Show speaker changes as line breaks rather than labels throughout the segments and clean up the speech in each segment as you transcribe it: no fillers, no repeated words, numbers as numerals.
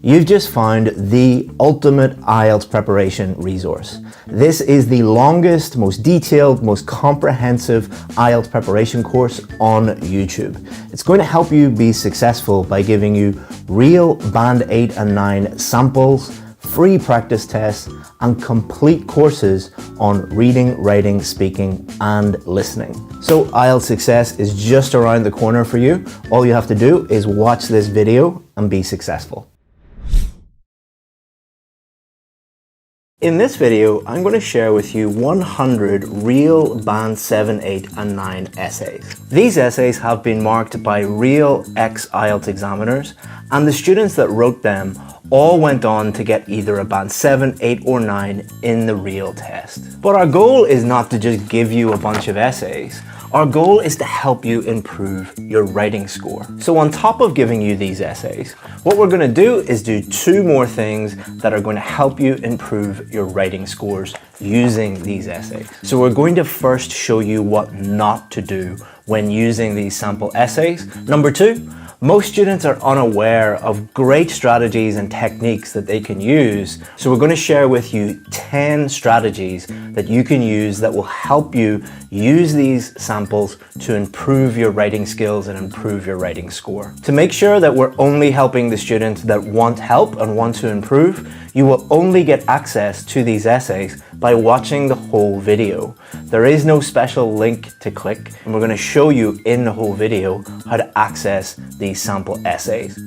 You've just found the ultimate IELTS preparation resource. This is the longest, most detailed, most comprehensive IELTS preparation course on YouTube. It's going to help you be successful by giving you real Band 8 and 9 samples, free practice tests, and complete courses on reading, writing, speaking, and listening. So IELTS success is just around the corner for you. All you have to do is watch this video and be successful. In this video, I'm going to share with you 100 real Band 7, 8, and 9 essays. These essays have been marked by real ex-IELTS examiners, and the students that wrote them all went on to get either a Band 7, 8, or 9 in the real test. But our goal is not to just give you a bunch of essays. Our goal is to help you improve your writing score. So on top of giving you these essays, what we're going to do is do two more things that are going to help you improve your writing scores using these essays. So we're going to first show you what not to do when using these sample essays. Number two, most students are unaware of great strategies and techniques that they can use. So we're going to share with you 10 strategies that you can use that will help you use these samples to improve your writing skills and improve your writing score. To make sure that we're only helping the students that want help and want to improve, you will only get access to these essays by watching the whole video. There is no special link to click, and we're going to show you in the whole video how to access these sample essays.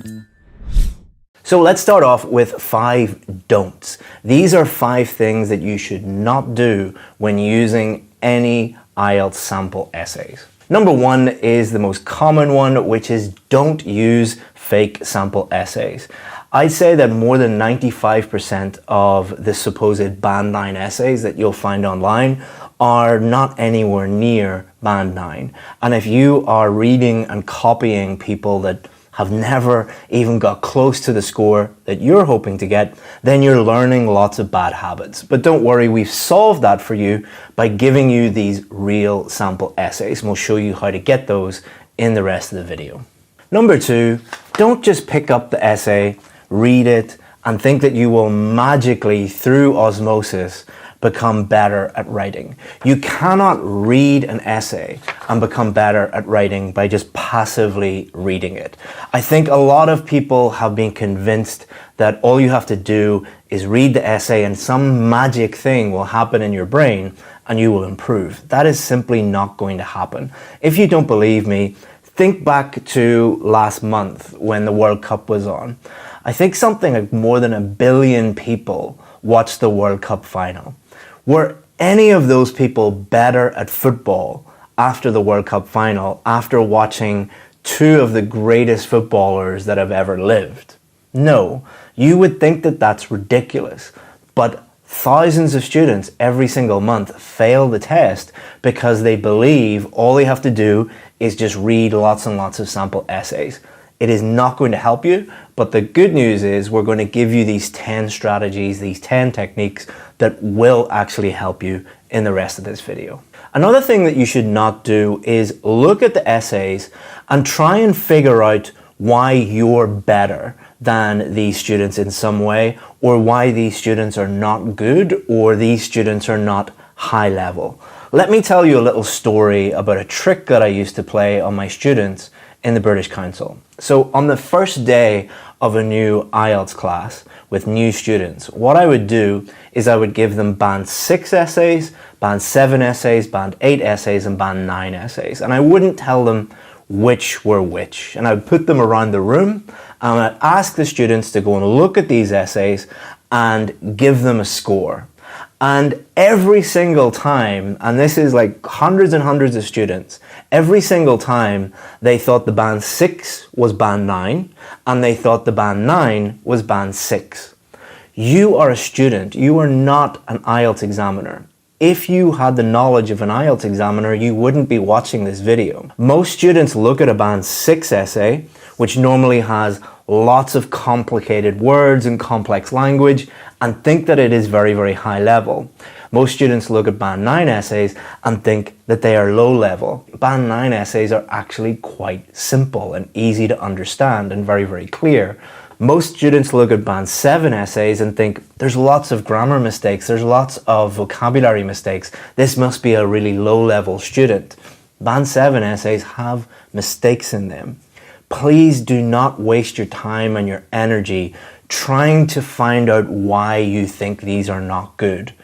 So let's start off with 5 don'ts. These are 5 things that you should not do when using any IELTS sample essays. Number 1 is the most common one, which is don't use fake sample essays. I'd say that more than 95% of the supposed Band 9 essays that you'll find online are not anywhere near Band 9. And if you are reading and copying people that have never even got close to the score that you're hoping to get, then you're learning lots of bad habits. But don't worry, we've solved that for you by giving you these real sample essays, and we'll show you how to get those in the rest of the video. Number 2, don't just pick up the essay, read it, and think that you will magically, through osmosis, become better at writing. You cannot read an essay and become better at writing by just passively reading it. I think a lot of people have been convinced that all you have to do is read the essay and some magic thing will happen in your brain and you will improve. That is simply not going to happen. If you don't believe me, think back to last month when the World Cup was on. I think something like more than 1 billion people watched the World Cup final. Were any of those people better at football after the World Cup final, after watching 2 of the greatest footballers that have ever lived? No. You would think that that's ridiculous, but thousands of students every single month fail the test because they believe all they have to do is just read lots and lots of sample essays. It is not going to help you, but the good news is we're going to give you these 10 strategies, these 10 techniques that will actually help you in the rest of this video. Another thing that you should not do is look at the essays and try and figure out why you're better than these students in some way, or why these students are not good, or these students are not high level. Let me tell you a little story about a trick that I used to play on my students in the British Council. So on the first day of a new IELTS class with new students, what I would do is I would give them Band 6 essays, Band 7 essays, Band 8 essays, and Band 9 essays. And I wouldn't tell them which were which. And I would put them around the room and I'd ask the students to go and look at these essays and give them a score. And every single time, and this is like hundreds and hundreds of students, every single time they thought the Band 6 was Band 9 and they thought the Band 9 was Band 6. You are a student, you are not an IELTS examiner. If you had the knowledge of an IELTS examiner, you wouldn't be watching this video. Most students look at a Band 6 essay, which normally has lots of complicated words and complex language, and think that it is very, very high level. Most students look at Band 9 essays and think that they are low level. Band 9 essays are actually quite simple and easy to understand and very, very clear. Most students look at Band 7 essays and think there's lots of grammar mistakes, there's lots of vocabulary mistakes. This must be a really low-level student. Band 7 essays have mistakes in them. Please do not waste your time and your energy trying to find out why you think these are not good.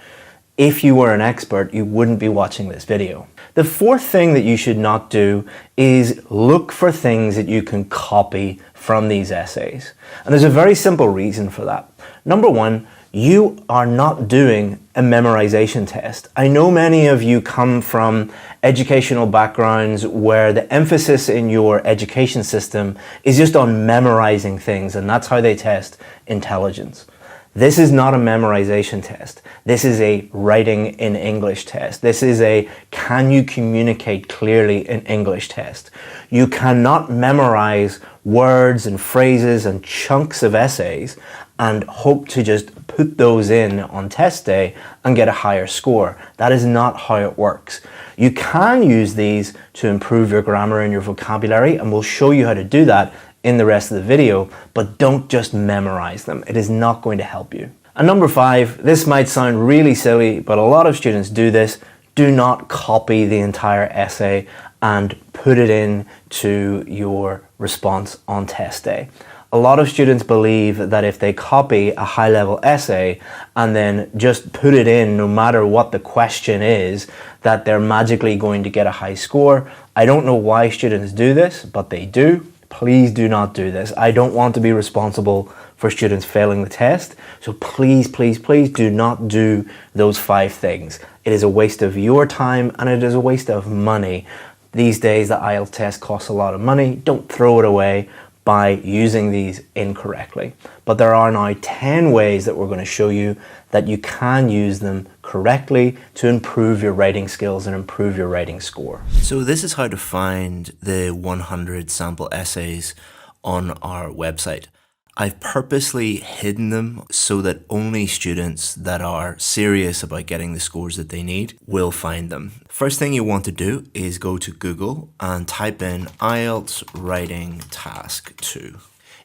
If you were an expert, you wouldn't be watching this video. The fourth thing that you should not do is look for things that you can copy from these essays. And there's a very simple reason for that. Number one, you are not doing a memorization test. I know many of you come from educational backgrounds where the emphasis in your education system is just on memorizing things, and that's how they test intelligence. This is not a memorization test. This is a writing in English test. This is a can you communicate clearly in English test. You cannot memorize words and phrases and chunks of essays and hope to just put those in on test day and get a higher score. That is not how it works. You can use these to improve your grammar and your vocabulary, and we'll show you how to do that in the rest of the video, but don't just memorize them. It is not going to help you. And number 5, this might sound really silly, but a lot of students do this. Do not copy the entire essay and put it into your response on test day. A lot of students believe that if they copy a high-level essay and then just put it in no matter what the question is, that they're magically going to get a high score. I don't know why students do this, but they do. Please do not do this. I don't want to be responsible for students failing the test. So please, please, please do not do those 5 things. It is a waste of your time and it is a waste of money. These days, the IELTS test costs a lot of money. Don't throw it away by using these incorrectly. But there are now 10 ways that we're going to show you that you can use them correctly to improve your writing skills and improve your writing score. So this is how to find the 100 sample essays on our website. I've purposely hidden them so that only students that are serious about getting the scores that they need will find them. First thing you want to do is go to Google and type in IELTS Writing Task 2.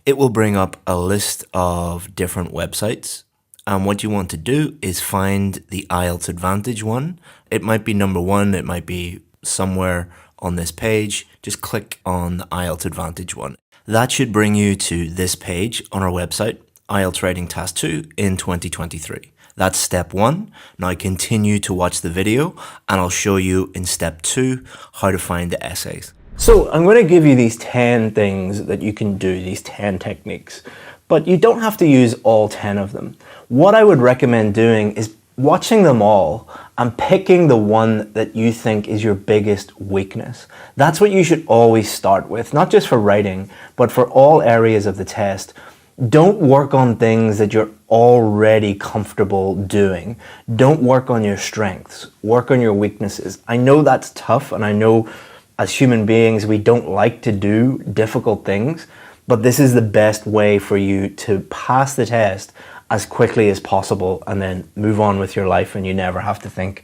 It will bring up a list of different websites. And what you want to do is find the IELTS Advantage one. It might be number 1, it might be somewhere on this page. Just click on the IELTS Advantage one. That should bring you to this page on our website, IELTS Writing Task 2 in 2023. That's step 1. Now continue to watch the video and I'll show you in step 2 how to find the essays. So I'm going to give you these 10 things that you can do, these 10 techniques, but you don't have to use all 10 of them. What I would recommend doing is watching them all and picking the one that you think is your biggest weakness. That's what you should always start with, not just for writing, but for all areas of the test. Don't work on things that you're already comfortable doing. Don't work on your strengths. Work on your weaknesses. I know that's tough, and I know as human beings we don't like to do difficult things, but this is the best way for you to pass the test as quickly as possible and then move on with your life and you never have to think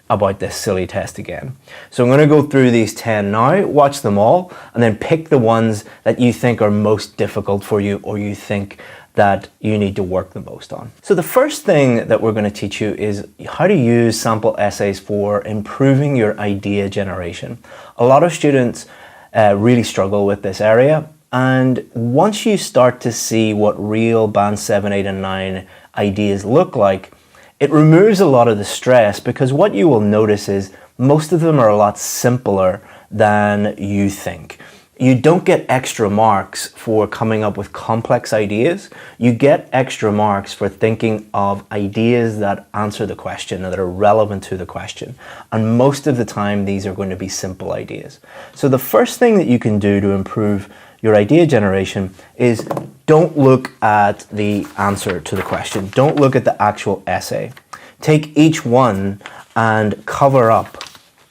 about this silly test again. So I'm going to go through these 10 now, watch them all, and then pick the ones that you think are most difficult for you or you think that you need to work the most on. So the first thing that we're going to teach you is how to use sample essays for improving your idea generation. A lot of students really struggle with this area. And once you start to see what real Band 7, 8 and 9 ideas look like, it removes a lot of the stress because what you will notice is most of them are a lot simpler than you think. You don't get extra marks for coming up with complex ideas. You get extra marks for thinking of ideas that answer the question and that are relevant to the question. And most of the time, these are going to be simple ideas. So the first thing that you can do to improve your idea generation is don't look at the answer to the question. Don't look at the actual essay. Take each one and cover up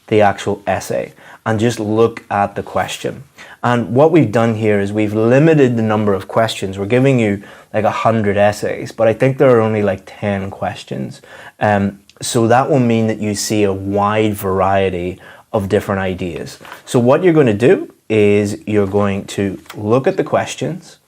the actual essay and just look at the question. And what we've done here is we've limited the number of questions. We're giving you like 100 essays, but I think there are only like 10 questions. So that will mean that you see a wide variety of different ideas. So what you're going to do is you're going to look at the questions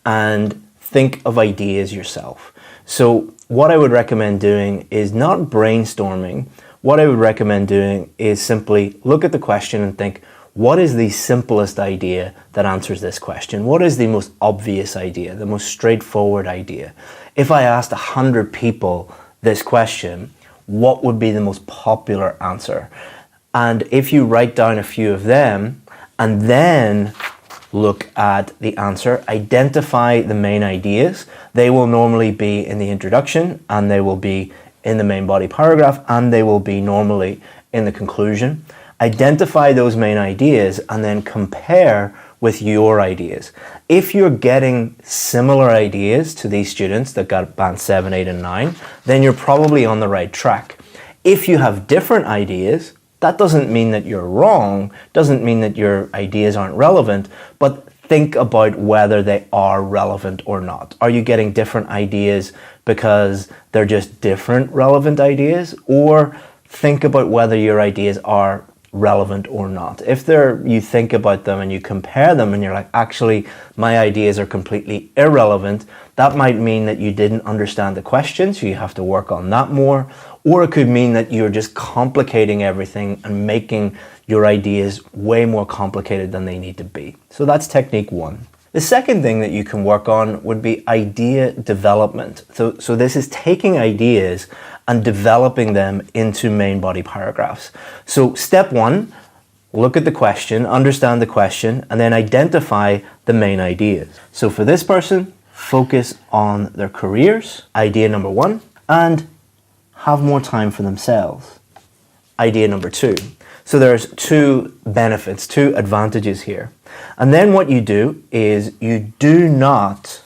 and think of ideas yourself. So what I would recommend doing is not brainstorming. What I would recommend doing is simply look at the question and think, what is the simplest idea that answers this question? What is the most obvious idea, the most straightforward idea? If I asked 100 people this question, what would be the most popular answer? And if you write down a few of them and then look at the answer, identify the main ideas. They will normally be in the introduction, and they will be in the main body paragraph, and they will be normally in the conclusion. Identify those main ideas and then compare with your ideas. If you're getting similar ideas to these students that got band 7, 8, and 9, then you're probably on the right track. If you have different ideas, that doesn't mean that you're wrong, doesn't mean that your ideas aren't relevant, but think about whether they are relevant or not. Are you getting different ideas because they're just different relevant ideas? Or think about whether your ideas are relevant or not. If you think about them and you compare them and you're like, actually, my ideas are completely irrelevant, that might mean that you didn't understand the question, so you have to work on that more. Or it could mean that you're just complicating everything and making your ideas way more complicated than they need to be. So that's technique 1. The second thing that you can work on would be idea development. So this is taking ideas and developing them into main body paragraphs. So step 1, look at the question, understand the question, and then identify the main ideas. So for this person, focus on their careers, idea number 1, and have more time for themselves, idea number 2. So there's 2 benefits, 2 advantages here. And then what you do is you do not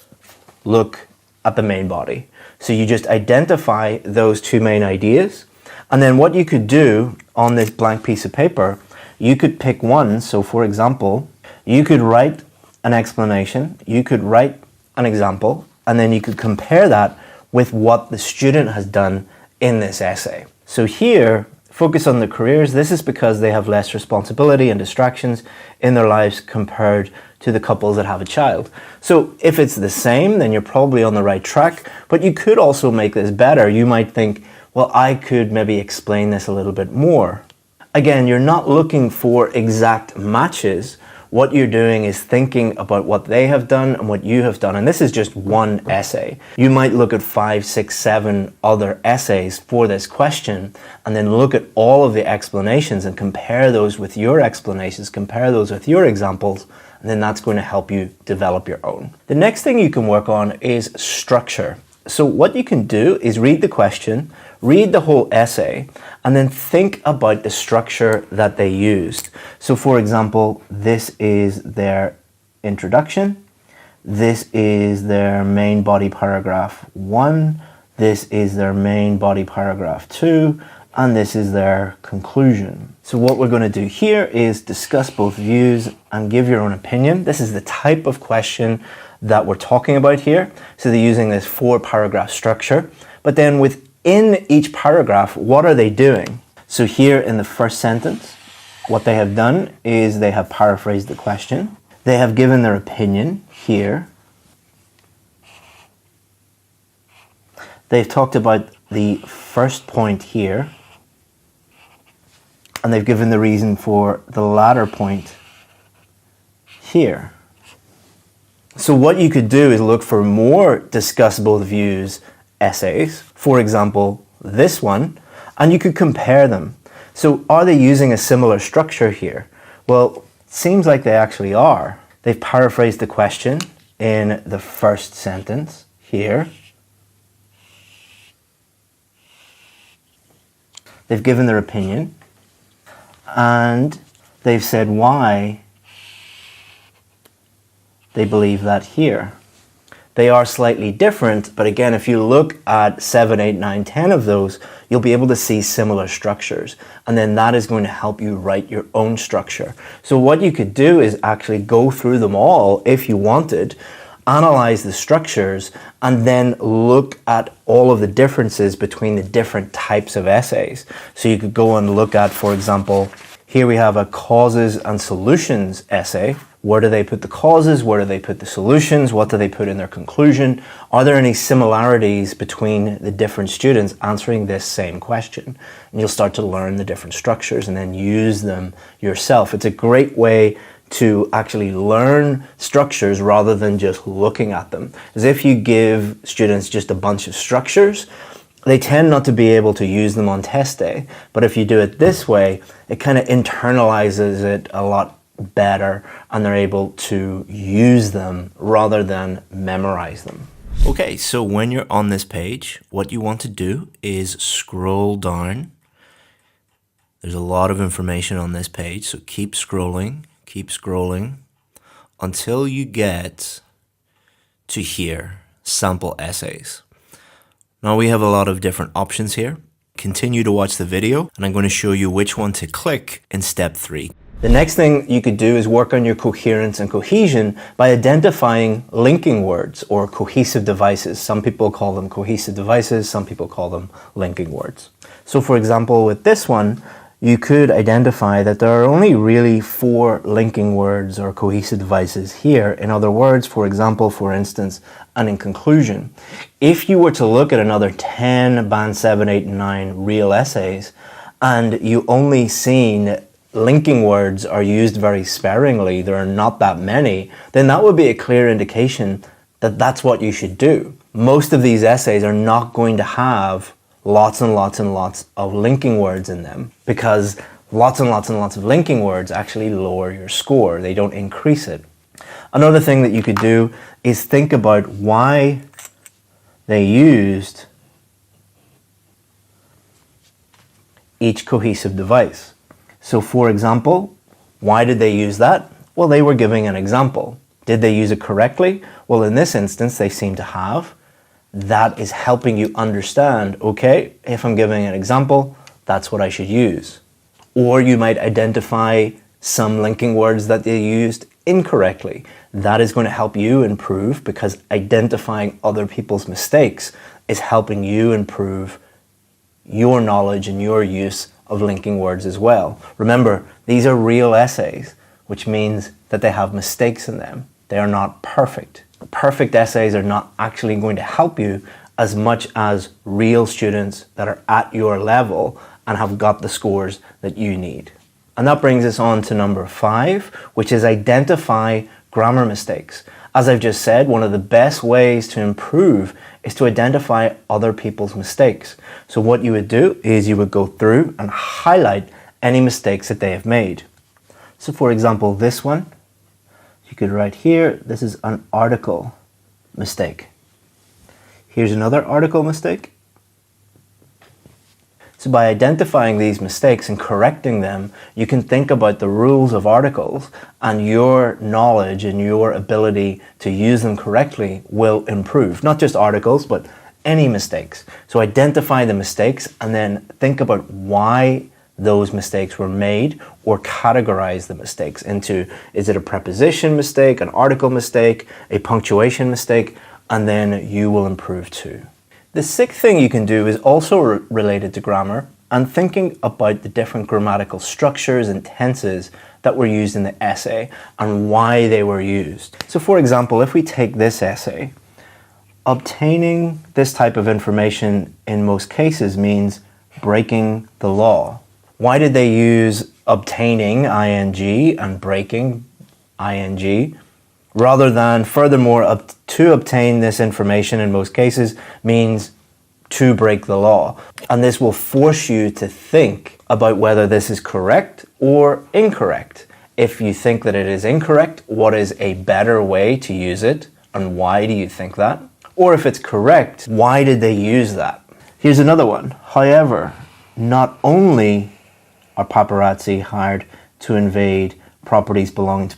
look at the main body. So you just identify those 2 main ideas. And then what you could do on this blank piece of paper, you could pick one. So for example, you could write an explanation, you could write an example, and then you could compare that with what the student has done in this essay. So here, focus on the careers. This is because they have less responsibility and distractions in their lives compared to the couples that have a child. So if it's the same, then you're probably on the right track, but you could also make this better. You might think, well, I could maybe explain this a little bit more. Again, you're not looking for exact matches. What you're doing is thinking about what they have done and what you have done. And this is just one essay. You might look at 5, 6, 7 other essays for this question and then look at all of the explanations and compare those with your explanations, compare those with your examples, and then that's going to help you develop your own. The next thing you can work on is structure. So what you can do is read the question, read the whole essay, and then think about the structure that they used. So for example, this is their introduction, this is their main body paragraph 1, this is their main body paragraph 2, and this is their conclusion. So what we're going to do here is discuss both views and give your own opinion. This is the type of question that we're talking about here. So they're using this 4-paragraph structure, but then within each paragraph, what are they doing? So here in the first sentence, what they have done is they have paraphrased the question. They have given their opinion here. They've talked about the first point here, and they've given the reason for the latter point here. So what you could do is look for more discuss both views essays, for example, this one, and you could compare them. So are they using a similar structure here? Well, it seems like they actually are. They've paraphrased the question in the first sentence here. They've given their opinion, and they've said why they believe that here. They are slightly different, but again, if you look at 7, 8, 9, 10 of those, you'll be able to see similar structures. And then that is going to help you write your own structure. So what you could do is actually go through them all if you wanted, analyze the structures, and then look at all of the differences between the different types of essays. So you could go and look at, for example, Here we have a causes and solutions essay. Where do they put the causes? Where do they put the solutions? What do they put in their conclusion? Are there any similarities between the different students answering this same question? And you'll start to learn the different structures and then use them yourself. It's a great way to actually learn structures rather than just looking at them. As if you give students just a bunch of structures, they tend not to be able to use them on test day. But if you do it this way, it kind of internalizes it a lot better and they're able to use them rather than memorize them. Okay, so when you're on this page, what you want to do is scroll down. There's a lot of information on this page, so keep scrolling until you get to here, sample essays. Now we have a lot of different options here. Continue to watch the video and I'm going to show you which one to click in step 3. The next thing you could do is work on your coherence and cohesion by identifying linking words or cohesive devices. Some people call them cohesive devices, some people call them linking words. So for example, with this one, you could identify that there are only really 4 linking words or cohesive devices here. In other words, for example, for instance, and in conclusion. If you were to look at another 10 band 7, 8, and 9 real essays, and you only seen linking words are used very sparingly, there are not that many, then that would be a clear indication that that's what you should do. Most of these essays are not going to have lots and lots and lots of linking words in them because lots and lots and lots of linking words actually lower your score. They don't increase it. Another thing that you could do is think about why they used each cohesive device. So for example, why did they use that? Well, they were giving an example. Did they use it correctly? Well, in this instance, they seem to have. That is helping you understand, okay, if I'm giving an example, that's what I should use. Or you might identify some linking words that they used incorrectly. That is going to help you improve because identifying other people's mistakes is helping you improve your knowledge and your use of linking words as well. Remember, these are real essays, which means that they have mistakes in them. They are not perfect. Perfect essays are not actually going to help you as much as real students that are at your level and have got the scores that you need. And that brings us on to number 5, which is identify grammar mistakes. As I've just said, one of the best ways to improve is to identify other people's mistakes. So what you would do is you would go through and highlight any mistakes that they have made. So for example, this one, you could write here, this is an article mistake. Here's another article mistake. So by identifying these mistakes and correcting them, you can think about the rules of articles and your knowledge and your ability to use them correctly will improve. Not just articles, but any mistakes. So identify the mistakes and then think about why those mistakes were made or categorize the mistakes into, is it a preposition mistake, an article mistake, a punctuation mistake, and then you will improve too. The 6th thing you can do is also related to grammar and thinking about the different grammatical structures and tenses that were used in the essay and why they were used. So for example, if we take this essay, obtaining this type of information in most cases means breaking the law. Why did they use obtaining, ing, and breaking, ing, rather than furthermore, to obtain this information in most cases means to break the law? And this will force you to think about whether this is correct or incorrect. If you think that it is incorrect, what is a better way to use it and why do you think that? Or if it's correct, why did they use that? Here's another one. However, not only are paparazzi hired to invade properties belonging to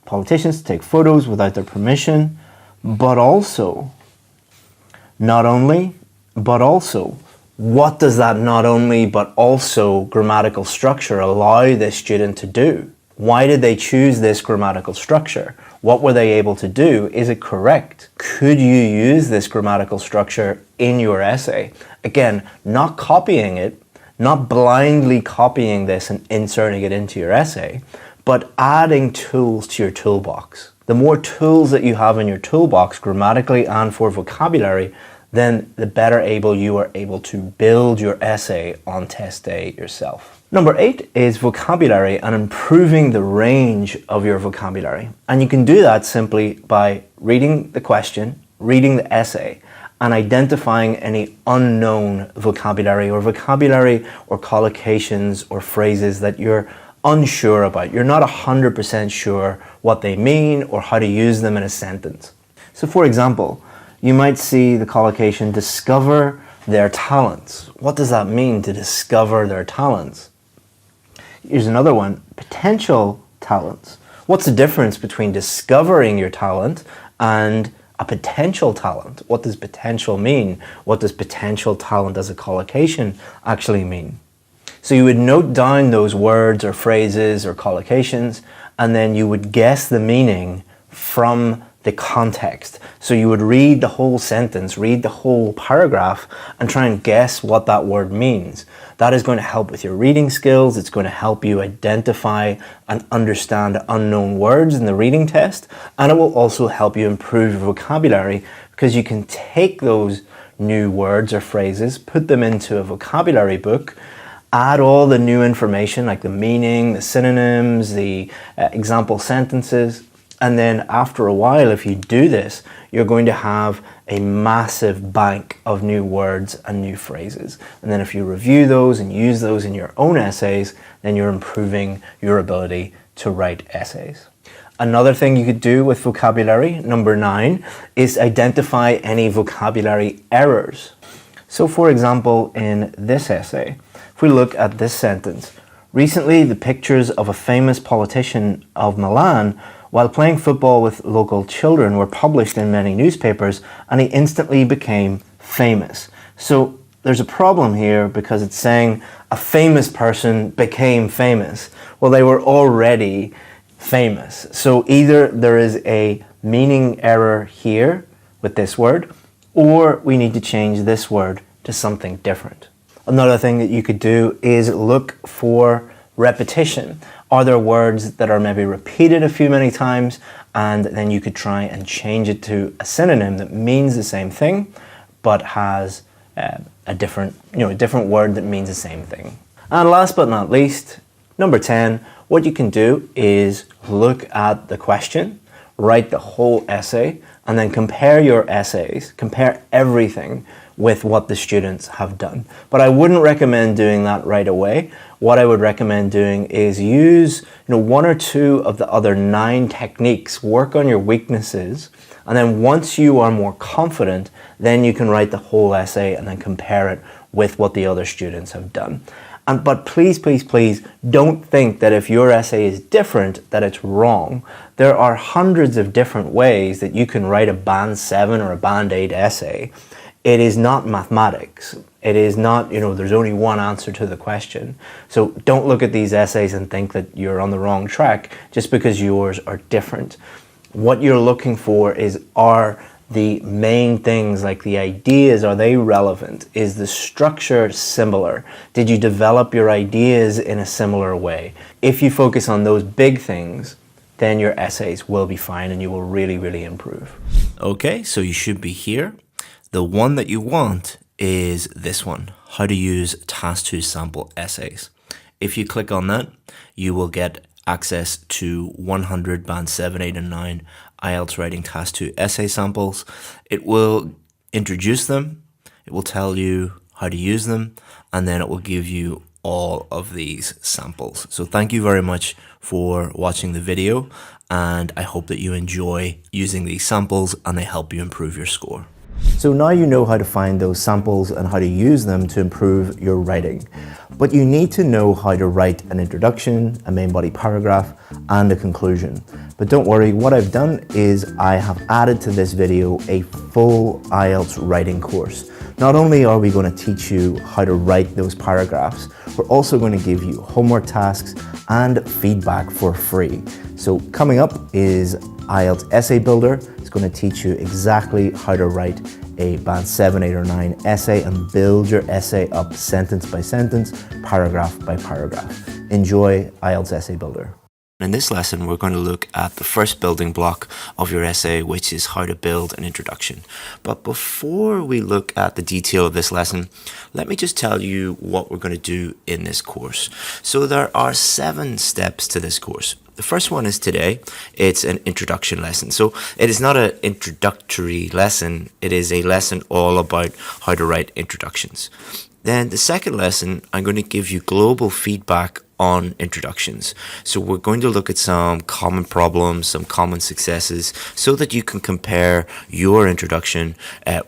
politicians to take photos without their permission, but also, not only, but also. What does that not only, but also grammatical structure allow this student to do? Why did they choose this grammatical structure? What were they able to do? Is it correct? Could you use this grammatical structure in your essay? Again, not copying it, Not blindly copying this and inserting it into your essay, but adding tools to your toolbox. The more tools that you have in your toolbox, grammatically and for vocabulary, then the better able you are able to build your essay on test day yourself. Number 8 is vocabulary and improving the range of your vocabulary. And you can do that simply by reading the question, reading the essay, and identifying any unknown vocabulary or collocations or phrases that you're unsure about. You're not 100% sure what they mean or how to use them in a sentence. So for example, you might see the collocation discover their talents. What does that mean, to discover their talents? Here's another one, potential talents. What's the difference between discovering your talent and a potential talent? What does potential mean? What does potential talent as a collocation actually mean? So you would note down those words or phrases or collocations, and then you would guess the meaning from the context. So you would read the whole sentence, read the whole paragraph, and try and guess what that word means. That is going to help with your reading skills. It's going to help you identify and understand unknown words in the reading test, and it will also help you improve your vocabulary, because you can take those new words or phrases, put them into a vocabulary book, add all the new information like the meaning, the synonyms, the example sentences, and then after a while, if you do this, you're going to have a massive bank of new words and new phrases. And then if you review those and use those in your own essays, then you're improving your ability to write essays. Another thing you could do with vocabulary, number 9, is identify any vocabulary errors. So for example, in this essay, if we look at this sentence, recently the pictures of a famous politician of Milan while playing football with local children were published in many newspapers, and he instantly became famous. So there's a problem here because it's saying a famous person became famous. Well, they were already famous. So either there is a meaning error here with this word, or we need to change this word to something different. Another thing that you could do is look for repetition. Are there words that are maybe repeated a few many times, and then you could try and change it to a synonym that means the same thing but has a different word that means the same thing. And last but not least, number 10, what you can do is look at the question, write the whole essay, and then compare your essays, compare everything with what the students have done. But I wouldn't recommend doing that right away. What I would recommend doing is use 1 or 2 of the other 9 techniques, work on your weaknesses, and then once you are more confident, then you can write the whole essay and then compare it with what the other students have done. But please, please, please don't think that if your essay is different, that it's wrong. There are hundreds of different ways that you can write a Band 7 or a Band 8 essay. It is not mathematics. It is not, there's only one answer to the question. So don't look at these essays and think that you're on the wrong track just because yours are different. What you're looking for is, are the main things, like the ideas, are they relevant? Is the structure similar? Did you develop your ideas in a similar way? If you focus on those big things, then your essays will be fine and you will really, really improve. Okay, so you should be here. The one that you want is this one, how to use Task 2 sample essays. If you click on that, you will get access to 100 Band 7, 8, and 9 IELTS Writing Task 2 essay samples. It will introduce them, it will tell you how to use them, and then it will give you all of these samples. So thank you very much for watching the video, and I hope that you enjoy using these samples and they help you improve your score. So now you know how to find those samples and how to use them to improve your writing. But you need to know how to write an introduction, a main body paragraph, and a conclusion. But don't worry, what I've done is I have added to this video a full IELTS writing course. Not only are we going to teach you how to write those paragraphs, we're also going to give you homework tasks and feedback for free. So coming up is IELTS Essay Builder. It's going to teach you exactly how to write a Band 7, 8 or 9 essay and build your essay up sentence by sentence, paragraph by paragraph. Enjoy IELTS Essay Builder. In this lesson, we're going to look at the first building block of your essay, which is how to build an introduction. But before we look at the detail of this lesson, let me just tell you what we're going to do in this course. So there are 7 steps to this course. The first one is today. It's an introduction lesson. So it is not an introductory lesson. It is a lesson all about how to write introductions. Then the second lesson, I'm going to give you global feedback on introductions. So we're going to look at some common problems, some common successes, so that you can compare your introduction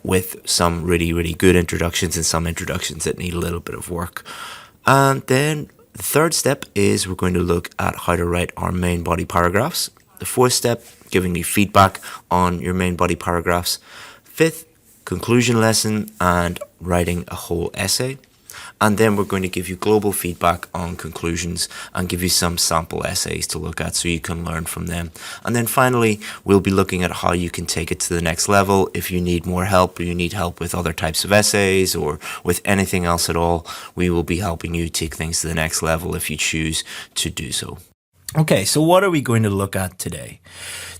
with some really, really good introductions and some introductions that need a little bit of work. And then the third step is we're going to look at how to write our main body paragraphs. The fourth step, giving you feedback on your main body paragraphs. Fifth, conclusion lesson and writing a whole essay. And then we're going to give you global feedback on conclusions and give you some sample essays to look at so you can learn from them. And then finally, we'll be looking at how you can take it to the next level. If you need more help or you need help with other types of essays or with anything else at all, we will be helping you take things to the next level if you choose to do so. Okay, so what are we going to look at today?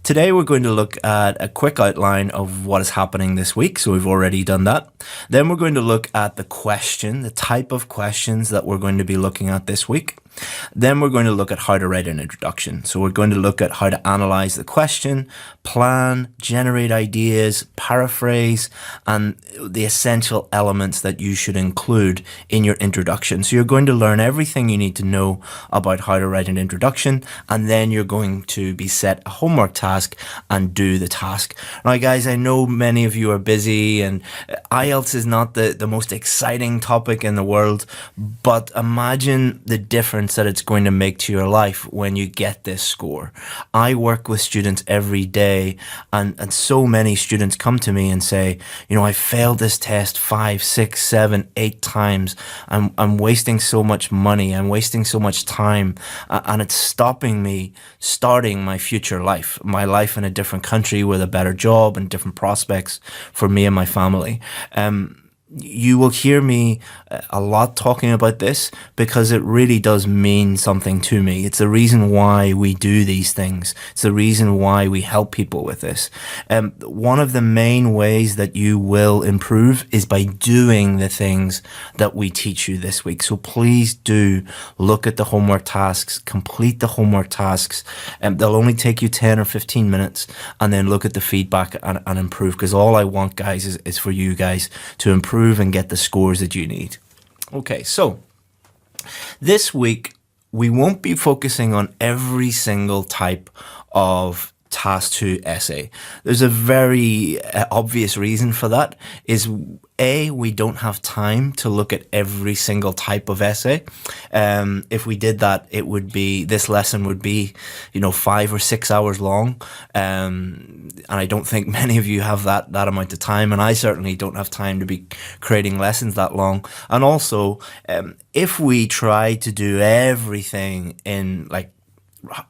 Today we're going to look at a quick outline of what is happening this week, so we've already done that. Then we're going to look at the question, the type of questions that we're going to be looking at this week. Then we're going to look at how to write an introduction. So we're going to look at how to analyze the question, plan, generate ideas, paraphrase, and the essential elements that you should include in your introduction. So you're going to learn everything you need to know about how to write an introduction, and then you're going to be set a homework task and do the task. Now guys, I know many of you are busy and IELTS is not the most exciting topic in the world, but imagine the difference that it's going to make to your life when you get this score. I work with students every day, and so many students come to me and say, you know, I failed this test 5, 6, 7, 8 times. I'm wasting so much money. I'm wasting so much time, and it's stopping me starting my future life, my life in a different country with a better job and different prospects for me and my family. You will hear me a lot talking about this because it really does mean something to me. It's the reason why we do these things. It's the reason why we help people with this. One of the main ways that you will improve is by doing the things that we teach you this week. So please do look at the homework tasks, complete the homework tasks. They'll only take you 10 or 15 minutes, and then look at the feedback and improve, because all I want, guys, is for you guys to improve and get the scores that you need. Okay, so this week we won't be focusing on every single type of Task 2 essay. There's a very obvious reason for that. Is A, we don't have time to look at every single type of essay. If we did that, this lesson would be, 5 or 6 hours long. And I don't think many of you have that amount of time, and I certainly don't have time to be creating lessons that long. And also, if we try to do everything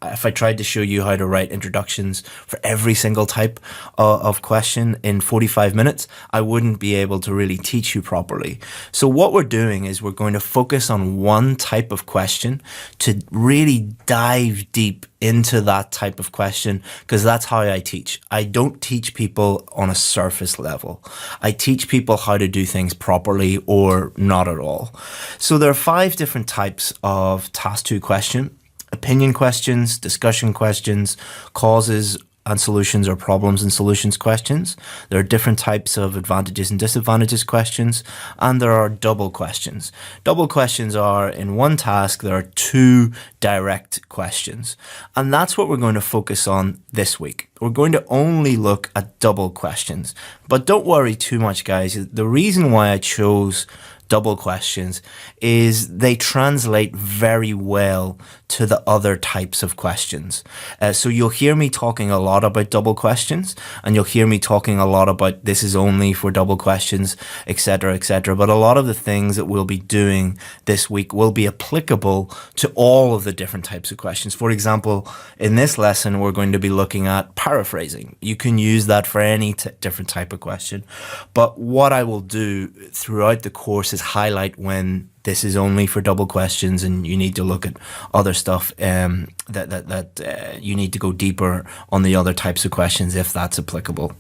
if I tried to show you how to write introductions for every single type of question in 45 minutes, I wouldn't be able to really teach you properly. So what we're doing is we're going to focus on one type of question to really dive deep into that type of question, because that's how I teach. I don't teach people on a surface level. I teach people how to do things properly or not at all. So there are 5 different types of Task 2 question. Opinion questions, discussion questions, causes and solutions or problems and solutions questions. There are different types of advantages and disadvantages questions, and there are double questions. Double questions are, in one task, there are 2 direct questions. And that's what we're going to focus on this week. We're going to only look at double questions. But don't worry too much, guys. The reason why I chose double questions is they translate very well to the other types of questions. So you'll hear me talking a lot about double questions, and you'll hear me talking a lot about this is only for double questions, etc., etc. But a lot of the things that we'll be doing this week will be applicable to all of the different types of questions. For example, in this lesson, we're going to be looking at paraphrasing. You can use that for any different type of question. But what I will do throughout the course is highlight when this is only for double questions and you need to look at other stuff, that you need to go deeper on the other types of questions if that's applicable.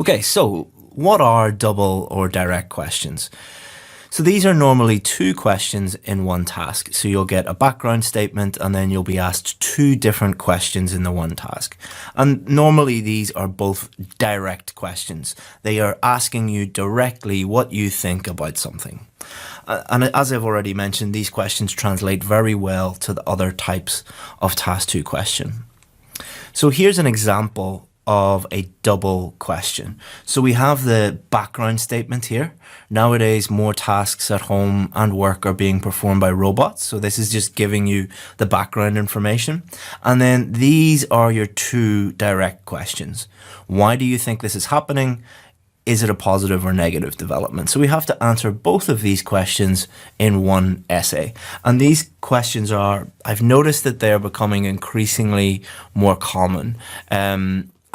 Okay, so what are double or direct questions? So these are normally two questions in one task. So you'll get a background statement and then you'll be asked two different questions in the one task. And normally these are both direct questions. They are asking you directly what you think about something. And as I've already mentioned, these questions translate very well to the other types of task 2 question. So here's an example of a double question. So we have the background statement here. Nowadays, more tasks at home and work are being performed by robots. So this is just giving you the background information. And then these are your two direct questions. Why do you think this is happening? Is it a positive or negative development? So we have to answer both of these questions in one essay. And these questions are, I've noticed that they're becoming increasingly more common.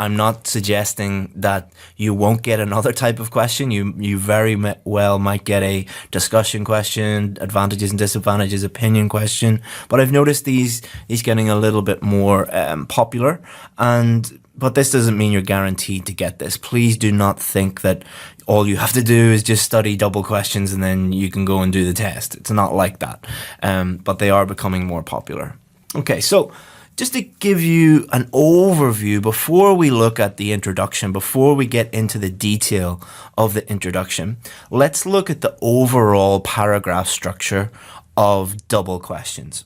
I'm not suggesting that you won't get another type of question. You very well might get a discussion question, advantages and disadvantages, opinion question. But I've noticed these getting a little bit more popular. But this doesn't mean you're guaranteed to get this. Please do not think that all you have to do is just study double questions and then you can go and do the test. It's not like that. But they are becoming more popular. Okay, so just to give you an overview before we look at the introduction, before we get into the detail of the introduction, let's look at the overall paragraph structure of double questions.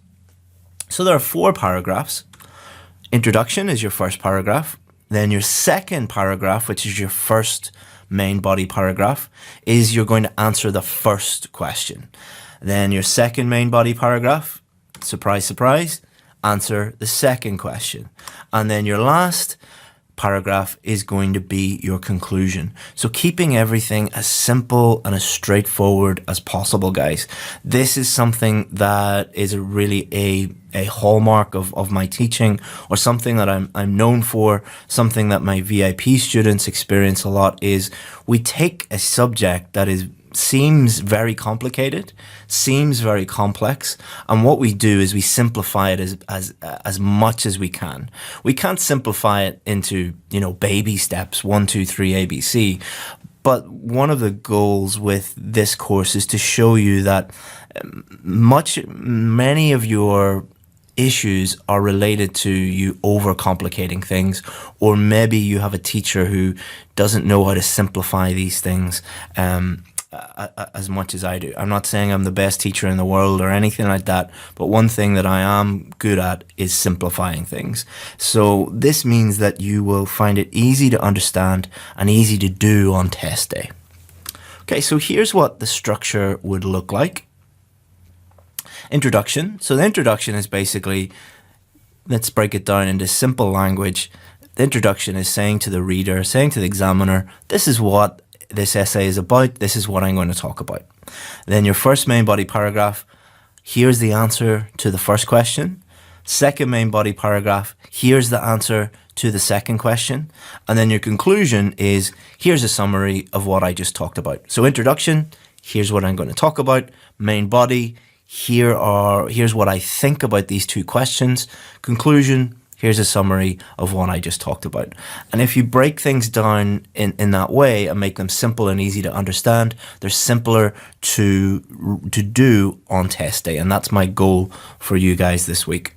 So there are 4 paragraphs. Introduction is your first paragraph. Then your second paragraph, which is your first main body paragraph, is you're going to answer the first question. Then your second main body paragraph, surprise, surprise, answer the second question. And then your last paragraph is going to be your conclusion. So keeping everything as simple and as straightforward as possible, guys. This is something that is really a hallmark of my teaching, or something that I'm known for, something that my VIP students experience a lot, is we take a subject that seems very complicated, seems very complex, and what we do is we simplify it as much as we can. We can't simplify it into, baby steps, 1, 2, 3, ABC. But one of the goals with this course is to show you that many of your issues are related to you overcomplicating things, or maybe you have a teacher who doesn't know how to simplify these things as much as I do. I'm not saying I'm the best teacher in the world or anything like that, but one thing that I am good at is simplifying things. So this means that you will find it easy to understand and easy to do on test day. Okay, so here's what the structure would look like. Introduction. So the introduction is basically, let's break it down into simple language. The introduction is saying to the reader, saying to the examiner, this is what this essay is about, this is what I'm going to talk about. Then your first main body paragraph, here's the answer to the first question. Second main body paragraph, here's the answer to the second question. And then your conclusion is, here's a summary of what I just talked about. So introduction, here's what I'm going to talk about. Main body, here's what I think about these two questions. Conclusion, here's a summary of what I just talked about. And if you break things down in that way and make them simple and easy to understand, they're simpler to do on test day. And that's my goal for you guys this week.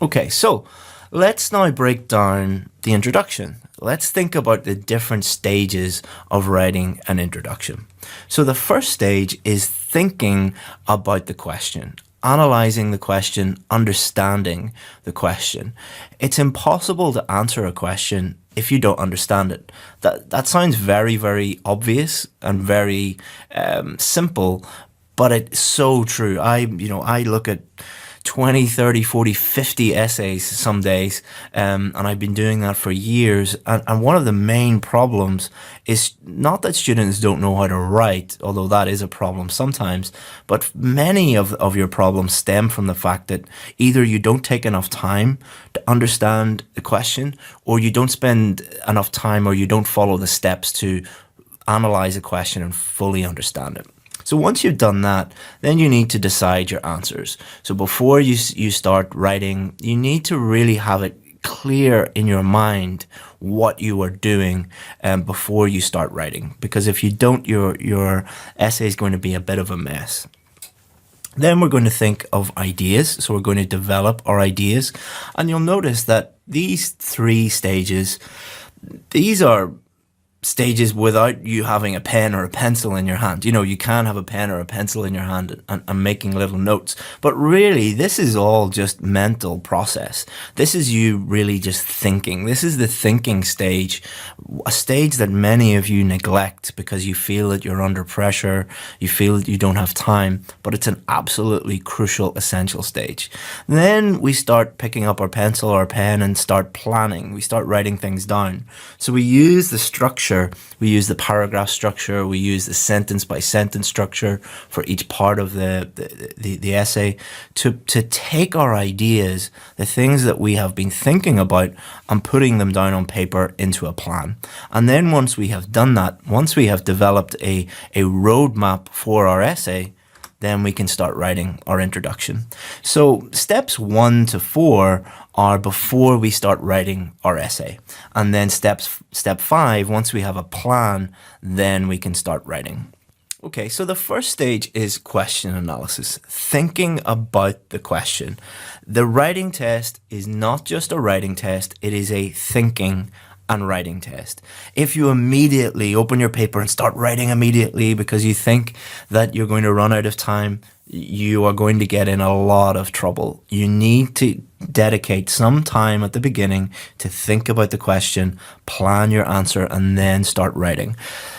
Okay, so let's now break down the introduction. Let's think about the different stages of writing an introduction. So the first stage is thinking about the question, analyzing the question, understanding the question. It's impossible to answer a question if you don't understand it. That sounds very, very obvious and very simple, but it's so true. I look at 20, 30, 40, 50 essays some days, and I've been doing that for years. And one of the main problems is not that students don't know how to write, although that is a problem sometimes, but many of your problems stem from the fact that either you don't take enough time to understand the question, or you don't spend enough time, or you don't follow the steps to analyze a question and fully understand it. So once you've done that, then you need to decide your answers. So before you start writing, you need to really have it clear in your mind what you are doing before you start writing. Because if you don't, your essay is going to be a bit of a mess. Then we're going to think of ideas. So we're going to develop our ideas. And you'll notice that these 3 stages, these are stages without you having a pen or a pencil in your hand. You can have a pen or a pencil in your hand and making little notes, but really this is all just mental process. This is you really just thinking. This is the thinking stage, a stage that many of you neglect because you feel that you're under pressure, you feel that you don't have time, but it's an absolutely crucial, essential stage. Then we start picking up our pencil or pen and start planning. We start writing things down. So we use the structure. We use the paragraph structure. We use the sentence by sentence structure for each part of the essay to take our ideas, the things that we have been thinking about, and putting them down on paper into a plan. And then once we have done that, once we have developed a roadmap for our essay, then we can start writing our introduction. So steps 1 to 4 are before we start writing our essay. And then step 5, once we have a plan, then we can start writing. Okay, so the first stage is question analysis, thinking about the question. The writing test is not just a writing test, it is a thinking and writing test. If you immediately open your paper and start writing immediately because you think that you're going to run out of time, you are going to get in a lot of trouble. You need to dedicate some time at the beginning to think about the question, plan your answer, and then start writing.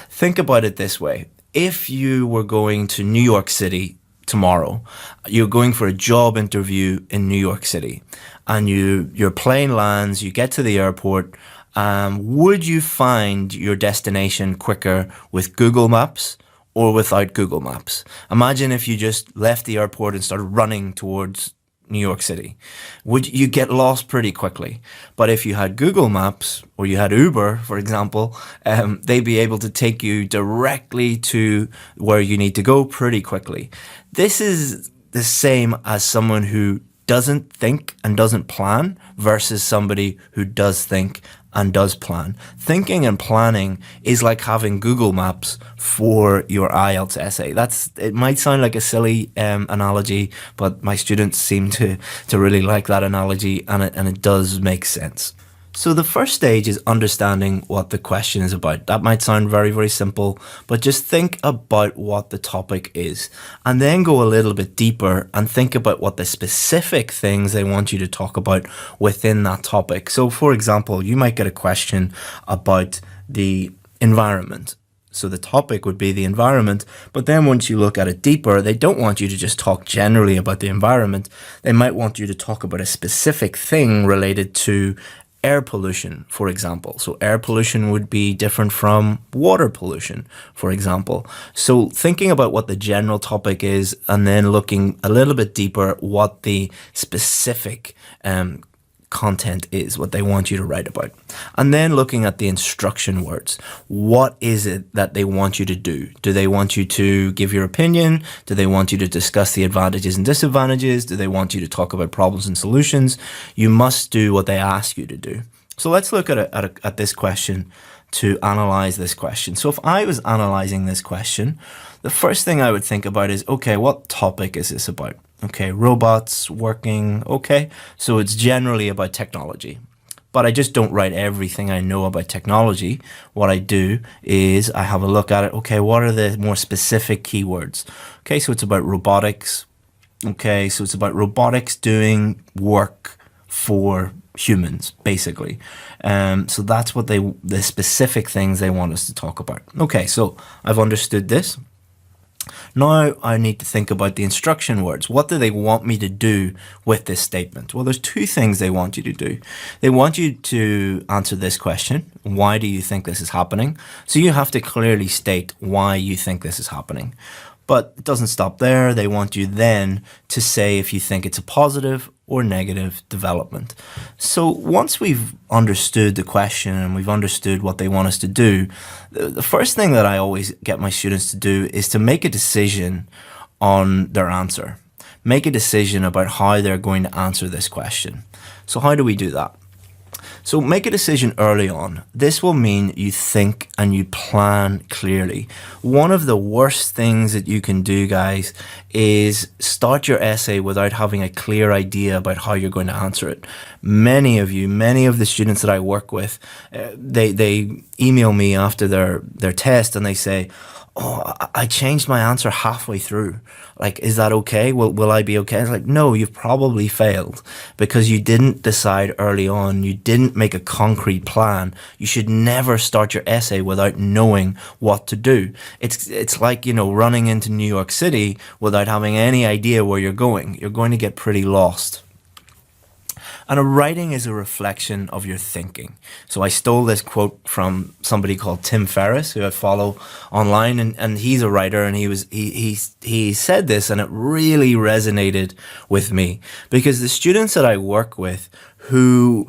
Think about it this way. If you were going to New York City tomorrow, you're going for a job interview in New York City, and your plane lands, you get to the airport. Would you find your destination quicker with Google Maps or without Google Maps? Imagine if you just left the airport and started running towards New York City. Would you get lost pretty quickly? But if you had Google Maps or you had Uber, for example, they'd be able to take you directly to where you need to go pretty quickly. This is the same as someone who doesn't think and doesn't plan versus somebody who does think and does plan. Thinking and planning is like having Google Maps for your IELTS essay. It might sound like a silly analogy, but my students seem to really like that analogy, and it does make sense. So the first stage is understanding what the question is about. That might sound very, very simple, but just think about what the topic is, and then go a little bit deeper and think about what the specific things they want you to talk about within that topic. So for example, you might get a question about the environment. So the topic would be the environment, but then once you look at it deeper, they don't want you to just talk generally about the environment. They might want you to talk about a specific thing related to air pollution, for example. So air pollution would be different from water pollution, for example. So thinking about what the general topic is and then looking a little bit deeper at what the specific content is, what they want you to write about. And then looking at the instruction words. What is it that they want you to do? Do they want you to give your opinion? Do they want you to discuss the advantages and disadvantages? Do they want you to talk about problems and solutions? You must do what they ask you to do. So let's look at this question to analyze this question. So if I was analyzing this question, the first thing I would think about is, okay, what topic is this about? Okay, robots, working, okay. So it's generally about technology. But I just don't write everything I know about technology. What I do is I have a look at it. Okay, what are the more specific keywords? Okay, so it's about robotics. Okay, so it's about robotics doing work for humans, basically. So that's what the specific things they want us to talk about. Okay, so I've understood this. Now I need to think about the instruction words. What do they want me to do with this statement? Well, there's two things they want you to do. They want you to answer this question. Why do you think this is happening? So you have to clearly state why you think this is happening. But it doesn't stop there. They want you then to say if you think it's a positive or negative development. So once we've understood the question and we've understood what they want us to do, the first thing that I always get my students to do is to make a decision on their answer. Make a decision about how they're going to answer this question. So how do we do that? So make a decision early on. This will mean you think and you plan clearly. One of the worst things that you can do, guys, is start your essay without having a clear idea about how you're going to answer it. Many of the students that I work with, they email me after their test and they say, oh, I changed my answer halfway through. Like, is that okay? Will I be okay? It's like, no, you've probably failed because you didn't decide early on. You didn't make a concrete plan. You should never start your essay without knowing what to do. It's like, running into New York City without having any idea where you're going. You're going to get pretty lost. And a writing is a reflection of your thinking. So I stole this quote from somebody called Tim Ferriss, who I follow online, and he's a writer, and he said this, and it really resonated with me because the students that I work with who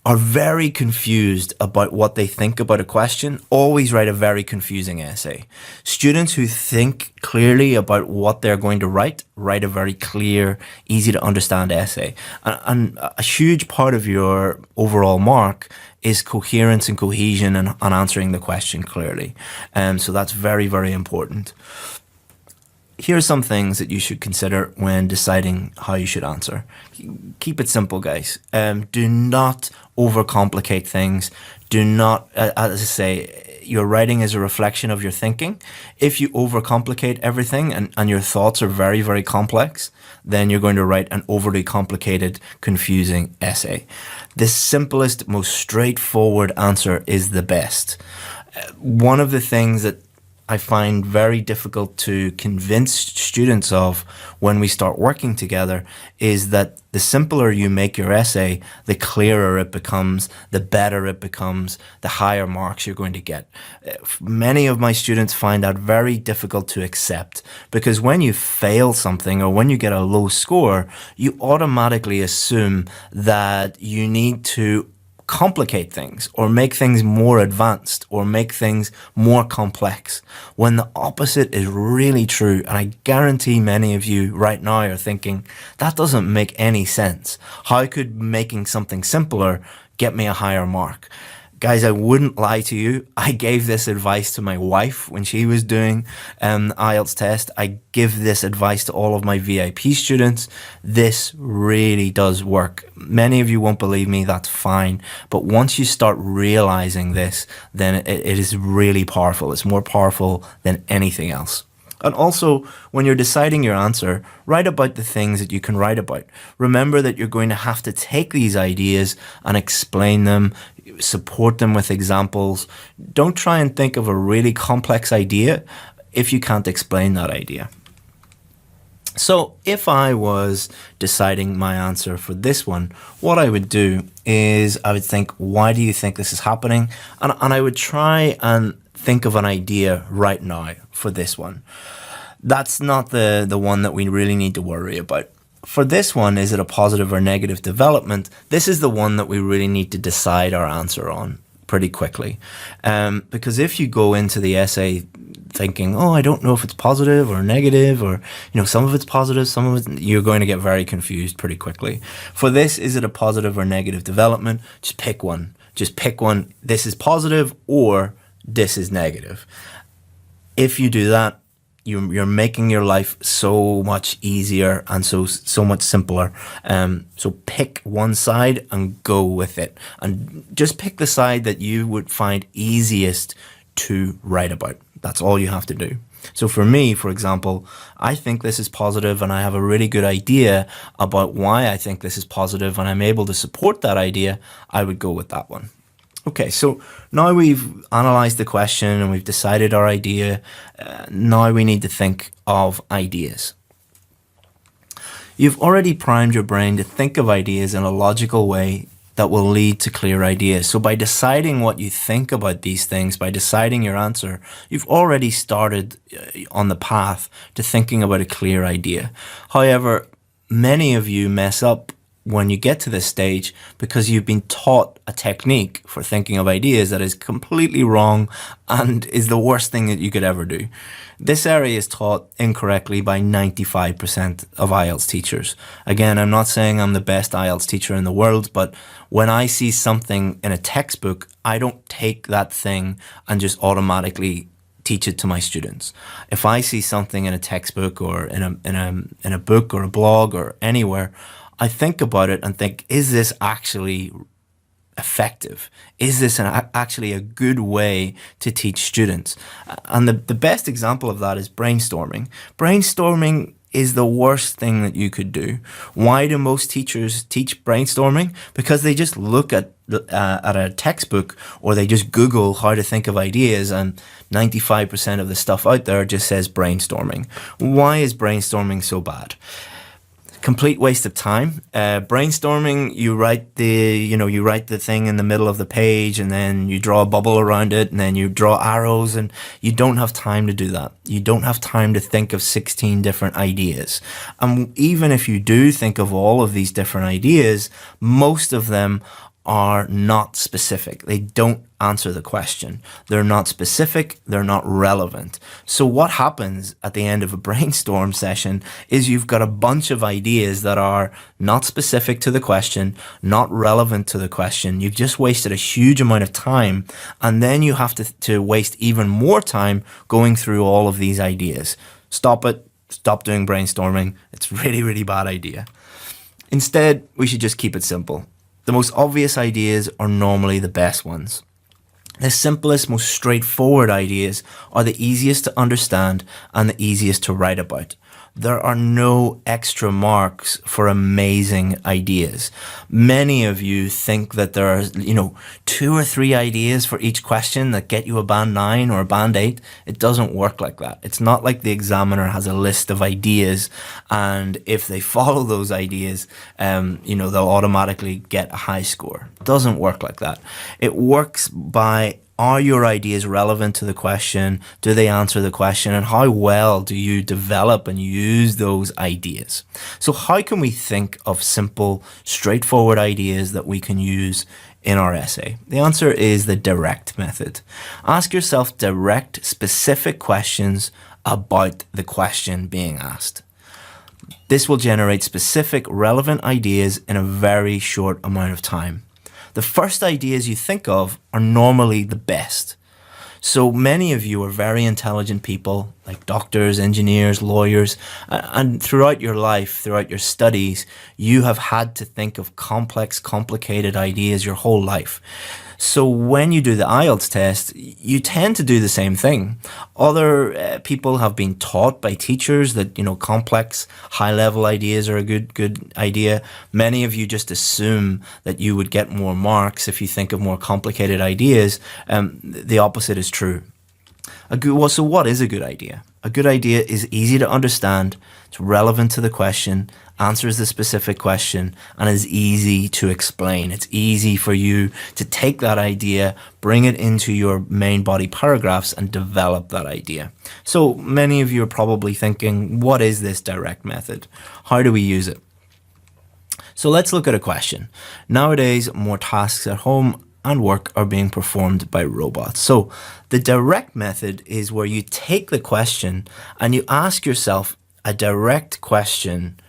are very confused about what they think about a question always write a very confusing essay. Students who think clearly about what they're going to write a very clear, easy to understand essay. And a huge part of your overall mark is coherence and cohesion and answering the question clearly. So that's very, very important. Here are some things that you should consider when deciding how you should answer. Keep it simple, guys. Do not overcomplicate things. Do not, as I say, your writing is a reflection of your thinking. If you overcomplicate everything and your thoughts are very, very complex, then you're going to write an overly complicated, confusing essay. The simplest, most straightforward answer is the best. One of the things that I find very difficult to convince students of when we start working together is that the simpler you make your essay, the clearer it becomes, the better it becomes, the higher marks you're going to get. Many of my students find that very difficult to accept because when you fail something or when you get a low score, you automatically assume that you need to complicate things or make things more advanced or make things more complex, when the opposite is really true. And I guarantee many of you right now are thinking, that doesn't make any sense. How could making something simpler get me a higher mark? Guys, I wouldn't lie to you. I gave this advice to my wife when she was doing the IELTS test. I give this advice to all of my VIP students. This really does work. Many of you won't believe me, that's fine. But once you start realizing this, then it is really powerful. It's more powerful than anything else. And also, when you're deciding your answer, write about the things that you can write about. Remember that you're going to have to take these ideas and explain them, support them with examples. Don't try and think of a really complex idea if you can't explain that idea. So if I was deciding my answer for this one, what I would do is I would think, why do you think this is happening? And I would try and think of an idea right now for this one. That's not the one that we really need to worry about. For this one, is it a positive or negative development? This is the one that we really need to decide our answer on pretty quickly. Because if you go into the essay thinking, oh, I don't know if it's positive or negative, or some of it's positive, some of it, you're going to get very confused pretty quickly. For this, is it a positive or negative development? Just pick one. Just pick one. This is positive or this is negative. If you do that, you're making your life so much easier and so much simpler. So pick one side and go with it, and just pick the side that you would find easiest to write about. That's all you have to do. So for me, for example, I think this is positive and I have a really good idea about why I think this is positive and I'm able to support that idea, I would go with that one. Okay, so now we've analyzed the question and we've decided our idea. Now we need to think of ideas. You've already primed your brain to think of ideas in a logical way that will lead to clear ideas. So by deciding what you think about these things, by deciding your answer, you've already started on the path to thinking about a clear idea. However, many of you mess up when you get to this stage because you've been taught a technique for thinking of ideas that is completely wrong and is the worst thing that you could ever do. This area is taught incorrectly by 95% of IELTS teachers. Again, I'm not saying I'm the best IELTS teacher in the world, but when I see something in a textbook, I don't take that thing and just automatically teach it to my students. If I see something in a textbook or in a book or a blog or anywhere, I think about it and think, is this actually effective? Is this actually a good way to teach students? And the best example of that is brainstorming. Brainstorming is the worst thing that you could do. Why do most teachers teach brainstorming? Because they just look at a textbook or they just Google how to think of ideas and 95% of the stuff out there just says brainstorming. Why is brainstorming so bad? Complete waste of time. Brainstorming, you write the thing in the middle of the page and then you draw a bubble around it and then you draw arrows, and you don't have time to do that. You don't have time to think of 16 different ideas. And even if you do think of all of these different ideas, most of them are not specific. They don't answer the question. They're not specific. They're not relevant. So what happens at the end of a brainstorm session is you've got a bunch of ideas that are not specific to the question, not relevant to the question. You've just wasted a huge amount of time, and then you have to waste even more time going through all of these ideas. Stop it. Stop doing brainstorming. It's a really, really bad idea. Instead, we should just keep it simple. The most obvious ideas are normally the best ones. The simplest, most straightforward ideas are the easiest to understand and the easiest to write about. There are no extra marks for amazing ideas. Many of you think that there are, 2 or 3 ideas for each question that get you a band 9 or a band 8. It doesn't work like that. It's not like the examiner has a list of ideas, and if they follow those ideas, they'll automatically get a high score. It doesn't work like that. It works by, are your ideas relevant to the question? Do they answer the question? And how well do you develop and use those ideas? So how can we think of simple, straightforward ideas that we can use in our essay? The answer is the direct method. Ask yourself direct, specific questions about the question being asked. This will generate specific, relevant ideas in a very short amount of time. The first ideas you think of are normally the best. So many of you are very intelligent people, like doctors, engineers, lawyers, and throughout your life, throughout your studies, you have had to think of complex, complicated ideas your whole life. So when you do the IELTS test, you tend to do the same thing. Other people have been taught by teachers that, complex, high-level ideas are a good idea. Many of you just assume that you would get more marks if you think of more complicated ideas. The opposite is true. So what is a good idea? A good idea is easy to understand, it's relevant to the question, answers the specific question, and is easy to explain. It's easy for you to take that idea, bring it into your main body paragraphs, and develop that idea. So many of you are probably thinking, what is this direct method? How do we use it? So let's look at a question. Nowadays, more tasks at home and work are being performed by robots. So the direct method is where you take the question and you ask yourself a direct question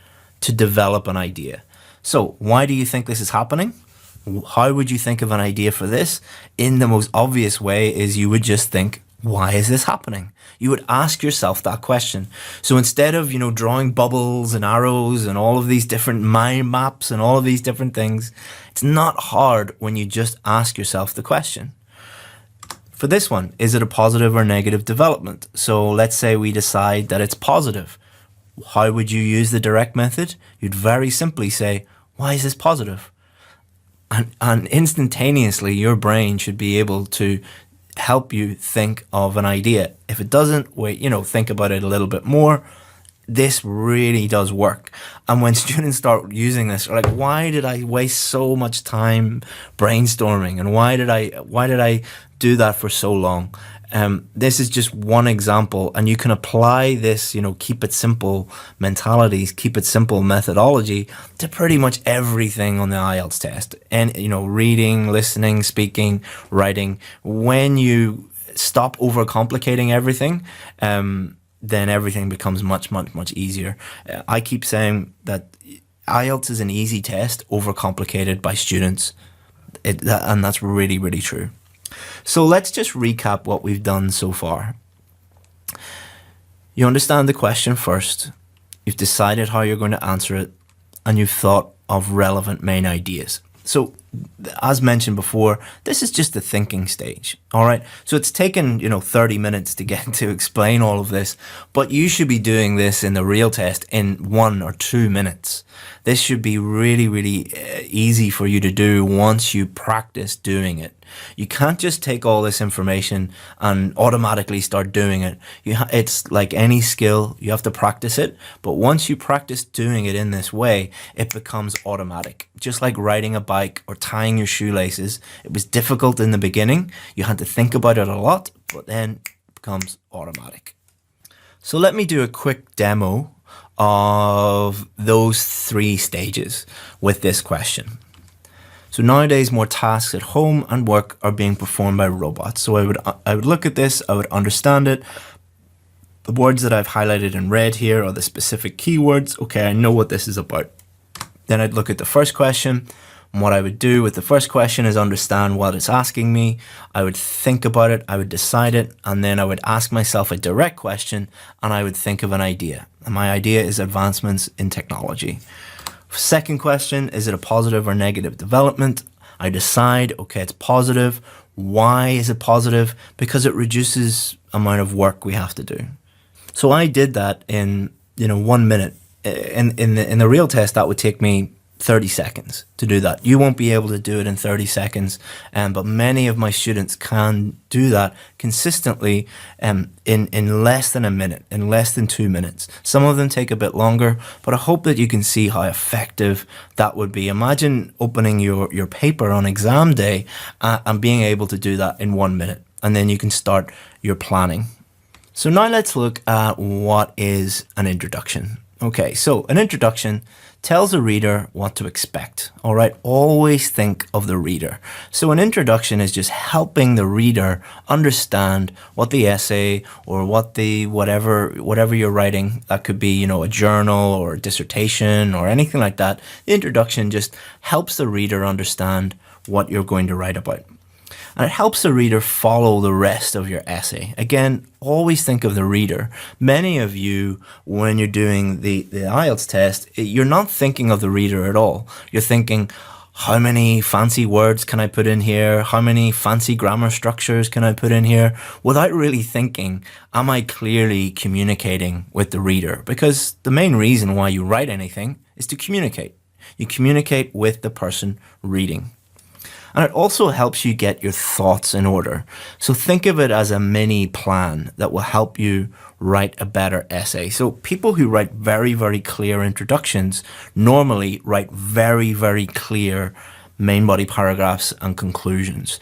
to develop an idea. So why do you think this is happening? How would you think of an idea for this? In the most obvious way is you would just think, why is this happening? You would ask yourself that question. So instead of, drawing bubbles and arrows and all of these different mind maps and all of these different things, it's not hard when you just ask yourself the question. For this one, is it a positive or negative development? So let's say we decide that it's positive. How would you use the direct method? You'd very simply say, why is this positive? And instantaneously, your brain should be able to help you think of an idea. If it doesn't, wait, think about it a little bit more. This really does work. And when students start using this, they're like, why did I waste so much time brainstorming? And why did I do that for so long? This is just one example, and you can apply this, keep it simple mentalities, keep it simple methodology to pretty much everything on the IELTS test. And, reading, listening, speaking, writing. When you stop overcomplicating everything, then everything becomes much, much, much easier. I keep saying that IELTS is an easy test, overcomplicated by students. And that's really, really true. So let's just recap what we've done so far. You understand the question first, you've decided how you're going to answer it, and you've thought of relevant main ideas. So as mentioned before, this is just the thinking stage, all right? So it's taken, 30 minutes to get to explain all of this, but you should be doing this in the real test in 1 or 2 minutes. This should be really, really easy for you to do once you practice doing it. You can't just take all this information and automatically start doing it. It's like any skill, you have to practice it. But once you practice doing it in this way, it becomes automatic. Just like riding a bike or tying your shoelaces. It was difficult in the beginning. You had to think about it a lot, but then it becomes automatic. So let me do a quick demo of those 3 stages with this question. So nowadays, more tasks at home and work are being performed by robots. So I would look at this, I would understand it. The words that I've highlighted in red here are the specific keywords. Okay, I know what this is about. Then I'd look at the first question. And what I would do with the first question is understand what it's asking me. I would think about it, I would decide it, and then I would ask myself a direct question, and I would think of an idea. And my idea is advancements in technology. Second question, is it a positive or negative development? I decide, okay, it's positive. Why is it positive? Because it reduces amount of work we have to do. So I did that in 1 minute. In the real test, that would take me 30 seconds to do that. You won't be able to do it in 30 seconds, but many of my students can do that consistently in less than a minute, in less than 2 minutes. Some of them take a bit longer, but I hope that you can see how effective that would be. Imagine opening your paper on exam day and being able to do that in 1 minute, and then you can start your planning. So now let's look at what is an introduction. Okay, so an introduction tells a reader what to expect. All right, always think of the reader. So an introduction is just helping the reader understand what the essay or whatever you're writing, that could be, a journal or a dissertation or anything like that. The introduction just helps the reader understand what you're going to write about. And it helps the reader follow the rest of your essay. Again, always think of the reader. Many of you, when you're doing the IELTS test, you're not thinking of the reader at all. You're thinking, how many fancy words can I put in here? How many fancy grammar structures can I put in here? Without really thinking, am I clearly communicating with the reader? Because the main reason why you write anything is to communicate. You communicate with the person reading. And it also helps you get your thoughts in order. So think of it as a mini plan that will help you write a better essay. So people who write very, very clear introductions normally write very, very clear main body paragraphs and conclusions.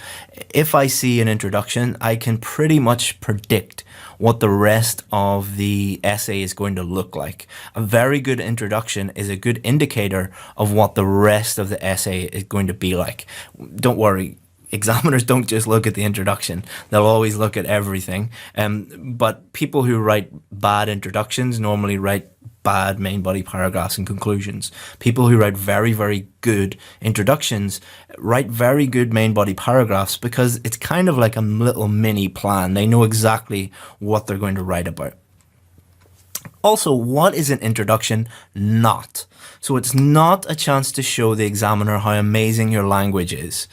If I see an introduction, I can pretty much predict what the rest of the essay is going to look like. A very good introduction is a good indicator of what the rest of the essay is going to be like. Don't worry, examiners don't just look at the introduction. They'll always look at everything. But people who write bad introductions normally write bad main body paragraphs and conclusions. People who write very, very good introductions write very good main body paragraphs because it's kind of like a little mini plan. They know exactly what they're going to write about. Also, what is an introduction not? So it's not a chance to show the examiner how amazing your language is.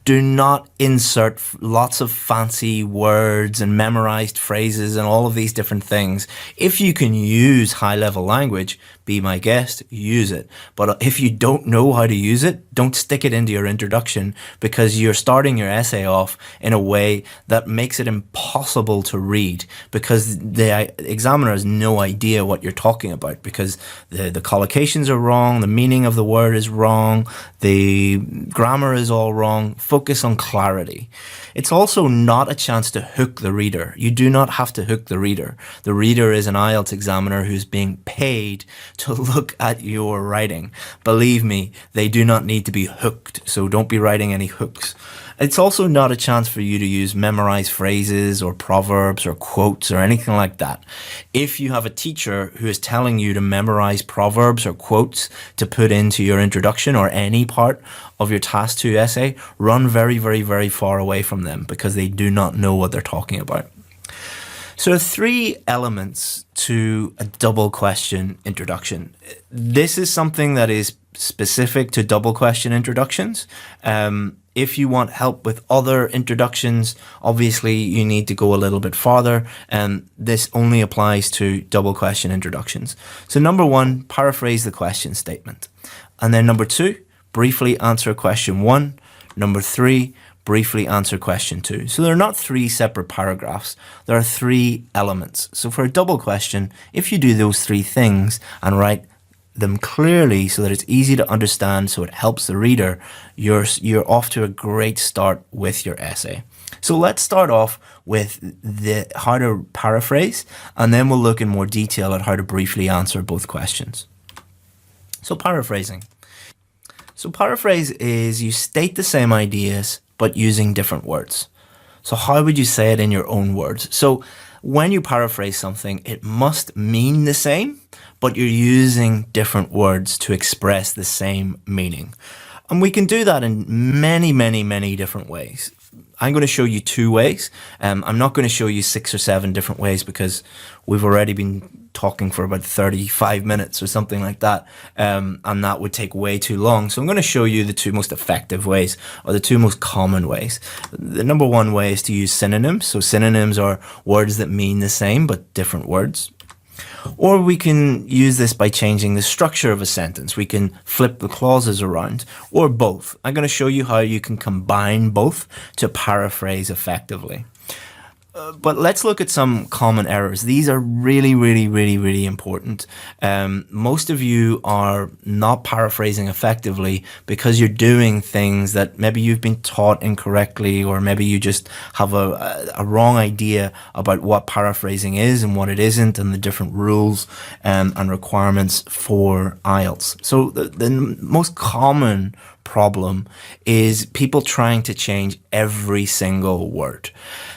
Do not insert lots of fancy words and memorized phrases and all of these different things. If you can use high-level language, be my guest, use it. But if you don't know how to use it, don't stick it into your introduction, because you're starting your essay off in a way that makes it impossible to read, because the examiner has no idea what you're talking about, because the collocations are wrong, the meaning of the word is wrong, the grammar is all wrong. Focus on clarity. It's also not a chance to hook the reader. You do not have to hook the reader. The reader is an IELTS examiner who's being paid to look at your writing. Believe me, they do not need to be hooked, so don't be writing any hooks. It's also not a chance for you to use memorized phrases or proverbs or quotes or anything like that. If you have a teacher who is telling you to memorize proverbs or quotes to put into your introduction or any part of your Task 2 essay, run very, very, very far away from them, because they do not know what they're talking about. So there are 3 elements to a double question introduction. This is something that is specific to double question introductions. If you want help with other introductions, obviously you need to go a little bit farther, and this only applies to double question introductions. So number 1, paraphrase the question statement. And then number 2, briefly answer question 1. Number 3, briefly answer question 2. So they're not 3 separate paragraphs. There are 3 elements. So for a double question, if you do those 3 things and write them clearly so that it's easy to understand, so it helps the reader, you're off to a great start with your essay. So let's start off with how to paraphrase, and then we'll look in more detail at how to briefly answer both questions. So paraphrasing. So paraphrase is you state the same ideas but using different words. So how would you say it in your own words? So when you paraphrase something, it must mean the same, but you're using different words to express the same meaning. And we can do that in many, many, many different ways. I'm going to show you 2 ways. I'm not going to show you 6 or 7 different ways, because we've already been talking for about 35 minutes or something like that, and that would take way too long. So I'm going to show you the 2 most effective ways, or the 2 most common ways. The number 1 way is to use synonyms. So synonyms are words that mean the same but different words. Or we can use this by changing the structure of a sentence. We can flip the clauses around, or both. I'm going to show you how you can combine both to paraphrase effectively. But let's look at some common errors. These are really, really, really, really important. Most of you are not paraphrasing effectively because you're doing things that maybe you've been taught incorrectly, or maybe you just have a wrong idea about what paraphrasing is and what it isn't, and the different rules and requirements for IELTS. So the most common problem is people trying to change every single word.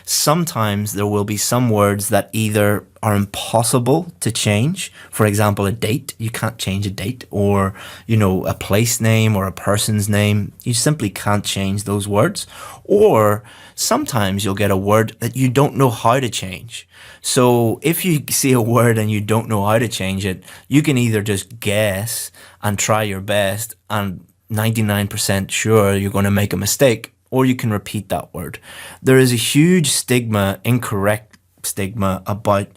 Sometimes there will be some words that either are impossible to change. For example, a date, you can't change a date, or, a place name or a person's name. You simply can't change those words. Or sometimes you'll get a word that you don't know how to change. So if you see a word and you don't know how to change it, you can either just guess and try your best and 99% sure you're going to make a mistake, or you can repeat that word. There is a huge stigma, incorrect stigma, about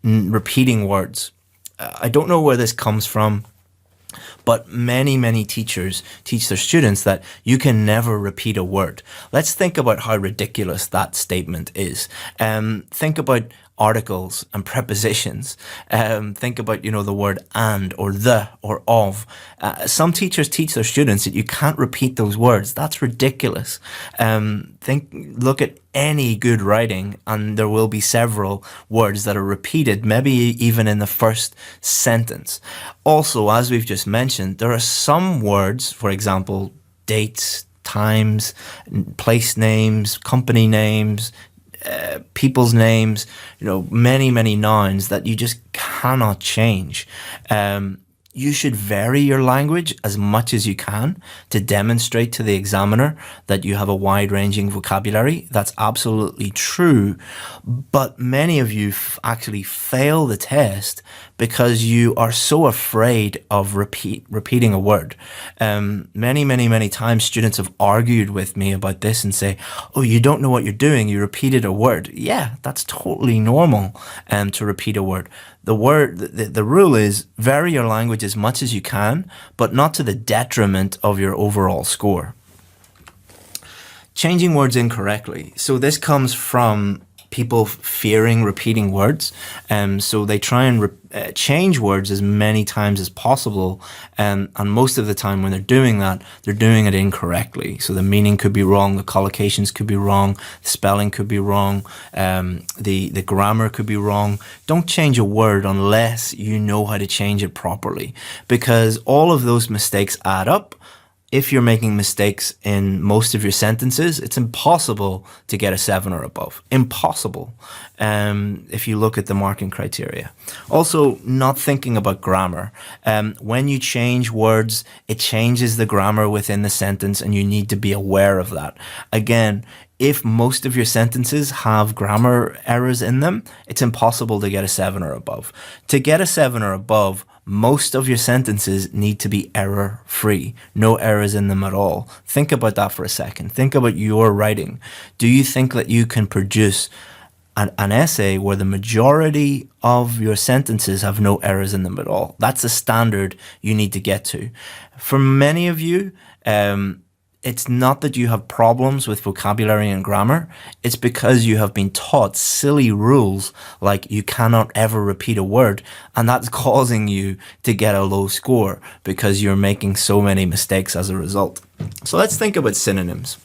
repeating words. I don't know where this comes from, but many, many teachers teach their students that you can never repeat a word. Let's think about how ridiculous that statement is. Think about articles and prepositions. Think about, the word and, or the, or of. Some teachers teach their students that you can't repeat those words. That's ridiculous. Look at any good writing, and there will be several words that are repeated, maybe even in the first sentence. Also, as we've just mentioned, there are some words, for example, dates, times, place names, company names, people's names, many, many nouns that you just cannot change. you should vary your language as much as you can to demonstrate to the examiner that you have a wide-ranging vocabulary. That's absolutely true. But many of you actually fail the test because you are so afraid of repeating a word. Many times students have argued with me about this and say, oh, you don't know what you're doing. You repeated a word. Yeah, that's totally normal to repeat a word. The rule is vary your language as much as you can, but not to the detriment of your overall score. Changing words incorrectly. So this comes from people fearing repeating words. So they try and change words as many times as possible. And most of the time when they're doing that, they're doing it incorrectly. So the meaning could be wrong, the collocations could be wrong, the spelling could be wrong, the grammar could be wrong. Don't change a word unless you know how to change it properly, because all of those mistakes add up. If you're making mistakes in most of your sentences, it's impossible to get a 7 or above. Impossible. If you look at the marking criteria. Also, not thinking about grammar. When you change words, it changes the grammar within the sentence, and you need to be aware of that. Again, if most of your sentences have grammar errors in them, it's impossible to get a 7 or above. To get a 7 or above, most of your sentences need to be error-free. No errors in them at all. Think about that for a second. Think about your writing. Do you think that you can produce an essay where the majority of your sentences have no errors in them at all? That's a standard you need to get to. For many of you, it's not that you have problems with vocabulary and grammar. It's because you have been taught silly rules like you cannot ever repeat a word, and that's causing you to get a low score because you're making so many mistakes as a result. So let's think about synonyms.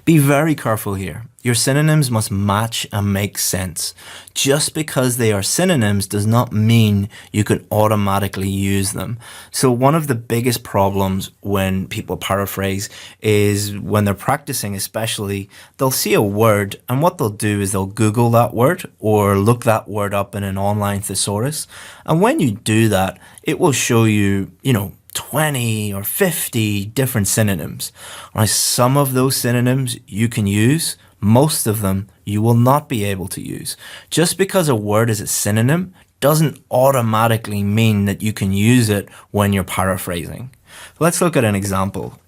Be very careful here. Your synonyms must match and make sense. Just because they are synonyms does not mean you can automatically use them. So one of the biggest problems when people paraphrase is when they're practicing, especially, they'll see a word, and what they'll do is they'll Google that word or look that word up in an online thesaurus. And when you do that, it will show you, 20 or 50 different synonyms. Now, some of those synonyms you can use, most of them you will not be able to use. Just because a word is a synonym doesn't automatically mean that you can use it when you're paraphrasing. Let's look at an example.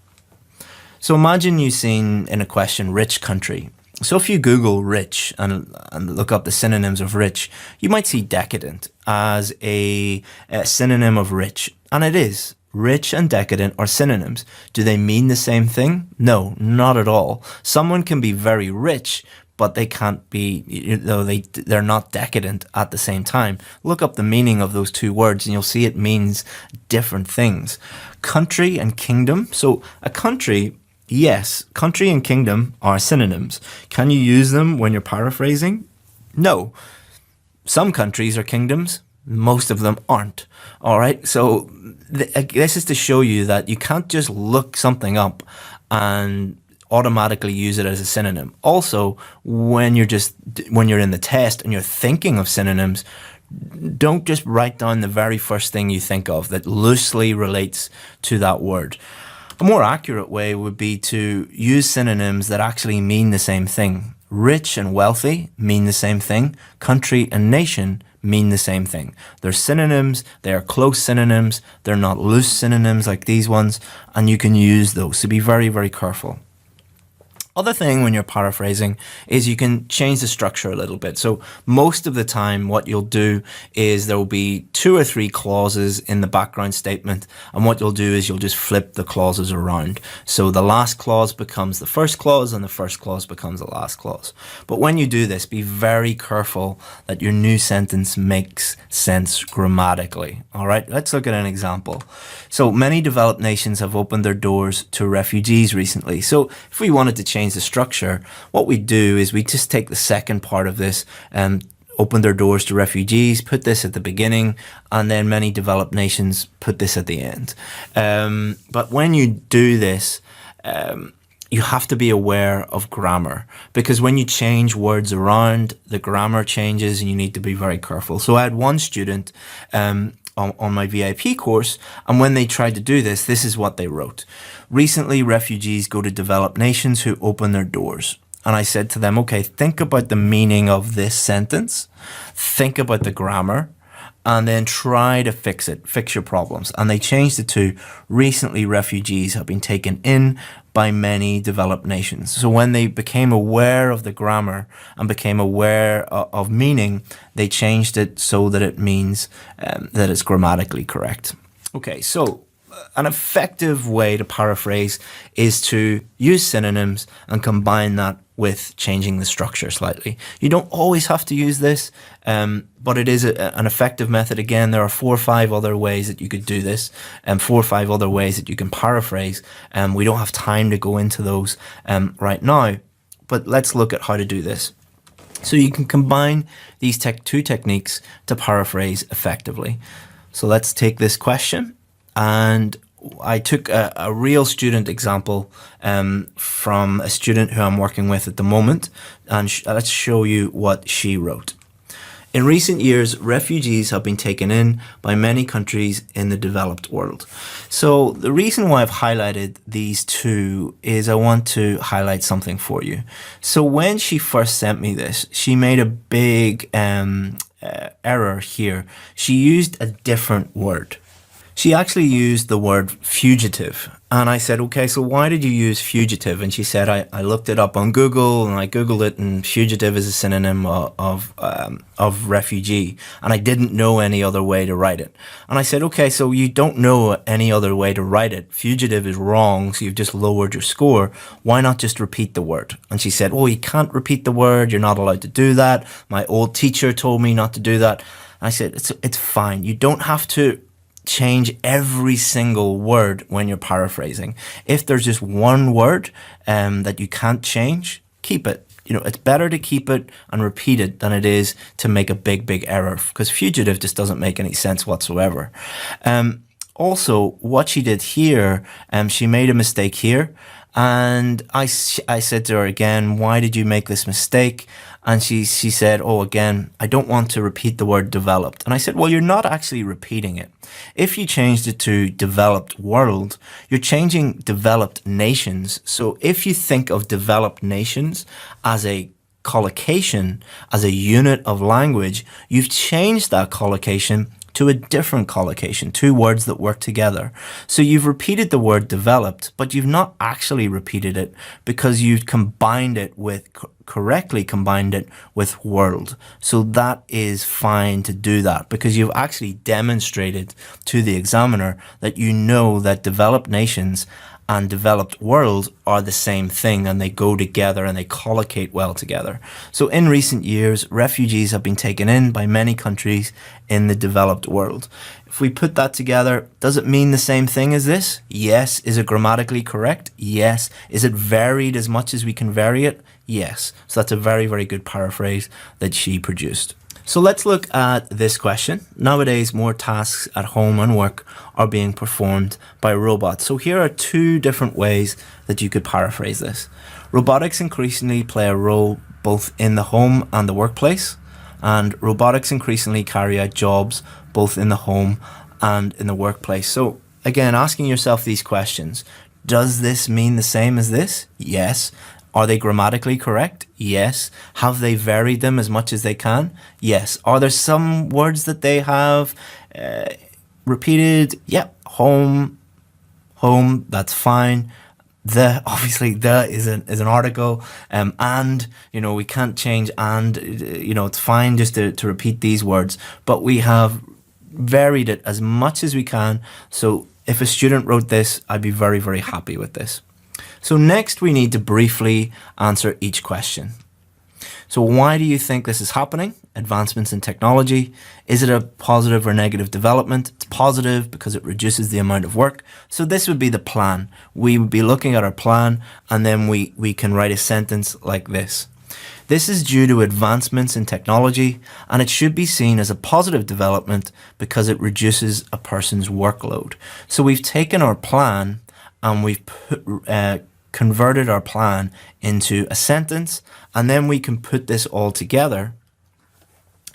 So imagine you've seen in a question, rich country. So if you Google rich and look up the synonyms of rich, you might see decadent as a synonym of rich, and it is. Rich and decadent are synonyms. Do they mean the same thing? No, not at all. Someone can be very rich, but they can't be, they're not decadent at the same time. Look up the meaning of those two words and you'll see it means different things. Country and kingdom. So a country, yes, country and kingdom are synonyms. Can you use them when you're paraphrasing? No. Some countries are kingdoms. Most of them aren't. All right. So this is to show you that you can't just look something up and automatically use it as a synonym. Also, when you're in the test and you're thinking of synonyms, don't just write down the very first thing you think of that loosely relates to that word. A more accurate way would be to use synonyms that actually mean the same thing. Rich and wealthy mean the same thing. Country and nation mean the same thing. They're synonyms, they are close synonyms, they're not loose synonyms like these ones, and you can use those. So be very, very careful. Other thing when you're paraphrasing is you can change the structure a little bit. So most of the time what you'll do is there will be 2 or 3 clauses in the background statement, and what you'll do is you'll just flip the clauses around. So the last clause becomes the first clause and the first clause becomes the last clause. But when you do this, be very careful that your new sentence makes sense grammatically. All right, let's look at an example. So many developed nations have opened their doors to refugees recently. So if we wanted to change the structure, what we do is we just take the second part of this and open their doors to refugees, put this at the beginning, and then many developed nations put this at the end. But when you do this, you have to be aware of grammar, because when you change words around, the grammar changes and you need to be very careful. So I had one student, on my VIP course. And when they tried to do this, this is what they wrote. Recently, refugees go to developed nations who open their doors. And I said to them, okay, think about the meaning of this sentence, think about the grammar, and then try to fix it, fix your problems. And they changed it to, recently refugees have been taken in by many developed nations. So when they became aware of the grammar and became aware of meaning, they changed it so that it means that it's grammatically correct. Okay, so an effective way to paraphrase is to use synonyms and combine that with changing the structure slightly. You don't always have to use this, but it is an effective method. Again, there are 4 or 5 other ways that you could do this, and 4 or 5 other ways that you can paraphrase. We don't have time to go into those right now, but let's look at how to do this. So you can combine these two techniques to paraphrase effectively. So let's take this question, and I took a real student example from a student who I'm working with at the moment, and let's show you what she wrote. In recent years, refugees have been taken in by many countries in the developed world. So the reason why I've highlighted these two is I want to highlight something for you. So when she first sent me this, she made a big error here. She used a different word. She actually used the word fugitive. And I said, okay, so why did you use fugitive? And she said, I looked it up on Google and I Googled it, and fugitive is a synonym of refugee. And I didn't know any other way to write it. And I said, okay, so you don't know any other way to write it. Fugitive is wrong, so you've just lowered your score. Why not just repeat the word? And she said, oh, you can't repeat the word. You're not allowed to do that. My old teacher told me not to do that. And I said, it's fine. You don't have to change every single word when you're paraphrasing. If there's just one word that you can't change, keep it. You know, it's better to keep it and repeat it than it is to make a big error, because fugitive just doesn't make any sense whatsoever. Also, what she did here, she made a mistake here. And I said to her again, why did you make this mistake? And she said, oh, again, I don't want to repeat the word developed. And I said, well, you're not actually repeating it. If you changed it to developed world, you're changing developed nations. So if you think of developed nations as a collocation, as a unit of language, you've changed that collocation to a different collocation, 2 words that work together. So you've repeated the word developed, but you've not actually repeated it because you've combined it with, correctly combined it with world. So that is fine to do that because you've actually demonstrated to the examiner that you know that developed nations and developed world are the same thing, and they go together and they collocate well together. So in recent years, refugees have been taken in by many countries in the developed world. If we put that together, does it mean the same thing as this? Yes. Is it grammatically correct? Yes. Is it varied as much as we can vary it? Yes. So that's a very good paraphrase that she produced. So let's look at this question. Nowadays, more tasks at home and work are being performed by robots. So here are 2 different ways that you could paraphrase this. Robotics increasingly play a role both in the home and the workplace, and robotics increasingly carry out jobs both in the home and in the workplace. So again, asking yourself these questions. Does this mean the same as this? Yes. Are they grammatically correct? Yes. Have they varied them as much as they can? Yes. Are there some words that they have repeated? Yep. Home, that's fine. Obviously the is an article, and you know we can't change, and you know it's fine just to repeat these words, but we have varied it as much as we can. So if a student wrote this, I'd be very happy with this. So next we need to briefly answer each question. So why do you think this is happening? Advancements in technology. Is it a positive or negative development? It's positive because it reduces the amount of work. So this would be the plan. We would be looking at our plan, and then we can write a sentence like this. This is due to advancements in technology, and it should be seen as a positive development because it reduces a person's workload. So we've taken our plan and we've converted our plan into a sentence, and then we can put this all together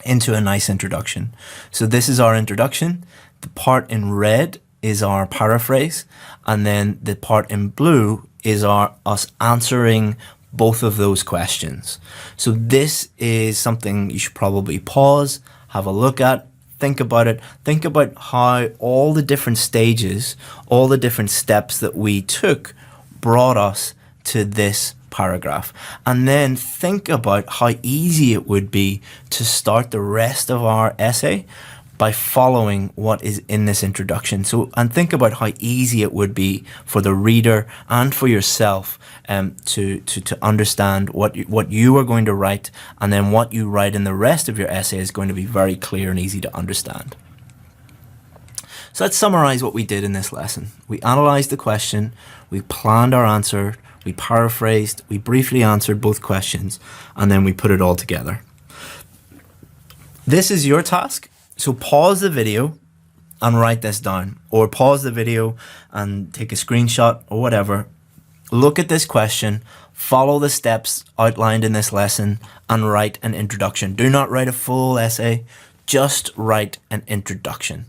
into a nice introduction. So this is our introduction. The part in red is our paraphrase, and then the part in blue is us answering both of those questions. So this is something you should probably pause, have a look at, think about it. Think about how all the different stages, all the different steps that we took brought us to this paragraph. And then think about how easy it would be to start the rest of our essay by following what is in this introduction. So, and think about how easy it would be for the reader and for yourself to understand what you are going to write, and then what you write in the rest of your essay is going to be very clear and easy to understand. So let's summarize what we did in this lesson. We analyzed the question, we planned our answer, we paraphrased, we briefly answered both questions, and then we put it all together. This is your task. So pause the video and write this down, or pause the video and take a screenshot or whatever. Look at this question, follow the steps outlined in this lesson, and write an introduction. Do not write a full essay, just write an introduction.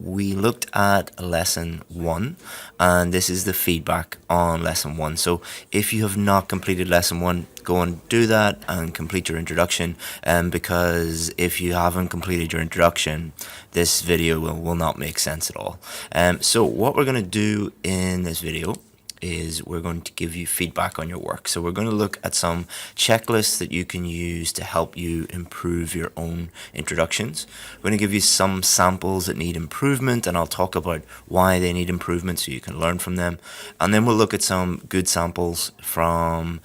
We looked at lesson 1, and this is the feedback on lesson 1. So if you have not completed lesson 1, go and do that and complete your introduction, because if you haven't completed your introduction, this video will not make sense at all. So what we're going to do in this video is we're going to give you feedback on your work. So we're going to look at some checklists that you can use to help you improve your own introductions. We're going to give you some samples that need improvement, and I'll talk about why they need improvement so you can learn from them. And then we'll look at some good samples from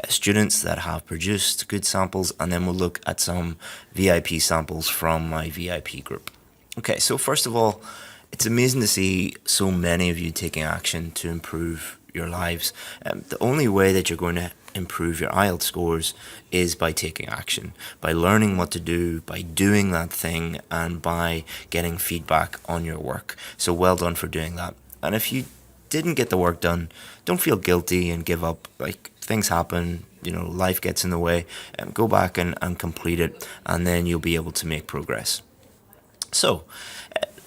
students that have produced good samples, and then we'll look at some VIP samples from my VIP group. Okay, so first of all, it's amazing to see so many of you taking action to improve your lives. The only way that you're going to improve your IELTS scores is by taking action, by learning what to do, by doing that thing, and by getting feedback on your work. So well done for doing that. And if you didn't get the work done, don't feel guilty and give up. Like, things happen, you know, life gets in the way. Go back and complete it, and then you'll be able to make progress. So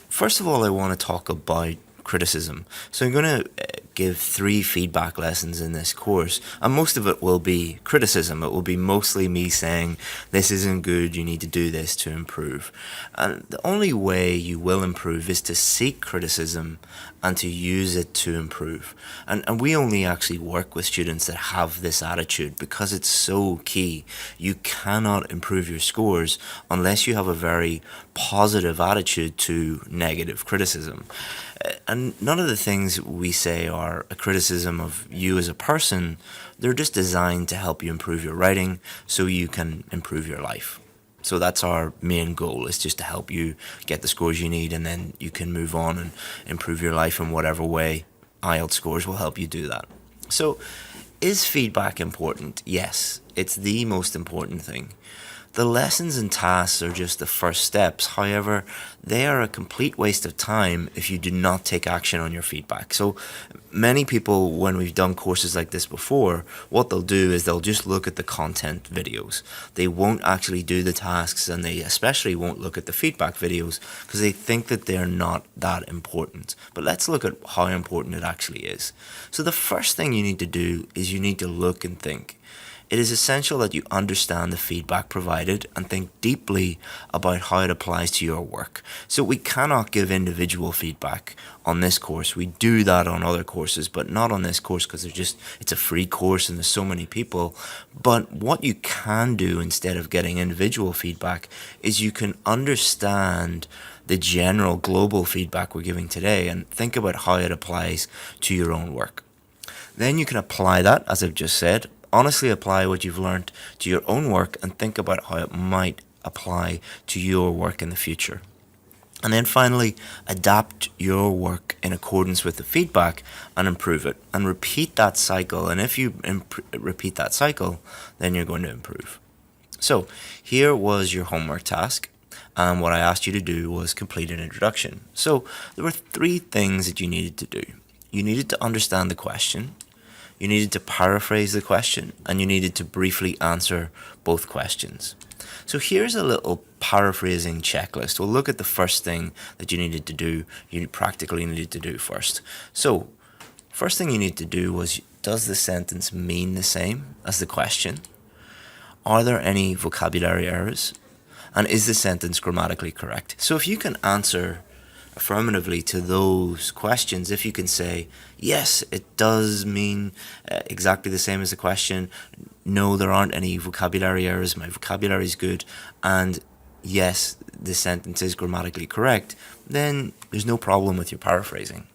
first of all, I want to talk about criticism. So I'm going to give 3 feedback lessons in this course, and most of it will be criticism. It will be mostly me saying, this isn't good, you need to do this to improve. And the only way you will improve is to seek criticism and to use it to improve. And we only actually work with students that have this attitude because it's so key. You cannot improve your scores unless you have a very positive attitude to negative criticism. And none of the things we say are a criticism of you as a person. They're just designed to help you improve your writing so you can improve your life. So that's our main goal, is just to help you get the scores you need, and then you can move on and improve your life in whatever way. IELTS scores will help you do that. So is feedback important? Yes, it's the most important thing. The lessons and tasks are just the first steps. However, they are a complete waste of time if you do not take action on your feedback. So many people, when we've done courses like this before, what they'll do is they'll just look at the content videos. They won't actually do the tasks, and they especially won't look at the feedback videos because they think that they're not that important. But let's look at how important it actually is. So the first thing you need to do is you need to look and think. It is essential that you understand the feedback provided and think deeply about how it applies to your work. So we cannot give individual feedback on this course. We do that on other courses, but not on this course because it's a free course and there's so many people. But what you can do instead of getting individual feedback is you can understand the general global feedback we're giving today and think about how it applies to your own work. Then you can apply that, as I've just said. Honestly apply what you've learned to your own work and think about how it might apply to your work in the future. And then finally, adapt your work in accordance with the feedback and improve it. And repeat that cycle. And if you repeat that cycle, then you're going to improve. So here was your homework task. And what I asked you to do was complete an introduction. So there were 3 things that you needed to do. You needed to understand the question. You needed to paraphrase the question, and you needed to briefly answer both questions.
So here's a little paraphrasing checklist. We'll look at the first thing that you practically needed to do first. So, first thing you need to do was, does the sentence mean the same as the question? Are there any vocabulary errors? And is the sentence grammatically correct? So if you can answer affirmatively to those questions, if you can say, yes, it does mean exactly the same as the question, no, there aren't any vocabulary errors, my vocabulary is good, and yes, the sentence is grammatically correct, then there's no problem with your paraphrasing.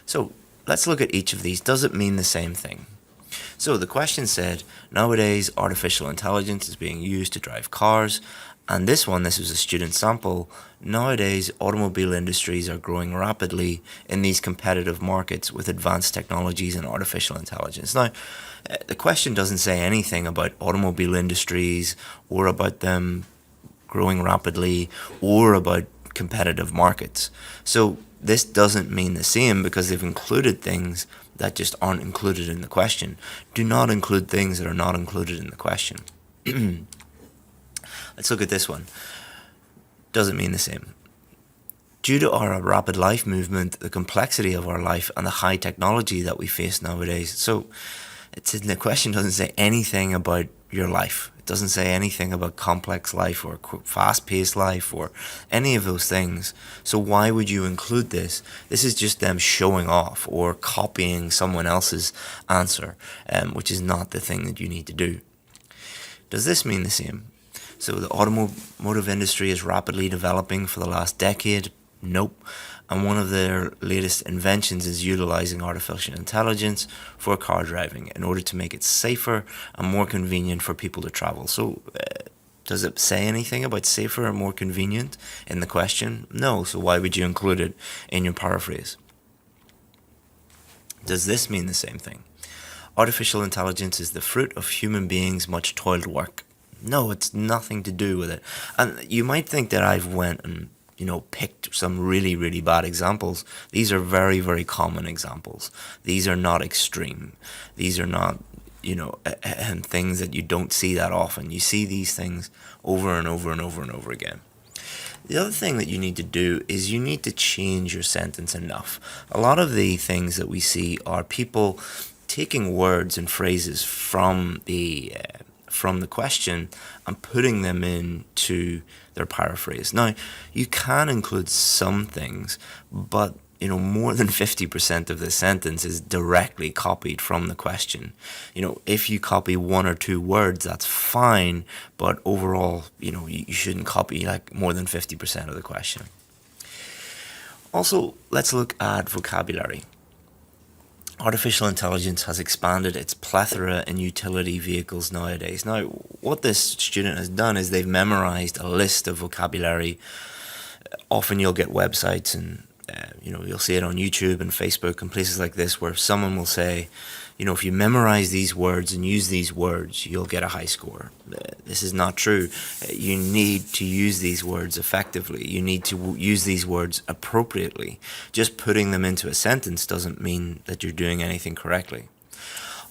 So let's look at each of these. Does it mean the same thing? So the question said, nowadays artificial intelligence is being used to drive cars. And this was a student sample. Nowadays, automobile industries are growing rapidly in these competitive markets with advanced technologies and artificial intelligence. Now, the question doesn't say anything about automobile industries or about them growing rapidly or about competitive markets. So this doesn't mean the same because they've included things that just aren't included in the question. Do not include things that are not included in the question. Let's look at this one. Doesn't mean the same. Due to our rapid life movement, the complexity of our life, and the high technology that we face nowadays. So the question doesn't say anything about your life. It doesn't say anything about complex life or fast-paced life or any of those things. So why would you include this? This is just them showing off or copying someone else's answer, which is not the thing that you need to do. Does this mean the same? So the automotive industry is rapidly developing for the last decade. Nope. And one of their latest inventions is utilizing artificial intelligence for car driving in order to make it safer and more convenient for people to travel. So does it say anything about safer and more convenient in the question? No. So why would you include it in your paraphrase? Does this mean the same thing? Artificial intelligence is the fruit of human beings' much toiled work. No, it's nothing to do with it. And you might think that I've went and picked some really, really bad examples. These are very, very common examples. These are not extreme. These are not, things that you don't see that often. You see these things over and over and over and over again. The other thing that you need to do is you need to change your sentence enough. A lot of the things that we see are people taking words and phrases from the question and putting them into their paraphrase. Now, you can include some things, but more than 50% of the sentence is directly copied from the question. If you copy one or two words, that's fine, but overall, you shouldn't copy like more than 50% of the question. Also, let's look at vocabulary. Artificial intelligence has expanded its plethora in utility vehicles nowadays. Now, what this student has done is they've memorized a list of vocabulary. Often you'll get websites and you'll see it on YouTube and Facebook and places like this where someone will say, if you memorize these words and use these words, you'll get a high score. This is not true. You need to use these words effectively. You need to use these words appropriately. Just putting them into a sentence doesn't mean that you're doing anything correctly.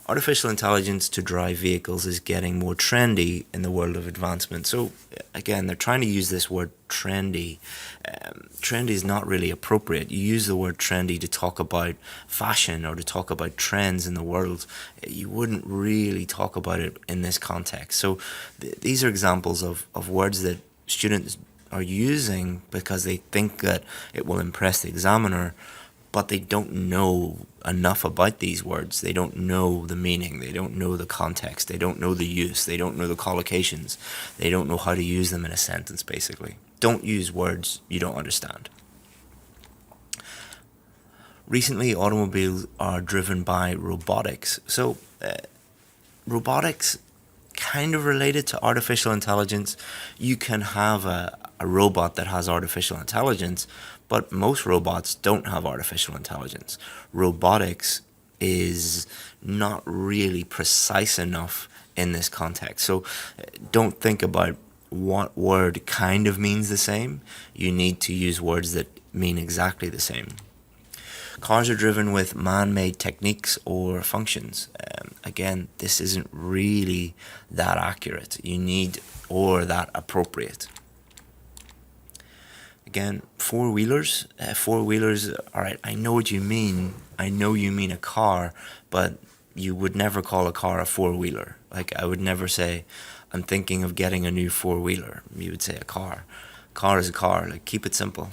Artificial intelligence to drive vehicles is getting more trendy in the world of advancement. So again, they're trying to use this word trendy. Trendy is not really appropriate. You use the word trendy to talk about fashion or to talk about trends in the world. You wouldn't really talk about it in this context. So these are examples of words that students are using because they think that it will impress the examiner, but they don't know enough about these words. They don't know the meaning. They don't know the context. They don't know the use. They don't know the collocations. They don't know how to use them in a sentence, basically. Don't use words you don't understand. Recently, automobiles are driven by robotics. So, robotics kind of related to artificial intelligence. You can have a robot that has artificial intelligence, but most robots don't have artificial intelligence. Robotics is not really precise enough in this context. So don't think about what word kind of means the same. You need to use words that mean exactly the same. Cars are driven with man-made techniques or functions. Again, this isn't really that accurate. You need or that appropriate. Again, four-wheelers, all right, I know what you mean. I know you mean a car, but you would never call a car a four-wheeler. Like, I would never say, I'm thinking of getting a new four-wheeler. You would say a car. Car is a car. Like, keep it simple.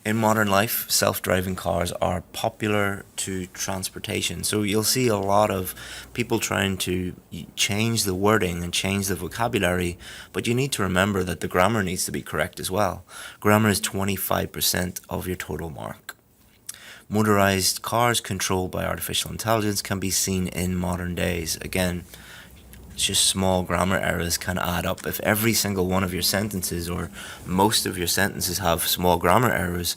In modern life, self-driving cars are popular to transportation. So you'll see a lot of people trying to change the wording and change the vocabulary, but you need to remember that the grammar needs to be correct as well. Grammar is 25% of your total mark. Motorized cars controlled by artificial intelligence can be seen in modern days. Again, it's just small grammar errors can add up. If every single one of your sentences or most of your sentences have small grammar errors,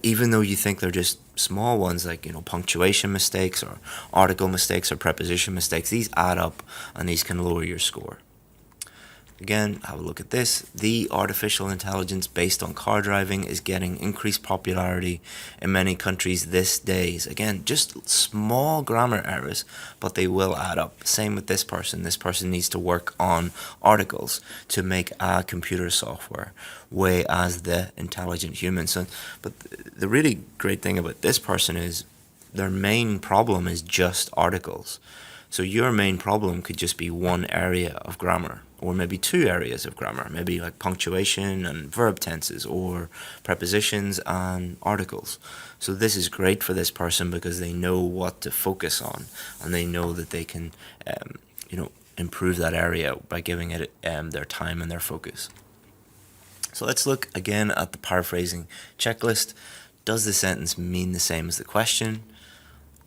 even though you think they're just small ones like, punctuation mistakes or article mistakes or preposition mistakes, these add up and these can lower your score. Again, have a look at this. The artificial intelligence based on car driving is getting increased popularity in many countries these days. Again, just small grammar errors, but they will add up. Same with this person. This person needs to work on articles to make a computer software, way as the intelligent human. But the really great thing about this person is their main problem is just articles. So your main problem could just be one area of grammar, or maybe two areas of grammar, maybe like punctuation and verb tenses, or prepositions and articles. So this is great for this person because they know what to focus on, and they know that they can, improve that area by giving it their time and their focus. So let's look again at the paraphrasing checklist. Does the sentence mean the same as the question?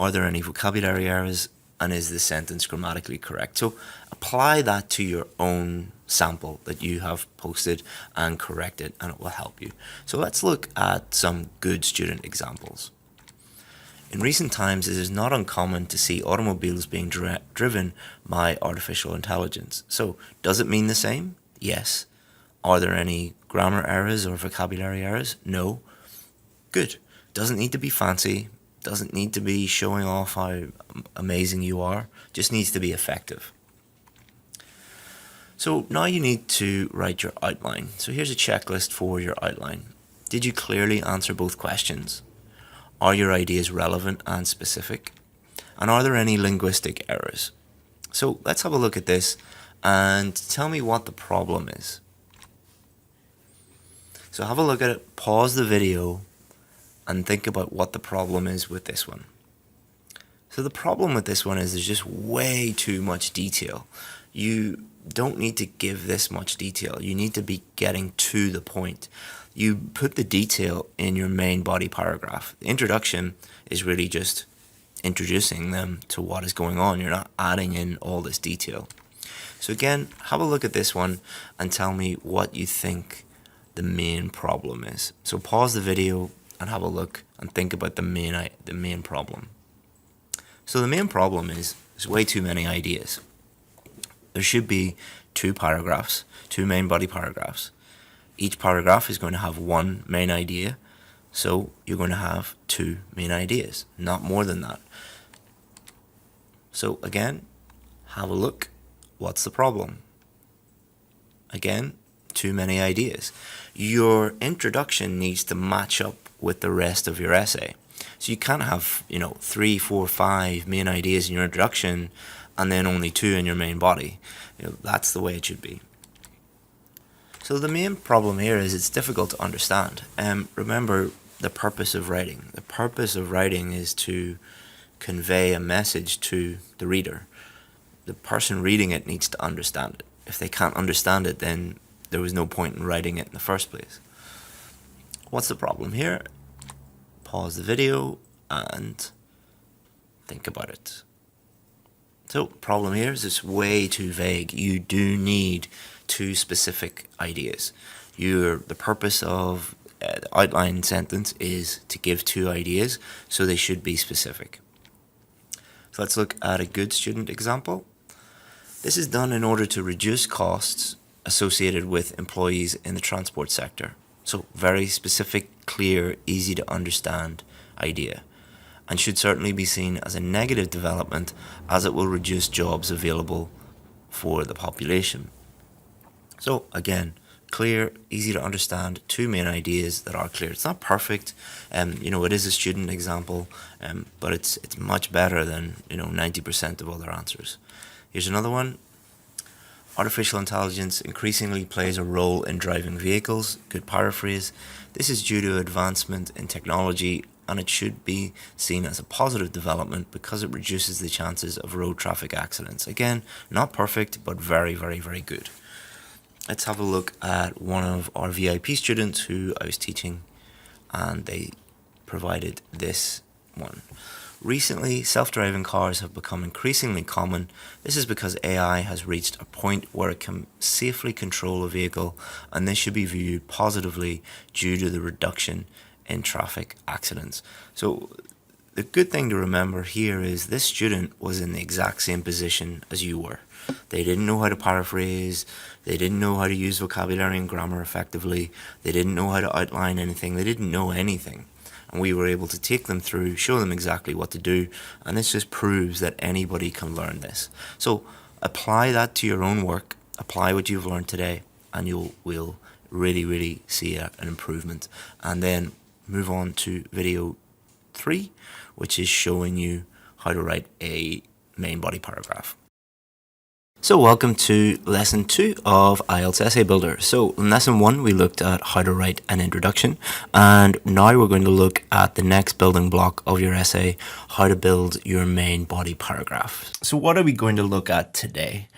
Are there any vocabulary errors? And is the sentence grammatically correct? So apply that to your own sample that you have posted and correct it, and it will help you. So let's look at some good student examples. In recent times, it is not uncommon to see automobiles being driven by artificial intelligence. So does it mean the same? Yes. Are there any grammar errors or vocabulary errors? No. Good. Doesn't need to be fancy. Doesn't need to be showing off how amazing you are. Just needs to be effective. So now you need to write your outline. So here's a checklist for your outline. Did you clearly answer both questions? Are your ideas relevant and specific? And are there any linguistic errors? So let's have a look at this and tell me what the problem is. So have a look at it, pause the video, and think about what the problem is with this one. So the problem with this one is there's just way too much detail. You don't need to give this much detail. You need to be getting to the point. You put the detail in your main body paragraph. The introduction is really just introducing them to what is going on. You're not adding in all this detail. So again, have a look at this one and tell me what you think the main problem is. So pause the video and have a look and think about the main problem. So the main problem is there's way too many ideas. There should be two paragraphs, two main body paragraphs. Each paragraph is going to have one main idea, so you're going to have two main ideas, not more than that. So again, have a look. What's the problem? Again, too many ideas. Your introduction needs to match up with the rest of your essay. So you can't have, 3, 4, 5 main ideas in your introduction and then only 2 in your main body. That's the way it should be. So the main problem here is it's difficult to understand. Remember the purpose of writing. The purpose of writing is to convey a message to the reader. The person reading it needs to understand it. If they can't understand it, then there was no point in writing it in the first place. What's the problem here? Pause the video and think about it. So, problem here is it's way too vague. You do need two specific ideas. The purpose of the outline sentence is to give two ideas, so they should be specific. So let's look at a good student example. This is done in order to reduce costs associated with employees in the transport sector. So very specific, clear, easy to understand idea, and should certainly be seen as a negative development as it will reduce jobs available for the population. So again, clear, easy to understand, two main ideas that are clear. It's not perfect, it is a student example, but it's much better than 90% of other answers. Here's another one. Artificial intelligence increasingly plays a role in driving vehicles. Good paraphrase. This is due to advancement in technology, and it should be seen as a positive development because it reduces the chances of road traffic accidents. Again, not perfect, but very, very, very good. Let's have a look at one of our VIP students who I was teaching, and they provided this one. Recently, self-driving cars have become increasingly common. This is because AI has reached a point where it can safely control a vehicle, and this should be viewed positively due to the reduction in traffic accidents. So the good thing to remember here is this student was in the exact same position as you were. They didn't know how to paraphrase, they didn't know how to use vocabulary and grammar effectively, they didn't know how to outline anything, they didn't know anything. And we were able to take them through, show them exactly what to do, and this just proves that anybody can learn this. So apply that to your own work, apply what you've learned today, and you will really, really see an improvement. And then move on to video 3, which is showing you how to write a main body paragraph. So welcome to lesson 2 of IELTS Essay Builder. So in lesson 1 we looked at how to write an introduction, and now we're going to look at the next building block of your essay, how to build your main body paragraph. So what are we going to look at today?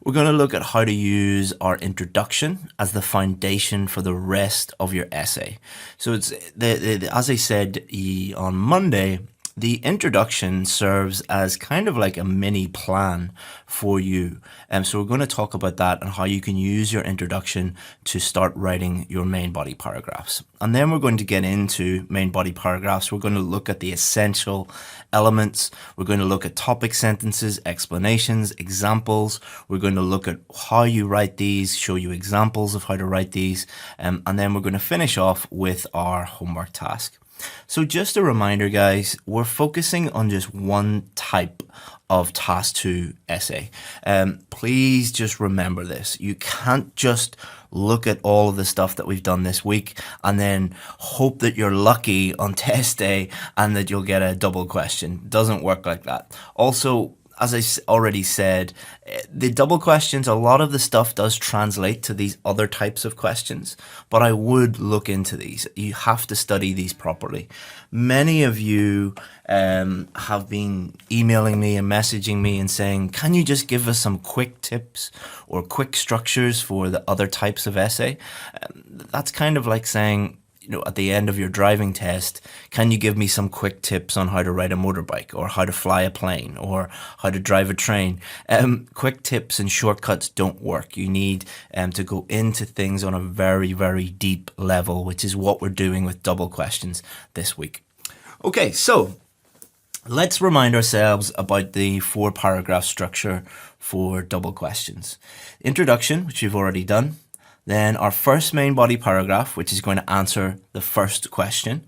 We're going to look at how to use our introduction as the foundation for the rest of your essay. So it's as I said on Monday, the introduction serves as kind of like a mini plan for you. So we're going to talk about that and how you can use your introduction to start writing your main body paragraphs. And then we're going to get into main body paragraphs. We're going to look at the essential elements. We're going to look at topic sentences, explanations, examples. We're going to look at how you write these, show you examples of how to write these. And then we're going to finish off with our homework task. So just a reminder, guys, we're focusing on just one type of task 2 essay. Please just remember this. You can't just look at all of the stuff that we've done this week and then hope that you're lucky on test day and that you'll get a double question. It doesn't work like that. Also, as I already said, the double questions, a lot of the stuff does translate to these other types of questions, but I would look into these. You have to study these properly. Many of you have been emailing me and messaging me and saying, can you just give us some quick tips or quick structures for the other types of essay? That's kind of like saying, at the end of your driving test, can you give me some quick tips on how to ride a motorbike or how to fly a plane or how to drive a train? Quick tips and shortcuts don't work. You need to go into things on a very, very deep level, which is what we're doing with double questions this week. Okay, so let's remind ourselves about the 4-paragraph structure for double questions. Introduction, which we've already done. Then our first main body paragraph, which is going to answer the first question.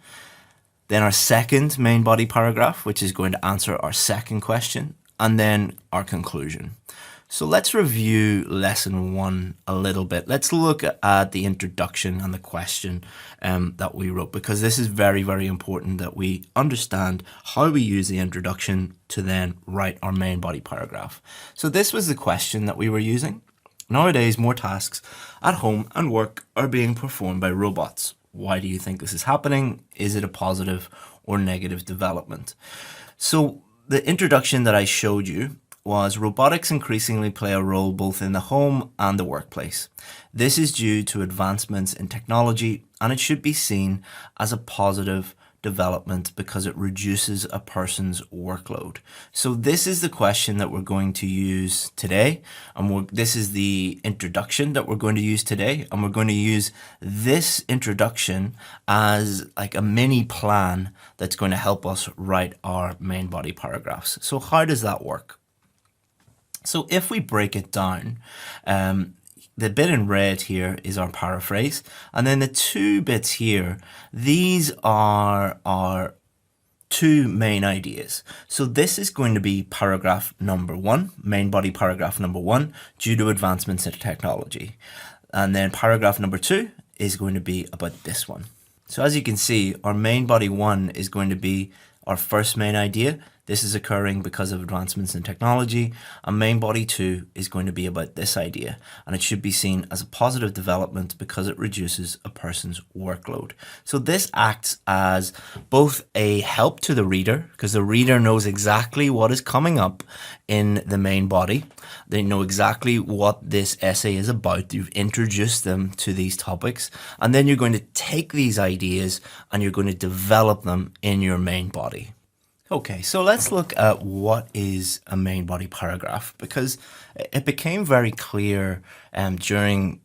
Then our second main body paragraph, which is going to answer our second question. And then our conclusion. So let's review lesson 1 a little bit. Let's look at the introduction and the question that we wrote, because this is very, very important that we understand how we use the introduction to then write our main body paragraph. So this was the question that we were using. Nowadays, more tasks at home and work are being performed by robots. Why do you think this is happening? Is it a positive or negative development? So the introduction that I showed you was robotics increasingly play a role both in the home and the workplace. This is due to advancements in technology, and it should be seen as a positive development because it reduces a person's workload. So this is the question that we're going to use today, and this is the introduction that we're going to use today, and we're going to use this introduction as like a mini plan that's going to help us write our main body paragraphs. So how does that work? So if we break it down, the bit in red here is our paraphrase, and then the 2 bits here, these are our two main ideas. So this is going to be paragraph number 1, main body paragraph number 1, due to advancements in technology. And then paragraph number 2 is going to be about this one. So as you can see, our main body 1 is going to be our first main idea. This is occurring because of advancements in technology. And main body 2 is going to be about this idea. And it should be seen as a positive development because it reduces a person's workload. So this acts as both a help to the reader, because the reader knows exactly what is coming up in the main body. They know exactly what this essay is about. You've introduced them to these topics. And then you're going to take these ideas and you're going to develop them in your main body. Okay, so let's look at what is a main body paragraph, because it became very clear during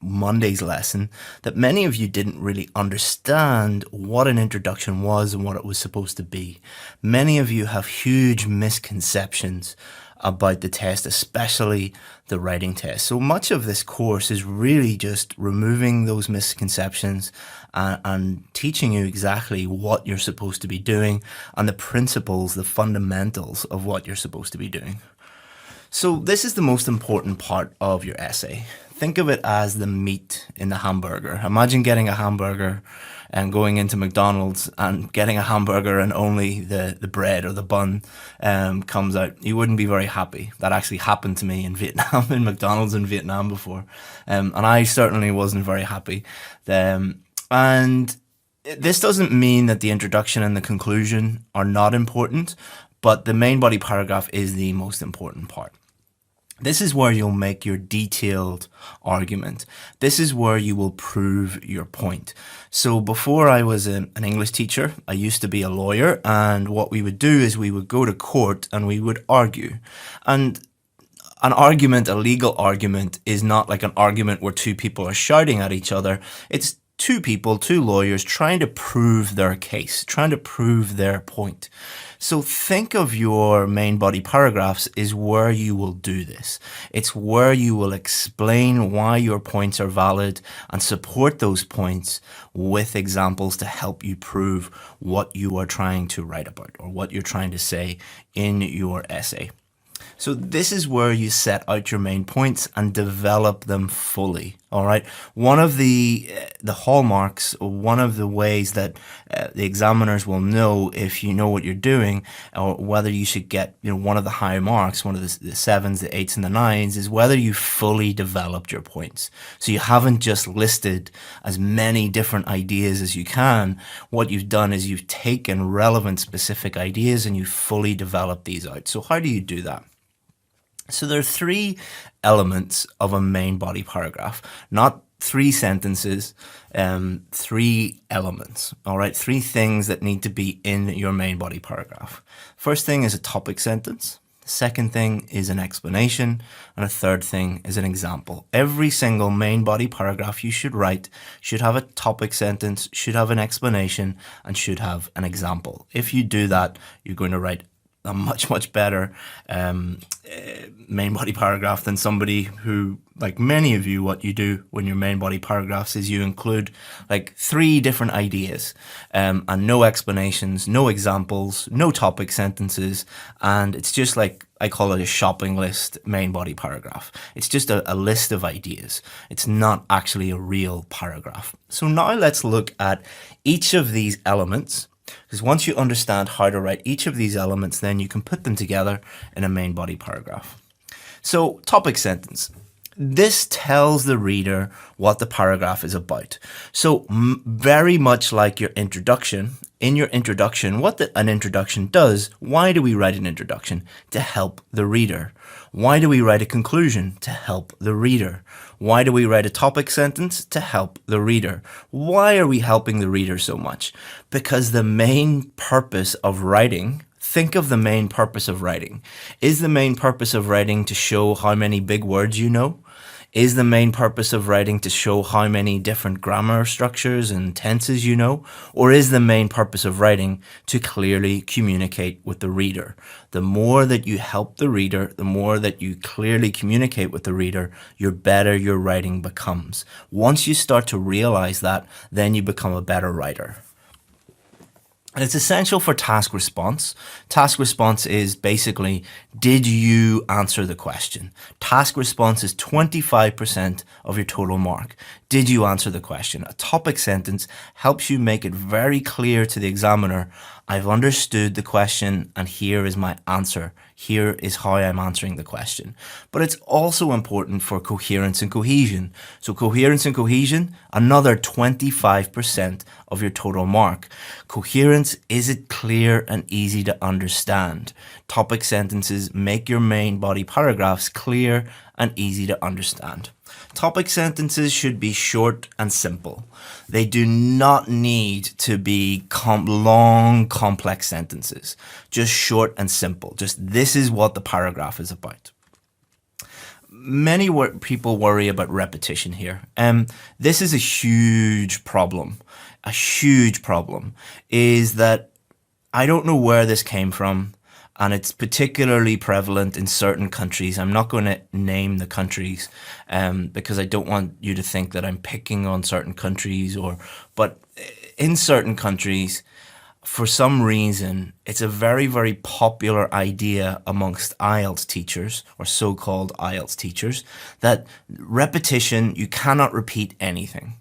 Monday's lesson that many of you didn't really understand what an introduction was and what it was supposed to be. Many of you have huge misconceptions about the test, especially the writing test. So much of this course is really just removing those misconceptions and teaching you exactly what you're supposed to be doing and the principles, the fundamentals of what you're supposed to be doing. So this is the most important part of your essay. Think of it as the meat in the hamburger. Imagine getting a hamburger and going into McDonald's and getting a hamburger and only the bread or the bun comes out. You wouldn't be very happy. That actually happened to me in Vietnam, in McDonald's in Vietnam before. And I certainly wasn't very happy. And this doesn't mean that the introduction and the conclusion are not important, but the main body paragraph is the most important part. This is where you'll make your detailed argument. This is where you will prove your point. So before I was an English teacher, I used to be a lawyer, and what we would do is we would go to court and we would argue. And an argument, a legal argument, is not like an argument where two people are shouting at each other. It's two people, two lawyers, trying to prove their case, trying to prove their point. So think of your main body paragraphs is where you will do this. It's where you will explain why your points are valid and support those points with examples to help you prove what you are trying to write about or what you're trying to say in your essay. So this is where you set out your main points and develop them fully. All right. One of the hallmarks, or one of the ways that the examiners will know if you know what you're doing, or whether you should get one of the high marks, one of the 7s, the 8s, and the 9s, is whether you fully developed your points. So you haven't just listed as many different ideas as you can. What you've done is you've taken relevant, specific ideas and you fully developed these out. So how do you do that? So there are 3 elements of a main body paragraph, not 3 sentences, 3 elements, all right? 3 things that need to be in your main body paragraph. First thing is a topic sentence. The second thing is an explanation. And a third thing is an example. Every single main body paragraph you should write should have a topic sentence, should have an explanation, and should have an example. If you do that, you're going to write a much better main body paragraph than somebody who, like many of you, what you do when your main body paragraphs is you include like 3 different ideas and no explanations, no examples, no topic sentences, and it's just like, I call it a shopping list main body paragraph. It's just a list of ideas. It's not actually a real paragraph. So now let's look at each of these elements. Because once you understand how to write each of these elements, then you can put them together in a main body paragraph. So, topic sentence. This tells the reader what the paragraph is about. So, very much like your introduction, in your introduction, what an introduction does, why do we write an introduction? To help the reader. Why do we write a conclusion? To help the reader. Why do we write a topic sentence? To help the reader. Why are we helping the reader so much? Because the main purpose of writing, think of the main purpose of writing. Is the main purpose of writing to show how many big words you know? Is the main purpose of writing to show how many different grammar structures and tenses you know? Or is the main purpose of writing to clearly communicate with the reader? The more that you help the reader, the more that you clearly communicate with the reader, your better your writing becomes. Once you start to realize that, then you become a better writer. And it's essential for task response. Task response is basically, did you answer the question? Task response is 25% of your total mark. Did you answer the question? A topic sentence helps you make it very clear to the examiner, I've understood the question and here is my answer. Here is how I'm answering the question. But it's also important for coherence and cohesion. So coherence and cohesion, another 25% of your total mark. Coherence, is it clear and easy to understand? Topic sentences make your main body paragraphs clear and easy to understand. Topic sentences should be short and simple. They do not need to be long, complex sentences. Just short and simple. Just this is what the paragraph is about. Many people worry about repetition here. This is a huge problem. A huge problem is that I don't know where this came from, and it's particularly prevalent in certain countries. I'm not going to name the countries because I don't want you to think that I'm picking on certain countries, but in certain countries, for some reason, it's a very, very popular idea amongst IELTS teachers, or so-called IELTS teachers, that repetition, you cannot repeat anything.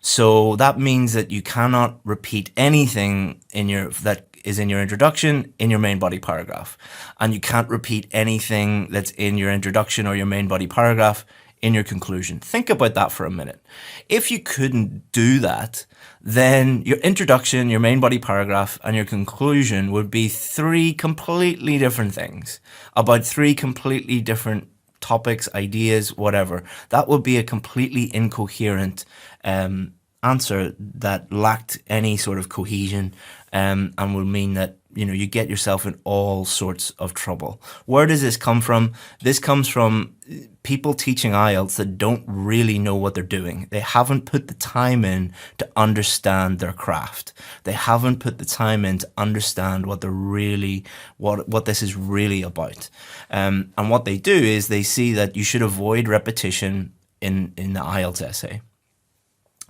So that means that you cannot repeat anything that is in your introduction in your main body paragraph. And you can't repeat anything that's in your introduction or your main body paragraph in your conclusion. Think about that for a minute. If you couldn't do that, then your introduction, your main body paragraph, and your conclusion would be three completely different things about three completely different topics, ideas, whatever. That would be a completely incoherent answer that lacked any sort of cohesion and would mean that you get yourself in all sorts of trouble. Where does this come from? This comes from people teaching IELTS that don't really know what they're doing. They haven't put the time in to understand their craft. They haven't put the time in to understand what this is really about. And what they do is they see that you should avoid repetition in the IELTS essay.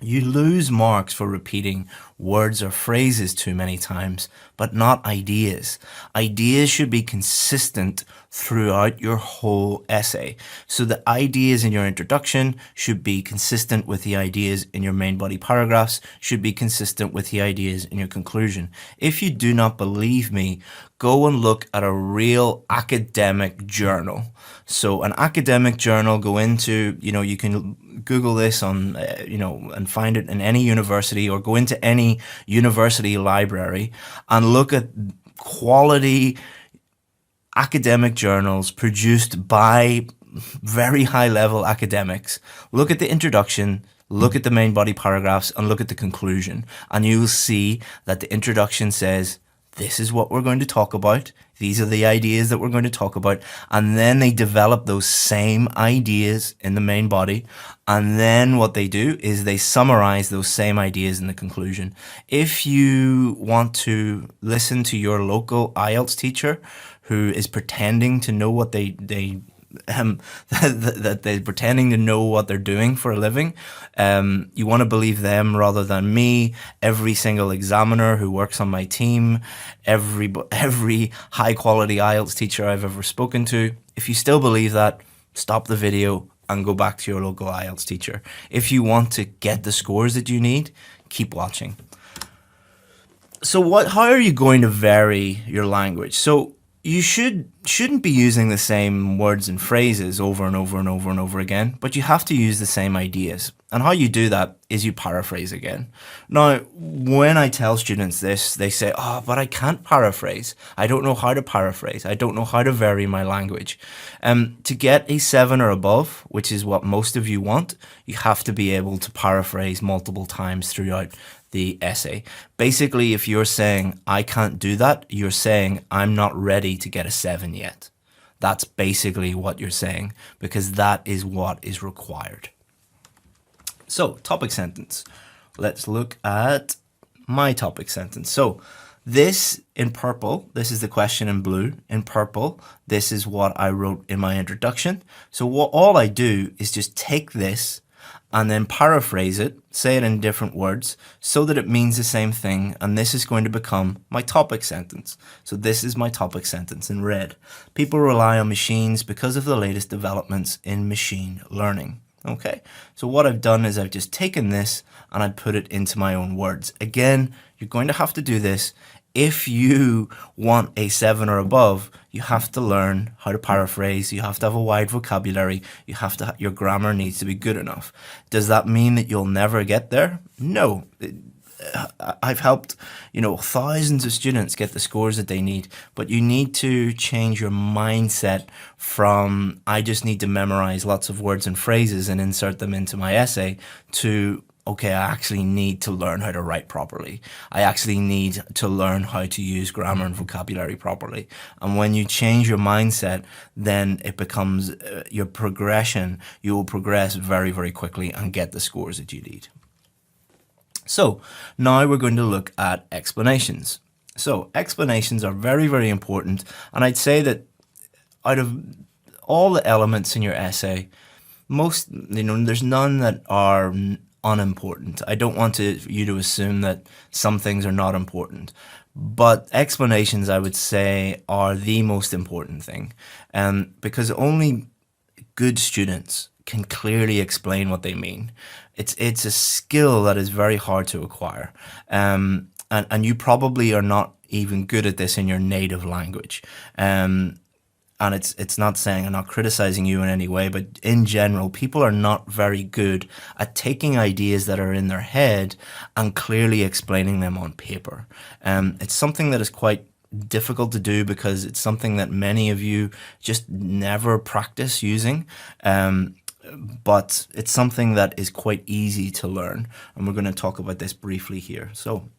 You lose marks for repeating words or phrases too many times, but not ideas. Ideas should be consistent throughout your whole essay. So the ideas in your introduction should be consistent with the ideas in your main body paragraphs, should be consistent with the ideas in your conclusion. If you do not believe me, go and look at a real academic journal. So an academic journal, go into, you can Google this on, and find it in any university, or go into any university library and look at quality academic journals produced by very high level academics. Look at the introduction, look at the main body paragraphs, and look at the conclusion. And you will see that the introduction says, this is what we're going to talk about. These are the ideas that we're going to talk about. And then they develop those same ideas in the main body. And then what they do is they summarize those same ideas in the conclusion. If you want to listen to your local IELTS teacher who is pretending to know what that they're pretending to know what they're doing for a living, you want to believe them rather than me, every single examiner who works on my team, every high quality IELTS teacher I've ever spoken to. If you still believe that, stop the video and go back to your local IELTS teacher. If you want to get the scores that you need, keep watching. So how are you going to vary your language? So you shouldn't be using the same words and phrases over and over and over and over again, but you have to use the same ideas. And how you do that is you paraphrase again. Now, when I tell students this, they say, but I can't paraphrase. I don't know how to paraphrase. I don't know how to vary my language. To get a 7 or above, which is what most of you want, you have to be able to paraphrase multiple times throughout the essay. Basically, if you're saying, I can't do that, you're saying, I'm not ready to get a 7 yet. That's basically what you're saying, because that is what is required. So, topic sentence. Let's look at my topic sentence. So, this in purple, this is the question in blue. In purple, this is what I wrote in my introduction. So all I do is just take this and then paraphrase it, say it in different words so that it means the same thing, and this is going to become my topic sentence. So this is my topic sentence in red. People rely on machines because of the latest developments in machine learning. Okay, so what I've done is I've just taken this and I put it into my own words. Again, you're going to have to do this. If you want a 7 or above, you have to learn how to paraphrase. You have to have a wide vocabulary. You have to. Your grammar needs to be good enough. Does that mean that you'll never get there? No. I've helped, thousands of students get the scores that they need, but you need to change your mindset from I just need to memorize lots of words and phrases and insert them into my essay to okay, I actually need to learn how to write properly. I actually need to learn how to use grammar and vocabulary properly. And when you change your mindset, then it becomes your progression. You will progress very, very quickly and get the scores that you need. So now we're going to look at explanations. So explanations are very, very important. And I'd say that out of all the elements in your essay, there's none that are unimportant. I don't want you to assume that some things are not important, but explanations, I would say, are the most important thing, because only good students can clearly explain what they mean. It's a skill that is very hard to acquire, and you probably are not even good at this in your native language. And it's not saying, I'm not criticizing you in any way, but in general, people are not very good at taking ideas that are in their head and clearly explaining them on paper. It's something that is quite difficult to do because it's something that many of you just never practice using. But it's something that is quite easy to learn. And we're going to talk about this briefly here. So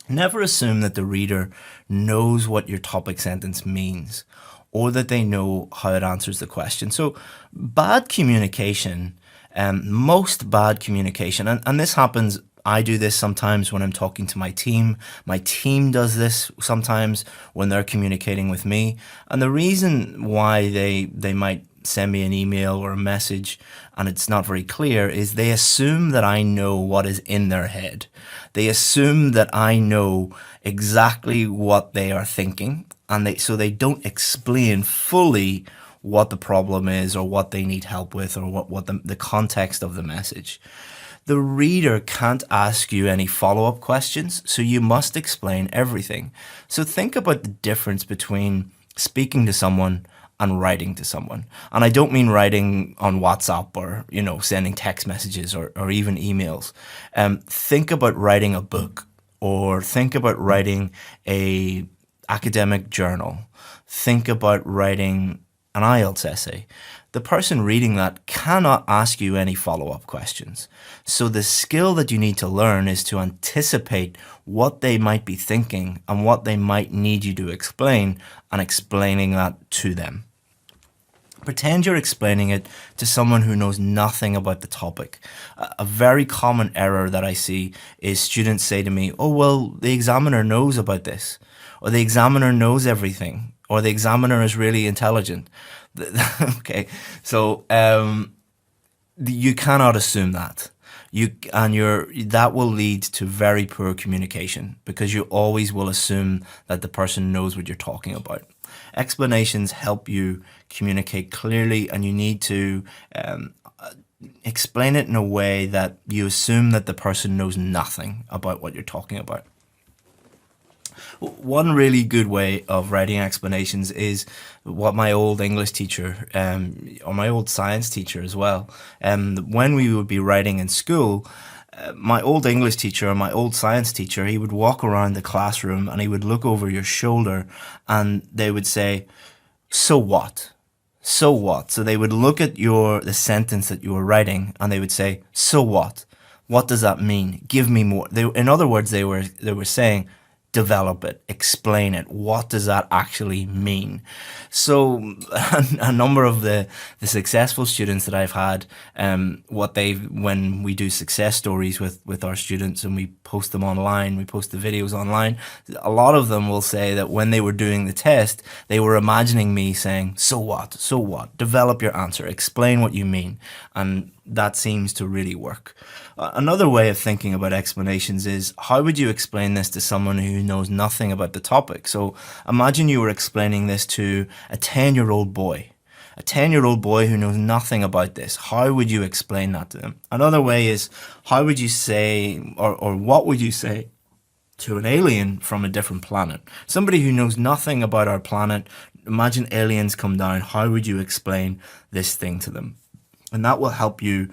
never assume that the reader knows what your topic sentence means, or that they know how it answers the question. So bad communication, most bad communication, and this happens, I do this sometimes when I'm talking to my team. My team does this sometimes when they're communicating with me. And the reason why they might send me an email or a message and it's not very clear is they assume that I know what is in their head. They assume that I know exactly what they are thinking, and so they don't explain fully what the problem is or what they need help with or what the context of the message. The reader can't ask you any follow-up questions, so you must explain everything. So think about the difference between speaking to someone and writing to someone. And I don't mean writing on WhatsApp or, sending text messages or even emails. Think about writing a book, or think about writing a academic journal. Think about writing an IELTS essay. The person reading that cannot ask you any follow-up questions. So the skill that you need to learn is to anticipate what they might be thinking and what they might need you to explain, and explaining that to them. Pretend you're explaining it to someone who knows nothing about the topic. A very common error that I see is students say to me, oh, well, the examiner knows about this, or the examiner knows everything, or the examiner is really intelligent. Okay, so you cannot assume that. That will lead to very poor communication, because you always will assume that the person knows what you're talking about. Explanations help you communicate clearly, and you need to explain it in a way that you assume that the person knows nothing about what you're talking about. One really good way of writing explanations is what my old English teacher, or my old science teacher as well, when we would be writing in school, my old English teacher and my old science teacher, he would walk around the classroom and he would look over your shoulder and they would say, so what? So what? So they would look at the sentence that you were writing and they would say, so what? What does that mean? Give me more. In other words, they were saying, develop it, explain it. What does that actually mean? So a number of the successful students that I've had, when we do success stories with our students and we post them online, we post the videos online, a lot of them will say that when they were doing the test, they were imagining me saying, so what? So what? Develop your answer, explain what you mean. And that seems to really work. Another way of thinking about explanations is, how would you explain this to someone who knows nothing about the topic? So imagine you were explaining this to a 10-year-old boy. A 10-year-old boy who knows nothing about this. How would you explain that to them? Another way is, how would you say, or what would you say to an alien from a different planet? Somebody who knows nothing about our planet. Imagine aliens come down. How would you explain this thing to them? And that will help you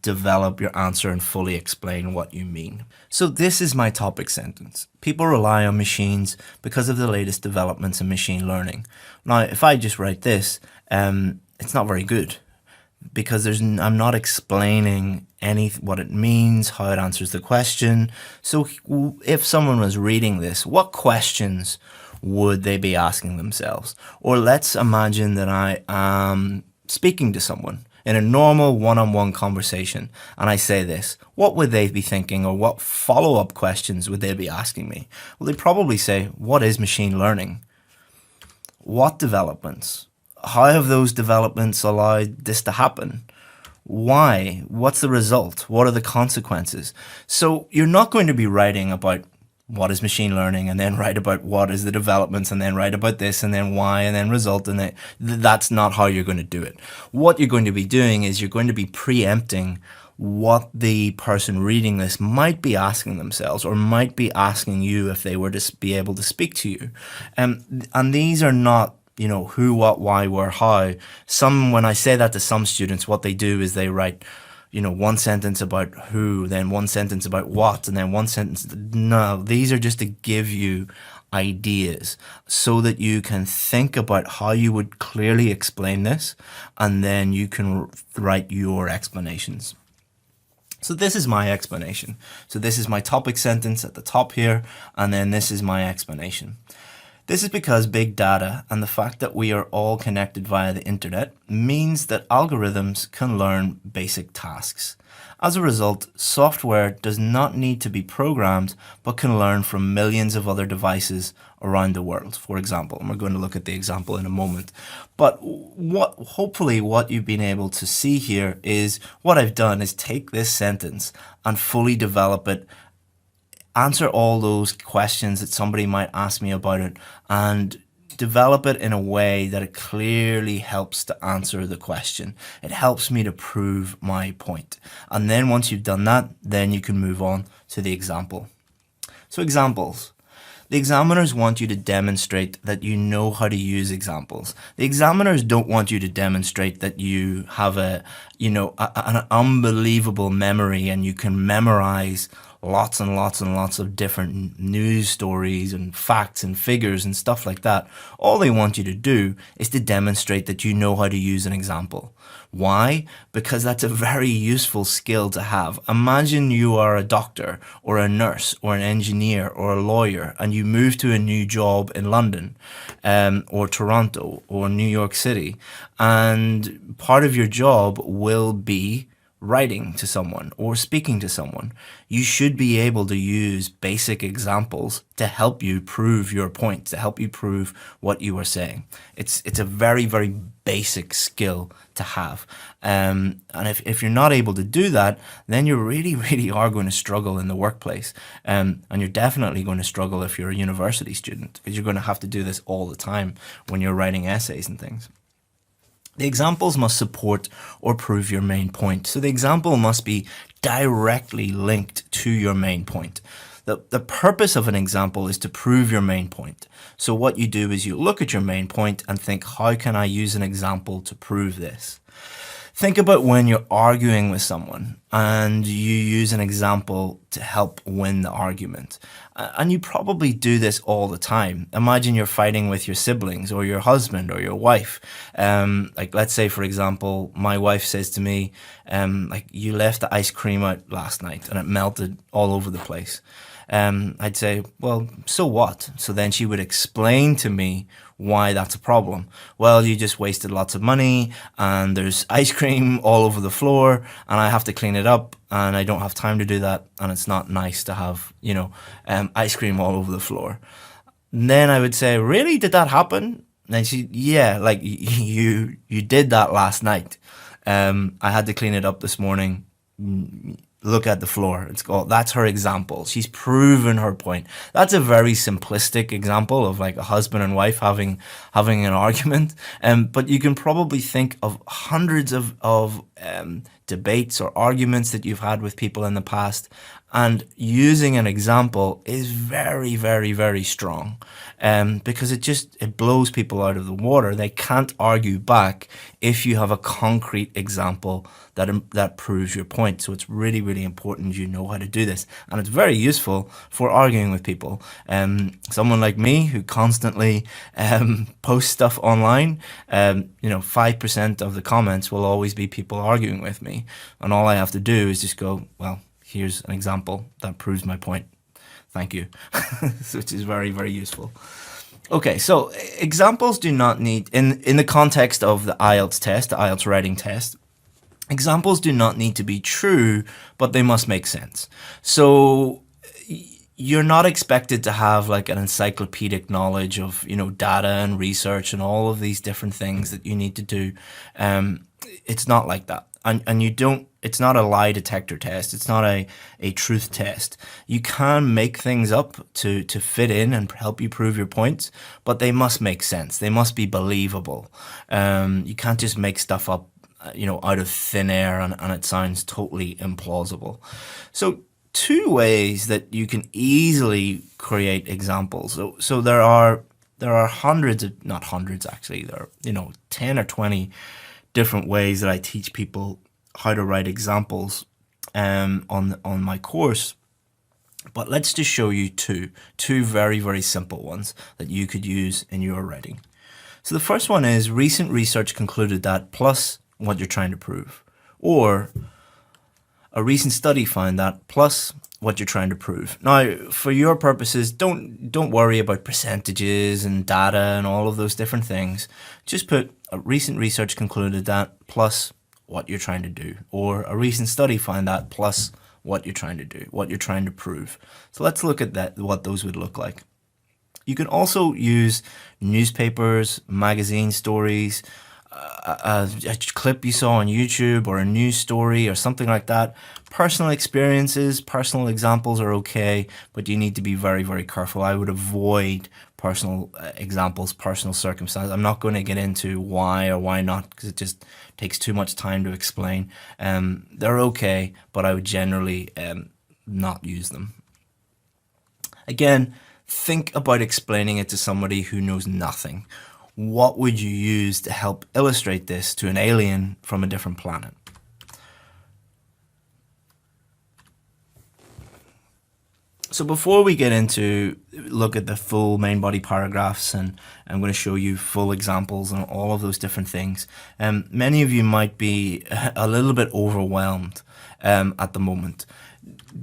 develop your answer and fully explain what you mean. So this is my topic sentence. People rely on machines because of the latest developments in machine learning. Now, if I just write this, it's not very good, because I'm not explaining what it means, how it answers the question. So if someone was reading this, what questions would they be asking themselves? Or let's imagine that I am speaking to someone in a normal one-on-one conversation, and I say this, what would they be thinking, or what follow-up questions would they be asking me? Well, they'd probably say, what is machine learning? What developments? How have those developments allowed this to happen? Why? What's the result? What are the consequences? So you're not going to be writing about what is machine learning, and then write about what is the developments, and then write about this, and then why, and then result, and that's not how you're going to do it. What you're going to be doing is you're going to be preempting what the person reading this might be asking themselves, or might be asking you if they were to be able to speak to you. And these are not, who, what, why, where, how. When I say that to some students, what they do is they write, one sentence about who, then one sentence about what, and then one sentence. No, these are just to give you ideas so that you can think about how you would clearly explain this, and then you can write your explanations. So this is my explanation. So this is my topic sentence at the top here, and then this is my explanation. This is because big data and the fact that we are all connected via the internet means that algorithms can learn basic tasks. As a result, software does not need to be programmed, but can learn from millions of other devices around the world, for example. And we're going to look at the example in a moment. But hopefully what you've been able to see here is what I've done is take this sentence and fully develop it, answer all those questions that somebody might ask me about it, and develop it in a way that it clearly helps to answer the question. It helps me to prove my point. And then once you've done that, then you can move on to the example. So examples. The examiners want you to demonstrate that you know how to use examples. The examiners don't want you to demonstrate that you have an unbelievable memory and you can memorize lots and lots and lots of different news stories and facts and figures and stuff like that. All they want you to do is to demonstrate that you know how to use an example. Why? Because that's a very useful skill to have. Imagine you are a doctor or a nurse or an engineer or a lawyer, and you move to a new job in London or Toronto or New York City, and part of your job will be writing to someone or speaking to someone. You should be able to use basic examples to help you prove your point, to help you prove what you are saying. It's a very, very basic skill to have. And if you're not able to do that, then you really, really are going to struggle in the workplace. And you're definitely going to struggle if you're a university student, because you're going to have to do this all the time when you're writing essays and things. The examples must support or prove your main point. So the example must be directly linked to your main point. The purpose of an example is to prove your main point. So what you do is you look at your main point and think, how can I use an example to prove this? Think about when you're arguing with someone and you use an example to help win the argument. And you probably do this all the time. Imagine you're fighting with your siblings or your husband or your wife. Let's say, for example, my wife says to me, you left the ice cream out last night and it melted all over the place. I'd say, well, so what? So then she would explain to me why that's a problem. Well, you just wasted lots of money and there's ice cream all over the floor and I have to clean it up and I don't have time to do that, and it's not nice to have, ice cream all over the floor. And then I would say, really? Did that happen? And she, yeah, you did that last night. I had to clean it up this morning. Look at the floor. That's her example. She's proven her point. That's a very simplistic example of like a husband and wife having an argument. But you can probably think of hundreds of debates or arguments that you've had with people in the past. And using an example is very, very, very strong, because it blows people out of the water. They can't argue back if you have a concrete example that proves your point. So it's really, really important you know how to do this, and it's very useful for arguing with people. Someone like me who constantly posts stuff online, 5% of the comments will always be people arguing with me, and all I have to do is just go, well, here's an example that proves my point. Thank you. Which is very, very useful. Okay, so examples do not need, in the context of the IELTS test, the IELTS writing test, examples do not need to be true, but they must make sense. So you're not expected to have like an encyclopedic knowledge of, data and research and all of these different things that you need to do. It's not like that. And you don't, it's not a lie detector test. It's not a truth test. You can make things up to fit in and help you prove your points, but they must make sense. They must be believable. You can't just make stuff up, out of thin air and it sounds totally implausible. So 2 ways that you can easily create examples. So there are hundreds of, not hundreds actually, there are, 10 or 20 different ways that I teach people how to write examples on my course. But let's just show you two very, very simple ones that you could use in your writing. So the first one is recent research concluded that plus what you're trying to prove, or a recent study found that plus what you're trying to prove. Now, for your purposes, don't worry about percentages and data and all of those different things. Just put a recent research concluded that plus what you're trying to do, or a recent study found that plus what you're trying to do, what you're trying to prove. So let's look at that, what those would look like. You can also use newspapers, magazine stories, a clip you saw on YouTube, or a news story or something like that. Personal experiences, personal examples are okay, but you need to be very, very careful. I would avoid personal examples, personal circumstances. I'm not going to get into why or why not, because it just takes too much time to explain. They're okay, but I would generally not use them. Again, think about explaining it to somebody who knows nothing. What would you use to help illustrate this to an alien from a different planet? So before we get into look at the full main body paragraphs, and I'm going to show you full examples and all of those different things, many of you might be a little bit overwhelmed at the moment.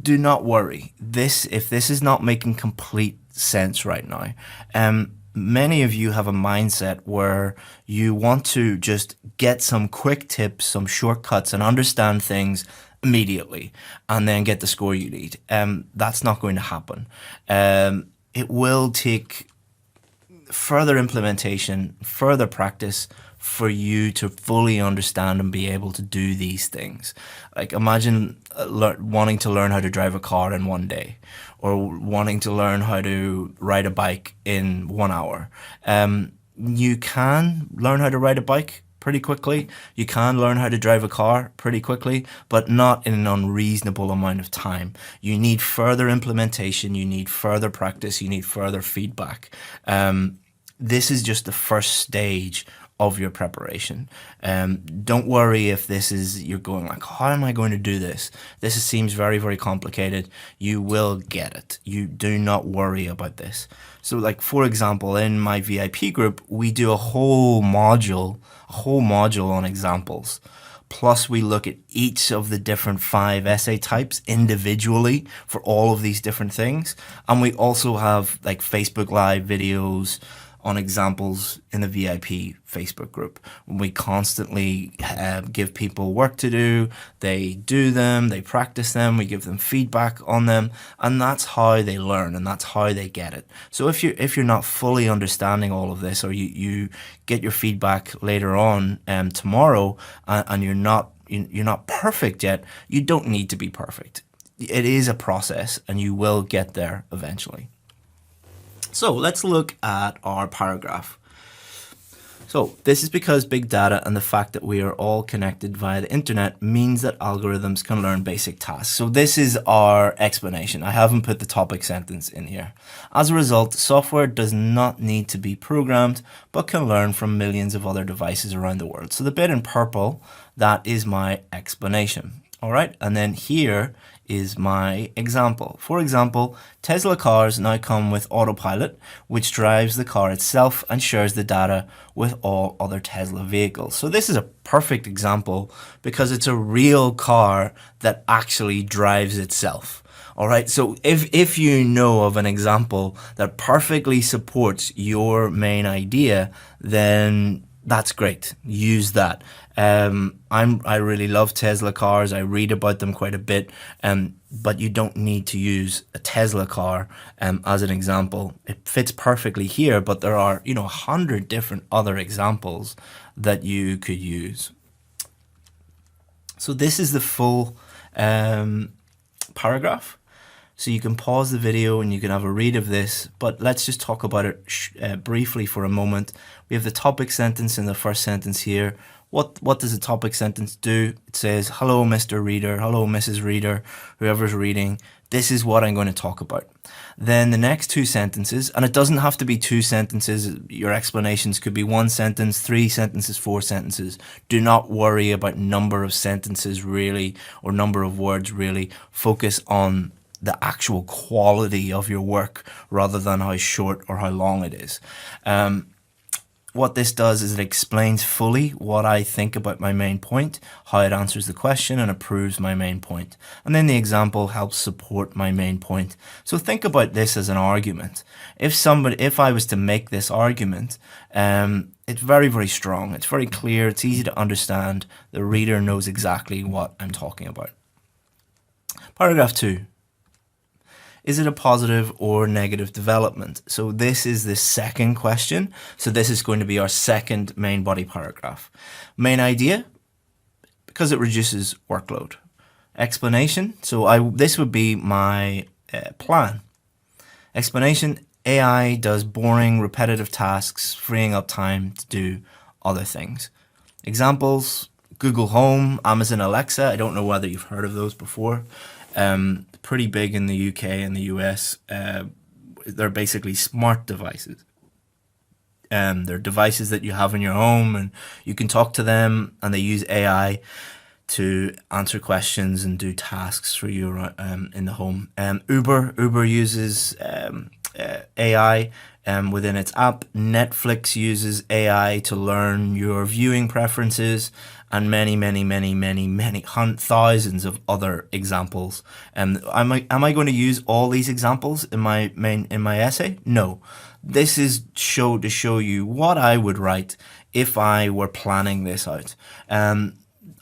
Do not worry. If this is not making complete sense right now, many of you have a mindset where you want to just get some quick tips, some shortcuts, and understand things immediately, and then get the score you need. That's not going to happen. It will take further implementation, further practice for you to fully understand and be able to do these things. Like imagine wanting to learn how to drive a car in 1 day, or wanting to learn how to ride a bike in 1 hour. You can learn how to ride a bike pretty quickly. You can learn how to drive a car pretty quickly, but not in an unreasonable amount of time. You need further implementation, you need further practice, you need further feedback. This is just the first stage of your preparation. Don't worry if you're going like, how am I going to do this? This seems very, very complicated. You will get it. You do not worry about this. So like, for example, in my VIP group, we do a whole module on examples. Plus we look at each of the different 5 essay types individually for all of these different things. And we also have like Facebook Live videos on examples in the VIP Facebook group. We constantly give people work to do, they do them, they practice them, we give them feedback on them, and that's how they learn and that's how they get it. So if you're not fully understanding all of this, or you get your feedback later on tomorrow, and you're not perfect yet, you don't need to be perfect. It is a process and you will get there eventually. So let's look at our paragraph. So this is because big data and the fact that we are all connected via the internet means that algorithms can learn basic tasks. So this is our explanation. I haven't put the topic sentence in here. As a result, software does not need to be programmed, but can learn from millions of other devices around the world. So the bit in purple, that is my explanation. All right, and then here is my example. For example, Tesla cars now come with autopilot, which drives the car itself and shares the data with all other Tesla vehicles. So this is a perfect example because it's a real car that actually drives itself. All right, so if you know of an example that perfectly supports your main idea, then that's great. Use that. I really love Tesla cars. I read about them quite a bit, but you don't need to use a Tesla car as an example. It fits perfectly here, but there are 100 different other examples that you could use. So this is the full paragraph. So you can pause the video and you can have a read of this, but let's just talk about it briefly for a moment. We have the topic sentence in the first sentence here. What does the topic sentence do? It says, hello, Mr. Reader, hello, Mrs. Reader, whoever's reading. This is what I'm going to talk about. Then the next two sentences, and it doesn't have to be two sentences. Your explanations could be one sentence, 3 sentences, 4 sentences. Do not worry about number of sentences really, or number of words really. Focus on the actual quality of your work rather than how short or how long it is. What this does is it explains fully what I think about my main point, how it answers the question, and it proves my main point. And then the example helps support my main point. So think about this as an argument. If I was to make this argument, it's very, very strong. It's very clear. It's easy to understand. The reader knows exactly what I'm talking about. Paragraph 2. Is it a positive or negative development? So this is the second question. So this is going to be our second main body paragraph. Main idea, because it reduces workload. Explanation, so this would be my plan. Explanation, AI does boring, repetitive tasks, freeing up time to do other things. Examples, Google Home, Amazon Alexa. I don't know whether you've heard of those before. Pretty big in the UK and the US. They're basically smart devices. They're devices that you have in your home and you can talk to them, and they use AI to answer questions and do tasks for you in the home. Uber uses AI within its app. Netflix uses AI to learn your viewing preferences, and many thousands of other examples. Am I going to use all these examples in my essay? No. This is to show you what I would write if I were planning this out.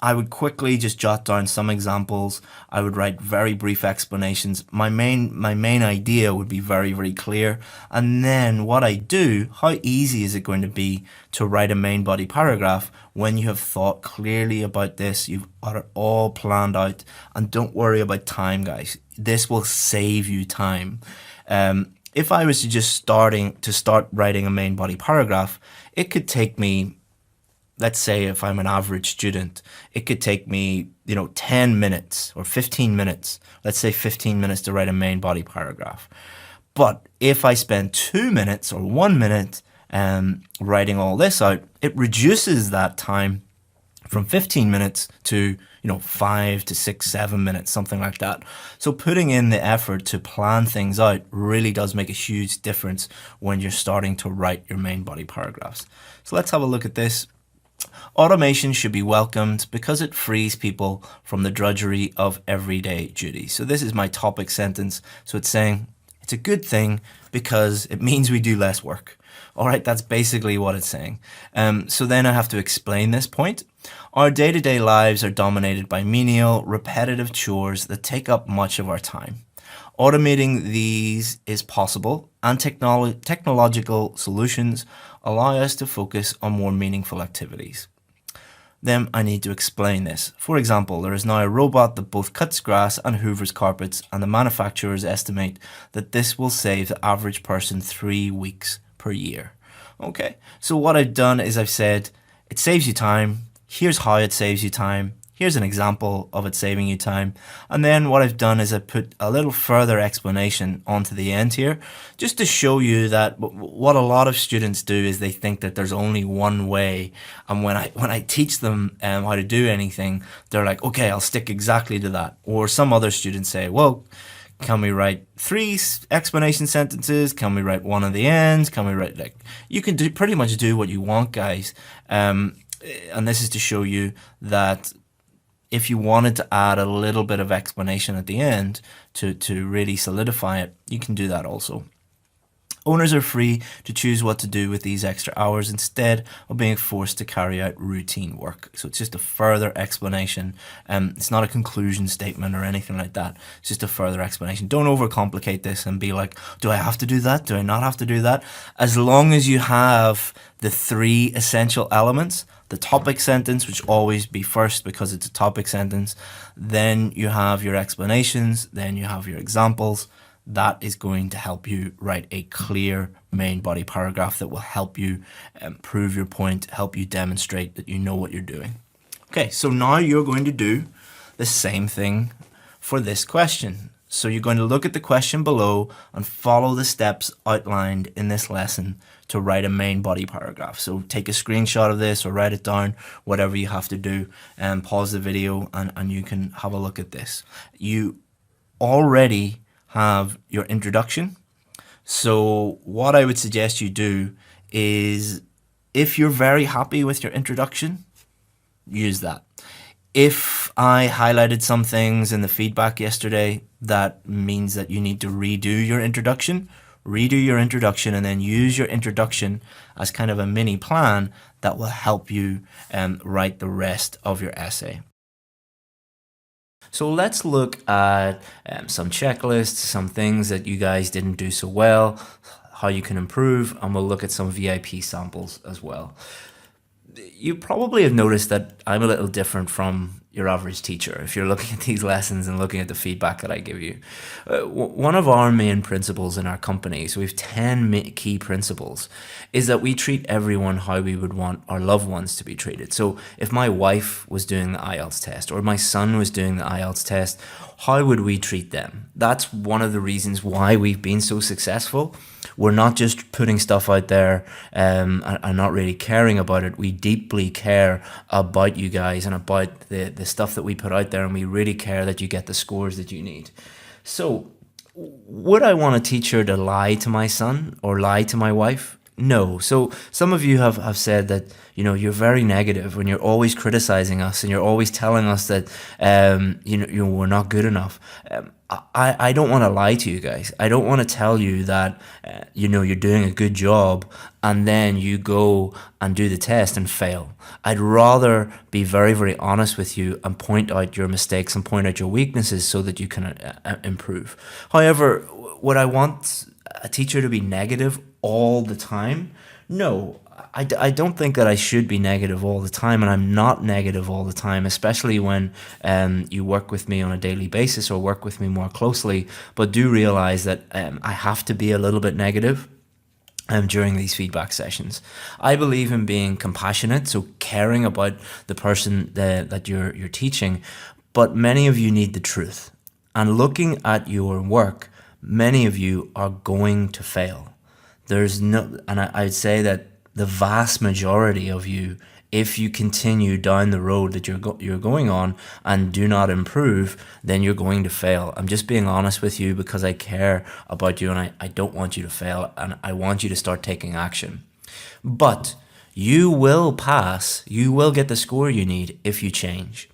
I would quickly just jot down some examples. I would write very brief explanations. My main idea would be very, very clear. And then what I do, how easy is it going to be to write a main body paragraph when you have thought clearly about this, you've got it all planned out, and don't worry about time, guys. This will save you time. If I was to just start writing a main body paragraph, it could take me, let's say if I'm an average student, it could take me, 10 minutes or 15 minutes. Let's say 15 minutes to write a main body paragraph. But if I spend 2 minutes or 1 minute writing all this out, it reduces that time from 15 minutes to 5 to 6, 7 minutes, something like that. So putting in the effort to plan things out really does make a huge difference when you're starting to write your main body paragraphs. So let's have a look at this. Automation should be welcomed because it frees people from the drudgery of everyday duties. So this is my topic sentence. So it's saying it's a good thing because it means we do less work. All right, that's basically what it's saying. So then I have to explain this point. Our day-to-day lives are dominated by menial, repetitive chores that take up much of our time. Automating these is possible, and technological solutions allow us to focus on more meaningful activities. Then I need to explain this. For example, there is now a robot that both cuts grass and hoovers carpets, and the manufacturers estimate that this will save the average person 3 weeks per year. Okay, so what I've done is I've said, it saves you time, here's how it saves you time, here's an example of it saving you time, and then what I've done is I put a little further explanation onto the end here, just to show you that what a lot of students do is they think that there's only one way, and when I teach them how to do anything, they're like, okay, I'll stick exactly to that. Or some other students say, well, can we write 3 explanation sentences? Can we write 1 at the end? Can we write, like, you can pretty much do what you want, guys. And this is to show you that if you wanted to add a little bit of explanation at the end to really solidify it, you can do that also. Owners are free to choose what to do with these extra hours instead of being forced to carry out routine work. So it's just a further explanation. It's not a conclusion statement or anything like that. It's just a further explanation. Don't overcomplicate this and be like, do I have to do that? Do I not have to do that? As long as you have the 3 essential elements, the topic sentence, which always be first because it's a topic sentence, then you have your explanations, then you have your examples. That is going to help you write a clear main body paragraph that will help you prove your point, help you demonstrate that you know what you're doing. Okay, so now you're going to do the same thing for this question. So you're going to look at the question below and follow the steps outlined in this lesson to write a main body paragraph. So take a screenshot of this or write it down, whatever you have to do, and pause the video and you can have a look at this. You already have your introduction. So what I would suggest you do is, if you're very happy with your introduction, use that. If I highlighted some things in the feedback yesterday, that means that you need to redo your introduction and then use your introduction as kind of a mini plan that will help you write the rest of your essay. So let's look at some checklists, some things that you guys didn't do so well, how you can improve, and we'll look at some VIP samples as well. You probably have noticed that I'm a little different from your average teacher if you're looking at these lessons and looking at the feedback that I give you. One of our main principles in our company, so we have 10 key principles, is that we treat everyone how we would want our loved ones to be treated. So if my wife was doing the IELTS test or my son was doing the IELTS test, how would we treat them? That's one of the reasons why we've been so successful. We're not just putting stuff out there and not really caring about it. We deeply care about you guys and about the stuff that we put out there, and we really care that you get the scores that you need. So would I want a teacher to lie to my son or lie to my wife? No. So some of you have said that, you know, you're very negative when you're always criticizing us and you're always telling us that, we're not good enough. I don't want to lie to you guys. I don't want to tell you that, you're doing a good job and then you go and do the test and fail. I'd rather be very, very honest with you and point out your mistakes and point out your weaknesses so that you can improve. However, would I want a teacher to be negative all the time? No, I don't think that I should be negative all the time, and I'm not negative all the time, especially when you work with me on a daily basis or work with me more closely. But do realize that I have to be a little bit negative during these feedback sessions. I believe in being compassionate, so caring about the person that you're teaching, but many of you need the truth. And looking at your work, many of you are going to fail. I'd say that the vast majority of you, if you continue down the road that you're going on and do not improve, then you're going to fail. I'm just being honest with you because I care about you and I don't want you to fail, and I want you to start taking action. But you will pass, you will get the score you need if you change.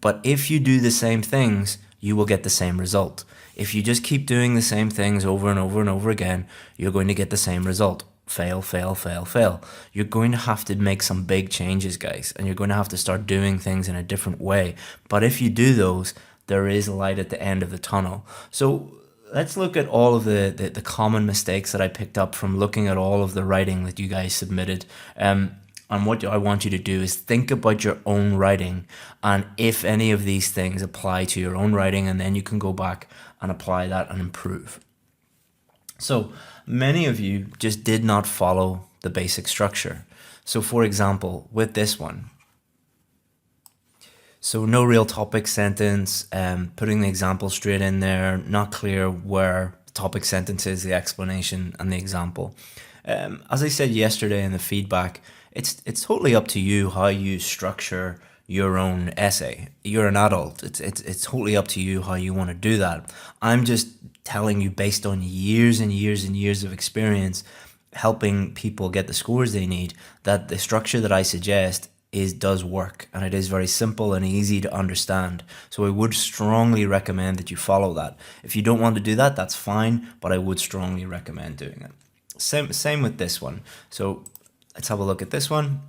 But if you do the same things, you will get the same result. If you just keep doing the same things over and over and over again, you're going to get the same result.
fail, fail, fail, fail. You're going to have to make some big changes, guys, and you're going to have to start doing things in a different way. But if you do those, there is light at the end of the tunnel. So let's look at all of the common mistakes that I picked up from looking at all of the writing that you guys submitted. And what I want you to do is think about your own writing and if any of these things apply to your own writing, and then you can go back and apply that and improve. So many of you just did not follow the basic structure. So for example, with this one, so no real topic sentence, putting the example straight in there, not clear where the topic sentence is, the explanation and the example. As I said yesterday in the feedback, it's totally up to you how you structure your own essay. You're an adult. It's totally up to you how you want to do that. I'm just telling you based on years and years and years of experience helping people get the scores they need, that the structure that I suggest does work, and it is very simple and easy to understand. So I would strongly recommend that you follow that. If you don't want to do that, that's fine, but I would strongly recommend doing it. Same with this one. So let's have a look at this one.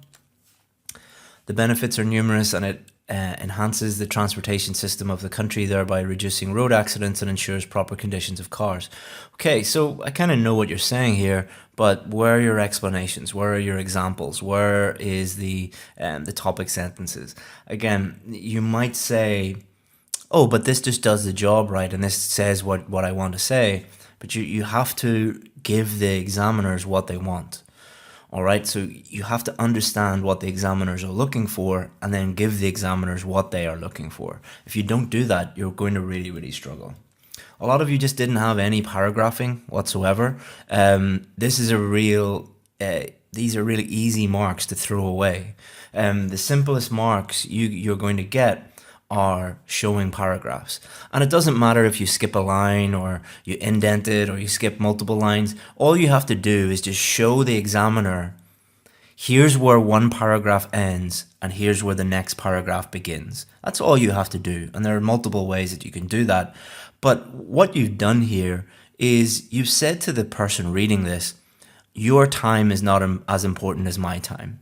The benefits are numerous, and it enhances the transportation system of the country, thereby reducing road accidents and ensures proper conditions of cars. Okay, so I kind of know what you're saying here, but where are your explanations? Where are your examples? Where is the topic sentences? Again, you might say, oh, but this just does the job right, and this says what I want to say, but you have to give the examiners what they want. All right, so you have to understand what the examiners are looking for and then give the examiners what they are looking for. If you don't do that, you're going to really, really struggle. A lot of you just didn't have any paragraphing whatsoever. These are really easy marks to throw away. The simplest marks you're going to get are showing paragraphs. And it doesn't matter if you skip a line or you indent it or you skip multiple lines. All you have to do is just show the examiner, here's where one paragraph ends and here's where the next paragraph begins. That's all you have to do. And there are multiple ways that you can do that. But what you've done here is you've said to the person reading this, your time is not as important as my time.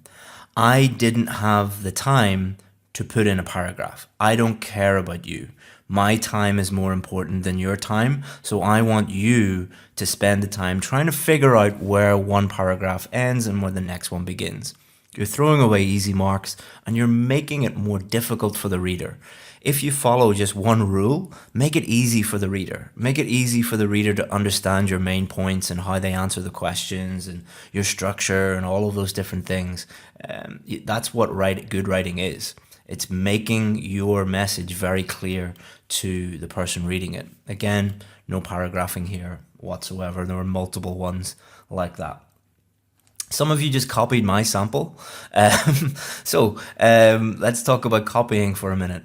I didn't have the time to put in a paragraph. I don't care about you. My time is more important than your time. So I want you to spend the time trying to figure out where one paragraph ends and where the next one begins. You're throwing away easy marks and you're making it more difficult for the reader. If you follow just one rule, make it easy for the reader. Make it easy for the reader to understand your main points and how they answer the questions and your structure and all of those different things. That's what good writing is. It's making your message very clear to the person reading it. Again, no paragraphing here whatsoever. There were multiple ones like that. Some of you just copied my sample. So let's talk about copying for a minute.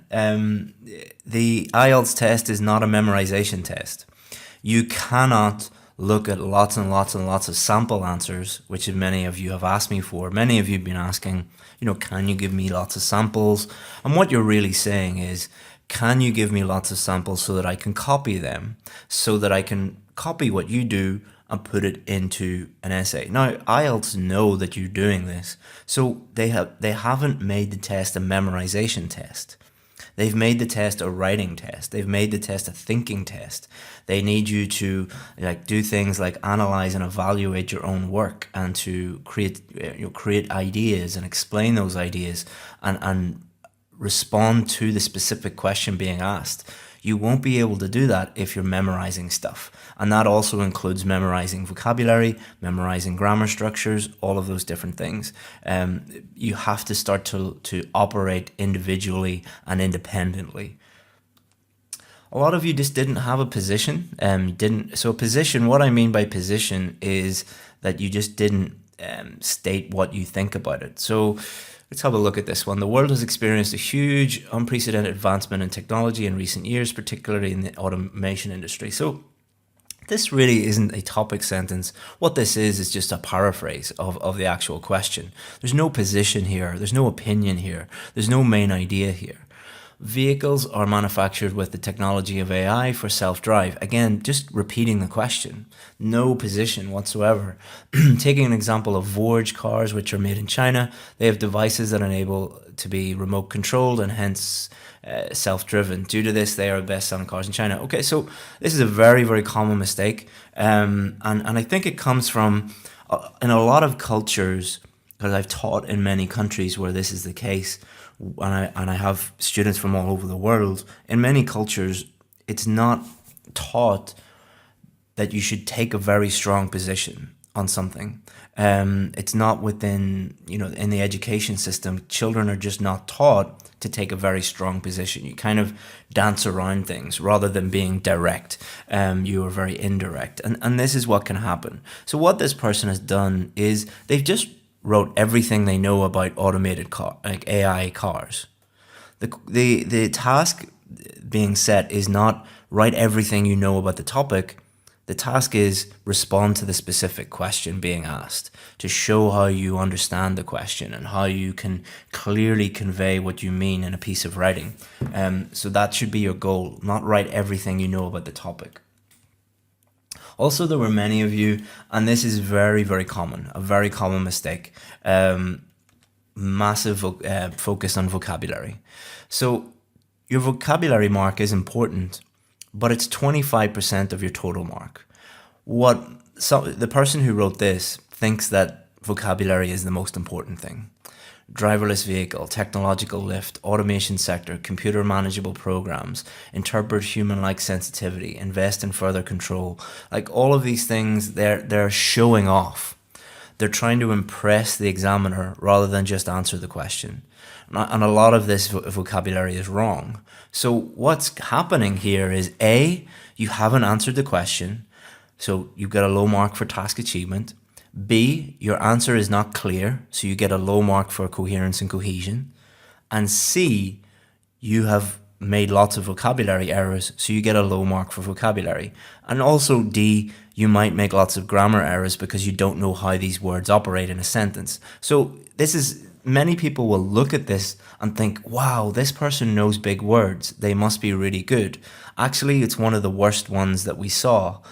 The IELTS test is not a memorization test. You cannot look at lots and lots and lots of sample answers, which many of you have asked me for. Many of you have been asking, can you give me lots of samples? And what you're really saying is, can you give me lots of samples so that I can copy them, so that I can copy what you do and put it into an essay? Now, IELTS know that you're doing this, so they haven't made the test a memorization test. They've made the test a writing test. They've made the test a thinking test. They need you to do things like analyze and evaluate your own work and to create ideas and explain those ideas and respond to the specific question being asked. You won't be able to do that if you're memorizing stuff. And that also includes memorizing vocabulary, memorizing grammar structures, all of those different things. You have to start to operate individually and independently. A lot of you just didn't have a position. So position, what I mean by position is that you just didn't state what you think about it. So let's have a look at this one. The world has experienced a huge, unprecedented advancement in technology in recent years, particularly in the automation industry. So this really isn't a topic sentence. What this is just a paraphrase of the actual question. There's no position here. There's no opinion here. There's no main idea here.
Vehicles are manufactured with the technology of AI for self-drive. Again, just repeating the question. No position whatsoever. Taking an example of Vorge cars, which are made in China, they have devices that enable to be remote controlled and hence self-driven. Due to this, they are the best-selling cars in China. Okay, so this is a very, very common mistake. And I think it comes from, in a lot of cultures, because I've taught in many countries where this is the case, and I have students from all over the world. In many cultures, it's not taught that you should take a very strong position on something. It's not within, in the education system, children are just not taught to take a very strong position. You kind of dance around things rather than being direct. You are very indirect. And this is what can happen. So what this person has done is they've just wrote everything they know about automated like AI cars. The task being set is not write everything you know about the topic. The task is respond to the specific question being asked to show how you understand the question and how you can clearly convey what you mean in a piece of writing. So that should be your goal, not write everything you know about the topic. Also, there were many of you, and this is very, very common, a very common mistake, massive focus on vocabulary. So your vocabulary mark is important, but it's 25% of your total mark. The person who wrote this thinks that vocabulary is the most important thing. Driverless vehicle, technological lift, automation sector, computer manageable programs, interpret human-like sensitivity, invest in further control. Like all of these things, they're showing off. They're trying to impress the examiner rather than just answer the question. And a lot of this vocabulary is wrong. So what's happening here is A, you haven't answered the question, so you get a low mark for task achievement. B, your answer is not clear, so you get a low mark for coherence and cohesion. And C, you have made lots of vocabulary errors, so you get a low mark for vocabulary. And also D, you might make lots of grammar errors because you don't know how these words operate in a sentence. So many people will look at this and think, wow, this person knows big words. They must be really good. Actually, it's one of the worst ones that we saw.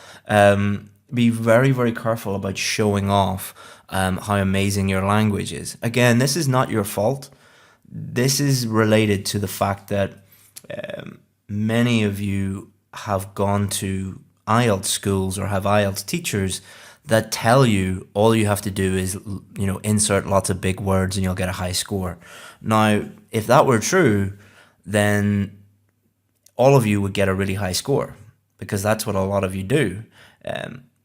Be very, very careful about showing off how amazing your language is. Again, this is not your fault. This is related to the fact that many of you have gone to IELTS schools or have IELTS teachers that tell you all you have to do is, insert lots of big words and you'll get a high score. Now, if that were true, then all of you would get a really high score because that's what a lot of you do.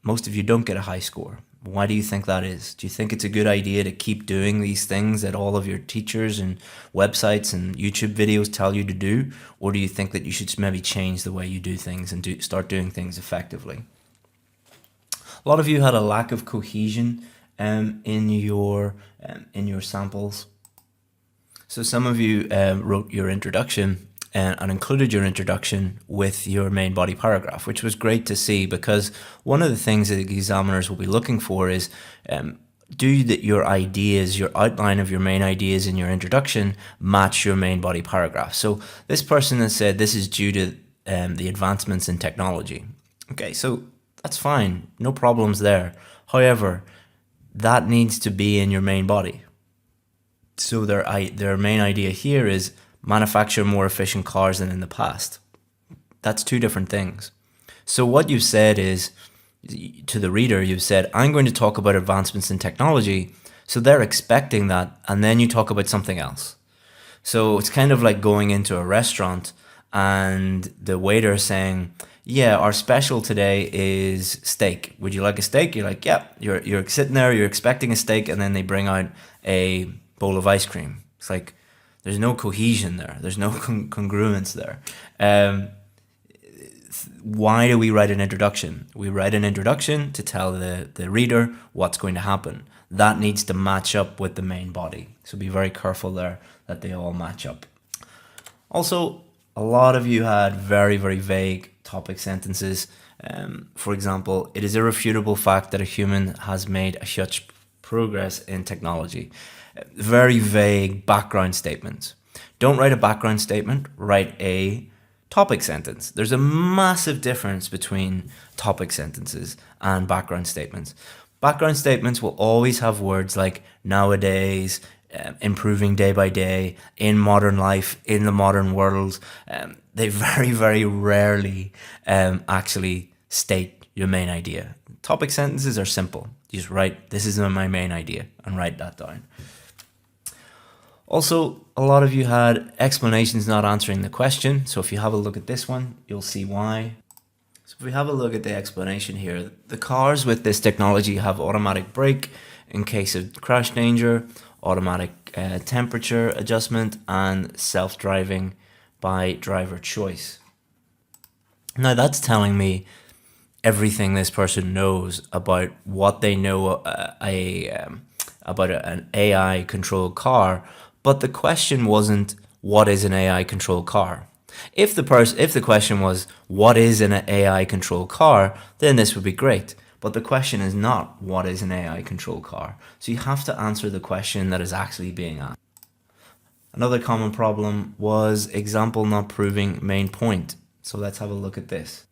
Most of you don't get a high score. Why do you think that is? Do you think it's a good idea to keep doing these things that all of your teachers and websites and YouTube videos tell you to do? Or do you think that you should maybe change the way you do things and start doing things effectively? A lot of you had a lack of cohesion in your samples. So some of you wrote your introduction and included your introduction with your main body paragraph, which was great to see because one of the things that the examiners will be looking for is your ideas, your outline of your main ideas in your introduction match your main body paragraph. So this person has said this is due to the advancements in technology. Okay, so that's fine, no problems there. However, that needs to be in your main body. So their main idea here is manufacture more efficient cars than in the past. That's two different things. So what you've said is, to the reader, you've said, I'm going to talk about advancements in technology. So they're expecting that, and then you talk about something else. So it's kind of like going into a restaurant and the waiter saying, yeah, our special today is steak. Would you like a steak? You're like, yeah. You're sitting there, you're expecting a steak, and then they bring out a bowl of ice cream. It's like, there's no cohesion there. There's no congruence there. Why do we write an introduction? We write an introduction to tell the reader what's going to happen. That needs to match up with the main body. So be very careful there that they all match up. Also, a lot of you had very, very vague topic sentences. For example, it is a irrefutable fact that a human has made a huge progress in technology. Very vague background statements. Don't write a background statement, write a topic sentence. There's a massive difference between topic sentences and background statements. Background statements will always have words like nowadays, improving day by day, in modern life, in the modern world. They very, very rarely actually state your main idea. Topic sentences are simple. You just write, this is my main idea, and write that down. Also, a lot of you had explanations not answering the question. So if you have a look at this one, you'll see why. So if we have a look at the explanation here, the cars with this technology have automatic brake in case of crash danger, automatic temperature adjustment, and self-driving by driver choice. Now that's telling me everything this person knows about what they know about an AI controlled car, but the question wasn't what is an AI controlled car. If the question was what is an AI controlled car, then this would be great. But the question is not what is an AI controlled car. So you have to answer the question that is actually being asked. Another common problem was example not proving main point. So let's have a look at this.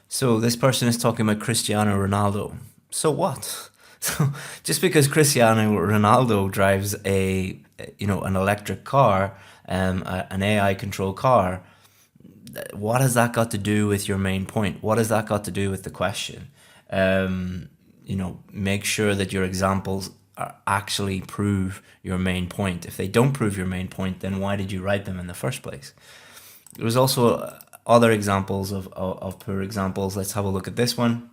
So this person is talking about Cristiano Ronaldo. So what? So just because Cristiano Ronaldo drives an electric car, an AI controlled car, what has that got to do with your main point? What has that got to do with the question? Make sure that your examples actually prove your main point. If they don't prove your main point, then why did you write them in the first place? There was also other examples of poor examples. Let's have a look at this one.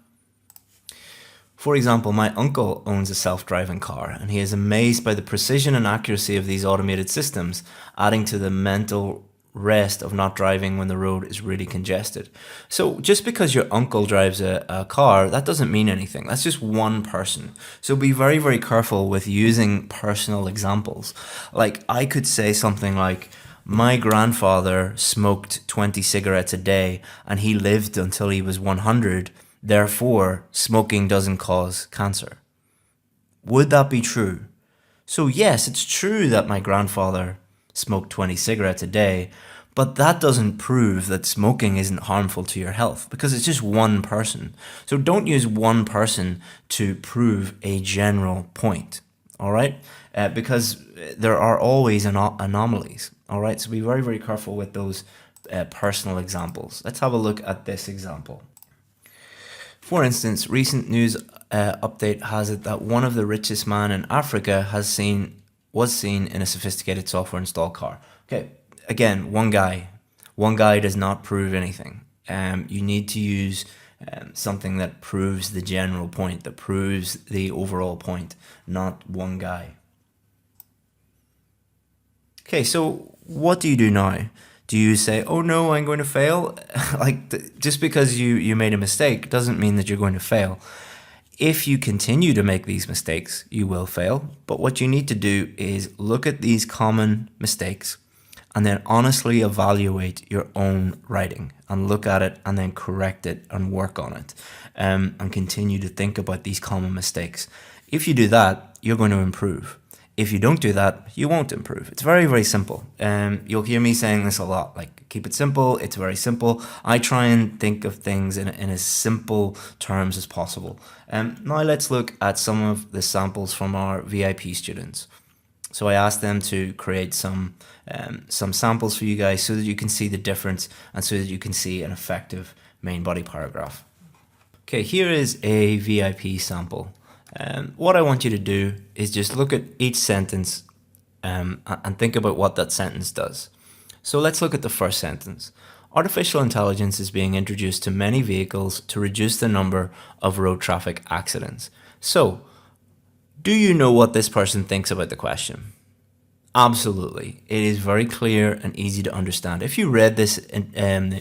For example, my uncle owns a self-driving car and he is amazed by the precision and accuracy of these automated systems, adding to the mental rest of not driving when the road is really congested. So just because your uncle drives a car, that doesn't mean anything. That's just one person. So be very, very careful with using personal examples. Like I could say something like, my grandfather smoked 20 cigarettes a day and he lived until he was 100. Therefore, smoking doesn't cause cancer. Would that be true? So yes, it's true that my grandfather smoked 20 cigarettes a day, but that doesn't prove that smoking isn't harmful to your health because it's just one person. So don't use one person to prove a general point, all right? Because there are always anomalies, all right? So be very, very careful with those personal examples. Let's have a look at this example. For instance, recent news update has it that one of the richest man in Africa was seen in a sophisticated software installed car. Okay, again, one guy does not prove anything. You need to use something that proves the general point, that proves the overall point, not one guy. Okay, so what do you do now? Do you say, oh no, I'm going to fail? Just because you made a mistake doesn't mean that you're going to fail. If you continue to make these mistakes, you will fail. But what you need to do is look at these common mistakes and then honestly evaluate your own writing and look at it and then correct it and work on it and continue to think about these common mistakes. If you do that, you're going to improve. If you don't do that, you won't improve. It's very, very simple. You'll hear me saying this a lot, like keep it simple. It's very simple. I try and think of things in as simple terms as possible. Now let's look at some of the samples from our VIP students. So I asked them to create some samples for you guys so that you can see the difference and so that you can see an effective main body paragraph. Okay, here is a VIP sample. What I want you to do is just look at each sentence and think about what that sentence does. So let's look at the first sentence. Artificial intelligence is being introduced to many vehicles to reduce the number of road traffic accidents. So, do you know what this person thinks about the question? Absolutely. It is very clear and easy to understand. If you read this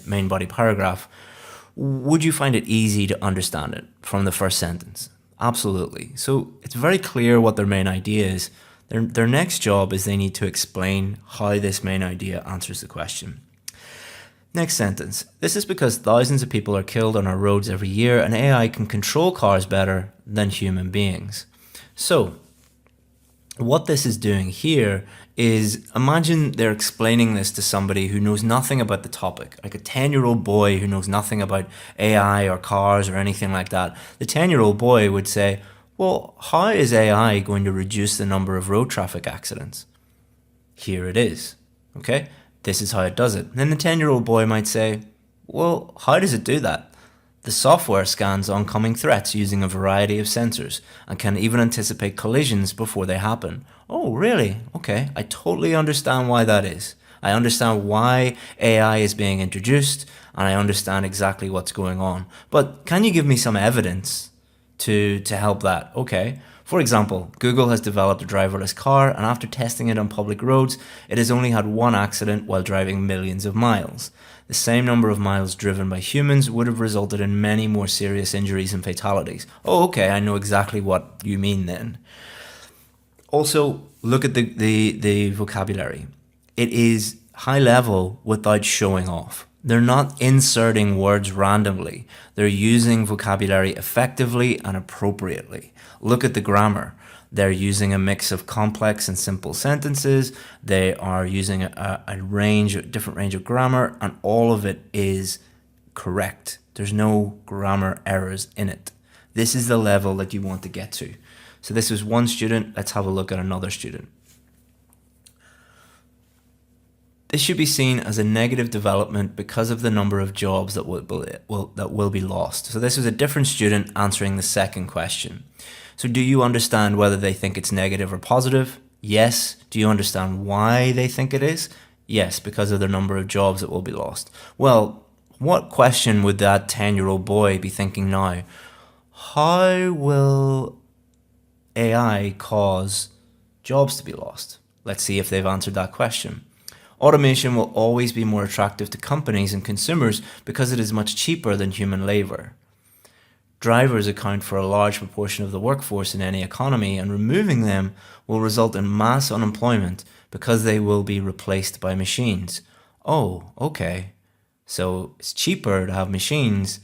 main body paragraph, would you find it easy to understand it from the first sentence? Absolutely. So it's very clear what their main idea is. Their next job is they need to explain how this main idea answers the question. Next sentence. This is because thousands of people are killed on our roads every year and AI can control cars better than human beings. So what this is doing here is imagine they're explaining this to somebody who knows nothing about the topic, like a 10-year-old boy who knows nothing about AI or cars or anything like that. The 10-year-old boy would say, well, how is AI going to reduce the number of road traffic accidents? Here it is. Okay, this is how it does it. And then the 10-year-old boy might say, well, how does it do that? The software scans oncoming threats using a variety of sensors and can even anticipate collisions before they happen. Oh, really? Okay, I totally understand why that is. I understand why AI is being introduced, and I understand exactly what's going on. But can you give me some evidence to help that? Okay. For example, Google has developed a driverless car, and after testing it on public roads, it has only had one accident while driving millions of miles. The same number of miles driven by humans would have resulted in many more serious injuries and fatalities. Oh, okay, I know exactly what you mean then. Also, look at the vocabulary. It is high level without showing off. They're not inserting words randomly. They're using vocabulary effectively and appropriately. Look at the grammar. They're using a mix of complex and simple sentences. They are using a different range of grammar, and all of it is correct. There's no grammar errors in it. This is the level that you want to get to. So this is one student. Let's have a look at another student. This should be seen as a negative development because of the number of jobs that will be lost. So this was a different student answering the second question. So do you understand whether they think it's negative or positive? Yes. Do you understand why they think it is? Yes, because of the number of jobs that will be lost. Well, what question would that 10-year-old boy be thinking now? How will AI cause jobs to be lost? Let's see if they've answered that question. Automation will always be more attractive to companies and consumers because it is much cheaper than human labor. Drivers account for a large proportion of the workforce in any economy, and removing them will result in mass unemployment because they will be replaced by machines. Oh, okay. So it's cheaper to have machines,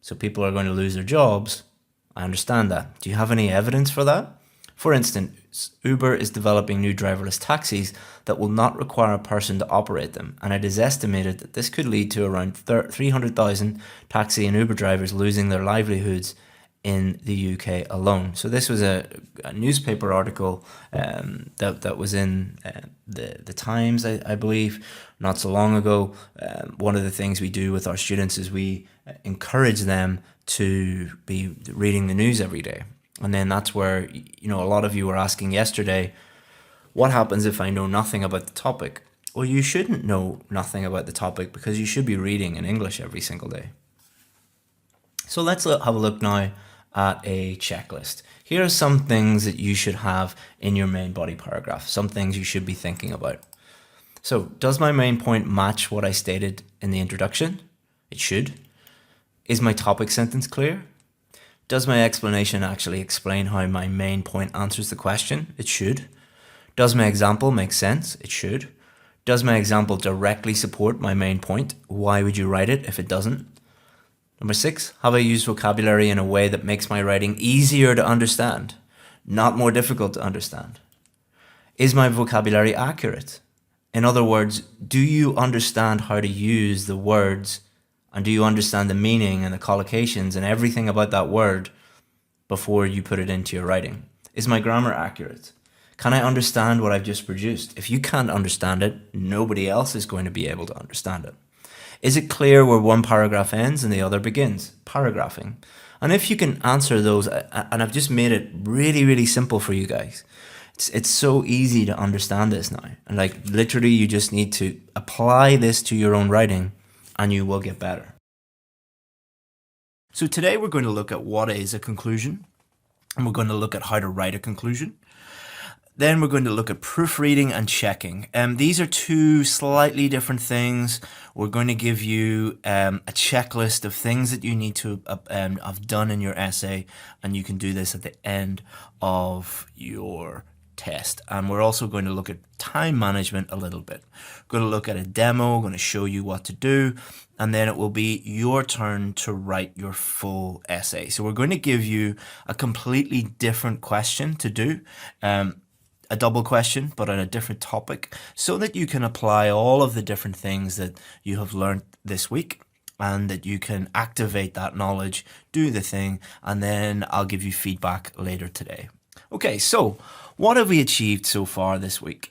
so people are going to lose their jobs. I understand that. Do you have any evidence for that? For instance, Uber is developing new driverless taxis that will not require a person to operate them, and it is estimated that this could lead to around 300,000 taxi and Uber drivers losing their livelihoods in the UK alone. So this was a newspaper article that was in the Times, I believe, not so long ago. One of the things we do with our students is we encourage them to be reading the news every day. And then that's where, a lot of you were asking yesterday, what happens if I know nothing about the topic? Well, you shouldn't know nothing about the topic because you should be reading in English every single day. So let's have a look now at a checklist. Here are some things that you should have in your main body paragraph, some things you should be thinking about. So, does my main point match what I stated in the introduction? It should. Is my topic sentence clear? Does my explanation actually explain how my main point answers the question? It should. Does my example make sense? It should. Does my example directly support my main point? Why would you write it if it doesn't? Number 6, have I used vocabulary in a way that makes my writing easier to understand, not more difficult to understand? Is my vocabulary accurate? In other words, do you understand how to use the words, and do you understand the meaning and the collocations and everything about that word before you put it into your writing? Is my grammar accurate? Can I understand what I've just produced? If you can't understand it, nobody else is going to be able to understand it. Is it clear where one paragraph ends and the other begins? Paragraphing. And if you can answer those, and I've just made it really, really simple for you guys. It's so easy to understand this now. And literally you just need to apply this to your own writing and you will get better. So today we're going to look at what is a conclusion, and we're going to look at how to write a conclusion. Then we're going to look at proofreading and checking. These are two slightly different things. We're going to give you a checklist of things that you need to have done in your essay, and you can do this at the end of your test. And we're also going to look at time management a little bit. We're going to look at a demo, going to show you what to do, and then it will be your turn to write your full essay. So we're going to give you a completely different question to do. a double question, but on a different topic, so that you can apply all of the different things that you have learned this week, and that you can activate that knowledge, do the thing, and then I'll give you feedback later today. Okay, so what have we achieved so far this week?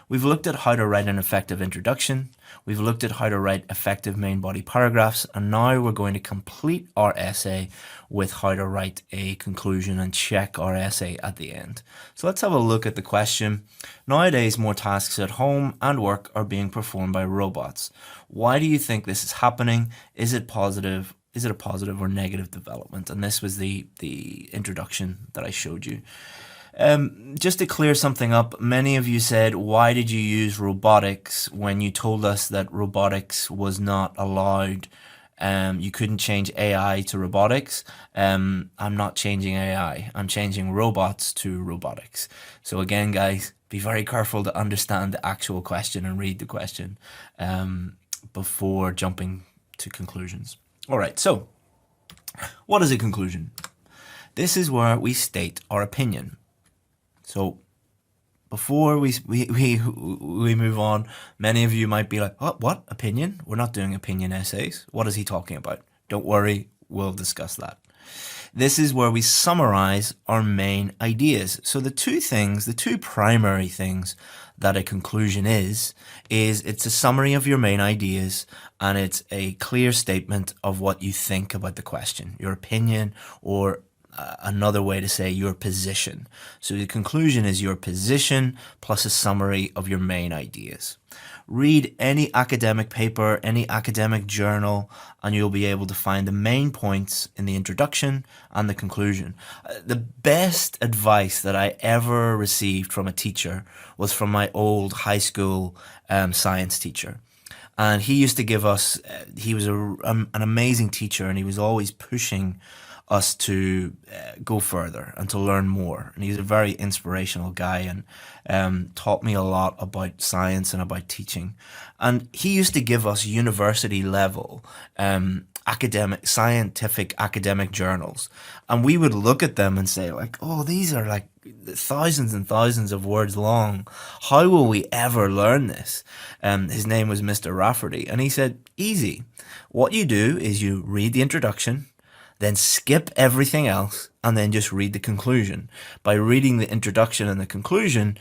We've looked at how to write an effective introduction. We've looked at how to write effective main body paragraphs. And now we're going to complete our essay with how to write a conclusion and check our essay at the end. So let's have a look at the question. Nowadays, more tasks at home and work are being performed by robots. Why do you think this is happening? Is it positive? Is it a positive or negative development? And this was the introduction that I showed you. Just to clear something up, many of you said, why did you use robotics when you told us that robotics was not allowed? You couldn't change AI to robotics. I'm not changing AI. I'm changing robots to robotics. So again, guys, be very careful to understand the actual question and read the question before jumping to conclusions. All right, so what is a conclusion? This is where we state our opinion. So before we move on, many of you might be like, oh, what? Opinion? We're not doing opinion essays. What is he talking about? Don't worry, we'll discuss that. This is where we summarize our main ideas. So the two primary things that a conclusion is it's a summary of your main ideas, and it's a clear statement of what you think about the question, your opinion, or another way to say your position. So the conclusion is your position plus a summary of your main ideas. Read any academic paper, any academic journal, and you'll be able to find the main points in the introduction and the conclusion. The best advice that I ever received from a teacher was from my old high school science teacher. And he used to give us, he was an amazing teacher, and he was always pushing us to go further and to learn more. And he's a very inspirational guy, and taught me a lot about science and about teaching. And he used to give us university level scientific academic journals, and we would look at them and say like, oh, these are like thousands and thousands of words long. How will we ever learn this? His name was Mr. Rafferty, and he said, easy. What you do is you read the introduction, then skip everything else, and then just read the conclusion. By reading the introduction and the conclusion,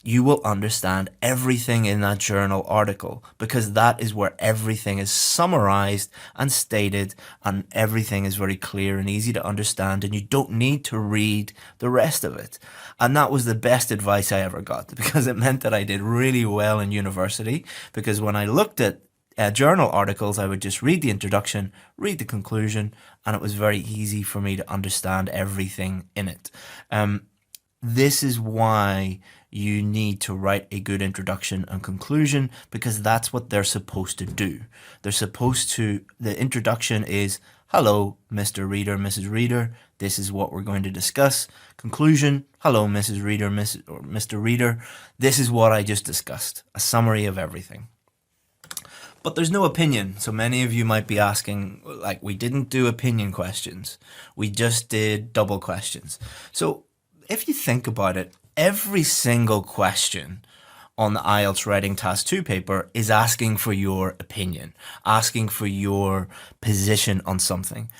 you will understand everything in that journal article, because that is where everything is summarized and stated, and everything is very clear and easy to understand, and you don't need to read the rest of it. And that was the best advice I ever got, because it meant that I did really well in university, because when I looked at journal articles, I would just read the introduction, read the conclusion, and it was very easy for me to understand everything in it. This is why you need to write a good introduction and conclusion, because that's what they're supposed to do. They're supposed to, the introduction is, hello, Mr. Reader, Mrs. Reader, this is what we're going to discuss. Conclusion, hello, Mrs. Reader, or Mr. Reader, this is what I just discussed. A summary of everything. But there's no opinion. So many of you might be asking, like, we didn't do opinion questions. We just did double questions. So if you think about it, every single question on the IELTS Writing Task 2 paper is asking for your opinion, asking for your position on something.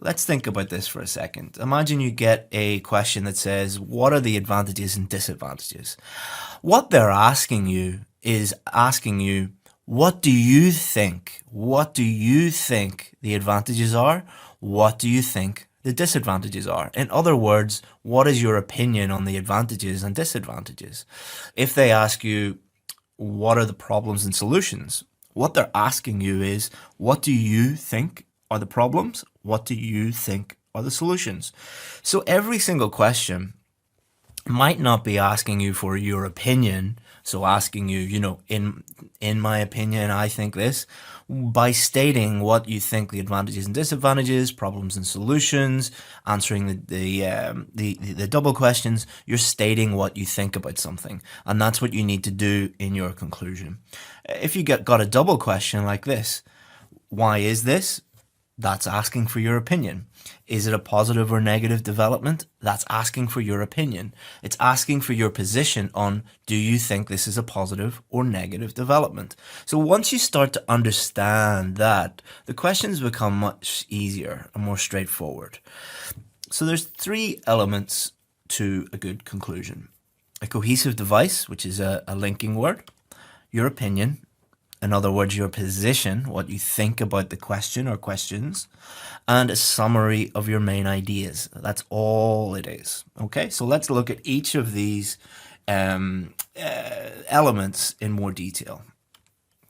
Let's think about this for a second. Imagine you get a question that says, what are the advantages and disadvantages? What they're asking you is asking you, what do you think? What do you think the advantages are? What do you think the disadvantages are? In other words, what is your opinion on the advantages and disadvantages? If they ask you, what are the problems and solutions? What they're asking you is, what do you think are the problems? What do you think are the solutions? So every single question might not be asking you for your opinion. So asking you, you know, in my opinion, I think this. By stating what you think the advantages and disadvantages, problems and solutions, answering the double questions, you're stating what you think about something. And that's what you need to do in your conclusion. If you got a double question like this, why is this? That's asking for your opinion. Is it a positive or negative development? That's asking for your opinion. It's asking for your position on, do you think this is a positive or negative development? So once you start to understand that, the questions become much easier and more straightforward. So there's 3 elements to a good conclusion. A cohesive device, which is a linking word, your opinion, in other words, your position, what you think about the question or questions, and a summary of your main ideas. That's all it is. Okay, so let's look at each of these elements in more detail.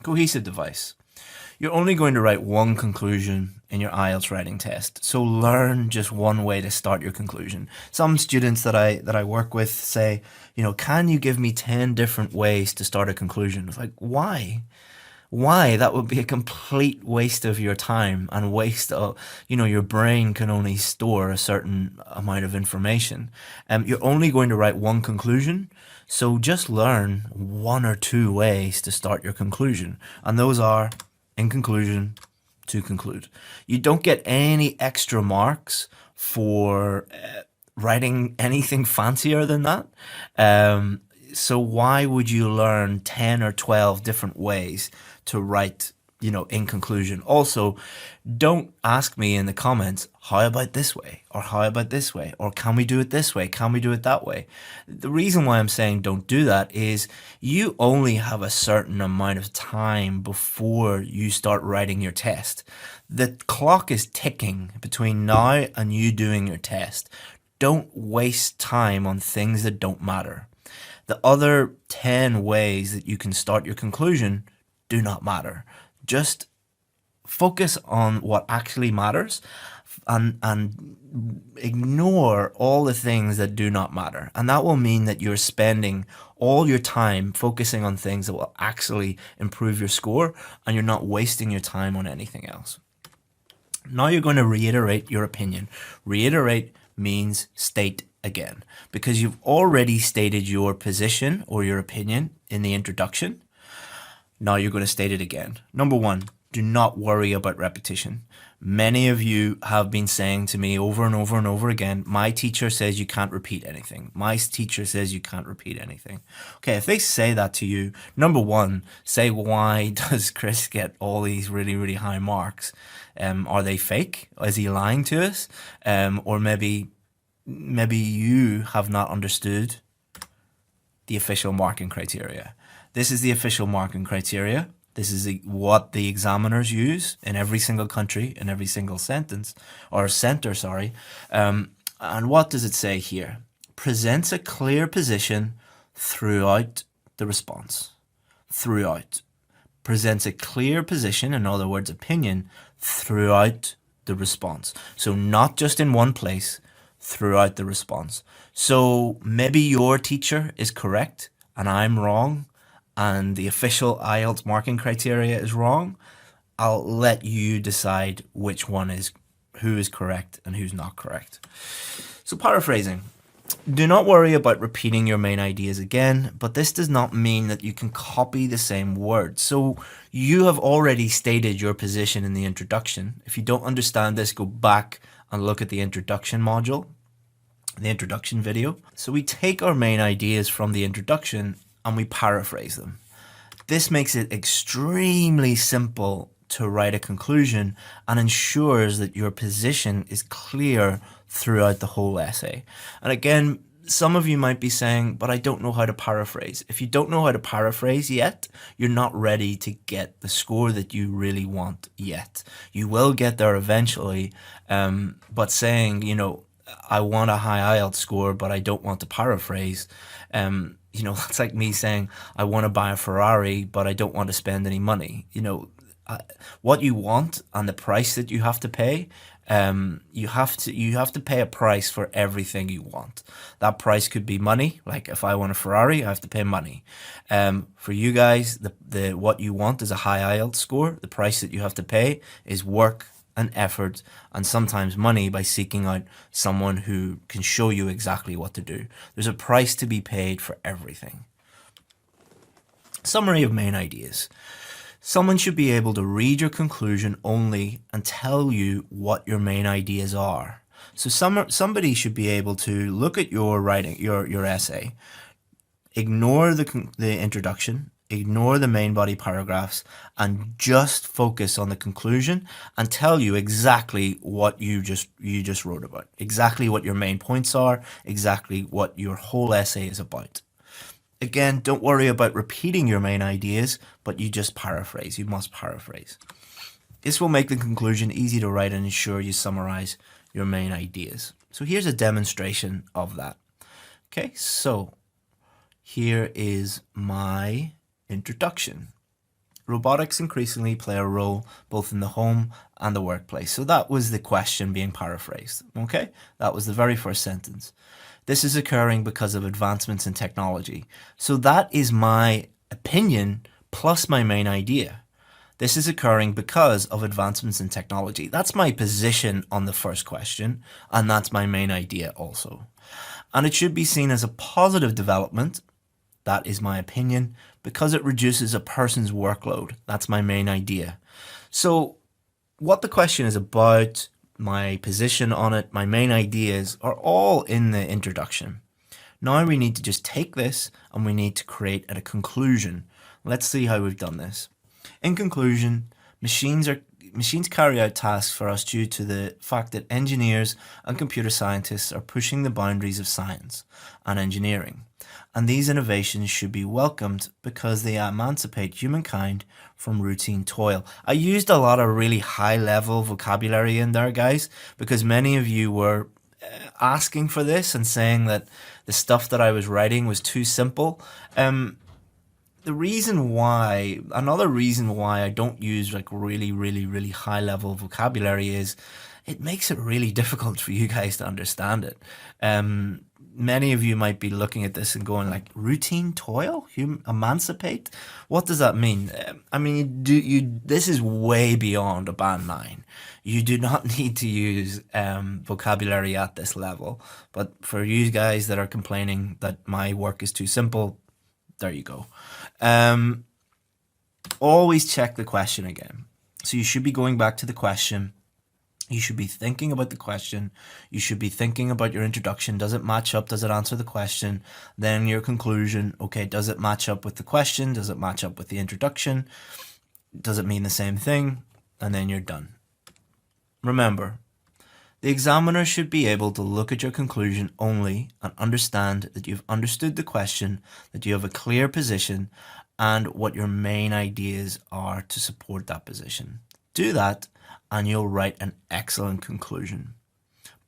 Cohesive device. You're only going to write one conclusion in your IELTS writing test. So learn just one way to start your conclusion. Some students that I work with say, can you give me 10 different ways to start a conclusion? It's like, why? Why? That would be a complete waste of your time and waste of, your brain can only store a certain amount of information. You're only going to write one conclusion. So just learn 1 or 2 ways to start your conclusion. And those are, in conclusion, to conclude. You don't get any extra marks for writing anything fancier than that. So why would you learn 10 or 12 different ways to write, in conclusion? Also, don't ask me in the comments, how about this way? Or how about this way? Or can we do it this way? Can we do it that way? The reason why I'm saying don't do that is you only have a certain amount of time before you start writing your test. The clock is ticking between now and you doing your test. Don't waste time on things that don't matter. The other 10 ways that you can start your conclusion do not matter. Just focus on what actually matters and ignore all the things that do not matter. And that will mean that you're spending all your time focusing on things that will actually improve your score, and you're not wasting your time on anything else. Now you're going to reiterate your opinion. Reiterate means state again, because you've already stated your position or your opinion in the introduction. Now you're going to state it again. Number 1, do not worry about repetition. Many of you have been saying to me over and over and over again, my teacher says you can't repeat anything. My teacher says you can't repeat anything. Okay, if they say that to you, number 1, say, why does Chris get all these really, really high marks? Are they fake? Is he lying to us? Or maybe you have not understood the official marking criteria. This is the official marking criteria. This is what the examiners use in every single country, in every single sentence, or center, sorry. And what does it say here? Presents a clear position throughout the response. Throughout. Presents a clear position, in other words, opinion, throughout the response. So not just in one place, throughout the response. So maybe your teacher is correct and I'm wrong, and the official IELTS marking criteria is wrong. I'll let you decide which one is, who is correct and who's not correct. So paraphrasing, do not worry about repeating your main ideas again, but this does not mean that you can copy the same words. So you have already stated your position in the introduction. If you don't understand this, go back and look at the introduction module, the introduction video. So we take our main ideas from the introduction and we paraphrase them. This makes it extremely simple to write a conclusion and ensures that your position is clear throughout the whole essay. And again, some of you might be saying, but I don't know how to paraphrase. If you don't know how to paraphrase yet, you're not ready to get the score that you really want yet. You will get there eventually, but saying, I want a high IELTS score, but I don't want to paraphrase, that's like me saying, I want to buy a Ferrari, but I don't want to spend any money. What you want and the price that you have to pay, you have to pay a price for everything you want. That price could be money. Like if I want a Ferrari, I have to pay money. For you guys, the what you want is a high IELTS score. The price that you have to pay is work and effort and sometimes money by seeking out someone who can show you exactly what to do. There's a price to be paid for everything. Summary of main ideas. Someone should be able to read your conclusion only and tell you what your main ideas are. So somebody should be able to look at your writing, your essay, ignore the introduction, ignore the main body paragraphs, and just focus on the conclusion and tell you exactly what you just wrote about, exactly what your main points are, exactly what your whole essay is about. Again, don't worry about repeating your main ideas, but you just paraphrase. You must paraphrase. This will make the conclusion easy to write and ensure you summarize your main ideas. So here's a demonstration of that. Okay, so here is my introduction. Robotics increasingly play a role both in the home and the workplace. So that was the question being paraphrased. Okay, that was the very first sentence. This is occurring because of advancements in technology. So that is my opinion plus my main idea. This is occurring because of advancements in technology. That's my position on the first question, and that's my main idea also. And it should be seen as a positive development. That is my opinion, because it reduces a person's workload. That's my main idea. So what the question is about, my position on it, my main ideas are all in the introduction. Now we need to just take this and we need to create a conclusion. Let's see how we've done this. In conclusion, machines carry out tasks for us due to the fact that engineers and computer scientists are pushing the boundaries of science and engineering. And these innovations should be welcomed because they emancipate humankind from routine toil. I used a lot of really high-level vocabulary in there, guys, because many of you were asking for this and saying that the stuff that I was writing was too simple. Another reason why I don't use like really high-level vocabulary is it makes it really difficult for you guys to understand it. Many of you might be looking at this and going like, routine toil? Emancipate? What does that mean? I mean, this is way beyond a band 9. You do not need to use vocabulary at this level. But for you guys that are complaining that my work is too simple, there you go. Always check the question again. So you should be going back to the question. You should be thinking about the question. You should be thinking about your introduction. Does it match up? Does it answer the question? Then your conclusion. Okay, does it match up with the question? Does it match up with the introduction? Does it mean the same thing? And then you're done. Remember, the examiner should be able to look at your conclusion only and understand that you've understood the question, that you have a clear position, and what your main ideas are to support that position. Do that, and you'll write an excellent conclusion.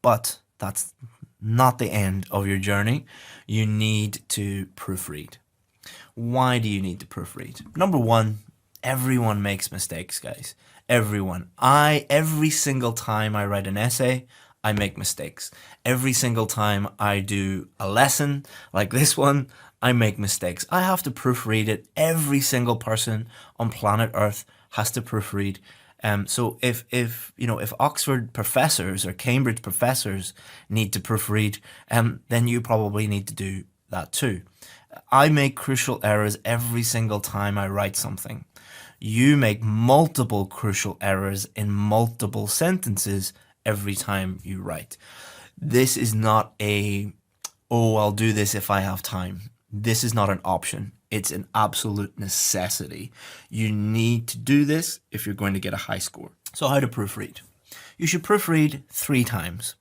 But that's not the end of your journey. You need to proofread. Why do you need to proofread? Number one, everyone makes mistakes, guys. Everyone. Every single time I write an essay, I make mistakes. Every single time I do a lesson like this one, I make mistakes. I have to proofread it. Every single person on planet Earth has to proofread. So if Oxford professors or Cambridge professors need to proofread, then you probably need to do that too. I make crucial errors every single time I write something. You make multiple crucial errors in multiple sentences every time you write. This is not I'll do this if I have time. This is not an option. It's an absolute necessity. You need to do this if you're going to get a high score. So how to proofread? You should proofread 3 times.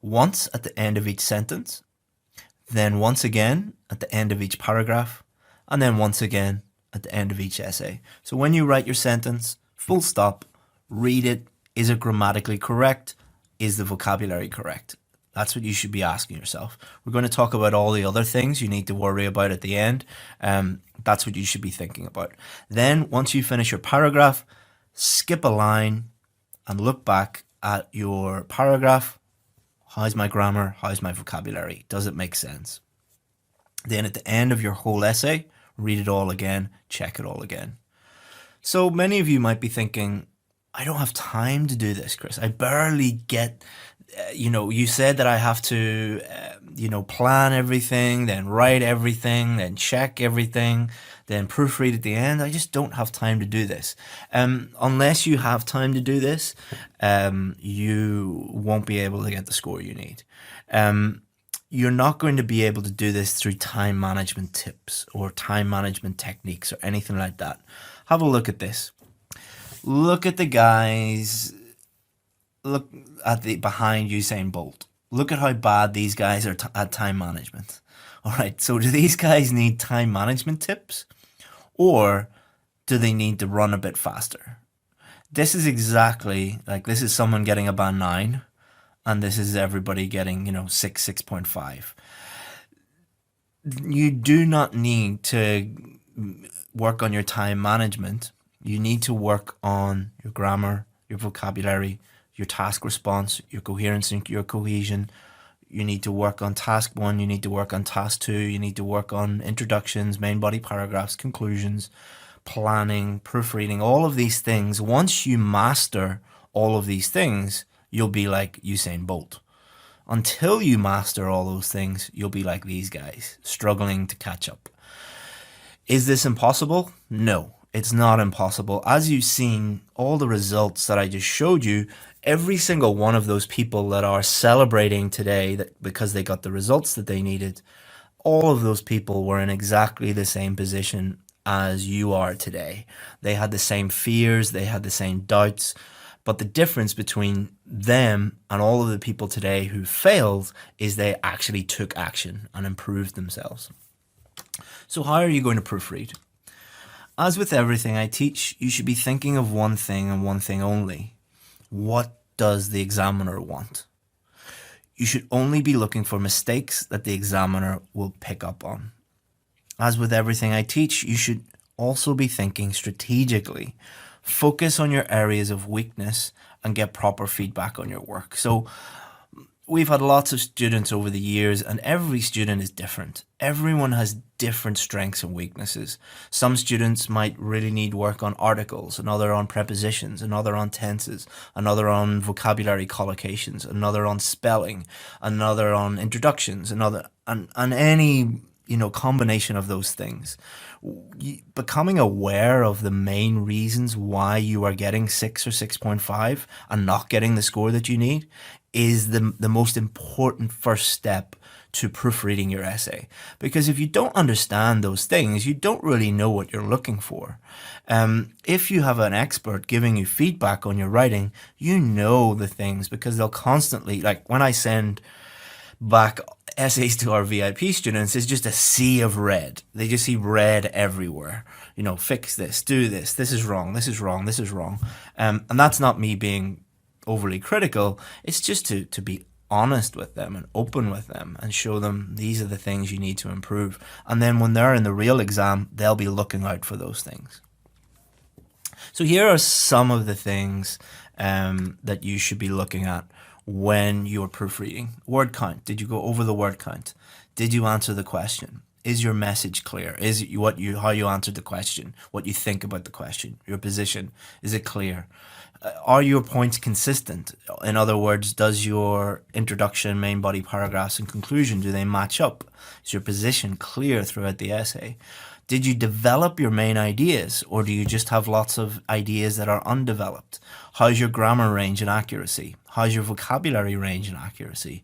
Once at the end of each sentence, then once again at the end of each paragraph, and then once again at the end of each essay. So when you write your sentence, full stop, read it. Is it grammatically correct? Is the vocabulary correct? That's what you should be asking yourself. We're going to talk about all the other things you need to worry about at the end. That's what you should be thinking about. Then once you finish your paragraph, skip a line and look back at your paragraph. How's my grammar? How's my vocabulary? Does it make sense? Then at the end of your whole essay, read it all again, check it all again. So many of you might be thinking, I don't have time to do this, Chris. I barely get, you said that I have to plan everything, then write everything, then check everything, then proofread at the end. I just don't have time to do this. Unless you have time to do this, you won't be able to get the score you need. You're not going to be able to do this through time management tips or time management techniques or anything like that. Have a look at this. Look at the guys. Look at the behind Usain Bolt. Look at how bad these guys are at time management. All right, so do these guys need time management tips, or do they need to run a bit faster? This is exactly like, this is someone getting a band 9, and this is everybody getting 6.5. You do not need to work on your time management. You need to work on your grammar, your vocabulary, your task response, your coherence and your cohesion. You need to work on task 1, you need to work on task 2, you need to work on introductions, main body paragraphs, conclusions, planning, proofreading, all of these things. Once you master all of these things, you'll be like Usain Bolt. Until you master all those things, you'll be like these guys, struggling to catch up. Is this impossible? No, it's not impossible. As you've seen, all the results that I just showed you, every single one of those people that are celebrating today because they got the results that they needed, all of those people were in exactly the same position as you are today. They had the same fears, they had the same doubts, but the difference between them and all of the people today who failed is they actually took action and improved themselves. So how are you going to proofread? As with everything I teach, you should be thinking of one thing and one thing only. What does the examiner want? You should only be looking for mistakes that the examiner will pick up on. As with everything I teach, you should also be thinking strategically. Focus on your areas of weakness and get proper feedback on your work. So we've had lots of students over the years, and every student is different. Everyone has different strengths and weaknesses. Some students might really need work on articles, another on prepositions, another on tenses, another on vocabulary collocations, another on spelling, another on introductions, another and any combination of those things. Becoming aware of the main reasons why you are getting 6 or 6.5 and not getting the score that you need is the most important first step to proofreading your essay. Because if you don't understand those things, you don't really know what you're looking for. If you have an expert giving you feedback on your writing, you know the things, because they'll constantly, like when I send back essays to our VIP students, it's just a sea of red. They just see red everywhere. Fix this, do this, this is wrong, this is wrong, this is wrong. And that's not me being overly critical. It's just to be honest with them and open with them and show them these are the things you need to improve. And then when they're in the real exam, they'll be looking out for those things. So here are some of the things that you should be looking at when you're proofreading. Word count. Did you go over the word count? Did you answer the question? Is your message clear? Is how you answered the question, what you think about the question, your position, is it clear? Are your points consistent? In other words, does your introduction, main body paragraphs, and conclusion, do they match up? Is your position clear throughout the essay? Did you develop your main ideas, or do you just have lots of ideas that are undeveloped? How's your grammar range and accuracy? How's your vocabulary range and accuracy?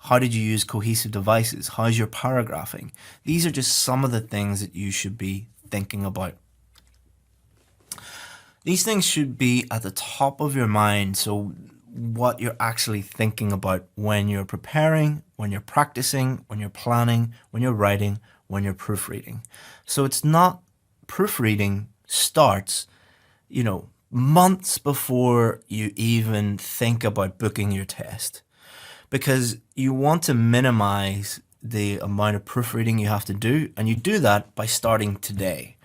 How did you use cohesive devices? How's your paragraphing? These are just some of the things that you should be thinking about. These things should be at the top of your mind, so what you're actually thinking about when you're preparing, when you're practicing, when you're planning, when you're writing, when you're proofreading. So it's not proofreading starts, months before you even think about booking your test, because you want to minimize the amount of proofreading you have to do, and you do that by starting today,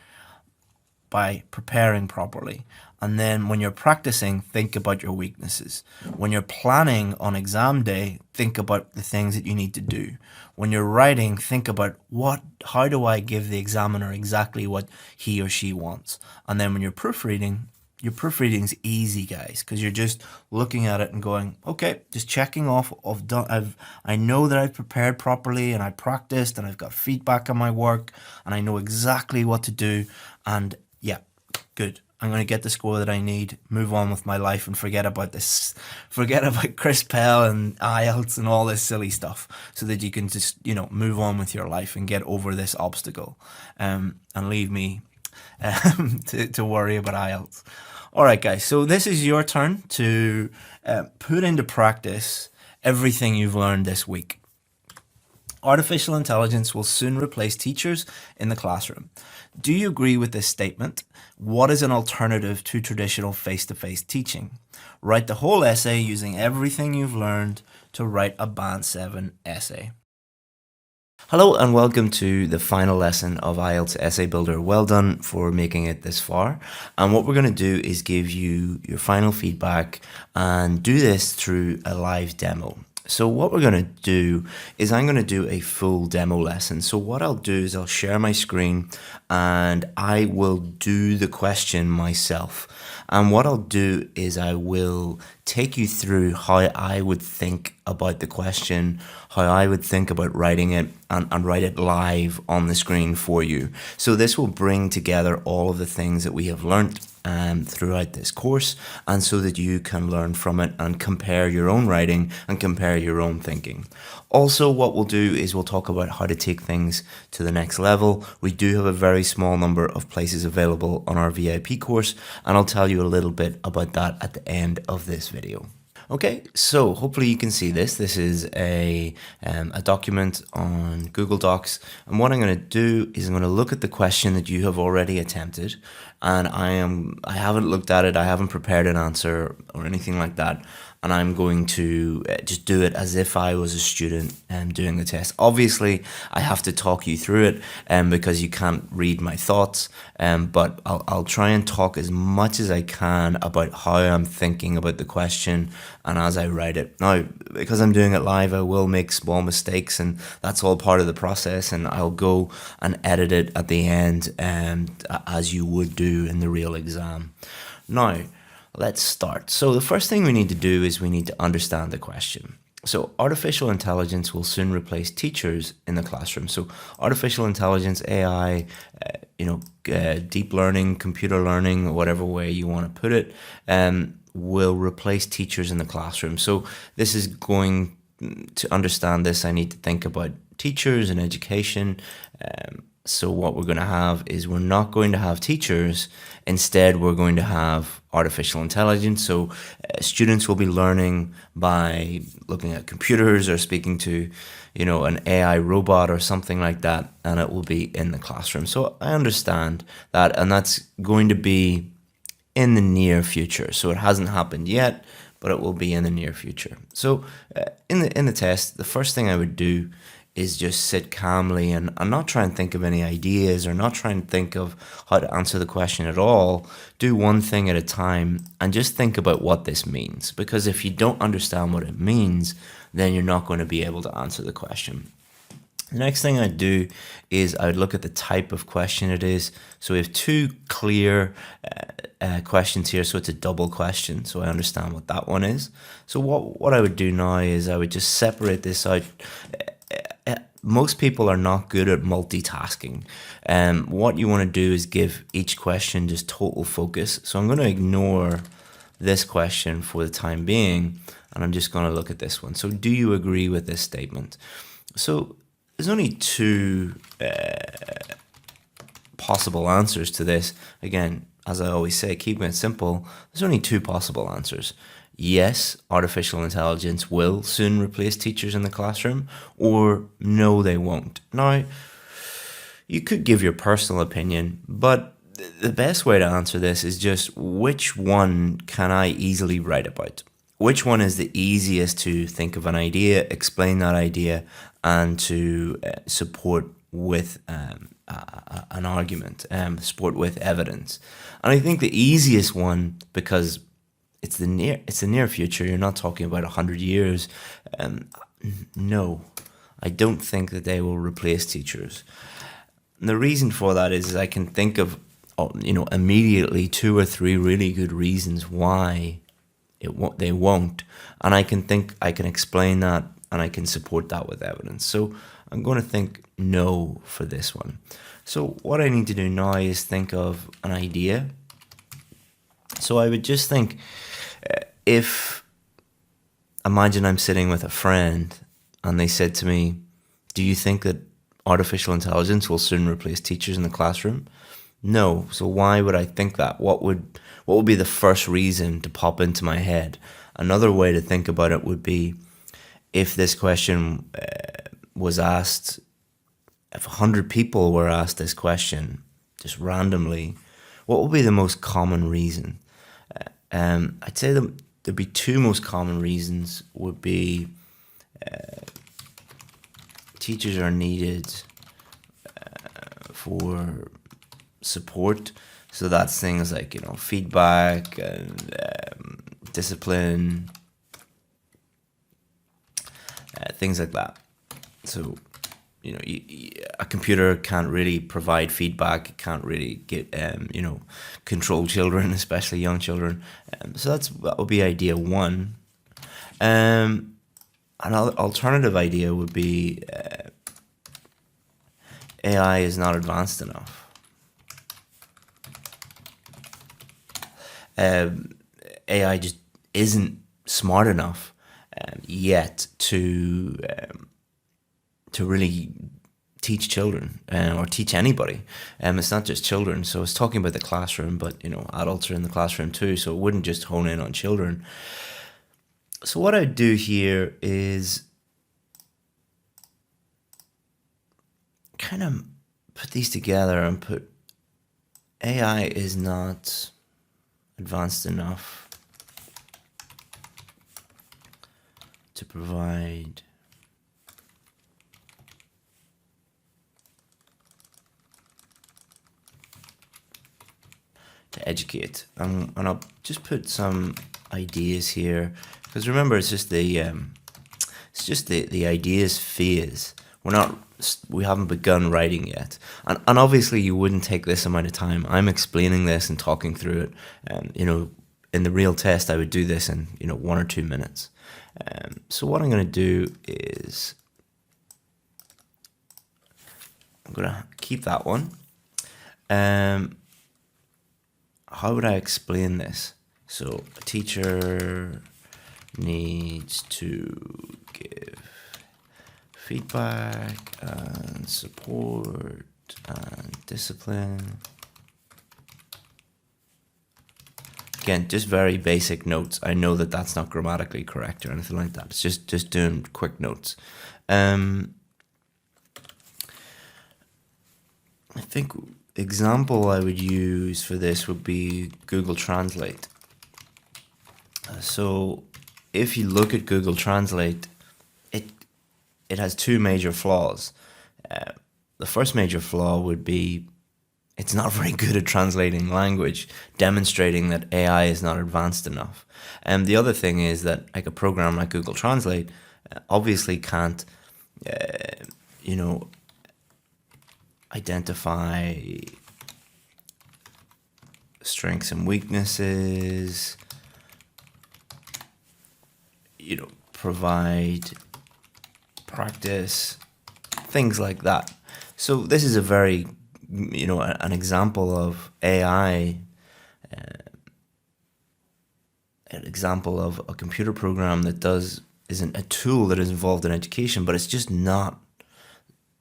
by preparing properly. And then when you're practicing, think about your weaknesses. When you're planning on exam day, think about the things that you need to do. When you're writing, think about how do I give the examiner exactly what he or she wants? And then when you're proofreading, Your proofreading's easy, guys, because you're just looking at it and going, okay, just checking off. I know that I've prepared properly and I practiced and I've got feedback on my work and I know exactly what to do. And yeah, good. I'm going to get the score that I need, move on with my life and forget about Chris Pell and IELTS and all this silly stuff, so that you can just, move on with your life and get over this obstacle, and leave me to worry about IELTS. All right, guys, so this is your turn to put into practice everything you've learned this week. Artificial intelligence will soon replace teachers in the classroom. Do you agree with this statement? What is an alternative to traditional face-to-face teaching? Write the whole essay using everything you've learned to write a Band 7 essay. Hello and welcome to the final lesson of IELTS Essay Builder. Well done for making it this far. And what we're going to do is give you your final feedback and do this through a live demo. So what we're going to do is I'm going to do a full demo lesson. So what I'll do is I'll share my screen and I will do the question myself. And what I'll do is I will take you through how I would think about the question, how I would think about writing it, and write it live on the screen for you. So this will bring together all of the things that we have learnt throughout this course, and so that you can learn from it and compare your own writing and compare your own thinking. Also, what we'll do is we'll talk about how to take things to the next level. We do have a very small number of places available on our VIP course, and I'll tell you a little bit about that at the end of this video. Okay, so hopefully you can see this. This is a document on Google Docs, and what I'm going to do is I'm going to look at the question that you have already attempted, and I haven't looked at it, I haven't prepared an answer or anything like that, and I'm going to just do it as if I was a student doing the test. Obviously, I have to talk you through it because you can't read my thoughts, but I'll try and talk as much as I can about how I'm thinking about the question and as I write it. Now, because I'm doing it live, I will make small mistakes, and that's all part of the process, and I'll go and edit it at the end as you would do in the real exam. Now, let's start. So the first thing we need to do is we need to understand the question. So artificial intelligence will soon replace teachers in the classroom. So artificial intelligence, AI, deep learning, computer learning, whatever way you want to put it, will replace teachers in the classroom. So this is going to understand this. I need to think about teachers and education. So what we're going to have is we're not going to have teachers. Instead, we're going to have artificial intelligence. So students will be learning by looking at computers or speaking to, an AI robot or something like that, and it will be in the classroom. So I understand that, and that's going to be in the near future. So it hasn't happened yet, but it will be in the near future. So in the test, the first thing I would do is just sit calmly and not try and think of any ideas or not try and think of how to answer the question at all. Do one thing at a time and just think about what this means. Because if you don't understand what it means, then you're not going to be able to answer the question. The next thing I'd do is I would look at the type of question it is. So we have two clear questions here, so it's a double question. So I understand what that one is. So what I would do now is I would just separate this out. Most people are not good at multitasking. What you want to do is give each question just total focus. So I'm going to ignore this question for the time being, and I'm just going to look at this one. So do you agree with this statement? So there's only two possible answers to this. Again, as I always say, keeping it simple, there's only two possible answers. Yes, artificial intelligence will soon replace teachers in the classroom, or no, they won't. Now, you could give your personal opinion, but the best way to answer this is just which one can I easily write about? Which one is the easiest to think of an idea, explain that idea, and to support with an argument, support with evidence? And I think the easiest one, because it's the near future. You're not talking about 100 years. No, I don't think that they will replace teachers. And the reason for that is I can think of immediately 2 or 3 really good reasons why they won't, and I can explain that, and I can support that with evidence. So I'm going to think no for this one. So what I need to do now is think of an idea. So I would just think, imagine I'm sitting with a friend and they said to me, do you think that artificial intelligence will soon replace teachers in the classroom? No. So why would I think that? What would be the first reason to pop into my head? Another way to think about it would be, if this question was asked, if 100 people were asked this question just randomly, what would be the most common reason? I'd say there'd be 2 most common reasons. Would be teachers are needed for support. So that's things like, feedback and discipline, things like that. So, a computer can't really provide feedback. It can't really get, control children, especially young children. So that would be idea 1. An alternative idea would be AI is not advanced enough. AI just isn't smart enough yet to really teach children or teach anybody. It's not just children. So it's talking about the classroom, but adults are in the classroom too. So it wouldn't just hone in on children. So what I'd do here is kind of put these together and put AI is not advanced enough to provide to educate. And I'll just put some ideas here, because remember, it's just the ideas phase. We haven't begun writing yet, and obviously you wouldn't take this amount of time. I'm explaining this and talking through it, and in the real test I would do this in 1 or 2 minutes. So what I'm going to do is I'm going to keep that one. How would I explain this? So a teacher needs to give feedback and support and discipline. Again, just very basic notes. I know that that's not grammatically correct or anything like that. It's just doing quick notes. I think example I would use for this would be Google Translate. So if you look at Google Translate, it has 2 major flaws. The first major flaw would be it's not very good at translating language, demonstrating that AI is not advanced enough. And the other thing is that like a program like Google Translate obviously can't, identify strengths and weaknesses, provide practice, things like that. So this is a very, an example of AI, an example of a computer program that isn't a tool that is involved in education, but it's just not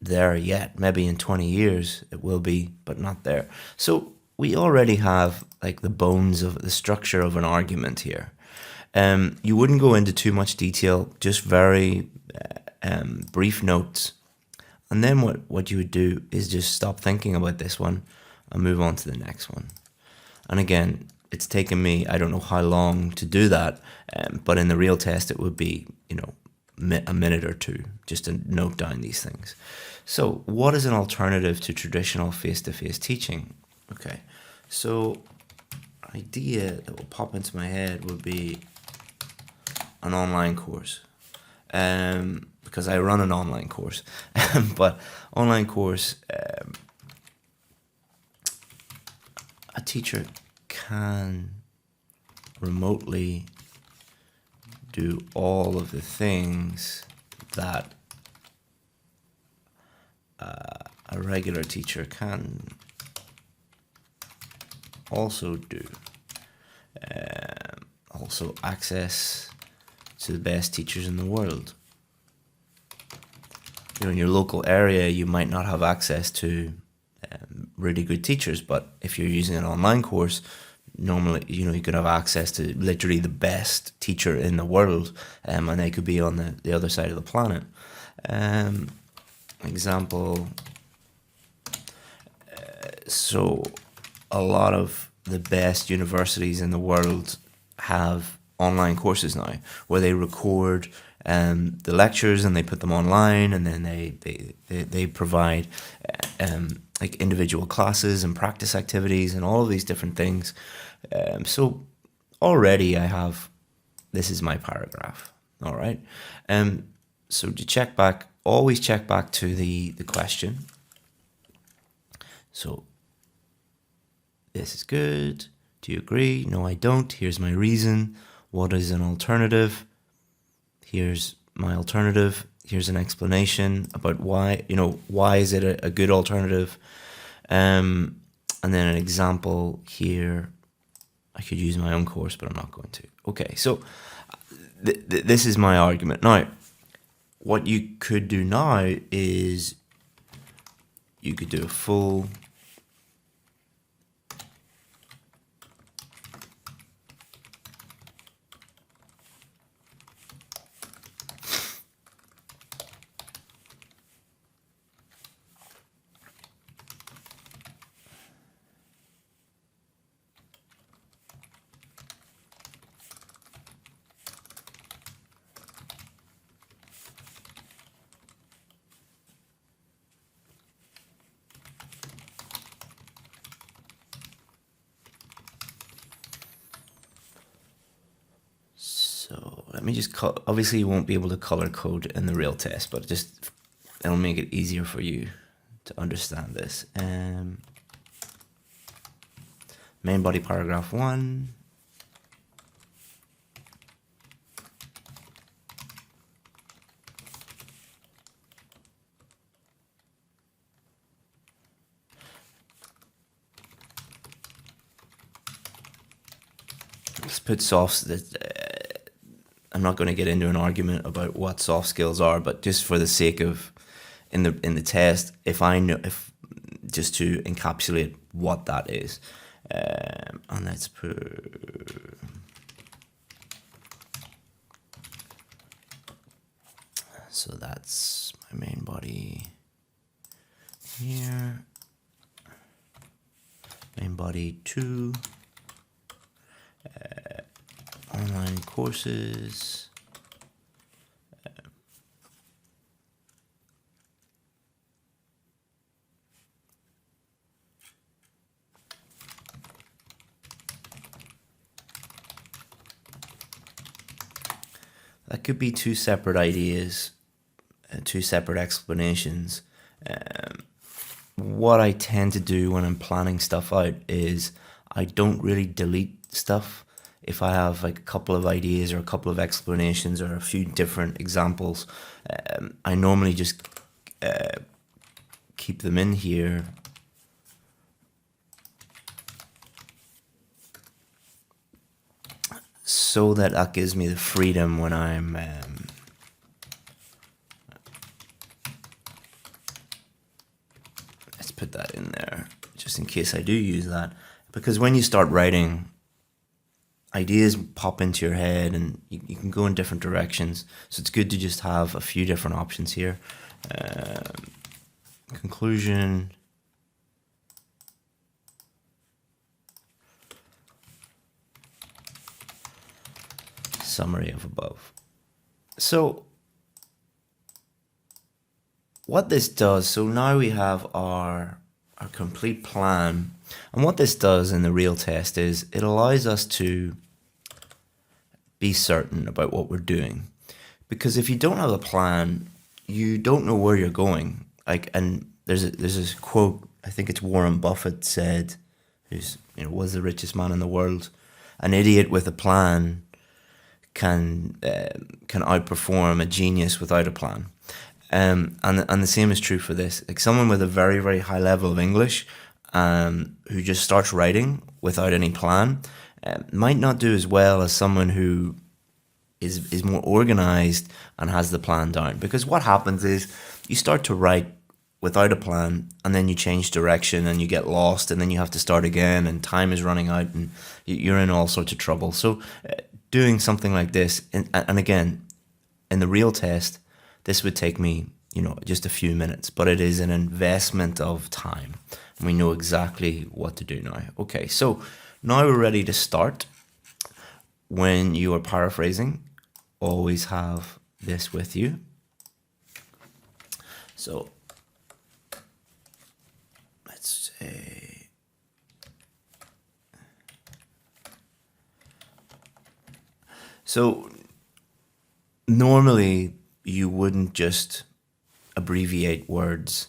there yet. Maybe in 20 years it will be, but not there. So we already have like the bones of the structure of an argument here. You wouldn't go into too much detail, just very brief notes. And then what you would do is just stop thinking about this one and move on to the next one. And again, it's taken me, I don't know how long to do that, but in the real test it would be, a minute or 2 just to note down these things. So what is an alternative to traditional face-to-face teaching? Okay, so idea that will pop into my head would be an online course. Because I run an online course, but online course, a teacher can remotely do all of the things that a regular teacher can also do. Also access to the best teachers in the world. You know, in your local area, you might not have access to really good teachers, but if you're using an online course, normally, you know, you could have access to literally the best teacher in the world, and they could be on the other side of the planet. Example, so a lot of the best universities in the world have online courses now where they record the lectures and they put them online, and then they provide like individual classes and practice activities and all of these different things. So already I have, this is my paragraph, all right? So to check back, always check back to the question. So this is good. Do you agree? No, I don't. Here's my reason. What is an alternative? Here's my alternative. Here's an explanation about why, you know, why is it a good alternative? And then an example here. I could use my own course, but I'm not going to. Okay, so this is my argument. Now, what you could do now is you could do a full So let me just obviously you won't be able to color code in the real test, but just it'll make it easier for you to understand this. Main body paragraph 1. Let's put I'm not going to get into an argument about what soft skills are, but just for the sake of in the test, if I know, if just to encapsulate what that is, and let's put so that's my main body here, main body 2. Online courses. That could be two separate ideas, two separate explanations. What I tend to do when I'm planning stuff out is I don't really delete stuff. If I have like a couple of ideas or a couple of explanations or a few different examples, I normally just keep them in here. So that gives me the freedom when I'm let's put that in there just in case I do use that, because when you start writing, ideas pop into your head and you can go in different directions. So it's good to just have a few different options here. Conclusion. Summary of above. So what this does, so now we have our complete plan. And what this does in the real test is it allows us to be certain about what we're doing. Because if you don't have a plan, you don't know where you're going. Like, and there's a quote, I think it's Warren Buffett said, who's, was the richest man in the world. An idiot with a plan can outperform a genius without a plan. And the same is true for this. Like someone with a very, very high level of English, who just starts writing without any plan, might not do as well as someone who is more organized and has the plan down. Because what happens is you start to write without a plan, and then you change direction and you get lost, and then you have to start again, and time is running out, and you're in all sorts of trouble. So doing something like this, and again, in the real test, this would take me, just a few minutes, but it is an investment of time. And we know exactly what to do now. Okay, so now we're ready to start. When you are paraphrasing, always have this with you. So let's say, so normally you wouldn't just abbreviate words.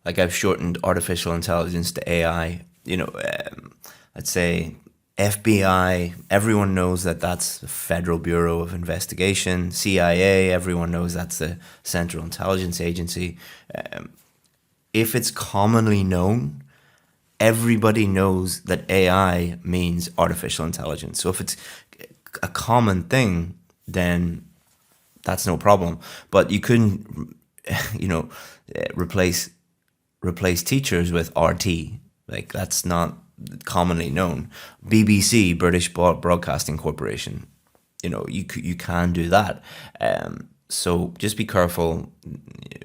Like I've shortened artificial intelligence to AI, let's say FBI, everyone knows that that's the Federal Bureau of Investigation. CIA, everyone knows that's the Central Intelligence Agency. If it's commonly known, everybody knows that AI means artificial intelligence. So if it's a common thing, then that's no problem. But you couldn't, replace teachers with RT. Like that's not commonly known. BBC, British Broadcasting Corporation, you can do that. So just be careful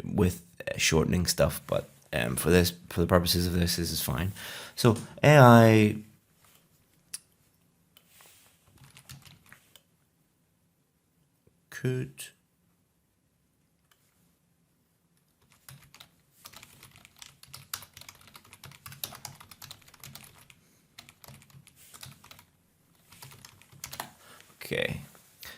with shortening stuff. But for the purposes of this is fine. So AI could Okay,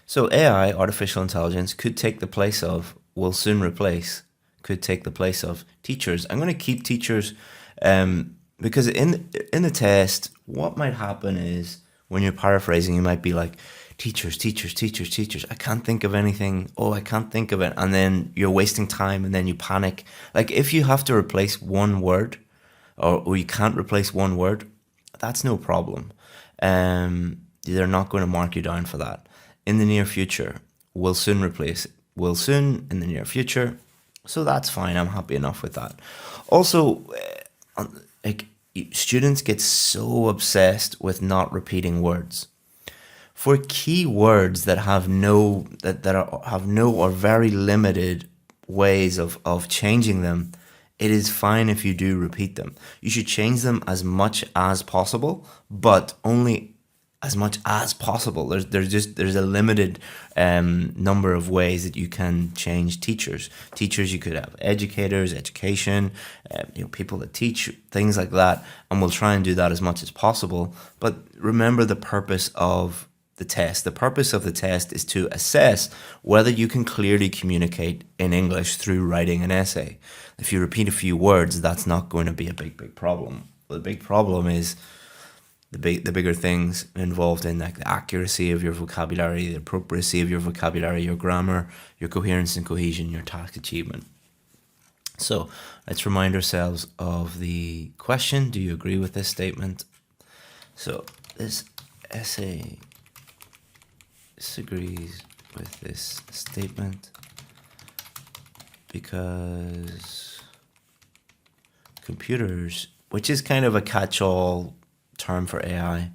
so AI, artificial intelligence, could take the place of, will soon replace, could take the place of teachers. I'm going to keep teachers because in the test, what might happen is when you're paraphrasing, you might be like, teachers, teachers, teachers, teachers. I can't think of anything. Oh, I can't think of it. And then you're wasting time and then you panic. Like if you have to replace one word or you can't replace one word, that's no problem. They're not going to mark you down for that. In the near future, will soon replace it. Will soon in the near future. So that's fine. I'm happy enough with that. Also, students get so obsessed with not repeating words. For key words that have no or very limited ways of changing them, it is fine if you do repeat them. You should change them as much as possible, but only as much as possible. There's a limited number of ways that you can change teachers. Teachers, you could have educators, education, people that teach, things like that, and we'll try and do that as much as possible. But remember the purpose of the test. The purpose of the test is to assess whether you can clearly communicate in English through writing an essay. If you repeat a few words, that's not going to be a big problem. The big problem is the bigger things involved in like the accuracy of your vocabulary, the appropriacy of your vocabulary, your grammar, your coherence and cohesion, your task achievement. So let's remind ourselves of the question. Do you agree with this statement? So this essay disagrees with this statement because computers, which is kind of a catch-all term for AI,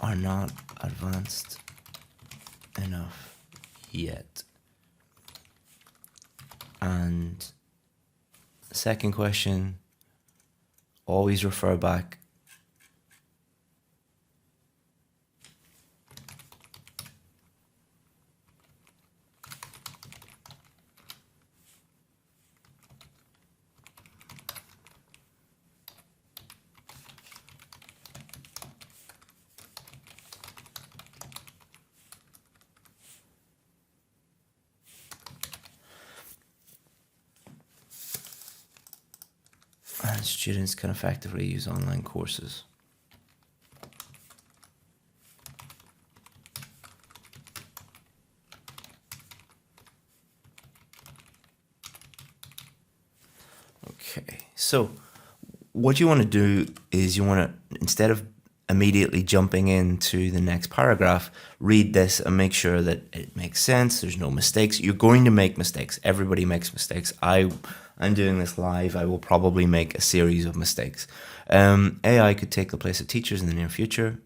are not advanced enough yet. And second question, always refer back And students can effectively use online courses. Okay, so what you want to do is you want to, instead of immediately jumping into the next paragraph, read this and make sure that it makes sense. There's no mistakes. You're going to make mistakes. Everybody makes mistakes. I'm doing this live. I will probably make a series of mistakes. AI could take the place of teachers in the near future.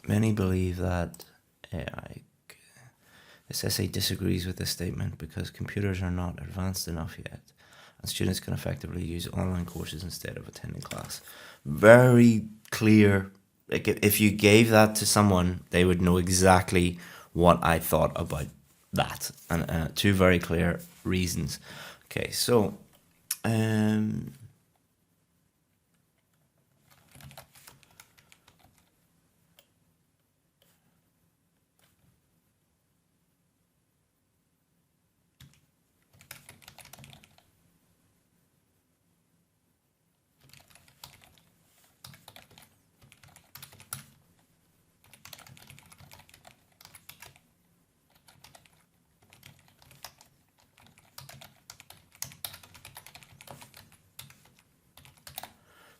Many believe that AI. This essay disagrees with this statement because computers are not advanced enough yet, and students can effectively use online courses instead of attending class. Very clear. Like if you gave that to someone, they would know exactly what I thought about that, and two very clear reasons. Okay, so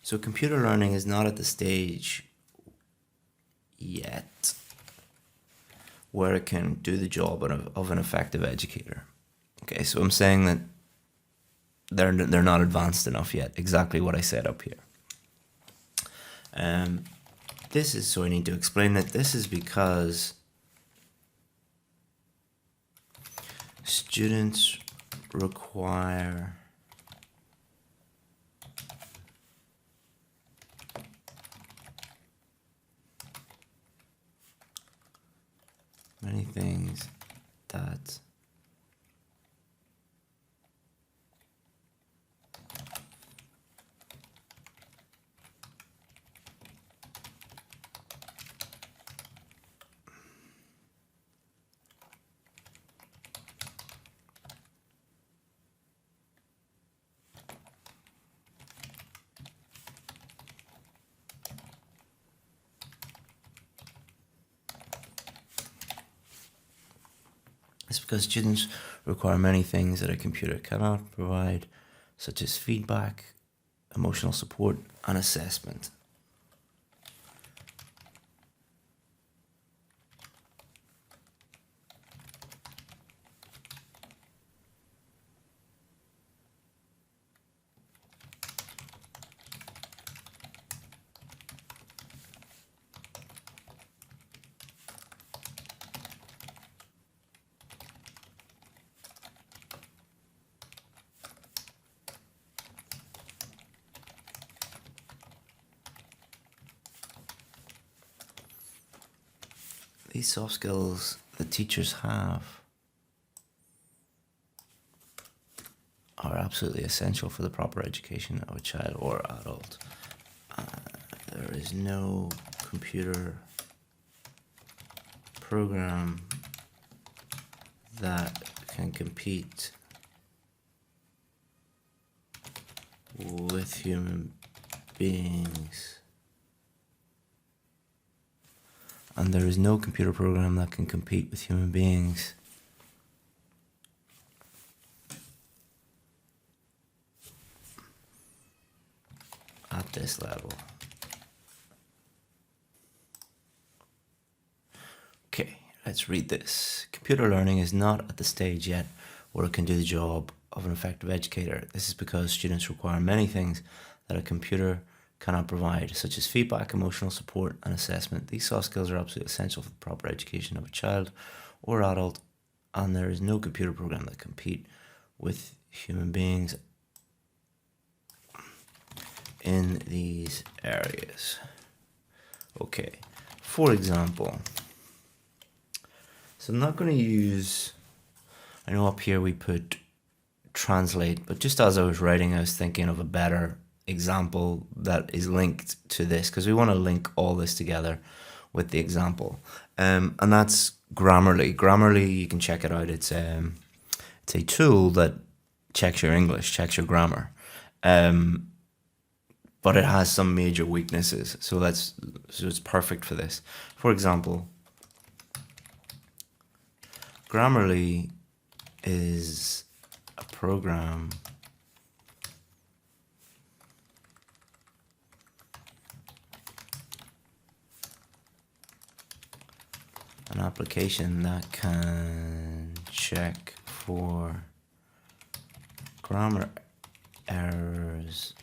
So computer learning is not at the stage yet where it can do the job of an effective educator. Okay, so I'm saying that they're not advanced enough yet. Exactly what I said up here. This is, so I need to explain that this is because students require many things that it's because students require many things that a computer cannot provide, such as feedback, emotional support, and assessment. These soft skills that teachers have are absolutely essential for the proper education of a child or adult. There is no computer program that can compete with human beings. And there is no computer program that can compete with human beings. At this level. Okay, let's read this. Computer learning is not at the stage yet where it can do the job of an effective educator. This is because students require many things that a computer cannot provide, such as feedback, emotional support, and assessment. These soft skills are absolutely essential for the proper education of a child or adult, and there is no computer program that compete with human beings in these areas. Okay, for example, so I'm not going to use, I know up here we put translate, but just as I was writing, I was thinking of a better example that is linked to this, because we want to link all this together with the example. And that's Grammarly. Grammarly, you can check it out. It's a tool that checks your English, checks your grammar. But it has some major weaknesses. So it's perfect for this. For example, Grammarly is a program an application that can check for grammar errors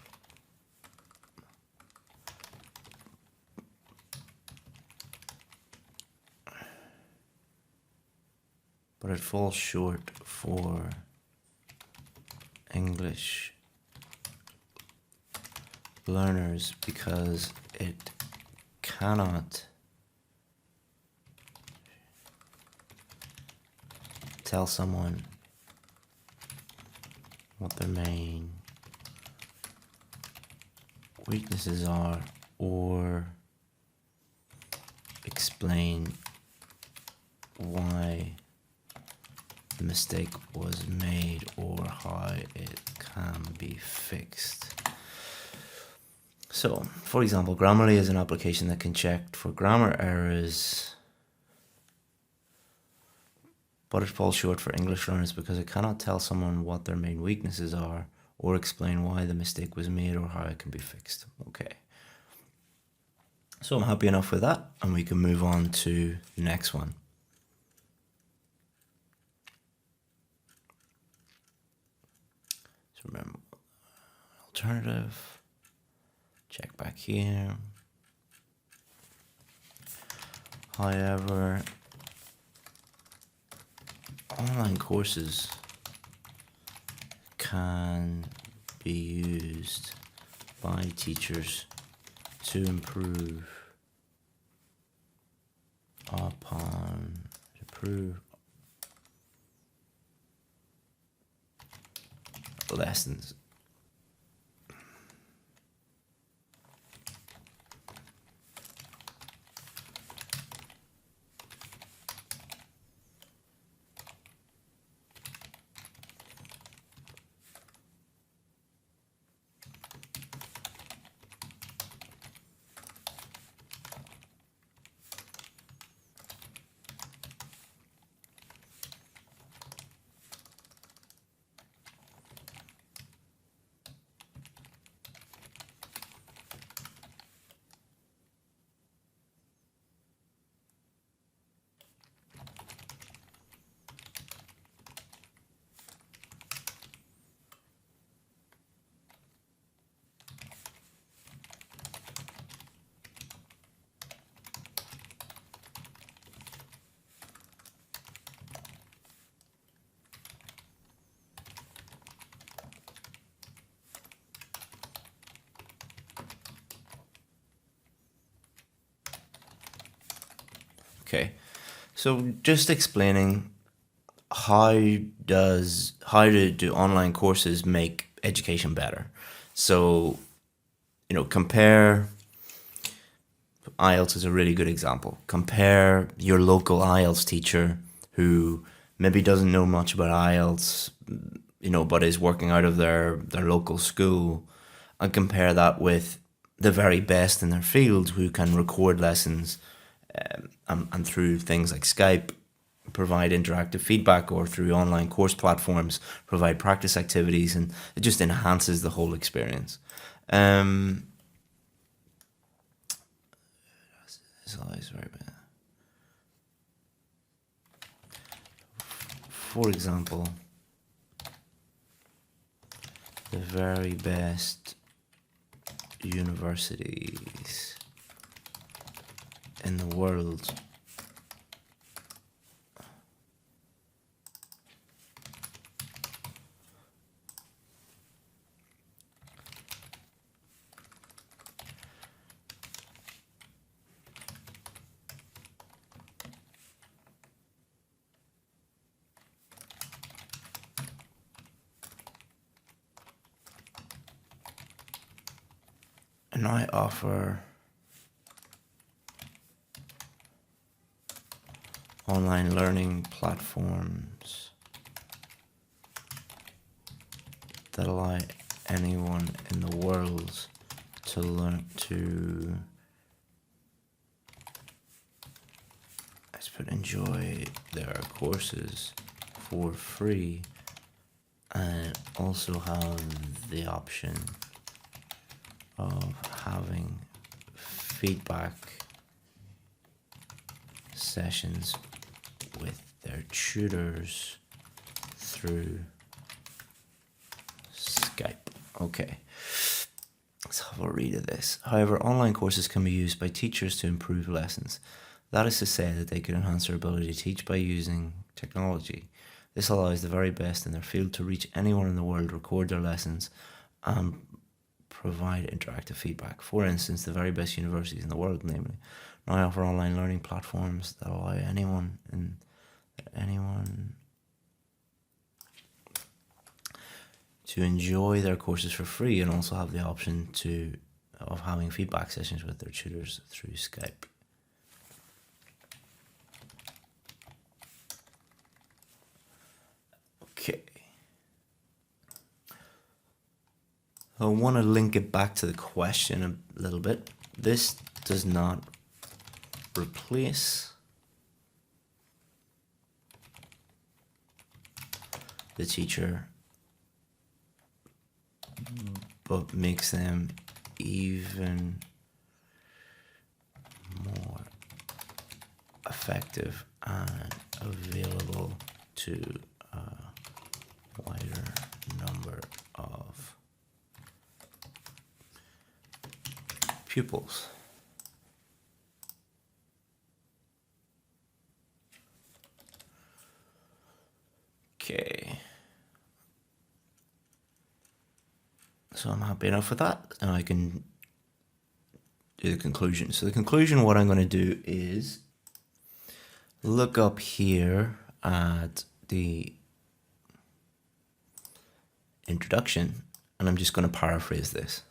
but it falls short for English learners because it cannot tell someone what their main weaknesses are or explain why the mistake was made or how it can be fixed. So, for example, Grammarly is an application that can check for grammar errors, but it falls short for English learners because it cannot tell someone what their main weaknesses are or explain why the mistake was made or how it can be fixed. Okay. So I'm happy enough with that, and we can move on to the next one. So remember, alternative, check back here. However, online courses can be used by teachers to improve lessons. Okay, so just explaining how to do online courses make education better. So, compare IELTS is a really good example. Compare your local IELTS teacher who maybe doesn't know much about IELTS, but is working out of their local school, and compare that with the very best in their field who can record lessons and through things like Skype provide interactive feedback, or through online course platforms provide practice activities, and it just enhances the whole experience. This is always very bad. For example, the very best universities in the world And I offer online learning platforms that allow anyone in the world to learn to enjoy their courses for free, and also have the option of having feedback sessions with their tutors through Skype. Okay, let's have a read of this. However, online courses can be used by teachers to improve lessons. That is to say that they could enhance their ability to teach by using technology. This allows the very best in their field to reach anyone in the world, record their lessons, and provide interactive feedback. For instance, the very best universities in the world, namely, now offer online learning platforms that allow anyone to enjoy their courses for free, and also have the option of having feedback sessions with their tutors through Skype. Okay. I want to link it back to the question a little bit. This does not replace the teacher, but makes them even more effective and available to a wider number of pupils. Okay. So I'm happy enough with that. Now I can do the conclusion. So the conclusion, what I'm going to do is look up here at the introduction, and I'm just going to paraphrase this.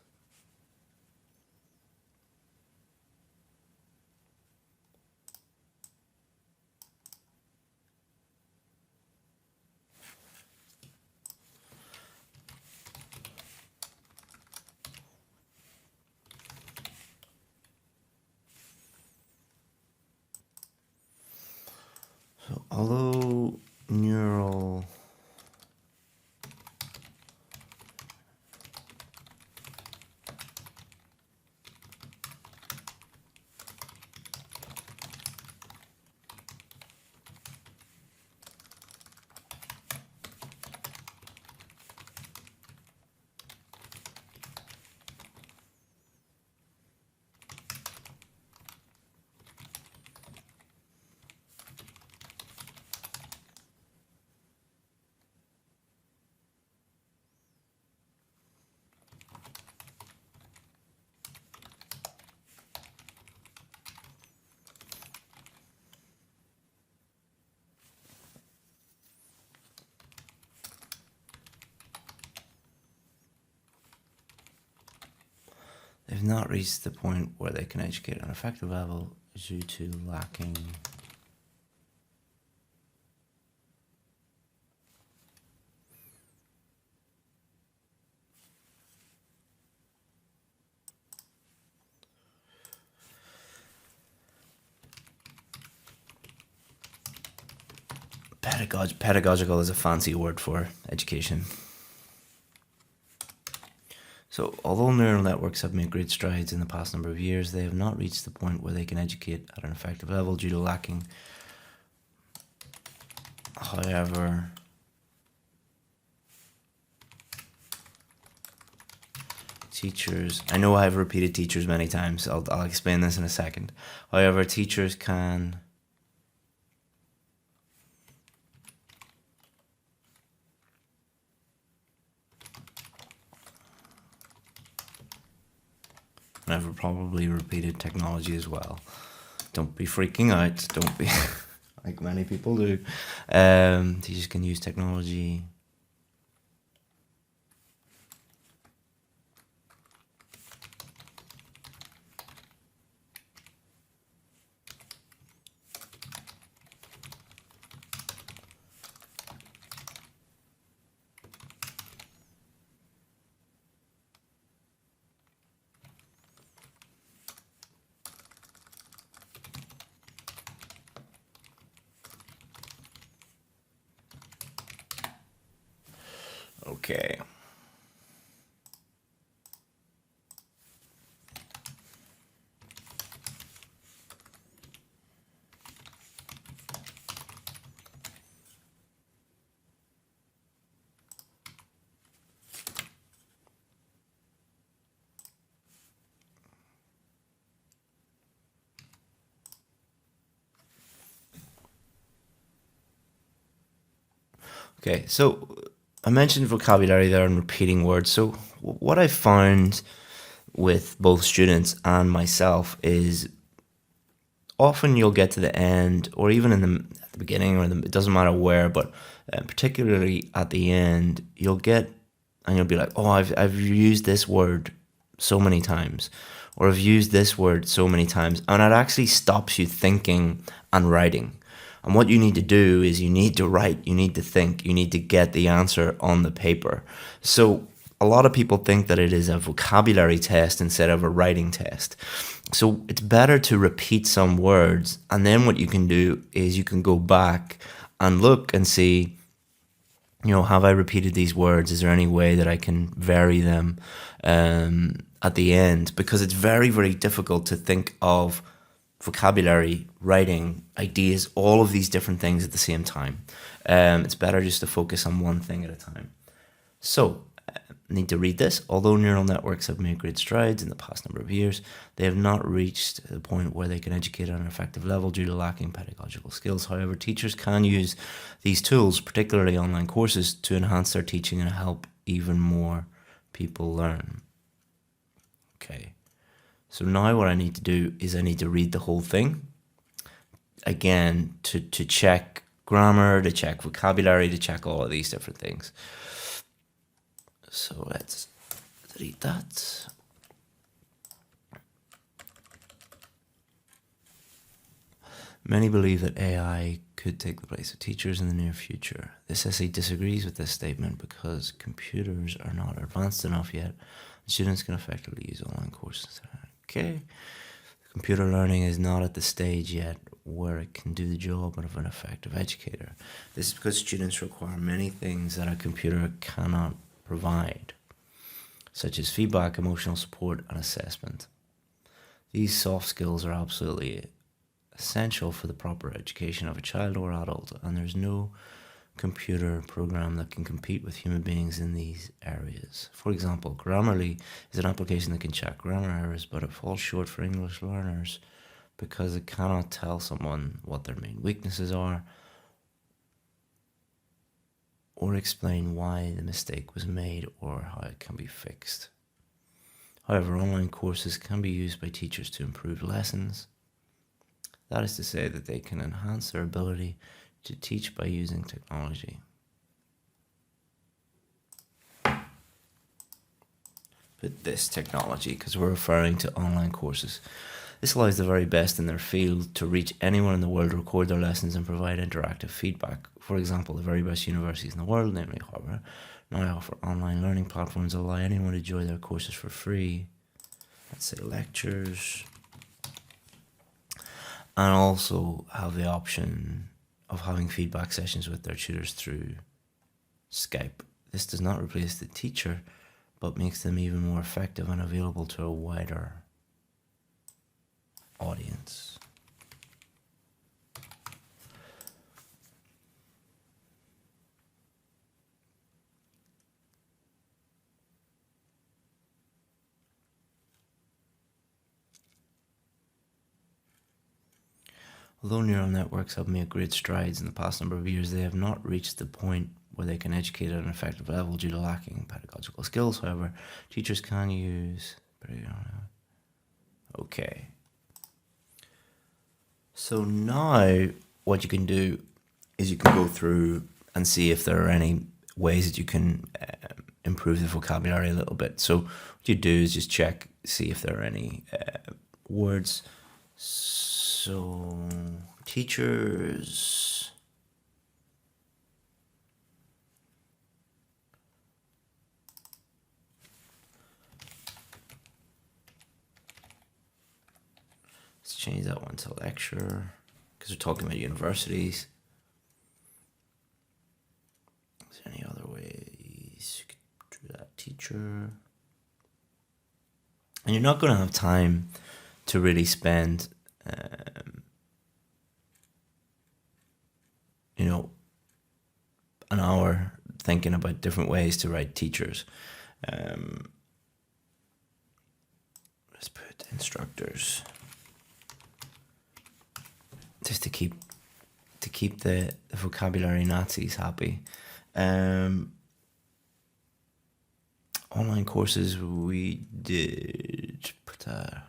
So although neural they've not reached the point where they can educate at an effective level due to lacking pedagogical is a fancy word for education. So, although neural networks have made great strides in the past number of years, they have not reached the point where they can educate at an effective level due to lacking. However, teachers, I know I've repeated teachers many times, I'll explain this in a second. However, teachers can I've probably repeated technology as well. Don't be freaking out. Don't be like many people do. Teachers can use technology Okay. Okay, so I mentioned vocabulary there and repeating words. So what I found with both students and myself is often you'll get to the end, or even at the beginning, it doesn't matter where, but particularly at the end, and you'll be like, oh, I've used this word so many times, or I've used this word so many times, and it actually stops you thinking and writing. And what you need to do is you need to write, you need to think, you need to get the answer on the paper. So a lot of people think that it is a vocabulary test instead of a writing test. So it's better to repeat some words, and then what you can do is you can go back and look and see, have I repeated these words? Is there any way that I can vary them at the end? Because it's very, very difficult to think of vocabulary, writing, ideas, all of these different things at the same time. It's better just to focus on one thing at a time. So, need to read this. Although neural networks have made great strides in the past number of years, they have not reached the point where they can educate at an effective level due to lacking pedagogical skills. However, teachers can use these tools, particularly online courses, to enhance their teaching and help even more people learn. Okay. So now what I need to do is I need to read the whole thing again to check grammar, to check vocabulary, to check all of these different things. So let's read that. Many believe that AI could take the place of teachers in the near future. This essay disagrees with this statement because computers are not advanced enough yet. Students can effectively use online courses. Okay. Computer learning is not at the stage yet where it can do the job of an effective educator. This is because students require many things that a computer cannot provide, such as feedback, emotional support, and assessment. These soft skills are absolutely essential for the proper education of a child or adult, and there's no computer program that can compete with human beings in these areas. For example, Grammarly is an application that can check grammar errors, but it falls short for English learners because it cannot tell someone what their main weaknesses are or explain why the mistake was made or how it can be fixed. However, online courses can be used by teachers to improve lessons. That is to say that they can enhance their ability to teach by using technology. But this technology, because we're referring to online courses, this allows the very best in their field to reach anyone in the world, record their lessons, and provide interactive feedback. For example, the very best universities in the world, namely Harvard, now offer online learning platforms that allow anyone to join their courses for free. Let's say lectures. And also have the option of having feedback sessions with their tutors through Skype. This does not replace the teacher, but makes them even more effective and available to a wider audience. Although neural networks have made great strides in the past number of years, they have not reached the point where they can educate at an effective level due to lacking pedagogical skills. However, teachers can use... Okay. So now what you can do is you can go through and see if there are any ways that you can improve the vocabulary a little bit. So what you do is just check, see if there are any words. So teachers, let's change that one to lecture because we're talking about universities. Is there any other ways you could structure. And you're not going to have time to really spend, an hour thinking about different ways to write teachers. Let's put instructors, just to keep the vocabulary Nazis happy. Online courses, we did put that.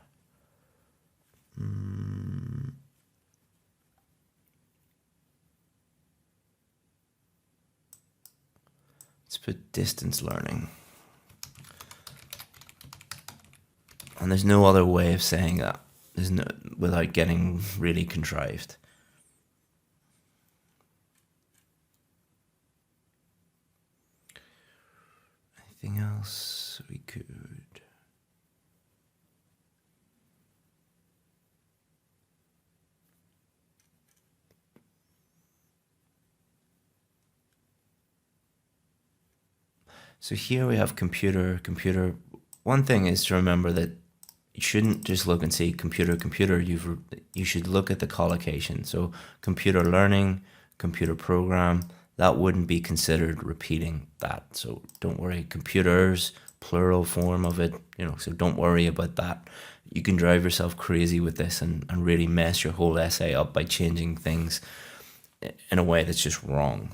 Let's put distance learning. And there's no other way of saying that. There's no, without getting really contrived. Anything else we could? So here we have computer. One thing is to remember that you shouldn't just look and see computer. You should look at the collocation. So computer learning, computer program, that wouldn't be considered repeating that. So don't worry, computers, plural form of it, so don't worry about that. You can drive yourself crazy with this and really mess your whole essay up by changing things in a way that's just wrong.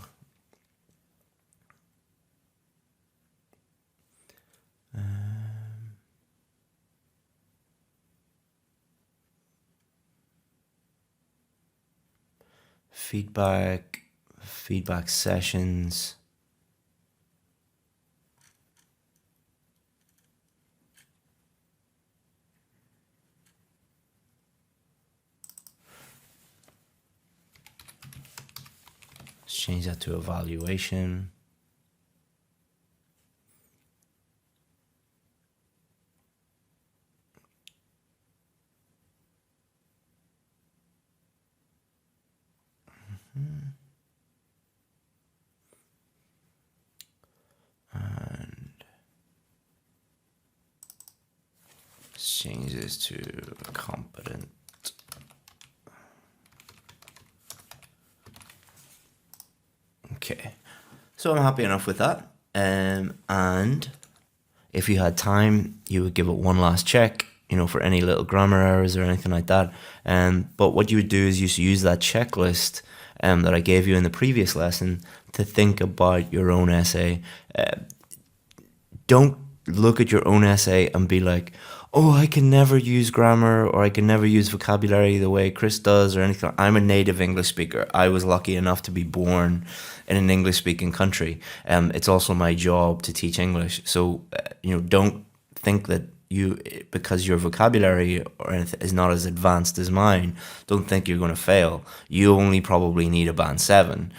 Feedback sessions. Let's change that to evaluation. And change this to competent. Okay, so I'm happy enough with that. And if you had time, you would give it one last check, for any little grammar errors or anything like that. But what you would do is you use that checklist that I gave you in the previous lesson to think about your own essay. Don't look at your own essay and be like, oh, I can never use grammar or I can never use vocabulary the way Chris does or anything. I'm a native English speaker. I was lucky enough to be born in an English-speaking country. It's also my job to teach English. So, don't think that because your vocabulary or anything is not as advanced as mine, don't think you're going to fail. You only probably need a band 7,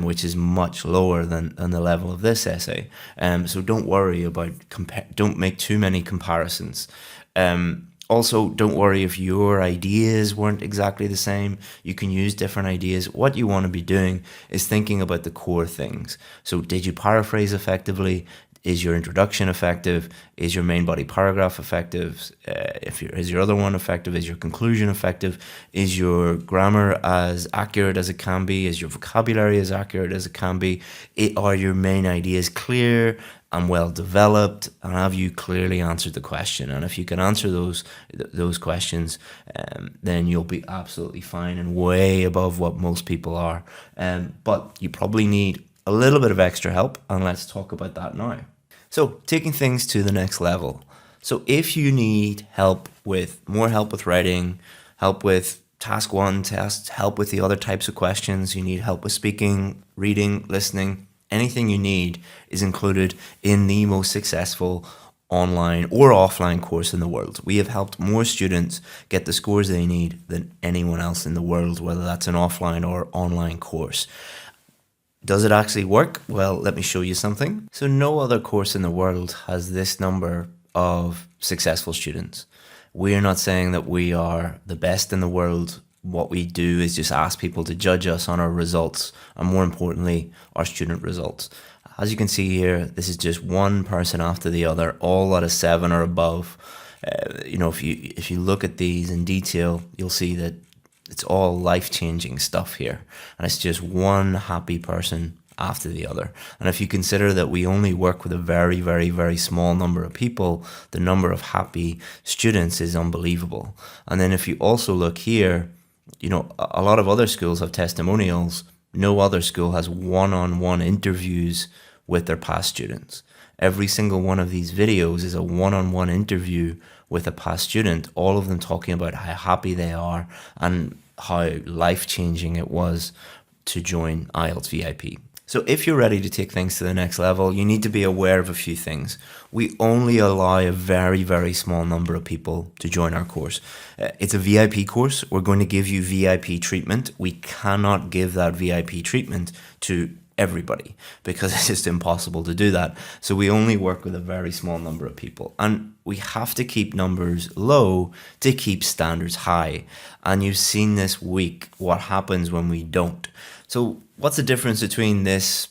which is much lower than the level of this essay. So don't worry about don't make too many comparisons. Also, don't worry if your ideas weren't exactly the same. You can use different ideas. What you want to be doing is thinking about the core things. So did you paraphrase effectively? Is your introduction effective? Is your main body paragraph effective? Is your other one effective? Is your conclusion effective? Is your grammar as accurate as it can be? Is your vocabulary as accurate as it can be? Are your main ideas clear and well developed? And have you clearly answered the question? And if you can answer those questions, then you'll be absolutely fine and way above what most people are. But you probably need a little bit of extra help, and let's talk about that now. So, taking things to the next level. So if you need more help with writing, help with task 1 test, help with the other types of questions, you need help with speaking, reading, listening, anything you need is included in the most successful online or offline course in the world. We have helped more students get the scores they need than anyone else in the world, whether that's an offline or online course. Does it actually work? Well, let me show you something. So no other course in the world has this number of successful students. We are not saying that we are the best in the world. What we do is just ask people to judge us on our results, and more importantly, our student results. As you can see here, this is just one person after the other, all at a 7 or above. If you look at these in detail, you'll see that it's all life-changing stuff here. And it's just one happy person after the other. And if you consider that we only work with a very, very, very small number of people, the number of happy students is unbelievable. And then if you also look here, a lot of other schools have testimonials. No other school has one-on-one interviews with their past students. Every single one of these videos is a one-on-one interview with a past student, all of them talking about how happy they are and how life-changing it was to join IELTS VIP. So if you're ready to take things to the next level, you need to be aware of a few things. We only allow a very, very small number of people to join our course. It's a VIP course. We're going to give you VIP treatment. We cannot give that VIP treatment to everybody because it's just impossible to do that. So we only work with a very small number of people, and we have to keep numbers low to keep standards high. And you've seen this week what happens when we don't. So what's the difference between this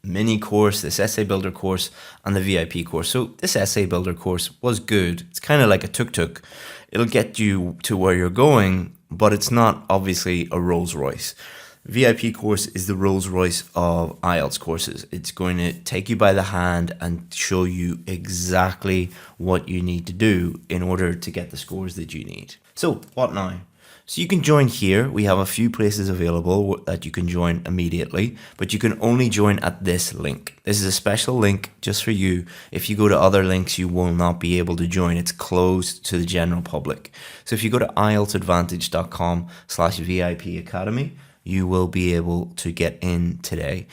mini course, this essay builder course, and the VIP course? So this essay builder course was good. It's kind of like a tuk-tuk. It'll get you to where you're going, but it's not obviously a Rolls Royce. VIP course is the Rolls Royce of IELTS courses. It's going to take you by the hand and show you exactly what you need to do in order to get the scores that you need. So what now? So you can join here. We have a few places available that you can join immediately, but you can only join at this link. This is a special link just for you. If you go to other links, you will not be able to join. It's closed to the general public. So if you go to IELTSadvantage.com/VIP Academy, you will be able to get in today.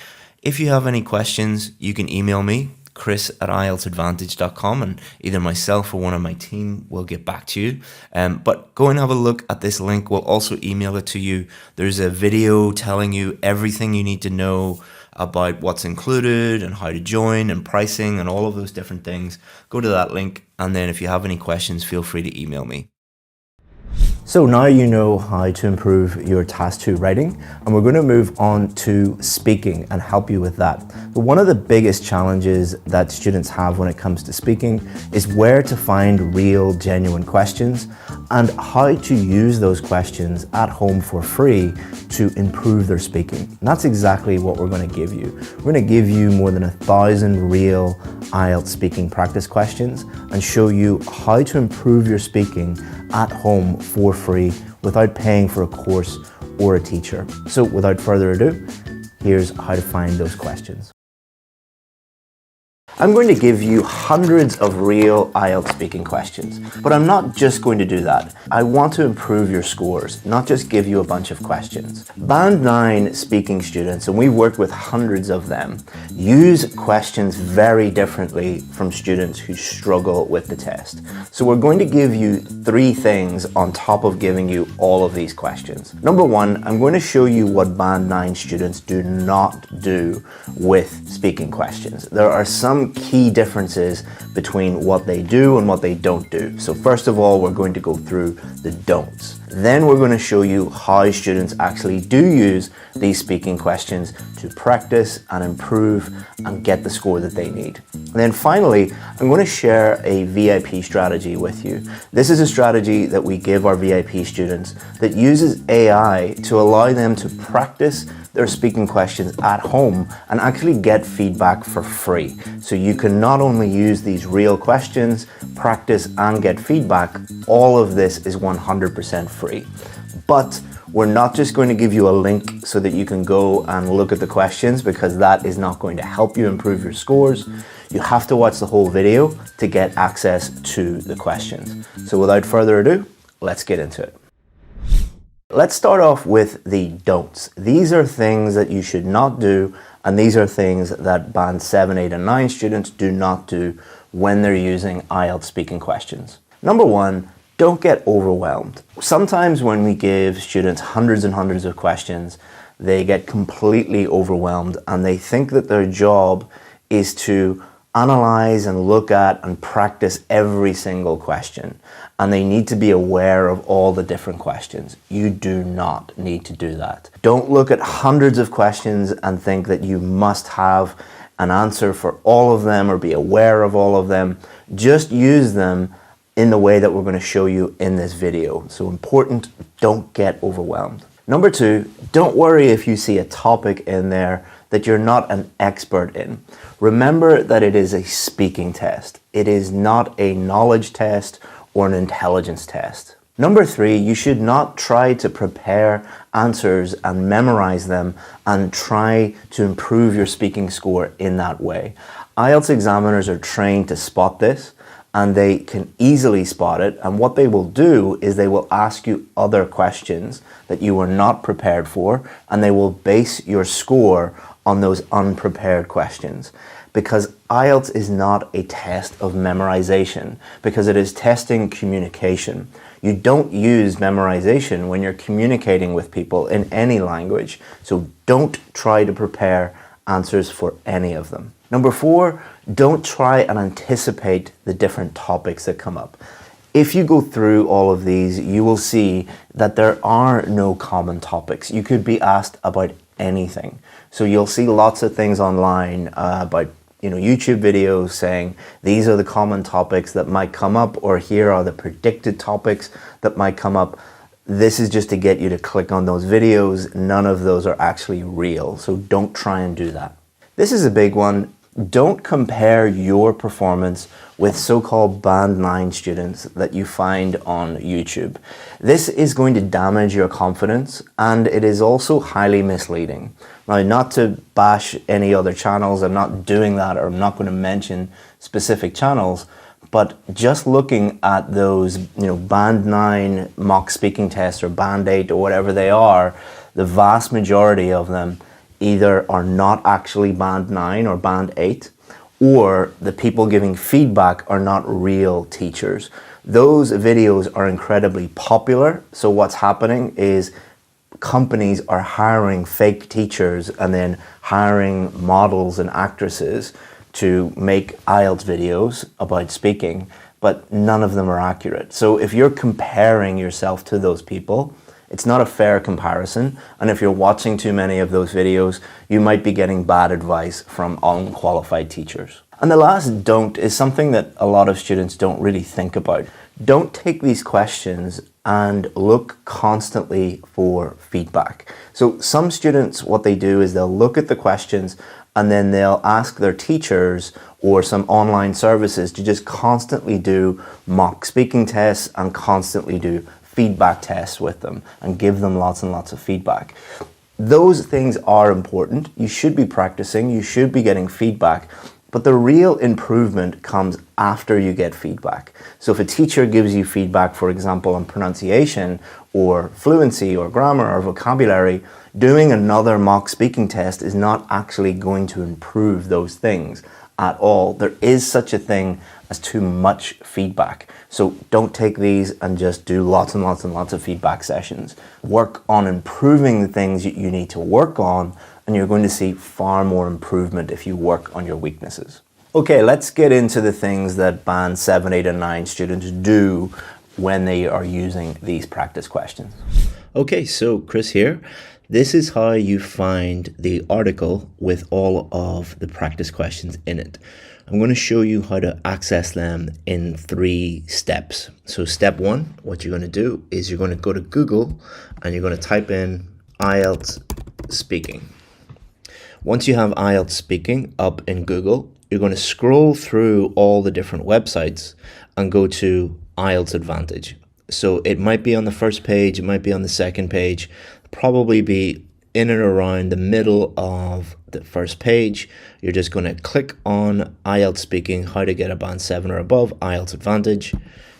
If you have any questions, you can email me, chris@IELTSadvantage.com, and either myself or one of my team will get back to you. But go and have a look at this link. We'll also email it to you. There's a video telling you everything you need to know about what's included and how to join and pricing and all of those different things. Go to that link, and then if you have any questions, feel free to email me.
So now you know how to improve your Task 2 writing, and we're going to move on to speaking and help you with that. But one of the biggest challenges that students have when it comes to speaking is where to find real, genuine questions and how to use those questions at home for free to improve their speaking. And that's exactly what we're going to give you. We're going to give you more than 1,000 real IELTS speaking practice questions and show you how to improve your speaking at home for free without paying for a course or a teacher. So without further ado, here's how to find those questions. I'm going to give you hundreds of real IELTS speaking questions, but I'm not just going to do that. I want to improve your scores, not just give you a bunch of questions. Band 9 speaking students, and we've worked with hundreds of them, use questions very differently from students who struggle with the test. So we're going to give you 3 things on top of giving you all of these questions. Number 1, I'm going to show you what Band 9 students do not do with speaking questions. There are some key differences between what they do and what they don't do. So first of all, we're going to go through the don'ts. Then we're going to show you how students actually do use these speaking questions to practice and improve and get the score that they need. And then finally, I'm going to share a VIP strategy with you. This is a strategy that we give our VIP students that uses AI to allow them to practice their speaking questions at home and actually get feedback for free. So you can not only use these real questions, practice and get feedback. All of this is 100% free. But we're not just going to give you a link so that you can go and look at the questions, because that is not going to help you improve your scores. You have to watch the whole video to get access to the questions. So without further ado, let's get into it. Let's start off with the don'ts. These are things that you should not do, and these are things that Band 7, 8, and 9 students do not do when they're using IELTS speaking questions. Number 1, don't get overwhelmed. Sometimes when we give students hundreds and hundreds of questions, they get completely overwhelmed and they think that their job is to analyze and look at and practice every single question, and they need to be aware of all the different questions. You do not need to do that. Don't look at hundreds of questions and think that you must have an answer for all of them or be aware of all of them. Just use them in the way that we're going to show you in this video. So important, don't get overwhelmed. Number two, don't worry if you see a topic in there that you're not an expert in. Remember that it is a speaking test. It is not a knowledge test or an intelligence test. Number three, you should not try to prepare answers and memorize them and try to improve your speaking score in that way. IELTS examiners are trained to spot this, and they can easily spot it, and what they will do is they will ask you other questions that you were not prepared for, and they will base your score on those unprepared questions. Because IELTS is not a test of memorization, because it is testing communication. You don't use memorization when you're communicating with people in any language, so don't try to prepare answers for any of them. Number four, don't try and anticipate the different topics that come up. If you go through all of these, you will see that there are no common topics. You could be asked about anything. So you'll see lots of things online about YouTube videos saying these are the common topics that might come up, or here are the predicted topics that might come up. This is just to get you to click on those videos. None of those are actually real, so don't try and do that. This is a big one. Don't compare your performance with so-called Band 9 students that you find on YouTube. This is going to damage your confidence, and it is also highly misleading. Now, not to bash any other channels, I'm not doing that, or I'm not going to mention specific channels, but just looking at those Band 9 mock speaking tests or Band 8 or whatever they are, the vast majority of them either are not actually Band 9 or Band 8, or the people giving feedback are not real teachers. Those videos are incredibly popular, so what's happening is companies are hiring fake teachers and then hiring models and actresses to make IELTS videos about speaking, but none of them are accurate. So if you're comparing yourself to those people, it's not a fair comparison, and if you're watching too many of those videos, you might be getting bad advice from unqualified teachers. And the last don't is something that a lot of students don't really think about. Don't take these questions and look constantly for feedback. So some students, what they do is they'll look at the questions and then they'll ask their teachers or some online services to just constantly do mock speaking tests and constantly do feedback tests with them and give them lots and lots of feedback. Those things are important. You should be practicing, you should be getting feedback, but the real improvement comes after you get feedback. So if a teacher gives you feedback, for example, on pronunciation or fluency or grammar or vocabulary, doing another mock speaking test is not actually going to improve those things at all. There is such a thing as too much feedback. So don't take these and just do lots and lots and lots of feedback sessions. Work on improving the things that you need to work on, and you're going to see far more improvement if you work on your weaknesses. Okay, let's get into the things that Band 7, 8, and 9 students do when they are using these practice questions. Okay, so Chris here. This is how you find the article with all of the practice questions in it. I'm going to show you how to access them in 3 steps. So step 1, what you're going to do is you're going to go to Google and you're going to type in IELTS speaking. Once you have IELTS speaking up in Google, you're going to scroll through all the different websites and go to IELTS Advantage. So it might be on the first page, it might be on the second page, probably be in and around the middle of the first page. You're just going to click on IELTS speaking, how to get a Band 7 or above, IELTS Advantage.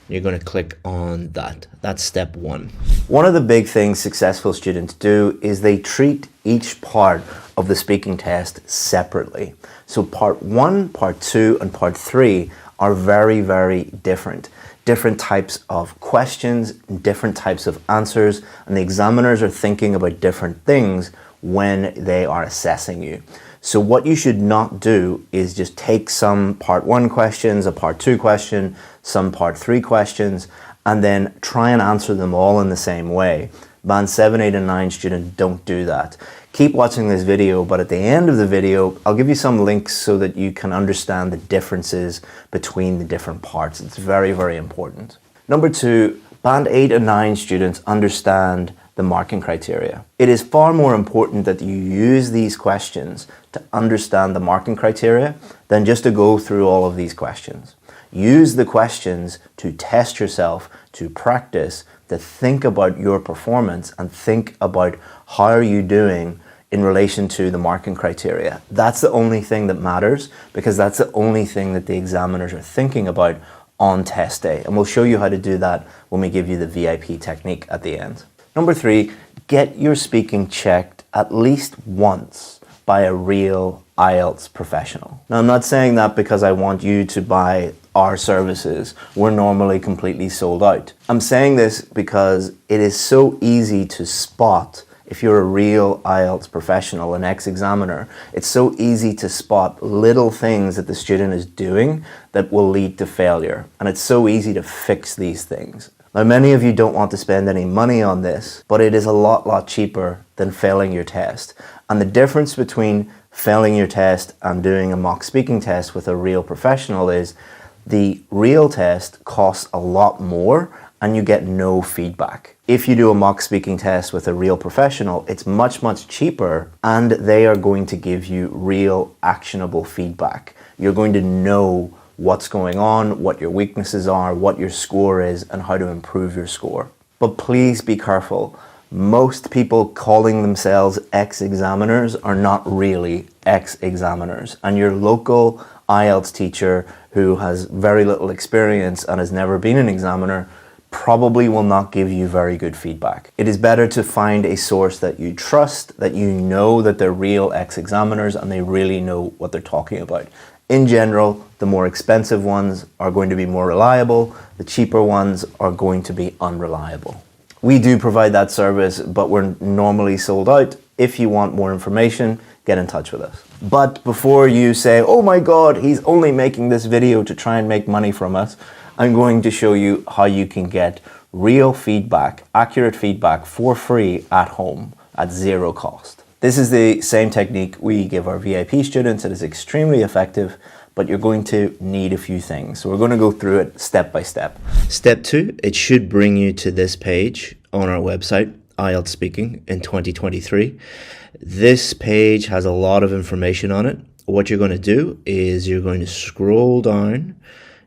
You're going to click on that. That's step 1. One of the big things successful students do is they treat each part of the speaking test separately. So part 1, part 2, and part 3 are very, very different. Different types of questions, different types of answers, and the examiners are thinking about different things when they are assessing you. So what you should not do is just take some part 1 questions, a part 2 question, some part 3 questions, and then try and answer them all in the same way. Band 7, 8, and 9 students don't do that. Keep watching this video, but at the end of the video, I'll give you some links so that you can understand the differences between the different parts. It's very, very important. Number 2, Band 8 and 9 students understand the marking criteria. It is far more important that you use these questions to understand the marking criteria than just to go through all of these questions. Use the questions to test yourself, to practice, to think about your performance and think about how are you doing in relation to the marking criteria. That's the only thing that matters, because that's the only thing that the examiners are thinking about on test day. And we'll show you how to do that when we give you the VIP technique at the end. Number 3, get your speaking checked at least once by a real IELTS professional. Now, I'm not saying that because I want you to buy our services. We're normally completely sold out. I'm saying this because it is so easy to spot. If you're a real IELTS professional, an ex-examiner, it's so easy to spot little things that the student is doing that will lead to failure. And it's so easy to fix these things. Now, many of you don't want to spend any money on this, but it is a lot cheaper than failing your test. And the difference between failing your test and doing a mock speaking test with a real professional is the real test costs a lot more and you get no feedback. If you do a mock speaking test with a real professional, it's much cheaper and they are going to give you real actionable feedback. You're going to know what's going on, what your weaknesses are, what your score is, and how to improve your score. But please be careful. Most people calling themselves ex-examiners are not really ex-examiners. And your local IELTS teacher who has very little experience and has never been an examiner probably will not give you very good feedback. It is better to find a source that you trust, that you know that they're real ex-examiners and they really know what they're talking about. In general, the more expensive ones are going to be more reliable, the cheaper ones are going to be unreliable. We do provide that service, but we're normally sold out. If you want more information, get in touch with us. But before you say, oh my God, he's only making this video to try and make money from us, I'm going to show you how you can get real feedback, accurate feedback for free at home at zero cost. This is the same technique we give our VIP students. It is extremely effective, but you're going to need a few things. So we're going to go through it step by step. Step 2, it should bring you to this page on our website, IELTS Speaking in 2023. This page has a lot of information on it. What you're going to do is you're going to scroll down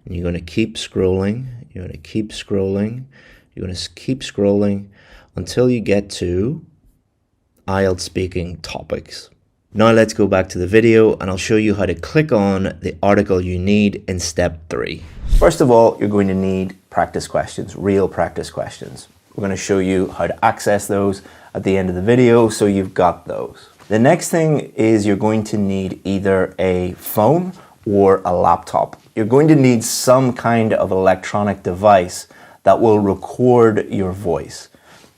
and you're going to keep scrolling. You're going to keep scrolling. You're going to keep scrolling until you get to IELTS Speaking topics. Now let's go back to the video and I'll show you how to click on the article you need in step 3. First of all, you're going to need practice questions, real practice questions. We're going to show you how to access those at the end of the video so you've got those. The next thing is you're going to need either a phone or a laptop. You're going to need some kind of electronic device that will record your voice.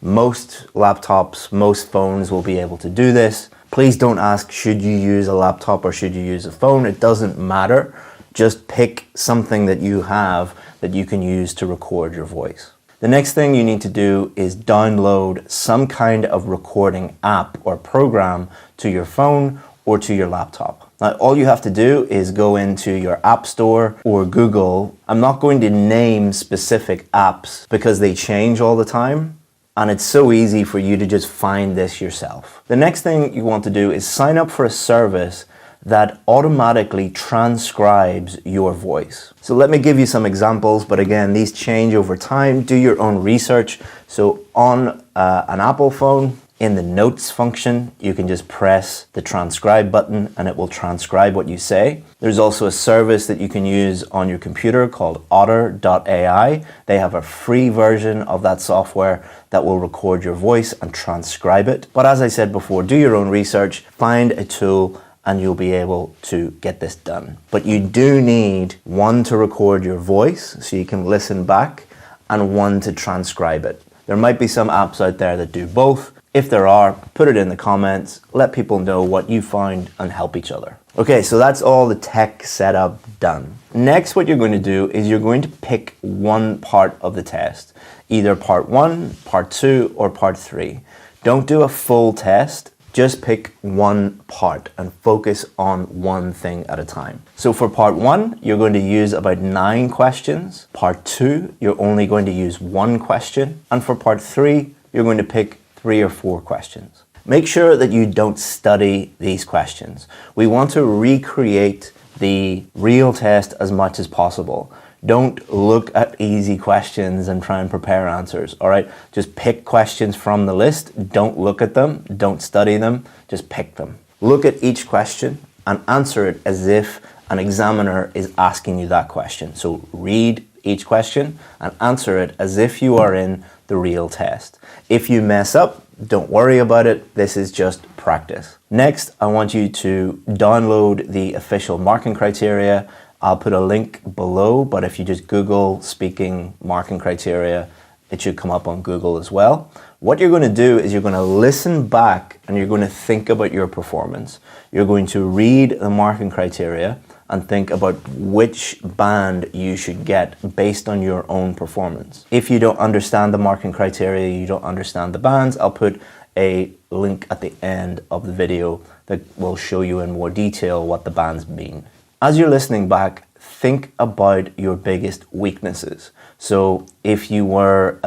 Most laptops, most phones will be able to do this. Please don't ask, should you use a laptop or should you use a phone? It doesn't matter. Just pick something that you have that you can use to record your voice. The next thing you need to do is download some kind of recording app or program to your phone or to your laptop. Now, all you have to do is go into your App Store or Google. I'm not going to name specific apps because they change all the time. And it's so easy for you to just find this yourself. The next thing you want to do is sign up for a service that automatically transcribes your voice. So let me give you some examples, but again, these change over time. Do your own research. So on an Apple phone, in the notes function, you can just press the transcribe button and it will transcribe what you say. There's also a service that you can use on your computer called otter.ai. They have a free version of that software that will record your voice and transcribe it. But as I said before, do your own research, find a tool, and you'll be able to get this done. But you do need one to record your voice so you can listen back and one to transcribe it. There might be some apps out there that do both. If there are, put it in the comments, let people know what you found and help each other. Okay, so that's all the tech setup done. Next, what you're going to do is you're going to pick one part of the test, either part 1, part 2, or part 3. Don't do a full test, just pick one part and focus on one thing at a time. So for part 1, you're going to use about 9 questions. Part 2, you're only going to use 1 question. And for part 3, you're going to pick 3 or 4 questions. Make sure that you don't study these questions. We want to recreate the real test as much as possible. Don't look at easy questions and try and prepare answers, all right? Just pick questions from the list. Don't look at them. Don't study them. Just pick them. Look at each question and answer it as if an examiner is asking you that question. So read each question and answer it as if you are in the real test. If you mess up, don't worry about it. This is just practice. Next, I want you to download the official marking criteria. I'll put a link below, but if you just Google speaking marking criteria, it should come up on Google as well. What you're going to do is you're going to listen back and you're going to think about your performance. You're going to read the marking criteria and think about which band you should get based on your own performance. If you don't understand the marking criteria, you don't understand the bands, I'll put a link at the end of the video that will show you in more detail what the bands mean. As you're listening back, think about your biggest weaknesses. So if you were,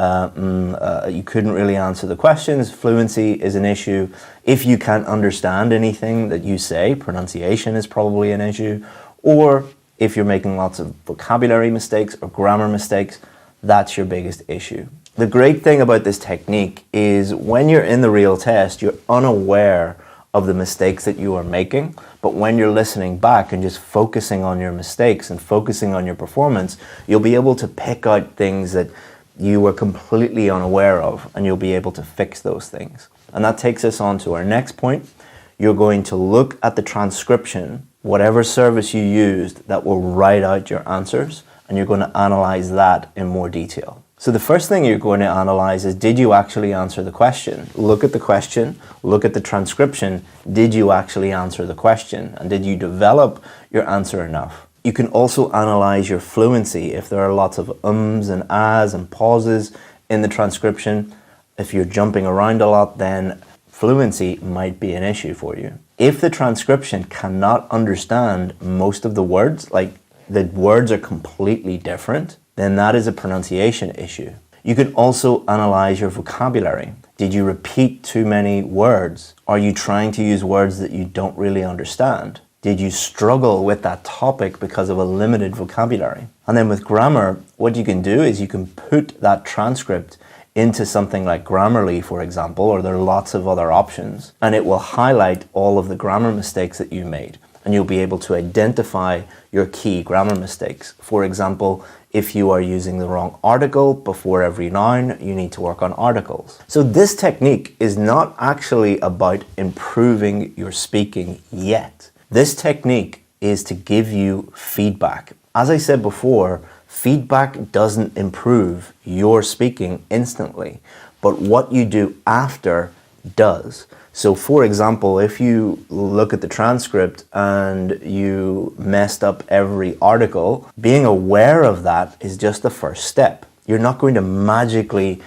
you couldn't really answer the questions, fluency is an issue. If you can't understand anything that you say, pronunciation is probably an issue. Or if you're making lots of vocabulary mistakes or grammar mistakes, that's your biggest issue. The great thing about this technique is when you're in the real test, you're unaware of the mistakes that you are making. But when you're listening back and just focusing on your mistakes and focusing on your performance, you'll be able to pick out things that you were completely unaware of, and you'll be able to fix those things. And that takes us on to our next point. You're going to look at the transcription, whatever service you used that will write out your answers, and you're going to analyze that in more detail. So the first thing you're going to analyze is, did you actually answer the question? Look at the question, look at the transcription. Did you actually answer the question? And did you develop your answer enough? You can also analyze your fluency. If there are lots of ums and ahs and pauses in the transcription, if you're jumping around a lot, then fluency might be an issue for you. If the transcription cannot understand most of the words, like the words are completely different, then that is a pronunciation issue. You can also analyze your vocabulary. Did you repeat too many words? Are you trying to use words that you don't really understand? Did you struggle with that topic because of a limited vocabulary? And then with grammar, what you can do is you can put that transcript into something like Grammarly, for example, or there are lots of other options, and it will highlight all of the grammar mistakes that you made. And you'll be able to identify your key grammar mistakes. For example, if you are using the wrong article before every noun, you need to work on articles. So this technique is not actually about improving your speaking yet. This technique is to give you feedback. As I said before, feedback doesn't improve your speaking instantly, but what you do after does. So for example, if you look at the transcript and you messed up every article, being aware of that is just the first step. You're not going to magically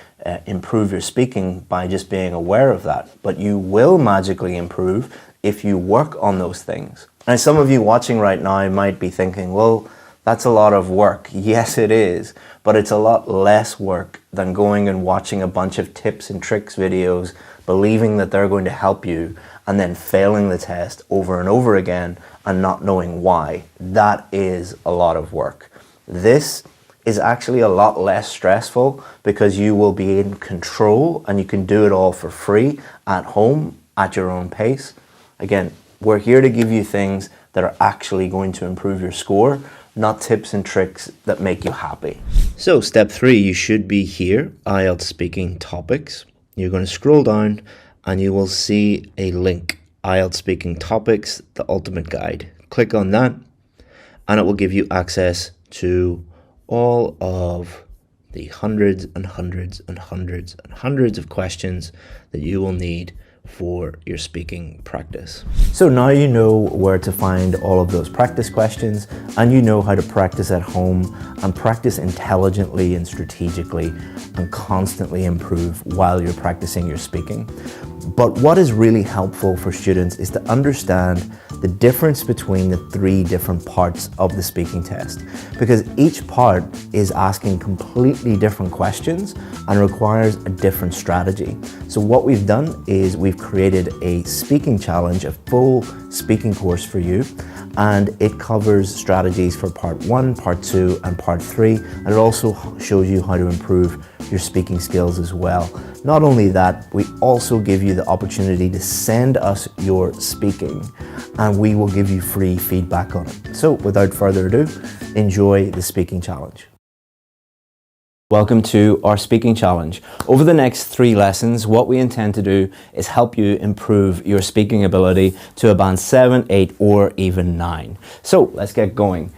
improve your speaking by just being aware of that, but you will magically improve if you work on those things. And some of you watching right now might be thinking, well, that's a lot of work. Yes, it is, but it's a lot less work than going and watching a bunch of tips and tricks videos, believing that they're going to help you, and then failing the test over and over again and not knowing why. That is a lot of work. This is actually a lot less stressful because you will be in control and you can do it all for free at home at your own pace. Again, we're here to give you things that are actually going to improve your score, not tips and tricks that make you happy. So step 3, you should be here, IELTS speaking topics. You're going to scroll down and you will see a link, IELTS speaking topics, the ultimate guide. Click on that and it will give you access to all of the hundreds and hundreds and hundreds and hundreds of questions that you will need for your speaking practice. So now you know where to find all of those practice questions, and you know how to practice at home and practice intelligently and strategically and constantly improve while you're practicing your speaking. But what is really helpful for students is to understand the difference between the 3 different parts of the speaking test, because each part is asking completely different questions and requires a different strategy. So what we've done is we've created a speaking challenge, a full speaking course for you, and it covers strategies for part 1, part 2, and part 3, and it also shows you how to improve your speaking skills as well. Not only that, we also give you the opportunity to send us your speaking, and we will give you free feedback on it. So without further ado, enjoy the speaking challenge. Welcome to our speaking challenge. Over the next 3 lessons, what we intend to do is help you improve your speaking ability to a band 7, 8, or even 9. So let's get going.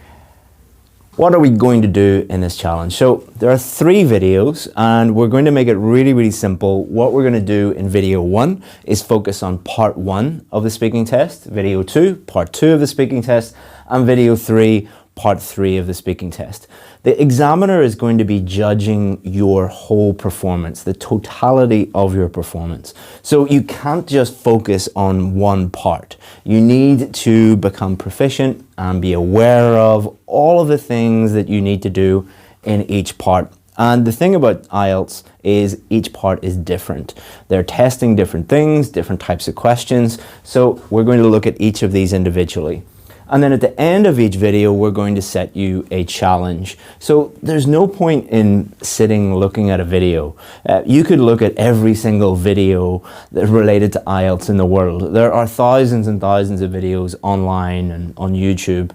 What are we going to do in this challenge? So there are 3 videos, and we're going to make it really, really simple. What we're going to do in video 1 is focus on part 1 of the speaking test, video 2, part 2 of the speaking test, and video 3, part 3 of the speaking test. The examiner is going to be judging your whole performance, the totality of your performance. So you can't just focus on one part. You need to become proficient and be aware of all of the things that you need to do in each part. And the thing about IELTS is each part is different. They're testing different things, different types of questions. So we're going to look at each of these individually. And then at the end of each video, we're going to set you a challenge. So there's no point in sitting looking at a video. You could look at every single video that related to IELTS in the world. There are thousands and thousands of videos online and on YouTube.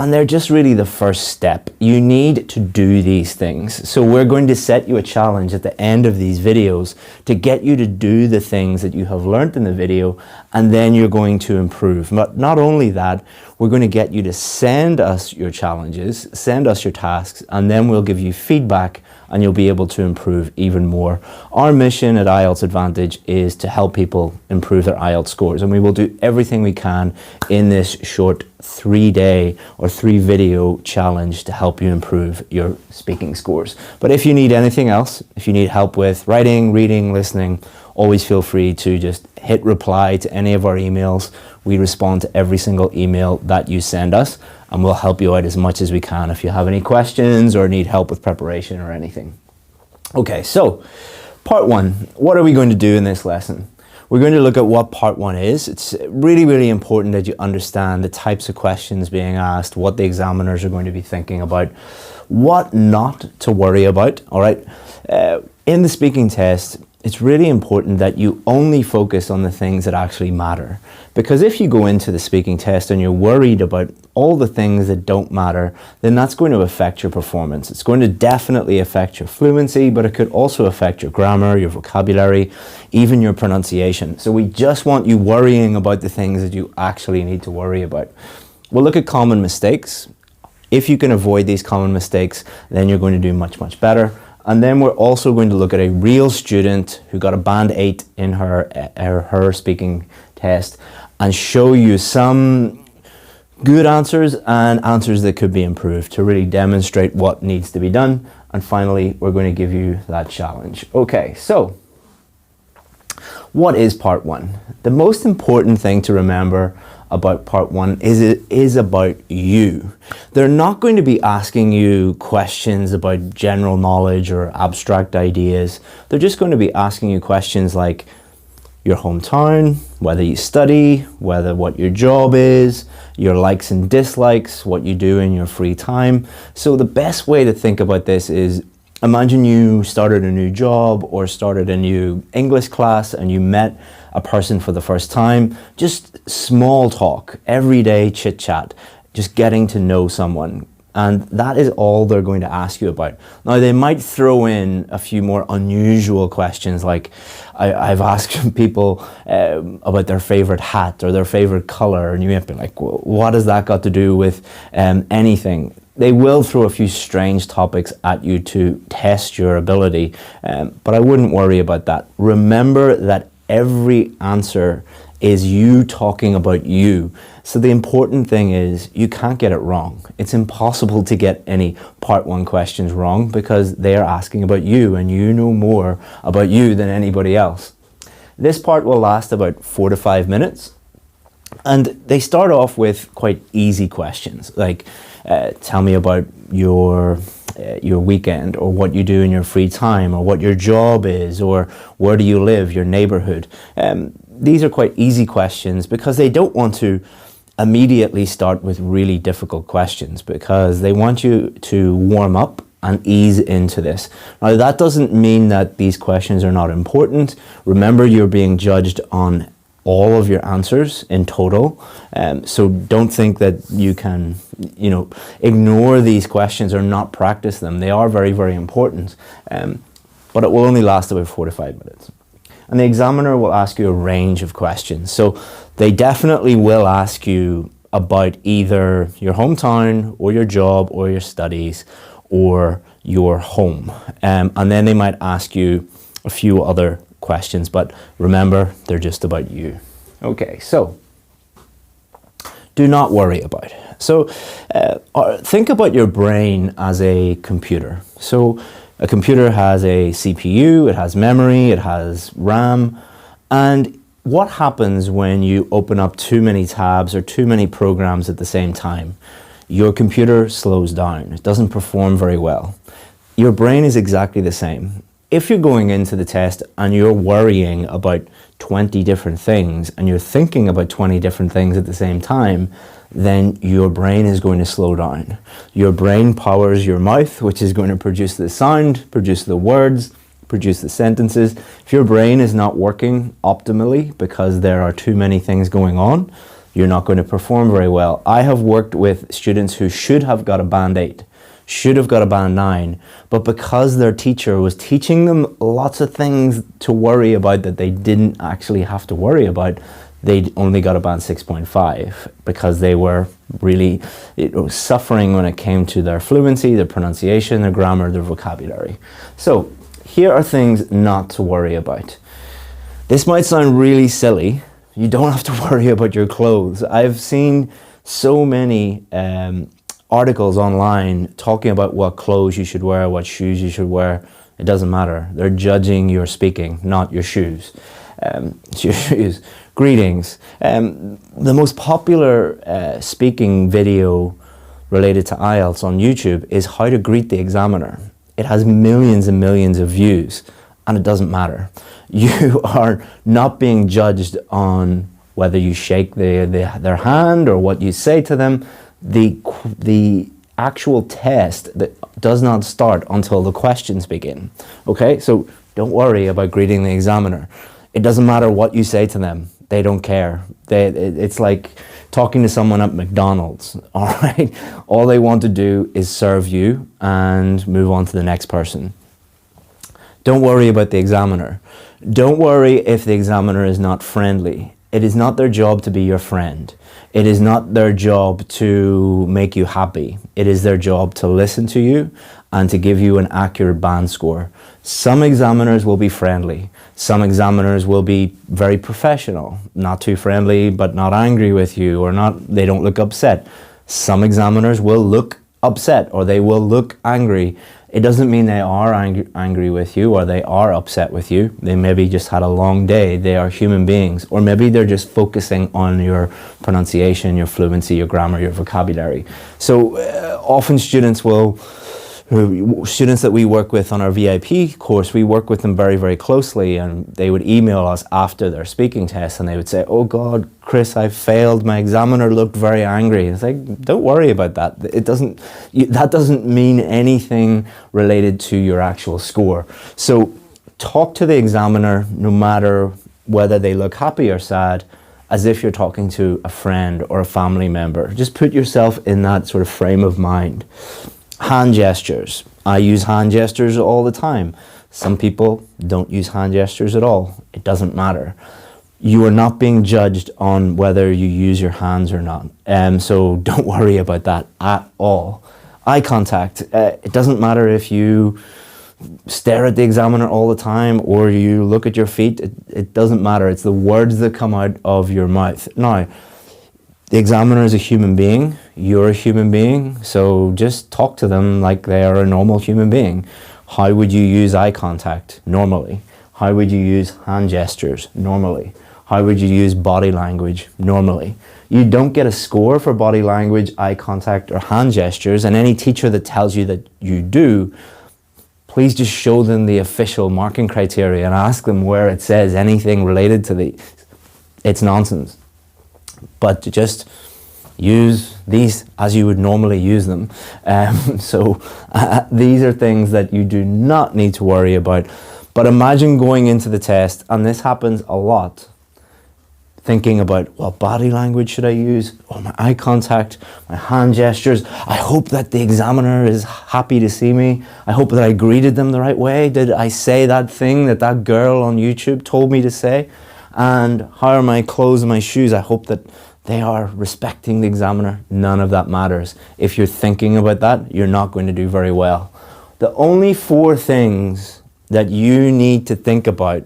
And they're just really the first step. You need to do these things. So we're going to set you a challenge at the end of these videos to get you to do the things that you have learned in the video, and then you're going to improve. But not only that, we're going to get you to send us your challenges, send us your tasks, and then we'll give you feedback and you'll be able to improve even more. Our mission at IELTS Advantage is to help people improve their IELTS scores, and we will do everything we can in this short 3-day or 3-video challenge to help you improve your speaking scores. But if you need anything else, if you need help with writing, reading, listening, always feel free to just hit reply to any of our emails. We respond to every single email that you send us, and we'll help you out as much as we can if you have any questions or need help with preparation or anything. Okay, so part 1, what are we going to do in this lesson? We're going to look at what part 1 is. It's really, really important that you understand the types of questions being asked, what the examiners are going to be thinking about, what not to worry about, all right? In the speaking test, it's really important that you only focus on the things that actually matter. Because if you go into the speaking test and you're worried about all the things that don't matter, then that's going to affect your performance. It's going to definitely affect your fluency, but it could also affect your grammar, your vocabulary, even your pronunciation. So we just want you worrying about the things that you actually need to worry about. We'll look at common mistakes. If you can avoid these common mistakes, then you're going to do much, much better. And then we're also going to look at a real student who got a band 8 in her speaking test and show you some good answers and answers that could be improved to really demonstrate what needs to be done. And finally, we're going to give you that challenge. Okay, so what is part 1? The most important thing to remember about part 1 is it is about you. They're not going to be asking you questions about general knowledge or abstract ideas. They're just going to be asking you questions like your hometown, whether you study, what your job is, your likes and dislikes, what you do in your free time. So the best way to think about this is, imagine you started a new job or started a new English class and you met a person for the first time. Just small talk, everyday chit chat, just getting to know someone. And that is all they're going to ask you about. Now, they might throw in a few more unusual questions, like I've asked people about their favorite hat or their favorite color, and you might be like, well, what has that got to do with anything? They will throw a few strange topics at you to test your ability, but I wouldn't worry about that. Remember that every answer is you talking about you. So the important thing is you can't get it wrong. It's impossible to get any part 1 questions wrong because they are asking about you and you know more about you than anybody else. This part will last about 4 to 5 minutes. And they start off with quite easy questions, like tell me about your weekend, or what you do in your free time, or what your job is, or where do you live, your neighborhood. These are quite easy questions because they don't want to immediately start with really difficult questions, because they want you to warm up and ease into this. Now, that doesn't mean that these questions are not important. Remember, you're being judged on all of your answers in total. So don't think that you can, ignore these questions or not practice them. They are very, very important. But it will only last about 4 to 5 minutes. And the examiner will ask you a range of questions. So they definitely will ask you about either your hometown or your job or your studies or your home. And then they might ask you a few other questions, but remember, they're just about you. Okay, so do not worry about it. So think about your brain as a computer. So a computer has a CPU, it has memory, it has RAM, and what happens when you open up too many tabs or too many programs at the same time? Your computer slows down. It doesn't perform very well. Your brain is exactly the same. If you're going into the test and you're worrying about 20 different things and you're thinking about 20 different things at the same time, then your brain is going to slow down. Your brain powers your mouth, which is going to produce the sound, produce the words, produce the sentences. If your brain is not working optimally because there are too many things going on, you're not going to perform very well. I have worked with students who should have got a band 8, should have got a band 9, but because their teacher was teaching them lots of things to worry about that they didn't actually have to worry about, they only got a band 6.5 because they were really suffering when it came to their fluency, their pronunciation, their grammar, their vocabulary. So here are things not to worry about. This might sound really silly. You don't have to worry about your clothes. I've seen so many articles online talking about what clothes you should wear, what shoes you should wear. It doesn't matter. They're judging your speaking, not your shoes. Your shoes. Greetings. The most popular speaking video related to IELTS on YouTube is how to greet the examiner. It has millions and millions of views, and it doesn't matter. You are not being judged on whether you shake their hand or what you say to them. The actual test that does not start until the questions begin. Okay, so don't worry about greeting the examiner. It doesn't matter what you say to them. They don't care. It's like talking to someone at McDonald's, all right? All they want to do is serve you and move on to the next person. Don't worry about the examiner. Don't worry if the examiner is not friendly. It is not their job to be your friend. It is not their job to make you happy. It is their job to listen to you and to give you an accurate band score. Some examiners will be friendly. Some examiners will be very professional, not too friendly, but not angry with you, or they don't look upset. Some examiners will look upset or they will look angry. It doesn't mean they are angry with you or they are upset with you. They maybe just had a long day. They are human beings. Or maybe they're just focusing on your pronunciation, your fluency, your grammar, your vocabulary. So often students that we work with on our VIP course, we work with them very, very closely, and they would email us after their speaking test and they would say, "Oh God, Chris, I failed. My examiner looked very angry." It's like, don't worry about that. That doesn't mean anything related to your actual score. So talk to the examiner, no matter whether they look happy or sad, as if you're talking to a friend or a family member. Just put yourself in that sort of frame of mind. Hand gestures. I use hand gestures all the time. Some people don't use hand gestures at all. It doesn't matter. You are not being judged on whether you use your hands or not. So don't worry about that at all. eye contact. It doesn't matter if you stare at the examiner all the time or you look at your feet. It doesn't matter. It's the words that come out of your mouth. Now, the examiner is a human being. You're a human being. So just talk to them like they are a normal human being. How would you use eye contact normally? How would you use hand gestures normally? How would you use body language normally? You don't get a score for body language, eye contact, or hand gestures, and any teacher that tells you that you do, please just show them the official marking criteria and ask them where it says anything related to these. It's nonsense. But just use these as you would normally use them. These are things that you do not need to worry about. But imagine going into the test, and this happens a lot, thinking about, what body language should I use? Oh, my eye contact, my hand gestures. I hope that the examiner is happy to see me. I hope that I greeted them the right way. Did I say that thing that that girl on YouTube told me to say? And how are my clothes and my shoes? I hope that they are respecting the examiner. None of that matters. If you're thinking about that, you're not going to do very well. The only 4 things that you need to think about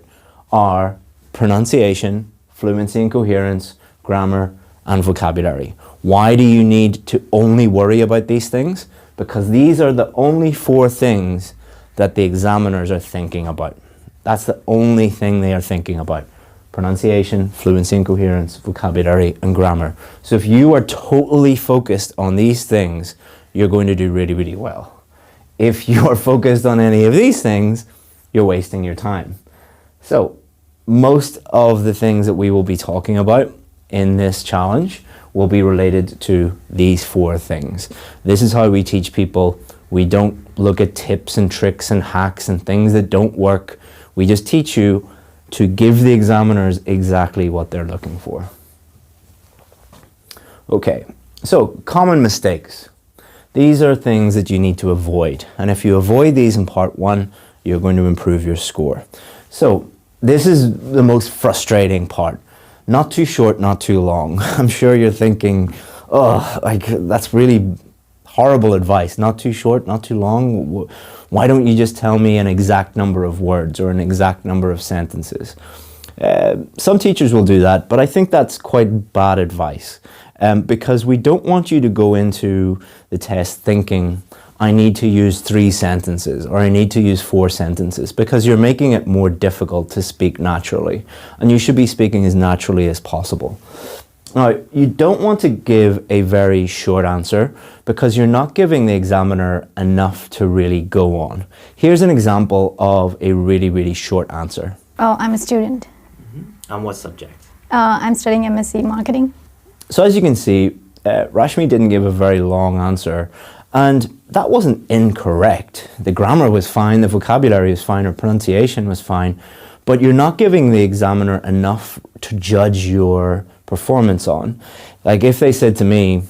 are pronunciation, fluency and coherence, grammar, and vocabulary. Why do you need to only worry about these things? Because these are the only 4 things that the examiners are thinking about. That's the only thing they are thinking about. Pronunciation, fluency and coherence, vocabulary, and grammar. So if you are totally focused on these things, you're going to do really, really well. If you are focused on any of these things, you're wasting your time. So most of the things that we will be talking about in this challenge will be related to these 4 things. This is how we teach people. We don't look at tips and tricks and hacks and things that don't work. We just teach you to give the examiners exactly what they're looking for. Okay, so common mistakes. These are things that you need to avoid. And if you avoid these in part 1, you're going to improve your score. So this is the most frustrating part. Not too short, not too long. I'm sure you're thinking, oh, like that's really horrible advice. Not too short, not too long. Why don't you just tell me an exact number of words or an exact number of sentences? Some teachers will do that, but I think that's quite bad advice because we don't want you to go into the test thinking, I need to use 3 sentences or I need to use 4 sentences, because you're making it more difficult to speak naturally, and you should be speaking as naturally as possible. Now, you don't want to give a very short answer because you're not giving the examiner enough to really go on. Here's an example of a really, really short answer.
Oh, I'm a student.
And what subject?
I'm studying MSc Marketing.
So as you can see, Rashmi didn't give a very long answer, and that wasn't incorrect. The grammar was fine, the vocabulary was fine, her pronunciation was fine, but you're not giving the examiner enough to judge your performance on. Like if they said to me,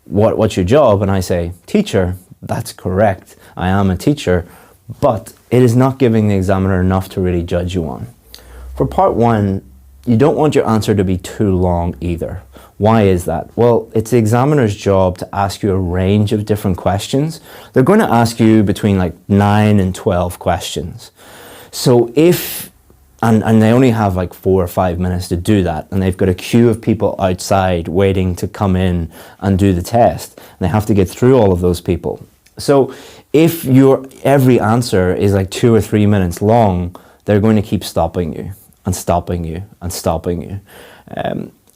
what's your job? And I say, teacher, that's correct. I am a teacher, but it is not giving the examiner enough to really judge you on. For part 1, you don't want your answer to be too long either. Why is that? Well, it's the examiner's job to ask you a range of different questions. They're going to ask you between like 9 and 12 questions. So if and they only have like 4 or 5 minutes to do that, and they've got a queue of people outside waiting to come in and do the test, and they have to get through all of those people. So if your every answer is like 2 or 3 minutes long, they're going to keep stopping you and stopping you and stopping you.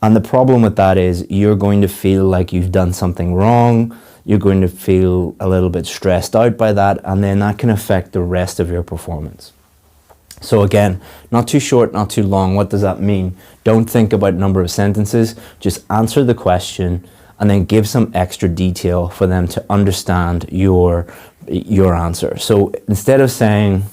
And the problem with that is you're going to feel like you've done something wrong, you're going to feel a little bit stressed out by that, and then that can affect the rest of your performance. So again, not too short, not too long. What does that mean? Don't think about number of sentences, just answer the question and then give some extra detail for them to understand your answer. So instead of saying,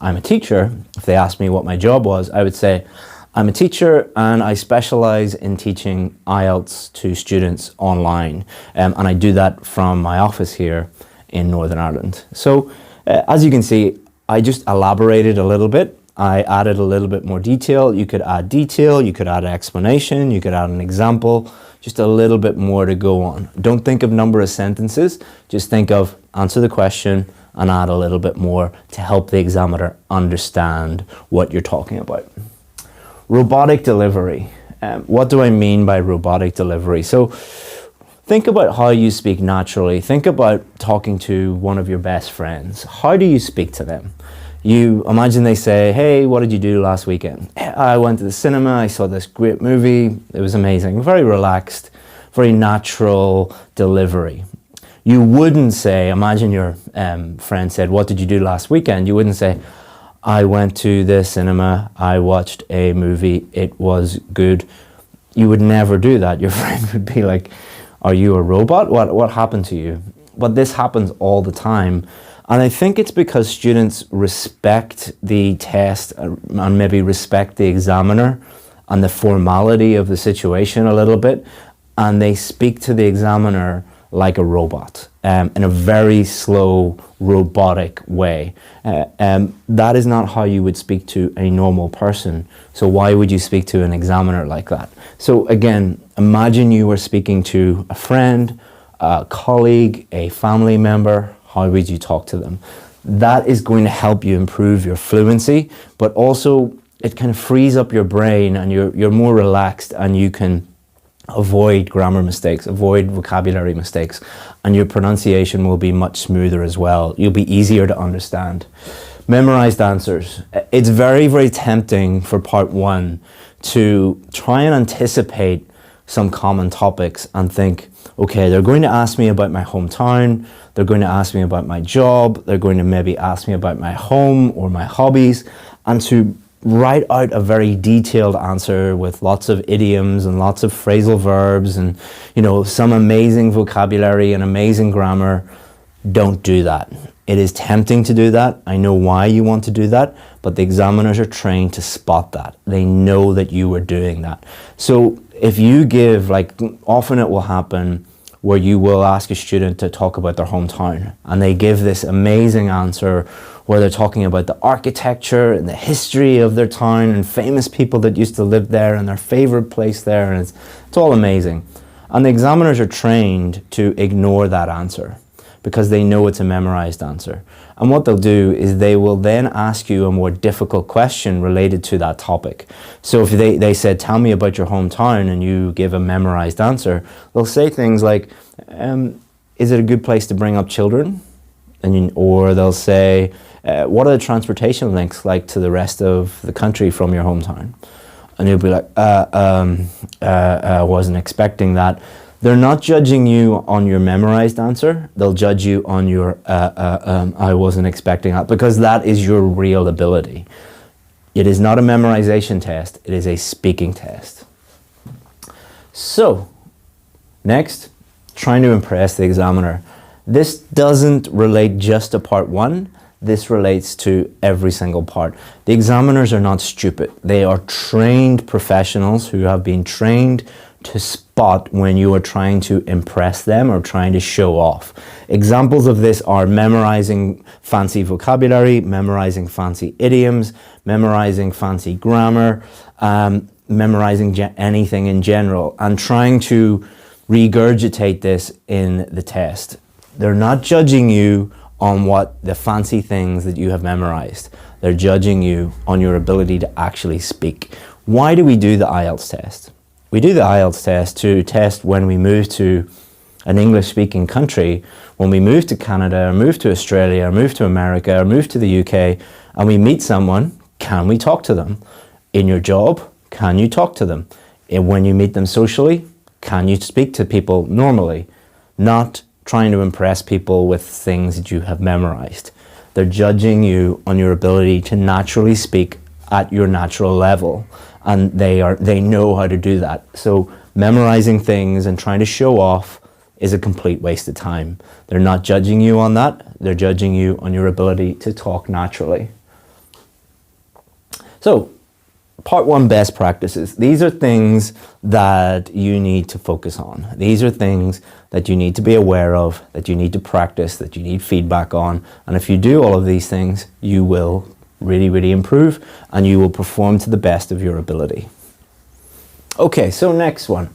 I'm a teacher, if they asked me what my job was, I would say, I'm a teacher and I specialize in teaching IELTS to students online. And I do that from my office here in Northern Ireland. So as you can see, I just elaborated a little bit. I added a little bit more detail. You could add detail, you could add an explanation, you could add an example. just a little bit more to go on. Don't think of number of sentences, just think of answer the question and add a little bit more to help the examiner understand what you're talking about. Robotic delivery. What do I mean by robotic delivery? So think about how you speak naturally. Think about talking to one of your best friends. How do you speak to them? You imagine they say, hey, what did you do last weekend? I went to the cinema, I saw this great movie, it was amazing. Very relaxed, very natural delivery. You wouldn't say, imagine your friend said, what did you do last weekend? You wouldn't say, I went to the cinema, I watched a movie, it was good. You would never do that. Your friend would be like, are you a robot? What happened to you? But this happens all the time. And I think it's because students respect the test and maybe respect the examiner and the formality of the situation a little bit. And they speak to the examiner like a robot in a very slow, robotic way. That is not how you would speak to a normal person. So why would you speak to an examiner like that? So again, imagine you were speaking to a friend, a colleague, a family member. How would you talk to them? That is going to help you improve your fluency, but also it kind of frees up your brain and you're more relaxed and you can avoid grammar mistakes, avoid vocabulary mistakes, and your pronunciation will be much smoother as well. You'll be easier to understand. Memorized answers. It's very, very tempting for part one to try and anticipate some common topics and think, okay, they're going to ask me about my hometown, they're going to ask me about my job, they're going to maybe ask me about my home or my hobbies, and to write out a very detailed answer with lots of idioms and lots of phrasal verbs and, you know, some amazing vocabulary and amazing grammar. Don't do that. It is tempting to do that. I know why you want to do that, but the examiners are trained to spot that. They know that you are doing that. So if you give, like, often it will happen where you will ask a student to talk about their hometown and they give this amazing answer where they're talking about the architecture and the history of their town and famous people that used to live there and their favorite place there, and it's all amazing. And the examiners are trained to ignore that answer because they know it's a memorized answer. And what they'll do is they will then ask you a more difficult question related to that topic. So if they said, tell me about your hometown, and you give a memorized answer, they'll say things like, is it a good place to bring up children? Or they'll say, what are the transportation links like to the rest of the country from your hometown? And you'll be like, I wasn't expecting that. They're not judging you on your memorized answer. They'll judge you on your, I wasn't expecting that, because that is your real ability. It is not a memorization test. It is a speaking test. So, next, trying to impress the examiner. This doesn't relate just to part one. This relates to every single part. The examiners are not stupid. They are trained professionals who have been trained to spot when you are trying to impress them or trying to show off. Examples of this are memorizing fancy vocabulary, memorizing fancy idioms, memorizing fancy grammar, memorizing anything in general, and trying to regurgitate this in the test. They're not judging you on what the fancy things that you have memorized. They're judging you on your ability to actually speak. Why do we do the IELTS test? We do the IELTS test to test when we move to an English-speaking country, when we move to Canada, or move to Australia, or move to America, or move to the UK, and we meet someone, can we talk to them? In your job, can you talk to them? And when you meet them socially, can you speak to people normally? Not trying to impress people with things that you have memorized. They're judging you on your ability to naturally speak at your natural level, and they know how to do that. So memorizing things and trying to show off is a complete waste of time. They're not judging you on that. They're judging you on your ability to talk naturally. So, part one, best practices. These are things that you need to focus on. These are things that you need to be aware of, that you need to practice, that you need feedback on. And if you do all of these things, you will really, really improve and you will perform to the best of your ability. Okay, so next one.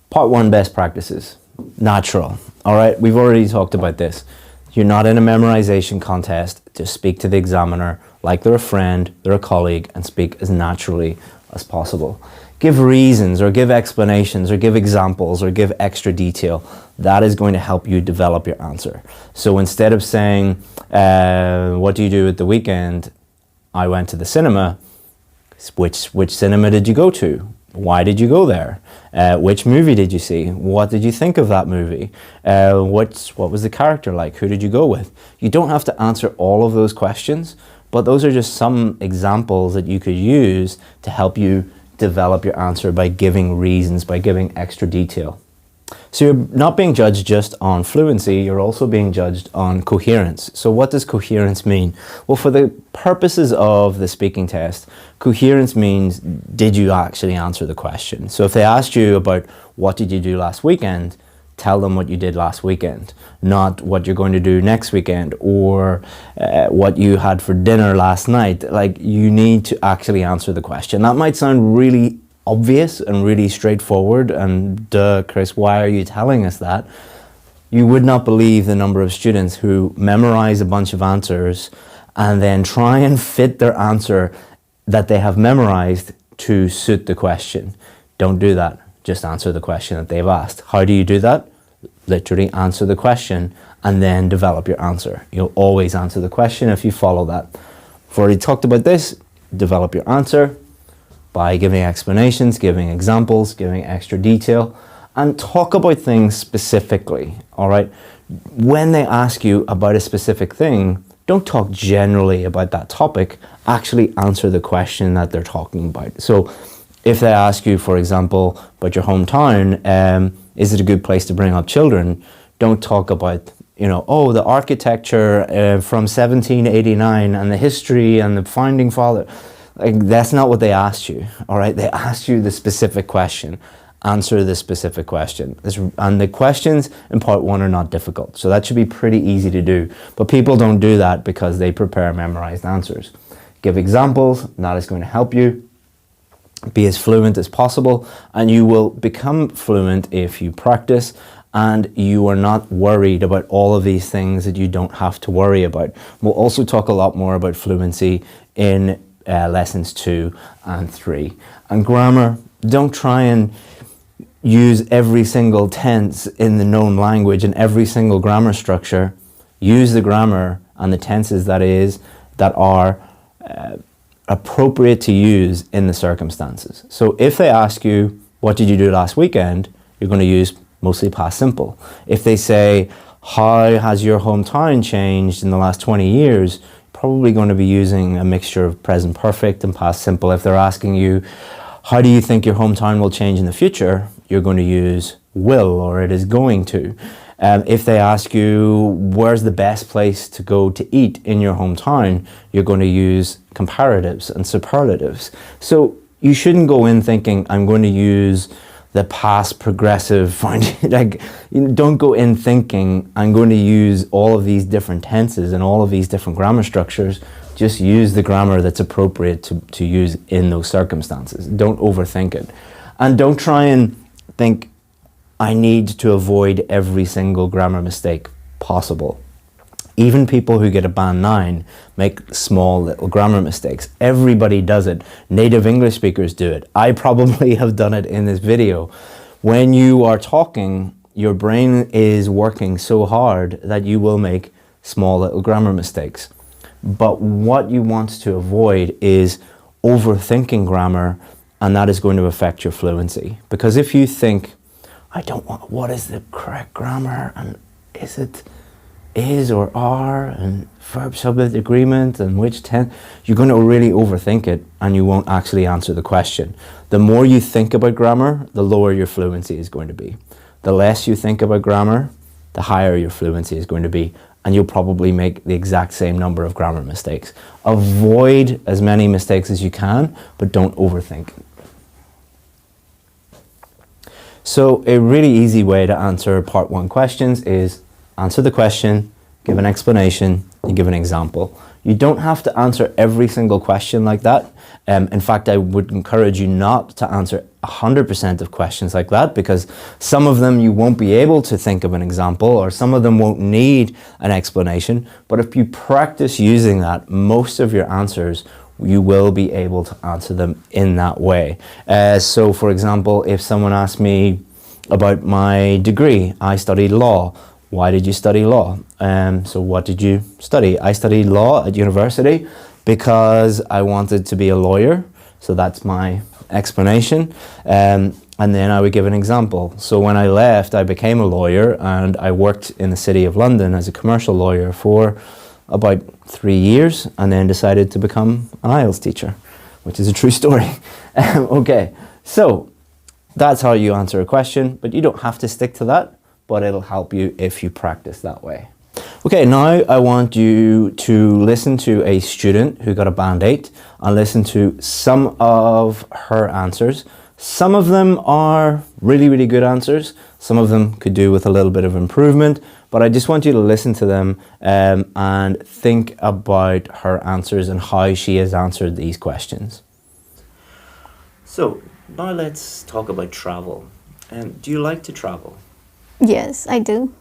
Part 1, best practices. Natural. All right, we've already talked about this. You're not in a memorization contest. Just speak to the examiner like they're a friend, they're a colleague, and speak as naturally as possible. Give reasons or give explanations or give examples or give extra detail. That is going to help you develop your answer. So instead of saying, what do you do at the weekend? I went to the cinema. Which cinema did you go to? Why did you go there? Which movie did you see? What did you think of that movie? What was the character like? Who did you go with? You don't have to answer all of those questions, but those are just some examples that you could use to help you develop your answer by giving reasons, by giving extra detail. So you're not being judged just on fluency, you're also being judged on coherence. So what does coherence mean? Well, for the purposes of the speaking test, coherence means, did you actually answer the question? So if they asked you about what did you do last weekend, tell them what you did last weekend, not what you're going to do next weekend or what you had for dinner last night. Like, you need to actually answer the question. That might sound really obvious and really straightforward, and duh, Chris, why are you telling us that? You would not believe the number of students who memorize a bunch of answers and then try and fit their answer that they have memorized to suit the question. Don't do that. Just answer the question that they've asked. How do you do that? Literally answer the question and then develop your answer. You'll always answer the question if you follow that. I've already talked about this. Develop your answer by giving explanations, giving examples, giving extra detail, and talk about things specifically, all right? When they ask you about a specific thing, don't talk generally about that topic, actually answer the question that they're talking about. So if they ask you, for example, about your hometown, is it a good place to bring up children? Don't talk about, oh, the architecture from 1789 and the history and the founding father. Like, that's not what they asked you, all right? They asked you the specific question. Answer the specific question. And the questions in part 1 are not difficult, so that should be pretty easy to do. But people don't do that because they prepare memorized answers. Give examples, and that is going to help you be as fluent as possible, and you will become fluent if you practice and you are not worried about all of these things that you don't have to worry about. We'll also talk a lot more about fluency in lessons 2 and 3. And grammar, don't try and use every single tense in the known language and every single grammar structure. Use the grammar and the tenses that are appropriate to use in the circumstances. So if they ask you, what did you do last weekend? You're going to use mostly past simple. If they say, how has your hometown changed in the last 20 years? Probably going to be using a mixture of present perfect and past simple. If they're asking you, how do you think your hometown will change in the future? You're going to use will, or it is going to. If they ask you, where's the best place to go to eat in your hometown? You're going to use comparatives and superlatives. So you shouldn't go in thinking, I'm going to use the past progressive, don't go in thinking I'm going to use all of these different tenses and all of these different grammar structures. Just use the grammar that's appropriate to use in those circumstances. Don't overthink it. And don't try and think, I need to avoid every single grammar mistake possible. Even people who get a band 9 make small little grammar mistakes. Everybody does it. Native English speakers do it. I probably have done it in this video. When you are talking, your brain is working so hard that you will make small little grammar mistakes. But what you want to avoid is overthinking grammar, and that is going to affect your fluency. Because if you think, what is the correct grammar, and is it is or are, and verb subject agreement, and which tense, you're going to really overthink it and you won't actually answer the question. The more you think about grammar, the lower your fluency is going to be. The less you think about grammar, the higher your fluency is going to be, and you'll probably make the exact same number of grammar mistakes. Avoid as many mistakes as you can, but don't overthink. So a really easy way to answer part 1 questions is answer the question, give an explanation, and give an example. You don't have to answer every single question like that. In fact, I would encourage you not to answer 100% of questions like that, because some of them you won't be able to think of an example, or some of them won't need an explanation. But if you practice using that, most of your answers, you will be able to answer them in that way. So for example, if someone asked me about my degree, I studied law. Why did you study law? So what did you study? I studied law at university because I wanted to be a lawyer. So that's my explanation. And then I would give an example. So when I left, I became a lawyer and I worked in the City of London as a commercial lawyer for about 3 years, and then decided to become an IELTS teacher, which is a true story. Okay, so that's how you answer a question, but you don't have to stick to that, but it'll help you if you practice that way. Okay, now I want you to listen to a student who got a band 8 and listen to some of her answers. Some of them are really, really good answers. Some of them could do with a little bit of improvement, but I just want you to listen to them and think about her answers and how she has answered these questions. So now let's talk about travel. Do you like to travel?
Yes, I do.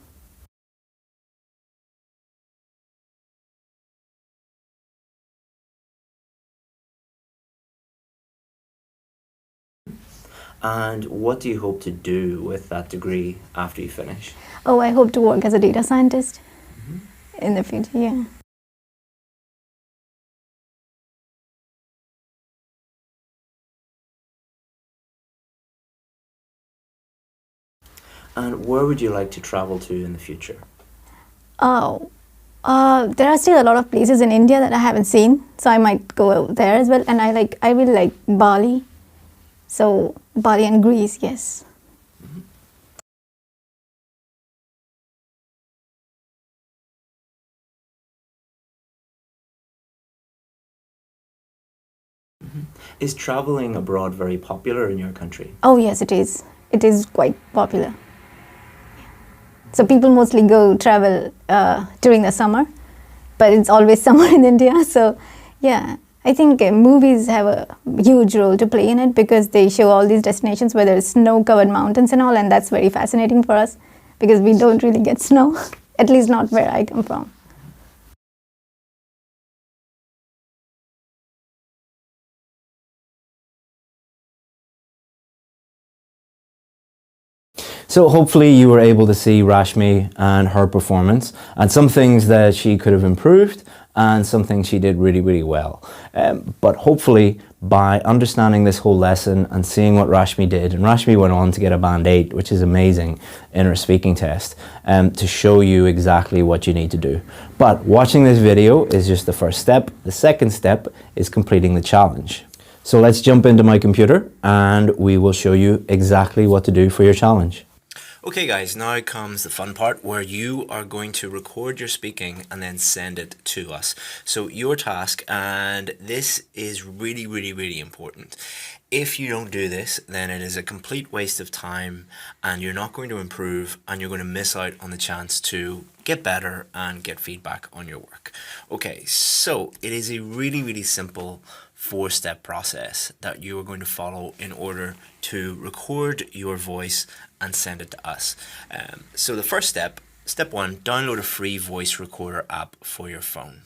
And what do you hope to do with that degree after you finish?
Oh, I hope to work as a data scientist in the future, yeah.
And where would you like to travel to in the future?
Oh, there are still a lot of places in India that I haven't seen, so I might go there as well. And I will like Bali. So Bali and Greece, yes. Is traveling abroad very popular in your country? Oh yes, it is. It is quite popular. So people mostly go travel during the summer, but it's always summer in India. So yeah, I think movies have a huge role to play in it, because they show all these destinations where there's snow-covered mountains and all, and that's very fascinating for us because we don't really get snow, at least not where I come from.
So hopefully you were able to see Rashmi and her performance, and some things that she could have improved and some things she did really, really well. But hopefully by understanding this whole lesson and seeing what Rashmi did, and Rashmi went on to get a band 8, which is amazing, in her speaking test, to show you exactly what you need to do. But watching this video is just the first step. The second step is completing the challenge. So let's jump into my computer and we will show you exactly what to do for your challenge.
Okay guys, now comes the fun part where you are going to record your speaking and then send it to us. So your task, and this is really, really, really important. If you don't do this, then it is a complete waste of time and you're not going to improve, and you're going to miss out on the chance to get better and get feedback on your work. Okay, so it is a really, really simple 4-step process that you are going to follow in order to record your voice and send it to us. So the first step, step 1, download a free voice recorder app for your phone.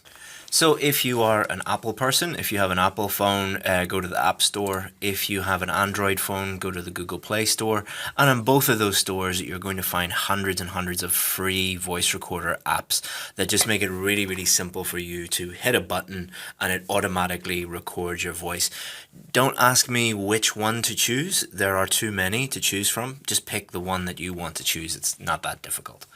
So if you are an Apple person, if you have an Apple phone, go to the App Store. If you have an Android phone, go to the Google Play Store. And in both of those stores, you're going to find hundreds and hundreds of free voice recorder apps that just make it really, really simple for you to hit a button and it automatically records your voice. Don't ask me which one to choose. There are too many to choose from. Just pick the one that you want to choose. It's not that difficult.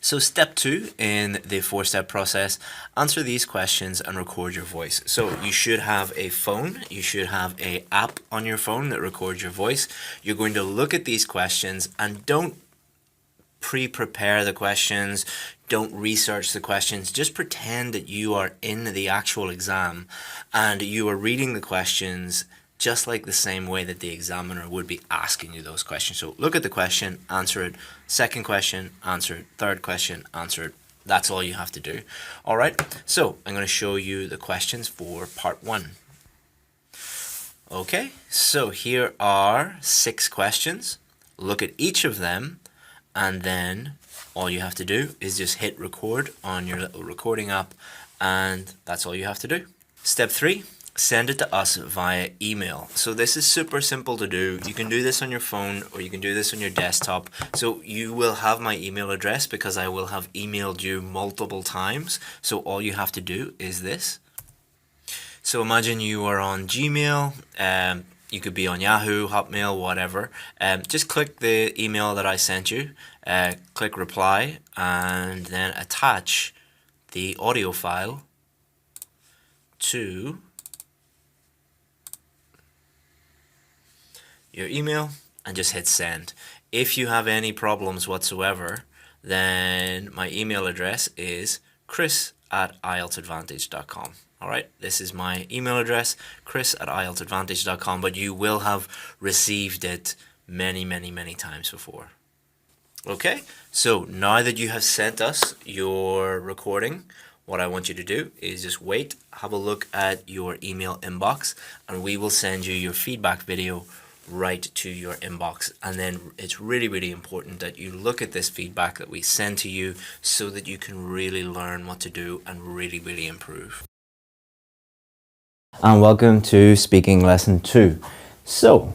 So step 2 in the 4-step process, answer these questions and record your voice. So you should have a phone, you should have an app on your phone that records your voice. You're going to look at these questions and don't pre-prepare the questions, don't research the questions, just pretend that you are in the actual exam and you are reading the questions just like the same way that the examiner would be asking you those questions. So look at the question, answer it. Second question, answer it. Third question, answer it. That's all you have to do. All right, so I'm going to show you the questions for part 1. Okay, so here are 6 questions. Look at each of them, and then all you have to do is just hit record on your little recording app, and that's all you have to do. Step 3, send it to us via email. So this is super simple to do. You can do this on your phone or you can do this on your desktop. So you will have my email address because I will have emailed you multiple times. So all you have to do is this. So imagine you are on Gmail, you could be on Yahoo, Hotmail, whatever. Just click the email that I sent you, click reply, and then attach the audio file to your email and just hit send. If you have any problems whatsoever, then my email address is chris@IELTSadvantage.com. All right, this is my email address, chris@IELTSadvantage.com, but you will have received it many times before. Okay, so now that you have sent us your recording, what I want you to do is just wait, have a look at your email inbox, and we will send you your feedback video right to your inbox. And then it's really important that you look at this feedback that we send to you so that you can really learn what to do and really improve.
And welcome to speaking lesson 2. So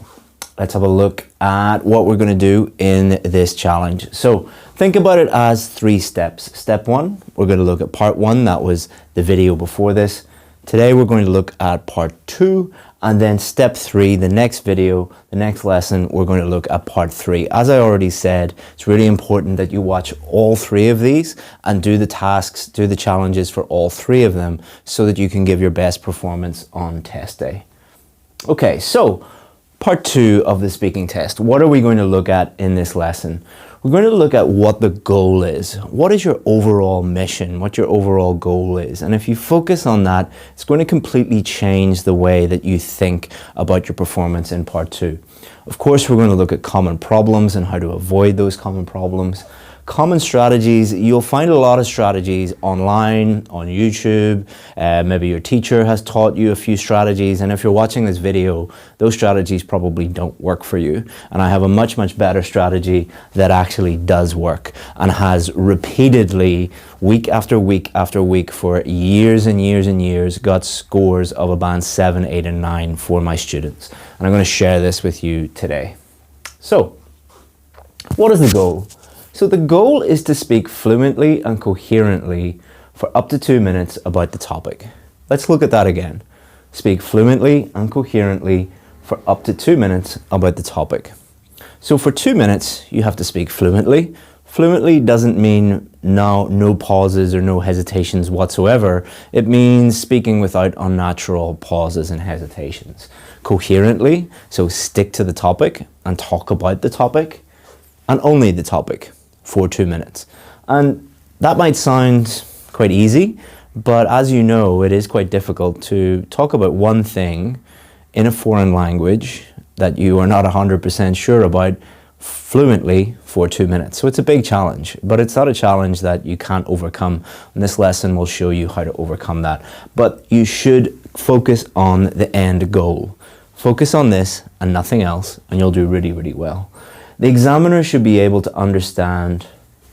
let's have a look at what we're going to do in this challenge. So think about it as 3 steps. Step 1, we're going to look at part 1. That was the video before this. Today we're going to look at part 2, and then step 3, the next video, the next lesson, we're going to look at part 3. As I already said, it's really important that you watch all 3 of these and do the tasks, do the challenges for all 3 of them so that you can give your best performance on test day. Okay, so part 2 of the speaking test. What are we going to look at in this lesson? We're going to look at what the goal is. What is your overall mission? What your overall goal is? And if you focus on that, it's going to completely change the way that you think about your performance in part 2. Of course, we're going to look at common problems and how to avoid those common problems. Common strategies, you'll find a lot of strategies online, on YouTube. Maybe your teacher has taught you a few strategies, and if you're watching this video, those strategies probably don't work for you. And I have a much better strategy that actually does work and has repeatedly, week after week after week, for years and years, got scores of a band 7, 8, and 9 for my students. And I'm going to share this with you today. So, what is the goal? So the goal is to speak fluently and coherently for up to 2 minutes about the topic. Let's look at that again. Speak fluently and coherently for up to 2 minutes about the topic. So for 2 minutes, you have to speak fluently. Fluently doesn't mean no pauses or no hesitations whatsoever. It means speaking without unnatural pauses and hesitations. Coherently, so stick to the topic and talk about the topic and only the topic for 2 minutes. And that might sound quite easy, but as you know, it is quite difficult to talk about one thing in a foreign language that you are not 100% sure about fluently for 2 minutes. So it's a big challenge, but it's not a challenge that you can't overcome. And this lesson will show you how to overcome that. But you should focus on the end goal. Focus on this and nothing else, and you'll do really well. The examiner should be able to understand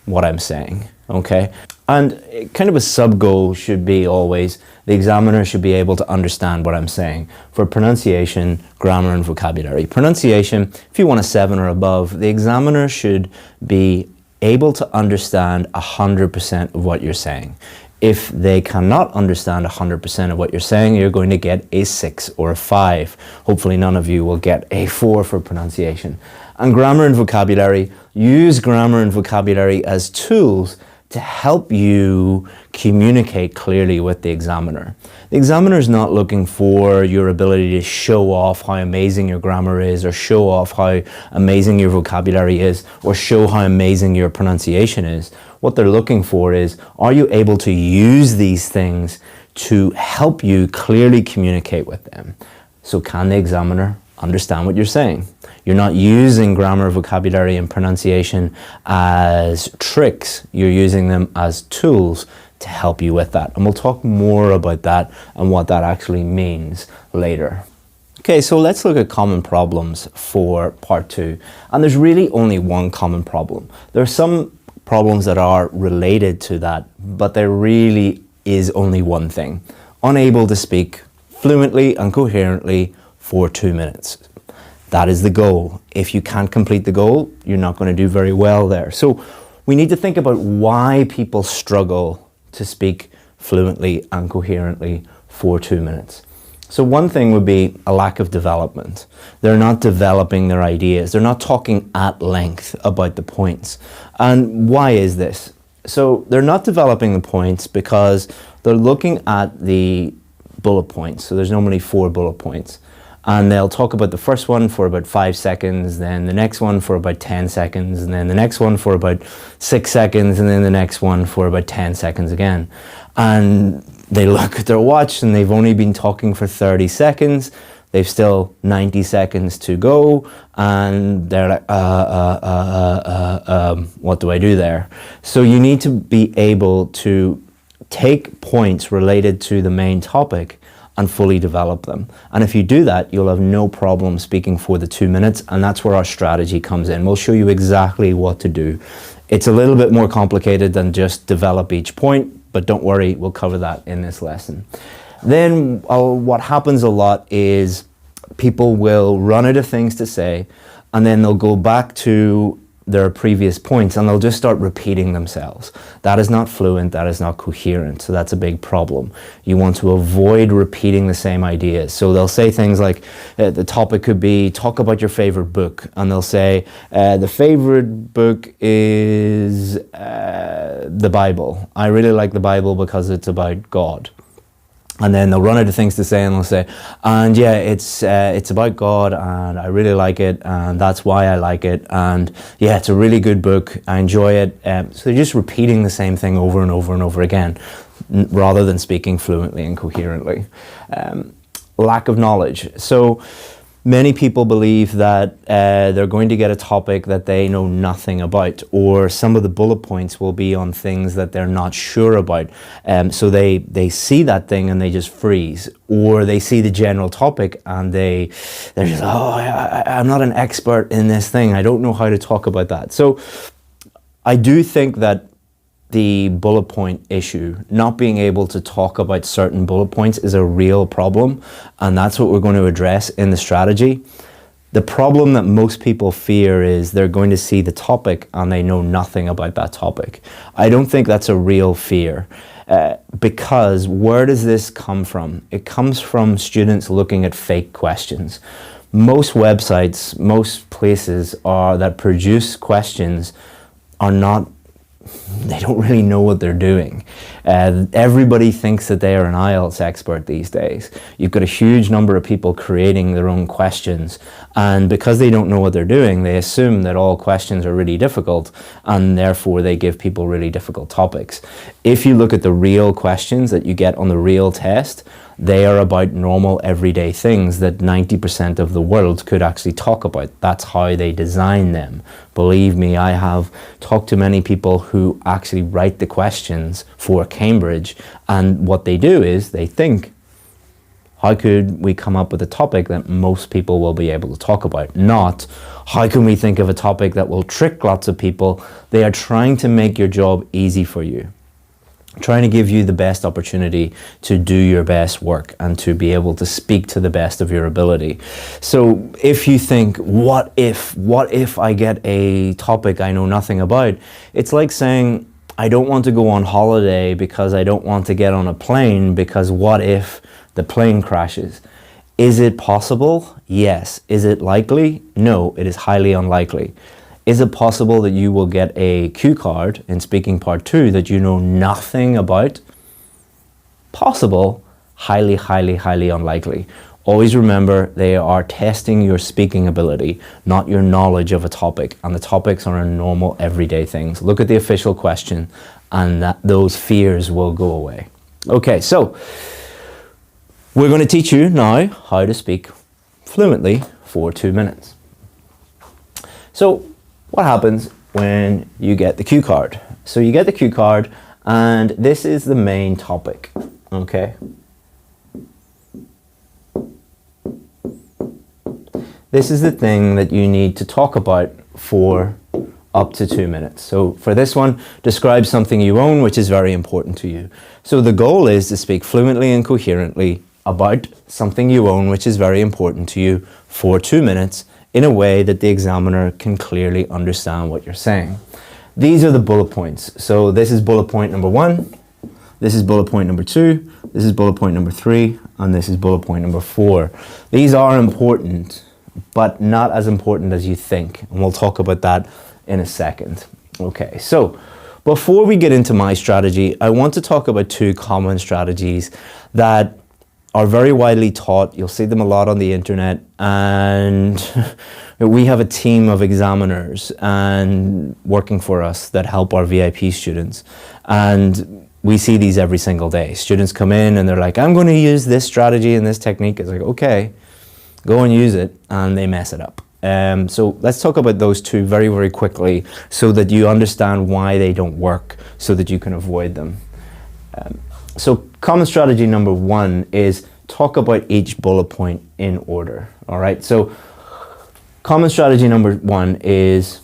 what I'm saying, okay? And kind of a sub-goal should be always, the examiner should be able to understand what I'm saying for pronunciation, grammar, and vocabulary. Pronunciation, if you want a 7 or above, the examiner should be able to understand 100% of what you're saying. If they cannot understand 100% of what you're saying, you're going to get a 6 or a 5. Hopefully none of you will get a 4 for pronunciation. And grammar and vocabulary, use grammar and vocabulary as tools to help you communicate clearly with the examiner. The examiner is not looking for your ability to show off how amazing your grammar is, or show off how amazing your vocabulary is, or show how amazing your pronunciation is. What they're looking for is, are you able to use these things to help you clearly communicate with them? So can the examiner understand what you're saying. You're not using grammar, vocabulary, and pronunciation as tricks. You're using them as tools to help you with that. And we'll talk more about that and what that actually means later. Okay, so let's look at common problems for part 2. And there's really only one common problem. There are some problems that are related to that, but there really is only one thing. Unable to speak fluently and coherently for 2 minutes. That is the goal. If you can't complete the goal, you're not going to do very well there. So we need to think about why people struggle to speak fluently and coherently for 2 minutes. So one thing would be a lack of development. They're not developing their ideas. They're not talking at length about the points. And why is this? So they're not developing the points because they're looking at the bullet points. So there's normally 4 bullet points. And they'll talk about the first one for about 5 seconds, then the next one for about 10 seconds, and then the next one for about 6 seconds, and then the next one for about 10 seconds again. And they look at their watch and they've only been talking for 30 seconds. They've still 90 seconds to go, and they're like, what do I do there? So you need to be able to take points related to the main topic and fully develop them. And if you do that, you'll have no problem speaking for the 2 minutes, and that's where our strategy comes in. We'll show you exactly what to do. It's a little bit more complicated than just develop each point, but don't worry, we'll cover that in this lesson. Then what happens a lot is people will run out of things to say, and then they'll go back to their previous points and they'll just start repeating themselves. That is not fluent, that is not coherent, so that's a big problem. You want to avoid repeating the same ideas. So they'll say things like, the topic could be, talk about your favorite book, and they'll say, the favorite book is the Bible. I really like the Bible because it's about God. And then they'll run out of things to say and they'll say, and yeah, it's about God and I really like it and that's why I like it, and yeah, it's a really good book, I enjoy it. So they're just repeating the same thing over and over and over again rather than speaking fluently and coherently. Lack of knowledge. So many people believe that they're going to get a topic that they know nothing about, or some of the bullet points will be on things that they're not sure about. So they see that thing and they just freeze, or they see the general topic and they're just, I'm not an expert in this thing. I don't know how to talk about that. So I do think that the bullet point issue, not being able to talk about certain bullet points, is a real problem, and that's what we're going to address in the strategy. The problem that most people fear is they're going to see the topic and they know nothing about that topic. I don't think that's a real fear, because where does this come from? It comes from students looking at fake questions. Most websites, most places that produce questions are not, they don't really know what they're doing. Everybody thinks that they are an IELTS expert these days. You've got a huge number of people creating their own questions, and because they don't know what they're doing, they assume that all questions are really difficult, and therefore they give people really difficult topics. If you look at the real questions that you get on the real test, they are about normal everyday things that 90% of the world could actually talk about. That's how they design them. Believe me, I have talked to many people who actually write the questions for Cambridge, and what they do is they think, how could we come up with a topic that most people will be able to talk about? Not, how can we think of a topic that will trick lots of people? They are trying to make your job easy for you, trying to give you the best opportunity to do your best work and to be able to speak to the best of your ability. So if you think, what if I get a topic I know nothing about? It's like saying, I don't want to go on holiday because I don't want to get on a plane, because what if the plane crashes? Is it possible? Yes. Is it likely? No, it is highly unlikely. Is it possible that you will get a cue card in speaking part 2 that you know nothing about? Possible, highly, highly, highly unlikely. Always remember, they are testing your speaking ability, not your knowledge of a topic, and the topics are normal everyday things. Look at the official question and those fears will go away. Okay, so we're going to teach you now how to speak fluently for 2 minutes. So what happens when you get the cue card? So you get the cue card, and this is the main topic, okay? This is the thing that you need to talk about for up to 2 minutes. So for this one, describe something you own which is very important to you. So the goal is to speak fluently and coherently about something you own which is very important to you for 2 minutes in a way that the examiner can clearly understand what you're saying. These are the bullet points. So this is bullet point number 1, this is bullet point number 2, this is bullet point number 3, and this is bullet point number 4. These are important, but not as important as you think. And we'll talk about that in a second. Okay, so before we get into my strategy, I want to talk about 2 common strategies that are very widely taught. You'll see them a lot on the internet, and we have a team of examiners and working for us that help our VIP students. And we see these every single day. Students come in and they're like, I'm going to use this strategy and this technique. It's like, okay, go and use it, and they mess it up. So let's talk about those 2 very, very quickly so that you understand why they don't work, so that you can avoid them. So common strategy number 1 is talk about each bullet point in order. All right. So common strategy number 1 is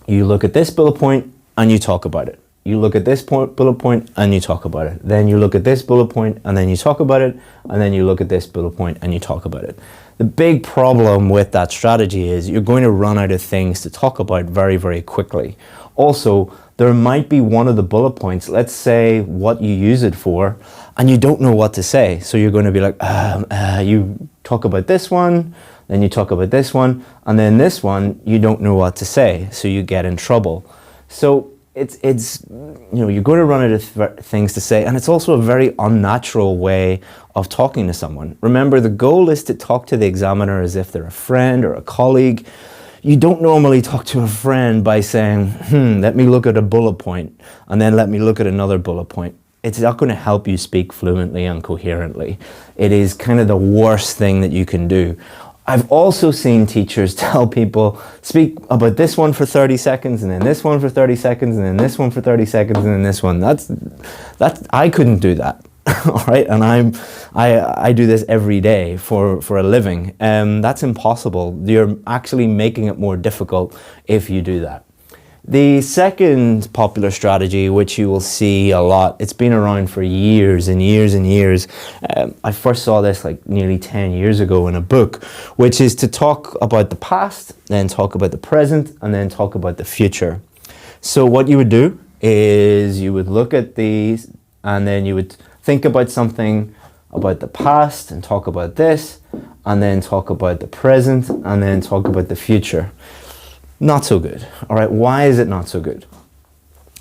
you look at this bullet point and you talk about it. You look at this bullet point and you talk about it. Then you look at this bullet point and then you talk about it. And then you look at this bullet point and you talk about it. The big problem with that strategy is you're going to run out of things to talk about very, very quickly. Also, there might be one of the bullet points, let's say what you use it for, and you don't know what to say. So you're going to be like, you talk about this one, then you talk about this one, and then this one, you don't know what to say. So you get in trouble. So it's you're going to run out of things to say, and it's also a very unnatural way of talking to someone. Remember, the goal is to talk to the examiner as if they're a friend or a colleague. You don't normally talk to a friend by saying, let me look at a bullet point, and then let me look at another bullet point. It's not going to help you speak fluently and coherently. It is kind of the worst thing that you can do. I've also seen teachers tell people, speak about this one for 30 seconds, and then this one for 30 seconds, and then this one for 30 seconds, and then this one. That's I couldn't do that. All right, and I do this every day for a living. That's impossible. You're actually making it more difficult if you do that. The second popular strategy, which you will see a lot, it's been around for years and years and years. I first saw this like nearly 10 years ago in a book, which is to talk about the past, then talk about the present, and then talk about the future. So what you would do is you would look at these, and then you would think about something about the past and talk about this, and then talk about the present, and then talk about the future. Not so good. All right, why is it not so good?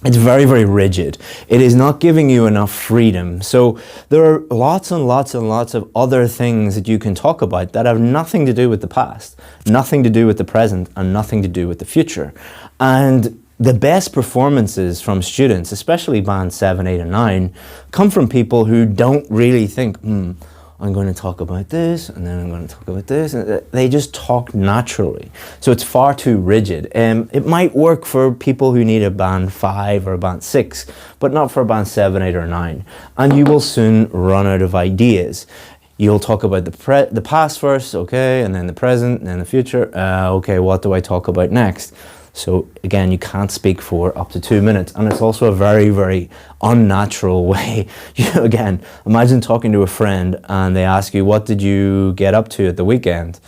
It's very, very rigid. It is not giving you enough freedom. So there are lots and lots and lots of other things that you can talk about that have nothing to do with the past, nothing to do with the present, and nothing to do with the future. And the best performances from students, especially band 7, 8, and 9, come from people who don't really think, I'm going to talk about this, and then I'm going to talk about this. They just talk naturally. So it's far too rigid. It might work for people who need a band 5 or a band 6, but not for band 7, 8, or 9. And you will soon run out of ideas. You'll talk about the past first, okay, and then the present, and then the future. Okay, what do I talk about next? So again, you can't speak for up to 2 minutes, and it's also a very, very unnatural way. Again, imagine talking to a friend and they ask you, what did you get up to at the weekend?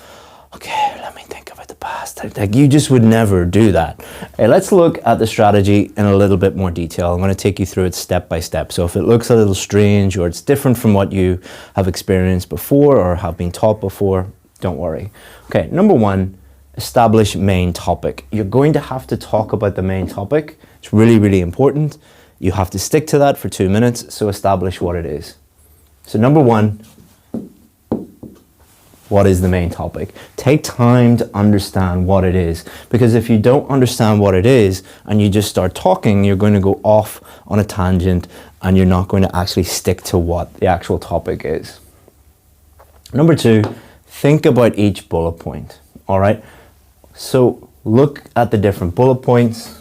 Okay, let me think about the past. Like, you just would never do that. Let's look at the strategy in a little bit more detail. I'm going to take you through it step by step. So if it looks a little strange or it's different from what you have experienced before or have been taught before, don't worry. Okay, number 1. Establish main topic. You're going to have to talk about the main topic. It's really, really important. You have to stick to that for 2 minutes, so establish what it is. So number 1, what is the main topic? Take time to understand what it is, because if you don't understand what it is and you just start talking, you're going to go off on a tangent and you're not going to actually stick to what the actual topic is. Number 2, think about each bullet point, all right? So look at the different bullet points,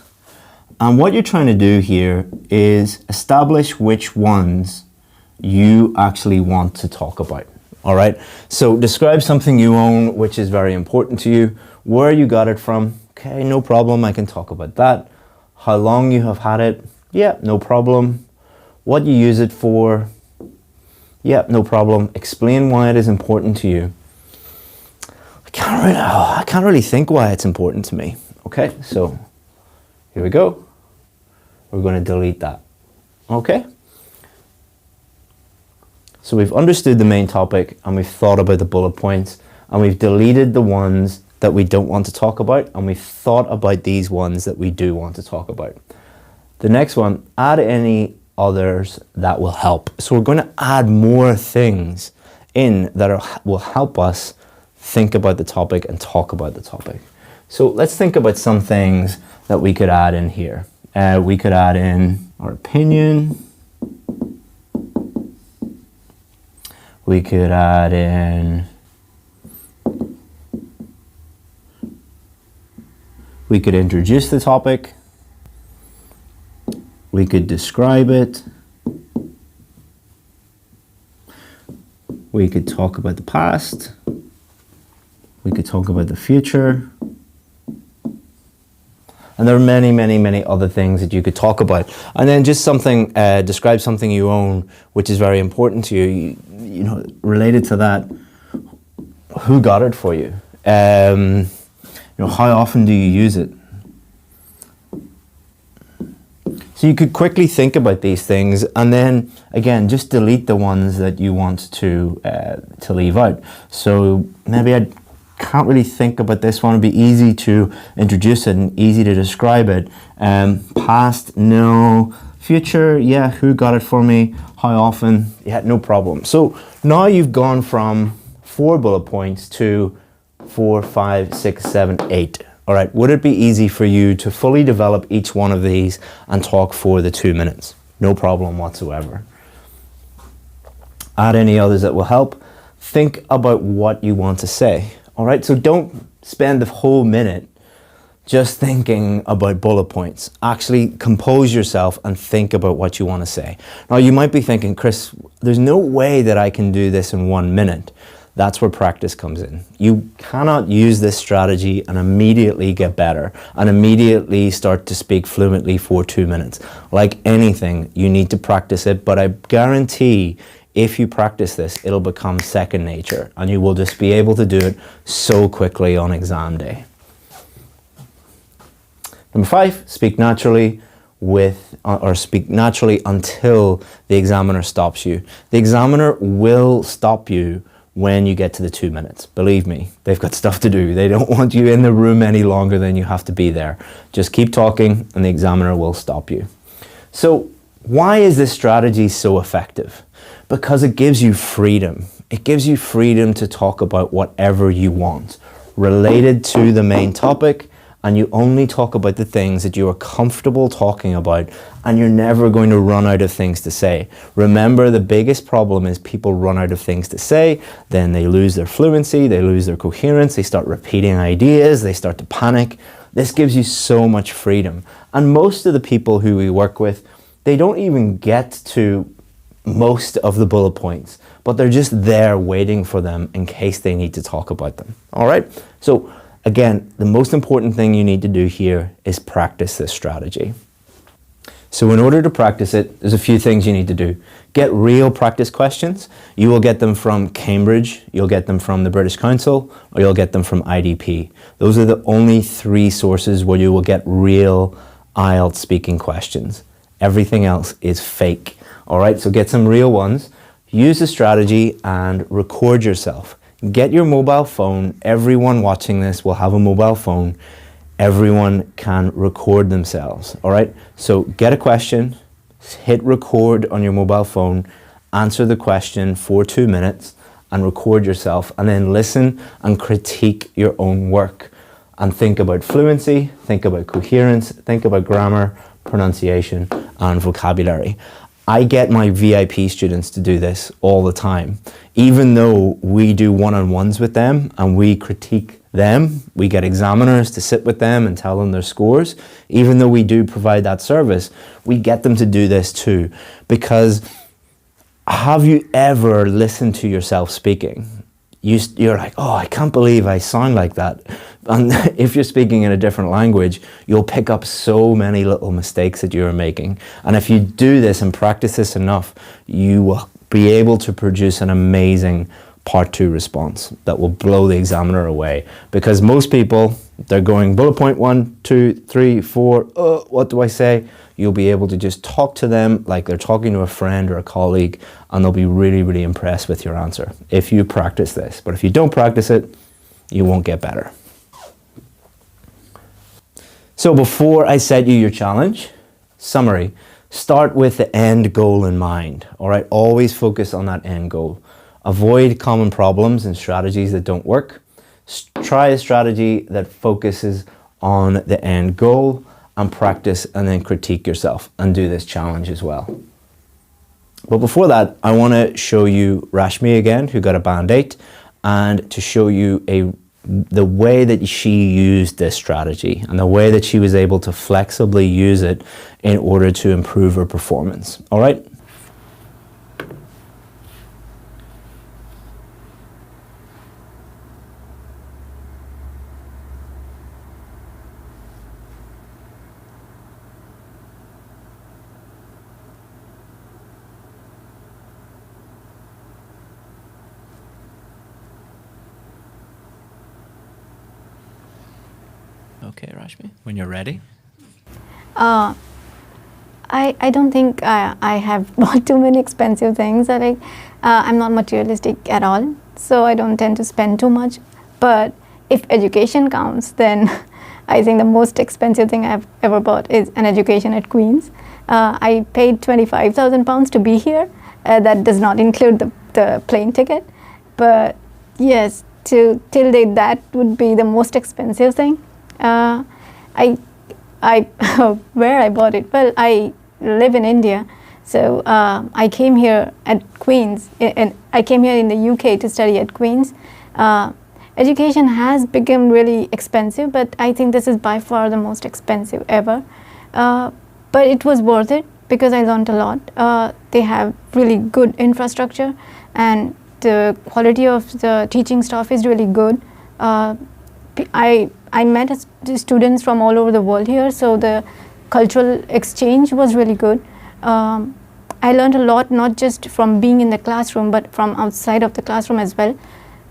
and what you're trying to do here is establish which ones you actually want to talk about, all right? So describe something you own, which is very important to you, where you got it from. Okay, no problem, I can talk about that. How long you have had it, yeah, no problem. What you use it for, yeah, no problem. Explain why it is important to you. I can't really think why it's important to me. Okay, so here we go. We're going to delete that. Okay. So we've understood the main topic, and we've thought about the bullet points, and we've deleted the ones that we don't want to talk about, and we've thought about these ones that we do want to talk about. The next one, add any others that will help. So we're going to add more things in that will help us think about the topic and talk about the topic. So let's think about some things that we could add in here. We could add in our opinion. We could add in, we could introduce the topic. We could describe it. We could talk about the past. We could talk about the future. And there are many, many, many other things that you could talk about. And then just something, describe something you own, which is very important to you. You know, related to that, who got it for you? You know, how often do you use it? So you could quickly think about these things, and then again, just delete the ones that you want to leave out. So maybe I can't really think about this one. It'd be easy to introduce it and easy to describe it. Past, no. Future, yeah. Who got it for me? How often? Yeah, no problem. So now you've gone from 4 bullet points to 4, 5, 6, 7, 8. All right, would it be easy for you to fully develop each one of these and talk for the 2 minutes? No problem whatsoever. Add any others that will help. Think about what you want to say. All right, so don't spend the whole minute just thinking about bullet points. Actually compose yourself and think about what you want to say. Now you might be thinking, Chris, there's no way that I can do this in 1 minute. That's where practice comes in. You cannot use this strategy and immediately get better and immediately start to speak fluently for 2 minutes. Like anything, you need to practice it, but I guarantee if you practice this, it'll become second nature and you will just be able to do it so quickly on exam day. Number 5, speak naturally speak naturally until the examiner stops you. The examiner will stop you when you get to the 2 minutes. Believe me, they've got stuff to do. They don't want you in the room any longer than you have to be there. Just keep talking and the examiner will stop you. So why is this strategy so effective? Because it gives you freedom. It gives you freedom to talk about whatever you want related to the main topic, and you only talk about the things that you are comfortable talking about, and you're never going to run out of things to say. Remember, the biggest problem is people run out of things to say, then they lose their fluency, they lose their coherence, they start repeating ideas, they start to panic. This gives you so much freedom. And most of the people who we work with, they don't even get to most of the bullet points, but they're just there waiting for them in case they need to talk about them. All right? So again, the most important thing you need to do here is practice this strategy. So in order to practice it, there's a few things you need to do. Get real practice questions. You will get them from Cambridge, you'll get them from the British Council, or you'll get them from IDP. Those are the only 3 sources where you will get real IELTS speaking questions. Everything else is fake. All right, so get some real ones. Use the strategy and record yourself. Get your mobile phone. Everyone watching this will have a mobile phone. Everyone can record themselves, all right? So get a question, hit record on your mobile phone, answer the question for 2 minutes and record yourself, and then listen and critique your own work and think about fluency, think about coherence, think about grammar, pronunciation and vocabulary. I get my VIP students to do this all the time. Even though we do one-on-ones with them and we critique them, we get examiners to sit with them and tell them their scores. Even though we do provide that service, we get them to do this too. Because have you ever listened to yourself speaking? You're like, oh, I can't believe I sound like that. And if you're speaking in a different language, you'll pick up so many little mistakes that you're making. And if you do this and practice this enough, you will be able to produce an amazing part 2 response that will blow the examiner away. Because most people, they're going bullet point 1, 2, 3, 4, what do I say? You'll be able to just talk to them like they're talking to a friend or a colleague, and they'll be really, really impressed with your answer if you practice this. But if you don't practice it, you won't get better. So before I set you your challenge, summary, start with the end goal in mind. All right, always focus on that end goal. Avoid common problems and strategies that don't work. Try a strategy that focuses on the end goal, and practice and then critique yourself and do this challenge as well. But before that, I want to show you Rashmi again, who got a band 8, and to show you the way that she used this strategy and the way that she was able to flexibly use it in order to improve her performance. All right? Okay, Rashmi, when you're ready.
I don't think I have bought too many expensive things. I'm not materialistic at all, so I don't tend to spend too much. But if education counts, then I think the most expensive thing I've ever bought is an education at Queen's. I paid £25,000 to be here. That does not include the plane ticket. But yes, till date, that would be the most expensive thing. Where I bought it? Well, I live in India, so I came here at Queen's, and I came here in the UK to study at Queen's. Education has become really expensive, but I think this is by far the most expensive ever. But it was worth it because I learned a lot. They have really good infrastructure, and the quality of the teaching staff is really good. I met students from all over the world here, so the cultural exchange was really good. I learned a lot, not just from being in the classroom, but from outside of the classroom as well.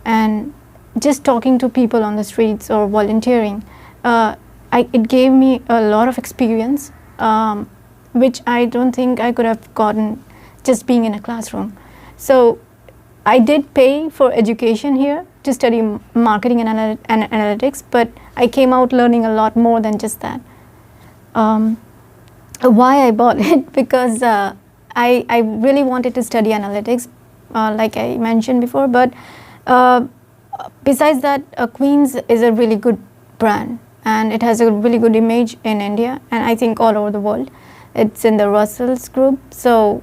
And just talking to people on the streets or volunteering, it gave me a lot of experience, which I don't think I could have gotten just being in a classroom. So I did pay for education here to study marketing and analytics, but I came out learning a lot more than just that. Why I bought it? Because I really wanted to study analytics, like I mentioned before, but besides that, Queen's is a really good brand, and it has a really good image in India, and I think all over the world. It's in the Russell's group, so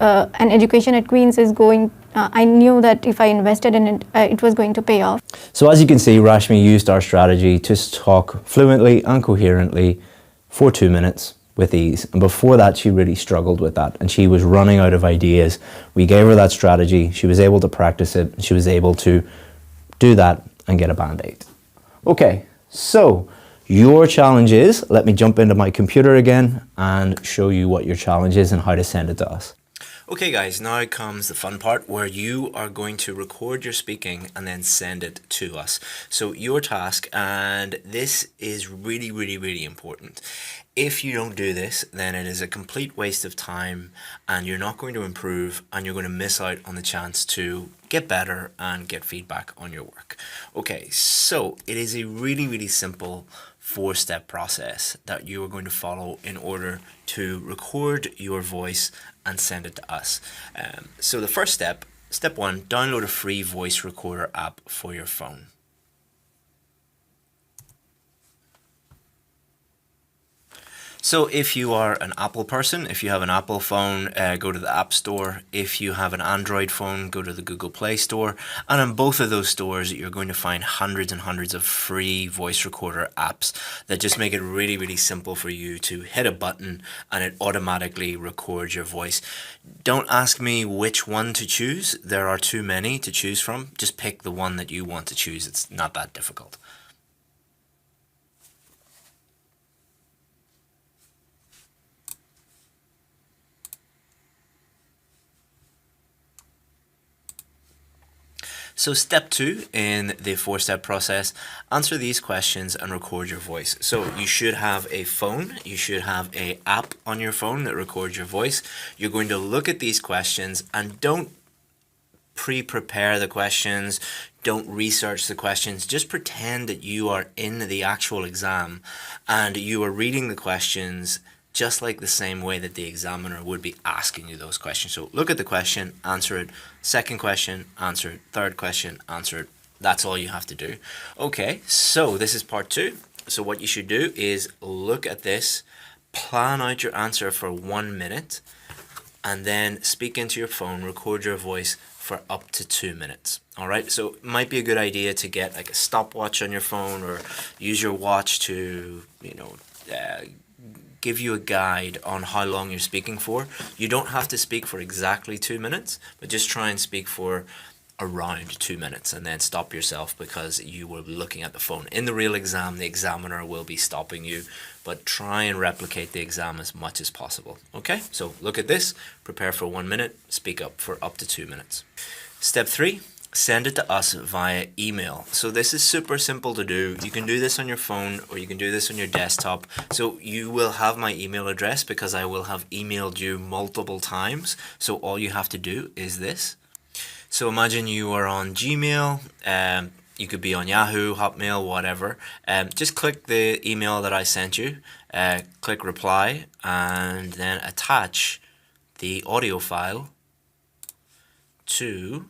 an education at Queen's is going, I knew that if I invested in it, it was going to pay off.
So as you can see, Rashmi used our strategy to talk fluently and coherently for 2 minutes with ease. And before that, she really struggled with that, and she was running out of ideas. We gave her that strategy. She was able to practice it, and she was able to do that and get a band 8. Okay, so your challenge is, let me jump into my computer again and show you what your challenge is and how to send it to us.
Okay guys, now comes the fun part where you are going to record your speaking and then send it to us. So your task, and this is really, really, really important. If you don't do this, then it is a complete waste of time and you're not going to improve, and you're going to miss out on the chance to get better and get feedback on your work. Okay, so it is a really, really simple 4-step process that you are going to follow in order to record your voice and send it to us. So the first step, step 1, download a free voice recorder app for your phone. So if you are an Apple person, if you have an Apple phone, go to the App Store. If you have an Android phone, go to the Google Play Store. And in both of those stores, you're going to find hundreds and hundreds of free voice recorder apps that just make it really, really simple for you to hit a button and it automatically records your voice. Don't ask me which one to choose. There are too many to choose from. Just pick the one that you want to choose. It's not that difficult. So step 2 in the 4-step process, answer these questions and record your voice. So you should have a phone, you should have an app on your phone that records your voice. You're going to look at these questions and don't pre-prepare the questions, don't research the questions, just pretend that you are in the actual exam and you are reading the questions just like the same way that the examiner would be asking you those questions. So look at the question, answer it. Second question, answer it. Third question, answer it. That's all you have to do. Okay, so this is part 2. So what you should do is look at this, plan out your answer for 1 minute, and then speak into your phone, record your voice for up to 2 minutes. All right, so it might be a good idea to get like a stopwatch on your phone or use your watch to, give you a guide on how long you're speaking for. You don't have to speak for exactly 2 minutes, but just try and speak for around 2 minutes and then stop yourself because you will be looking at the phone. In the real exam, the examiner will be stopping you, but try and replicate the exam as much as possible. Okay, so look at this, prepare for 1 minute, speak up for up to 2 minutes. Step 3. Send it to us via email. So this is super simple to do. You can do this on your phone or you can do this on your desktop. So you will have my email address because I will have emailed you multiple times. So all you have to do is this. So imagine you are on Gmail, you could be on Yahoo, Hotmail, whatever. Just click the email that I sent you, click reply, and then attach the audio file to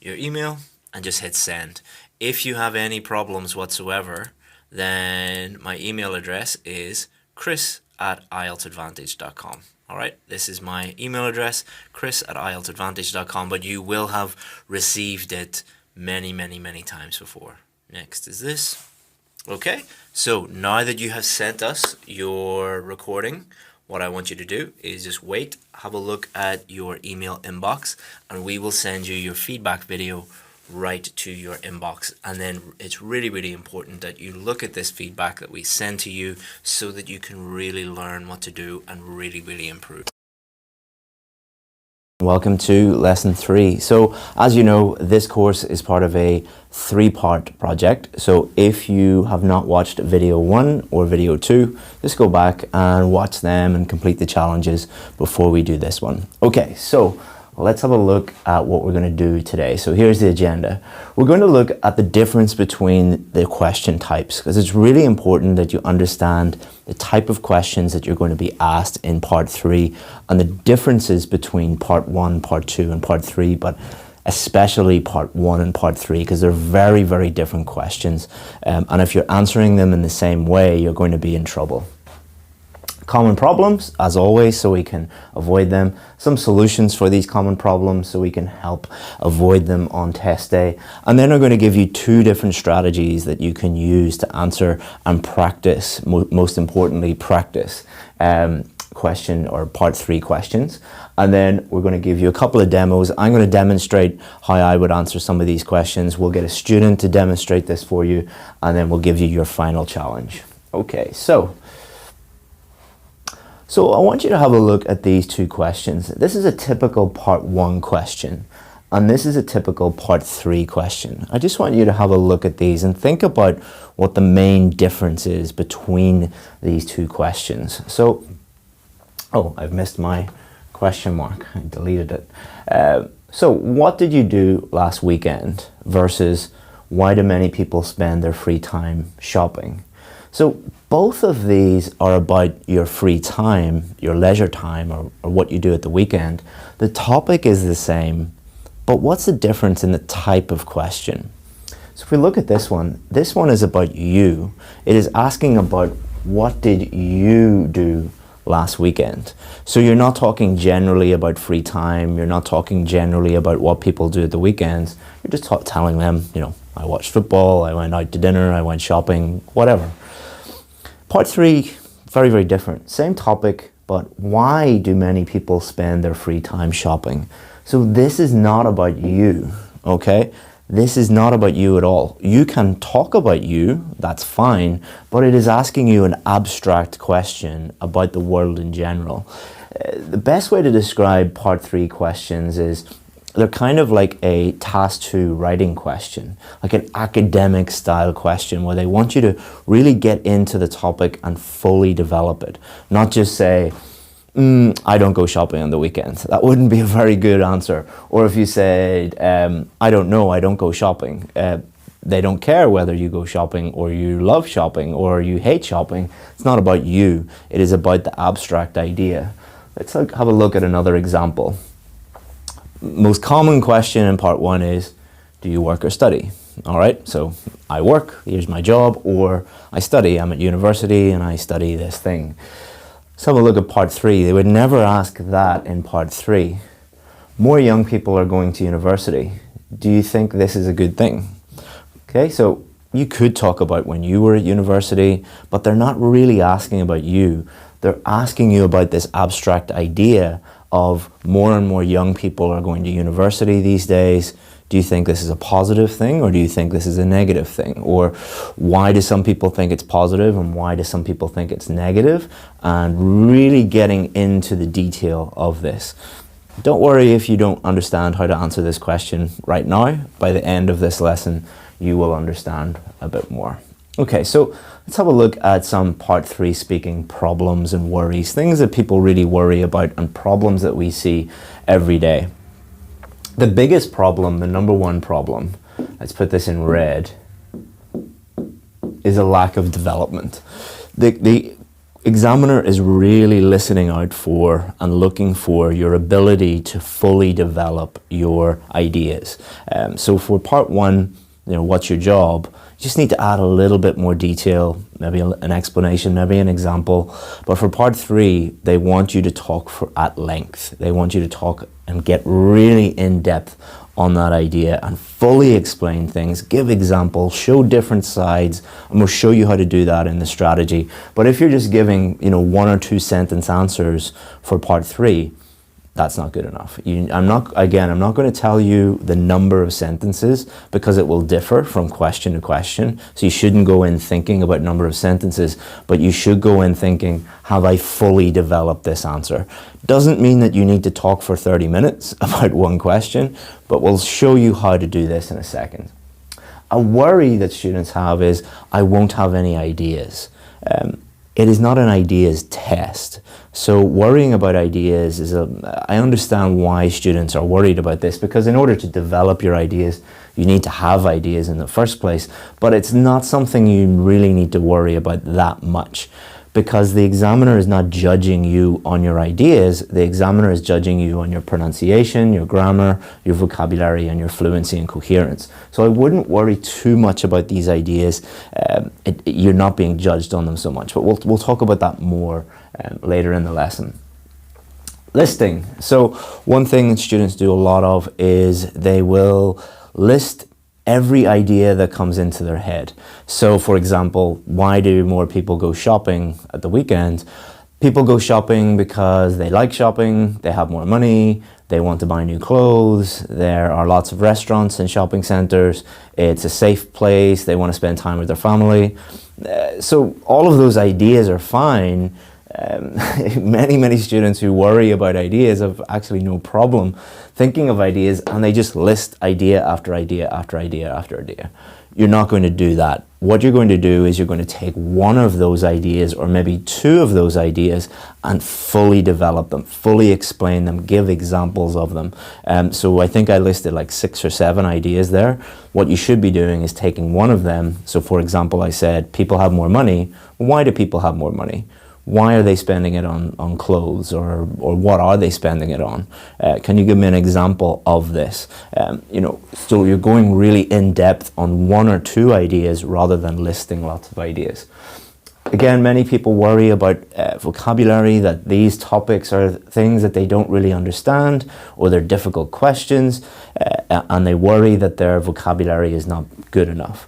your email and just hit send. If you have any problems whatsoever, then my email address is chris@IELTSadvantage.com. All right, this is my email address, chris@IELTSadvantage.com, but you will have received it many, many, many times before. Next is this. Okay, so now that you have sent us your recording, what I want you to do is just wait, have a look at your email inbox, and we will send you your feedback video right to your inbox. And then it's really, really important that you look at this feedback that we send to you so that you can really learn what to do and really, really improve.
Welcome to lesson 3. So as you know, this course is part of a 3-part project. So if you have not watched video 1 or video 2, just go back and watch them and complete the challenges before we do this one. Okay, so let's have a look at what we're going to do today. So here's the agenda. We're going to look at the difference between the question types because it's really important that you understand the type of questions that you're going to be asked in part 3 and the differences between part 1, part 2 and part 3, but especially part 1 and part 3 because they're very, very different questions. And if you're answering them in the same way, you're going to be in trouble. Common problems, as always, so we can avoid them. Some solutions for these common problems so we can help avoid them on test day. And then we're going to give you 2 different strategies that you can use to answer and practice, most importantly, practice question or part 3 questions. And then we're going to give you a couple of demos. I'm going to demonstrate how I would answer some of these questions. We'll get a student to demonstrate this for you, and then we'll give you your final challenge. Okay, so I want you to have a look at these 2 questions. This is a typical part 1 question, and this is a typical part 3 question. I just want you to have a look at these and think about what the main difference is between these 2 questions. So, oh, I've missed my question mark. I deleted it. So what did you do last weekend versus why do many people spend their free time shopping? So both of these are about your free time, your leisure time, or what you do at the weekend. The topic is the same, but what's the difference in the type of question? So if we look at this one is about you. It is asking about what did you do last weekend. So you're not talking generally about free time. You're not talking generally about what people do at the weekends. You're just telling them, you know, I watched football, I went out to dinner, I went shopping, whatever. Part 3, very, very different. Same topic, but why do many people spend their free time shopping? So this is not about you, okay? This is not about you at all. You can talk about you, that's fine, but it is asking you an abstract question about the world in general. The best way to describe part 3 questions is they're kind of like a task 2 writing question, like an academic style question where they want you to really get into the topic and fully develop it. Not just say, I don't go shopping on the weekends. That wouldn't be a very good answer. Or if you said, I don't know, I don't go shopping. They don't care whether you go shopping or you love shopping or you hate shopping. It's not about you. It is about the abstract idea. Let's have a look at another example. Most common question in part 1 is, do you work or study? All right, so I work, here's my job, or I study, I'm at university and I study this thing. Let's have a look at part 3. They would never ask that in part 3. More young people are going to university. Do you think this is a good thing? Okay, so you could talk about when you were at university, but they're not really asking about you. They're asking you about this abstract idea of more and more young people are going to university these days. Do you think this is a positive thing or do you think this is a negative thing? Or why do some people think it's positive and why do some people think it's negative? And really getting into the detail of this. Don't worry if you don't understand how to answer this question right now. By the end of this lesson, you will understand a bit more. Okay, so let's have a look at some part 3 speaking problems and worries, things that people really worry about and problems that we see every day. The biggest problem, the number one problem, let's put this in red, is a lack of development. The examiner is really listening out for and looking for your ability to fully develop your ideas. So for part 1, you know, what's your job? You just need to add a little bit more detail, maybe an explanation, maybe an example. But for part 3, they want you to talk at length. They want you to talk and get really in depth on that idea and fully explain things, give examples, show different sides, and we'll show you how to do that in the strategy. But if you're just giving, you know, 1 or 2 sentence answers for part 3, that's not good enough. I'm not going to tell you the number of sentences because it will differ from question to question. So you shouldn't go in thinking about number of sentences, but you should go in thinking, have I fully developed this answer? Doesn't mean that you need to talk for 30 minutes about one question, but we'll show you how to do this in a second. A worry that students have is, I won't have any ideas. It is not an ideas test. So worrying about ideas is I understand why students are worried about this, because in order to develop your ideas, you need to have ideas in the first place, but it's not something you really need to worry about that much, because the examiner is not judging you on your ideas. The examiner is judging you on your pronunciation, your grammar, your vocabulary, and your fluency and coherence. So I wouldn't worry too much about these ideas. You're not being judged on them so much, but we'll talk about that more later in the lesson. Listing. So one thing that students do a lot of is they will list every idea that comes into their head. So for example, why do more people go shopping at the weekend? People go shopping because they like shopping, they have more money, they want to buy new clothes, there are lots of restaurants and shopping centers, it's a safe place, they want to spend time with their family. So all of those ideas are fine. Many students who worry about ideas have actually no problem thinking of ideas, and they just list idea after idea after idea after idea. You're not going to do that. What you're going to do is you're going to take one of those ideas or maybe 2 of those ideas and fully develop them, fully explain them, give examples of them. So I think I listed like 6 or 7 ideas there. What you should be doing is taking one of them. So for example, I said people have more money. Why do people have more money? Why are they spending it on clothes, or what are they spending it on? Can you give me an example of this? So you're going really in depth on one or two ideas rather than listing lots of ideas. Again, many people worry about vocabulary, that these topics are things that they don't really understand, or they're difficult questions, and they worry that their vocabulary is not good enough.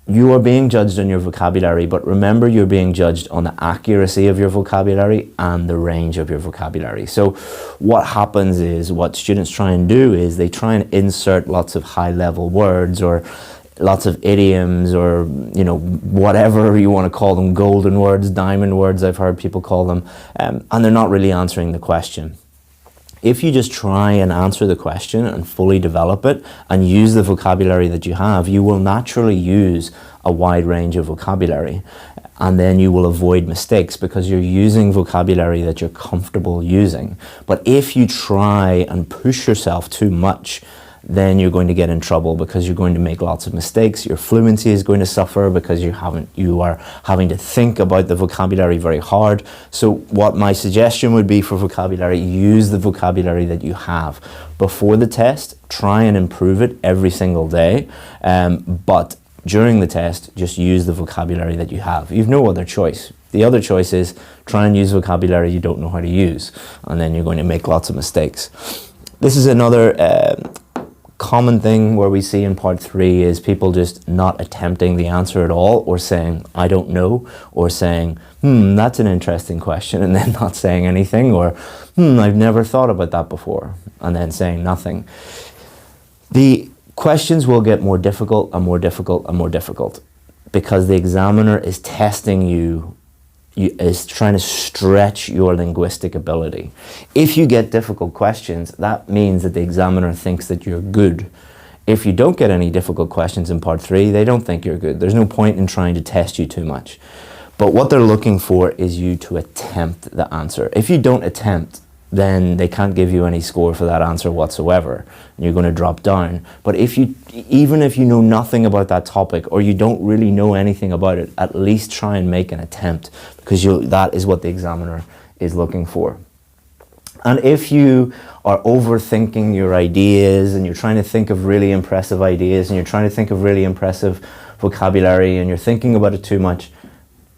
You are being judged on your vocabulary, but remember, you're being judged on the accuracy of your vocabulary and the range of your vocabulary. So what happens is, what students try and do is they try and insert lots of high-level words, or lots of idioms, or whatever you want to call them, golden words, diamond words, I've heard people call them, and they're not really answering the question. If you just try and answer the question and fully develop it and use the vocabulary that you have, you will naturally use a wide range of vocabulary, and then you will avoid mistakes because you're using vocabulary that you're comfortable using. But if you try and push yourself too much, then you're going to get in trouble because you're going to make lots of mistakes. Your fluency is going to suffer because you are having to think about the vocabulary very hard. So what my suggestion would be for vocabulary, use the vocabulary that you have. Before the test, try and improve it every single day, but during the test, just use the vocabulary that you have. You've no other choice. The other choice is try and use vocabulary you don't know how to use, and then you're going to make lots of mistakes. This is another common thing where we see in part 3 is people just not attempting the answer at all, or saying, I don't know, or saying, that's an interesting question, and then not saying anything, or I've never thought about that before, and then saying nothing. The questions will get more difficult and more difficult and more difficult because the examiner is testing you, is trying to stretch your linguistic ability. If you get difficult questions, that means that the examiner thinks that you're good. If you don't get any difficult questions in part 3, they don't think you're good. There's no point in trying to test you too much. But what they're looking for is you to attempt the answer. If you don't attempt, then they can't give you any score for that answer whatsoever, and you're going to drop down. But even if you know nothing about that topic, or you don't really know anything about it, at least try and make an attempt, because that is what the examiner is looking for. And if you are overthinking your ideas, and you're trying to think of really impressive ideas, and you're trying to think of really impressive vocabulary, and you're thinking about it too much,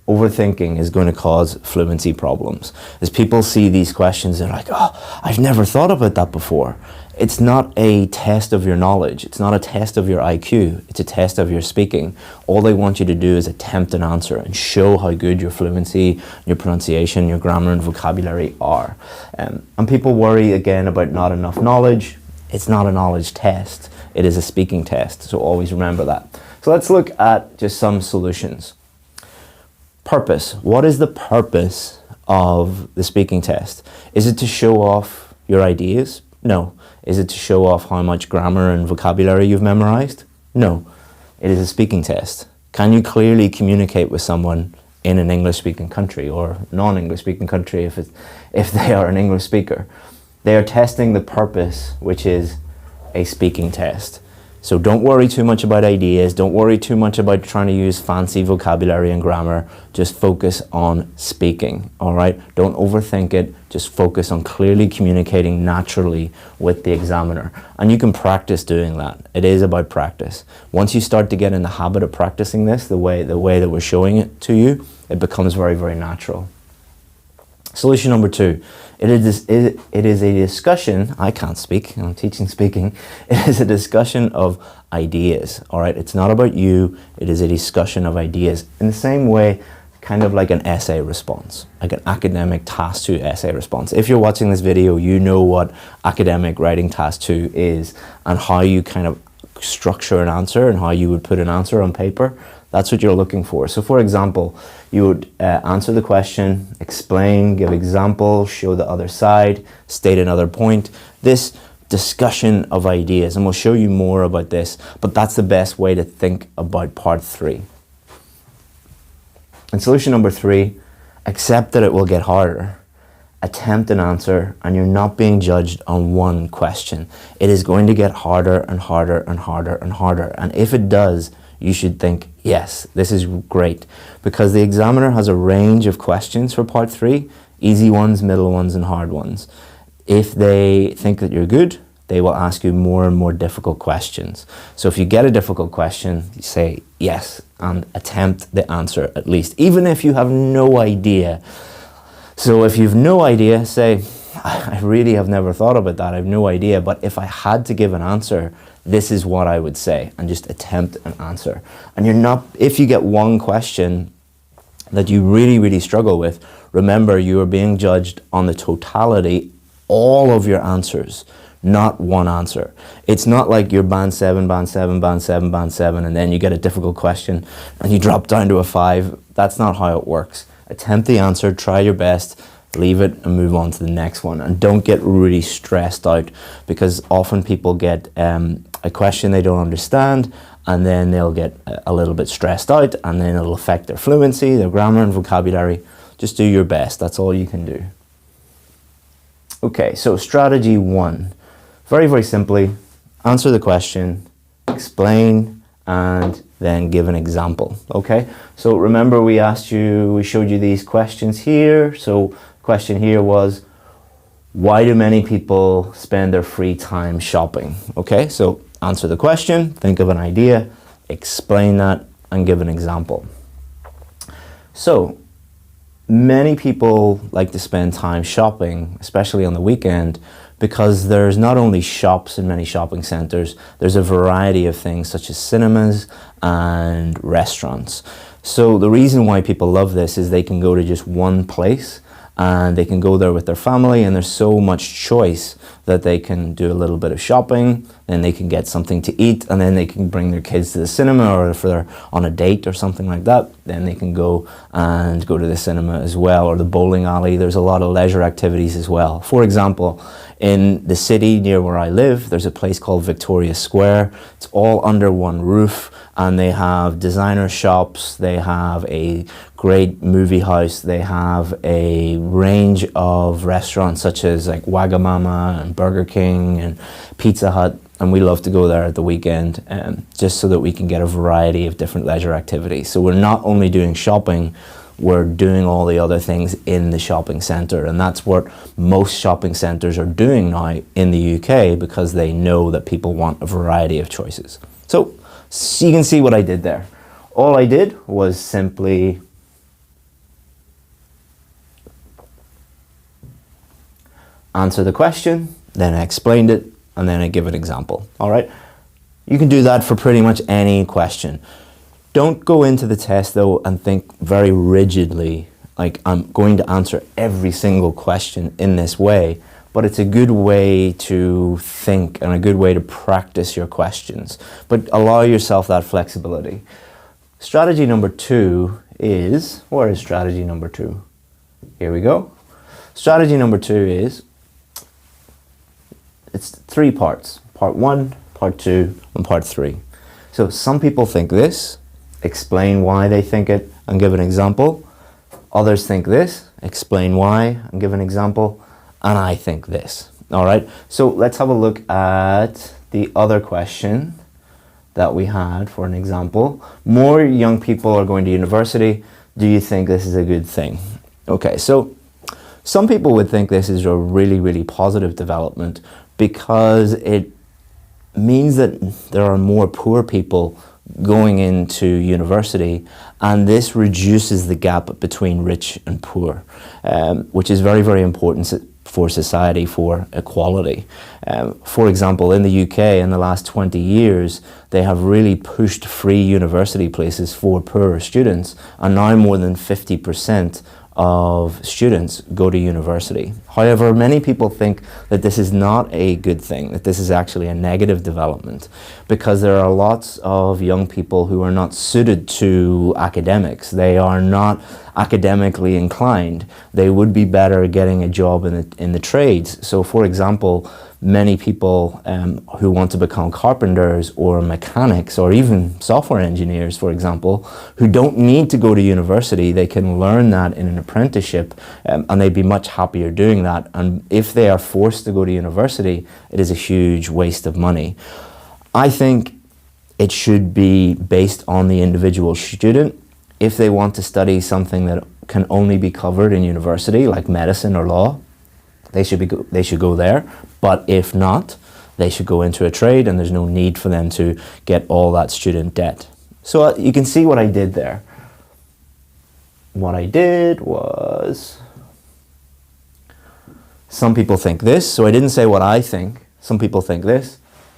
overthinking is going to cause fluency problems. As people see these questions, they're like, oh, I've never thought about that before. It's not a test of your knowledge. It's not a test of your IQ. It's a test of your speaking. All they want you to do is attempt an answer and show how good your fluency, your pronunciation, your grammar and vocabulary are. And people worry again about not enough knowledge. It's not a knowledge test. It is a speaking test. So always remember that. So let's look at just some solutions. Purpose. What is the purpose of the speaking test? Is it to show off your ideas? No. Is it to show off how much grammar and vocabulary you've memorized? No. It is a speaking test. Can you clearly communicate with someone in an English-speaking country, or non-English-speaking country if they are an English speaker? They are testing the purpose, which is a speaking test. So don't worry too much about ideas. Don't worry too much about trying to use fancy vocabulary and grammar. Just focus on speaking, all right? Don't overthink it. Just focus on clearly communicating naturally with the examiner. And you can practice doing that. It is about practice. Once you start to get in the habit of practicing this, the way that we're showing it to you, it becomes very, very natural. Solution number 2. It is a discussion. I can't speak. I'm teaching speaking. It is a discussion of ideas. All right. It's not about you. It is a discussion of ideas. In the same way, kind of like an essay response, like an academic task 2 essay response. If you're watching this video, you know what academic writing task 2 is, and how you kind of structure an answer and how you would put an answer on paper. That's what you're looking for. So for example, you would answer the question, explain, give example, show the other side, state another point. This discussion of ideas, and we'll show you more about this, but that's the best way to think about part 3. And solution number 3, accept that it will get harder. Attempt an answer, and you're not being judged on one question. It is going to get harder and harder and harder and harder. And if it does, you should think, yes, this is great, because the examiner has a range of questions for part 3, easy ones, middle ones, and hard ones. If they think that you're good, they will ask you more and more difficult questions. So if you get a difficult question, you say yes and attempt the answer at least, even if you have no idea. So if you've no idea, say, I really have never thought about that, I have no idea, but if I had to give an answer, this is what I would say, and just attempt an answer. And you're not, if you get one question that you really, really struggle with, remember you are being judged on the totality, all of your answers, not one answer. It's not like you're band 7, band 7, band 7, band 7, and then you get a difficult question and you drop down to a 5. That's not how it works. Attempt the answer, try your best, leave it and move on to the next one. And don't get really stressed out, because often people get a question they don't understand, and then they'll get a little bit stressed out, and then it'll affect their fluency, their grammar and vocabulary. Just do your best. That's all you can do. Okay, so strategy 1. Very, very simply, answer the question, explain, and then give an example. Okay, so remember we showed you these questions here. So question here was, why do many people spend their free time shopping? Okay, so answer the question, think of an idea, explain that, and give an example. So many people like to spend time shopping, especially on the weekend, because there's not only shops in many shopping centres, there's a variety of things such as cinemas and restaurants. So the reason why people love this is they can go to just one place and they can go there with their family, and there's so much choice that they can do a little bit of shopping, then they can get something to eat, and then they can bring their kids to the cinema, or if they're on a date or something like that, then they can go to the cinema as well, or the bowling alley. There's a lot of leisure activities as well. For example, in the city near where I live, there's a place called Victoria Square. It's all under one roof, and they have designer shops, they have a great movie house, they have a range of restaurants such as like Wagamama and Burger King and Pizza Hut, and we love to go there at the weekend just so that we can get a variety of different leisure activities. So we're not only doing shopping, we're doing all the other things in the shopping centre, and that's what most shopping centres are doing now in the UK, because they know that people want a variety of choices. So you can see what I did there. All I did was simply answer the question, then I explained it, and then I give an example. All right? You can do that for pretty much any question. Don't go into the test though and think very rigidly, like I'm going to answer every single question in this way, but it's a good way to think and a good way to practice your questions. But allow yourself that flexibility. Strategy number 2 is, where is strategy number 2? Here we go. Strategy number 2 is, it's 3 parts. Part 1, part 2, and part 3. So some people think this, explain why they think it and give an example. Others think this, explain why and give an example. And I think this. All right, so let's have a look at the other question that we had for an example. More young people are going to university. Do you think this is a good thing? Okay, so some people would think this is a really, really positive development, because it means that there are more poor people going into university, and this reduces the gap between rich and poor, which is very, very important for society, for equality. For example, in the UK in the last 20 years, they have really pushed free university places for poorer students, and now more than 50% of students go to university. However, many people think that this is not a good thing, that this is actually a negative development, because there are lots of young people who are not suited to academics. They are not academically inclined. They would be better getting a job in the trades. So for example, many people who want to become carpenters or mechanics or even software engineers, for example, who don't need to go to university, they can learn that in an apprenticeship, and they'd be much happier doing that. And if they are forced to go to university, it is a huge waste of money. I think it should be based on the individual student. If they want to study something that can only be covered in university, like medicine or law, they should go there. But if not, they should go into a trade, and there's no need for them to get all that student debt. So you can see what I did there. What I did was, some people think this, so I didn't say what I think. Some people think this,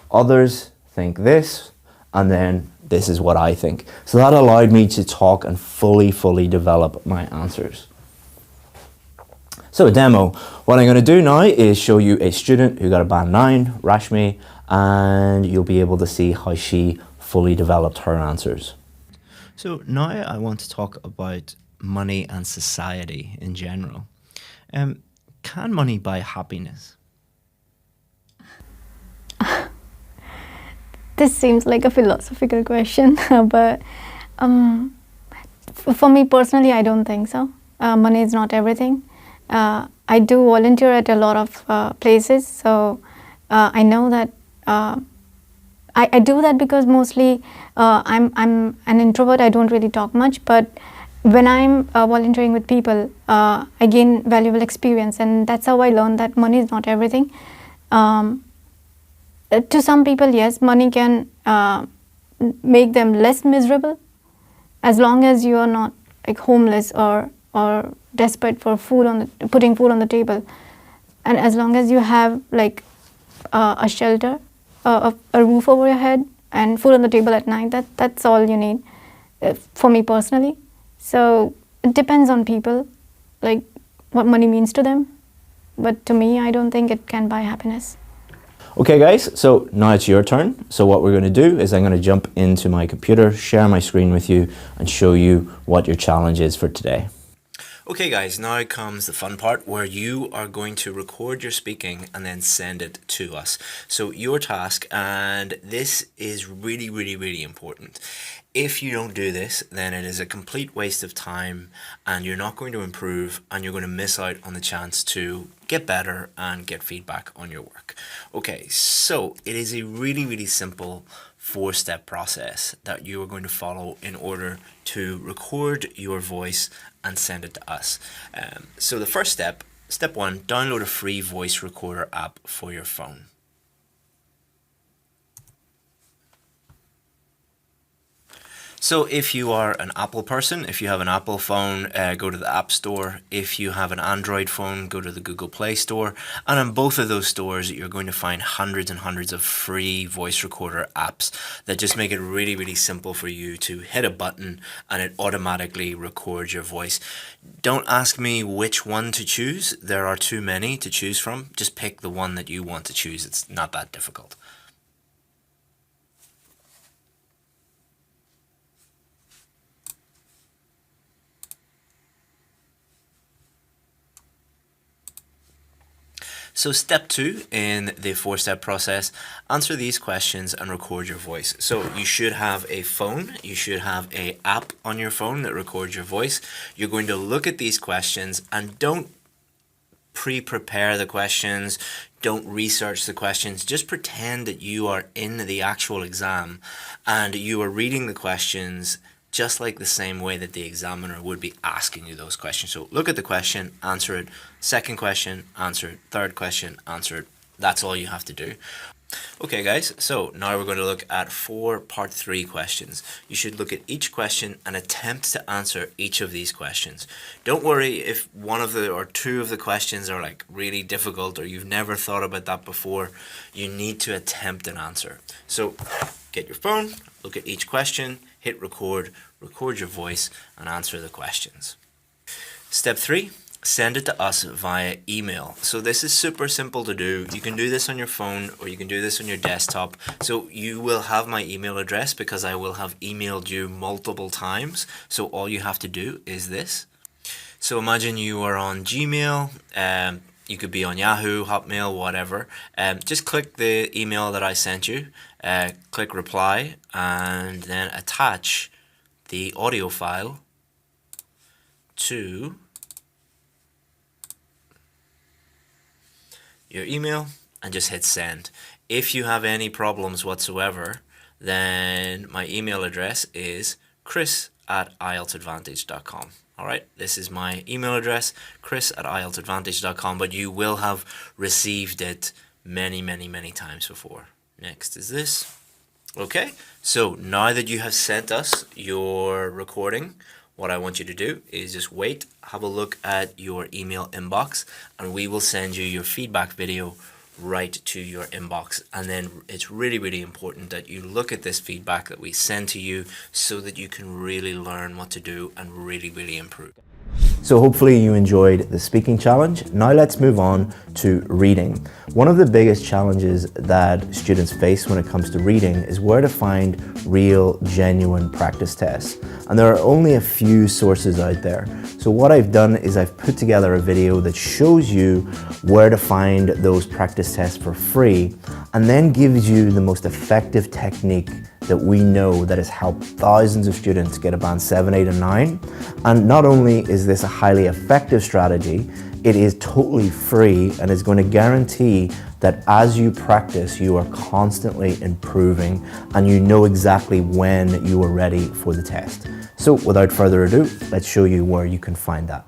others think this, and then this is what I think. So that allowed me to talk and fully develop my answers. So a demo, what I'm going to do now is show you a student who got a band 9, Rashmi, and you'll be able to see how she fully developed her answers. So now I want to talk about money and society in general. Can money buy happiness?
This seems like a philosophical question, but for me personally, I don't think so. Money is not everything. I do volunteer at a lot of places, so I know that I do that because mostly I'm an introvert. I don't really talk much, but when I'm volunteering with people, I gain valuable experience, and that's how I learned that money is not everything. To some people, yes, money can make them less miserable, as long as you are not like homeless or desperate for food putting food on the table, and as long as you have like a shelter, a roof over your head, and food on the table at night. That's all you need, for me personally. So it depends on people, like what money means to them. But to me, I don't think it can buy happiness.
Okay guys, so now it's your turn. So what we're going to do is I'm going to jump into my computer, share my screen with you, and show you what your challenge is for today.
Okay guys, now comes the fun part where you are going to record your speaking and then send it to us. So your task, and this is really important. If you don't do this, then it is a complete waste of time, and you're not going to improve, and you're going to miss out on the chance to get better and get feedback on your work. Okay, so it is a really simple 4-step process that you are going to follow in order to record your voice and send it to us. So the first step, step 1, download a free voice recorder app for your phone. So if you are an Apple person, if you have an Apple phone, go to the App Store. If you have an Android phone, go to the Google Play Store. And on both of those stores, you're going to find hundreds and hundreds of free voice recorder apps that just make it really simple for you to hit a button and it automatically records your voice. Don't ask me which one to choose. There are too many to choose from. Just pick the one that you want to choose. It's not that difficult. So step 2 in the 4-step process, answer these questions and record your voice. So you should have a phone, you should have an app on your phone that records your voice. You're going to look at these questions and don't pre-prepare the questions, don't research the questions, just pretend that you are in the actual exam and you are reading the questions just like the same way that the examiner would be asking you those questions. So look at the question, answer it. Second question, answer it. Third question, answer it. That's all you have to do. Okay guys, so now we're going to look at 4 part 3 questions. You should look at each question and attempt to answer each of these questions. Don't worry if one of the or 2 of the questions are like really difficult or you've never thought about that before. You need to attempt an answer. So get your phone, look at each question, hit record, record your voice, and answer the questions. Step 3, send it to us via email. So this is super simple to do. You can do this on your phone or you can do this on your desktop. So you will have my email address because I will have emailed you multiple times. So all you have to do is this. So imagine you are on Gmail, you could be on Yahoo, Hotmail, whatever. Just click the email that I sent you, click reply, and then attach the audio file to your email and just hit send. If you have any problems whatsoever, then my email address is chris@IELTSadvantage.com. All right, this is my email address, chris@IELTSadvantage.com, but you will have received it many times before. Next is this. Okay, so now that you have sent us your recording, what I want you to do is just wait, have a look at your email inbox, and we will send you your feedback video right to your inbox. And then it's really important that you look at this feedback that we send to you so that you can really learn what to do and really improve.
So hopefully you enjoyed the speaking challenge. Now let's move on to reading. One of the biggest challenges that students face when it comes to reading is where to find real, genuine practice tests. And there are only a few sources out there. So what I've done is I've put together a video that shows you where to find those practice tests for free, and then gives you the most effective technique that we know that has helped thousands of students get a band 7, 8, and 9. And not only is this a highly effective strategy, it is totally free and is going to guarantee that as you practice, you are constantly improving and you know exactly when you are ready for the test. So without further ado, let's show you where you can find that.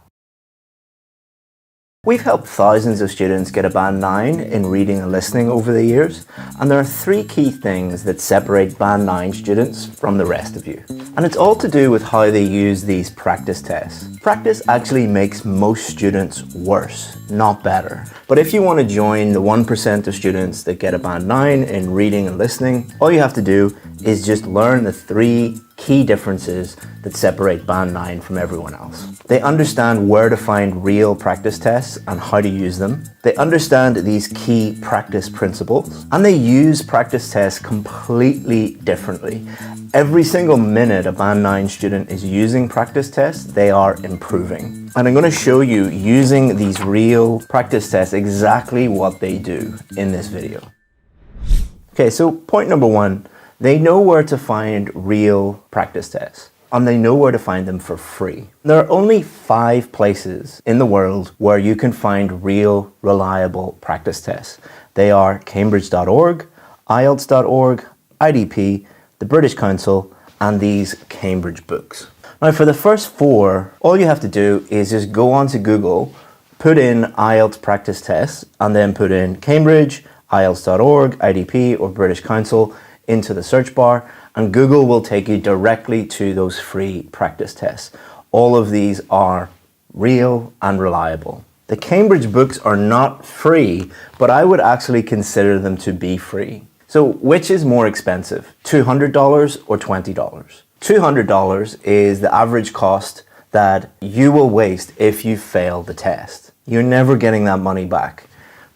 We've helped thousands of students get a band 9 in reading and listening over the years, and there are 3 key things that separate band 9 students from the rest of you. And it's all to do with how they use these practice tests. Practice actually makes most students worse, not better. But if you want to join the 1% of students that get a band 9 in reading and listening, all you have to do is just learn the 3 key differences that separate band 9 from everyone else. They understand where to find real practice tests and how to use them. They understand these key practice principles, and they use practice tests completely differently. Every single minute a band 9 student is using practice tests, they are improving. And I'm going to show you using these real practice tests exactly what they do in this video. Okay, so point number 1. They know where to find real practice tests, and they know where to find them for free. There are only 5 places in the world where you can find real, reliable practice tests. They are Cambridge.org, IELTS.org, IDP, the British Council, and these Cambridge books. Now for the first 4, all you have to do is just go onto Google, put in IELTS practice tests, and then put in Cambridge, IELTS.org, IDP, or British Council into the search bar, and Google will take you directly to those free practice tests. All of these are real and reliable. The Cambridge books are not free, but I would actually consider them to be free. So which is more expensive, $200 or $20? $200 is the average cost that you will waste if you fail the test. You're never getting that money back.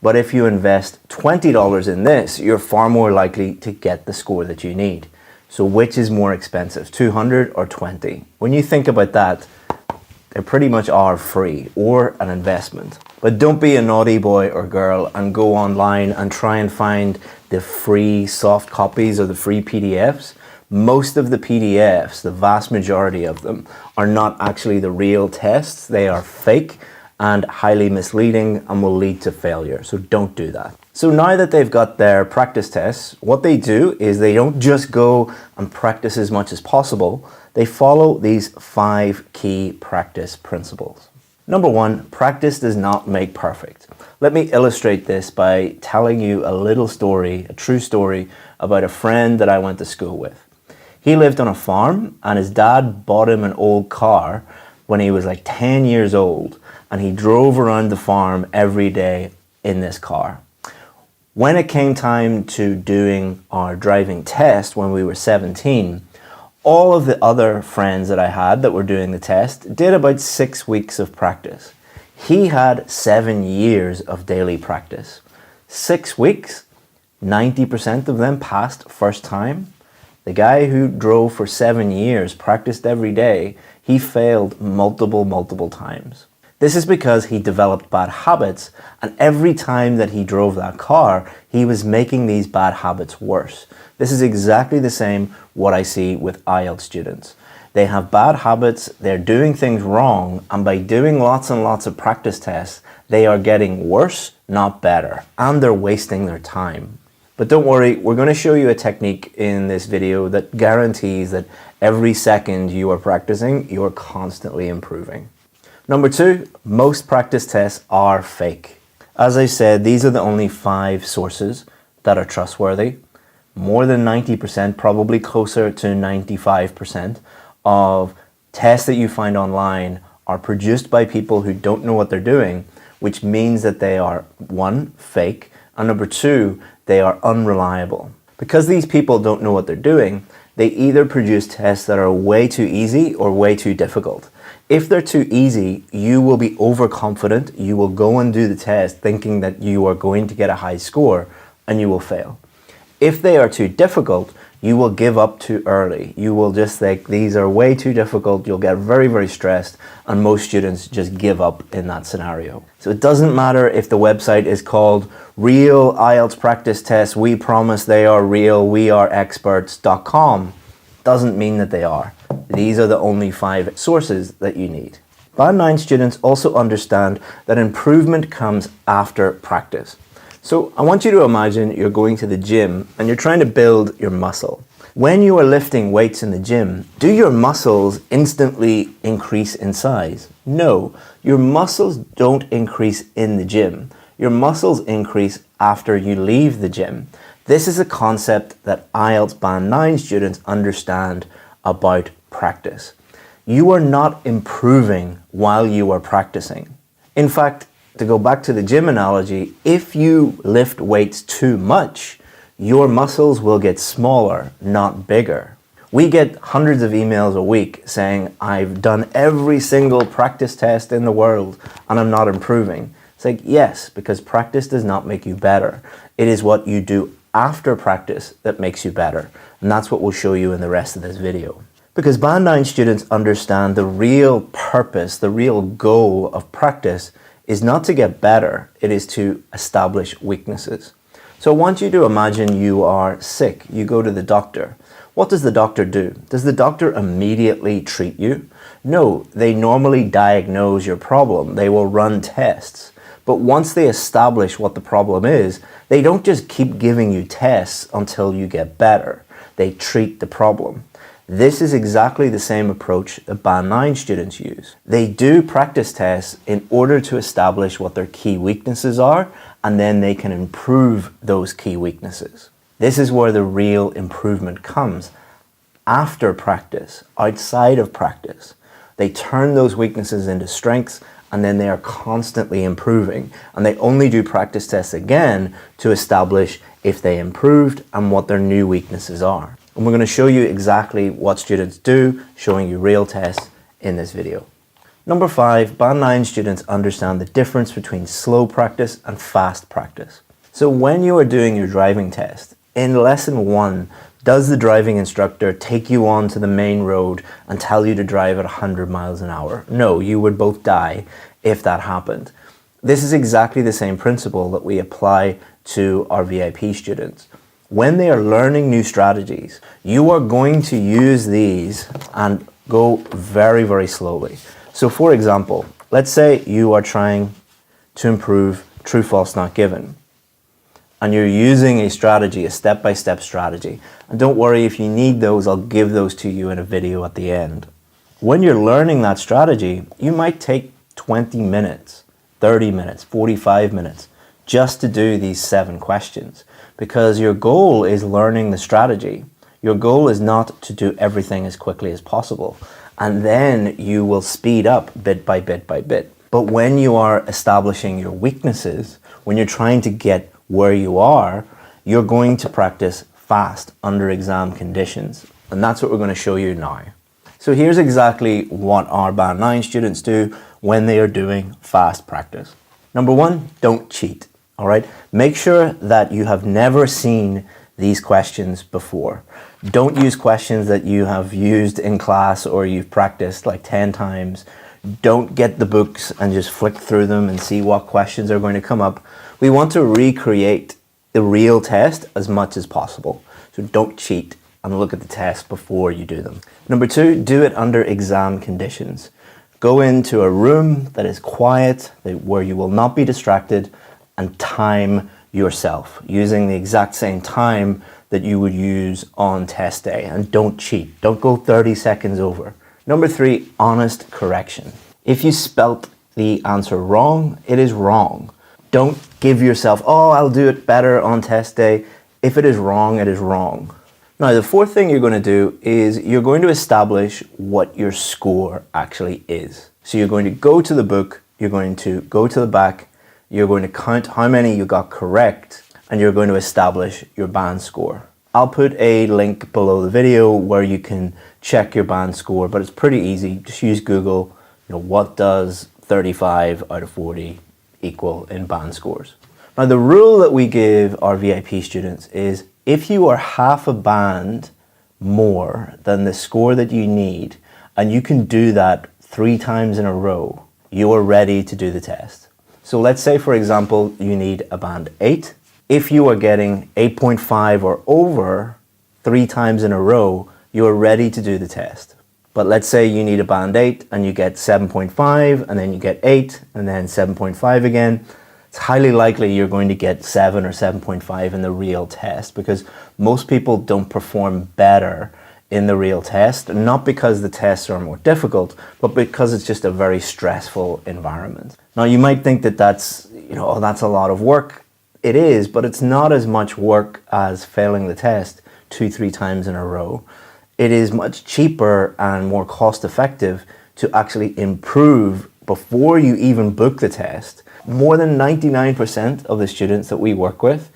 But if you invest $20 in this, you're far more likely to get the score that you need. So which is more expensive, 200 or 20? When you think about that, they pretty much are free or an investment. But don't be a naughty boy or girl and go online and try and find the free soft copies or the free PDFs. Most of the PDFs, the vast majority of them, are not actually the real tests. They are fake and highly misleading and will lead to failure. So don't do that. So now that they've got their practice tests, what they do is they don't just go and practice as much as possible. They follow these 5 key practice principles. Number 1, practice does not make perfect. Let me illustrate this by telling you a little story, a true story about a friend that I went to school with. He lived on a farm and his dad bought him an old car when he was like 10 years old, and he drove around the farm every day in this car. When it came time to doing our driving test when we were 17, all of the other friends that I had that were doing the test did about 6 weeks of practice. He had 7 years of daily practice. 6 weeks, 90% of them passed first time. The guy who drove for 7 years, practiced every day, he failed multiple times. This is because he developed bad habits, and every time that he drove that car, he was making these bad habits worse. This is exactly the same what I see with IELTS students. They have bad habits, they're doing things wrong, and by doing lots and lots of practice tests, they are getting worse, not better, and they're wasting their time. But don't worry, we're going to show you a technique in this video that guarantees that every second you are practicing, you are constantly improving. Number 2, most practice tests are fake. As I said, these are the only 5 sources that are trustworthy. More than 90%, probably closer to 95% of tests that you find online are produced by people who don't know what they're doing, which means that they are 1, fake, and number 2, they are unreliable. Because these people don't know what they're doing, they either produce tests that are way too easy or way too difficult. If they're too easy, you will be overconfident, you will go and do the test thinking that you are going to get a high score, and you will fail. If they are too difficult, you will give up too early. You will just think these are way too difficult, you'll get very, very stressed, and most students just give up in that scenario. So it doesn't matter if the website is called Real IELTS Practice Tests, we promise they are real, we are experts.com. Doesn't mean that they are. These are the only 5 sources that you need. Band 9 students also understand that improvement comes after practice. So I want you to imagine you're going to the gym and you're trying to build your muscle. When you are lifting weights in the gym, do your muscles instantly increase in size? No, your muscles don't increase in the gym. Your muscles increase after you leave the gym. This is a concept that IELTS Band 9 students understand about practice. You are not improving while you are practicing. In fact, to go back to the gym analogy, if you lift weights too much, your muscles will get smaller, not bigger. We get hundreds of emails a week saying, I've done every single practice test in the world and I'm not improving. It's like, yes, because practice does not make you better. It is what you do after practice that makes you better. And that's what we'll show you in the rest of this video. Because Band 9 students understand the real purpose, the real goal of practice is not to get better, it is to establish weaknesses. So I want you to imagine you are sick, you go to the doctor. What does the doctor do? Does the doctor immediately treat you? No, they normally diagnose your problem, they will run tests. But once they establish what the problem is, they don't just keep giving you tests until you get better. They treat the problem. This is exactly the same approach that Band 9 students use. They do practice tests in order to establish what their key weaknesses are, and then they can improve those key weaknesses. This is where the real improvement comes. After practice, outside of practice, they turn those weaknesses into strengths, and then they are constantly improving. And they only do practice tests again to establish if they improved and what their new weaknesses are. And we're going to show you exactly what students do, showing you real tests in this video. Number 5, Band 9 students understand the difference between slow practice and fast practice. So when you are doing your driving test, in lesson 1, does the driving instructor take you onto the main road and tell you to drive at 100 miles an hour? No, you would both die if that happened. This is exactly the same principle that we apply to our VIP students. When they are learning new strategies, you are going to use these and go very, very slowly. So for example, let's say you are trying to improve true, false, not given. And you're using a strategy, a step-by-step strategy. And don't worry, if you need those, I'll give those to you in a video at the end. When you're learning that strategy, you might take 20 minutes, 30 minutes, 45 minutes, just to do these 7 questions. Because your goal is learning the strategy. Your goal is not to do everything as quickly as possible. And then you will speed up bit by bit by bit. But when you are establishing your weaknesses, when you're trying to get where you are, you're going to practice fast under exam conditions. And that's what we're going to show you now. So here's exactly what our Band 9 students do when they are doing fast practice. Number 1, don't cheat. All right, make sure that you have never seen these questions before. Don't use questions that you have used in class or you've practiced like 10 times. Don't get the books and just flick through them and see what questions are going to come up. We want to recreate the real test as much as possible. So don't cheat and look at the test before you do them. Number 2, do it under exam conditions. Go into a room that is quiet, where you will not be distracted, and time yourself using the exact same time that you would use on test day, and don't cheat. Don't go 30 seconds over. Number 3, honest correction. If you spelt the answer wrong, it is wrong. Don't give yourself, oh, I'll do it better on test day. If it is wrong, it is wrong. Now, the 4th thing you're going to do is you're going to establish what your score actually is. So you're going to go to the book, you're going to go to the back, you're going to count how many you got correct, and you're going to establish your band score. I'll put a link below the video where you can check your band score, but it's pretty easy. Just use Google, what does 35 out of 40 equal in band scores? Now, the rule that we give our VIP students is if you are half a band more than the score that you need, and you can do that 3 times in a row, you are ready to do the test. So let's say, for example, you need a band 8. If you are getting 8.5 or over 3 times in a row, you are ready to do the test. But let's say you need a band 8 and you get 7.5 and then you get 8 and then 7.5 again. It's highly likely you're going to get 7 or 7.5 in the real test, because most people don't perform better in the real test, not because the tests are more difficult, but because it's just a very stressful environment. Now, you might think that that's a lot of work. It is, but it's not as much work as failing the test 2-3 times in a row. It is much cheaper and more cost effective to actually improve before you even book the test. More than 99% of the students that we work with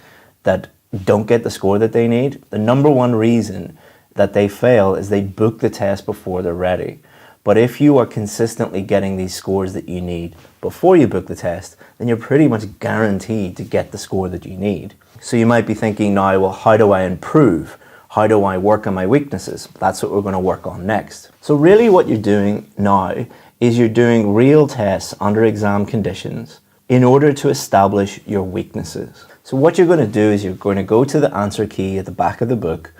that don't get the score that they need, the number one reason that they fail is they book the test before they're ready. But if you are consistently getting these scores that you need before you book the test, then you're pretty much guaranteed to get the score that you need. So you might be thinking now, well, how do I improve? How do I work on my weaknesses? That's what we're going to work on next. So really what you're doing now is you're doing real tests under exam conditions in order to establish your weaknesses. So what you're going to do is you're going to go to the answer key at the back of the book,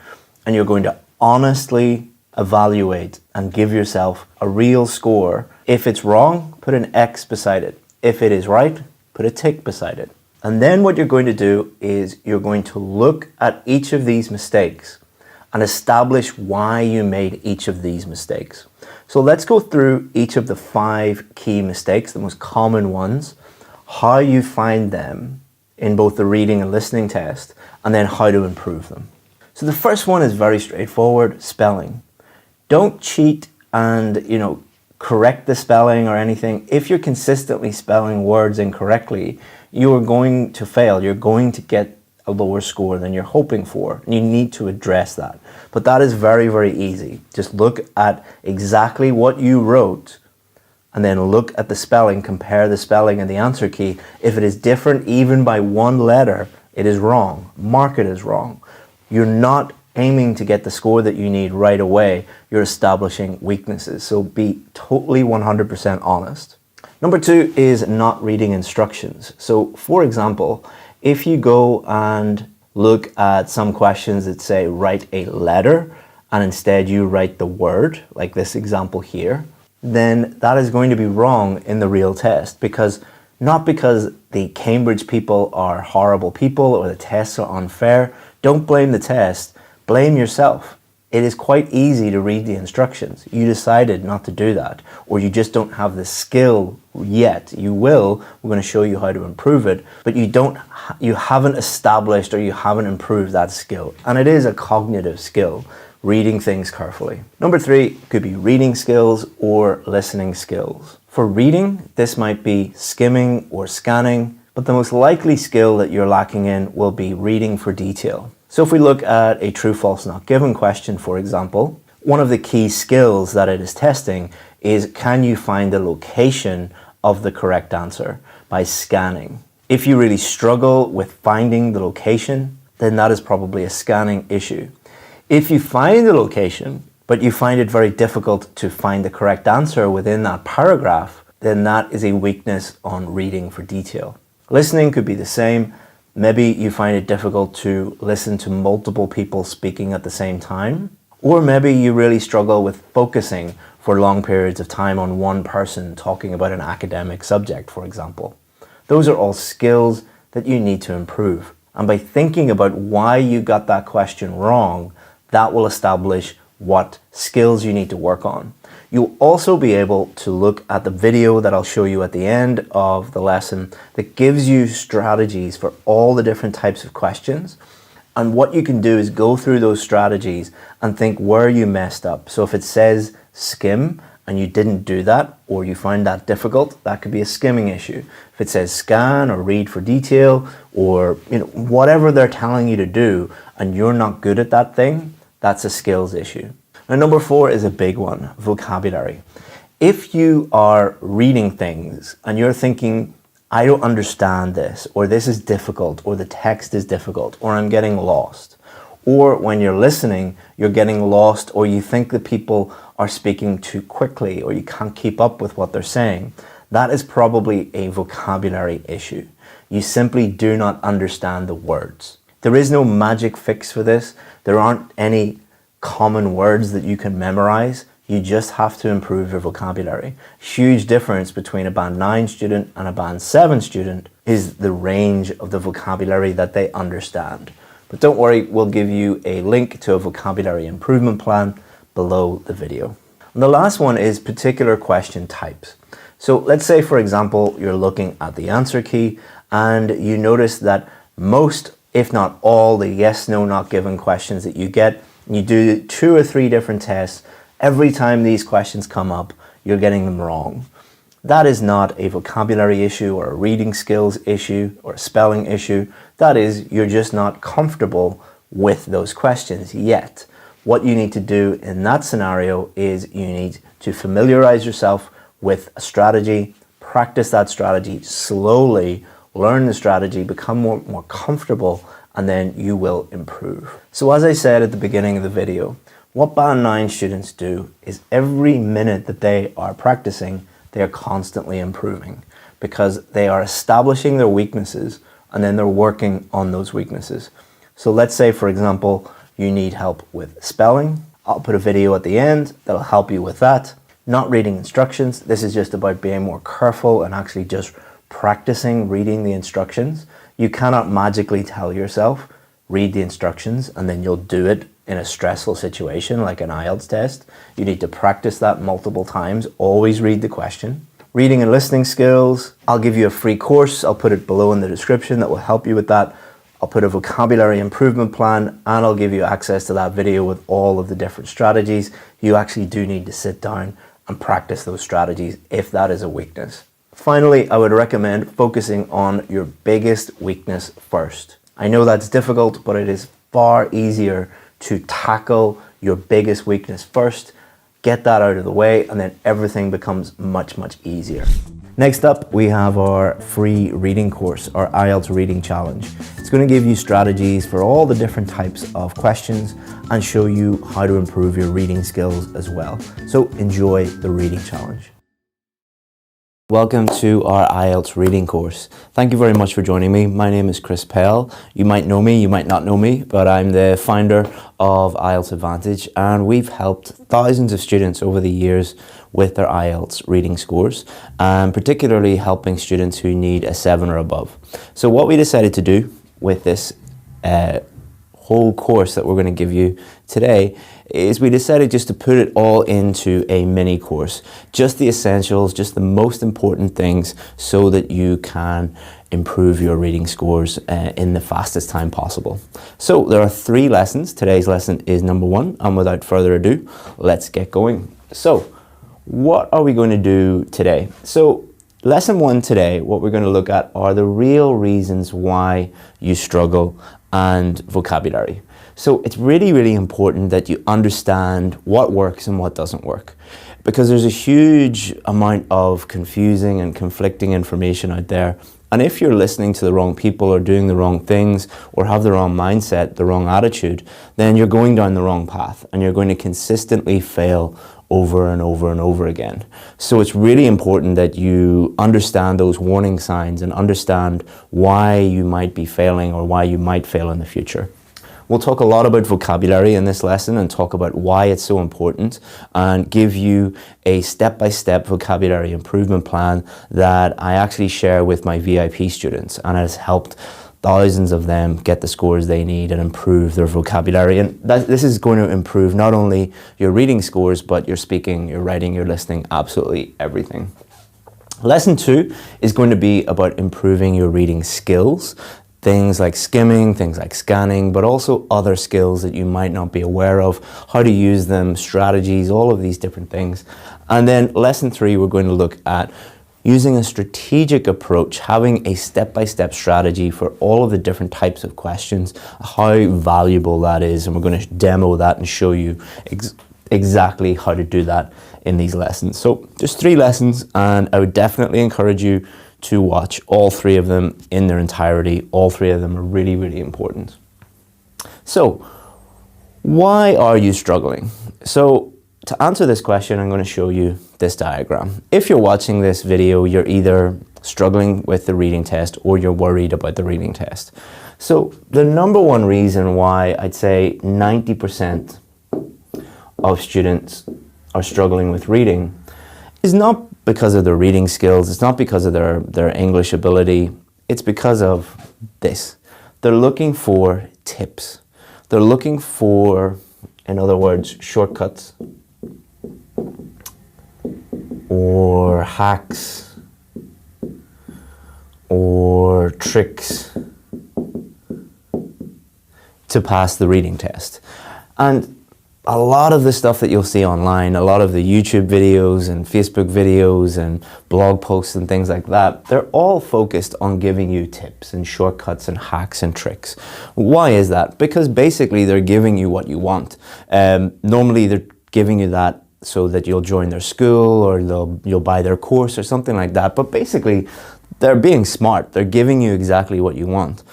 and you're going to honestly evaluate and give yourself a real score. If it's wrong, put an X beside it. If it is right, put a tick beside it. And then what you're going to do is you're going to look at each of these mistakes and establish why you made each of these mistakes. So let's go through each of the 5 key mistakes, the most common ones, how you find them in both the reading and listening test, and then how to improve them. So the first one is very straightforward, spelling. Don't cheat and, correct the spelling or anything. If you're consistently spelling words incorrectly, you are going to fail. You're going to get a lower score than you're hoping for. And you need to address that. But that is very, very easy. Just look at exactly what you wrote and then look at the spelling, compare the spelling and the answer key. If it is different even by 1 letter, it is wrong. Mark it as wrong. You're not aiming to get the score that you need right away. You're establishing weaknesses. So be totally 100% honest. Number 2 is not reading instructions. So for example, if you go and look at some questions that say write a letter and instead you write the word, like this example here, then that is going to be wrong in the real test, not because the Cambridge people are horrible people or the tests are unfair. Don't blame the test, blame yourself. It is quite easy to read the instructions. You decided not to do that, or you just don't have the skill yet. You will. We're going to show you how to improve it, but you haven't established or you haven't improved that skill. And it is a cognitive skill, reading things carefully. Number 3 could be reading skills or listening skills. For reading, this might be skimming or scanning, but the most likely skill that you're lacking in will be reading for detail. So if we look at a true, false, not given question, for example, one of the key skills that it is testing is, can you find the location of the correct answer by scanning? If you really struggle with finding the location, then that is probably a scanning issue. If you find the location, but you find it very difficult to find the correct answer within that paragraph, then that is a weakness on reading for detail. Listening could be the same. Maybe you find it difficult to listen to multiple people speaking at the same time. Or maybe you really struggle with focusing for long periods of time on one person talking about an academic subject, for example. Those are all skills that you need to improve. And by thinking about why you got that question wrong, that will establish what skills you need to work on. You'll also be able to look at the video that I'll show you at the end of the lesson that gives you strategies for all the different types of questions. And what you can do is go through those strategies and think where you messed up. So if it says skim and you didn't do that, or you find that difficult, that could be a skimming issue. If it says scan or read for detail, or whatever they're telling you to do and you're not good at that thing, that's a skills issue. Now, number 4 is a big one, vocabulary. If you are reading things and you're thinking, I don't understand this, or this is difficult, or the text is difficult, or I'm getting lost, or when you're listening, you're getting lost, or you think that people are speaking too quickly, or you can't keep up with what they're saying, that is probably a vocabulary issue. You simply do not understand the words. There is no magic fix for this. There aren't any common words that you can memorize. You just have to improve your vocabulary. Huge difference between a Band 9 student and a Band 7 student is the range of the vocabulary that they understand. But don't worry, we'll give you a link to a vocabulary improvement plan below the video. And the last one is particular question types. So let's say, for example, you're looking at the answer key and you notice that most, if not all, the yes, no, not given questions that you get, you do 2 or 3 different tests. Every time these questions come up, you're getting them wrong. That is not a vocabulary issue or a reading skills issue or a spelling issue. That is, you're just not comfortable with those questions yet. What you need to do in that scenario is you need to familiarize yourself with a strategy, practice that strategy slowly, learn the strategy, become more comfortable, and then you will improve. So as I said at the beginning of the video, what Band 9 students do is every minute that they are practicing, they are constantly improving because they are establishing their weaknesses and then they're working on those weaknesses. So let's say, for example, you need help with spelling. I'll put a video at the end that'll help you with that. Not reading instructions. This is just about being more careful and actually just practicing reading the instructions. You cannot magically tell yourself, read the instructions, and then you'll do it in a stressful situation like an IELTS test. You need to practice that multiple times. Always read the question. Reading and listening skills. I'll give you a free course. I'll put it below in the description that will help you with that. I'll put a vocabulary improvement plan and I'll give you access to that video with all of the different strategies. You actually do need to sit down and practice those strategies if that is a weakness. Finally, I would recommend focusing on your biggest weakness first. I know that's difficult, but it is far easier to tackle your biggest weakness first, get that out of the way, and then everything becomes much, much easier. Next up, we have our free reading course, our IELTS reading challenge. It's going to give you strategies for all the different types of questions and show you how to improve your reading skills as well. So enjoy the reading challenge. Welcome to our IELTS reading course. Thank you very much for joining me. My name is Chris Pell. You might know me, you might not know me, but I'm the founder of IELTS Advantage, and we've helped thousands of students over the years with their IELTS reading scores, and particularly helping students who need a 7 or above. So what we decided to do with this whole course that we're going to give you today is we decided just to put it all into a mini course, just the essentials, just the most important things so that you can improve your reading scores in the fastest time possible. So there are 3 lessons. Today's lesson is number 1, and without further ado, let's get going. So what are we going to do today? So lesson 1 today, what we're going to look at are the real reasons why you struggle and vocabulary. So it's really, really important that you understand what works and what doesn't work, because there's a huge amount of confusing and conflicting information out there. And if you're listening to the wrong people or doing the wrong things or have the wrong mindset, the wrong attitude, then you're going down the wrong path and you're going to consistently fail over and over and over again. So it's really important that you understand those warning signs and understand why you might be failing or why you might fail in the future.
We'll talk a lot about vocabulary in this lesson and talk about why it's so important and give you a step-by-step vocabulary improvement plan that I actually share with my VIP students, and has helped thousands of them get the scores they need and improve their vocabulary. And this is going to improve not only your reading scores, but your speaking, your writing, your listening, absolutely everything. Lesson 2 is going to be about improving your reading skills. Things like skimming, things like scanning, but also other skills that you might not be aware of, how to use them, strategies, all of these different things. And then lesson 3, we're going to look at using a strategic approach, having a step-by-step strategy for all of the different types of questions, how valuable that is. And we're going to demo that and show you exactly how to do that in these lessons. So just 3 lessons, and I would definitely encourage you to watch all 3 of them in their entirety. All 3 of them are really, really important. So, why are you struggling? So, to answer this question, I'm going to show you this diagram. If you're watching this video, you're either struggling with the reading test or you're worried about the reading test. So, the number one reason why I'd say 90% of students are struggling with reading is not because of their reading skills, it's not because of their English ability, it's because of this. They're looking for tips. They're looking for, in other words, shortcuts or hacks or tricks to pass the reading test. And a lot of the stuff that you'll see online, a lot of the YouTube videos and Facebook videos and blog posts and things like that, they're all focused on giving you tips and shortcuts and hacks and tricks. Why is that? Because basically they're giving you what you want. Normally they're giving you that so that you'll join their school or you'll buy their course or something like that. But basically they're being smart. They're giving you exactly what you want.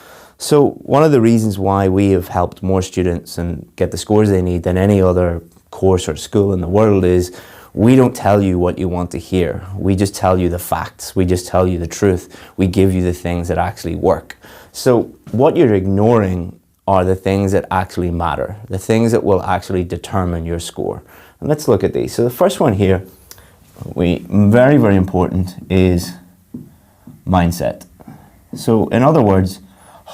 So one of the reasons why we have helped more students and get the scores they need than any other course or school in the world is we don't tell you what you want to hear. We just tell you the facts. We just tell you the truth. We give you the things that actually work. So what you're ignoring are the things that actually matter, the things that will actually determine your score. And let's look at these. So the first one here, very, very important, is mindset. So in other words,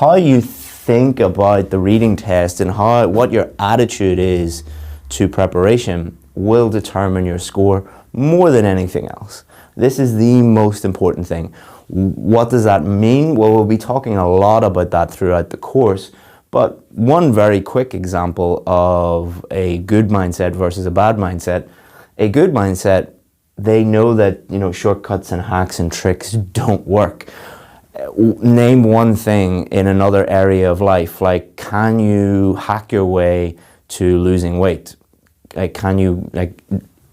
how you think about the reading test and what your attitude is to preparation will determine your score more than anything else. This is the most important thing. What does that mean? Well, we'll be talking a lot about that throughout the course, but one very quick example of a good mindset versus a bad mindset. A good mindset, they know that, shortcuts and hacks and tricks don't work. Name one thing in another area of life, like can you hack your way to losing weight? Like can you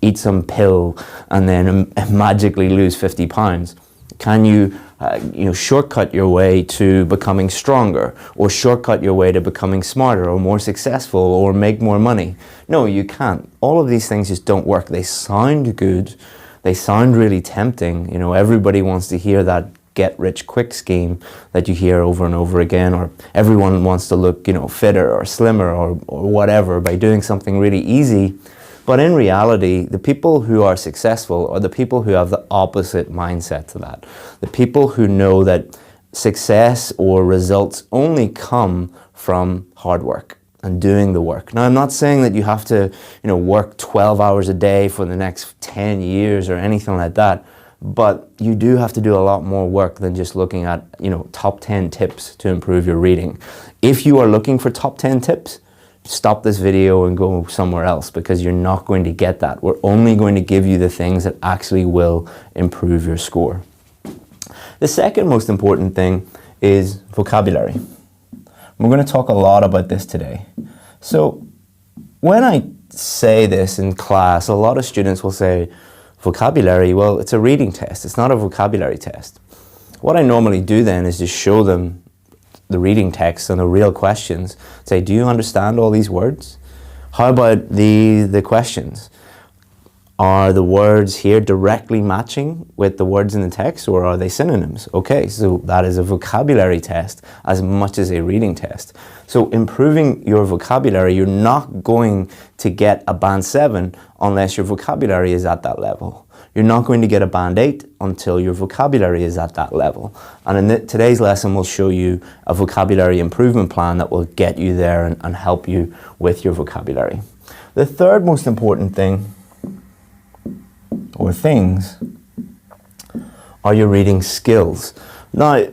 eat some pill and then magically lose 50 pounds? Can you shortcut your way to becoming stronger, or shortcut your way to becoming smarter or more successful or make more money? No, you can't. All of these things just don't work. They sound good. They sound really tempting. Everybody wants to hear that get-rich-quick scheme that you hear over and over again, or everyone wants to look, fitter or slimmer or whatever by doing something really easy. But in reality, the people who are successful are the people who have the opposite mindset to that. The people who know that success or results only come from hard work and doing the work. Now, I'm not saying that you have to, work 12 hours a day for the next 10 years or anything like that. But you do have to do a lot more work than just looking at, top 10 tips to improve your reading. If you are looking for top 10 tips, stop this video and go somewhere else, because you're not going to get that. We're only going to give you the things that actually will improve your score. The second most important thing is vocabulary. We're going to talk a lot about this today. So when I say this in class, a lot of students will say, vocabulary, well, it's a reading test. It's not a vocabulary test. What I normally do then is just show them the reading text and the real questions. Say, do you understand all these words? How about the questions?
Are the words here directly matching with the words in the text, or are they synonyms? Okay, so that is a vocabulary test as much as a reading test. So improving your vocabulary, you're not going to get a band 7 unless your vocabulary is at that level. You're not going to get a band 8 until your vocabulary is at that level. And in today's lesson, we'll show you a vocabulary improvement plan that will get you there and help you with your vocabulary. The third most important thing, or things, are your reading skills. Now,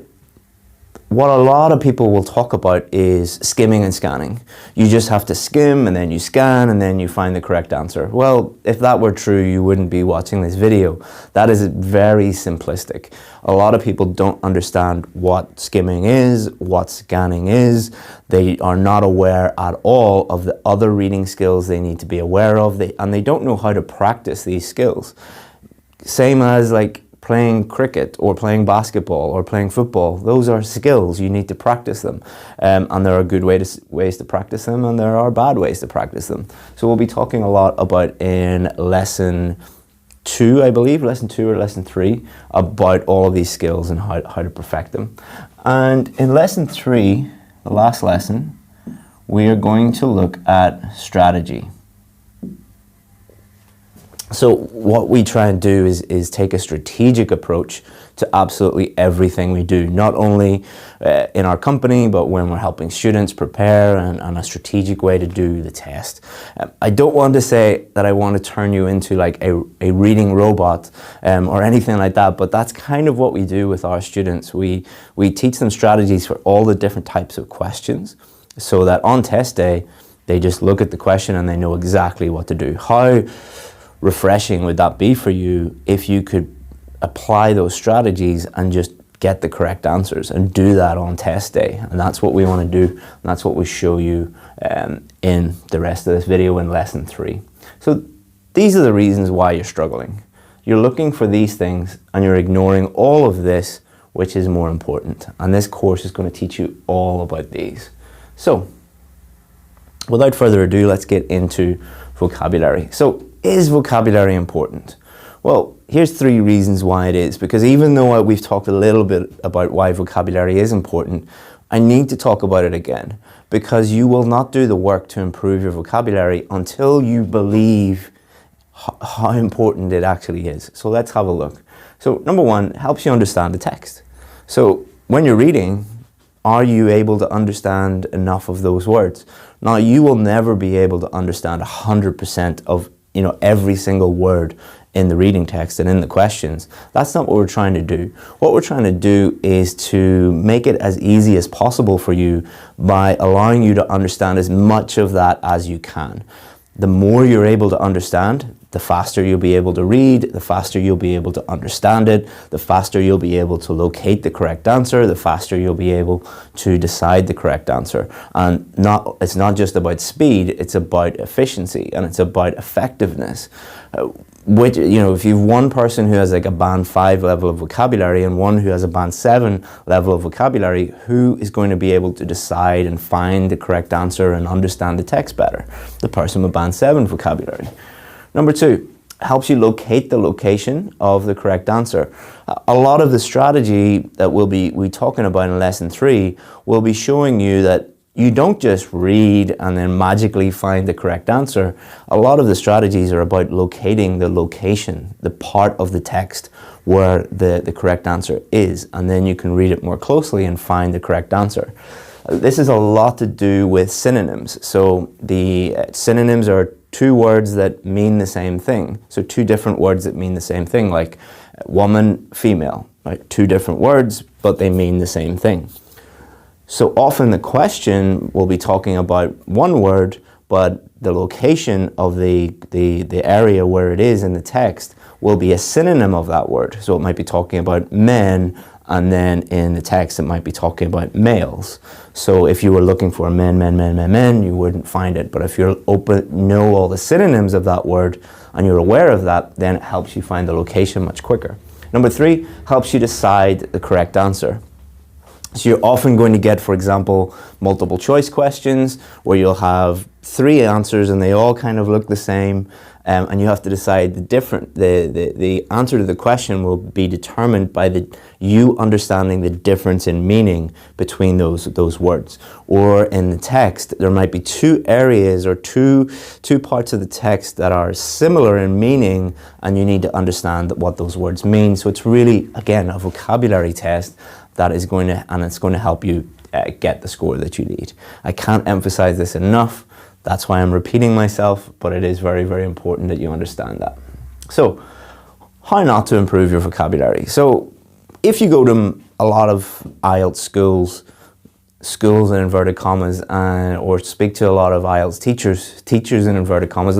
what a lot of people will talk about is skimming and scanning. You just have to skim and then you scan and then you find the correct answer. Well, if that were true, you wouldn't be watching this video. That is very simplistic. A lot of people don't understand what skimming is, what scanning is. They are not aware at all of the other reading skills they need to be aware of, and they don't know how to practice these skills. Same as like playing cricket or playing basketball or playing football. Those are skills. You need to practice them. And there are good ways to practice them, and there are bad ways to practice them. So we'll be talking a lot about in lesson 2, I believe, lesson 2 or lesson 3, about all of these skills and how to perfect them. And in lesson 3, the last lesson, we are going to look at strategy. So what we try and do is take a strategic approach to absolutely everything we do, not only in our company, but when we're helping students prepare and a strategic way to do the test. I don't want to say that I want to turn you into like a reading robot or anything like that, but that's kind of what we do with our students. We teach them strategies for all the different types of questions, so that on test day, they just look at the question and they know exactly what to do. How refreshing would that be for you if you could apply those strategies and just get the correct answers and do that on test day? And that's what we want to do, and that's what we show you in the rest of this video in lesson 3. So these are the reasons why you're struggling. You're looking for these things and you're ignoring all of this, which is more important. And this course is going to teach you all about these. So without further ado, let's get into vocabulary. So is vocabulary important? Well, here's 3 reasons why it is, because even though we've talked a little bit about why vocabulary is important, I need to talk about it again, because you will not do the work to improve your vocabulary until you believe how important it actually is. So let's have a look. So number 1, helps you understand the text. So when you're reading, are you able to understand enough of those words? Now, you will never be able to understand 100% of every single word in the reading text and in the questions. That's not what we're trying to do. What we're trying to do is to make it as easy as possible for you by allowing you to understand as much of that as you can. The more you're able to understand, the faster you'll be able to read, the faster you'll be able to understand it, the faster you'll be able to locate the correct answer, the faster you'll be able to decide the correct answer. And it's not just about speed, it's about efficiency and it's about effectiveness. Which, if you've one person who has like a band 5 level of vocabulary and one who has a band 7 level of vocabulary, who is going to be able to decide and find the correct answer and understand the text better? The person with band 7 vocabulary. Number 2, helps you locate the location of the correct answer. A lot of the strategy that we'll be talking about in lesson 3 will be showing you that you don't just read and then magically find the correct answer. A lot of the strategies are about locating the location, the part of the text where the correct answer is, and then you can read it more closely and find the correct answer. This is a lot to do with synonyms. So the synonyms are 2 words that mean the same thing. So 2 different words that mean the same thing, like woman, female, right? 2 different words, but they mean the same thing. So often the question will be talking about 1 word, but the location of the area where it is in the text will be a synonym of that word. So it might be talking about men, and then in the text it might be talking about males. So if you were looking for men, you wouldn't find it. But if you're know all the synonyms of that word and you're aware of that, then it helps you find the location much quicker. Number 3, helps you decide the correct answer. So you're often going to get, for example, multiple choice questions where you'll have 3 answers and they all kind of look the same, and you have to decide the answer to the question will be determined by you understanding the difference in meaning between those words. Or in the text, there might be 2 areas or two parts of the text that are similar in meaning, and you need to understand what those words mean. So it's really, again, a vocabulary test that is going to help you get the score that you need. I can't emphasize this enough. That's why I'm repeating myself, but it is very, very important that you understand that. So, how not to improve your vocabulary? So, if you go to a lot of IELTS schools in inverted commas, or speak to a lot of IELTS teachers in inverted commas,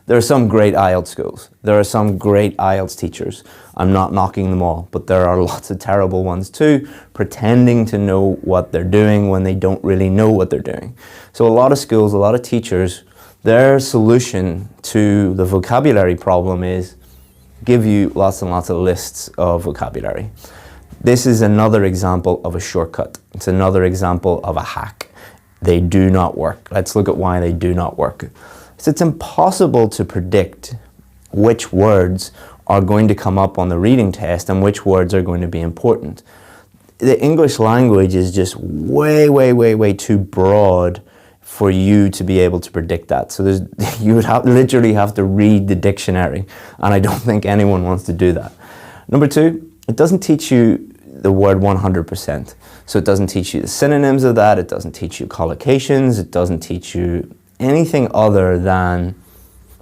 there are some great IELTS schools. There are some great IELTS teachers. I'm not knocking them all, but there are lots of terrible ones too, pretending to know what they're doing when they don't really know what they're doing. So a lot of schools, a lot of teachers, their solution to the vocabulary problem is give you lots and lots of lists of vocabulary. This is another example of a shortcut. It's another example of a hack. They do not work. Let's look at why they do not work. So it's impossible to predict which words are going to come up on the reading test and which words are going to be important. The English language is just way, way, way, way too broad for you to be able to predict that. So you would literally have to read the dictionary, and I don't think anyone wants to do that. Number 2, it doesn't teach you the word 100%. So it doesn't teach you the synonyms of that, it doesn't teach you collocations, it doesn't teach you anything other than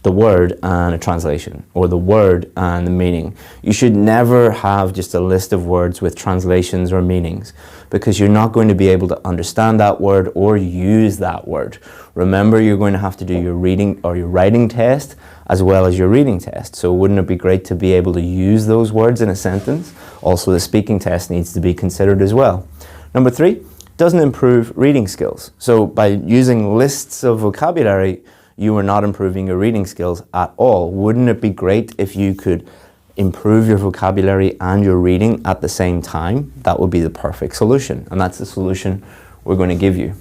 the word and a translation, or the word and the meaning. You should never have just a list of words with translations or meanings, because you're not going to be able to understand that word or use that word. Remember, you're going to have to do your reading or your writing test as well as your reading test. So wouldn't it be great to be able to use those words in a sentence? Also, the speaking test needs to be considered as well. Number 3, doesn't improve reading skills. So by using lists of vocabulary, you are not improving your reading skills at all. Wouldn't it be great if you could improve your vocabulary and your reading at the same time? That would be the perfect solution, and that's the solution we're going to give you.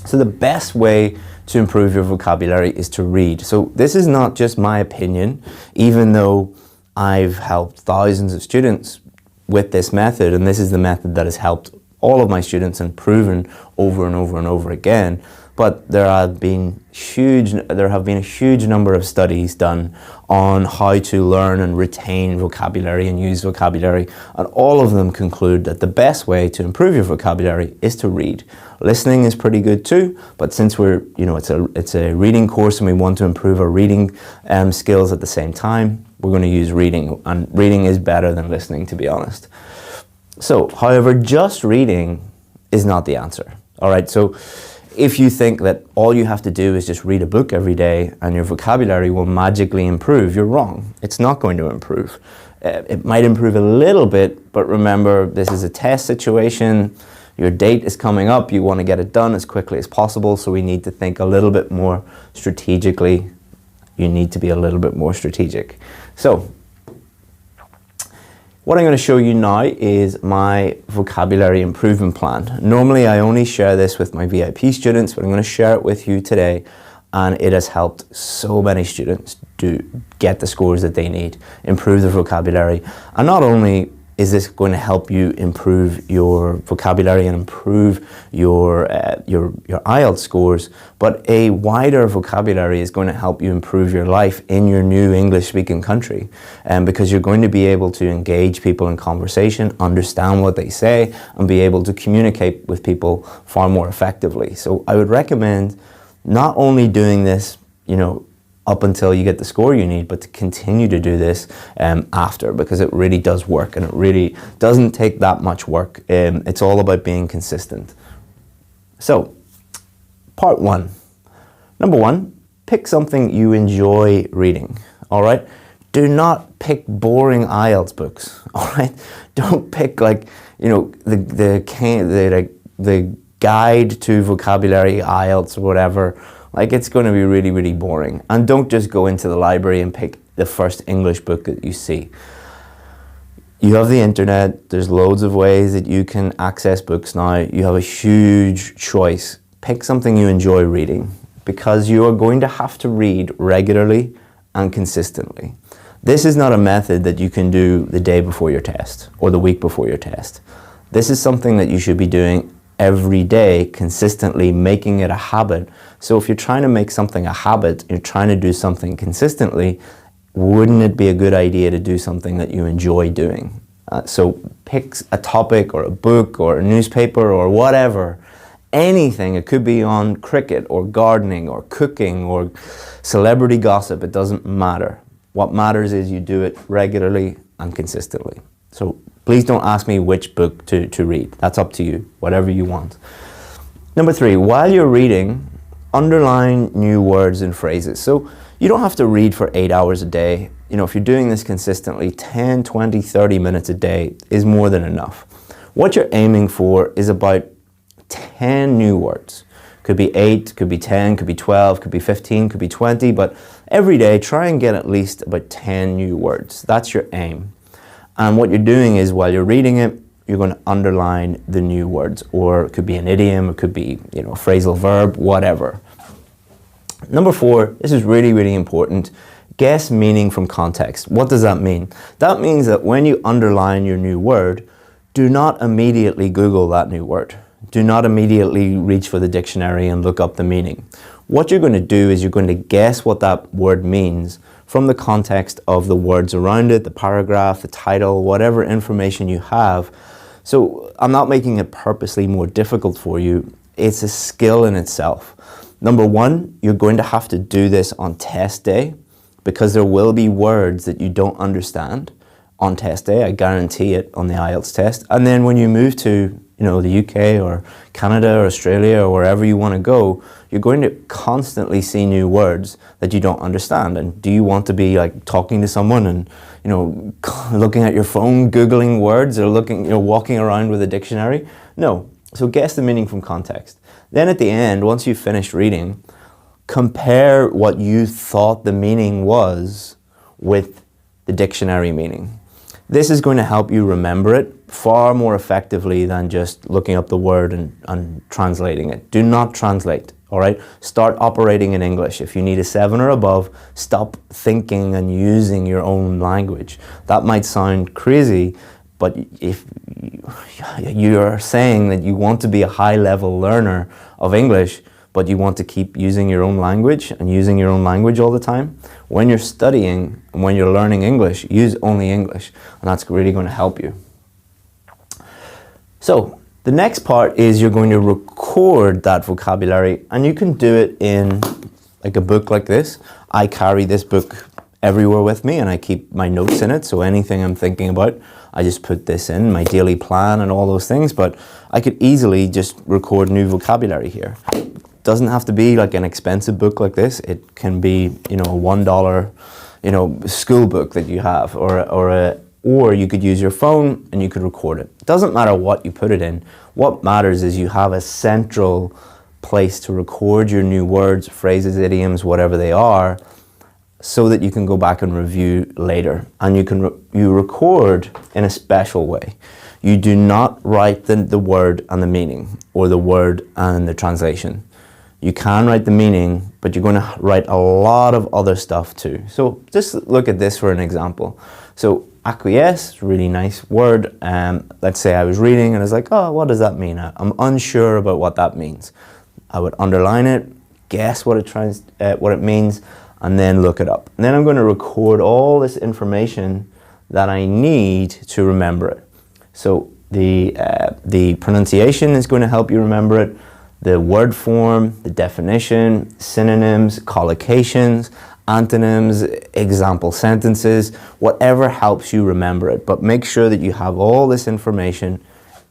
So the best way to improve your vocabulary is to read. So this is not just my opinion, even though I've helped thousands of students with this method, and this is the method that has helped all of my students and proven over and over and over again. But there have been a huge number of studies done on how to learn and retain vocabulary and use vocabulary, and all of them conclude that the best way to improve your vocabulary is to read. Listening is pretty good too, but since it's a reading course and we want to improve our reading skills at the same time, we're going to use reading, and reading is better than listening, to be honest. So, however, just reading is not the answer. All right, so if you think that all you have to do is just read a book every day and your vocabulary will magically improve, you're wrong. It's not going to improve. It might improve a little bit, but remember, this is a test situation. Your date is coming up. You want to get it done as quickly as possible, so we need to think a little bit more strategically. You need to be a little bit more strategic. So, what I'm going to show you now is my vocabulary improvement plan. Normally I only share this with my VIP students, but I'm going to share it with you today, and it has helped so many students to get the scores that they need, improve their vocabulary. And not only is this going to help you improve your vocabulary and improve your IELTS scores, but a wider vocabulary is going to help you improve your life in your new English-speaking country, because you're going to be able to engage people in conversation, understand what they say, and be able to communicate with people far more effectively. So I would recommend not only doing this, up until you get the score you need, but to continue to do this after, because it really does work, and it really doesn't take that much work. It's all about being consistent. So, part 1. Number 1, pick something you enjoy reading, all right? Do not pick boring IELTS books, all right? Don't pick the guide to vocabulary IELTS or whatever. It's going to be really, really boring. And don't just go into the library and pick the first English book that you see. You have the internet, there's loads of ways that you can access books now. You have a huge choice. Pick something you enjoy reading, because you are going to have to read regularly and consistently. This is not a method that you can do the day before your test or the week before your test. This is something that you should be doing every day, consistently, making it a habit. So if you're trying to make something a habit, you're trying to do something consistently, wouldn't it be a good idea to do something that you enjoy doing? So pick a topic or a book or a newspaper or whatever, anything. It could be on cricket or gardening or cooking or celebrity gossip. It doesn't matter. What matters is you do it regularly and consistently. So please don't ask me which book to read. That's up to you, whatever you want. Number 3, while you're reading, underline new words and phrases. So you don't have to read for 8 hours a day. You know, if you're doing this consistently, 10, 20, 30 minutes a day is more than enough. What you're aiming for is about 10 new words. Could be 8, could be 10, could be 12, could be 15, could be 20, but every day try and get at least about 10 new words. That's your aim. And what you're doing is, while you're reading it, you're going to underline the new words, or it could be an idiom, it could be, you know, a phrasal verb, whatever. Number 4, this is really, really important. Guess meaning from context. What does that mean? That means that when you underline your new word, do not immediately Google that new word. Do not immediately reach for the dictionary and look up the meaning. What you're going to do is you're going to guess what that word means from the context of the words around it, the paragraph, the title, whatever information you have. So I'm not making it purposely more difficult for you. It's a skill in itself. Number 1, you're going to have to do this on test day, because there will be words that you don't understand on test day. I guarantee it, on the IELTS test. And then when you move to, you know, the UK or Canada or Australia or wherever you want to go, you're going to constantly see new words that you don't understand. And do you want to be like talking to someone and, you know, looking at your phone, Googling words, or looking, you know, walking around with a dictionary? No. So guess the meaning from context. Then at the end, once you've finished reading, compare what you thought the meaning was with the dictionary meaning. This is going to help you remember it far more effectively than just looking up the word and translating it. Do not translate, all right? Start operating in English. If you need a 7 or above, stop thinking and using your own language. That might sound crazy, but if you're saying that you want to be a high-level learner of English, but you want to keep using your own language and using your own language all the time, when you're studying and when you're learning English, use only English, and that's really going to help you. So the next part is you're going to record that vocabulary, and you can do it in like a book like this. I carry this book everywhere with me, and I keep my notes in it, so anything I'm thinking about, I just put this in, my daily plan and all those things, but I could easily just record new vocabulary here. Doesn't have to be like an expensive book like this. It can be, you know, a $1, you know, school book that you have, or you could use your phone and you could record it. Doesn't matter what you put it in. What matters is you have a central place to record your new words, phrases, idioms, whatever they are, so that you can go back and review later. And you record in a special way. You do not write the word and the meaning, or the word and the translation. You can write the meaning, but you're going to write a lot of other stuff too. So just look at this for an example. So acquiesce, really nice word. Let's say I was reading and I was like, oh, what does that mean? I'm unsure about what that means. I would underline it, guess what it means, and then look it up. And then I'm going to record all this information that I need to remember it. So the pronunciation is going to help you remember it. The word form, the definition, synonyms, collocations, antonyms, example sentences, whatever helps you remember it. But make sure that you have all this information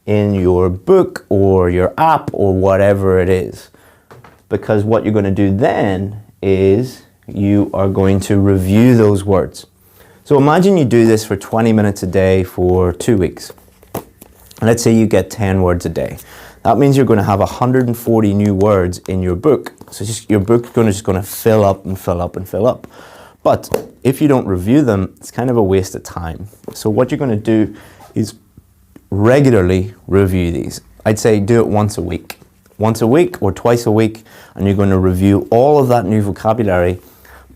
in your book or your app or whatever it is. Because what you're going to do then is you are going to review those words. So imagine you do this for 20 minutes a day for 2 weeks. Let's say you get 10 words a day. That means you're going to have 140 new words in your book. So your book is just going to fill up and fill up and fill up. But if you don't review them, it's kind of a waste of time. So what you're going to do is regularly review these. I'd say do it once a week. Once a week or twice a week, and you're going to review all of that new vocabulary.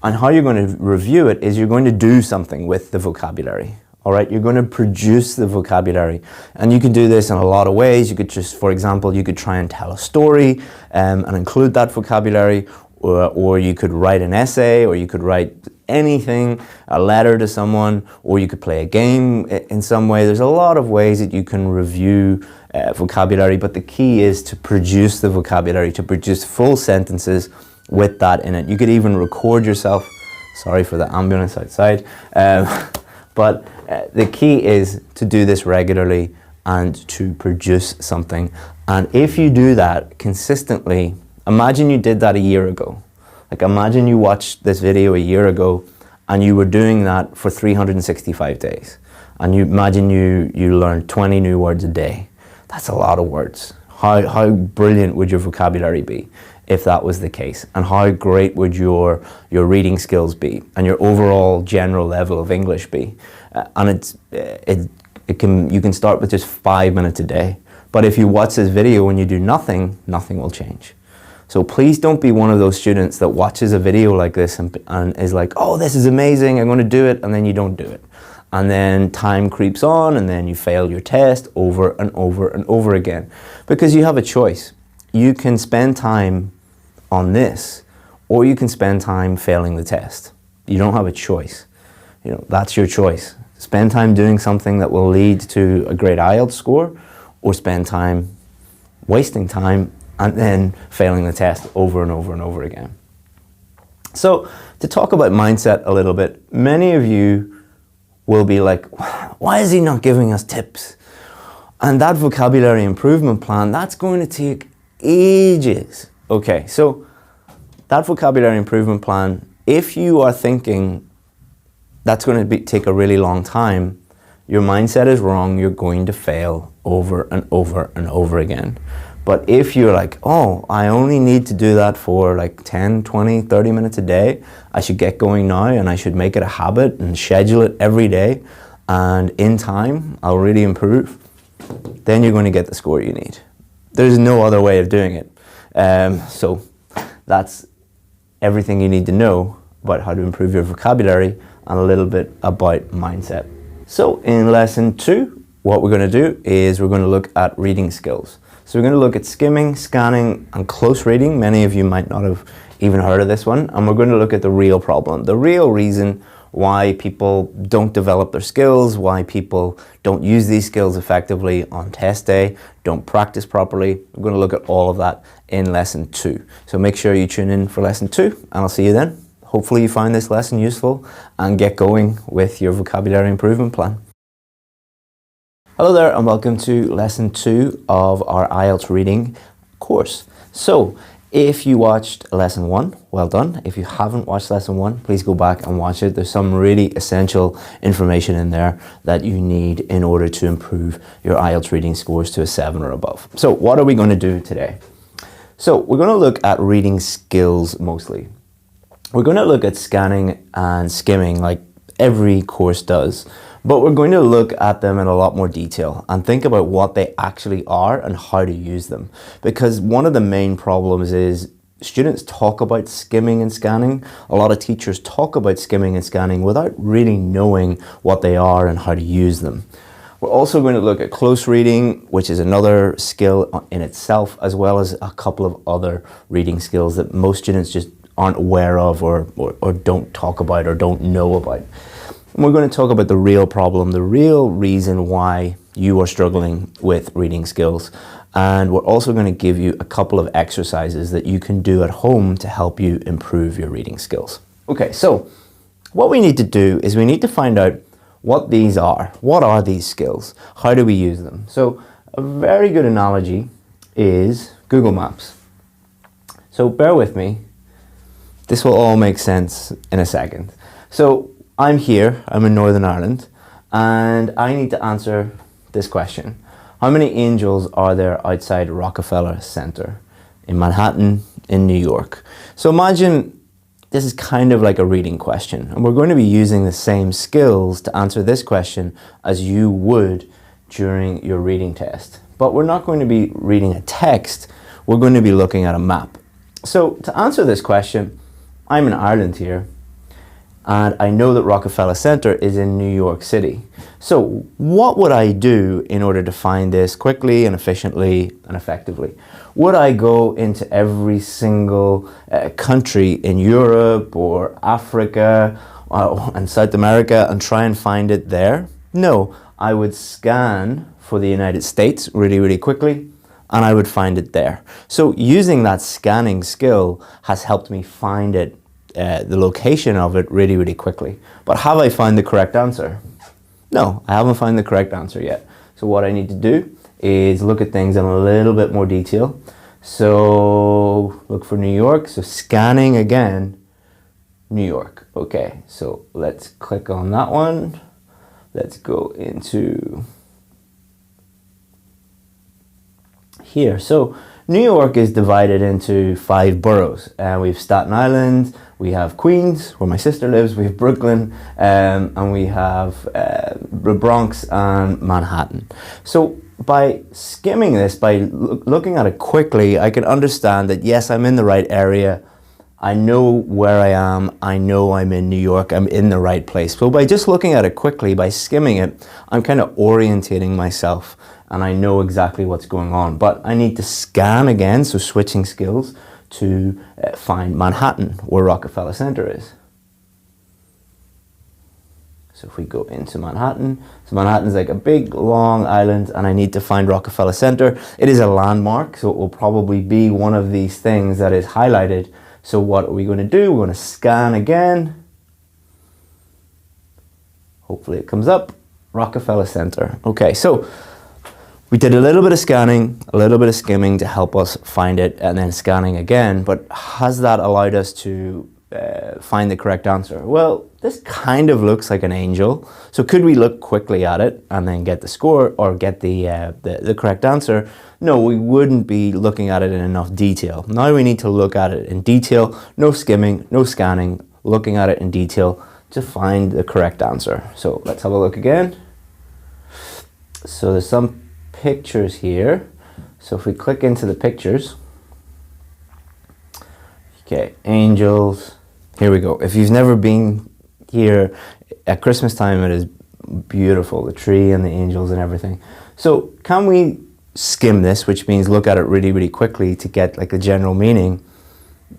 And how you're going to review it is you're going to do something with the vocabulary. All right, you're going to produce the vocabulary. And you can do this in a lot of ways. You could just, for example, you could try and tell a story and include that vocabulary, or you could write an essay, or you could write anything, a letter to someone, or you could play a game in some way. There's a lot of ways that you can review vocabulary, but the key is to produce the vocabulary, to produce full sentences with that in it. You could even record yourself. Sorry for the ambulance outside. But the key is to do this regularly and to produce something. And if you do that consistently, imagine you did that a year ago. Like imagine you watched this video a year ago and you were doing that for 365 days. And you imagine you learned 20 new words a day. That's a lot of words. How brilliant would your vocabulary be if that was the case? And how great would your reading skills be and your overall general level of English be? And you can start with just 5 minutes a day. But if you watch this video and you do nothing, nothing will change. So please don't be one of those students that watches a video like this and is like, oh, this is amazing, I'm going to do it, and then you don't do it. And then time creeps on and then you fail your test over and over and over again. Because you have a choice. You can spend time on this, or you can spend time failing the test. You don't have a choice. You know, that's your choice. Spend time doing something that will lead to a great IELTS score, or spend time wasting time and then failing the test over and over and over again. So to talk about mindset a little bit, many of you will be like, why is he not giving us tips? And that vocabulary improvement plan, that's going to take ages. Okay, so that vocabulary improvement plan, if you are thinking that's going to take a really long time, your mindset is wrong. You're going to fail over and over and over again. But if you're like, oh, I only need to do that for like 10, 20, 30 minutes a day, I should get going now and I should make it a habit and schedule it every day, and in time, I'll really improve, then you're going to get the score you need. There's no other way of doing it. So that's everything you need to know about how to improve your vocabulary and a little bit about mindset. So in lesson 2, what we're going to do is we're going to look at reading skills. So we're going to look at skimming, scanning, and close reading. Many of you might not have even heard of this one. And we're going to look at the real problem, the real reason why people don't develop their skills, why people don't use these skills effectively on test day, don't practice properly. We're going to look at all of that in lesson 2. So make sure you tune in for lesson 2, and I'll see you then. Hopefully you find this lesson useful and get going with your vocabulary improvement plan. Hello there and welcome to lesson 2 of our IELTS reading course. So if you watched lesson 1, well done. If you haven't watched lesson 1, please go back and watch it. There's some really essential information in there that you need in order to improve your IELTS reading scores to a 7 or above. So what are we going to do today? So we're going to look at reading skills mostly. We're going to look at scanning and skimming like every course does. But we're going to look at them in a lot more detail and think about what they actually are and how to use them. Because one of the main problems is students talk about skimming and scanning. A lot of teachers talk about skimming and scanning without really knowing what they are and how to use them. We're also going to look at close reading, which is another skill in itself, as well as a couple of other reading skills that most students just aren't aware of or don't talk about or don't know about. And we're going to talk about the real problem, the real reason why you are struggling with reading skills. And we're also going to give you a couple of exercises that you can do at home to help you improve your reading skills. Okay, so what we need to do is we need to find out what these are. What are these skills? How do we use them? So a very good analogy is Google Maps. So bear with me. This will all make sense in a second. So I'm here, I'm in Northern Ireland, and I need to answer this question. How many angels are there outside Rockefeller Center in Manhattan, in New York? So imagine this is kind of like a reading question, and we're going to be using the same skills to answer this question as you would during your reading test. But we're not going to be reading a text, we're going to be looking at a map. So to answer this question, I'm in Ireland here, and I know that Rockefeller Center is in New York City. So what would I do in order to find this quickly and efficiently and effectively? Would I go into every single country in Europe or Africa and South America and try and find it there? No, I would scan for the United States really, really quickly, and I would find it there. So using that scanning skill has helped me find it, the location of it, really, really quickly. But have I found the correct answer? No, I haven't found the correct answer yet. So what I need to do is look at things in a little bit more detail. So look for New York. So scanning again, New York. Okay, so let's click on that one. Let's go into here. So New York is divided into 5 boroughs. We have Staten Island, we have Queens, where my sister lives, we have Brooklyn, and we have the Bronx and Manhattan. So by skimming this, by looking at it quickly, I can understand that yes, I'm in the right area. I know where I am. I know I'm in New York. I'm in the right place. So by just looking at it quickly, by skimming it, I'm kind of orientating myself and I know exactly what's going on. But I need to scan again, so switching skills, to find Manhattan, where Rockefeller Center is. So if we go into Manhattan, so Manhattan's like a big, long island, and I need to find Rockefeller Center. It is a landmark, so it will probably be one of these things that is highlighted. So what are we going to do? We're going to scan again. Hopefully it comes up. Rockefeller Center. Okay, so we did a little bit of scanning, a little bit of skimming to help us find it, and then scanning again. But has that allowed us to find the correct answer? Well, this kind of looks like an angel. So could we look quickly at it and then get the score or get the correct answer? No, we wouldn't be looking at it in enough detail. Now we need to look at it in detail, no skimming, no scanning, looking at it in detail to find the correct answer. So let's have a look again. So there's some pictures here. So if we click into the pictures, okay, angels, here we go. If you've never been here at Christmas time, it is beautiful, the tree and the angels and everything. So can we skim this, which means look at it really, really quickly to get like the general meaning,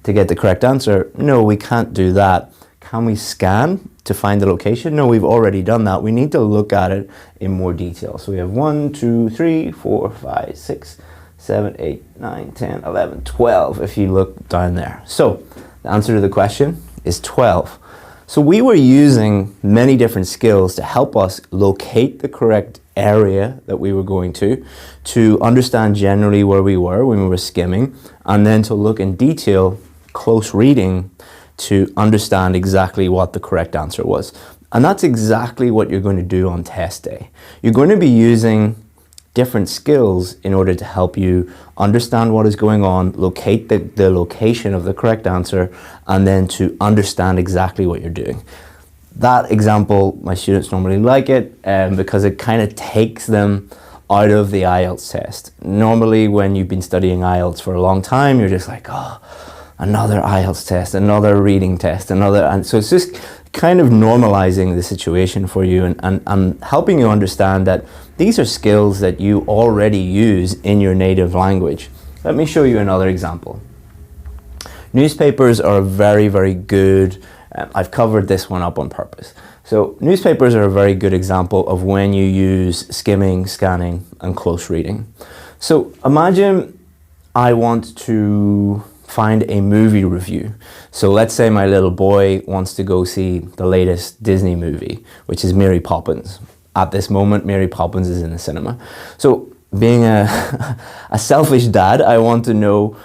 to get the correct answer? No, we can't do that. Can we scan to find the location? No, we've already done that. We need to look at it in more detail. So we have 1, 2, 3, 4, 5, 6, 7, 8, 9, 10, 11, 12 if you look down there. So the answer to the question is 12. So we were using many different skills to help us locate the correct area that we were going to understand generally where we were when we were skimming, and then to look in detail, close reading, to understand exactly what the correct answer was. And that's exactly what you're going to do on test day. You're going to be using different skills in order to help you understand what is going on, locate the location of the correct answer, and then to understand exactly what you're doing. That example, my students normally like it because it kind of takes them out of the IELTS test. Normally when you've been studying IELTS for a long time, you're just like, oh, another IELTS test, another reading test, and so it's just kind of normalizing the situation for you and helping you understand that these are skills that you already use in your native language. Let me show you another example. Newspapers are very, very good. I've covered this one up on purpose. So newspapers are a very good example of when you use skimming, scanning, and close reading. So imagine I want to find a movie review. So let's say my little boy wants to go see the latest Disney movie, which is Mary Poppins. At this moment, Mary Poppins is in the cinema. So being a selfish dad, I want to know,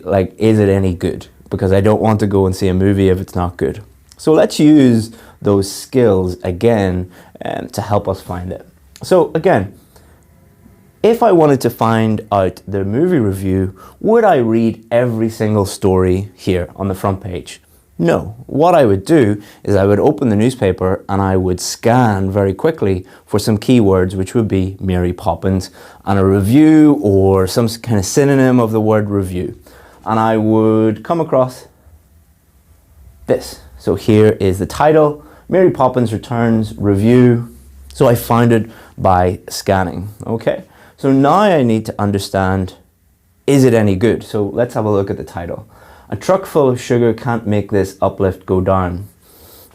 like, is it any good? Because I don't want to go and see a movie if it's not good. So let's use those skills again to help us find it. So again, if I wanted to find out the movie review, would I read every single story here on the front page? No. What I would do is I would open the newspaper and I would scan very quickly for some keywords, which would be Mary Poppins and a review or some kind of synonym of the word review. And I would come across this. So here is the title, Mary Poppins returns review. So I found it by scanning, okay? So now I need to understand, is it any good? So let's have a look at the title. A truck full of sugar can't make this uplift go down.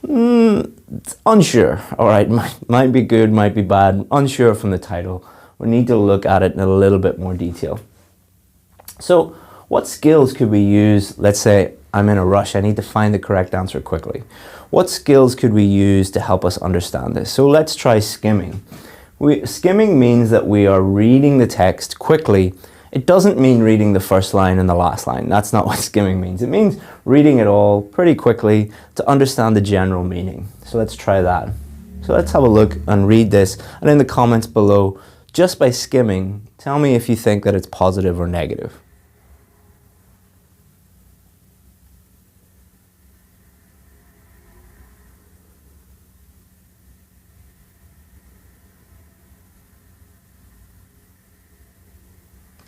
It's unsure. All right, might be good, might be bad. Unsure from the title. We need to look at it in a little bit more detail. So what skills could we use? Let's say I'm in a rush. I need to find the correct answer quickly. What skills could we use to help us understand this? So let's try skimming. Skimming means that we are reading the text quickly. It doesn't mean reading the first line and the last line. That's not what skimming means. It means reading it all pretty quickly to understand the general meaning. So let's try that. So let's have a look and read this. And in the comments below, just by skimming, tell me if you think that it's positive or negative.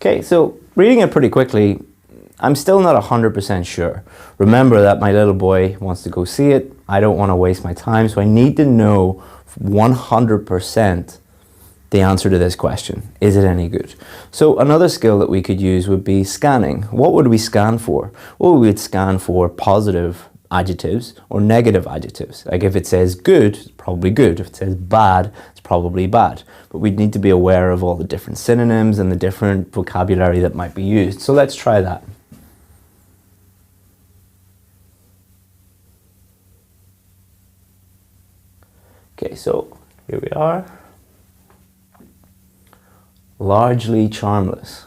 Okay, so reading it pretty quickly, I'm still not 100% sure. Remember that my little boy wants to go see it. I don't want to waste my time, so I need to know 100% the answer to this question. Is it any good? So another skill that we could use would be scanning. What would we scan for? Well, we would scan for positive adjectives or negative adjectives. Like if it says good, it's probably good. If it says bad, it's probably bad. But we'd need to be aware of all the different synonyms and the different vocabulary that might be used. So let's try that. Okay, so here we are. Largely charmless.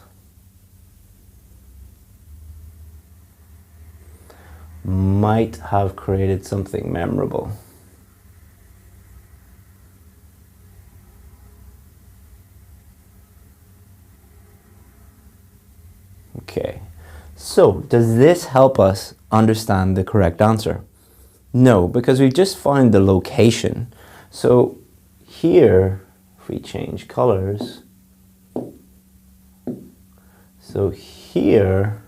Might have created something memorable. Okay, so does this help us understand the correct answer? No, because we've just found the location. So here, if we change colors, so here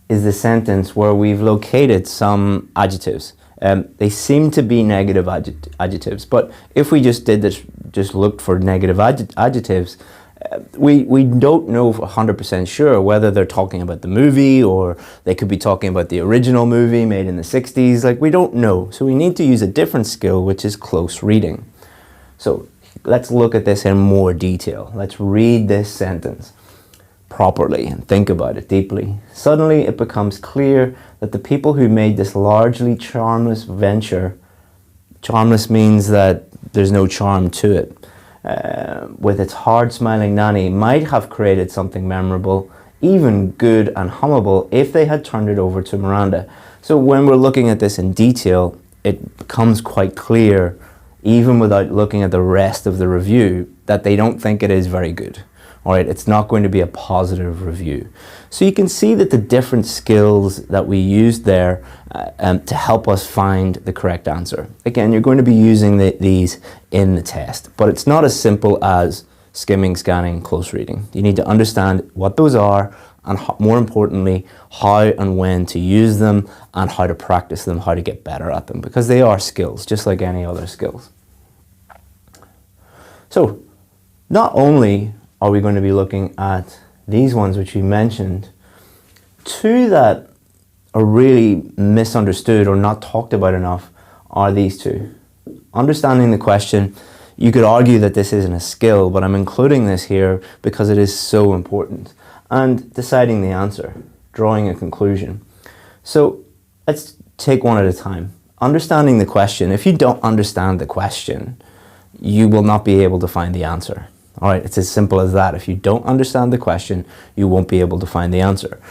is the sentence where we've located some adjectives. They seem to be negative adjectives, but if we just did this, just looked for negative adjectives, we don't know 100% sure whether they're talking about the movie or they could be talking about the original movie made in the 60s. Like, we don't know. So we need to use a different skill, which is close reading. So let's look at this in more detail. Let's read this sentence properly and think about it deeply. Suddenly it becomes clear that the people who made this largely charmless venture, charmless means that there's no charm to it, with its hard-smiling nanny, might have created something memorable, even good and hummable, if they had turned it over to Miranda. So when we're looking at this in detail, it becomes quite clear, even without looking at the rest of the review, that they don't think it is very good. All right, it's not going to be a positive review. So you can see that the different skills that we used there to help us find the correct answer. Again, you're going to be using these in the test, but it's not as simple as skimming, scanning, close reading. You need to understand what those are and more importantly, how and when to use them and how to practice them, how to get better at them, because they are skills, just like any other skills. So not only are we going to be looking at these ones which we mentioned, two that are really misunderstood or not talked about enough are these two. Understanding the question. You could argue that this isn't a skill, but I'm including this here because it is so important. And deciding the answer, drawing a conclusion. So let's take one at a time. Understanding the question. If you don't understand the question, you will not be able to find the answer. All right, it's as simple as that. If you don't understand the question, you won't be able to find the answer.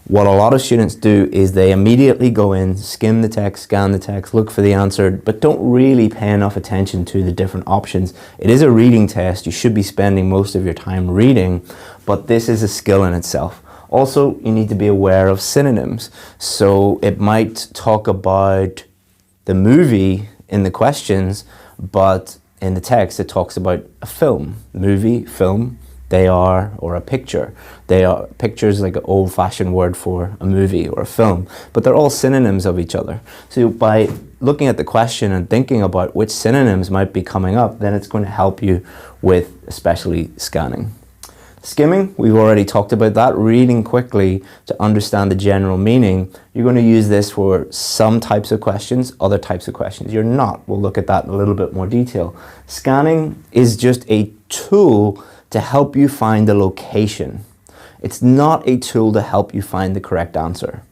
What a lot of students do is they immediately go in, skim the text, scan the text, look for the answer, but don't really pay enough attention to the different options. It is a reading test. You should be spending most of your time reading, but this is a skill in itself. Also, you need to be aware of synonyms. So it might talk about the movie in the questions, but in the text it talks about a film. Movie, film, they are, or a picture. They are, pictures like an old-fashioned word for a movie or a film, but they're all synonyms of each other. So by looking at the question and thinking about which synonyms might be coming up, then it's going to help you with especially scanning. Skimming, we've already talked about that. Reading quickly to understand the general meaning. You're going to use this for some types of questions, other types of questions you're not. We'll look at that in a little bit more detail. Scanning is just a tool to help you find the location. It's not a tool to help you find the correct answer.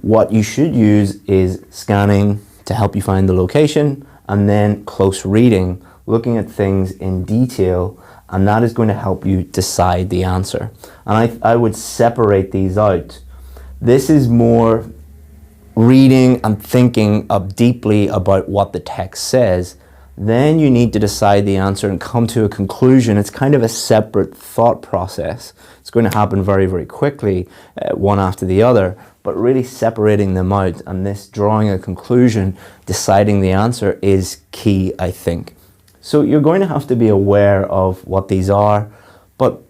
What you should use is scanning to help you find the location, and then close reading, looking at things in detail, and that is going to help you decide the answer. And I would separate these out. This is more reading and thinking up deeply about what the text says. Then you need to decide the answer and come to a conclusion. It's kind of a separate thought process. It's going to happen very, very quickly, one after the other, but really separating them out and this drawing a conclusion, deciding the answer is key, I think. So you're going to have to be aware of what these are, but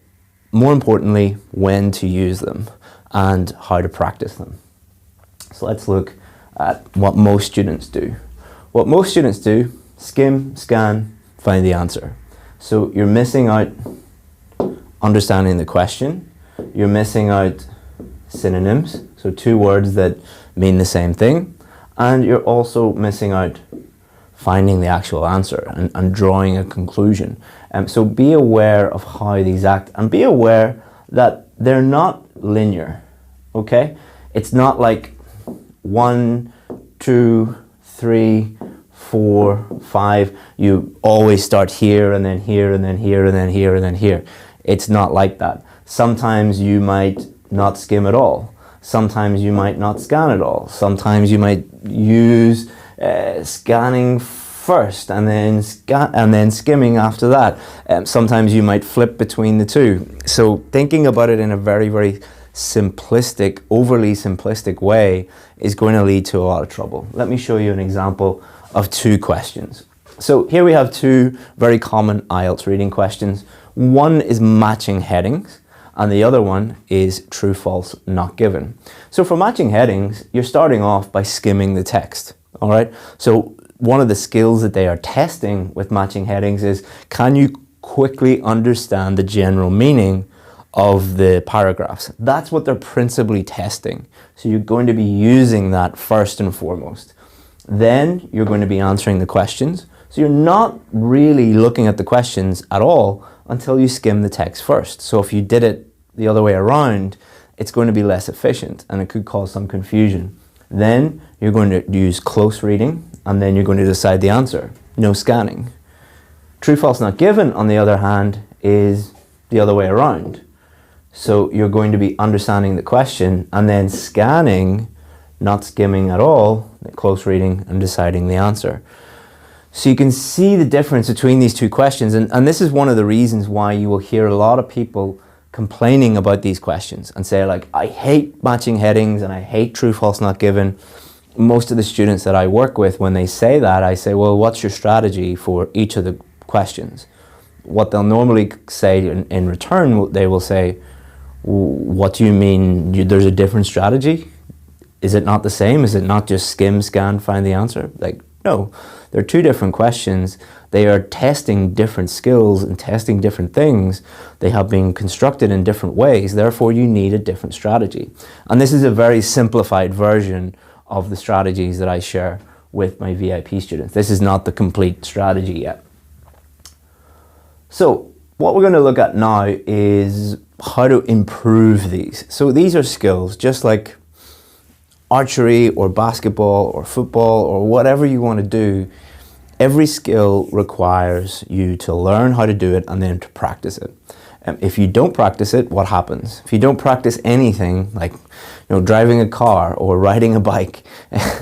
more importantly, when to use them and how to practice them. So let's look at what most students do. What most students do: skim, scan, find the answer. So you're missing out understanding the question. You're missing out synonyms, so two words that mean the same thing. And you're also missing out finding the actual answer and drawing a conclusion. So be aware of how these act, and be aware that they're not linear, okay? It's not like 1, 2, 3, 4, 5, you always start here and then here and then here and then here and then here. It's not like that. Sometimes you might not skim at all. Sometimes you might not scan at all. Sometimes you might use scanning first and then skimming after that. Sometimes you might flip between the two. So thinking about it in a very, very simplistic, overly simplistic way is going to lead to a lot of trouble. Let me show you an example of two questions. So here we have two very common IELTS reading questions. One is matching headings, and the other one is true, false, not given. So for matching headings, you're starting off by skimming the text, all right? So one of the skills that they are testing with matching headings is, can you quickly understand the general meaning of the paragraphs? That's what they're principally testing. So you're going to be using that first and foremost. Then you're going to be answering the questions. So you're not really looking at the questions at all until you skim the text first. So if you did it the other way around, it's going to be less efficient and it could cause some confusion. Then you're going to use close reading, and then you're going to decide the answer. No scanning. True, false, not given, on the other hand, is the other way around. So you're going to be understanding the question and then scanning, not skimming at all, close reading and deciding the answer. So you can see the difference between these two questions, and this is one of the reasons why you will hear a lot of people complaining about these questions and say, like, I hate matching headings and I hate true, false, not given. Most of the students that I work with, when they say that, I say, well, what's your strategy for each of the questions? What they'll normally say in return, they will say, what do you mean there's a different strategy? Is it not the same? Is it not just skim, scan, find the answer? Like, no, they're two different questions. They are testing different skills and testing different things. They have been constructed in different ways. Therefore, you need a different strategy. And this is a very simplified version of the strategies that I share with my VIP students. This is not the complete strategy yet. So what we're going to look at now is how to improve these. So these are skills, just like archery or basketball or football or whatever you want to do. Every skill requires you to learn how to do it and then to practice it. If you don't practice it, what happens? If you don't practice anything, like driving a car or riding a bike,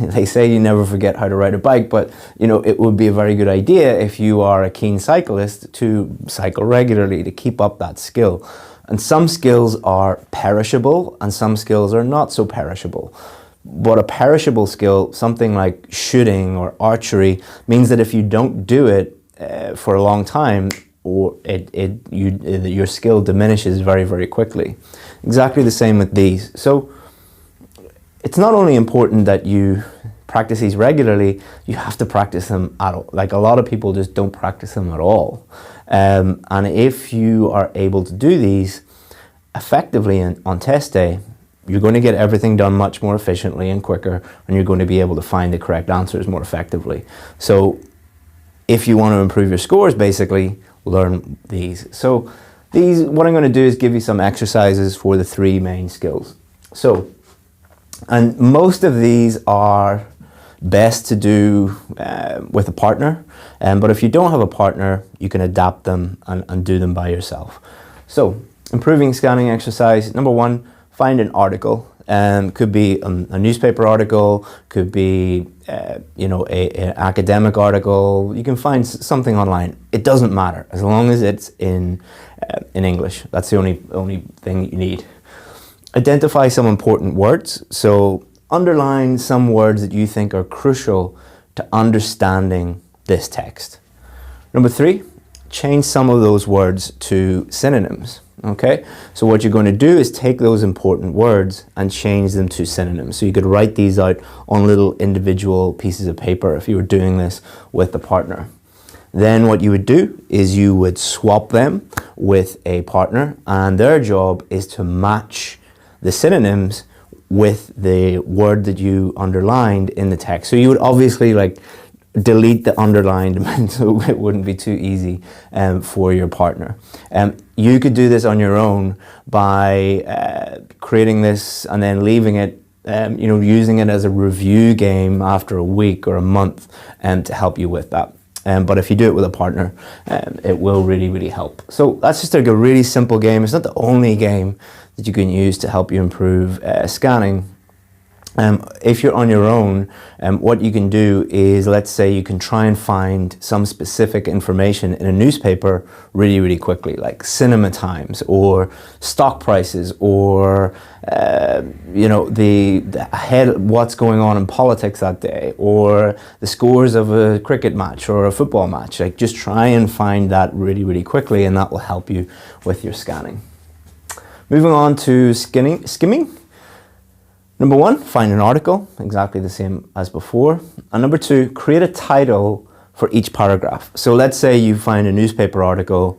they say you never forget how to ride a bike, but it would be a very good idea if you are a keen cyclist to cycle regularly to keep up that skill. And some skills are perishable and some skills are not so perishable. But a perishable skill, something like shooting or archery, means that if you don't do it for a long time, or your skill diminishes very, very quickly. Exactly the same with these. So it's not only important that you practice these regularly, you have to practice them at all. Like, a lot of people just don't practice them at all. And if you are able to do these effectively on test day, you're going to get everything done much more efficiently and quicker, and you're going to be able to find the correct answers more effectively. So if you want to improve your scores, basically, learn these. So these, what I'm going to do is give you some exercises for the 3 main skills. So, and most of these are best to do with a partner, but if you don't have a partner, you can adapt them and do them by yourself. So, improving scanning exercise, number 1, find an article. Could be a newspaper article, could be an academic article. You can find something online. It doesn't matter as long as it's in English. That's the only thing you need. Identify some important words. So underline some words that you think are crucial to understanding this text. Number 3, change some of those words to synonyms. Okay, so what you're going to do is take those important words and change them to synonyms. So you could write these out on little individual pieces of paper if you were doing this with a partner. Then what you would do is you would swap them with a partner, and their job is to match the synonyms with the word that you underlined in the text. So you would obviously delete the underlined so it wouldn't be too easy for your partner. You could do this on your own by creating this and then leaving it, using it as a review game after a week or a month to help you with that. But if you do it with a partner, it will really, really help. So that's just a really simple game. It's not the only game that you can use to help you improve scanning. If you're on your own, what you can do is, let's say you can try and find some specific information in a newspaper really, really quickly, like cinema times or stock prices or, what's going on in politics that day, or the scores of a cricket match or a football match. Like, just try and find that really, really quickly, and that will help you with your scanning. Moving on to skimming. Number 1, find an article, exactly the same as before. And number 2, create a title for each paragraph. So let's say you find a newspaper article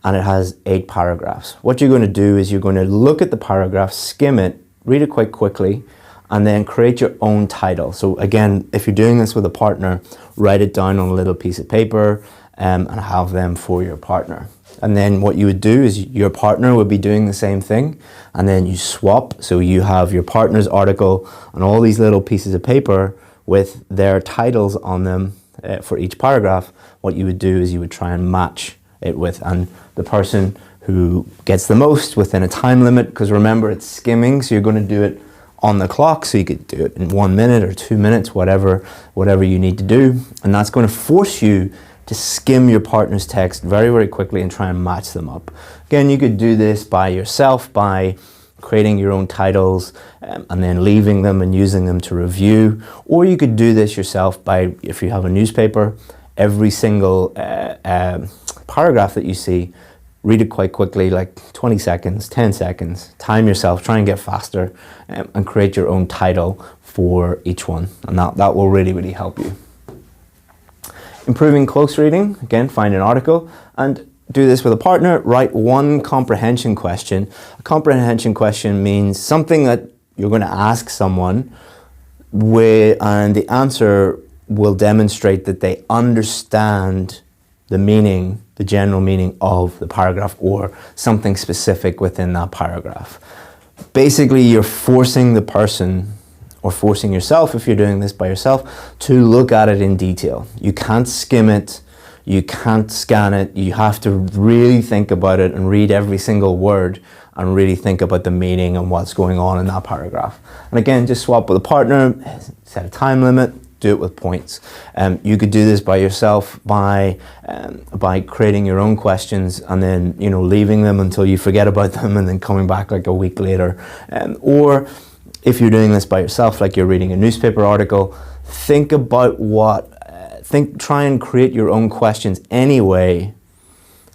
and it has 8 paragraphs. What you're going to do is you're going to look at the paragraph, skim it, read it quite quickly, and then create your own title. So again, if you're doing this with a partner, write it down on a little piece of paper and have them for your partner. And then what you would do is your partner would be doing the same thing, and then you swap. So you have your partner's article on all these little pieces of paper with their titles on them for each paragraph. What you would do is you would try and match it with, and the person who gets the most within a time limit, because remember, it's skimming, so you're going to do it on the clock, so you could do it in 1 minute or 2 minutes, whatever you need to do. And that's going to force you to skim your partner's text very, very quickly and try and match them up. Again, you could do this by yourself, by creating your own titles and then leaving them and using them to review. Or you could do this yourself by, if you have a newspaper, every single paragraph that you see, read it quite quickly, like 20 seconds, 10 seconds, time yourself, try and get faster and create your own title for each one. And that will really, really help you. Improving close reading, again, find an article and do this with a partner. Write 1 comprehension question. A comprehension question means something that you're going to ask someone and the answer will demonstrate that they understand the meaning, the general meaning of the paragraph or something specific within that paragraph. Basically, you're forcing the person, or forcing yourself if you're doing this by yourself, to look at it in detail. You can't skim it, you can't scan it, you have to really think about it and read every single word and really think about the meaning and what's going on in that paragraph. And again, just swap with a partner, set a time limit, do it with points. You could do this by yourself by creating your own questions and then, you know, leaving them until you forget about them and then coming back like a week later. Or if you're doing this by yourself, like you're reading a newspaper article, think about try and create your own questions anyway,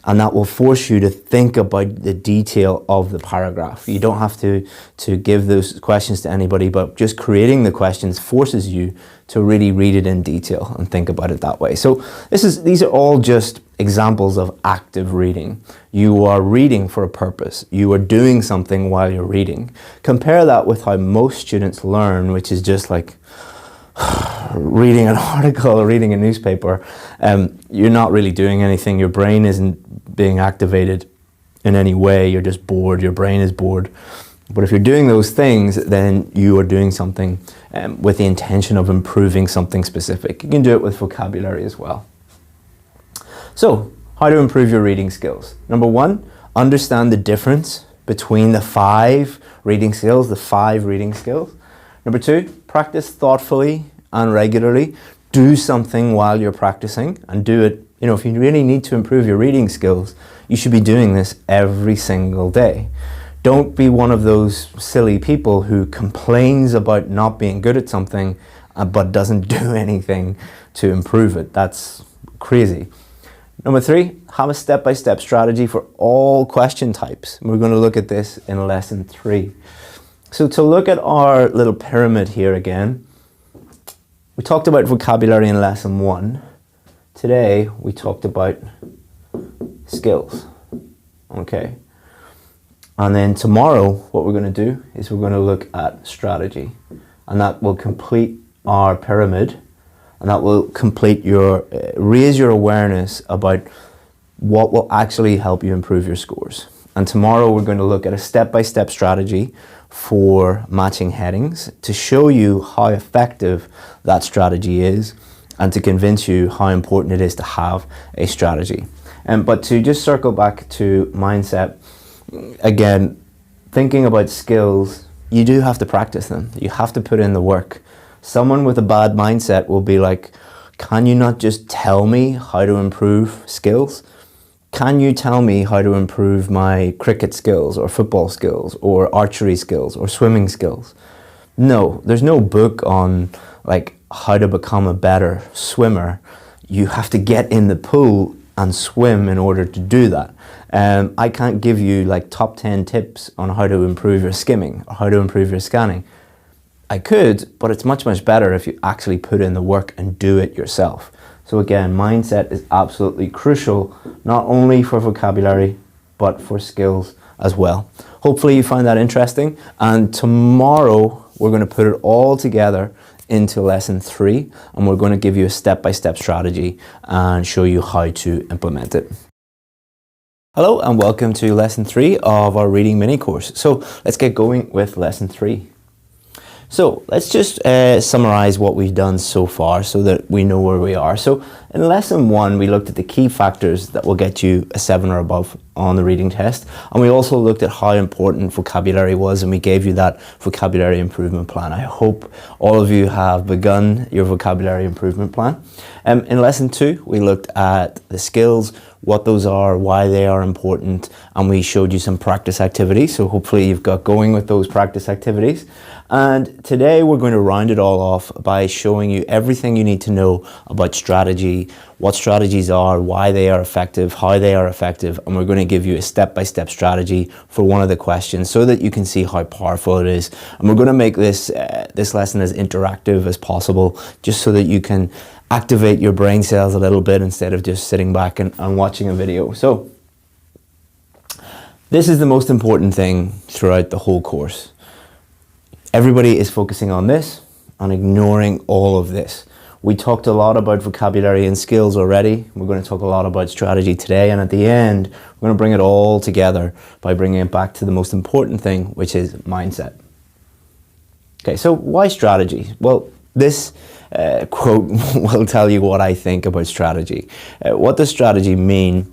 and that will force you to think about the detail of the paragraph. You don't have to give those questions to anybody, but just creating the questions forces you to really read it in detail and think about it that way. So these are all just examples of active reading. You are reading for a purpose. You are doing something while you're reading. Compare that with how most students learn, which is just like reading an article or reading a newspaper. You're not really doing anything. Your brain isn't being activated in any way. You're just bored. Your brain is bored. But if you're doing those things, then you are doing something with the intention of improving something specific. You can do it with vocabulary as well. So, how to improve your reading skills? Number one, understand the difference between the 5 reading skills, Number two, practice thoughtfully and regularly. Do something while you're practicing and do it. You know, if you really need to improve your reading skills, you should be doing this every single day. Don't be one of those silly people who complains about not being good at something but doesn't do anything to improve it. That's crazy. Number 3, have a step-by-step strategy for all question types. We're going to look at this in lesson 3. So to look at our little pyramid here again, we talked about vocabulary in lesson 1. Today we talked about skills. Okay. And then tomorrow what we're going to do is we're going to look at strategy. And that will complete our pyramid, and that will complete raise your awareness about what will actually help you improve your scores. And tomorrow we're going to look at a step-by-step strategy for matching headings to show you how effective that strategy is and to convince you how important it is to have a strategy. But to just circle back to mindset, again, thinking about skills, you do have to practice them. You have to put in the work. Someone with a bad mindset will be like, can you not just tell me how to improve skills? Can you tell me how to improve my cricket skills or football skills or archery skills or swimming skills? No, there's no book on like how to become a better swimmer. You have to get in the pool and swim in order to do that. I can't give you like top 10 tips on how to improve your skimming or how to improve your scanning. I could, but it's much, much better if you actually put in the work and do it yourself. So again, mindset is absolutely crucial, not only for vocabulary, but for skills as well. Hopefully you find that interesting. And tomorrow we're going to put it all together into lesson 3, and we're going to give you a step-by-step strategy and show you how to implement it. Hello and welcome to lesson 3 of our reading mini course. So let's get going with lesson 3. So let's just summarize what we've done so far so that we know where we are. So in lesson 1, we looked at the key factors that will get you a 7 or above on the reading test. And we also looked at how important vocabulary was, and we gave you that vocabulary improvement plan. I hope all of you have begun your vocabulary improvement plan. In lesson 2, we looked at the skills, what those are, why they are important, and we showed you some practice activities. So hopefully you've got going with those practice activities. And today we're going to round it all off by showing you everything you need to know about strategy, what strategies are, why they are effective, how they are effective, and we're going to give you a step-by-step strategy for one of the questions so that you can see how powerful it is. And we're going to make this lesson as interactive as possible, just so that you can activate your brain cells a little bit instead of just sitting back and watching a video. So this is the most important thing throughout the whole course. Everybody is focusing on this and ignoring all of this. We talked a lot about vocabulary and skills already. We're going to talk a lot about strategy today, and at the end we're going to bring it all together by bringing it back to the most important thing, which is mindset. Okay, so why strategy? Well, This quote will tell you what I think about strategy. What does strategy mean?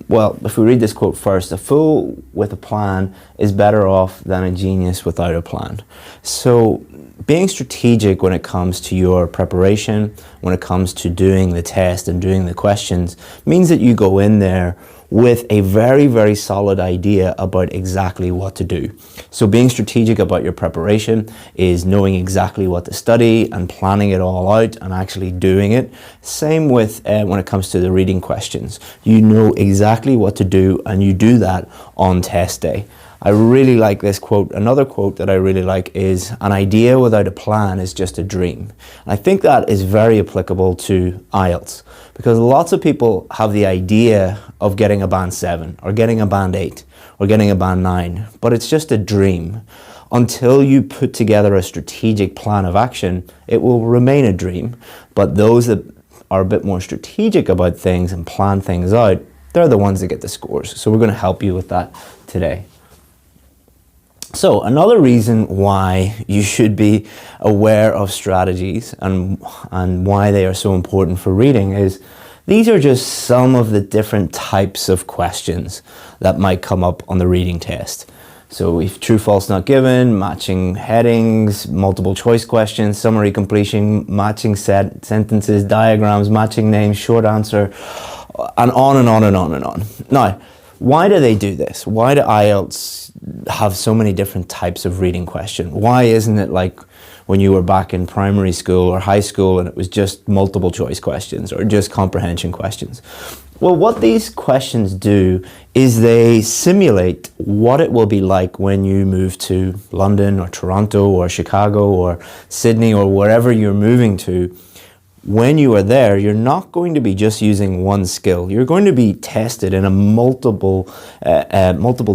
Well, if we read this quote first, a fool with a plan is better off than a genius without a plan. So being strategic when it comes to your preparation, when it comes to doing the test and doing the questions, means that you go in there with a very, very solid idea about exactly what to do. So being strategic about your preparation is knowing exactly what to study and planning it all out and actually doing it. Same with when it comes to the reading questions. You know exactly what to do and you do that on test day. I really like this quote. Another quote that I really like is, an idea without a plan is just a dream. And I think that is very applicable to IELTS, because lots of people have the idea of getting a band 7 or getting a band 8 or getting a band 9, but it's just a dream. Until you put together a strategic plan of action, it will remain a dream. But those that are a bit more strategic about things and plan things out, they're the ones that get the scores. So we're going to help you with that today. So another reason why you should be aware of strategies and why they are so important for reading is these are just some of the different types of questions that might come up on the reading test. So if true, false, not given, matching headings, multiple choice questions, summary completion, matching sentences, diagrams, matching names, short answer, and on and on and on and on. Now, why do they do this? Why do IELTS have so many different types of reading question? Why isn't it like when you were back in primary school or high school and it was just multiple choice questions or just comprehension questions? Well, what these questions do is they simulate what it will be like when you move to London or Toronto or Chicago or Sydney or wherever you're moving to. When you are there, you're not going to be just using one skill. You're going to be tested in a multiple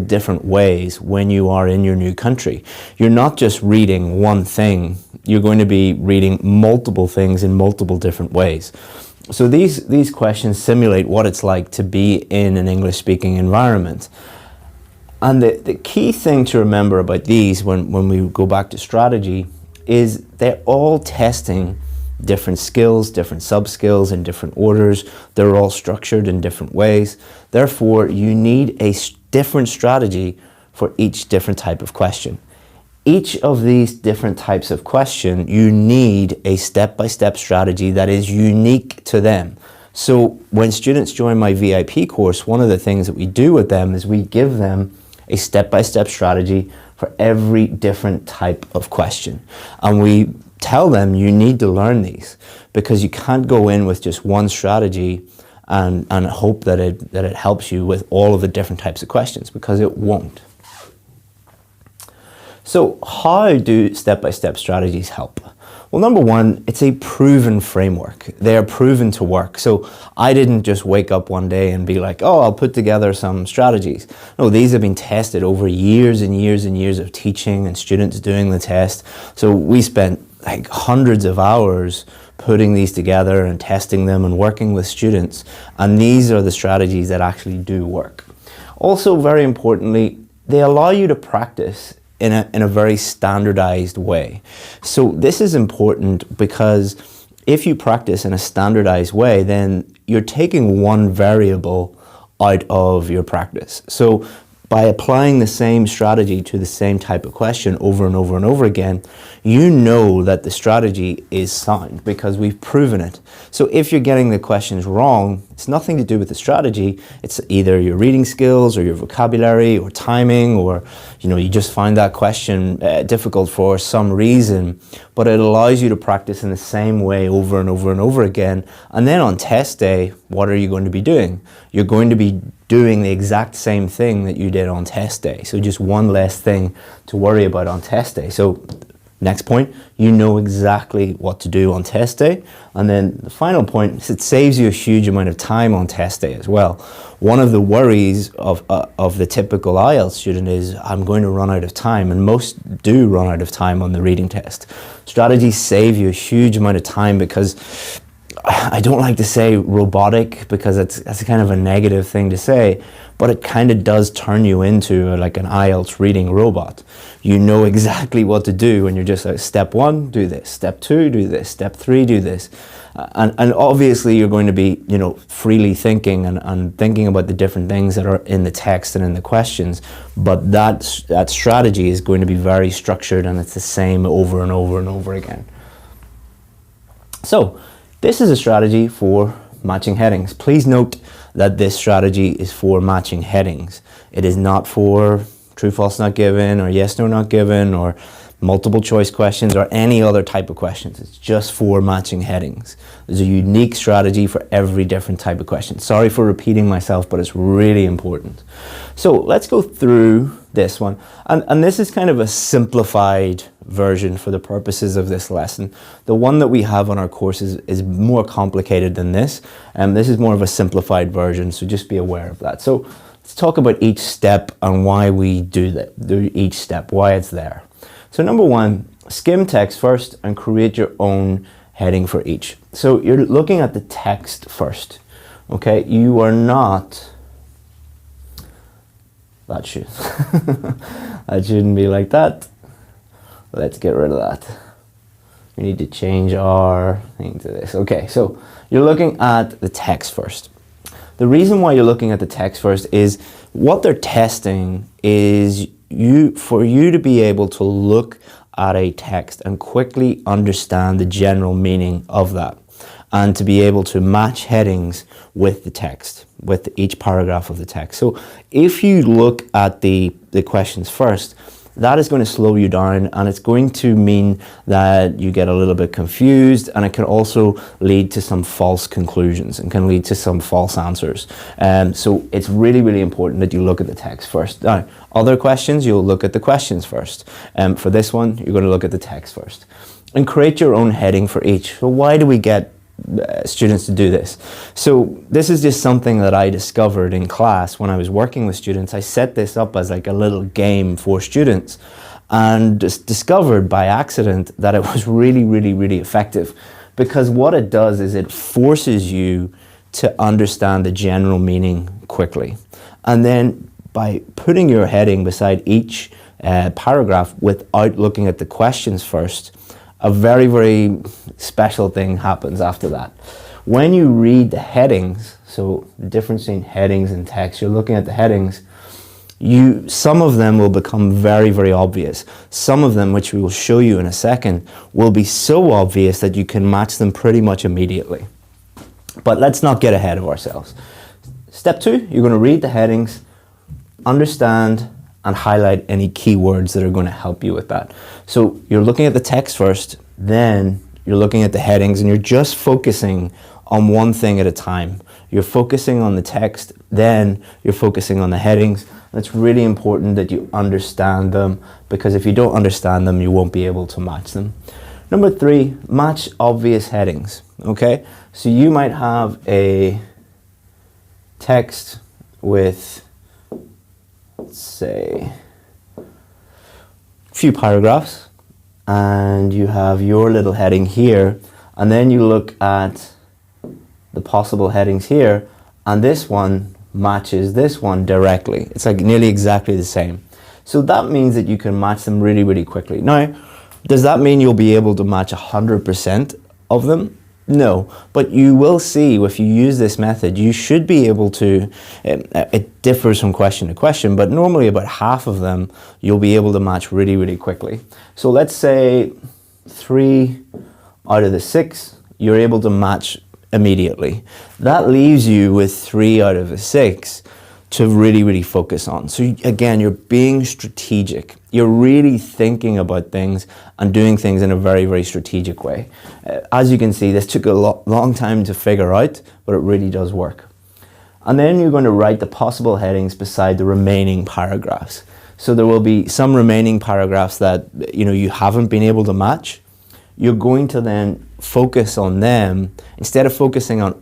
different ways when you are in your new country. You're not just reading one thing. You're going to be reading multiple things in multiple different ways. So these questions simulate what it's like to be in an English-speaking environment. And the key thing to remember about these when we go back to strategy is they're all testing different skills, different sub-skills in different orders. They're all structured in different ways. Therefore, you need a different strategy for each different type of question. Each of these different types of question, you need a step-by-step strategy that is unique to them. So when students join my VIP course, one of the things that we do with them is we give them a step-by-step strategy for every different type of question. And we tell them you need to learn these because you can't go in with just one strategy and hope that it helps you with all of the different types of questions, because it won't. So how do step-by-step strategies help? Well, number one, it's a proven framework. They are proven to work. So I didn't just wake up one day and be like, oh, I'll put together some strategies. No, these have been tested over years and years and years of teaching and students doing the test. So we spent like hundreds of hours putting these together and testing them and working with students. And these are the strategies that actually do work. Also, very importantly, they allow you to practice in a very standardized way. So this is important because if you practice in a standardized way, then you're taking one variable out of your practice. So by applying the same strategy to the same type of question over and over and over again, you know that the strategy is sound because we've proven it. So if you're getting the questions wrong, it's nothing to do with the strategy. It's either your reading skills or your vocabulary or timing, or you just find that question difficult for some reason, but it allows you to practice in the same way over and over and over again. And then on test day, what are you going to be doing? You're going to be doing the exact same thing that you did on test day. So just one less thing to worry about on test day. So next point, you know exactly what to do on test day. And then the final point is it saves you a huge amount of time on test day as well. One of the worries of the typical IELTS student is, I'm going to run out of time, and most do run out of time on the reading test. Strategies save you a huge amount of time because I don't like to say robotic because that's kind of a negative thing to say, but it kind of does turn you into like an IELTS reading robot. You know exactly what to do when you're just like, step 1, do this, step 2, do this, step 3, do this. And obviously you're going to be, you know, freely thinking and thinking about the different things that are in the text and in the questions, but that strategy is going to be very structured, and it's the same over and over and over again. So this is a strategy for matching headings. Please note that this strategy is for matching headings. It is not for true, false, not given, or yes, no, not given, or multiple choice questions, or any other type of questions. It's just for matching headings. There's a unique strategy for every different type of question. Sorry for repeating myself, but it's really important. So let's go through this one. And this is kind of a simplified version for the purposes of this lesson. The one that we have on our courses is more complicated than this. This is more of a simplified version, so just be aware of that. So let's talk about each step and why we do each step, why it's there. So number 1, skim text first and create your own heading for each. So you're looking at the text first, okay? You are not, that shouldn't be like that. Let's get rid of that. We need to change our thing to this. Okay, so you're looking at the text first. The reason why you're looking at the text first is what they're testing is for you to be able to look at a text and quickly understand the general meaning of that, and to be able to match headings with the text, with each paragraph of the text. So if you look at the questions first, that is going to slow you down, and it's going to mean that you get a little bit confused, and it can also lead to some false conclusions and can lead to some false answers. So it's really, really important that you look at the text first. Now, other questions, you'll look at the questions first. For this one, you're going to look at the text first. And create your own heading for each. So why do we get students to do this? So this is just something that I discovered in class when I was working with students. I set this up as like a little game for students, and just discovered by accident that it was really, really, really effective, because what it does is it forces you to understand the general meaning quickly. And then by putting your heading beside each paragraph without looking at the questions first, a very, very special thing happens after that. When you read the headings, so the difference between headings and text, you're looking at the headings, some of them will become very, very obvious. Some of them, which we will show you in a second, will be so obvious that you can match them pretty much immediately. But let's not get ahead of ourselves. Step 2, you're going to read the headings, understand, and highlight any keywords that are going to help you with that. So you're looking at the text first, then you're looking at the headings, and you're just focusing on one thing at a time. You're focusing on the text, then you're focusing on the headings. And it's really important that you understand them, because if you don't understand them, you won't be able to match them. Number 3, match obvious headings, okay? So you might have a text with, let's say, a few paragraphs, and you have your little heading here, and then you look at the possible headings here, and this one matches this one directly. It's like nearly exactly the same. So that means that you can match them really, really quickly. Now, does that mean you'll be able to match 100% of them? No, but you will see if you use this method, you should be able to, it differs from question to question, but normally about half of them you'll be able to match really, really quickly. So let's say 3 out of the 6 you're able to match immediately. That leaves you with 3 out of the 6 to really, really focus on. So again, you're being strategic. You're really thinking about things and doing things in a very, very strategic way. As you can see, this took a long time to figure out, but it really does work. And then you're going to write the possible headings beside the remaining paragraphs. So there will be some remaining paragraphs that you haven't been able to match. You're going to then focus on them. Instead of focusing on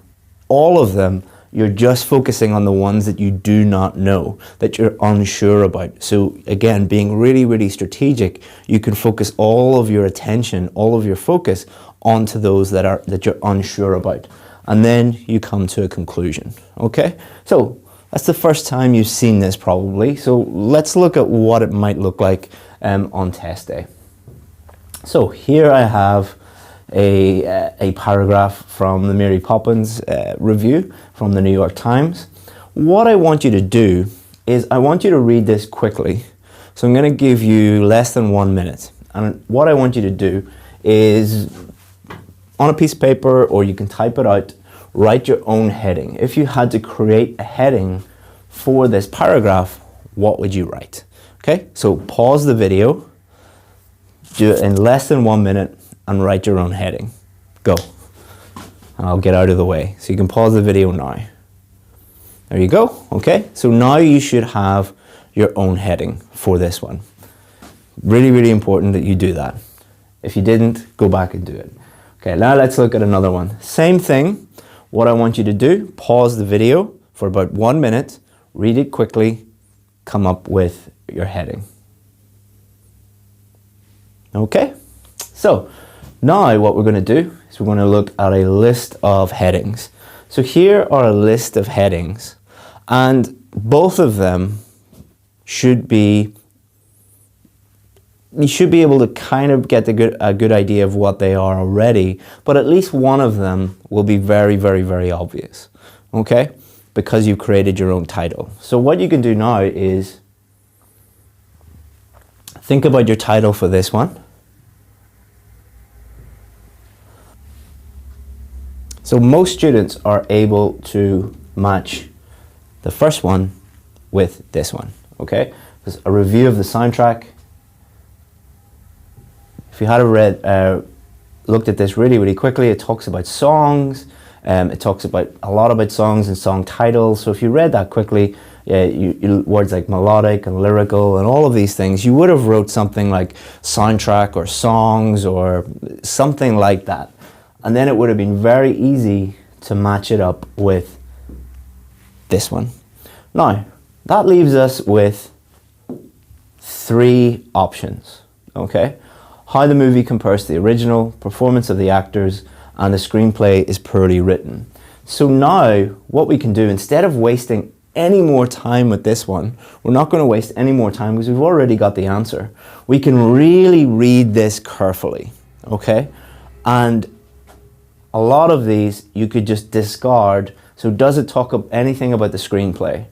all of them, you're just focusing on the ones that you do not know, that you're unsure about. So again, being really, really strategic, you can focus all of your attention, all of your focus onto those that you're unsure about. And then you come to a conclusion, okay? So that's the first time you've seen this probably. So let's look at what it might look like on test day. So here I have a paragraph from the Mary Poppins review from the New York Times. What I want you to do is I want you to read this quickly. So I'm going to give you less than 1 minute. And what I want you to do is, on a piece of paper, or you can type it out, write your own heading. If you had to create a heading for this paragraph, what would you write? Okay, so pause the video, do it in less than 1 minute, and write your own heading. Go. And I'll get out of the way. So you can pause the video now. There you go. Okay, so now you should have your own heading for this one. Really, really important that you do that. If you didn't, go back and do it. Okay, now let's look at another one. Same thing. What I want you to do, pause the video for about 1 minute, read it quickly, come up with your heading. Okay, so now what we're going to do is we're going to look at a list of headings. So here are a list of headings, and both of them should be, you should be able to kind of get a good idea of what they are already, but at least one of them will be very, very, very obvious, okay? Because you've created your own title. So what you can do now is think about your title for this one. So most students are able to match the first one with this one, okay? There's a review of the soundtrack. If you had looked at this really, really quickly, it talks about songs. It talks about a lot about songs and song titles. So if you read that quickly, words like melodic and lyrical and all of these things, you would have wrote something like soundtrack or songs or something like that. And then it would have been very easy to match it up with this one. Now, that leaves us with 3 options, okay? How the movie compares to the original, performance of the actors, and the screenplay is poorly written. So now, what we can do, instead of wasting any more time with this one, we're not going to waste any more time because we've already got the answer. We can really read this carefully, okay? And a lot of these you could just discard. So does it talk anything about the screenplay?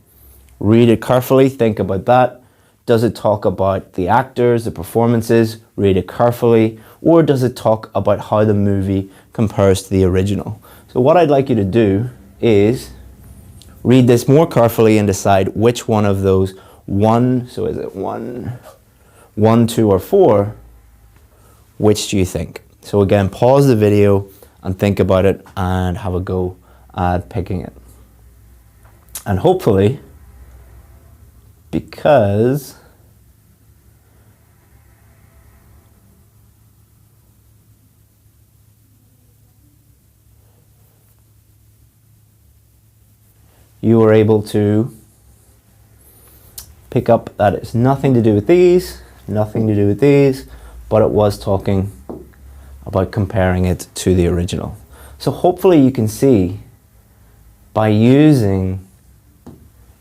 Read it carefully, think about that. Does it talk about the actors, the performances? Read it carefully. Or does it talk about how the movie compares to the original? So what I'd like you to do is read this more carefully and decide which one of those so is it 1, 2, or 4, which do you think? So again, pause the video and think about it and have a go at picking it. And hopefully, because you were able to pick up that it's nothing to do with these, nothing to do with these, but it was talking about comparing it to the original. So hopefully you can see, by using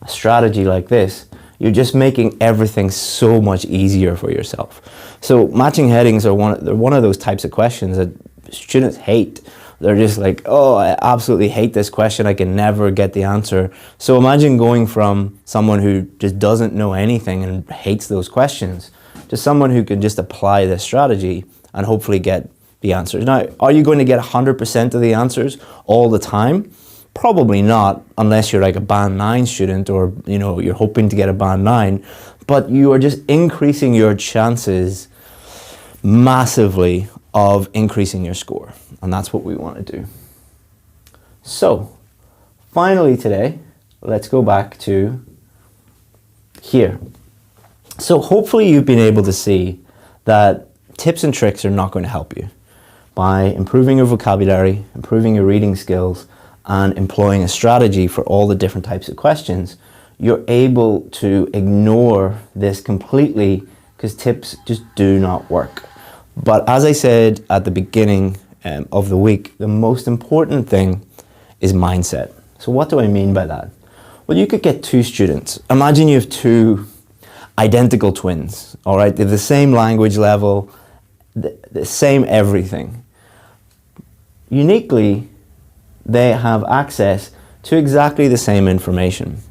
a strategy like this, you're just making everything so much easier for yourself. So matching headings are one of those types of questions that students hate. They're just like, oh, I absolutely hate this question. I can never get the answer. So imagine going from someone who just doesn't know anything and hates those questions to someone who can just apply this strategy and hopefully get the answers. Now, are you going to get 100% of the answers all the time? Probably not, unless you're like a band 9 student or you're hoping to get a band 9, but you are just increasing your chances massively of increasing your score, and that's what we want to do. So, finally today, let's go back to here. So hopefully you've been able to see that tips and tricks are not going to help you. By improving your vocabulary, improving your reading skills, and employing a strategy for all the different types of questions, you're able to ignore this completely because tips just do not work. But as I said at the beginning, of the week, the most important thing is mindset. So what do I mean by that? Well, you could get two students. Imagine you have two identical twins, all right? They're the same language level, the same everything. Uniquely, they have access to exactly the same information.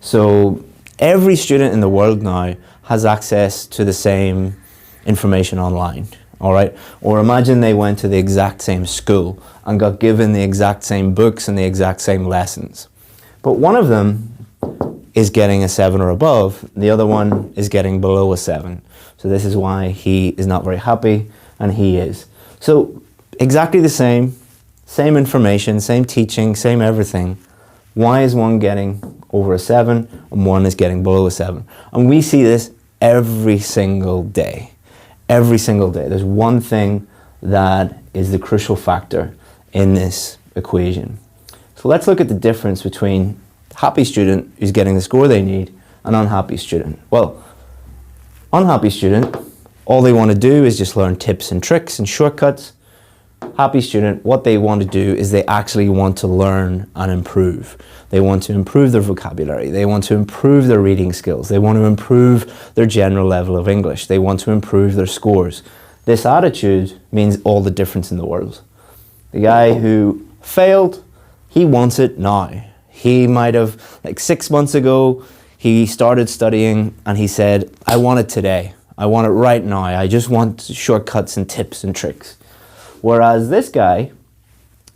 So every student in the world now has access to the same information online, all right? Or imagine they went to the exact same school and got given the exact same books and the exact same lessons. But one of them is getting a 7 or above, the other one is getting below a 7. So this is why he is not very happy and he is. So exactly the same information, same teaching, same everything. Why is one getting over a 7 and one is getting below a 7? And we see this every single day. Every single day. There's one thing that is the crucial factor in this equation. So let's look at the difference between happy student who's getting the score they need and unhappy student. Well, unhappy student, all they want to do is just learn tips and tricks and shortcuts. Happy student, what they want to do is they actually want to learn and improve. They want to improve their vocabulary. They want to improve their reading skills. They want to improve their general level of English. They want to improve their scores. This attitude means all the difference in the world. The guy who failed, he wants it now. He might have, like 6 months ago, he started studying and he said, I want it today. I want it right now. I just want shortcuts and tips and tricks. Whereas this guy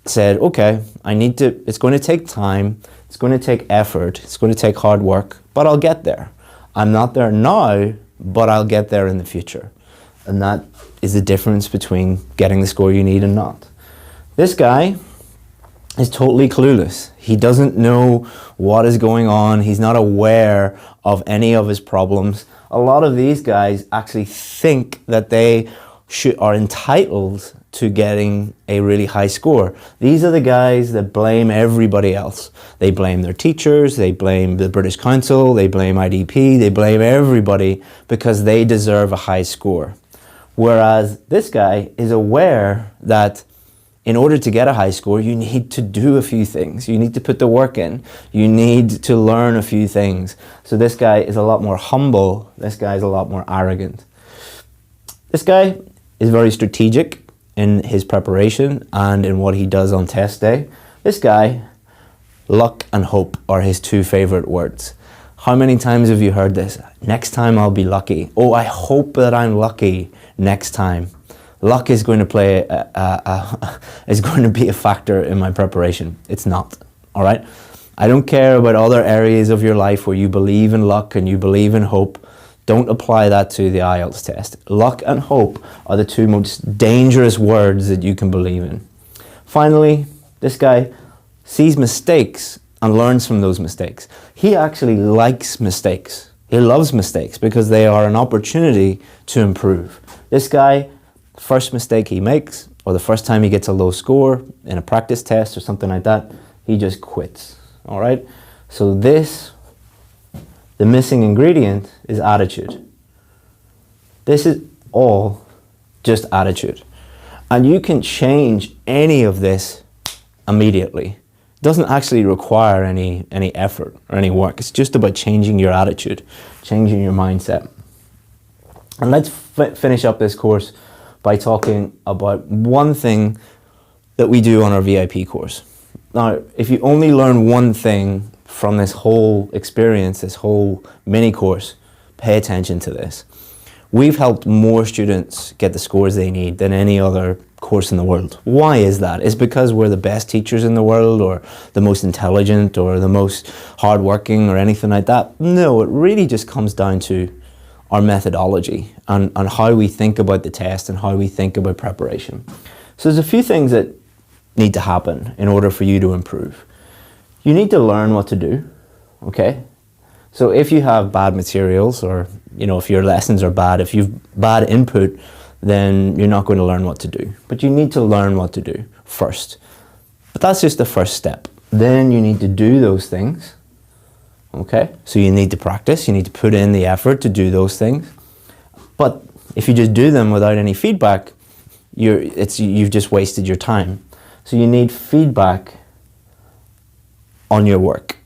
said, okay, it's going to take time, it's going to take effort, it's going to take hard work, but I'll get there. I'm not there now, but I'll get there in the future. And that is the difference between getting the score you need and not. This guy is totally clueless. He doesn't know what is going on. He's not aware of any of his problems. A lot of these guys actually think that they are entitled to getting a really high score. These are the guys that blame everybody else. They blame their teachers, they blame the British Council, they blame IDP, they blame everybody because they deserve a high score. Whereas this guy is aware that in order to get a high score, you need to do a few things. You need to put the work in. You need to learn a few things. So this guy is a lot more humble. This guy is a lot more arrogant. This guy is very strategic in his preparation and in what he does on test day. This guy, luck and hope are his two favorite words. How many times have you heard this? Next time I'll be lucky. Oh, I hope that I'm lucky next time. Luck is going to play is going to be a factor in my preparation. It's not, all right? I don't care about other areas of your life where you believe in luck and you believe in hope. Don't apply that to the IELTS test. Luck and hope are the two most dangerous words that you can believe in. Finally, this guy sees mistakes and learns from those mistakes. He actually likes mistakes. He loves mistakes because they are an opportunity to improve. This guy, first mistake he makes, or the first time he gets a low score in a practice test or something like that, he just quits, all right? So the missing ingredient is attitude. This is all just attitude. And you can change any of this immediately. It doesn't actually require any effort or any work. It's just about changing your attitude, changing your mindset. And let's finish up this course by talking about one thing that we do on our VIP course. Now, if you only learn one thing from this whole experience, this whole mini course, pay attention to this. We've helped more students get the scores they need than any other course in the world. Why is that? It's because we're the best teachers in the world or the most intelligent or the most hardworking or anything like that. No, it really just comes down to our methodology and how we think about the test and how we think about preparation. So there's a few things that need to happen in order for you to improve. You need to learn what to do, okay? So if you have bad materials or, if your lessons are bad, if you've bad input, then you're not going to learn what to do. But you need to learn what to do first. But that's just the first step. Then you need to do those things. Okay, so you need to practice, you need to put in the effort to do those things. But if you just do them without any feedback, you've just wasted your time. So you need feedback on your work,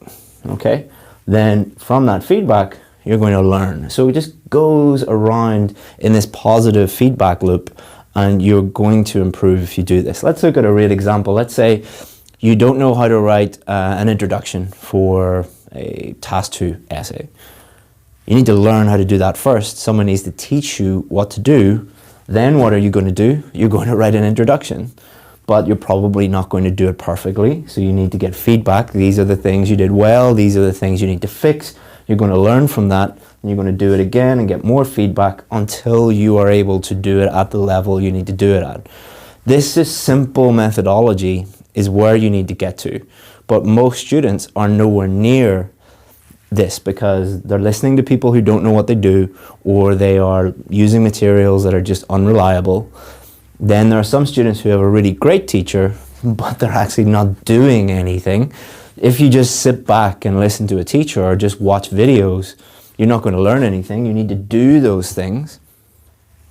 okay? Then from that feedback, you're going to learn. So it just goes around in this positive feedback loop, and you're going to improve if you do this. Let's look at a real example. Let's say you don't know how to write an introduction for a task 2 essay. You need to learn how to do that first. Someone needs to teach you what to do. Then what are you going to do? You're going to write an introduction, but you're probably not going to do it perfectly. So you need to get feedback. These are the things you did well. These are the things you need to fix. You're going to learn from that, and you're going to do it again and get more feedback until you are able to do it at the level you need to do it at. This is simple methodology is where you need to get to, but most students are nowhere near this because they're listening to people who don't know what they do, or they are using materials that are just unreliable. Then there are some students who have a really great teacher, but they're actually not doing anything. If you just sit back and listen to a teacher or just watch videos, you're not going to learn anything. You need to do those things.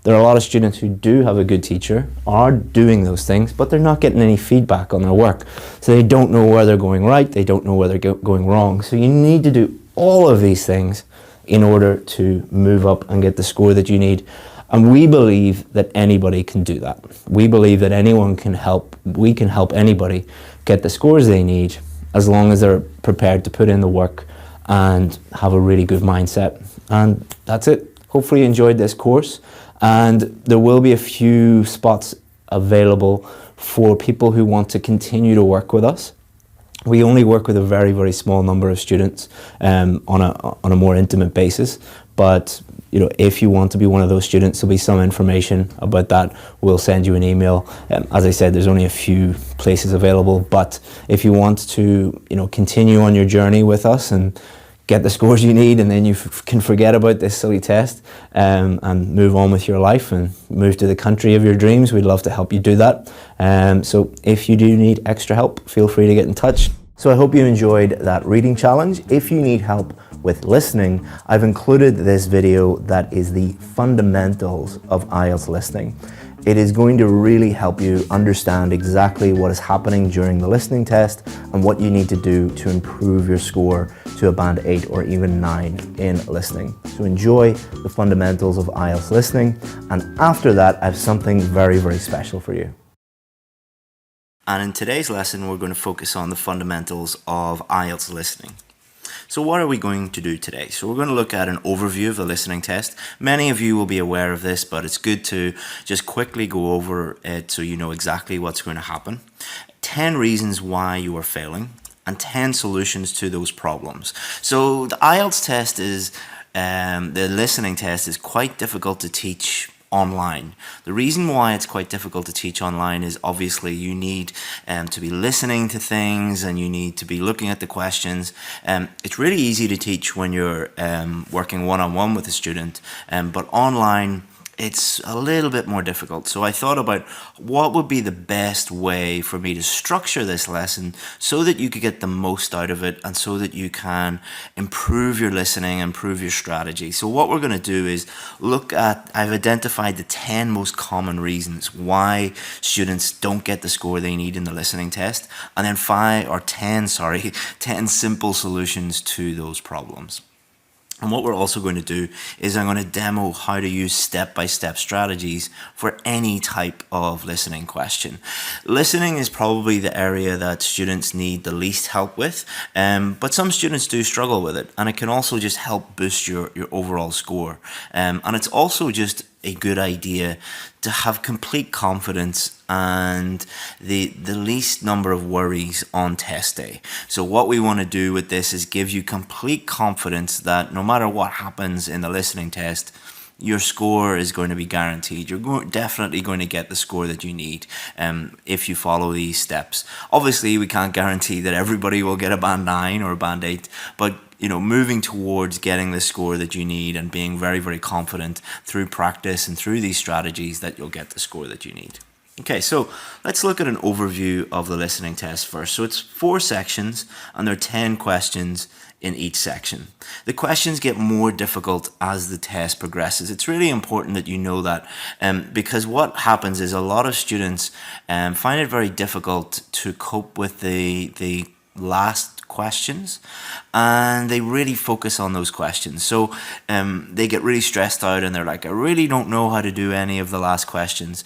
There are a lot of students who do have a good teacher, are doing those things, but they're not getting any feedback on their work. So they don't know where they're going right, they don't know where they're going wrong. So you need to do all of these things in order to move up and get the score that you need. And we believe that anybody can do that. We believe that anyone can help, we can help anybody get the scores they need as long as they're prepared to put in the work and have a really good mindset. And that's it. Hopefully you enjoyed this course, and there will be a few spots available for people who want to continue to work with us. We only work with a very, very small number of students on a more intimate basis. But you know, if you want to be one of those students, there'll be some information about that. We'll send you an email. As I said, there's only a few places available. But if you want to, you know, continue on your journey with us and get the scores you need, and then you can forget about this silly test and move on with your life and move to the country of your dreams, we'd love to help you do that. So if you do need extra help, feel free to get in touch. So I hope you enjoyed that reading challenge. If you need help with listening, I've included this video that is the fundamentals of IELTS listening. It is going to really help you understand exactly what is happening during the listening test and what you need to do to improve your score to a band 8 or even 9 in listening. So enjoy the fundamentals of IELTS listening, and after that I have something very, very special for you.
And in today's lesson, we're going to focus on the fundamentals of IELTS listening. So what are we going to do today? So we're going to look at an overview of the listening test. Many of you will be aware of this, but it's good to just quickly go over it so you know exactly what's going to happen. 10 reasons why you are failing and 10 solutions to those problems. So the IELTS test is, the listening test is quite difficult to teach online. The reason why it's quite difficult to teach online is obviously you need to be listening to things, and you need to be looking at the questions. It's really easy to teach when you're working one-on-one with a student, but online it's a little bit more difficult. So I thought about what would be the best way for me to structure this lesson so that you could get the most out of it and so that you can improve your listening, improve your strategy. So what we're going to do is look at, I've identified the 10 most common reasons why students don't get the score they need in the listening test, and then 10 simple solutions to those problems. And what we're also going to do is I'm going to demo how to use step-by-step strategies for any type of listening question. Listening is probably the area that students need the least help with, but some students do struggle with it, and it can also just help boost your overall score. And it's also just a good idea to have complete confidence and the least number of worries on test day. So what we want to do with this is give you complete confidence that no matter what happens in the listening test, your score is going to be guaranteed. You're definitely going to get the score that you need if you follow these steps. Obviously, we can't guarantee that everybody will get a band 9 or a band 8, but you know, moving towards getting the score that you need and being very, very confident through practice and through these strategies that you'll get the score that you need. Okay, so let's look at an overview of the listening test first. So it's 4 sections and there are 10 questions in each section. The questions get more difficult as the test progresses. It's really important that you know that because what happens is a lot of students find it very difficult to cope with the last questions, and they really focus on those questions. So they get really stressed out and they're like, I really don't know how to do any of the last questions.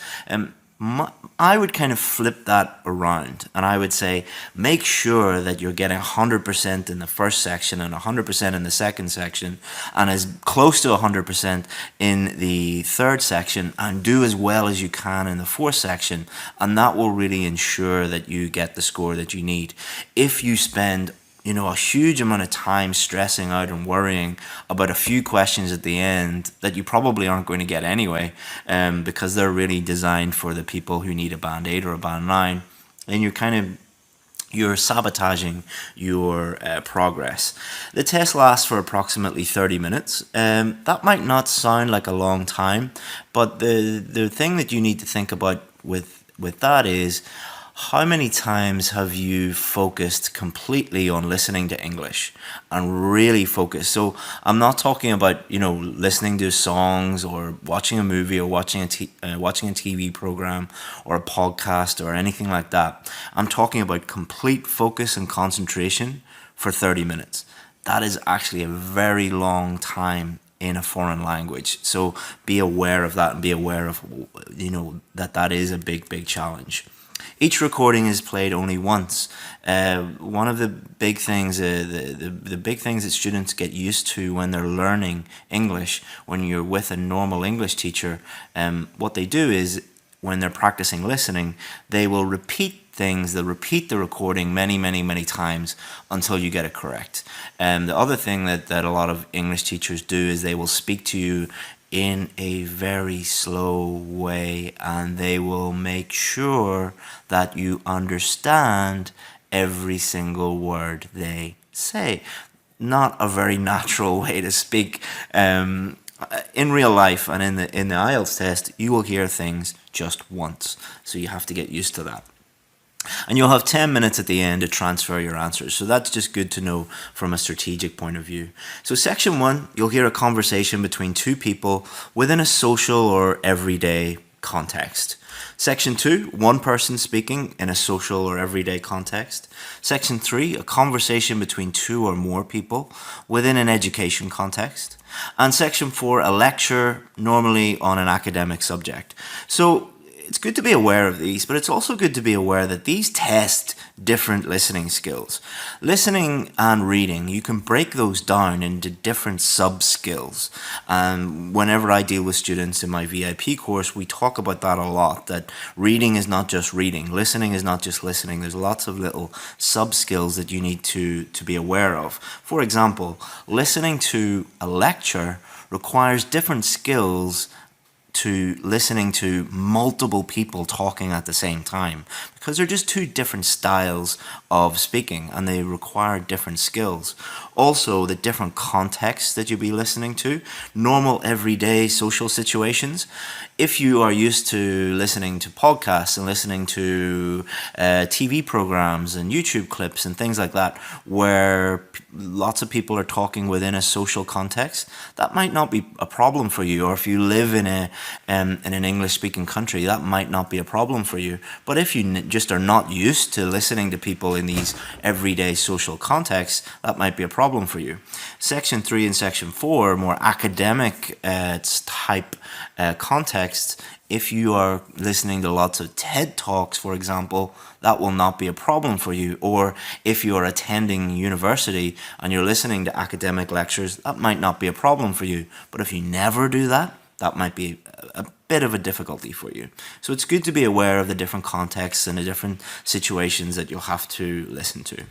I would kind of flip that around and I would say make sure that you're getting 100% in the first section and 100% in the second section and as close to 100% in the third section, and do as well as you can in the fourth section, and that will really ensure that you get the score that you need. If you spend a huge amount of time stressing out and worrying about a few questions at the end that you probably aren't going to get anyway, because they're really designed for the people who need a band 8 or a band 9, and you're sabotaging your progress. The test lasts for approximately 30 minutes. That might not sound like a long time, but the thing that you need to think about with that is, how many times have you focused completely on listening to English and really focused? So I'm not talking about, listening to songs or watching a movie or watching a TV program or a podcast or anything like that. I'm talking about complete focus and concentration for 30 minutes. That is actually a very long time in a foreign language. So be aware of that and be aware of, that is a big challenge. Each recording is played only once. One of the big things, the big things that students get used to when they're learning English, when you're with a normal English teacher, what they do is when they're practicing listening, they will repeat things. They'll repeat the recording many times until you get it correct. The other thing that a lot of English teachers do is they will speak to you in a very slow way, and they will make sure that you understand every single word they say. Not a very natural way to speak. In real life and in the IELTS test, you will hear things just once, so you have to get used to that. And you'll have 10 minutes at the end to transfer your answers. So that's just good to know from a strategic point of view. So section 1, you'll hear a conversation between 2 people within a social or everyday context. Section 2, 1 person speaking in a social or everyday context. Section 3, a conversation between 2 or more people within an education context. And section 4, a lecture, normally on an academic subject. So it's good to be aware of these, but it's also good to be aware that these test different listening skills. Listening and reading, you can break those down into different sub-skills. And whenever I deal with students in my VIP course, we talk about that a lot, that reading is not just reading, listening is not just listening. There's lots of little sub-skills that you need to be aware of. For example, listening to a lecture requires different skills to listening to multiple people talking at the same time, because they're just 2 different styles of speaking and they require different skills. Also, the different contexts that you'll be listening to, normal everyday social situations. If you are used to listening to podcasts and listening to TV programs and YouTube clips and things like that, where lots of people are talking within a social context, that might not be a problem for you. Or if you live in an English-speaking country, that might not be a problem for you. But if you just are not used to listening to people in these everyday social contexts, that might be a problem for you. Section 3 and Section 4, more academic type contexts. If you are listening to lots of TED Talks, for example, that will not be a problem for you. Or if you are attending university and you're listening to academic lectures, that might not be a problem for you. But if you never do that, that might be a bit of a difficulty for you. So it's good to be aware of the different contexts and the different situations that you'll have to listen to.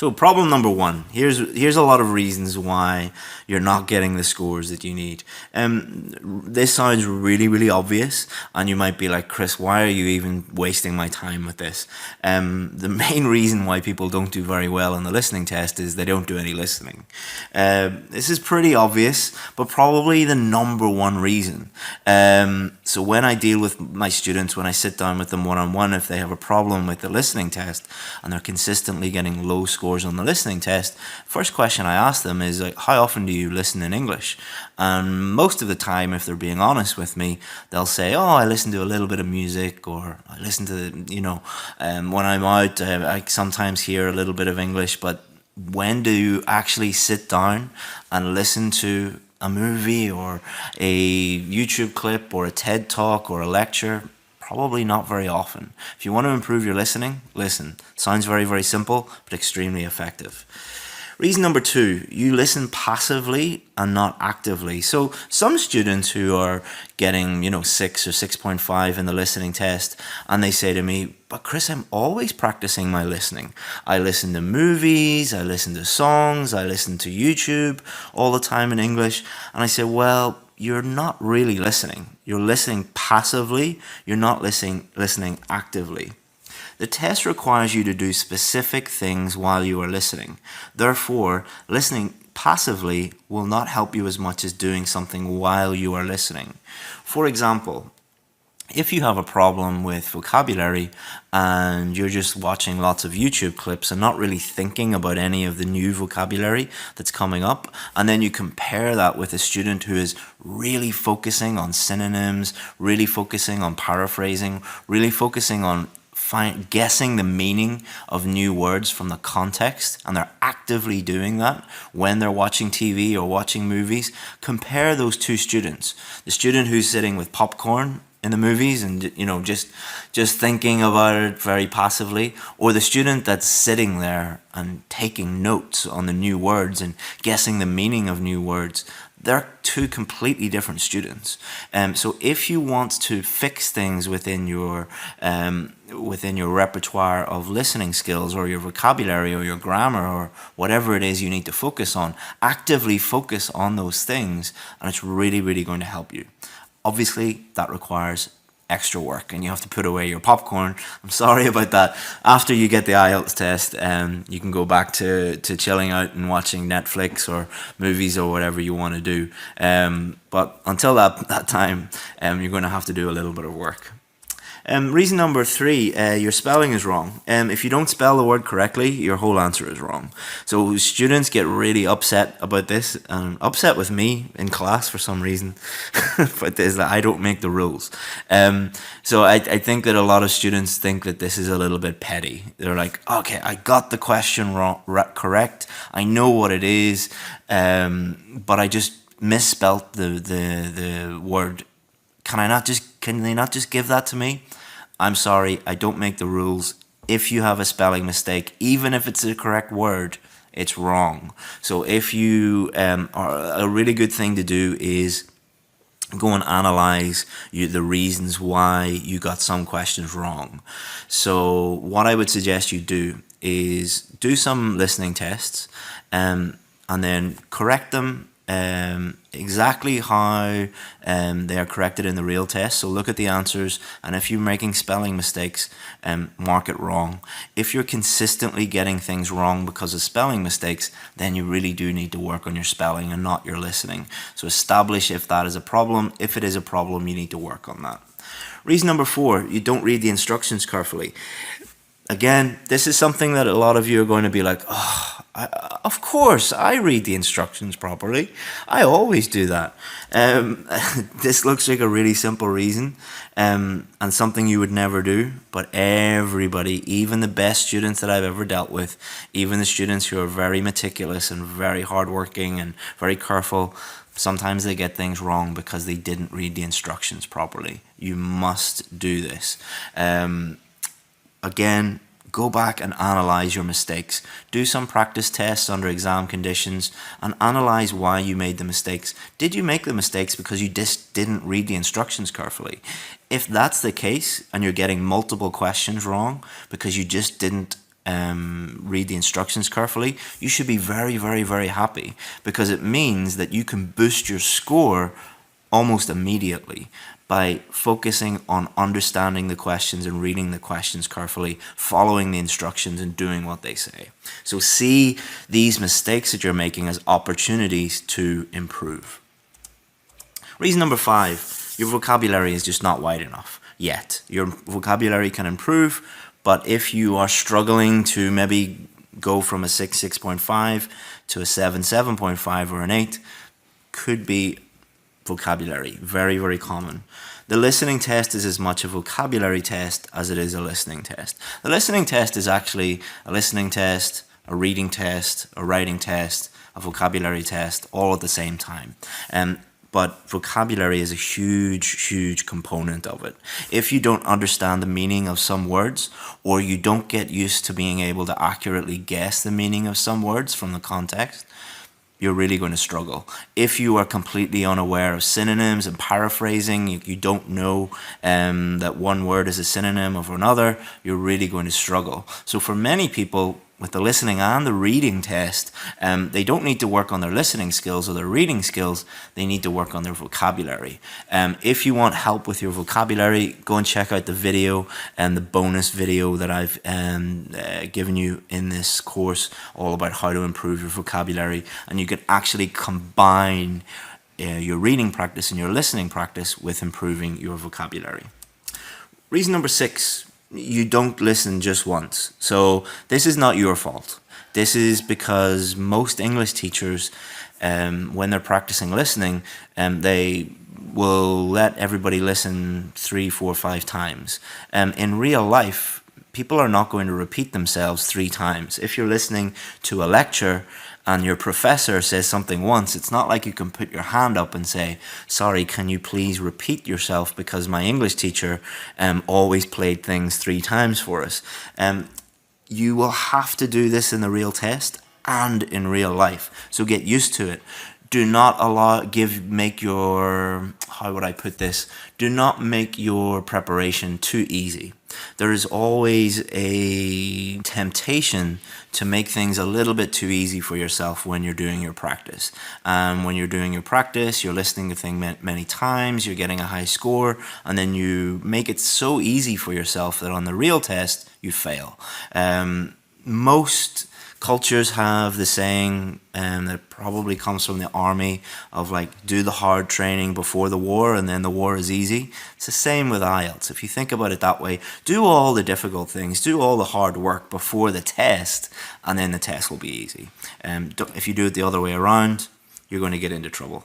So problem number one, here's a lot of reasons why you're not getting the scores that you need. This sounds really, really obvious, and you might be like, Chris, why are you even wasting my time with this? The main reason why people don't do very well on the listening test is they don't do any listening. This is pretty obvious, but probably the number one reason. So when I deal with my students, when I sit down with them one-on-one, if they have a problem with the listening test and they're consistently getting low scores on the listening test, first question I ask them is like, how often do you listen in English? And most of the time, if they're being honest with me, they'll say, oh, I listen to a little bit of music, or I listen to, when I'm out, I sometimes hear a little bit of English. But when do you actually sit down and listen to a movie or a YouTube clip or a TED Talk or a lecture? Probably not very often. If you want to improve your listening, listen. Sounds very, very simple, but extremely effective. Reason number two, you listen passively and not actively. So some students who are getting, 6 or 6.5 in the listening test, and they say to me, but Chris, I'm always practicing my listening. I listen to movies, I listen to songs, I listen to YouTube all the time in English. And I say, well, you're not really listening. You're listening passively. You're not listening actively. The test requires you to do specific things while you are listening. Therefore, listening passively will not help you as much as doing something while you are listening. For example, if you have a problem with vocabulary and you're just watching lots of YouTube clips and not really thinking about any of the new vocabulary that's coming up, and then you compare that with a student who is really focusing on synonyms, really focusing on paraphrasing, really focusing on guessing the meaning of new words from the context, and they're actively doing that when they're watching TV or watching movies, compare those two students. The student who's sitting with popcorn in the movies and just thinking about it very passively, or the student that's sitting there and taking notes on the new words and guessing the meaning of new words. They're two completely different students. So if you want to fix things within your repertoire of listening skills, or your vocabulary, or your grammar, or whatever it is you need to focus on, actively focus on those things, and it's really, really going to help you. Obviously, that requires extra work, and you have to put away your popcorn. I'm sorry about that. After you get the IELTS test, you can go back to chilling out and watching Netflix or movies or whatever you want to do. But until that time, you're going to have to do a little bit of work. Reason number three, your spelling is wrong. If you don't spell the word correctly, your whole answer is wrong. So students get really upset about this, and upset with me in class for some reason. But is that I don't make the rules. So I think that a lot of students think that this is a little bit petty. They're like, okay, I got the question correct. I know what it is, but I just misspelt the word. Can they not just give that to me? I'm sorry, I don't make the rules. If you have a spelling mistake, even if it's the correct word, it's wrong. So if you a really good thing to do is go and analyze the reasons why you got some questions wrong. So what I would suggest you do is do some listening tests, and then correct them exactly how they are corrected in the real test. So look at the answers, and if you're making spelling mistakes, mark it wrong. If you're consistently getting things wrong because of spelling mistakes, then you really do need to work on your spelling and not your listening. So establish if that is a problem. If it is a problem, you need to work on that. Reason number four, you don't read the instructions carefully. Again, this is something that a lot of you are going to be like, oh, of course, I read the instructions properly. I always do that. This looks like a really simple reason, and something you would never do, but everybody, even the best students that I've ever dealt with, even the students who are very meticulous and very hardworking and very careful, sometimes they get things wrong because they didn't read the instructions properly. You must do this. Again, go back and analyze your mistakes. Do some practice tests under exam conditions and analyze why you made the mistakes. Did you make the mistakes because you just didn't read the instructions carefully? If that's the case and you're getting multiple questions wrong because you just didn't read the instructions carefully, you should be very, very, very happy, because it means that you can boost your score almost immediately by focusing on understanding the questions and reading the questions carefully, following the instructions and doing what they say. So see these mistakes that you're making as opportunities to improve. Reason number 5, your vocabulary is just not wide enough yet. Your vocabulary can improve, but if you are struggling to maybe go from a 6, 6.5 to a 7, 7.5 or an 8, could be vocabulary. Very, very common. The listening test is as much a vocabulary test as it is a listening test. The listening test is actually a listening test, a reading test, a writing test, a vocabulary test, all at the same time. But vocabulary is a huge, huge component of it. If you don't understand the meaning of some words, or you don't get used to being able to accurately guess the meaning of some words from the context, you're really going to struggle. If you are completely unaware of synonyms and paraphrasing, you don't know that one word is a synonym of another, you're really going to struggle. So for many people, with the listening and the reading test, they don't need to work on their listening skills or their reading skills, they need to work on their vocabulary. If you want help with your vocabulary, go and check out the video and the bonus video that I've given you in this course, all about how to improve your vocabulary, and you can actually combine your reading practice and your listening practice with improving your vocabulary. Reason number 6, you don't listen just once. So this is not your fault. This is because most English teachers, when they're practicing listening, they will let everybody listen 3, 4, 5 times. In real life, people are not going to repeat themselves 3 times. If you're listening to a lecture and your professor says something once, it's not like you can put your hand up and say, sorry, can you please repeat yourself, because my English teacher always played things 3 times for us. You will have to do this in the real test and in real life, so get used to it. Do not make your, how would I put this? Do not make your preparation too easy. There is always a temptation to make things a little bit too easy for yourself when you're doing your practice. When you're doing your practice, you're listening to things many times, you're getting a high score, and then you make it so easy for yourself that on the real test, you fail. Most cultures have the saying that probably comes from the army of like, do the hard training before the war and then the war is easy. It's the same with IELTS. If you think about it that way, do all the difficult things, do all the hard work before the test, and then the test will be easy. If you do it the other way around, you're going to get into trouble.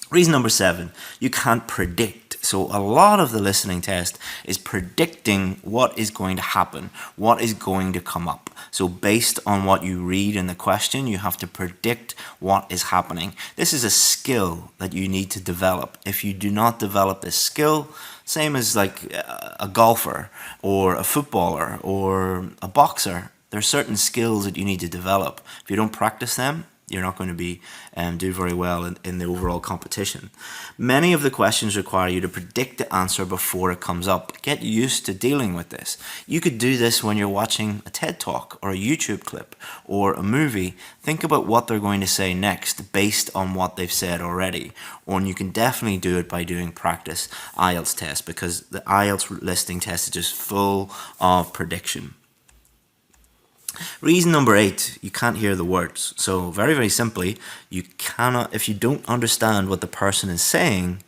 Reason number 7, you can't predict. So a lot of the listening test is predicting what is going to happen, what is going to come up. So based on what you read in the question, you have to predict what is happening. This is a skill that you need to develop. If you do not develop this skill, same as like a golfer or a footballer or a boxer, there are certain skills that you need to develop. If you don't practice them, you're not going to be do very well in the overall competition. Many of the questions require you to predict the answer before it comes up. Get used to dealing with this. You could do this when you're watching a TED Talk or a YouTube clip or a movie. Think about what they're going to say next based on what they've said already. Or you can definitely do it by doing practice IELTS test, because the IELTS listening test is just full of prediction. Reason number 8, you can't hear the words. So very, very simply, you cannot, if you don't understand what the person is saying,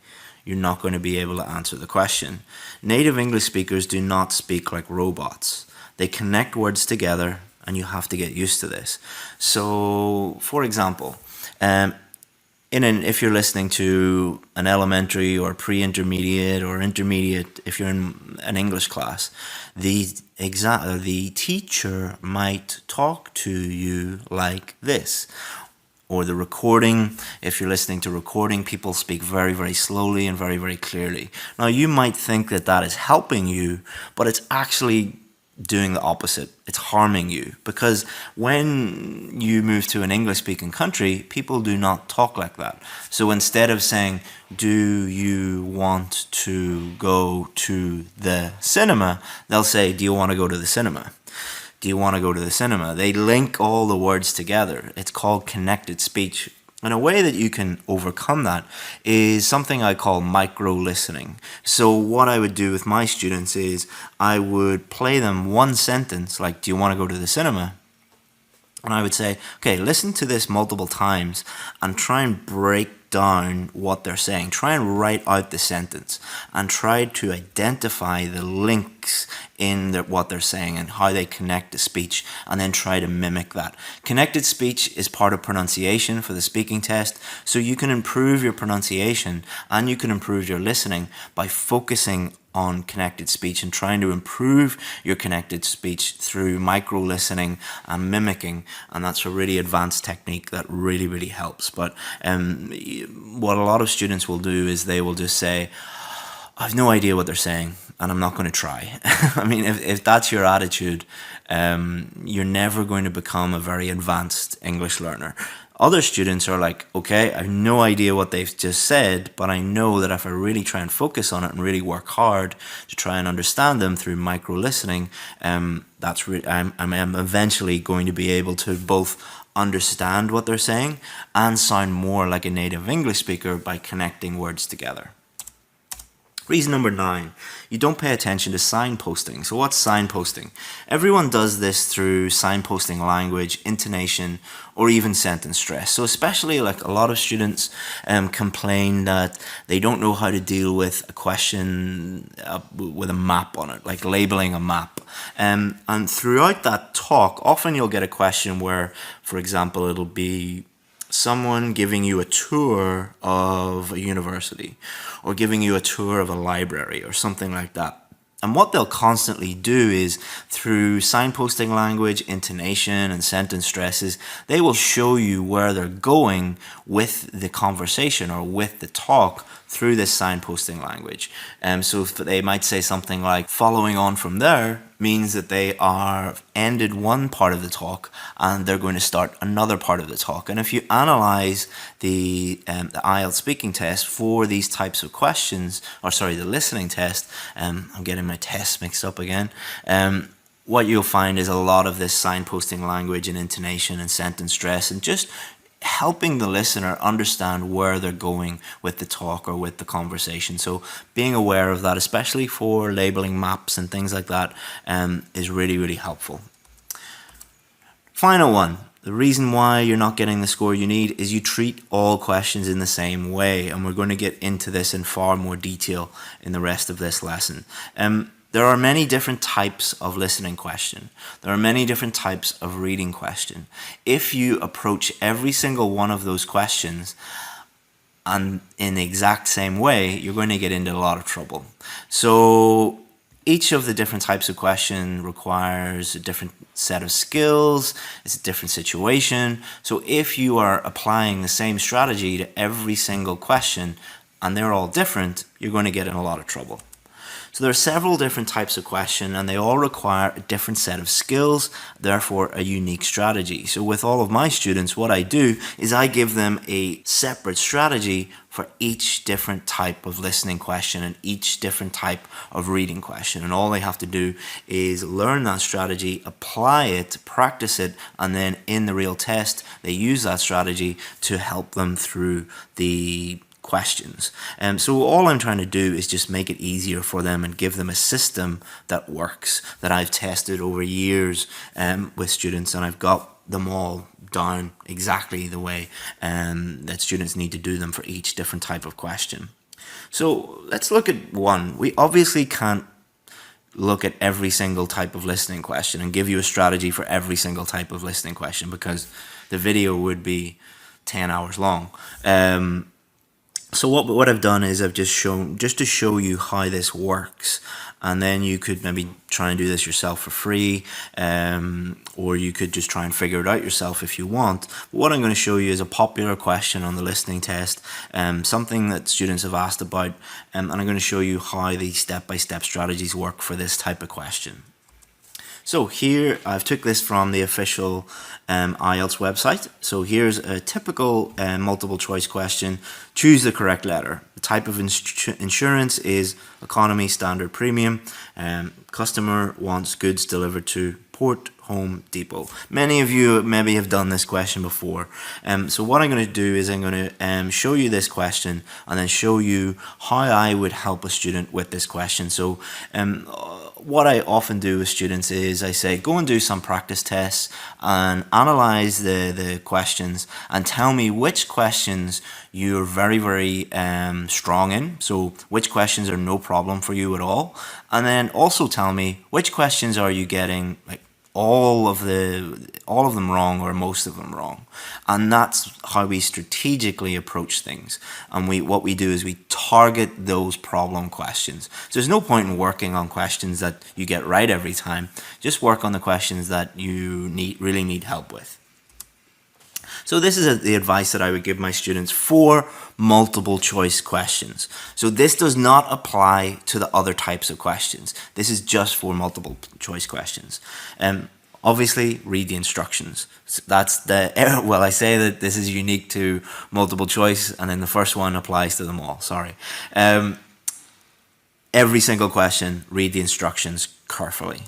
you're not going to be able to answer the question. Native English speakers do not speak like robots. They connect words together, and you have to get used to this. So, for example, if you're listening to an elementary or pre-intermediate or intermediate, if you're in an English class, the teacher might talk to you like this. Or the recording, if you're listening to recording, people speak very, very slowly and very, very clearly. Now, you might think that that is helping you, but it's actually doing the opposite. It's harming you, because when you move to an English-speaking country, people do not talk like that. So instead of saying, do you want to go to the cinema, they'll say, do you want to go to the cinema? do you want to go to the cinema? They link all the words together. It's called connected speech. And a way that you can overcome that is something I call micro-listening. So what I would do with my students is I would play them one sentence, like, do you want to go to the cinema? And I would say, okay, listen to this multiple times and try and break down what they're saying. Try and write out the sentence and try to identify the links in what they're saying and how they connect to speech, and then try to mimic that. Connected speech is part of pronunciation for the speaking test, so you can improve your pronunciation and you can improve your listening by focusing on connected speech and trying to improve your connected speech through micro listening and mimicking, and that's a really advanced technique that really helps. But what a lot of students will do is they will just say, I've no idea what they're saying and I'm not going to try. I mean, if that's your attitude, you're never going to become a very advanced English learner. Other students are like, okay, I have no idea what they've just said, but I know that if I really try and focus on it and really work hard to try and understand them through micro-listening, I'm eventually going to be able to both understand what they're saying and sound more like a native English speaker by connecting words together. Reason number 9, you don't pay attention to signposting. So what's signposting? Everyone does this through signposting language, intonation, or even sentence stress. So especially like a lot of students complain that they don't know how to deal with a question with a map on it, like labeling a map. And throughout that talk, often you'll get a question where, for example, it'll be someone giving you a tour of a university or giving you a tour of a library or something like that. And what they'll constantly do is, through signposting language, intonation, and sentence stresses, they will show you where they're going with the conversation or with the talk through this signposting language. So they might say something like, following on from there means that they are ended one part of the talk and they're going to start another part of the talk. And if you analyze the IELTS speaking test for these types of questions, the listening test, I'm getting my tests mixed up again, what you'll find is a lot of this signposting language and intonation and sentence stress, and just helping the listener understand where they're going with the talk or with the conversation. So being aware of that, especially for labeling maps and things like that, is really helpful. Final one. The reason why you're not getting the score you need is you treat all questions in the same way, and we're going to get into this in far more detail in the rest of this lesson. There are many different types of listening question. There are many different types of reading question. If you approach every single one of those questions and in the exact same way, you're going to get into a lot of trouble. So each of the different types of question requires a different set of skills. It's a different situation. So if you are applying the same strategy to every single question and they're all different, you're going to get in a lot of trouble. So there are several different types of question and they all require a different set of skills, therefore a unique strategy. So with all of my students, what I do is I give them a separate strategy for each different type of listening question and each different type of reading question. And all they have to do is learn that strategy, apply it, practice it, and then in the real test, they use that strategy to help them through the questions. So all I'm trying to do is just make it easier for them and give them a system that works, that I've tested over years with students, and I've got them all down exactly the way that students need to do them for each different type of question. So let's look at one. We obviously can't look at every single type of listening question and give you a strategy for every single type of listening question, because the video would be 10 hours long. So what I've done is I've just to show you how this works, and then you could maybe try and do this yourself for free, or you could just try and figure it out yourself if you want. But what I'm going to show you is a popular question on the listening test, something that students have asked about, and I'm going to show you how the step-by-step strategies work for this type of question. So here, I've took this from the official IELTS website. So here's a typical multiple choice question. Choose the correct letter. The type of insurance is economy, standard, premium. Customer wants goods delivered to port Home Depot. Many of you maybe have done this question before. So what I'm going to do is I'm going to show you this question and then show you how I would help a student with this question. So what I often do with students is I say, go and do some practice tests and analyze the questions and tell me which questions you're very, very strong in. So which questions are no problem for you at all. And then also tell me which questions are you getting like all of them wrong or most of them wrong. And that's how we strategically approach things. And what we do is we target those problem questions. So there's no point in working on questions that you get right every time. Just work on the questions that you really need help with. So this is the advice that I would give my students for multiple choice questions. So this does not apply to the other types of questions. This is just for multiple choice questions. Obviously, read the instructions. That's well, I say that this is unique to multiple choice, and then the first one applies to them all. Sorry. Every single question, read the instructions carefully.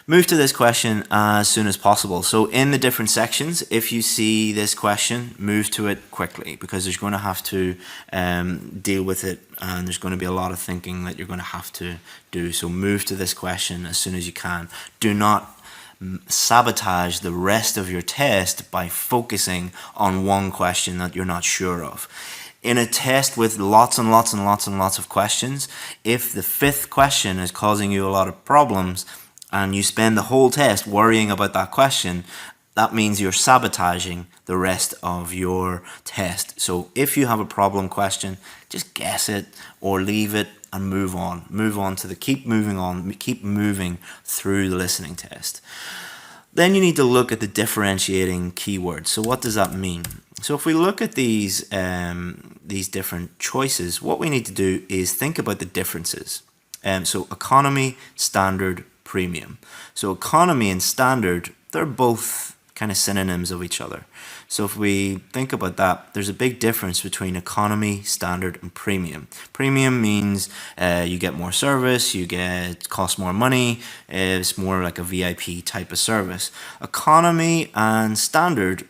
Move to this question as soon as possible. So in the different sections, if you see this question, move to it quickly because there's going to have to deal with it and there's going to be a lot of thinking that you're going to have to do. So move to this question as soon as you can. Do not sabotage the rest of your test by focusing on one question that you're not sure of. In a test with lots and lots and lots and lots of questions, if the fifth question is causing you a lot of problems, and you spend the whole test worrying about that question, that means you're sabotaging the rest of your test. So if you have a problem question, just guess it or leave it and move on. Move on to keep moving through the listening test. Then you need to look at the differentiating keywords. So what does that mean? So if we look at these different choices, what we need to do is think about the differences. So economy, standard, premium. So economy and standard, they're both kind of synonyms of each other. So if we think about that, there's a big difference between economy, standard, and premium. Premium means you get more service, cost more money, it's more like a VIP type of service. Economy and standard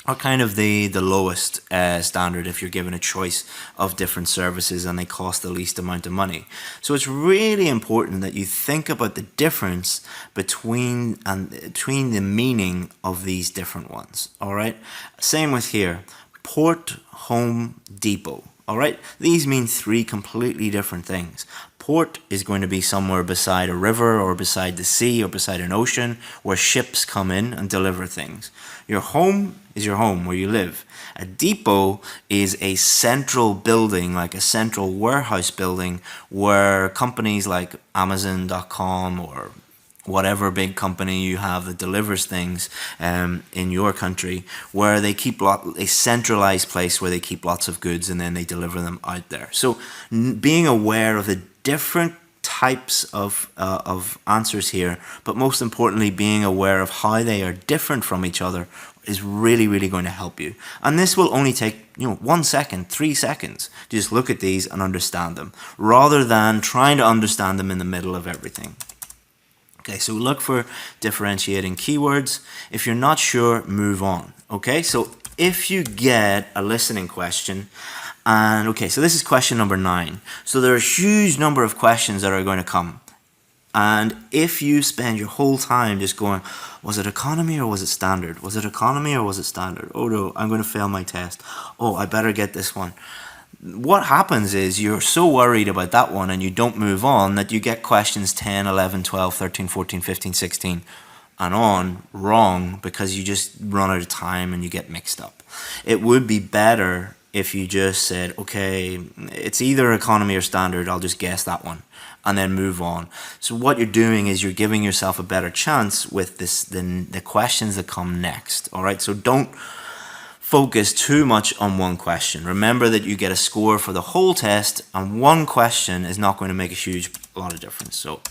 are kind of the lowest standard if you're given a choice of different services and they cost the least amount of money. So it's really important that you think about the difference between the meaning of these different ones. All right. Same with here. Port, Home Depot. All right. These mean three completely different things. Port is going to be somewhere beside a river or beside the sea or beside an ocean where ships come in and deliver things. Your home is your home where you live. A depot is a central building, like a central warehouse building where companies like Amazon.com or whatever big company you have that delivers things in your country, where they keep a centralized place where they keep lots of goods and then they deliver them out there. So being aware of the different types of answers here, but most importantly being aware of how they are different from each other is really, really going to help you. And this will only take 1 second, 3 seconds. Just look at these and understand them, rather than trying to understand them in the middle of everything. Okay, so look for differentiating keywords. If you're not sure, move on. Okay, so if you get a listening question, and okay, so this is question number 9. So there are a huge number of questions that are going to come. And if you spend your whole time just going, was it economy or was it standard? Was it economy or was it standard? Oh no, I'm going to fail my test. Oh, I better get this one. What happens is you're so worried about that one and you don't move on that you get questions 10, 11, 12, 13, 14, 15, 16 and on wrong because you just run out of time and you get mixed up. It would be better if you just said, okay, it's either economy or standard, I'll just guess that one and then move on. So what you're doing is you're giving yourself a better chance with the questions that come next. All right, so don't focus too much on one question. Remember that you get a score for the whole test and one question is not going to make a lot of difference. So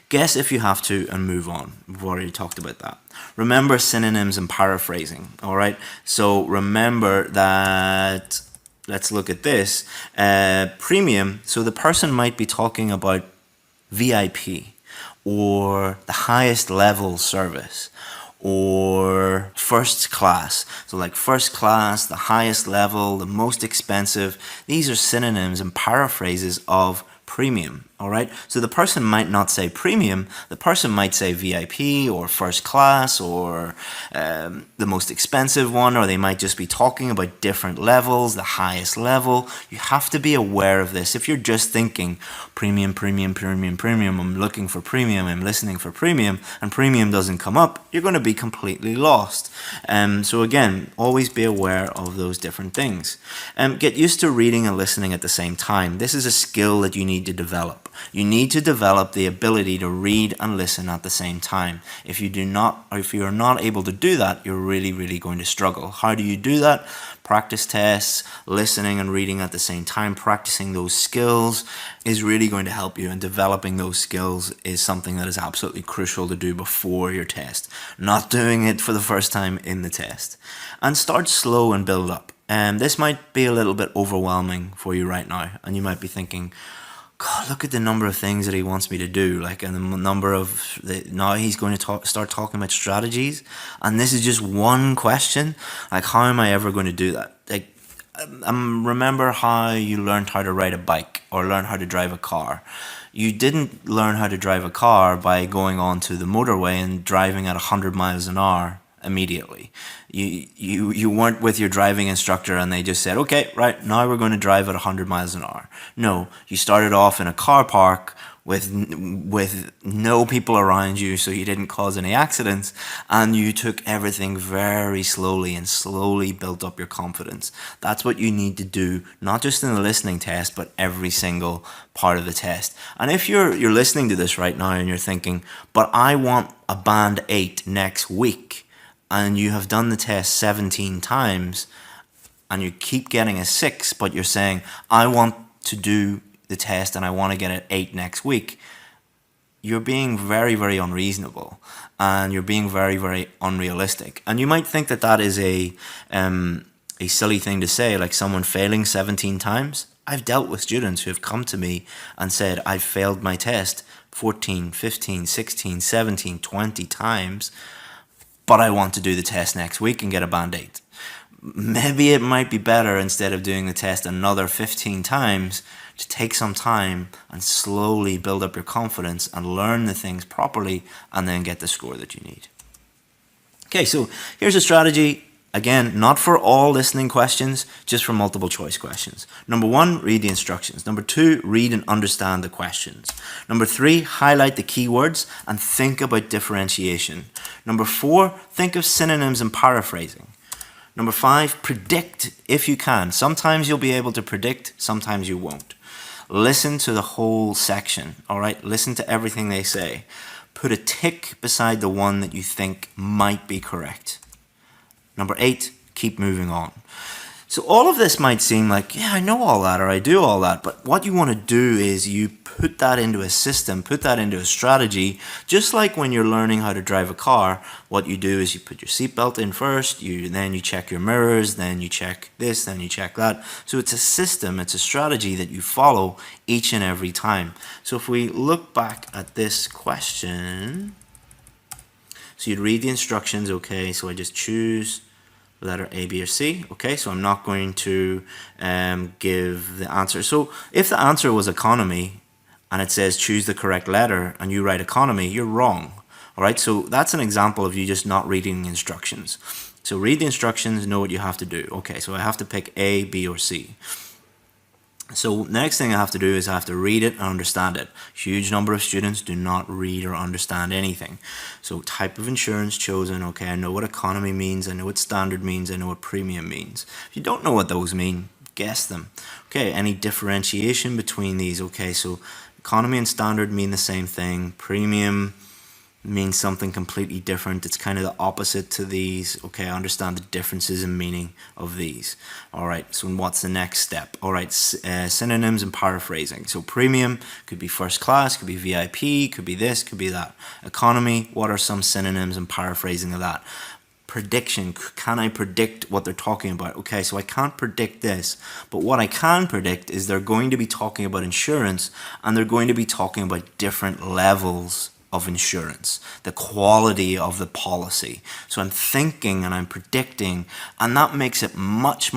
guess if you have to and move on. We've already talked about that. Remember synonyms and paraphrasing. All right. So remember that, let's look at this. Premium. So the person might be talking about VIP. or the highest level service, or first class. So like first class, the highest level, the most expensive. These are synonyms and paraphrases of premium. All right. So the person might not say premium. The person might say VIP or first class or the most expensive one, or they might just be talking about different levels, the highest level. You have to be aware of this. If you're just thinking premium, premium, premium, premium, I'm looking for premium, I'm listening for premium, and premium doesn't come up, you're going to be completely lost. So again, always be aware of those different things. Get used to reading and listening at the same time. This is a skill that you need to develop. You need to develop the ability to read and listen at the same time. If you do not, or if you are not able to do that, you're really, really going to struggle. How do you do that? Practice tests, listening and reading at the same time, practicing those skills is really going to help you, and developing those skills is something that is absolutely crucial to do before your test, not doing it for the first time in the test. And start slow and build up. This might be a little bit overwhelming for you right now, and you might be thinking, God, look at the number of things that he wants me to do. Like, and the number of now he's going to start talking about strategies, and this is just one question. Like, how am I ever going to do that? Like, remember how you learned how to ride a bike or learn how to drive a car. You didn't learn how to drive a car by going onto the motorway and driving at 100 miles an hour immediately. You weren't with your driving instructor and they just said, okay, right, now we're going to drive at 100 miles an hour. No, you started off in a car park with no people around you, so you didn't cause any accidents, and you took everything very slowly and slowly built up your confidence. That's what you need to do, not just in the listening test, but every single part of the test. And if you're listening to this right now and you're thinking, but I want a band 8 next week, and you have done the test 17 times and you keep getting a 6, but you're saying, I want to do the test and I want to get an 8 next week, you're being very, very unreasonable, and you're being very, very unrealistic. And you might think that that is a silly thing to say, like someone failing 17 times. I've dealt with students who have come to me and said, I failed my test 14, 15, 16, 17, 20 times, but I want to do the test next week and get a band 8. Maybe it might be better, instead of doing the test another 15 times, to take some time and slowly build up your confidence and learn the things properly, and then get the score that you need. Okay, so here's a strategy. Again, not for all listening questions, just for multiple choice questions. Number 1, read the instructions. Number 2, read and understand the questions. Number 3, highlight the keywords and think about differentiation. Number 4, think of synonyms and paraphrasing. Number 5, predict if you can. Sometimes you'll be able to predict, sometimes you won't. Listen to the whole section, all right? Listen to everything they say. Put a tick beside the one that you think might be correct. Number 8, keep moving on. So all of this might seem like, yeah, I know all that, or I do all that, but what you want to do is you put that into a system, put that into a strategy. Just like when you're learning how to drive a car, what you do is you put your seatbelt in first, then you check your mirrors, then you check this, then you check that. So it's a system, it's a strategy that you follow each and every time. So if we look back at this question, so you'd read the instructions, okay, so I just choose letter A, B, or C. Okay, so I'm not going to give the answer. So if the answer was economy and it says choose the correct letter and you write economy, you're wrong. All right, so that's an example of you just not reading the instructions. So read the instructions, know what you have to do. Okay, so I have to pick A, B, or C. So the next thing I have to do is I have to read it and understand it. Huge number of students do not read or understand anything. So type of insurance chosen, okay, I know what economy means, I know what standard means, I know what premium means. If you don't know what those mean, guess them. Okay, any differentiation between these? Okay, so economy and standard mean the same thing. Premium means something completely different. It's kind of the opposite to these. Okay, I understand the differences in meaning of these. All right, so what's the next step? All right, synonyms and paraphrasing. So premium could be first class, could be VIP, could be this, could be that. Economy, what are some synonyms and paraphrasing of that? Prediction, can I predict what they're talking about? Okay, so I can't predict this, but what I can predict is they're going to be talking about insurance, and they're going to be talking about different levels of insurance, the quality of the policy. So I'm thinking and I'm predicting, and that makes it much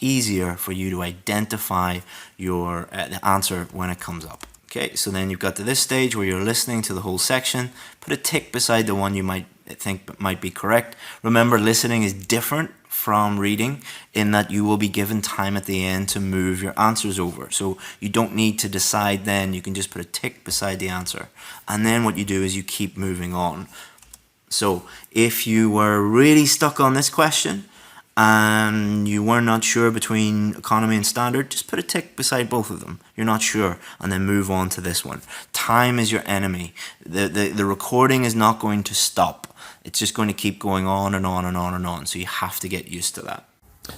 easier for you to identify your the answer when it comes up. Okay, so then you've got to this stage where you're listening to the whole section. Put a tick beside the one you might think might be correct. Remember, listening is different from reading in that you will be given time at the end to move your answers over. So you don't need to decide then, you can just put a tick beside the answer. And then what you do is you keep moving on. So if you were really stuck on this question and you were not sure between economy and standard, just put a tick beside both of them. You're not sure, and then move on to this one. Time is your enemy. The recording is not going to stop. It's just going to keep going on and on and on and on. So you have to get used to that.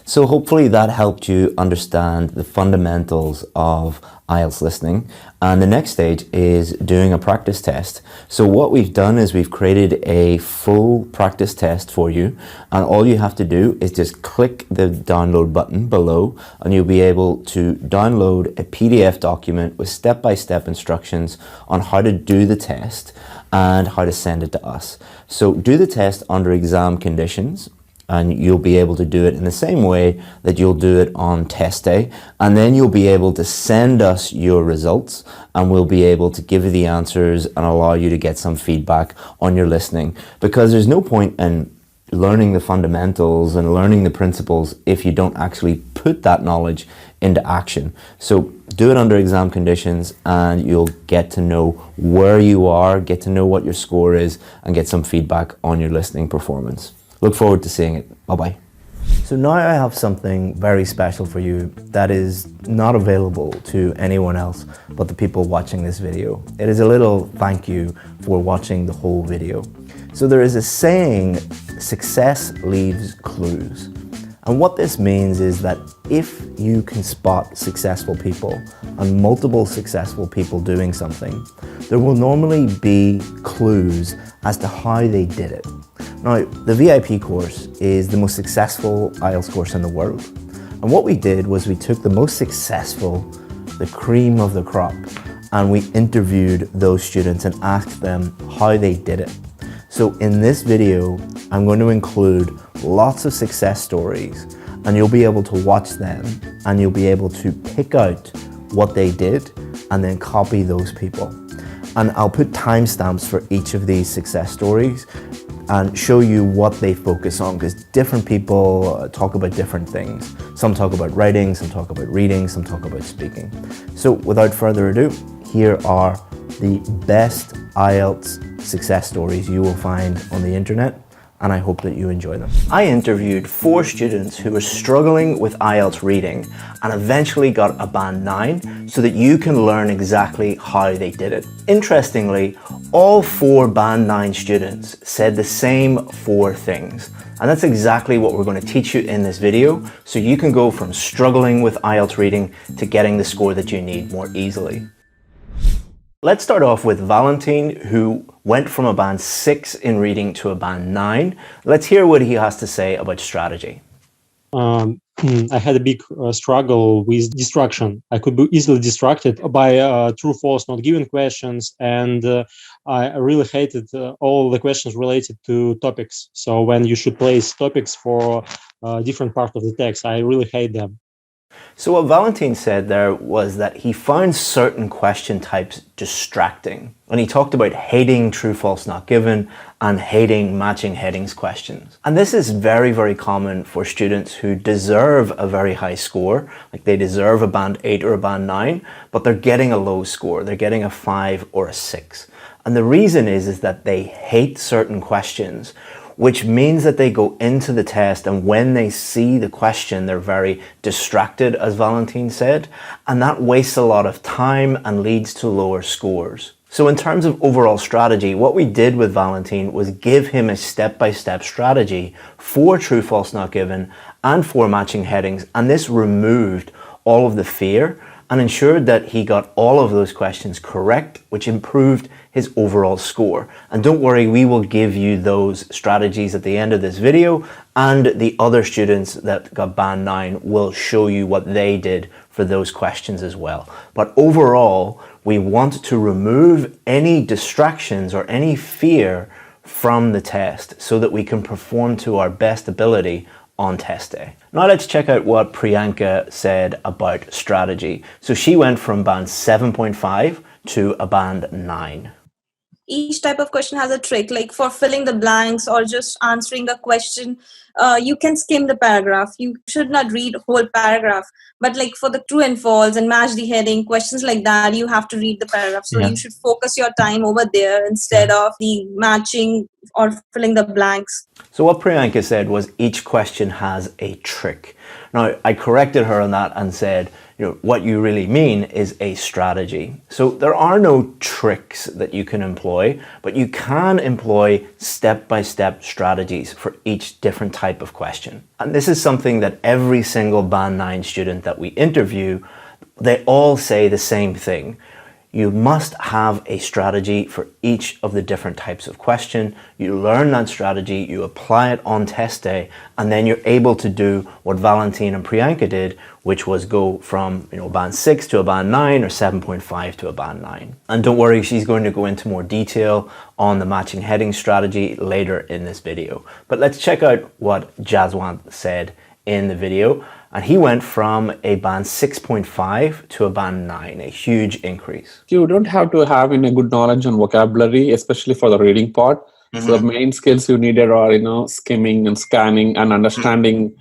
So hopefully that helped you understand the fundamentals of IELTS listening. And the next stage is doing a practice test. So what we've done is we've created a full practice test for you. And all you have to do is just click the download button below, and you'll be able to download a PDF document with step-by-step instructions on how to do the test and how to send it to us. So do the test under exam conditions, and you'll be able to do it in the same way that you'll do it on test day. And then you'll be able to send us your results, and we'll be able to give you the answers and allow you to get some feedback on your listening. Because there's no point in learning the fundamentals and learning the principles if you don't actually put that knowledge into action. So do it under exam conditions, and you'll get to know where you are, get to know what your score is, and get some feedback on your listening performance. Look forward to seeing it. Bye-bye. So now I have something very special for you that is not available to anyone else but the people watching this video. It is a little thank you for watching the whole video. So there is a saying, success leaves clues. And what this means is that if you can spot successful people and multiple successful people doing something, there will normally be clues as to how they did it. Now, the VIP course is the most successful IELTS course in the world. And what we did was we took the most successful, the cream of the crop, and we interviewed those students and asked them how they did it. So in this video, I'm going to include lots of success stories, and you'll be able to watch them, and you'll be able to pick out what they did and then copy those people. And I'll put timestamps for each of these success stories and show you what they focus on, because different people talk about different things. Some talk about writing, some talk about reading, some talk about speaking. So without further ado, here are the best IELTS success stories you will find on the internet, and I hope that you enjoy them. I interviewed 4 students who were struggling with IELTS reading and eventually got a band 9 so that you can learn exactly how they did it. Interestingly, all 4 band 9 students said the same 4 things. And that's exactly what we're going to teach you in this video, so you can go from struggling with IELTS reading to getting the score that you need more easily. Let's start off with Valentin, who went from a band 6 in reading to a band 9. Let's hear what he has to say about strategy.
I had a big struggle with distraction. I could be easily distracted by true, false, not given questions, and I really hated all the questions related to topics. So when you should place topics for different part of the text, I really hate them.
So what Valentin said there was that he found certain question types distracting. And he talked about hating true, false, not given and hating matching headings questions. And this is very, very common for students who deserve a very high score, like they deserve a band 8 or a band 9, but they're getting a low score. They're getting a 5 or a 6. And the reason is that they hate certain questions, which means that they go into the test, and when they see the question, they're very distracted, as Valentin said, and that wastes a lot of time and leads to lower scores. So in terms of overall strategy, what we did with Valentin was give him a step-by-step strategy for true, false, not given and for matching headings, and this removed all of the fear and ensured that he got all of those questions correct, which improved his overall score. And don't worry, we will give you those strategies at the end of this video, and the other students that got band 9 will show you what they did for those questions as well. But overall, We want to remove any distractions or any fear from the test so that we can perform to our best ability on test day. Now let's check out what Priyanka said about strategy. So she went from band 7.5 to a band 9.
Each type of question has a trick, like for filling the blanks or just answering a question. You can skim the paragraph. You should not read whole paragraph. But like for the true and false and match the heading, questions like that, you have to read the paragraph. So you should focus your time over there instead of the matching or filling the blanks.
So what Priyanka said was each question has a trick. Now, I corrected her on that and said, what you really mean is a strategy. So there are no tricks that you can employ, but you can employ step-by-step strategies for each different type of question. And this is something that every single Band 9 student that we interview, they all say the same thing. You must have a strategy for each of the different types of question. You learn that strategy, you apply it on test day, and then you're able to do what Valentine and Priyanka did, which was go from band 6 to a band 9 or 7.5 to a band 9. And don't worry, she's going to go into more detail on the matching heading strategy later in this video. But let's check out what Jaswant said in the video. And he went from a band 6.5 to a band 9, a huge increase.
You don't have to have a good knowledge on vocabulary, especially for the reading part. So the main skills you needed are, skimming and scanning and understanding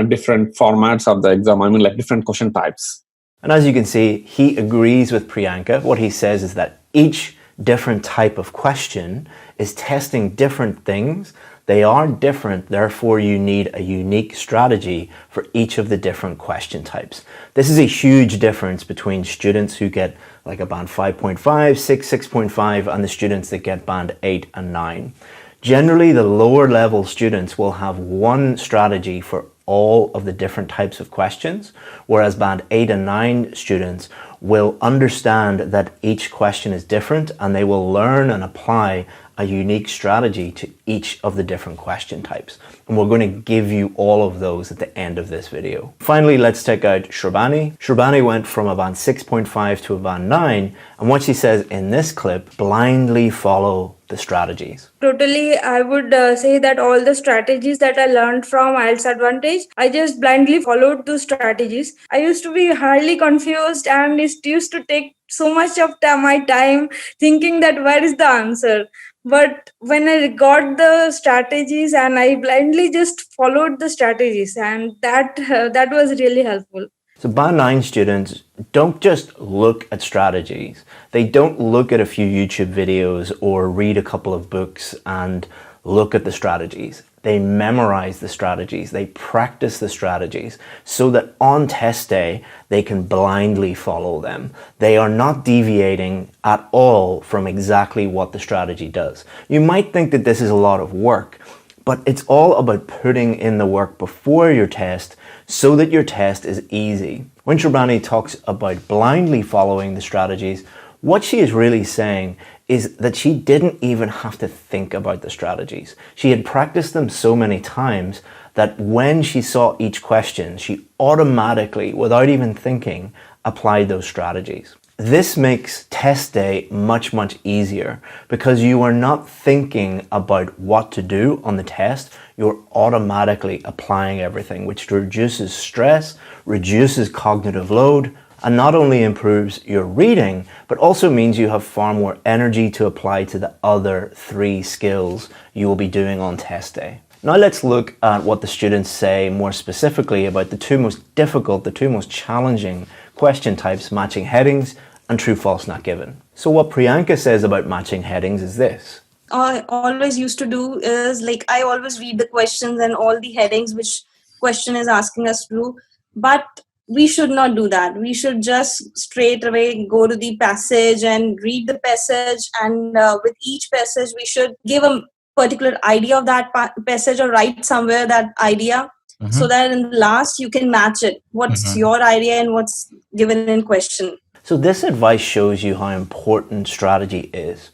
different formats of the exam. Like different question types.
And as you can see, he agrees with Priyanka. What he says is that each different type of question is testing different things. They are different, therefore you need a unique strategy for each of the different question types. This is a huge difference between students who get like a band 5.5, 6, 6.5 and the students that get band 8 and 9. Generally, the lower level students will have one strategy for all of the different types of questions, whereas band 8 and 9 students will understand that each question is different and they will learn and apply a unique strategy to each of the different question types. And we're going to give you all of those at the end of this video. Finally, let's check out Shrabani. Shrabani went from a band 6.5 to a band 9. And what she says in this clip, blindly follow the strategies.
Totally, I would say that all the strategies that I learned from IELTS Advantage, I just blindly followed those strategies. I used to be highly confused and it used to take so much of my time thinking that where is the answer. But when I got the strategies and I blindly just followed the strategies, and that was really helpful.
So band 9 students don't just look at strategies. They don't look at a few YouTube videos or read a couple of books and look at the strategies. They memorize the strategies. They practice the strategies so that on test day, they can blindly follow them. They are not deviating at all from exactly what the strategy does. You might think that this is a lot of work, but it's all about putting in the work before your test so that your test is easy. When Shrabani talks about blindly following the strategies, what she is really saying is that she didn't even have to think about the strategies. She had practiced them so many times that when she saw each question, she automatically, without even thinking, applied those strategies. This makes test day much, much easier because you are not thinking about what to do on the test. You're automatically applying everything, which reduces stress, reduces cognitive load, and not only improves your reading, but also means you have far more energy to apply to the other 3 skills you will be doing on test day. Now let's look at what the students say more specifically about the 2 most difficult, the 2 most challenging question types, matching headings and true false not given. So what Priyanka says about matching headings is this.
I always used to do is I always read the questions and all the headings which question is asking us to do, but we should not do that. We should just straight away go to the passage and read the passage, and with each passage we should give a particular idea of that passage or write somewhere that idea, so that in the last you can match it. What's your idea and what's given in question.
So this advice shows you how important strategy is.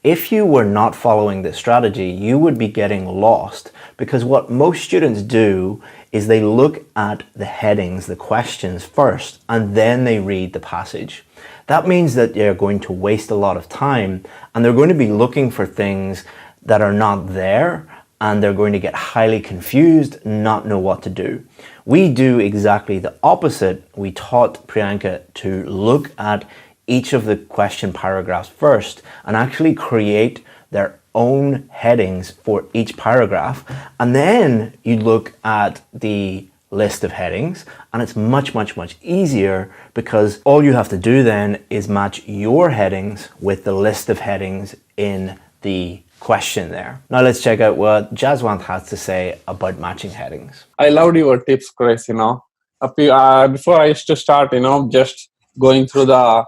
If you were not following this strategy, you would be getting lost, because what most students do is they look at the headings, the questions first, and then they read the passage. That means that they're going to waste a lot of time and they're going to be looking for things that are not there, and they're going to get highly confused, not know what to do. We do exactly the opposite. We taught Priyanka to look at each of the question paragraphs first and actually create their own headings for each paragraph. And then you look at the list of headings, and it's much easier because all you have to do then is match your headings with the list of headings in the question there. Now let's check out what Jaswant has to say about matching headings.
I loved your tips, Chris. Before I used to start, just going through the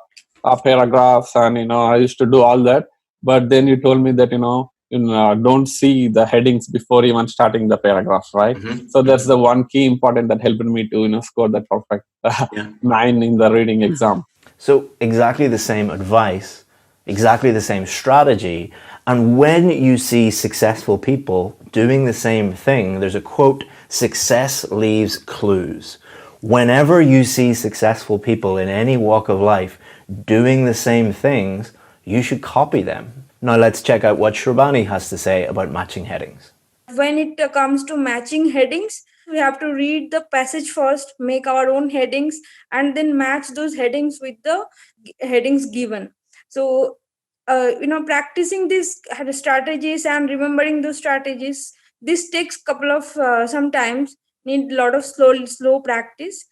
paragraphs, and I used to do all that. But then you told me that don't see the headings before even starting the paragraphs, right? So that's the one key important that helped me to score that perfect 9 in the reading exam.
So exactly the same advice, exactly the same strategy. And when you see successful people doing the same thing, there's a quote, success leaves clues. Whenever you see successful people in any walk of life doing the same things, you should copy them. Now let's check out what Shrubani has to say about matching headings.
When it comes to matching headings, we have to read the passage first, make our own headings, and then match those headings with the headings given. So practicing these strategies and remembering those strategies, this takes couple of sometimes need a lot of slow practice.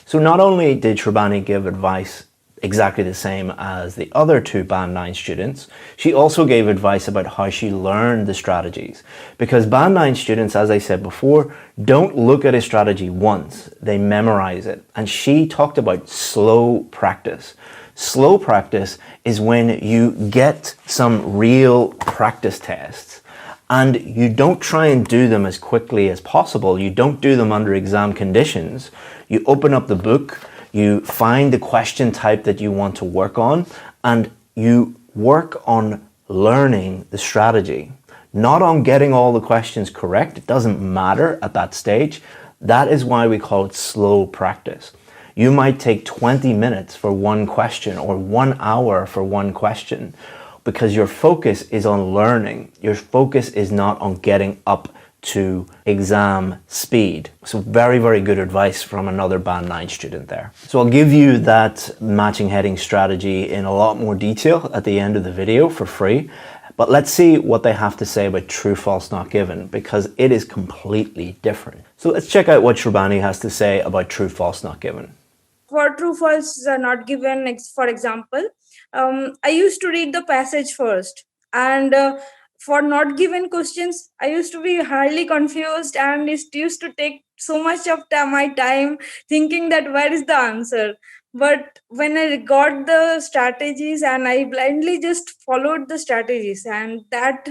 So not only did Shrubani give advice exactly the same as the other 2 Band 9 students, she also gave advice about how she learned the strategies. Because Band 9 students, as I said before, don't look at a strategy once, they memorize it. And she talked about slow practice. Slow practice is when you get some real practice tests and you don't try and do them as quickly as possible. You don't do them under exam conditions. You open up the book, you find the question type that you want to work on, and you work on learning the strategy. Not on getting all the questions correct. It doesn't matter at that stage. That is why we call it slow practice. You might take 20 minutes for one question or 1 hour for one question because your focus is on learning. Your focus is not on getting up to exam speed. So very good advice from another Band 9 student there. So I'll give you that matching heading strategy in a lot more detail at the end of the video for free. But let's see what they have to say about true, false, not given, because it is completely different. So let's check out what Shrubani has to say about true, false, not given.
For true, false, not given, for example, I used to read the passage first. And for not given questions, I used to be highly confused and it used to take so much of my time thinking that where is the answer. But when I got the strategies and I blindly just followed the strategies, and that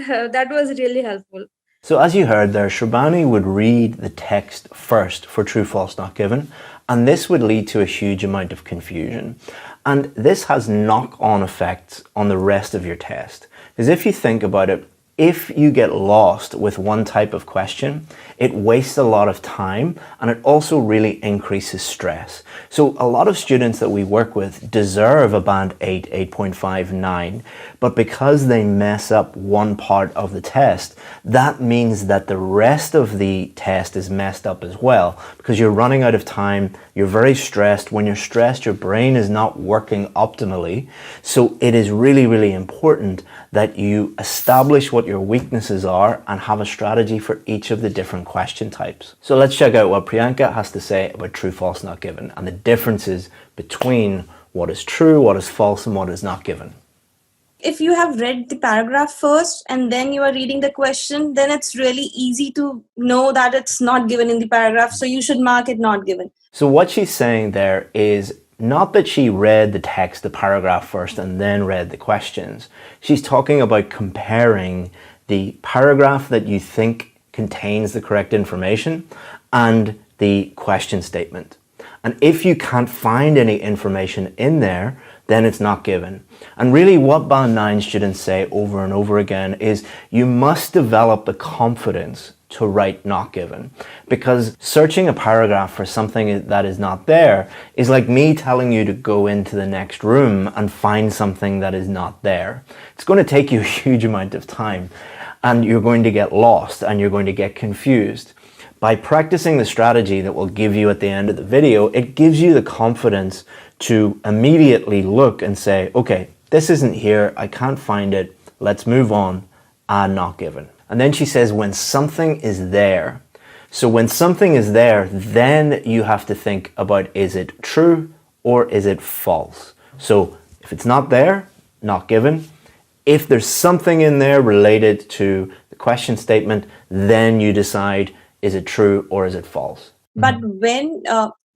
was really helpful.
So as you heard there, Shrubani would read the text first for true, false, not given, and this would lead to a huge amount of confusion. And this has knock-on effects on the rest of your test. Because if you think about it, if you get lost with one type of question, it wastes a lot of time and it also really increases stress. So a lot of students that we work with deserve a band 8, 8.5, 9, but because they mess up one part of the test, that means that the rest of the test is messed up as well because you're running out of time, you're very stressed. When you're stressed, your brain is not working optimally. So it is really, really important that you establish what your weaknesses are and have a strategy for each of the different question types. So let's check out what Priyanka has to say about true, false, not given and the differences between what is true, what is false, and what is not given.
If you have read the paragraph first and then you are reading the question, then it's really easy to know that it's not given in the paragraph. So you should mark it not given.
So what she's saying there is not that she read the text, the paragraph first, and then read the questions. She's talking about comparing the paragraph that you think contains the correct information and the question statement. And if you can't find any information in there, then it's not given. And really what Band 9 students say over and over again is you must develop the confidence to write not given, because searching a paragraph for something that is not there is like me telling you to go into the next room and find something that is not there. It's going to take you a huge amount of time, and you're going to get lost and you're going to get confused. By practicing the strategy that we'll give you at the end of the video, it gives you the confidence to immediately look and say, okay, this isn't here, I can't find it, let's move on, and not given. And then she says, when something is there. So when something is there, then you have to think about, is it true or is it false? So if it's not there, not given. If there's something in there related to the question statement, then you decide, is it true or is it false?
But when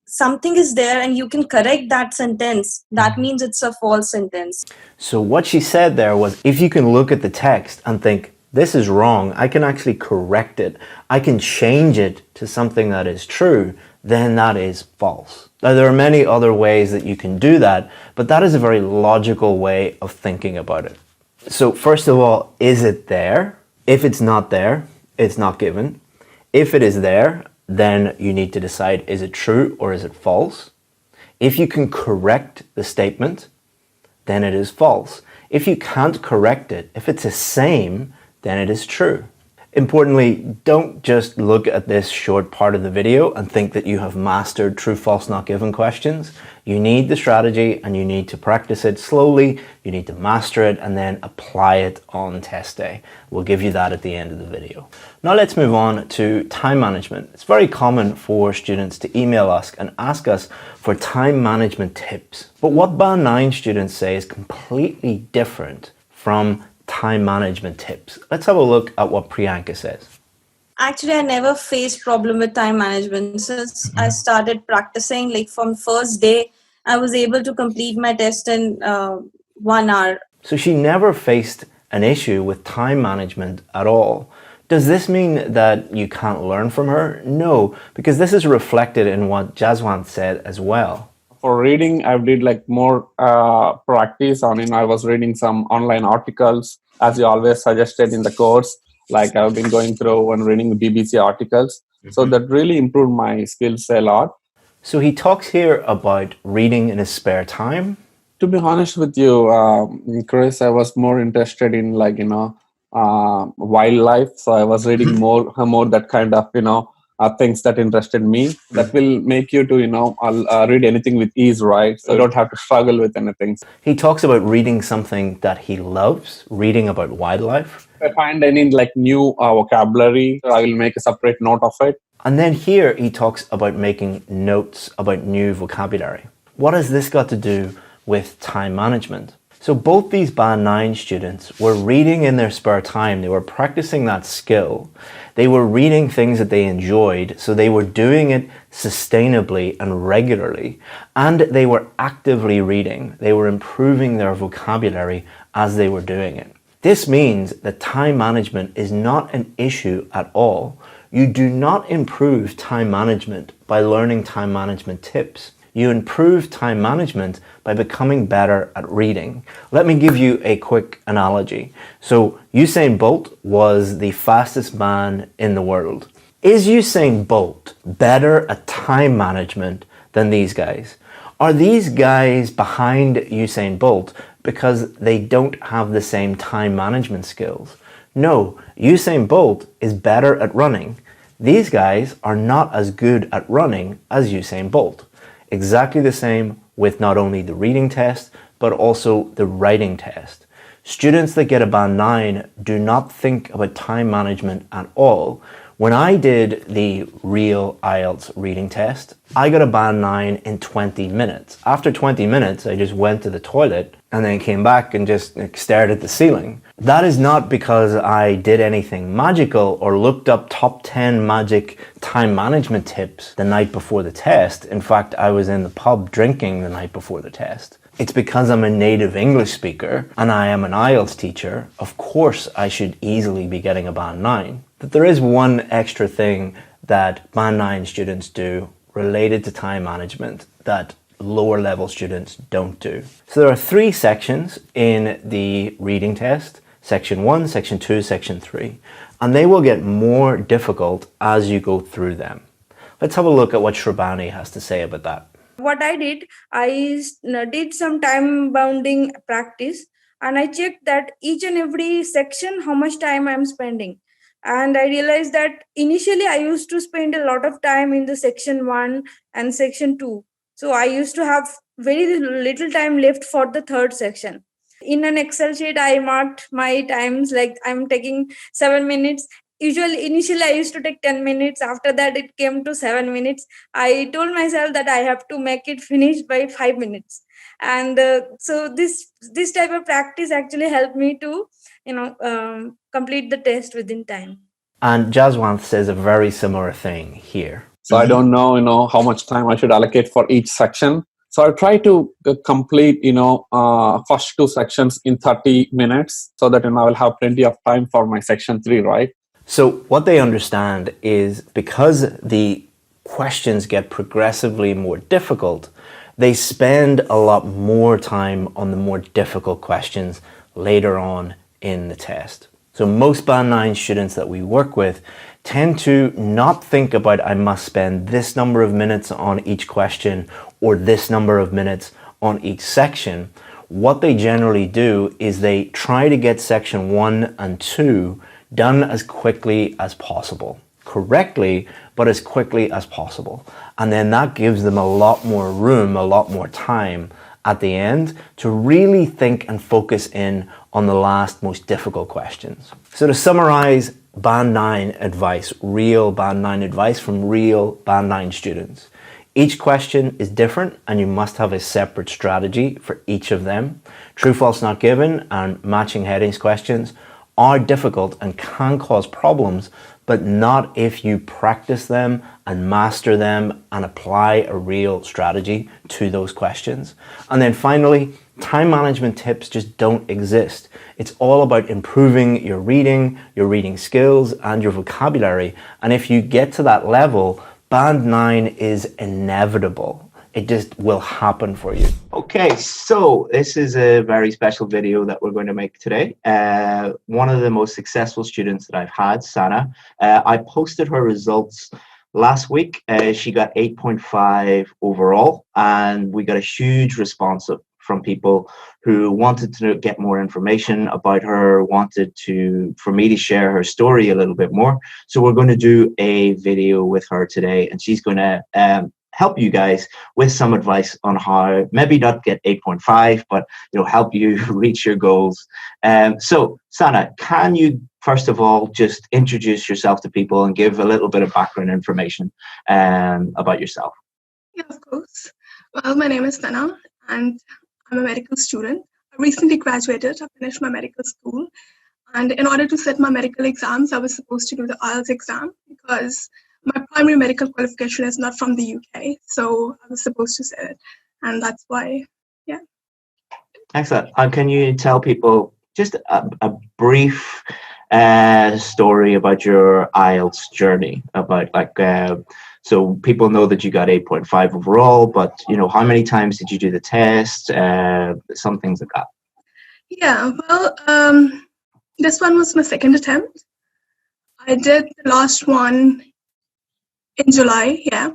something is there and you can correct that sentence, that means it's a false sentence.
So what she said there was, if you can look at the text and think, this is wrong, I can actually correct it, I can change it to something that is true, then that is false. Now, there are many other ways that you can do that, but that is a very logical way of thinking about it. So first of all, is it there? If it's not there, it's not given. If it is there, then you need to decide, is it true or is it false? If you can correct the statement, then it is false. If you can't correct it, if it's the same, then it is true. Importantly, don't just look at this short part of the video and think that you have mastered true, false, not given questions. You need the strategy and you need to practice it slowly. You need to master it and then apply it on test day. We'll give you that at the end of the video. Now let's move on to time management. It's very common for students to email us and ask us for time management tips. But what Band 9 students say is completely different from time management tips. Let's have a look at what Priyanka says.
Actually, I never faced problem with time management. Since I started practicing, like from first day, I was able to complete my test in 1 hour.
So she never faced an issue with time management at all. Does this mean that you can't learn from her? No, because this is reflected in what Jaswant said as well.
For reading, I did like more practice on, I was reading some online articles, as you always suggested in the course. Like I've been going through and reading the BBC articles. So that really improved my skills a lot.
So he talks here about reading in his spare time.
To be honest with you, Chris, I was more interested in wildlife. So I was reading more that kind of, things that interested me. That will make you to, read anything with ease, right? So you don't have to struggle with anything.
He talks about reading something that he loves, reading about wildlife.
If I find any new vocabulary, I will make a separate note of it.
And then here he talks about making notes about new vocabulary. What has this got to do with time management? So both these Band 9 students were reading in their spare time. They were practicing that skill. They were reading things that they enjoyed, so they were doing it sustainably and regularly. And they were actively reading. They were improving their vocabulary as they were doing it. This means that time management is not an issue at all. You do not improve time management by learning time management tips. You improve time management by becoming better at reading. Let me give you a quick analogy. So Usain Bolt was the fastest man in the world. Is Usain Bolt better at time management than these guys? Are these guys behind Usain Bolt because they don't have the same time management skills? No, Usain Bolt is better at running. These guys are not as good at running as Usain Bolt. Exactly the same with not only the reading test, but also the writing test. Students that get a Band 9 do not think about time management at all. When I did the real IELTS reading test, I got a Band 9 in 20 minutes. After 20 minutes, I just went to the toilet and then came back and just stared at the ceiling. That is not because I did anything magical or looked up top 10 magic time management tips the night before the test. In fact, I was in the pub drinking the night before the test. It's because I'm a native English speaker and I am an IELTS teacher. Of course, I should easily be getting a Band 9. But there is one extra thing that Band 9 students do related to time management that lower level students don't do. So there are 3 sections in the reading test. Section 1, Section 2, Section 3. And they will get more difficult as you go through them. Let's have a look at what Shrabani has to say about that.
What I did some time bounding practice, and I checked that each and every section, how much time I'm spending. And I realized that initially I used to spend a lot of time in the section 1 and section 2. So I used to have very little time left for the third section. In an Excel sheet, I marked my times, like I'm taking 7 minutes. Initially I used to take 10 minutes. After that, it came to 7 minutes. I told myself that I have to make it finish by 5 minutes. And so this type of practice actually helped me to, complete the test within time.
And Jaswant says a very similar thing here.
So I don't know, how much time I should allocate for each section. So I try to complete, first 2 sections in 30 minutes so that I will have plenty of time for my section 3, right?
So what they understand is because the questions get progressively more difficult, they spend a lot more time on the more difficult questions later on in the test. So most Band 9 students that we work with tend to not think about I must spend this number of minutes on each question or this number of minutes on each section. What they generally do is they try to get section 1 and 2 done as quickly as possible. Correctly, but as quickly as possible. And then that gives them a lot more room, a lot more time at the end to really think and focus in on the last most difficult questions. So to summarize Band 9 advice, real Band 9 advice from real Band 9 students. Each question is different and you must have a separate strategy for each of them. True, false, not given and matching headings questions are difficult and can cause problems, but not if you practice them and master them and apply a real strategy to those questions. And then finally, time management tips just don't exist. It's all about improving your reading skills and your vocabulary. And if you get to that level, Band 9 is inevitable. It just will happen for you. Okay, so this is a very special video that we're going to make today. One of the most successful students that I've had, Sana, I posted her results last week. She got 8.5 overall, and we got a huge response from people who wanted to get more information about her, wanted for me to share her story a little bit more. So we're going to do a video with her today, and she's going to help you guys with some advice on how maybe not get 8.5, but help you reach your goals. So Sana, can you first of all just introduce yourself to people and give a little bit of background information about yourself?
Yeah, of course. Well, my name is Sana and I'm a medical student. I recently graduated. I finished my medical school, and in order to set my medical exams, I was supposed to do the IELTS exam because my primary medical qualification is not from the UK, so I was supposed to set it, and that's why, yeah.
Excellent. Can you tell people just a brief story about your IELTS journey? About so people know that you got 8.5 overall, but how many times did you do the test? Some things like that.
Yeah, well, this one was my second attempt. I did the last one in July, yeah.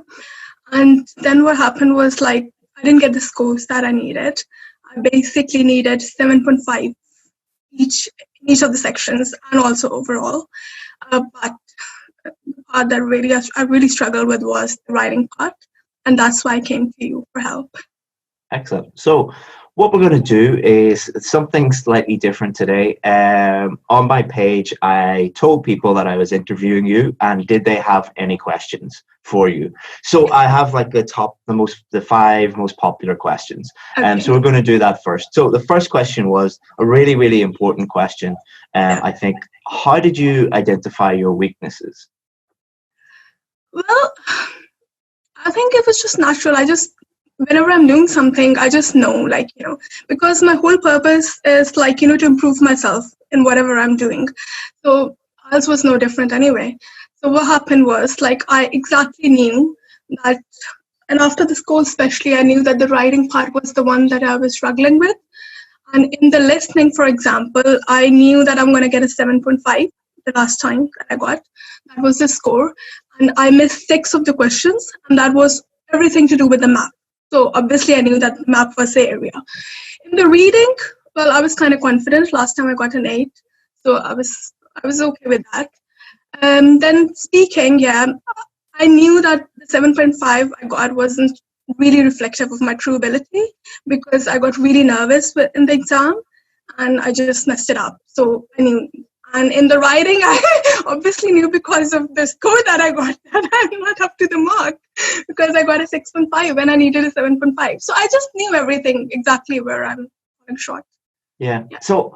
And then what happened was I didn't get the scores that I needed. I basically needed 7.5 each of the sections and also overall. But the part that I really struggled with was the writing part, and that's why I came to you for help.
Excellent. So what we're going to do is something slightly different today. On my page, I told people that I was interviewing you, and did they have any questions for you? So I have the 5 most popular questions.
Okay.
So we're going to do that first. So the first question was a really, really important question. I think, how did you identify your weaknesses?
Well, I think it was just natural. Whenever I'm doing something, I just know, because my whole purpose is to improve myself in whatever I'm doing. So IELTS was no different anyway. So what happened was I exactly knew that, and after the school especially, I knew that the writing part was the one that I was struggling with. And in the listening, for example, I knew that I'm going to get a 7.5 the last time that I got. That was the score. And I missed 6 of the questions, and that was everything to do with the map. So obviously I knew that the map was the area. In the reading, well, I was kind of confident. Last time I got an 8. So I was okay with that. Then speaking, yeah, I knew that the 7.5 I got wasn't really reflective of my true ability because I got really nervous in the exam and I just messed it up. So I knew. And in the writing, I obviously knew because of the score that I got that I'm not up to the mark because I got a 6.5 and I needed a 7.5. So I just knew everything exactly where I'm falling short.
Yeah. So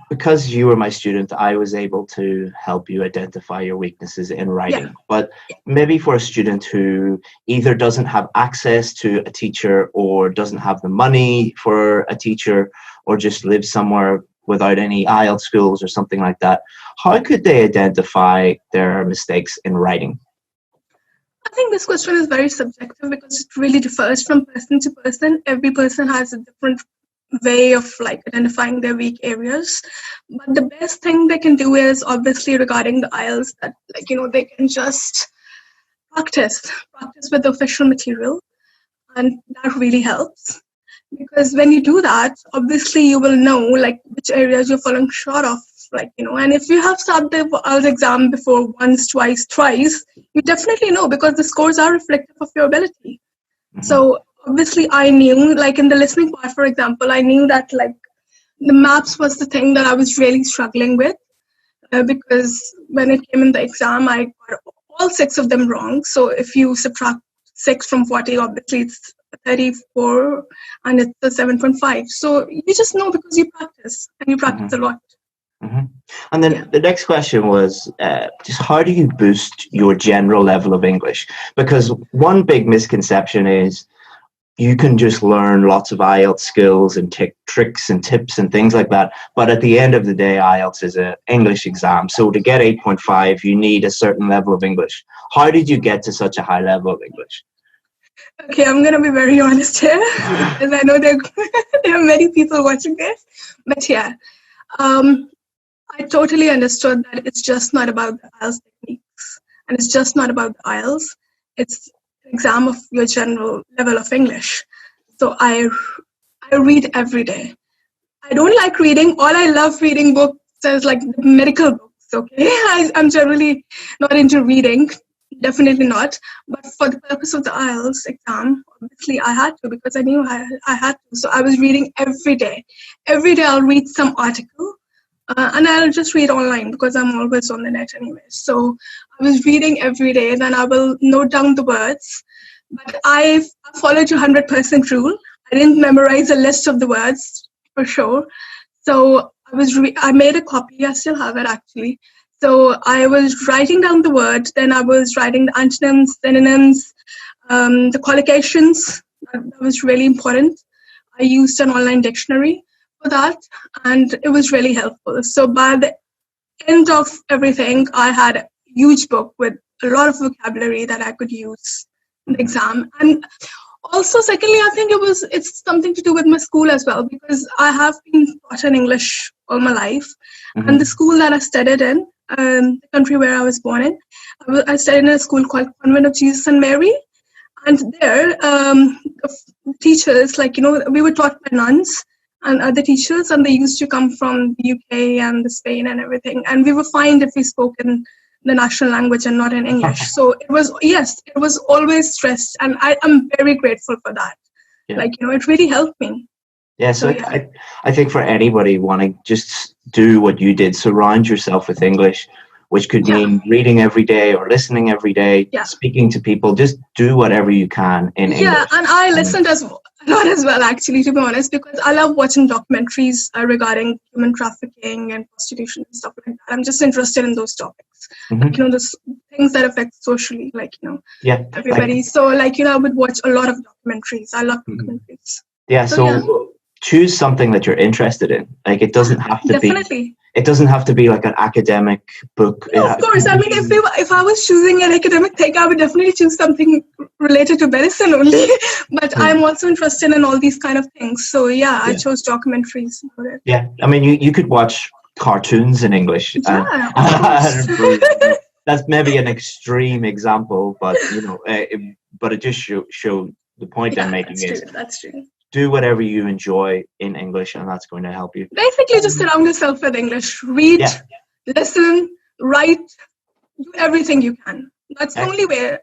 because you were my student, I was able to help you identify your weaknesses in writing.
Yeah.
But maybe for a student who either doesn't have access to a teacher or doesn't have the money for a teacher or just lives somewhere without any IELTS schools or something like that, how could they identify their mistakes in writing?
I think this question is very subjective because it really differs from person to person. Every person has a different way of identifying their weak areas, but the best thing they can do is obviously regarding the IELTS that they can just practice with the official material, and that really helps because when you do that, obviously you will know which areas you're falling short of, and if you have sat the IELTS exam before once, twice, thrice, you definitely know because the scores are reflective of your ability. Mm-hmm. So obviously I knew, in the listening part, for example, I knew that the maps was the thing that I was really struggling with because when it came in the exam, I got all 6 of them wrong. So if you subtract 6 from 40, obviously it's 34 and it's a 7.5. So you just know because you practice and you practice
mm-hmm.
a lot.
Mm-hmm. And then the next question was just how do you boost your general level of English? Because one big misconception is you can just learn lots of IELTS skills and tricks and tips and things like that. But at the end of the day, IELTS is an English exam. So to get 8.5, you need a certain level of English. How did you get to such a high level of English?
Okay, I'm going to be very honest here because I know there are many people watching this. But yeah, I totally understood that it's just not about the IELTS techniques and it's just not about the IELTS. It's an exam of your general level of English. So I read every day. I don't like reading. All I love reading books is medical books, okay? I'm generally not into reading. Definitely not. But for the purpose of the IELTS exam, obviously I had to because I knew I had to. So I was reading every day. Every day I'll read some article. And I'll just read online because I'm always on the net anyway. So I was reading every day, then I will note down the words. But I followed your 100% rule. I didn't memorize a list of the words for sure. So I made a copy. I still have it actually. So I was writing down the word. Then I was writing the antonyms, synonyms, the collocations. That was really important. I used an online dictionary for that, and it was really helpful. So by the end of everything, I had a huge book with a lot of vocabulary that I could use in the exam. And also, secondly, I think it's something to do with my school as well because I have been taught in English all my life, mm-hmm. and the school that I studied in, the country where I was born in, I studied in a school called Convent of Jesus and Mary, and there, teachers we were taught by nuns and other teachers, and they used to come from the UK and the Spain and everything. And we were fine if we spoke in the national language and not in English. So it was always stressed. And I'm very grateful for that. Yeah. It really helped me.
Yeah, so yeah. I think for anybody wanting, just do what you did. Surround yourself with English, which could mean reading every day or listening every day, speaking to people. Just do whatever you can in English.
Yeah, and I listened a lot as well, actually, to be honest, because I love watching documentaries regarding human trafficking and prostitution and stuff like that. I'm just interested in those topics, mm-hmm. Those things that affect socially, everybody. So, I would watch a lot of documentaries. I love documentaries.
Yeah, so choose something that you're interested in. Like it doesn't have to
Definitely.
be. It doesn't have to be like an academic book.
No, of course. I mean, if I was choosing an academic thing, I would definitely choose something related to medicine only. But I'm also interested in all these kind of things. So yeah, I chose documentaries for it.
Yeah, I mean, you could watch cartoons in English.
Yeah,
that's maybe an extreme example, but but it just show the point I'm making is
that's true.
Do whatever you enjoy in English, and that's going to help you.
Basically, just surround yourself with English. Read, listen, write, do everything you can. That's the only way.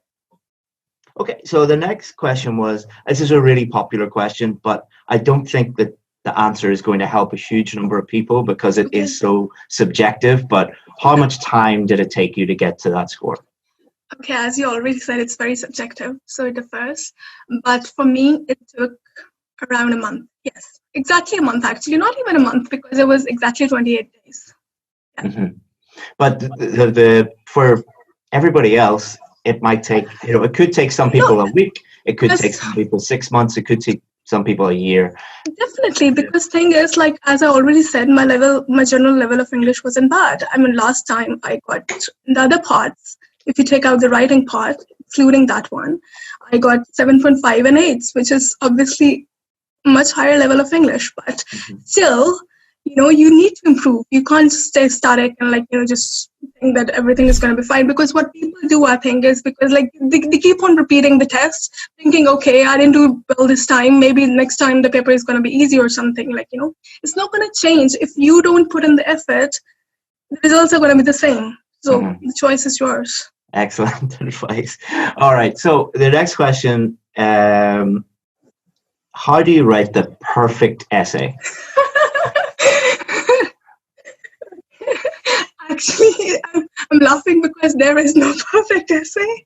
Okay, so the next question was, this is a really popular question, but I don't think that the answer is going to help a huge number of people because it is so subjective. But how much time did it take you to get to that score?
Okay, as you already said, it's very subjective, so it differs. But for me, it took around a month. Yes, exactly a month, actually. Not even a month, because it was exactly 28 days. Yeah.
But for everybody else, it might take, it could take some people a week. It could take some people 6 months. It could take some people a year.
Definitely, because thing is, like, as I already said, my general level of English wasn't bad. I mean, last time I got the other parts, if you take out the writing part, including that one, I got 7.5 and 8, which is obviously much higher level of English, but still, you need to improve. You can't just stay static and just think that everything is going to be fine, because what people do, I think, is because they keep on repeating the test, thinking, okay, I didn't do well this time, maybe next time the paper is going to be easy or something. It's not going to change. If you don't put in the effort, the results are going to be the same. So the choice is yours.
Excellent advice. All right, so the next question, how do you write the perfect essay?
Actually, I'm laughing because there is no perfect essay.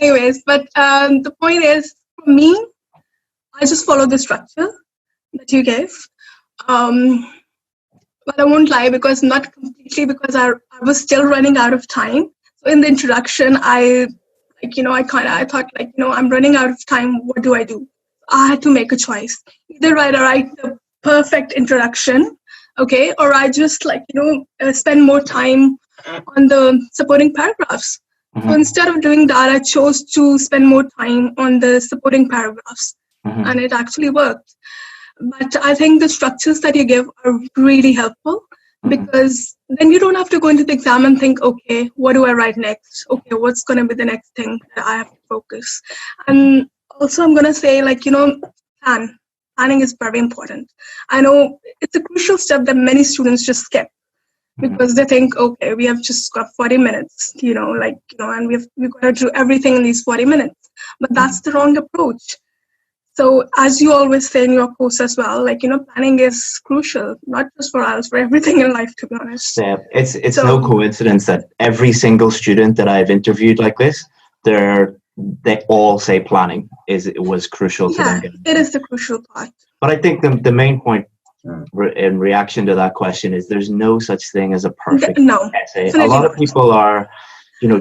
Anyways, but the point is, for me, I just follow the structure that you gave. But I won't lie, because not completely, because I was still running out of time. So in the introduction, I thought, I'm running out of time. What do I do? I had to make a choice. Either I write the perfect introduction, okay, or I just spend more time on the supporting paragraphs. So instead of doing that, I chose to spend more time on the supporting paragraphs, and it actually worked. But I think the structures that you give are really helpful, because then you don't have to go into the exam and think, okay, what do I write next? Okay, what's going to be the next thing that I have to focus? And also, I'm going to say, planning is very important. I know it's a crucial step that many students just skip, because they think, okay, we have just got 40 minutes, and we've got to do everything in these 40 minutes. But that's the wrong approach. So as you always say in your course as well, planning is crucial, not just for IELTS, for everything in life, to be honest.
Yeah, it's no coincidence that every single student that I've interviewed like this, they all say planning was crucial to them.
It is the crucial part.
But I think the main point in reaction to that question is there's no such thing as a perfect essay. A lot of people are,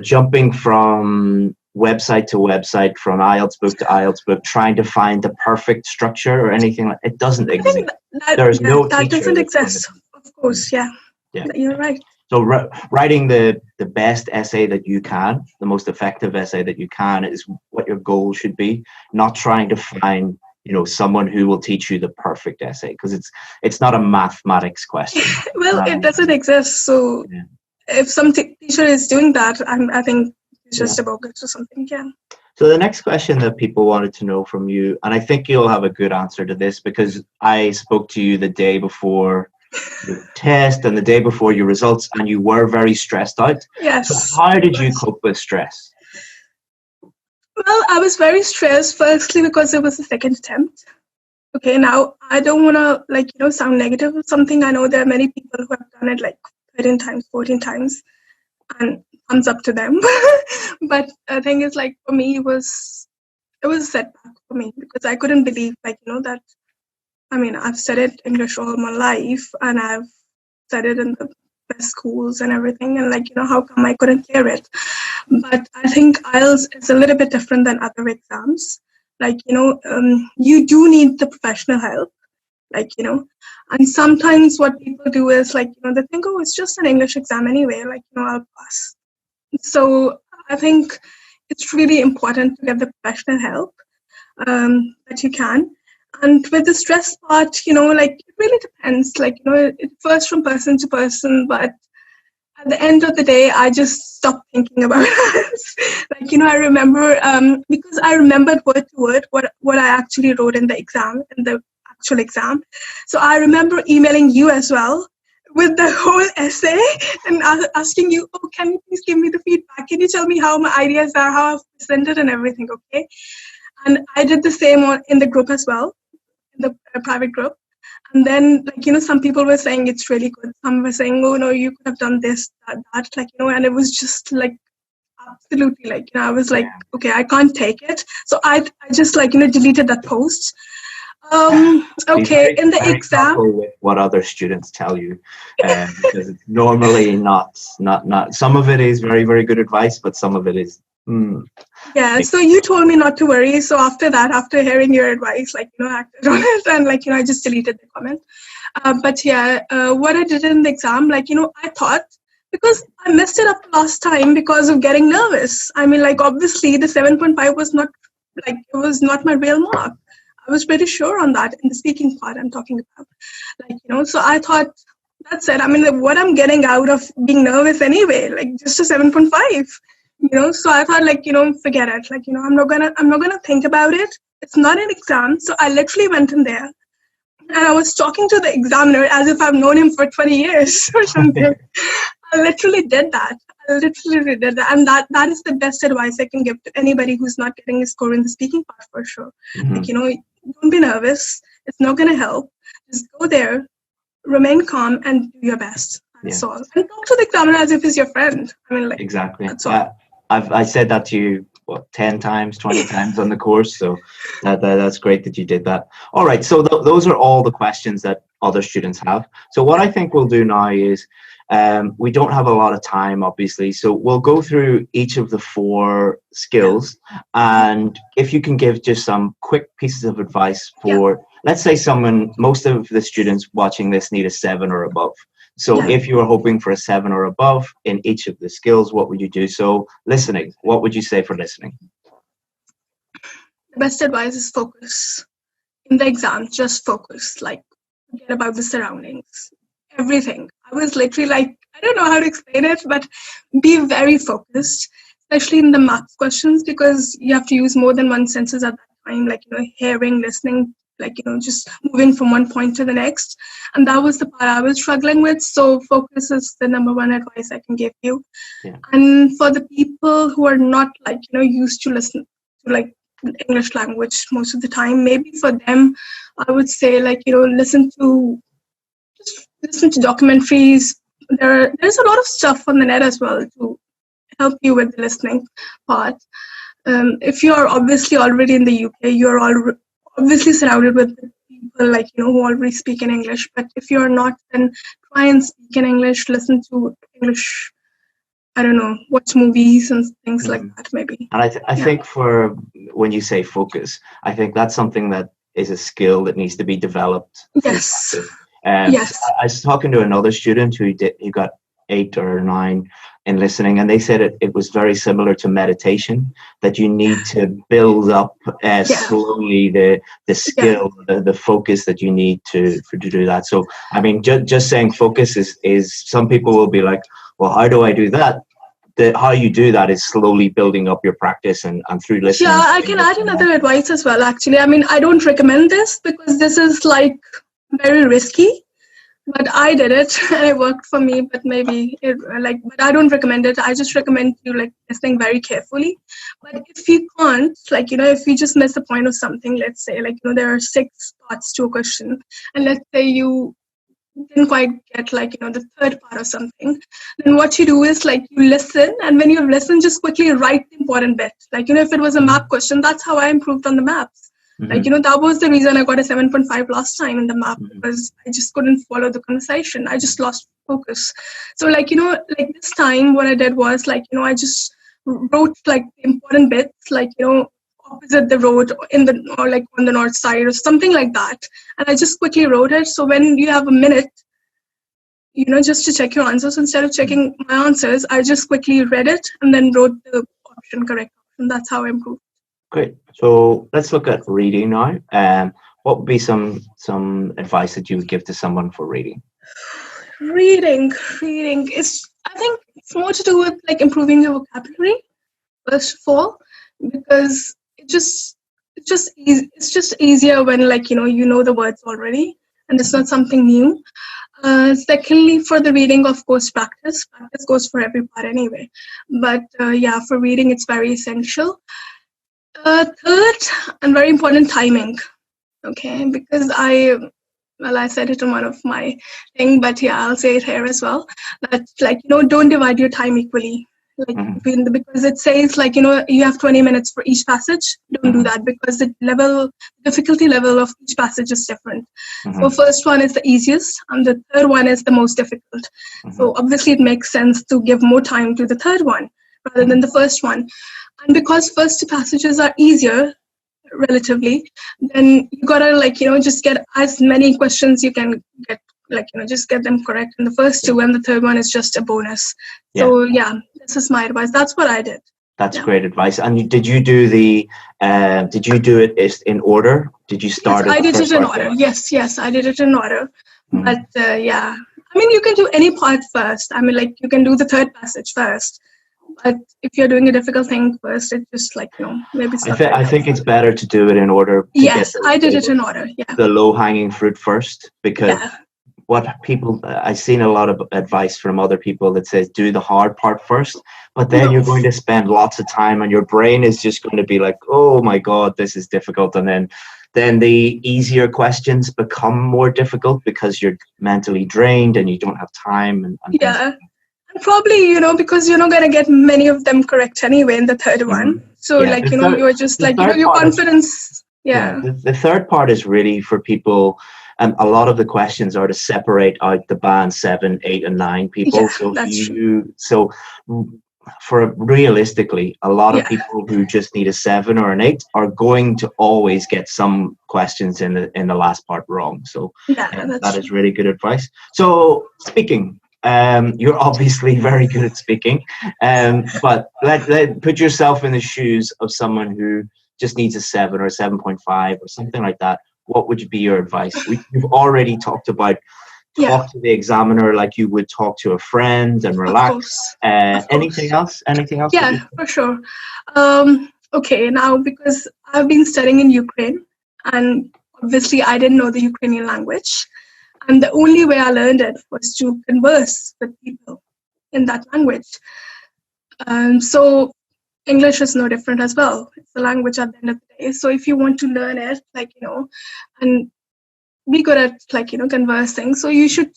jumping from website to website, from IELTS book to IELTS book, trying to find the perfect structure or anything. It doesn't exist. There's no
that
teacher
doesn't exist. Of course, yeah. You're right.
So writing the best essay that you can, the most effective essay that you can, is what your goal should be. Not trying to find someone who will teach you the perfect essay, because it's not a mathematics question.
Well, it doesn't exist. So if some teacher is doing that, I think it's just a bogus or something. Yeah.
So the next question that people wanted to know from you, and I think you'll have a good answer to this, because I spoke to you the day before your test and the day before your results, and you were very stressed out.
Yes.
So how did you cope with stress?
Well, I was very stressed, firstly, because it was the second attempt. Okay, now I don't want to sound negative or something. I know there are many people who have done it 13 times, 14 times, and thumbs up to them. But the thing is, for me, it was a setback for me, because I couldn't believe that. I mean, I've studied English all my life, and I've studied in the best schools and everything, and how come I couldn't clear it? But I think IELTS is a little bit different than other exams, Like, you do need the professional help. Like, and sometimes what people do is like, they think, oh, it's just an English exam anyway, like, I'll pass. So I think it's really important to get the professional help that you can. And with the stress part, like, it really depends. Like, it differs from person to person, but at the end of the day, I just stopped thinking about it. Like, I remember, because I remembered word to word what I actually wrote in the exam, in the actual exam. So I remember emailing you as well with the whole essay and asking you, oh, can you please give me the feedback? Can you tell me how my ideas are, how I've presented and everything, okay? And I did the same in the group as well, in the private group. And then, like, some people were saying it's really good. Some were saying, oh, no, you could have done this, that, like, and it was just like, absolutely, like, I was like, okay, I can't take it. So I just, like, deleted that post. Okay, in the exam,
with what other students tell you, because it's normally not. Some of it is very, very good advice, but some of it is.
Yeah. So you told me not to worry. So after that, after hearing your advice, like, I acted on it, and like, I just deleted the comment. But yeah, what I did in the exam, like, I thought, because I messed it up last time because of getting nervous. I mean, like, obviously the 7.5 was not, like, it was not my real mark. I was pretty sure on that in the speaking part I'm talking about. Like, so I thought, that's it. I mean, what I'm getting out of being nervous anyway, like, just a 7.5, so I thought, like, forget it. Like, I'm not gonna think about it. It's not an exam. So I literally went in there and I was talking to the examiner as if I've known him for 20 years or something. I literally did that. And that is the best advice I can give to anybody who's not getting a score in the speaking part, for sure. Like, don't be nervous. It's not going to help. Just go there, remain calm, and do your best. That's all. And talk to the examiner as if he's your friend. I mean, like,
exactly.
That's all.
I said that to you, 10 times, 20 times on the course. So that's great that you did that. All right. So those are all the questions that other students have. So what I think we'll do now is, we don't have a lot of time, obviously, so we'll go through each of the 4 skills, and if you can give just some quick pieces of advice for, let's say most of the students watching this need a 7 or above. So if you were hoping for a 7 or above in each of the skills, what would you do? So listening, what would you say for listening?
The best advice is focus. In the exam, just focus, like, forget about the surroundings, everything. I was literally like, I don't know how to explain it, but be very focused, especially in the maths questions, because you have to use more than one senses at that time, like, hearing, listening, like, just moving from one point to the next. And that was the part I was struggling with. So focus is the number one advice I can give you. Yeah. And for the people who are not, like, used to listen to, like, English language most of the time, maybe for them, I would say, like, listen to documentaries. There's a lot of stuff on the net as well to help you with the listening part. If you are obviously already in the UK, you're obviously surrounded with people, like, who already speak in English. But if you're not, then try and speak in English, listen to English, I don't know, watch movies and things like that, maybe.
And I think for when you say focus, I think that's something that is a skill that needs to be developed.
Yes.
Yes. I was talking to another student who got 8 or 9 in listening, and they said it was very similar to meditation, that you need to build up slowly the skill, the focus that you need to do that. So I mean, just saying focus is some people will be like, well, how do I do that? How you do that is slowly building up your practice and through listening.
Yeah, I can add another advice as well, actually. I mean, I don't recommend this because this is, like, very risky, but I did it and it worked for me. But maybe but I don't recommend it. I just recommend you, like, listening very carefully. But if you can't, like, if you just miss the point of something, let's say, like, there are 6 parts to a question, and let's say you didn't quite get, like, the third part or something, then what you do is, like, you listen, and when you've listened, just quickly write the important bit. Like, if it was a map question, that's how I improved on the maps. Like, that was the reason I got a 7.5 last time in the map, because I just couldn't follow the conversation. I just lost focus. So, like, like this time, what I did was, like, I just wrote, like, the important bits, like, of opposite the road or like on the north side or something like that. And I just quickly wrote it. So when you have a minute, just to check your answers, instead of checking my answers, I just quickly read it and then wrote the correct option. That's how I improved.
Great. So let's look at reading now. What would be some advice that you would give to someone for reading?
Reading is, I think it's more to do with like improving your vocabulary first of all, because it's just easier when like you know the words already and it's not something new. Secondly, for the reading, of course, practice goes for every part anyway, but for reading it's very essential. Third, and very important, timing. Okay, because I said it in one of my thing, but yeah, I'll say it here as well. That like don't divide your time equally. Like because it says like you have 20 minutes for each passage. Don't do that, because the difficulty level of each passage is different. So first one is the easiest and the third one is the most difficult. So obviously it makes sense to give more time to the third one rather than the first one. And because first two passages are easier relatively, then you gotta like just get as many questions you can get, like just get them correct in the first two, and the third one is just a bonus. So yeah, this is my advice. That's what I did.
That's great advice. And did you do it in order? Did you start?
Yes, I did it in order. Yes, I did it in order. But I mean, you can do any part first. I mean, like you can do the third passage first. But if you're doing a difficult thing first, it's just like maybe.
I think it's better to do it in order.
Yes, I did it in order. Yeah.
The low-hanging fruit first, because what people I've seen a lot of advice from other people that says do the hard part first, but then you're going to spend lots of time, and your brain is just going to be like, oh my god, this is difficult, and then the easier questions become more difficult because you're mentally drained and you don't have time. And
probably, because you're not going to get many of them correct anyway in the third one. So you're just like, your confidence.
The third part is really for people. A lot of the questions are to separate out the band 7, 8, and 9 people. For realistically, a lot of people who just need a 7 or an 8 are going to always get some questions in the last part wrong. So that is really good advice. So speaking. You're obviously very good at speaking, but let put yourself in the shoes of someone who just needs a 7 or a 7.5 or something like that. What would be your advice? You've already talked about talk to the examiner like you would talk to a friend and relax. Anything else?
Yeah, for sure. Okay, now because I've been studying in Ukraine, and obviously I didn't know the Ukrainian language. And the only way I learned it was to converse with people in that language. So English is no different as well. It's a language at the end of the day. So if you want to learn it, and be good at, conversing, so you should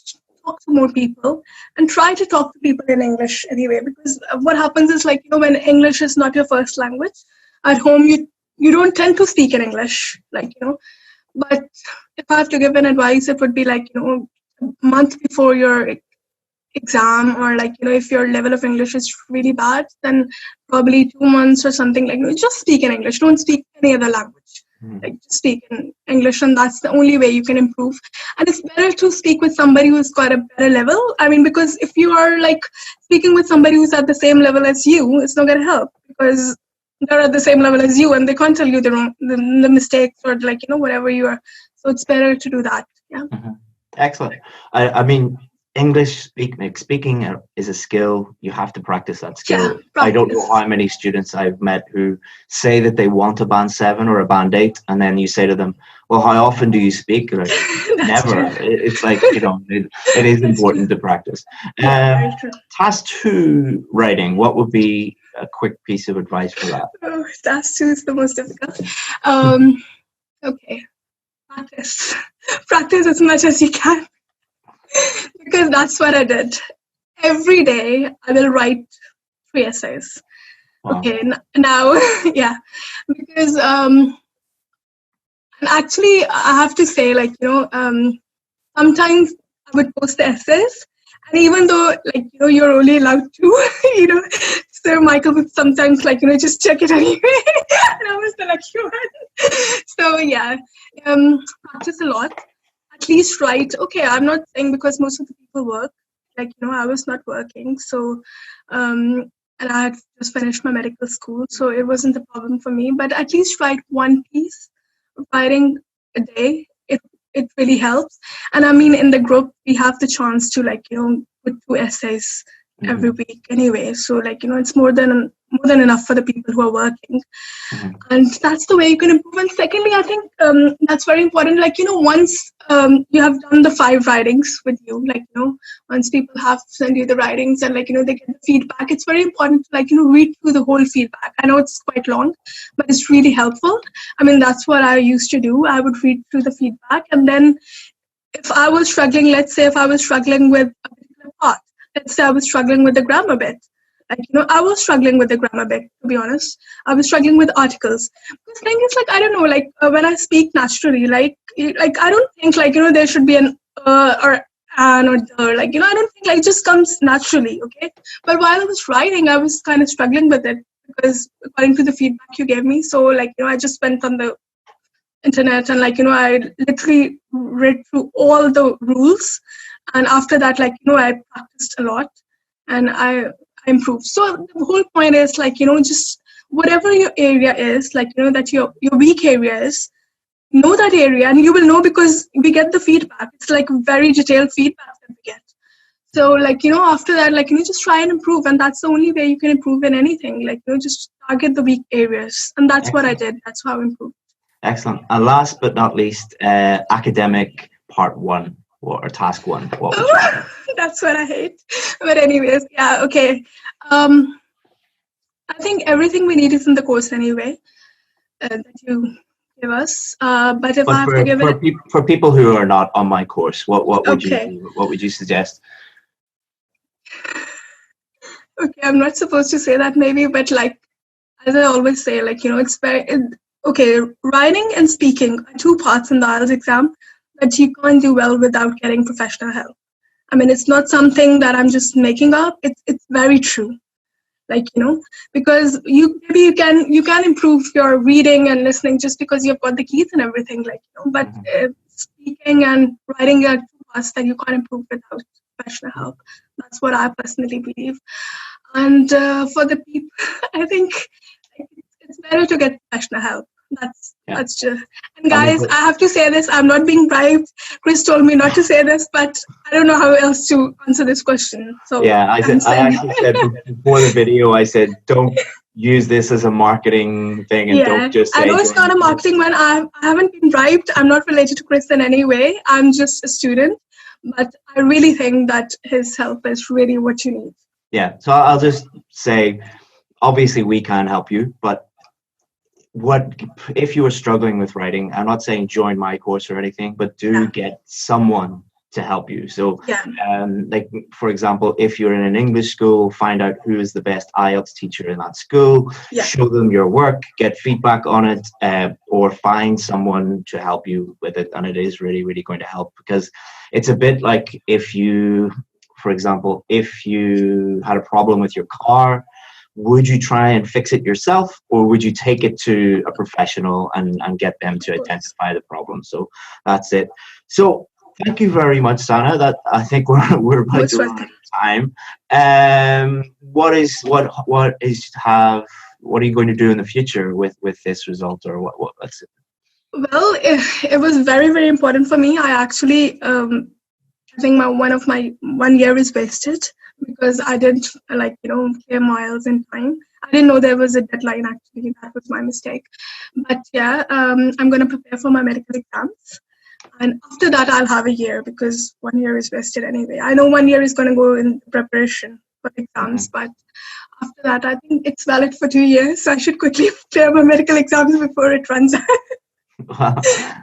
talk to more people and try to talk to people in English anyway. Because what happens is, when English is not your first language, at home you don't tend to speak in English, But if I have to give an advice, it would be a month before your exam, or if your level of English is really bad, then probably 2 months or something, just speak in English. Don't speak any other language. Just speak in English, and that's the only way you can improve. And it's better to speak with somebody who's got a better level. I mean, because if you are speaking with somebody who's at the same level as you, it's not going to help, because they're at the same level as you and they can't tell you the mistakes or whatever you are. So it's better to do that.
Excellent. I mean, English speaking is a skill. You have to practice that skill. I don't know how many students I've met who say that they want a band 7 or a band 8, and then you say to them, well, how often do you speak? Never. It's it is important to practice. Task 2 writing, what would be a quick piece of advice for that?
Task 2 is the most difficult. Okay, practice as much as you can, because that's what I did. Every day I will write 3 essays. Wow. Okay, now because and actually I have to say, sometimes I would post the essays, and even though you're only allowed to So Michael would sometimes just check it anyway. And I was the lucky one. So yeah, practice a lot. At least write. Okay, I'm not saying because most of the people work. I was not working. So, and I had just finished my medical school. So it wasn't a problem for me. But at least write one piece. Writing a day, it really helps. And I mean, in the group, we have the chance to put 2 essays every week anyway. So it's more than enough for the people who are working. And that's the way you can improve. And secondly, I think that's very important. Once you have done the 5 writings with you, once people have sent you the writings and they get the feedback, it's very important to read through the whole feedback. I know it's quite long, but it's really helpful. I mean, that's what I used to do. I would read through the feedback, and then if I was struggling, let's say if I was struggling with a particular part, let's say I was struggling with the grammar bit. I was struggling with the grammar bit, to be honest. I was struggling with articles. The thing is, I don't know, when I speak naturally, I don't think, there should be an or an or the, I don't think, it just comes naturally, okay? But while I was writing, I was kind of struggling with it because according to the feedback you gave me, so, I just went on the internet and, I literally read through all the rules. And after that, I practiced a lot and I improved. So the whole point is just whatever your area is, that your weak area is, know that area, and you will know because we get the feedback. It's very detailed feedback that we get. So after that, just try and improve, and that's the only way you can improve in anything. Just target the weak areas, and that's what I did. That's how I improved.
Excellent. And last but not least, academic part 1 or task 1. What would you
That's what I hate. But anyways, yeah, okay. I think everything we need is in the course anyway that you give us. But if I have to give it
for people who are not on my course, what would you suggest?
Okay, I'm not supposed to say that maybe, but as I always say, it's very okay. Writing and speaking are 2 parts in the IELTS exam that you can't do well without getting professional help. I mean, it's not something that I'm just making up. It's very true. Because you can improve your reading and listening just because you've got the keys and everything, but speaking and writing are 2 parts that you can't improve without professional help. That's what I personally believe. And for the people, I think it's better to get professional help. That's just. And guys, I have to say this. I'm not being bribed. Chris told me not to say this, but I don't know how else to answer this question. So
yeah, I actually said before the video, I said don't use this as a marketing thing, and don't just say.
I know it's not a marketing one. I haven't been bribed. I'm not related to Chris in any way. I'm just a student, but I really think that his help is really what you need.
Yeah. So I'll just say, obviously we can help you, but if you are struggling with writing, I'm not saying join my course or anything, but do get someone to help you. So for example, if you're in an English school, find out who is the best IELTS teacher in that school, show them your work, get feedback on it, or find someone to help you with it. And it is really, really going to help, because it's a bit like if you, for example, if you had a problem with your car, would you try and fix it yourself, or would you take it to a professional and get them to identify the problem? So that's it. So thank you very much, Sana. That I think we're about to run out of time. What are you going to do in the future with this result, or what's it?
Well, it was very, very important for me. I actually I think my 1 year is wasted, because I didn't clear my IELTS in time. I didn't know there was a deadline, actually. That was my mistake. But yeah, I'm going to prepare for my medical exams. And after that, I'll have a year, because 1 year is wasted anyway. I know 1 year is going to go in preparation for exams, but after that, I think it's valid for 2 years. So I should quickly clear my medical exams before it runs out.
Wow.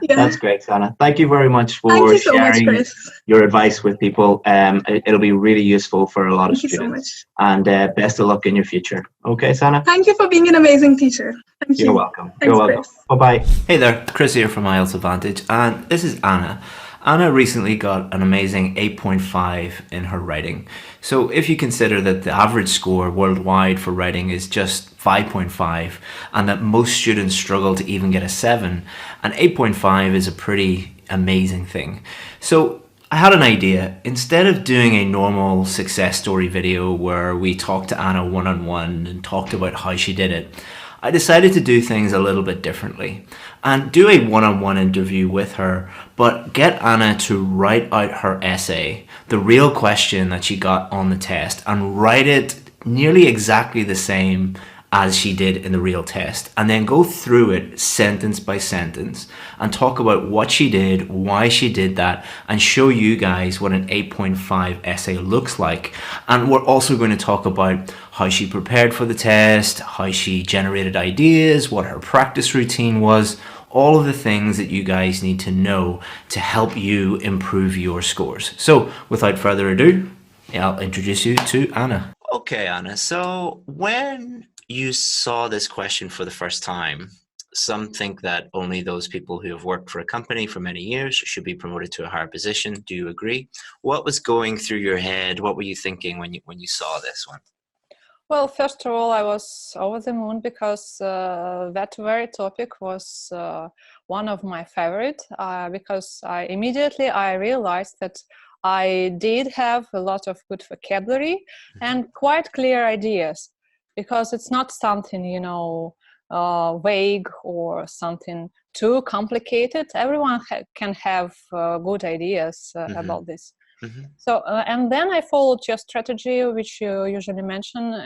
That's great, Sana. Thank you very much for sharing your advice with people. It'll be really useful for a lot of students. And best of luck in your future. Okay, Sana?
Thank you for being an amazing teacher. Thank you.
You're welcome. You're welcome. Bye-bye. Hey there, Chris here from IELTS Advantage, and this is Anna.
Anna recently got an amazing 8.5 in her writing. So if you consider that the average score worldwide for writing is just 5.5 and that most students struggle to even get a 7, an 8.5 is a pretty amazing thing. So I had an idea. Instead of doing a normal success story video where we talked to Anna one-on-one and talked about how she did it, I decided to do things a little bit differently and do a one-on-one interview with her, but get Anna to write out her essay, the real question that she got on the test, and write it nearly exactly the same as she did in the real test, and then go through it sentence by sentence and talk about what she did, why she did that, and show you guys what an 8.5 essay looks like. And we're also going to talk about how she prepared for the test, how she generated ideas, what her practice routine was, all of the things that you guys need to know to help you improve your scores. So without further ado, I'll introduce you to Anna. Okay, Anna, so when you saw this question for the first time, some think that only those people who have worked for a company for many years should be promoted to a higher position. Do you agree? What was going through your head? What were you thinking when you saw this one?
Well, first of all, I was over the moon because that very topic was one of my favorite, because I immediately realized that I did have a lot of good vocabulary and quite clear ideas, because it's not something, vague or something too complicated. Everyone can have good ideas about this. So, and then I followed your strategy, which you usually mention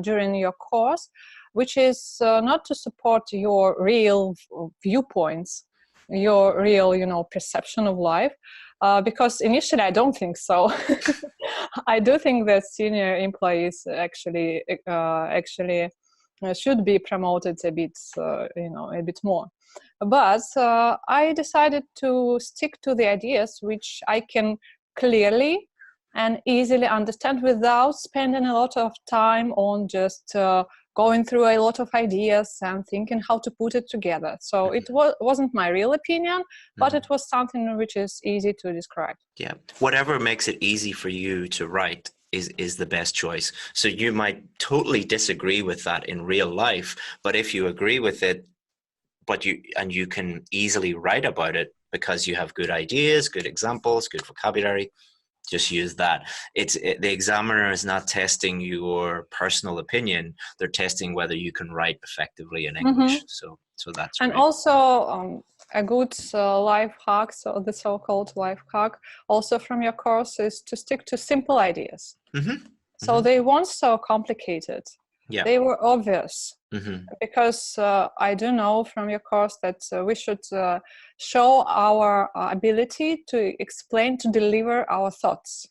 during your course, which is not to support your real viewpoints, your real, perception of life, because initially I don't think so. I do think that senior employees actually should be promoted a bit, a bit more. But I decided to stick to the ideas which I can clearly and easily understand without spending a lot of time on just going through a lot of ideas and thinking how to put it together. So it wasn't my real opinion, but it was something which is easy to describe.
Yeah, whatever makes it easy for you to write is the best choice. So you might totally disagree with that in real life, but if you agree with it, you can easily write about it because you have good ideas, good examples, good vocabulary, just use that. The examiner is not testing your personal opinion. They're testing whether you can write effectively in English. So that's
and
right.
Also a good life hack, so the so-called life hack also from your course, is to stick to simple ideas. So they weren't so complicated.
Yeah.
They were obvious. Because I do know from your course that we should show our ability to explain, to deliver our thoughts,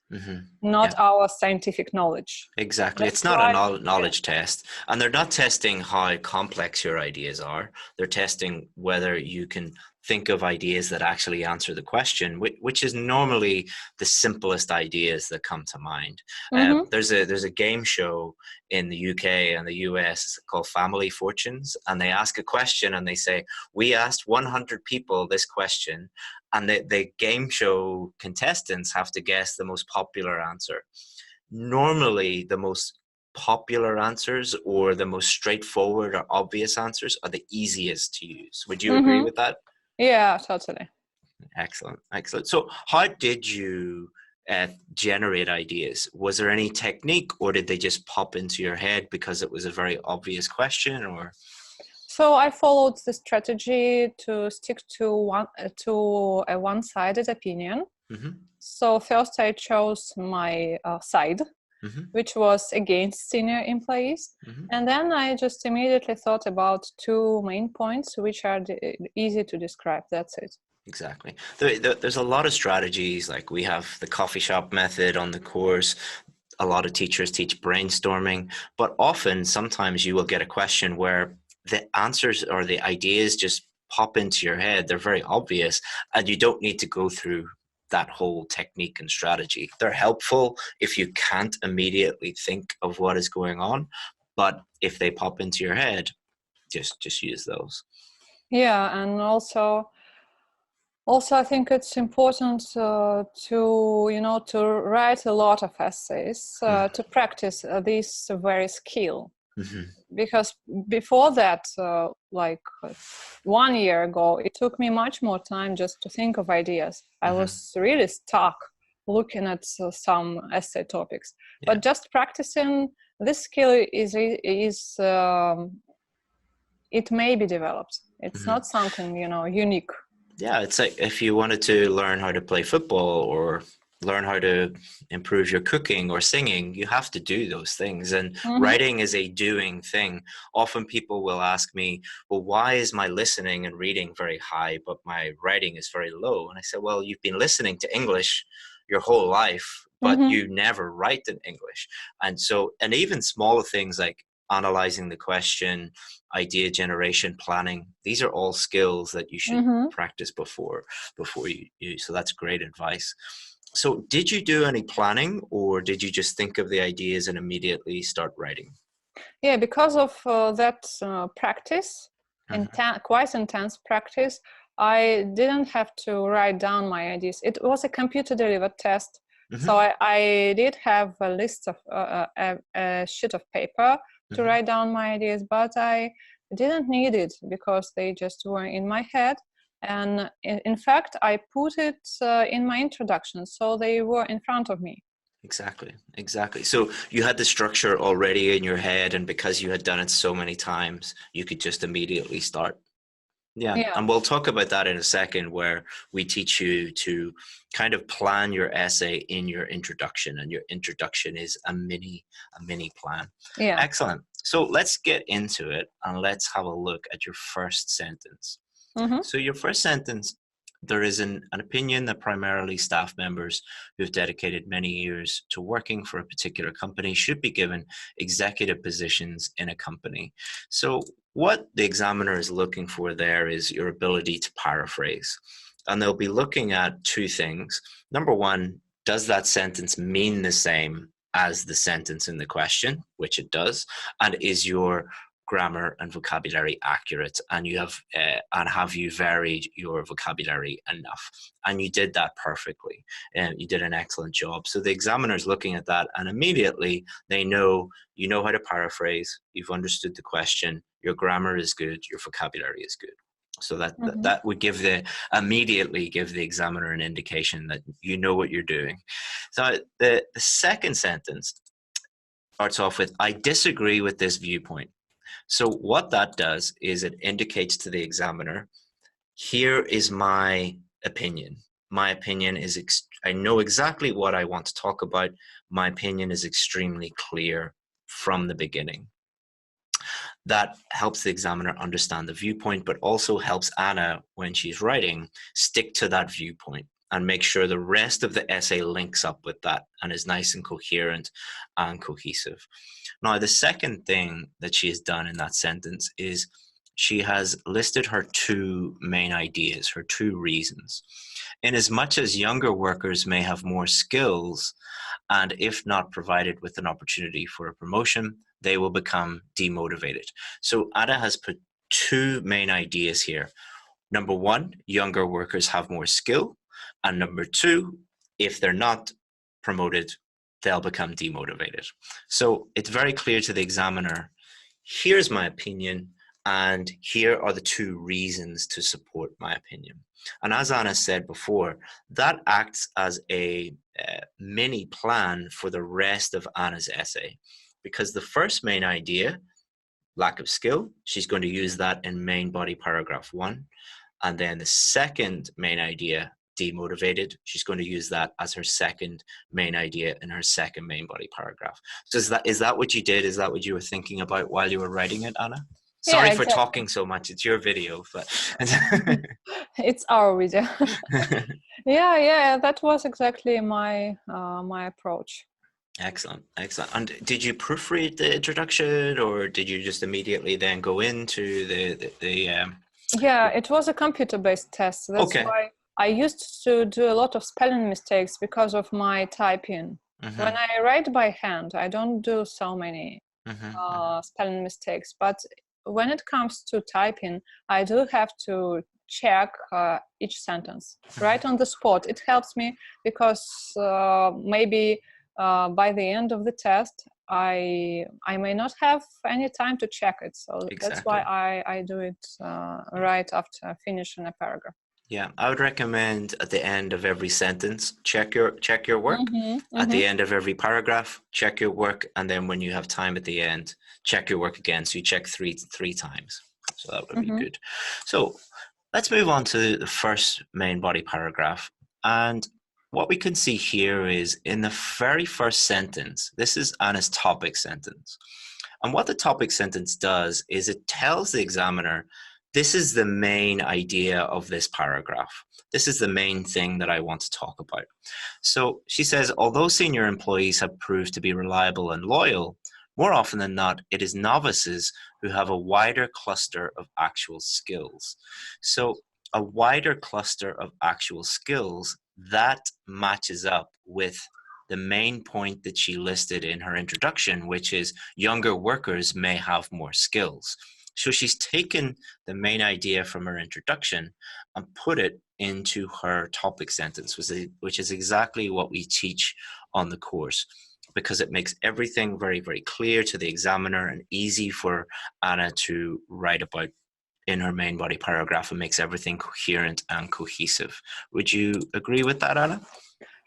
not our scientific knowledge.
Exactly. It's not a knowledge test. And they're not testing how complex your ideas are. They're testing whether you can think of ideas that actually answer the question, which is normally the simplest ideas that come to mind. There's a game show in the UK and the US called Family Fortunes, and they ask a question and they say, we asked 100 people this question, and the game show contestants have to guess the most popular answer. Normally, the most popular answers or the most straightforward or obvious answers are the easiest to use. Would you agree with that?
Yeah, totally.
Excellent. So how did you generate ideas? Was there any technique, or did they just pop into your head because it was a very obvious question? Or
so I followed the strategy to stick to a one-sided opinion. So first I chose my side, which was against senior employees. And then I just immediately thought about two main points, which are easy to describe. That's it.
Exactly. There's a lot of strategies. Like we have the coffee shop method on the course. A lot of teachers teach brainstorming, but sometimes you will get a question where the answers or the ideas just pop into your head. They're very obvious, and you don't need to go through that whole technique and strategy. They're helpful if you can't immediately think of what is going on, but if they pop into your head, just use those.
Yeah, and also Also, I think it's important to write a lot of essays to practice this very skill. Because before that, 1 year ago, it took me much more time just to think of ideas. I was really stuck looking at some essay topics.
Yeah.
But just practicing this skill it may be developed. It's not something unique.
Yeah, it's like if you wanted to learn how to play football or learn how to improve your cooking or singing, you have to do those things. And writing is a doing thing. Often people will ask me, well, why is my listening and reading very high, but my writing is very low? And I said, well, you've been listening to English your whole life, but you never write in English. And so, and even smaller things like analyzing the question, idea generation, planning, these are all skills that you should practice before you. So that's great advice. So did you do any planning, or did you just think of the ideas and immediately start writing?
Yeah, because of that practice, quite intense practice, I didn't have to write down my ideas. It was a computer-delivered test. So I did have a list of a sheet of paper to write down my ideas, but I didn't need it because they just were in my head. And in fact, I put it in my introduction, so they were in front of me.
Exactly. So you had the structure already in your head, and because you had done it so many times, you could just immediately start. Yeah. And we'll talk about that in a second, where we teach you to kind of plan your essay in your introduction, and your introduction is a mini plan.
Yeah.
Excellent. So let's get into it, and let's have a look at your first sentence. So your first sentence, there is an opinion that primarily staff members who have dedicated many years to working for a particular company should be given executive positions in a company. So what the examiner is looking for there is your ability to paraphrase. And they'll be looking at two things. Number one, does that sentence mean the same as the sentence in the question, which it does, and is your grammar and vocabulary accurate, and have you varied your vocabulary enough? And you did that perfectly, and you did an excellent job. So the examiner is looking at that, and immediately they know you know how to paraphrase, you've understood the question, your grammar is good, your vocabulary is good. So that would immediately give the examiner an indication that you know what you're doing. So the second sentence starts off with, I disagree with this viewpoint. So what that does is it indicates to the examiner, here is my opinion. My opinion is, I know exactly what I want to talk about. My opinion is extremely clear from the beginning. That helps the examiner understand the viewpoint, but also helps Anna, when she's writing, stick to that viewpoint and make sure the rest of the essay links up with that and is nice and coherent and cohesive. Now, the second thing that she has done in that sentence is she has listed her two main ideas, her two reasons. In as much as younger workers may have more skills, and if not provided with an opportunity for a promotion, they will become demotivated. So Ada has put two main ideas here. Number one, younger workers have more skill. And number two, if they're not promoted, they'll become demotivated. So it's very clear to the examiner, here's my opinion, and here are the two reasons to support my opinion. And as Anna said before, that acts as a mini plan for the rest of Anna's essay, because the first main idea, lack of skill, she's going to use that in main body paragraph 1. And then the second main idea, demotivated, she's going to use that as her second main idea in her second main body paragraph. So is that what you did? Is that what you were thinking about while you were writing it, Anna? Sorry for talking so much. It's your video, but
it's our video. yeah, that was exactly my my approach.
Excellent. And did you proofread the introduction, or did you just immediately then go into the
Yeah, it was a computer-based test. That's why I used to do a lot of spelling mistakes because of my typing. When I write by hand, I don't do so many spelling mistakes. But when it comes to typing, I do have to check each sentence right on the spot. It helps me because maybe by the end of the test, I may not have any time to check it. So that's why I do it right after finishing a paragraph.
Yeah, I would recommend at the end of every sentence, check your work. At the end of every paragraph, check your work, and then when you have time at the end, check your work again. So you check three times. So that would be good. So let's move on to the first main body paragraph. And what we can see here is in the very first sentence, this is Anna's topic sentence. And what the topic sentence does is it tells the examiner, this is the main idea of this paragraph. This is the main thing that I want to talk about. So she says, although senior employees have proved to be reliable and loyal, more often than not, it is novices who have a wider cluster of actual skills. So a wider cluster of actual skills, that matches up with the main point that she listed in her introduction, which is younger workers may have more skills. So she's taken the main idea from her introduction and put it into her topic sentence, which is exactly what we teach on the course, because it makes everything very, very clear to the examiner and easy for Anna to write about in her main body paragraph, and makes everything coherent and cohesive. Would you agree with that, Anna?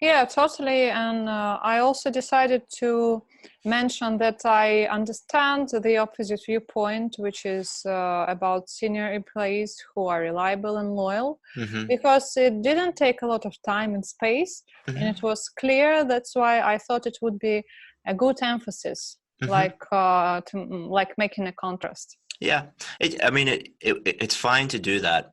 Yeah, totally. And I also decided to mention that I understand the opposite viewpoint, which is about senior employees who are reliable and loyal, because it didn't take a lot of time and space, and it was clear. That's why I thought it would be a good emphasis, like making a contrast.
Yeah, it's fine to do that.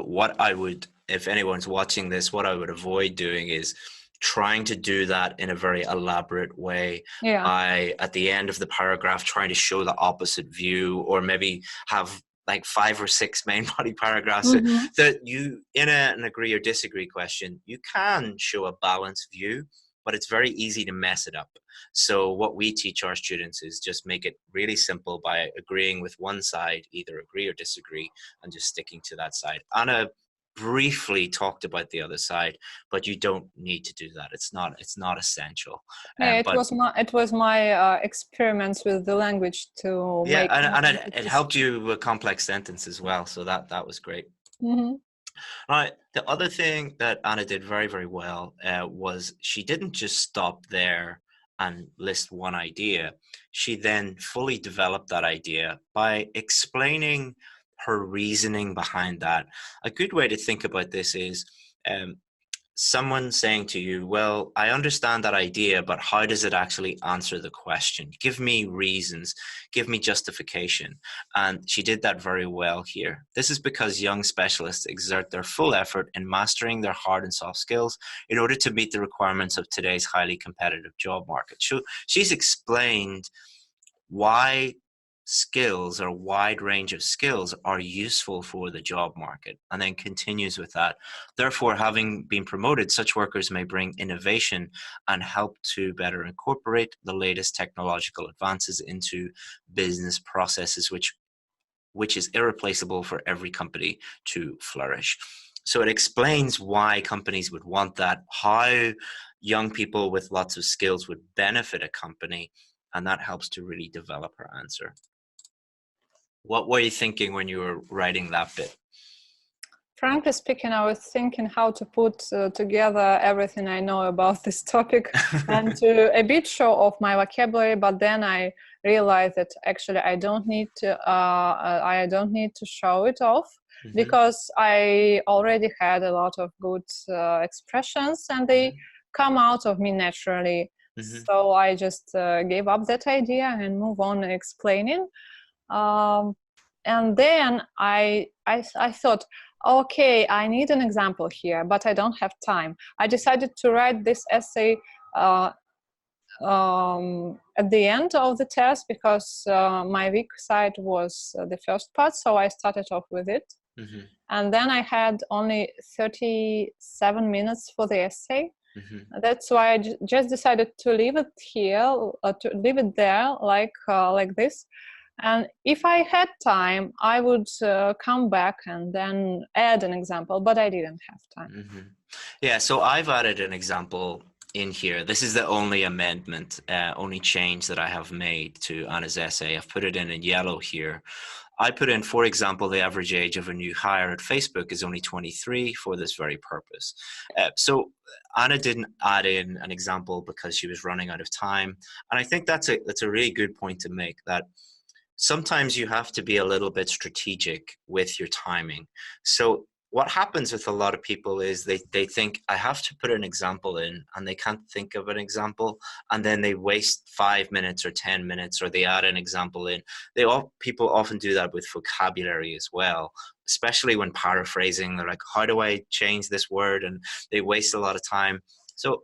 What I would, if anyone's watching this, what I would avoid doing is trying to do that in a very elaborate way. By at the end of the paragraph trying to show the opposite view, or maybe have like 5 or 6 main body paragraphs that you, in an agree or disagree question, you can show a balanced view, but it's very easy to mess it up. So what we teach our students is just make it really simple by agreeing with one side, either agree or disagree, and just sticking to that side. Anna briefly talked about the other side, but you don't need to do that. It's not essential.
Yeah, it was my experiments with the language to make.
And it helped you with complex sentence as well. So that was great. Right. The other thing that Anna did very, very well was she didn't just stop there and list one idea. She then fully developed that idea by explaining her reasoning behind that. A good way to think about this is someone saying to you, well, I understand that idea, but how does it actually answer the question? Give me reasons, give me justification. And she did that very well here. This is because young specialists exert their full effort in mastering their hard and soft skills in order to meet the requirements of today's highly competitive job market. So she's explained why skills, or a wide range of skills, are useful for the job market, and then continues with that. Therefore, having been promoted, such workers may bring innovation and help to better incorporate the latest technological advances into business processes, which is irreplaceable for every company to flourish. So it explains why companies would want that, how young people with lots of skills would benefit a company, and that helps to really develop her answer. What were you thinking when you were writing that bit?
Frankly speaking, I was thinking how to put together everything I know about this topic and to a bit show off my vocabulary. But then I realized that actually I don't need to show it off, because I already had a lot of good expressions, and they come out of me naturally. So I just gave up that idea and move on explaining. And then I thought, okay, I need an example here, but I don't have time. I decided to write this essay at the end of the test, because my weak side was the first part, so I started off with it. And then I had only 37 minutes for the essay. That's why I just decided to leave it here, to leave it there like this. And if I had time, I would come back and then add an example, but I didn't have time.
Yeah, so I've added an example in here. This is the only amendment, only change that I have made to Anna's essay. I've put it in yellow here. I put in, for example, the average age of a new hire at Facebook is only 23 for this very purpose. So Anna didn't add in an example because she was running out of time. And I think that's a really good point to make, that sometimes you have to be a little bit strategic with your timing. So what happens with a lot of people is they think, I have to put an example in, and they can't think of an example, and then they waste 5 minutes or 10 minutes, or they add an example in. People often do that with vocabulary as well, especially when paraphrasing. They're like, how do I change this word? And they waste a lot of time. So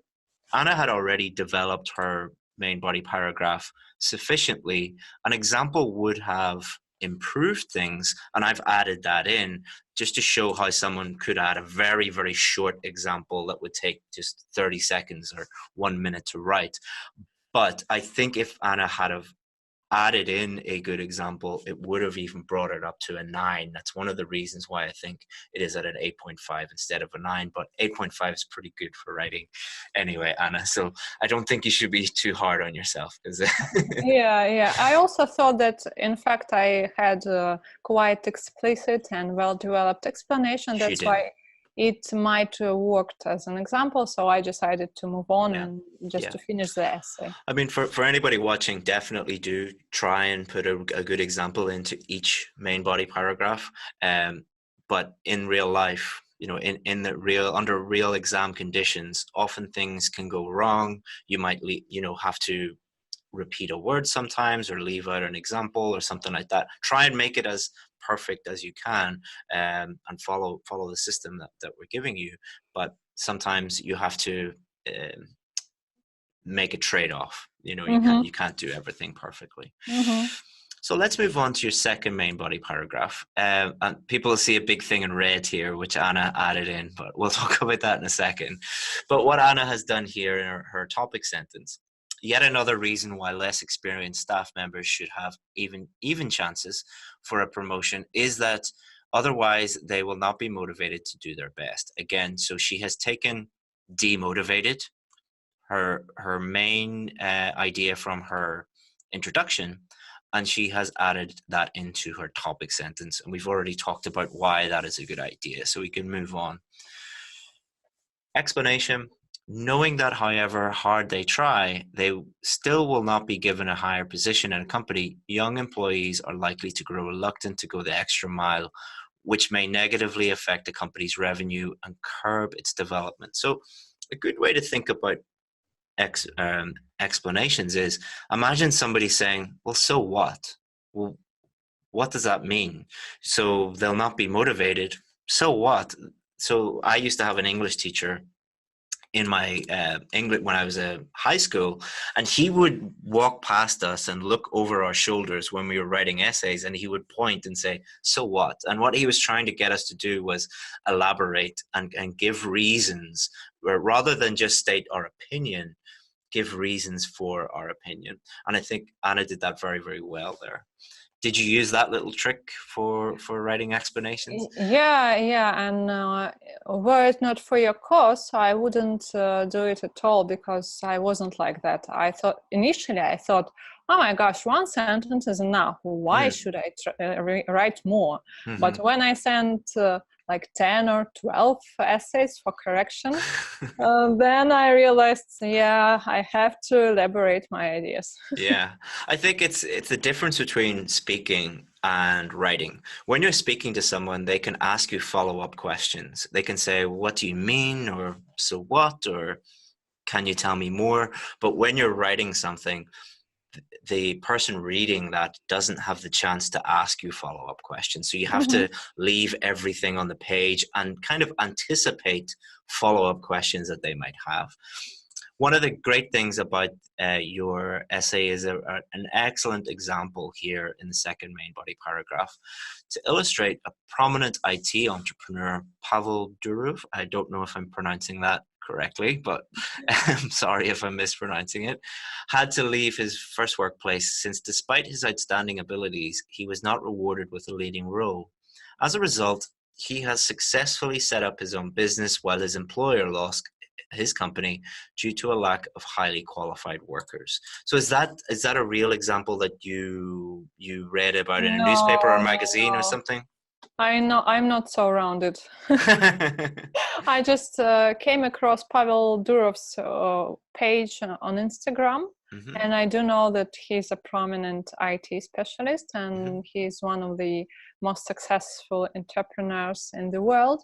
Anna had already developed her main body paragraph sufficiently. An example would have improved things, and I've added that in just to show how someone could add a very, very short example that would take just 30 seconds or 1 minute to write. But I think if Anna had have added in a good example, it would have even brought it up to a 9. That's one of the reasons why I think it is at an 8.5 instead of a 9, but 8.5 is pretty good for writing anyway, Anna. So I don't think you should be too hard on yourself.
Yeah. I also thought that, in fact, I had a quite explicit and well-developed explanation. That's why it might have worked as an example, so I decided to move on and just to finish the essay.
I mean, for anybody watching, definitely do try and put a good example into each main body paragraph. But in real life, under real exam conditions, often things can go wrong. You might, have to repeat a word sometimes, or leave out an example or something like that. Try and make it as perfect as you can, and follow the system that we're giving you. But sometimes you have to make a trade-off. You can't do everything perfectly. So let's move on to your second main body paragraph. And people will see a big thing in red here, which Anna added in, but we'll talk about that in a second. But what Anna has done here in her topic sentence, yet another reason why less experienced staff members should have even chances for a promotion is that otherwise they will not be motivated to do their best. Again, so she has taken demotivated, her main idea from her introduction, and she has added that into her topic sentence. And we've already talked about why that is a good idea, so we can move on. Explanation. Knowing that however hard they try, they still will not be given a higher position in a company, young employees are likely to grow reluctant to go the extra mile, which may negatively affect the company's revenue and curb its development. So a good way to think about explanations is, imagine somebody saying, well, so what? Well, what does that mean? So they'll not be motivated. So what? So I used to have an English teacher in my English when I was in high school, and he would walk past us and look over our shoulders when we were writing essays, and he would point and say, so what? And what he was trying to get us to do was elaborate and give reasons, rather than just state our opinion, give reasons for our opinion. And I think Anna did that very, very well there. Did you use that little trick for writing explanations?
Yeah, and were it not for your course, I wouldn't do it at all, because I wasn't like that. Initially I thought, oh my gosh, one sentence is enough. Why should I write more? But when I sent like 10 or 12 essays for correction, then I realized, I have to elaborate my ideas.
Yeah, I think it's the difference between speaking and writing. When you're speaking to someone, they can ask you follow-up questions. They can say, what do you mean? Or so what? Or can you tell me more? But when you're writing something, the person reading that doesn't have the chance to ask you follow-up questions. So you have to leave everything on the page and kind of anticipate follow-up questions that they might have. One of the great things about your essay is an excellent example here in the second main body paragraph to illustrate a prominent IT entrepreneur, Pavel Durov. I don't know if I'm pronouncing that correctly, but I'm sorry if I'm mispronouncing it, had to leave his first workplace since despite his outstanding abilities, he was not rewarded with a leading role. As a result, he has successfully set up his own business while his employer lost his company due to a lack of highly qualified workers. So is that a real example that you read about in a newspaper or a magazine or something?
I know I'm not so rounded. I just came across Pavel Durov's page on Instagram, and I do know that he's a prominent IT specialist, and he's one of the most successful entrepreneurs in the world.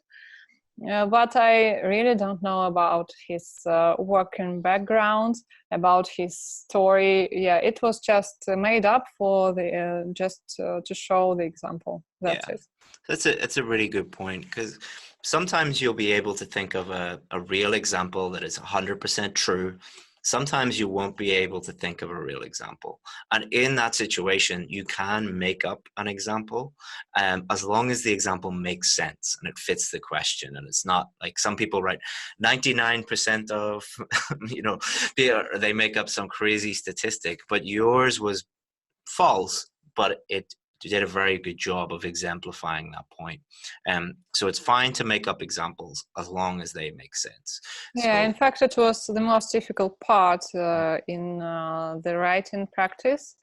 But I really don't know about his working background, about his story. Yeah, it was just made up for the to show the example. That's it.
That's a really good point, because sometimes you'll be able to think of a real example that is 100% true. Sometimes you won't be able to think of a real example. And in that situation, you can make up an example as long as the example makes sense and it fits the question. And it's not like some people write 99% of, they make up some crazy statistic, but yours was false, but it did a very good job of exemplifying that point. So it's fine to make up examples as long as they make sense.
Yeah, in fact, it was the most difficult part in the writing practice,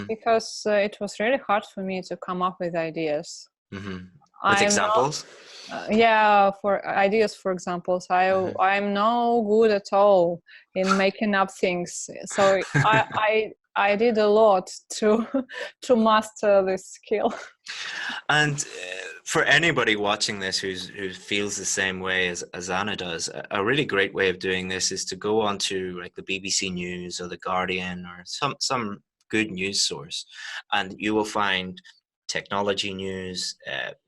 because it was really hard for me to come up with ideas.
With examples?
For ideas, for examples. I'm no good at all in making up things. So I did a lot to master this skill.
And for anybody watching this who feels the same way as Anna does, a really great way of doing this is to go onto like the BBC News or the Guardian or some good news source, and you will find technology news,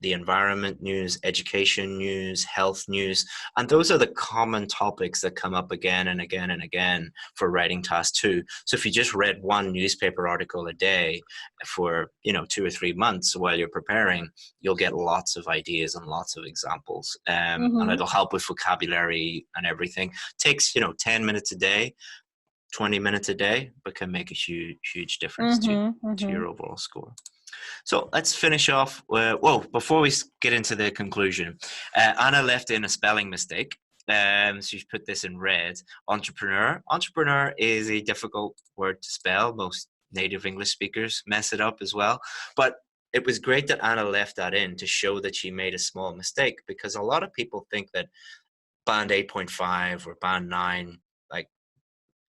the environment news, education news, health news, and those are the common topics that come up again and again and again for writing task 2. So if you just read one newspaper article a day for 2 or 3 months while you're preparing, you'll get lots of ideas and lots of examples, and it'll help with vocabulary and everything. Takes 10 minutes a day, 20 minutes a day, but can make a huge difference to your overall score. So let's finish off. Before we get into the conclusion, Anna left in a spelling mistake. She's put this in red. Entrepreneur. Entrepreneur is a difficult word to spell. Most native English speakers mess it up as well. But it was great that Anna left that in to show that she made a small mistake, because a lot of people think that band 8.5 or band 9, like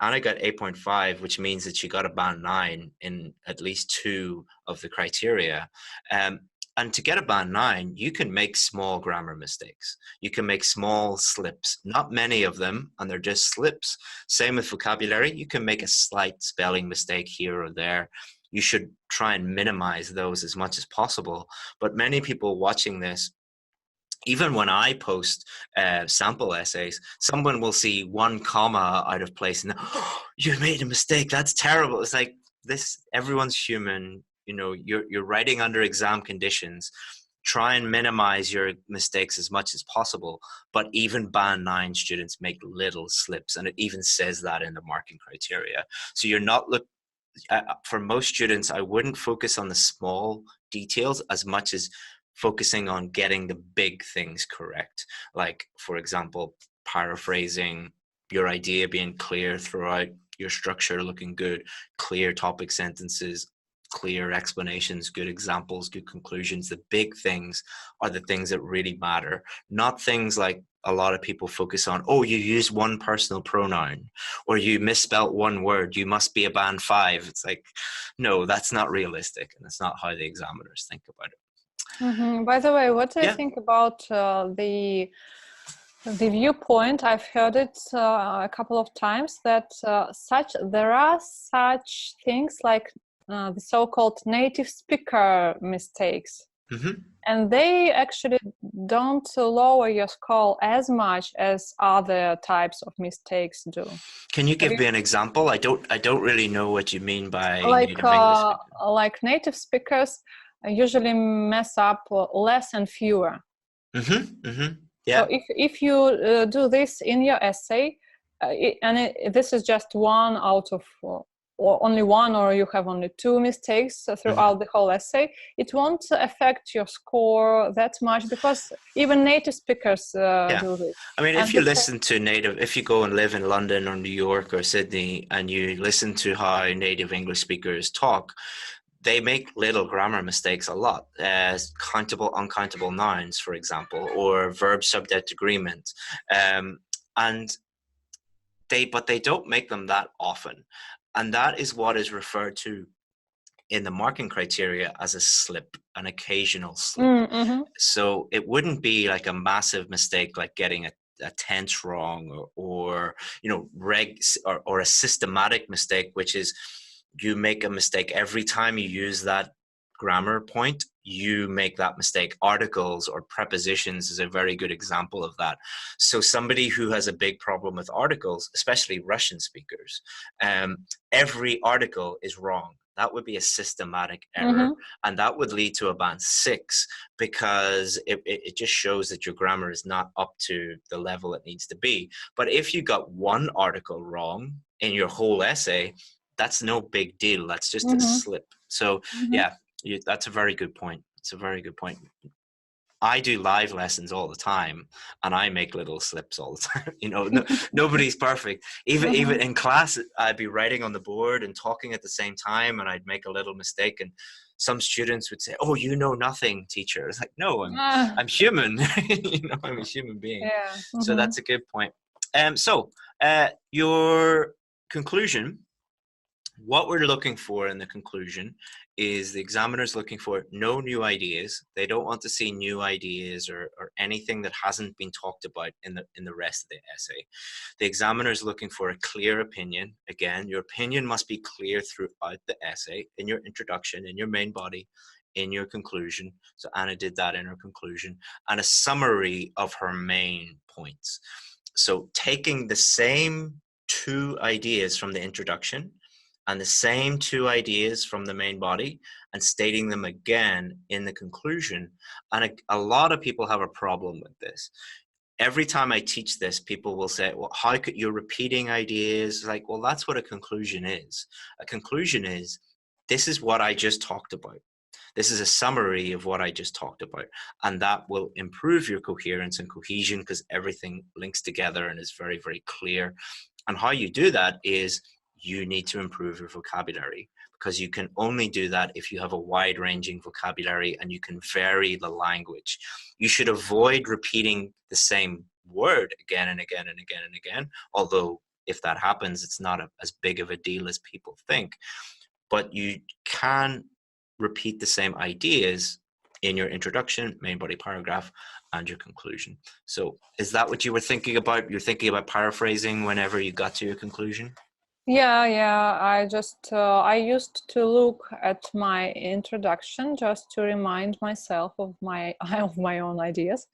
Anna got 8.5, which means that she got a band 9 in at least 2 of the criteria. And to get a band 9, you can make small grammar mistakes. You can make small slips, not many of them, and they're just slips. Same with vocabulary. You can make a slight spelling mistake here or there. You should try and minimize those as much as possible. But many people watching this, even when I post sample essays, someone will see 1 comma out of place and you made a mistake. That's terrible. It's like this. Everyone's human. You're writing under exam conditions. Try and minimize your mistakes as much as possible. But even band 9 students make little slips, and it even says that in the marking criteria. So you're not for most students, I wouldn't focus on the small details as much as focusing on getting the big things correct. Like, for example, paraphrasing, your idea being clear throughout, your structure looking good, clear topic sentences, clear explanations, good examples, good conclusions. The big things are the things that really matter, not things like a lot of people focus on, you used 1 personal pronoun, or you misspelt 1 word, you must be a band 5. It's like, no, that's not realistic, and that's not how the examiners think about it.
By the way, what do you think about the viewpoint? I've heard it a couple of times that there are such things like the so-called native speaker mistakes, and they actually don't lower your score as much as other types of mistakes do.
Can you give me an example? I don't really know what you mean by native English speakers.
Like native speakers usually mess up less and fewer.
Yeah.
So if you do this in your essay, this is just one out of or only one, or you have only 2 mistakes throughout the whole essay, it won't affect your score that much, because even native speakers do this.
I mean,
And
if you listen to if you go and live in London or New York or Sydney and you listen to how native English speakers talk, they make little grammar mistakes a lot. Countable, uncountable nouns, for example, or verb subject agreement. But they don't make them that often. And that is what is referred to in the marking criteria as a slip, an occasional slip. So it wouldn't be like a massive mistake like getting a tense wrong, or or a systematic mistake, which is you make a mistake every time you use that grammar point. You make that mistake. Articles or prepositions is a very good example of that. So somebody who has a big problem with articles, especially Russian speakers, every article is wrong. That would be a systematic error, and that would lead to a band 6, because it just shows that your grammar is not up to the level it needs to be. But if you got one article wrong in your whole essay, that's no big deal. That's just a slip. So yeah, that's a very good point. It's a very good point. I do live lessons all the time, and I make little slips all the time. Nobody's perfect. Even in class, I'd be writing on the board and talking at the same time, and I'd make a little mistake, and some students would say, "Oh, you know nothing, teacher." It's like, no, I'm human. I'm a human being.
Yeah.
So that's a good point. So your conclusion. What we're looking for in the conclusion is the examiner's looking for no new ideas. They don't want to see new ideas or anything that hasn't been talked about in the rest of the essay. The examiner is looking for a clear opinion. Again, your opinion must be clear throughout the essay, in your introduction, in your main body, in your conclusion. So Anna did that in her conclusion, and a summary of her main points. So taking the same 2 ideas from the introduction and the same 2 ideas from the main body and stating them again in the conclusion. And a lot of people have a problem with this. Every time I teach this, people will say, well, how could you're repeating ideas? Like, well, that's what a conclusion is. A conclusion is, this is what I just talked about. This is a summary of what I just talked about. And that will improve your coherence and cohesion, because everything links together and is very, very clear. And how you do that is you need to improve your vocabulary, because you can only do that if you have a wide-ranging vocabulary and you can vary the language. You should avoid repeating the same word again and again and again and again, although if that happens, it's not as big of a deal as people think. But you can repeat the same ideas in your introduction, main body paragraph, and your conclusion. So is that what you were thinking about? You're thinking about paraphrasing whenever you got to your conclusion?
Yeah. I used to look at my introduction just to remind myself of my own ideas.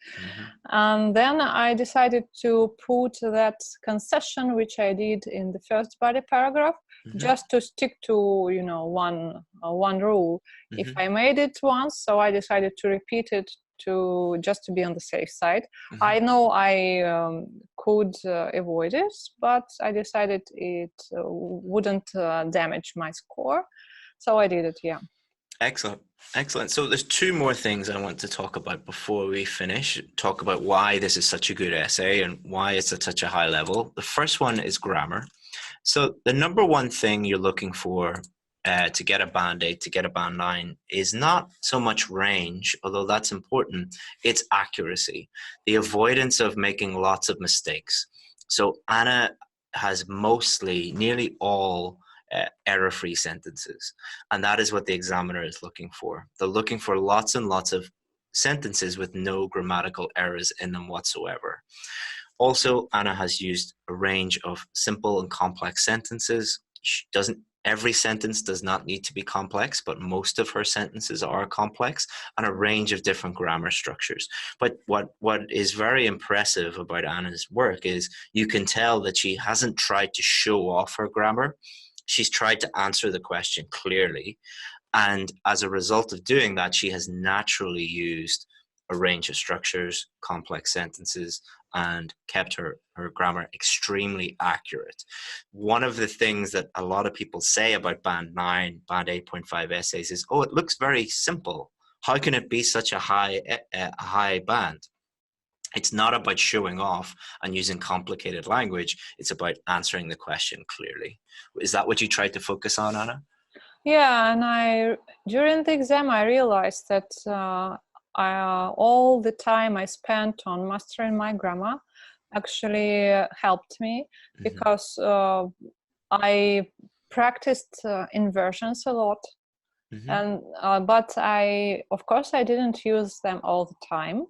And then I decided to put that concession, which I did in the first body paragraph, just to stick to, one rule. If I made it once, so I decided to repeat it just to be on the safe side. I know I could avoid it, but I decided it wouldn't damage my score, so I did it. Yeah.
Excellent. So there's 2 more things I want to talk about before we finish. Talk about why this is such a good essay and why it's at such a high level. The first one is grammar. So the number one thing you're looking for to get a band 8, to get a band 9, is not so much range, although that's important. It's accuracy, the avoidance of making lots of mistakes. So Anna has nearly all error-free sentences, and that is what the examiner is looking for. They're looking for lots and lots of sentences with no grammatical errors in them whatsoever. Also, Anna has used a range of simple and complex sentences. Every sentence does not need to be complex, but most of her sentences are complex, and a range of different grammar structures. But what is very impressive about Anna's work is you can tell that she hasn't tried to show off her grammar. She's tried to answer the question clearly. And as a result of doing that, she has naturally used a range of structures, complex sentences, and kept her grammar extremely accurate. One of the things that a lot of people say about Band 9, Band 8.5 essays is, oh, it looks very simple. How can it be such a high band? It's not about showing off and using complicated language. It's about answering the question clearly. Is that what you tried to focus on, Anna?
Yeah, and during the exam, I realized that all the time I spent on mastering my grammar actually helped me, because I practiced inversions a lot, and but of course I didn't use them all the time.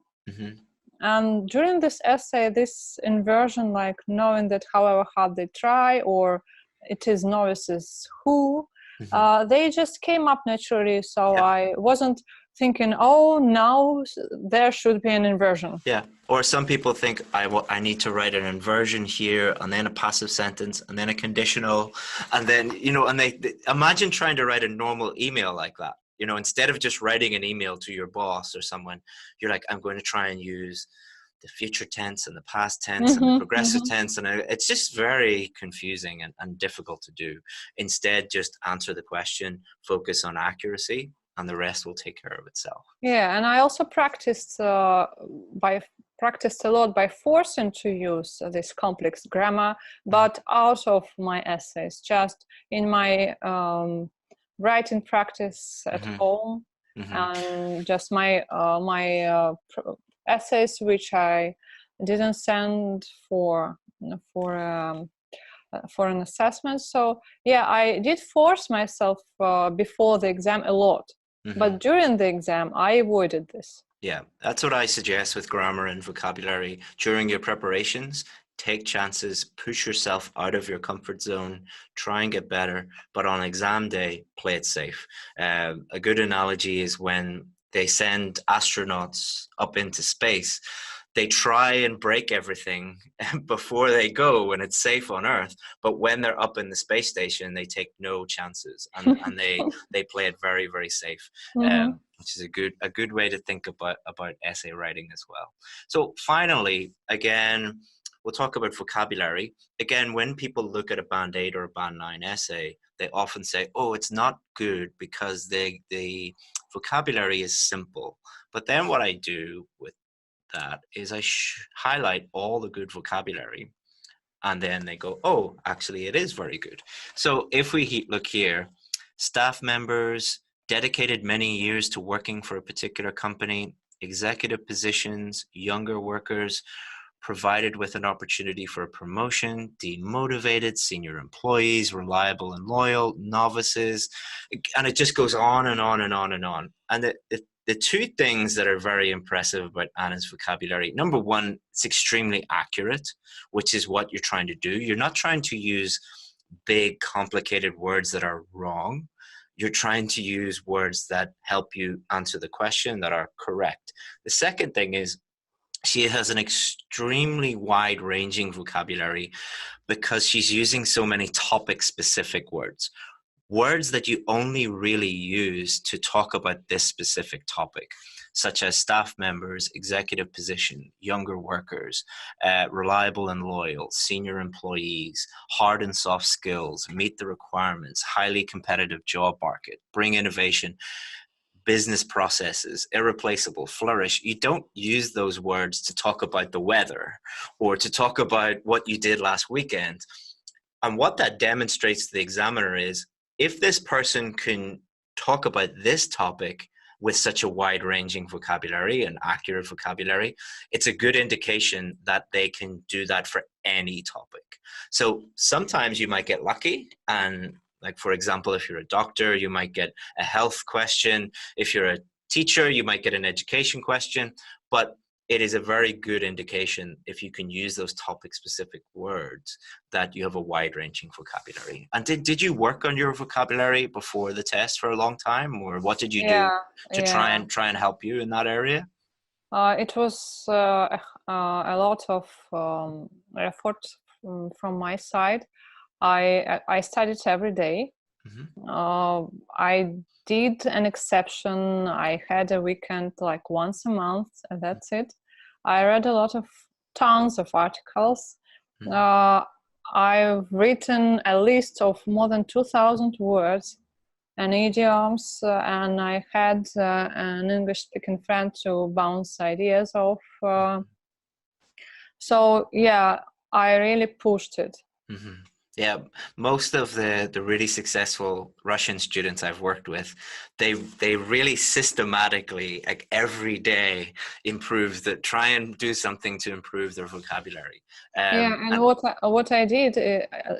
And during this essay, this inversion, like knowing that however hard they try, or it is novices who, they just came up naturally. So I wasn't thinking, oh, now there should be an inversion.
Yeah. Or some people think, I need to write an inversion here, and then a passive sentence, and then a conditional, and then, and they imagine trying to write a normal email like that. Instead of just writing an email to your boss or someone, you're like, I'm going to try and use the future tense and the past tense and the progressive tense. And it's just very confusing and difficult to do. Instead, just answer the question, focus on accuracy, and the rest will take care of itself.
Yeah, and I also practiced a lot by forcing to use this complex grammar, but out of my essays, just in my writing practice at home, and just my essays which I didn't send for an assessment. So yeah, I did force myself before the exam a lot, but during the exam I avoided this.
Yeah, that's what I suggest with grammar and vocabulary. During your preparations, take chances, push yourself out of your comfort zone, try and get better, but on exam day, play it safe. A good analogy is when they send astronauts up into space, they try and break everything before they go when it's safe on Earth, but when they're up in the space station, they take no chances, and they play it very, very safe, which is a good way to think about essay writing as well. So finally, again, we'll talk about vocabulary. Again, when people look at a Band 8 or a Band 9 essay, they often say, oh, it's not good because the vocabulary is simple. But then what I do with that is I highlight all the good vocabulary, and then they go, oh, actually it is very good. So if we look here, staff members, dedicated many years to working for a particular company, executive positions, younger workers, provided with an opportunity for a promotion, demotivated, senior employees, reliable and loyal, novices, and it just goes on and on and on and on. And the two things that are very impressive about Anna's vocabulary, number one, it's extremely accurate, which is what you're trying to do. You're not trying to use big, complicated words that are wrong. You're trying to use words that help you answer the question that are correct. The second thing is she has an extremely wide-ranging vocabulary because she's using so many topic-specific words. Words that you only really use to talk about this specific topic, such as staff members, executive position, younger workers, reliable and loyal, senior employees, hard and soft skills, meet the requirements, highly competitive job market, bring innovation, business processes, irreplaceable, flourish. You don't use those words to talk about the weather or to talk about what you did last weekend. And what that demonstrates to the examiner is, if this person can talk about this topic with such a wide-ranging vocabulary and accurate vocabulary, it's a good indication that they can do that for any topic. So sometimes you might get lucky, and like, for example, if you're a doctor, you might get a health question. If you're a teacher, you might get an education question. But it is a very good indication, if you can use those topic-specific words, that you have a wide-ranging vocabulary. And did you work on your vocabulary before the test for a long time, or what did you do to try and help you in that area?
It was a lot of effort from my side. I studied every day. I did an exception. I had a weekend like once a month, and that's it. I read a lot of tons of articles. I've written a list of more than 2,000 words and idioms, and I had an English-speaking friend to bounce ideas off. So yeah, I really pushed it.
Yeah, most of the really successful Russian students I've worked with, they really systematically, like every day, try and do something to improve their vocabulary.
And what I did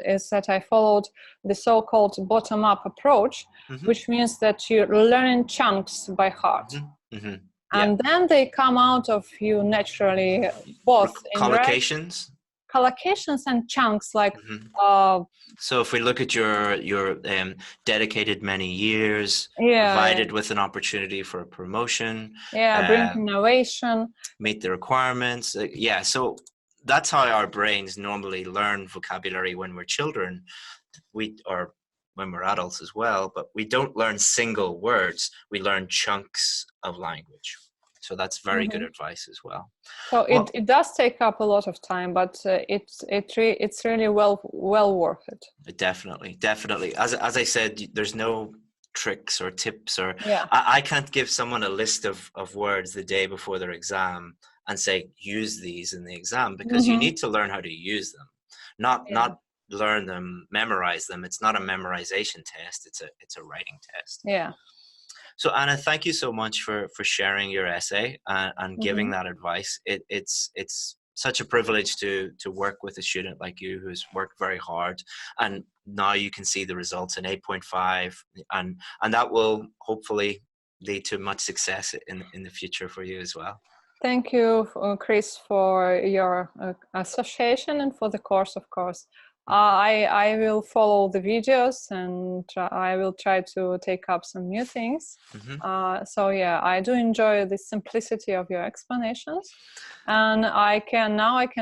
is that I followed the so-called bottom-up approach, which means that you learn in chunks by heart. And then they come out of you naturally, both in collocations and chunks, like
so if we look at your dedicated many years, provided with an opportunity for a promotion,
bring innovation,
meet the requirements, so that's how our brains normally learn vocabulary when we're children, or when we're adults as well, but we don't learn single words, we learn chunks of language. So that's very good advice as well.
So it does take up a lot of time, but it's really well worth it.
Definitely. As I said, there's no tricks or tips, or I can't give someone a list of words the day before their exam and say use these in the exam, because you need to learn how to use them, not learn them, memorize them. It's not a memorization test. It's a writing test.
Yeah.
So Anna, thank you so much for sharing your essay and giving that advice. It's such a privilege to work with a student like you who's worked very hard, and now you can see the results in 8.5, and that will hopefully lead to much success in the future for you as well.
Thank you, Chris, for your association and for the course, of course. I will follow the videos, and I will try to take up some new things. So yeah, I do enjoy the simplicity of your explanations, and I can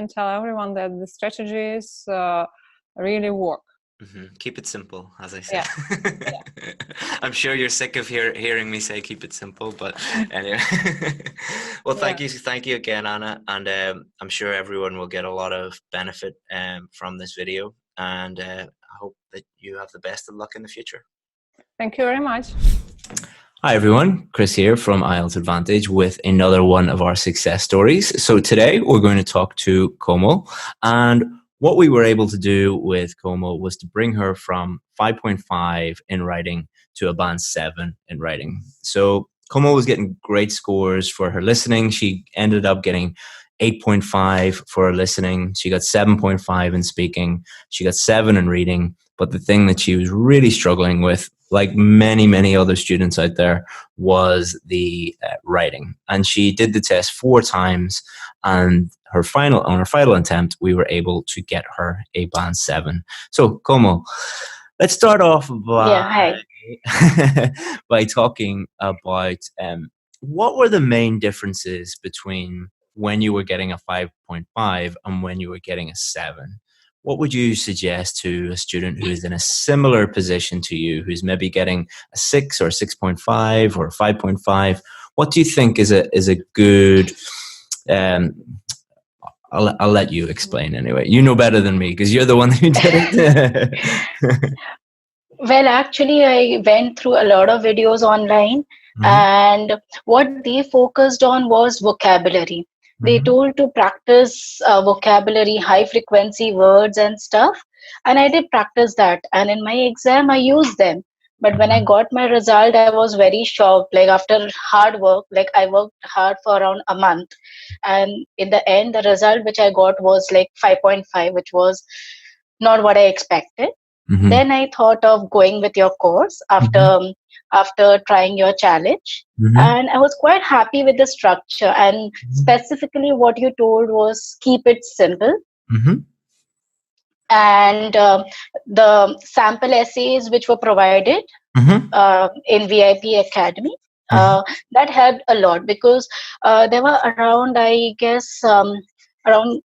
tell everyone that the strategies really work.
Keep it simple, as I said. I'm sure you're sick of hearing me say keep it simple, but anyway. Well, thank you again, Anna, and I'm sure everyone will get a lot of benefit from this video, and I hope that you have the best of luck in the future.
Thank you very much.
Hi everyone, Chris here from IELTS Advantage with another one of our success stories. So today we're going to talk to Komal, and what we were able to do with Komal was to bring her from 5.5 in writing to a band 7 in writing. So Komal was getting great scores for her listening. She ended up getting 8.5 for her listening. She got 7.5 in speaking. She got 7 in reading. But the thing that she was really struggling with, like many other students out there, was the writing. And she did the test 4 times, and on her final attempt, we were able to get her a band 7. So Komal, let's start off by talking about what were the main differences between when you were getting a 5.5 and when you were getting a 7. What would you suggest to a student who is in a similar position to you, who's maybe getting a 6 or 6.5 or 5.5? What do you think is a good? I'll let you explain anyway. You know better than me because you're the one who did it.
Well, actually, I went through a lot of videos online, and what they focused on was vocabulary. They told to practice vocabulary, high frequency words and stuff. And I did practice that. And in my exam, I used them. But when I got my result, I was very shocked. Like after hard work, like I worked hard for around a month. And in the end, the result which I got was like 5.5, which was not what I expected. Then I thought of going with your course after trying your challenge. And I was quite happy with the structure, and specifically what you told was keep it simple. And the sample essays which were provided in VIP Academy, that helped a lot, because there were around, I guess, around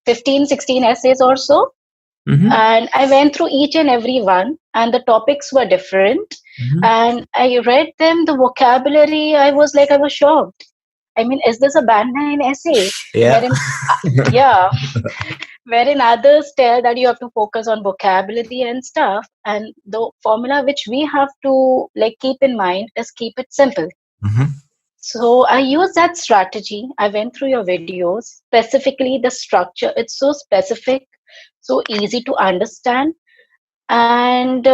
15-16 essays or so. And I went through each and every one, and the topics were different. And I read them, the vocabulary, I was shocked. I mean, is this a band 9 essay?
Yeah.
Yeah, wherein others tell that you have to focus on vocabulary and stuff. And the formula which we have to keep in mind is keep it simple. So I used that strategy. I went through your videos, specifically the structure. It's so specific, so easy to understand. And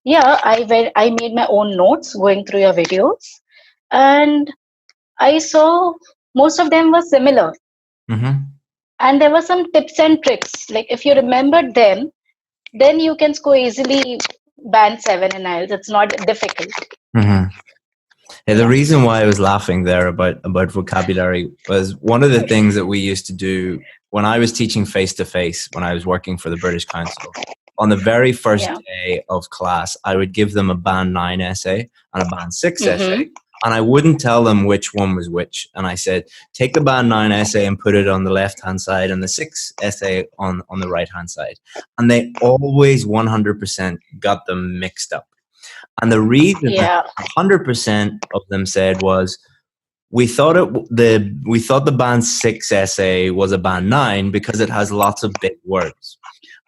yeah, I made my own notes going through your videos, and I saw most of them were similar. And there were some tips and tricks. Like if you remembered them, then you can score easily band 7 in IELTS. It's not difficult.
Yeah, the reason why I was laughing there about vocabulary was one of the things that we used to do when I was teaching face-to-face, when I was working for the British Council. On the very first day of class, I would give them a band 9 essay and a band 6 essay, and I wouldn't tell them which one was which. And I said, take the band 9 essay and put it on the left-hand side and the 6 essay on the right-hand side. And they always 100% got them mixed up. And the reason 100% of them said was, we thought the band 6 essay was a band 9 because it has lots of big words.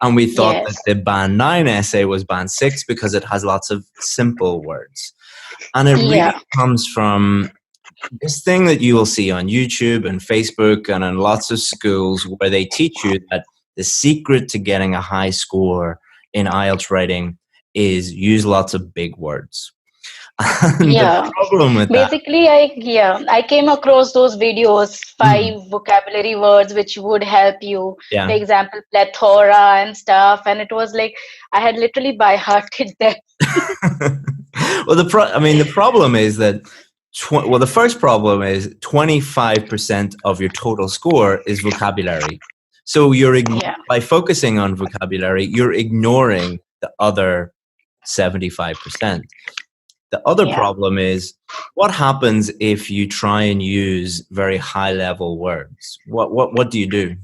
And we thought that the band 9 essay was band 6 because it has lots of simple words. And it really comes from this thing that you will see on YouTube and Facebook and in lots of schools where they teach you that the secret to getting a high score in IELTS writing is use lots of big words. The problem with
basically I came across those videos, 5 vocabulary words which would help you. For example, plethora and stuff, and it was like I had literally by hearted them.
Well, the problem is that the first problem is 25% of your total score is vocabulary. So by focusing on vocabulary, you're ignoring the other 75%. The other problem is what happens if you try and use very high level words? What do you do?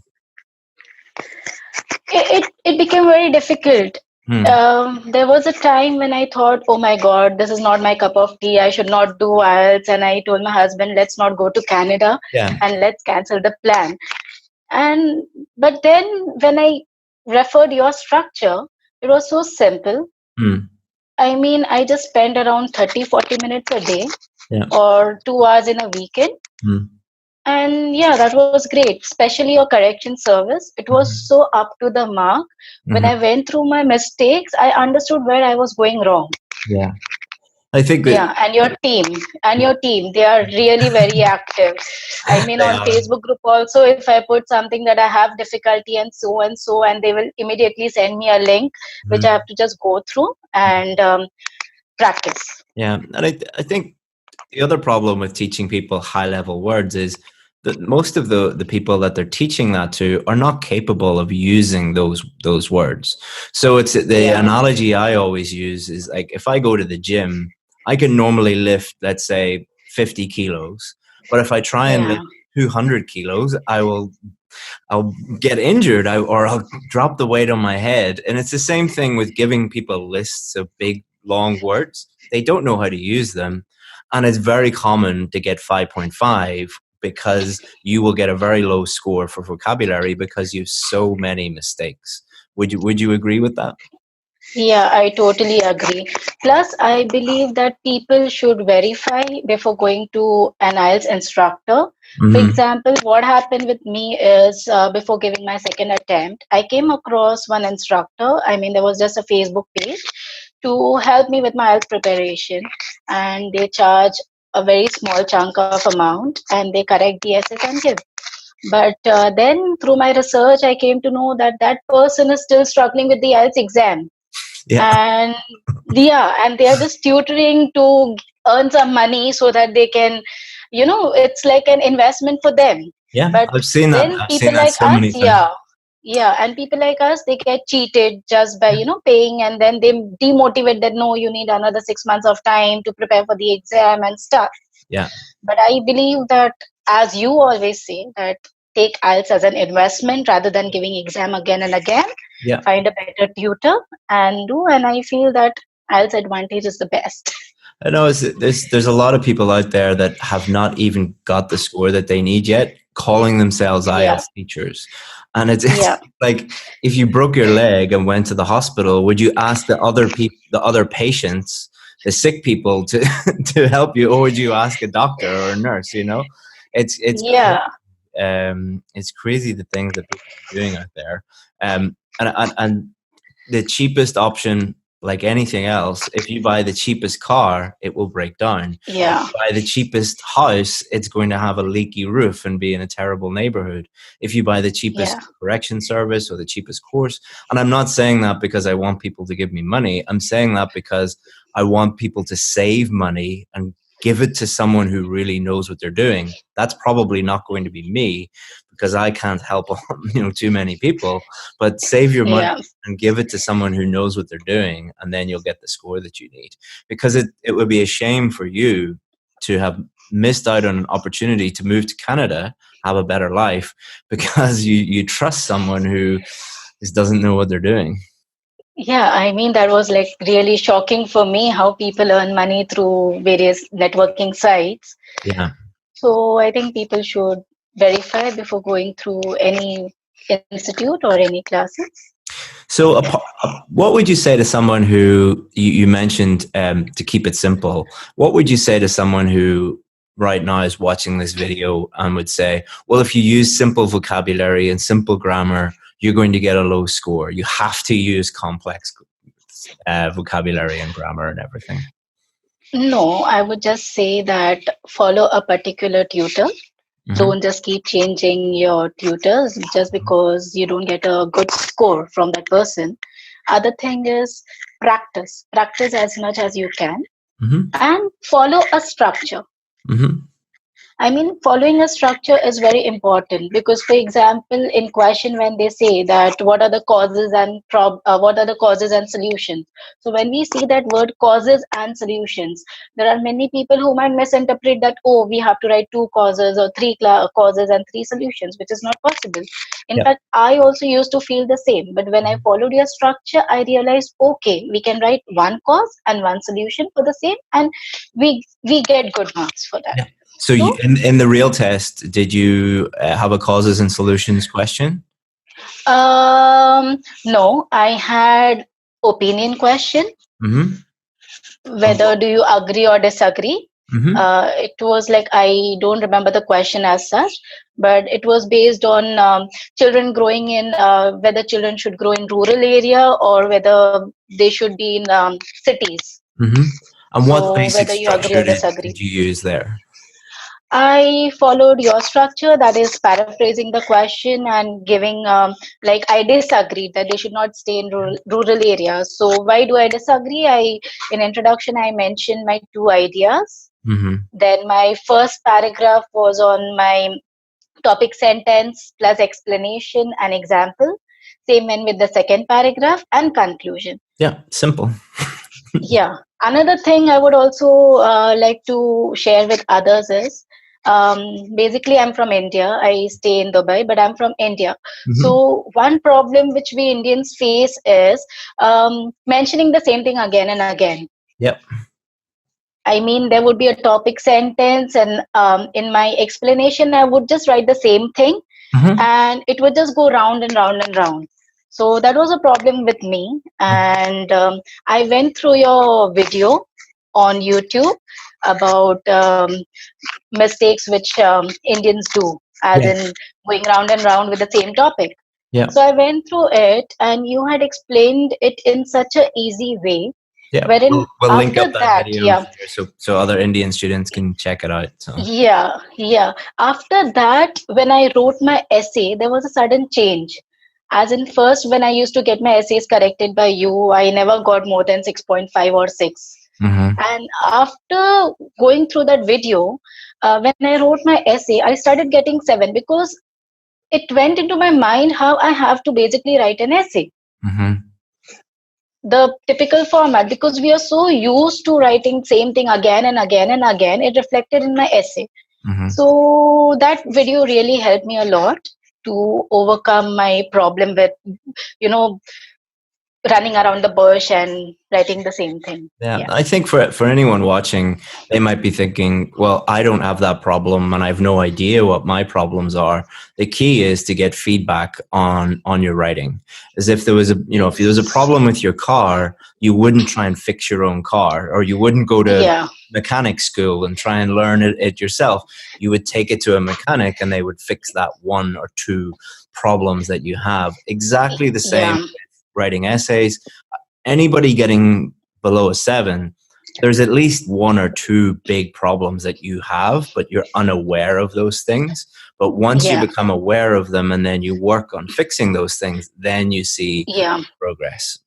It became very difficult. There was a time when I thought, oh my God, this is not my cup of tea. I should not do IELTS. And I told my husband, let's not go to Canada and let's cancel the plan. But then when I referred your structure, it was so simple. I mean, I just spend around 30-40 minutes a day or 2 hours in a weekend. And that was great, especially your correction service. It was so up to the mark. When I went through my mistakes, I understood where I was going wrong.
I think that
and your team, they are really very active. I mean, on Facebook group also, if I put something that I have difficulty and so, and they will immediately send me a link, which I have to just go through and practice.
And I think the other problem with teaching people high level words is that most of the people that they're teaching that to are not capable of using those words. So it's the analogy I always use is like, if I go to the gym, I can normally lift, let's say, 50 kilos. But if I try and lift 200 kilos, I'll get injured or I'll drop the weight on my head. And it's the same thing with giving people lists of big, long words. They don't know how to use them. And it's very common to get 5.5 because you will get a very low score for vocabulary because you have so many mistakes. Would you agree with that?
Yeah, I totally agree. Plus, I believe that people should verify before going to an IELTS instructor. For example, what happened with me is before giving my second attempt, I came across one instructor. I mean, there was just a Facebook page to help me with my IELTS preparation, and they charge a very small chunk of amount and they correct the essays and give. But then through my research, I came to know that that person is still struggling with the IELTS exam. And they are just tutoring to earn some money so that they can, it's like an investment for them. But
I've seen that. I've seen that so many times.
And people like us, they get cheated just by paying, and then they demotivate that no, you need another 6 months of time to prepare for the exam and stuff. But I believe that, as you always say, that take IELTS as an investment rather than giving exam again and again.
Yeah.
Find a better tutor and do. And I feel that IELTS Advantage is the best.
I know there's a lot of people out there that have not even got the score that they need yet, calling themselves IELTS teachers. And it's like, if you broke your leg and went to the hospital, would you ask the other patients, the sick people, to to help you, or would you ask a doctor or a nurse? You know, it's crazy the things that people are doing out there. And the cheapest option, like anything else, if you buy the cheapest car, it will break down.
Yeah.
If you buy the cheapest house, it's going to have a leaky roof and be in a terrible neighborhood. If you buy the cheapest correction service or the cheapest course, and I'm not saying that because I want people to give me money. I'm saying that because I want people to save money and give it to someone who really knows what they're doing. That's probably not going to be me, because I can't help too many people. But save your money and give it to someone who knows what they're doing, and then you'll get the score that you need. Because it would be a shame for you to have missed out on an opportunity to move to Canada, have a better life, because you trust someone who just doesn't know what they're doing.
Yeah, I mean, that was like really shocking for me, how people earn money through various networking sites.
Yeah.
So I think people should verify before going through any institute or any classes.
So what would you say to someone who, you mentioned to keep it simple, what would you say to someone who right now is watching this video and would say, well, if you use simple vocabulary and simple grammar, you're going to get a low score. You have to use complex vocabulary and grammar and everything.
No, I would just say that follow a particular tutor. Mm-hmm. Don't just keep changing your tutors just because you don't get a good score from that person. Other thing is practice as much as you can, and follow a structure. I mean, following a structure is very important because, for example, in question when they say that what are the causes and solutions. So when we see that word causes and solutions, there are many people who might misinterpret that, oh, we have to write 2 causes or 3 causes and 3 solutions, which is not possible. In fact, I also used to feel the same. But when I followed your structure, I realized, okay, we can write 1 cause and 1 solution for the same, and we get good marks for that.
Yeah. So in the real test, did you have a causes and solutions question?
No, I had opinion question. Whether do you agree or disagree? It was like, I don't remember the question as such, but it was based on children growing in, whether children should grow in rural area or whether they should be in cities.
And what basic
whether you agree or disagree.
did you use there?
I followed your structure, that is paraphrasing the question and giving, like, I disagreed that they should not stay in rural areas. So why do I disagree? In introduction, I mentioned my 2 ideas. Then my first paragraph was on my topic sentence plus explanation and example. Same went with the second paragraph and conclusion.
Yeah, simple.
Yeah. Another thing I would also like to share with others is, basically I'm from India. I stay in Dubai, but I'm from India. So one problem which we Indians face is mentioning the same thing again and again.
Yep.
I mean, there would be a topic sentence, and in my explanation, I would just write the same thing, and it would just go round and round and round. So that was a problem with me. And I went through your video on YouTube about mistakes which Indians do, as in going round and round with the same topic.
Yeah.
So I went through it, and you had explained it in such an easy way.
Yeah,
wherein
we'll link up that video
yeah.
so other Indian students can check it out. So.
Yeah. After that, when I wrote my essay, there was a sudden change. As in, first, when I used to get my essays corrected by you, I never got more than 6.5 or 6. And after going through that video, when I wrote my essay, I started getting 7 because it went into my mind how I have to basically write an essay. The typical format, because we are so used to writing same thing again and again and again, it reflected in my essay. So that video really helped me a lot to overcome my problem with, you know, running around the bush and writing the same thing.
Yeah, I think for anyone watching, they might be thinking, well, I don't have that problem and I have no idea what my problems are. The key is to get feedback on your writing. As if there was a, if there was a problem with your car, you wouldn't try and fix your own car, or you wouldn't go to mechanic school and try and learn it yourself. You would take it to a mechanic and they would fix that one or two problems that you have. Exactly the same with writing essays. Anybody getting below a 7, there's at least one or two big problems that you have, but you're unaware of those things. But once you become aware of them and then you work on fixing those things, then you see progress.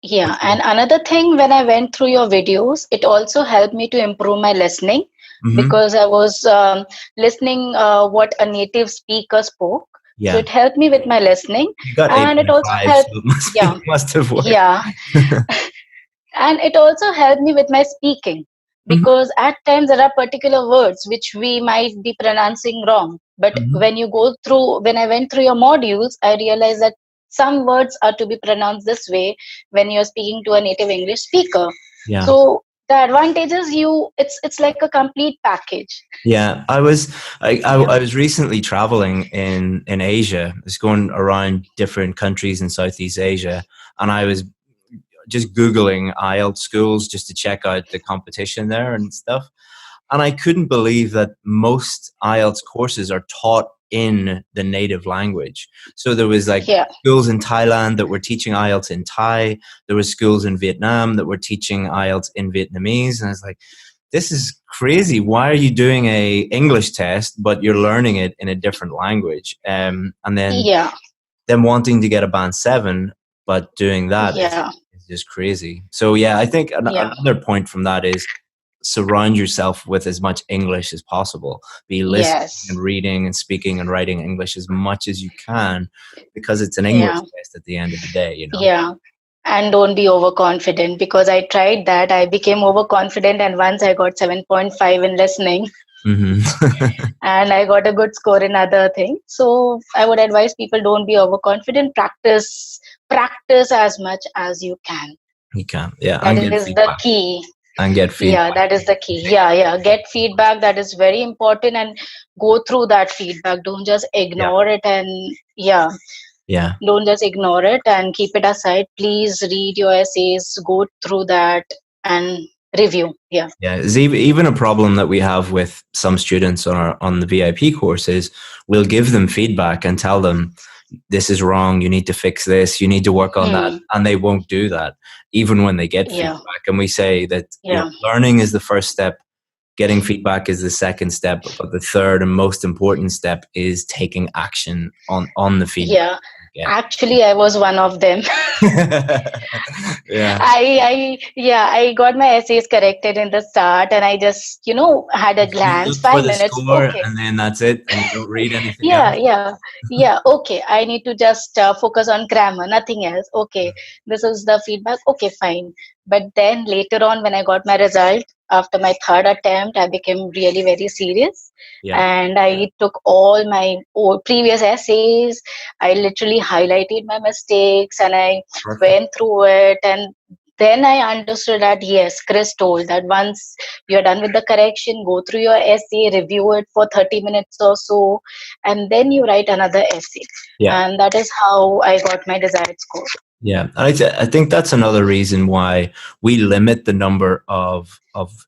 Yeah, and another thing, when I went through your videos, it also helped me to improve my listening, because I was listening what a native speaker spoke.
Yeah.
So it helped me with my listening, and it also helped.
So must have worked.
Yeah, and it also helped me with my speaking, because at times there are particular words which we might be pronouncing wrong. But when I went through your modules, I realized that some words are to be pronounced this way when you're speaking to a native English speaker.
Yeah.
So the advantage is it's like a complete package.
Yeah, I was recently traveling in Asia. I was going around different countries in Southeast Asia, and I was just Googling IELTS schools just to check out the competition there and stuff. And I couldn't believe that most IELTS courses are taught in the native language. So there was schools in Thailand that were teaching IELTS in Thai. There was schools in Vietnam that were teaching IELTS in Vietnamese. And I was like, this is crazy. Why are you doing a English test, but you're learning it in a different language? And then them wanting to get a band 7, but doing that is just crazy. So I think another point from that is surround yourself with as much English as possible. Be listening and reading and speaking and writing English as much as you can, because it's an English test at the end of the day,
Yeah. And don't be overconfident, because I tried that. I became overconfident, and once I got 7.5 in listening. And I got a good score in other things. So I would advise people, don't be overconfident. Practice as much as you can.
You can, yeah.
That is the key.
And get feedback.
Yeah, that is the key. Yeah. Get feedback. That is very important, and go through that feedback. Don't just ignore it, and don't just ignore it and keep it aside. Please read your essays, go through that and review. Yeah.
It's even a problem that we have with some students on the VIP courses. We'll give them feedback and tell them, this is wrong, you need to fix this, you need to work on that, and they won't do that even when they get feedback. And we say that learning is the first step, getting feedback is the second step, but the third and most important step is taking action on the feedback.
Actually, I was one of them. I got my essays corrected in the start, and I just had a glance, 5 minutes,
and then that's it, and you don't read anything else.
Okay, I need to just focus on grammar, nothing else. Okay, this is the feedback. Okay, fine. But then later on, when I got my result after my third attempt, I became really very serious. And I took all my previous essays. I literally highlighted my mistakes, and I went through it. And then I understood that, yes, Chris told that once you're done with the correction, go through your essay, review it for 30 minutes or so, and then you write another essay. And that is how I got my desired score.
Yeah, I think that's another reason why we limit the number of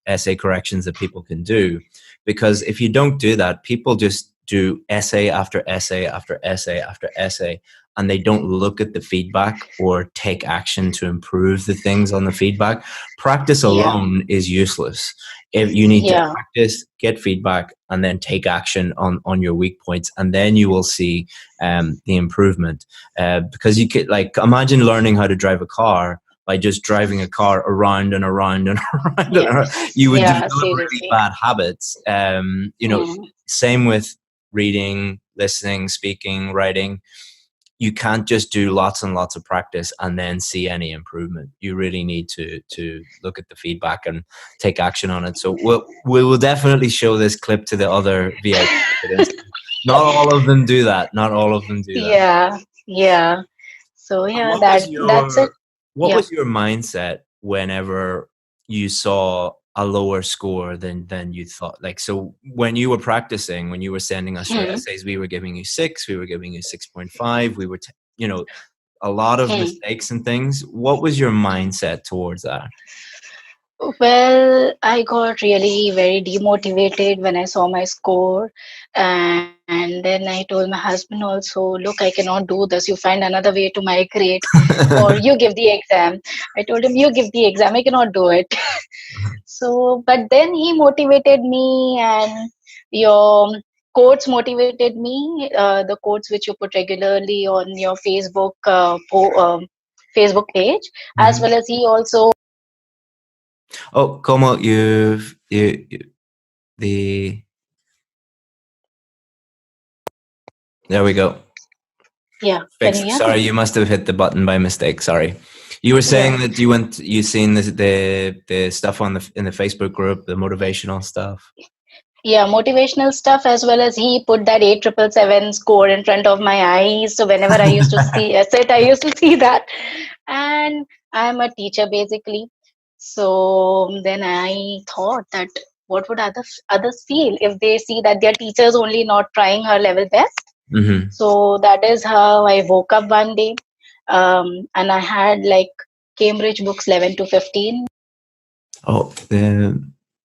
essay corrections that people can do. Because if you don't do that, people just do essay after essay after essay after essay, and they don't look at the feedback or take action to improve the things on the feedback. Practice alone is useless. If you need to practice, get feedback, and then take action on your weak points, and then you will see the improvement. Because you could, imagine learning how to drive a car by just driving a car around and around and around and around. You would develop really bad habits. Same with reading, listening, speaking, writing. you can't just do lots and lots of practice and then see any improvement. You really need to look at the feedback and take action on it. So we will definitely show this clip to the other VIP students. Not all of them do that. Not all of them do that.
Yeah. So yeah, that's it.
What was your mindset whenever you saw a lower score than you thought? Like, so when you were practicing, when you were sending us your essays, we were giving you 6, we were giving you 6.5, we were, a lot of mistakes and things. What was your mindset towards that?
Well, I got really very demotivated when I saw my score. And then I told my husband also, look, I cannot do this. You find another way to migrate or you give the exam. I told him, you give the exam. I cannot do it. So, but then he motivated me, and your quotes motivated me. The quotes which you put regularly on your Facebook Facebook page, as well as he also.
Oh, Como, there we go.
Yeah.
Sorry, you must have hit the button by mistake. Sorry. You were saying that you seen the stuff in the Facebook group, the motivational stuff.
Yeah, motivational stuff, as well as he put that 8777 score in front of my eyes. So whenever I used to see it, I used to see that. And I'm a teacher basically. So then I thought that what would others feel if they see that their teacher's only not trying her level best. So that is how I woke up one day, and I had like Cambridge books 11 to 15.
Oh, they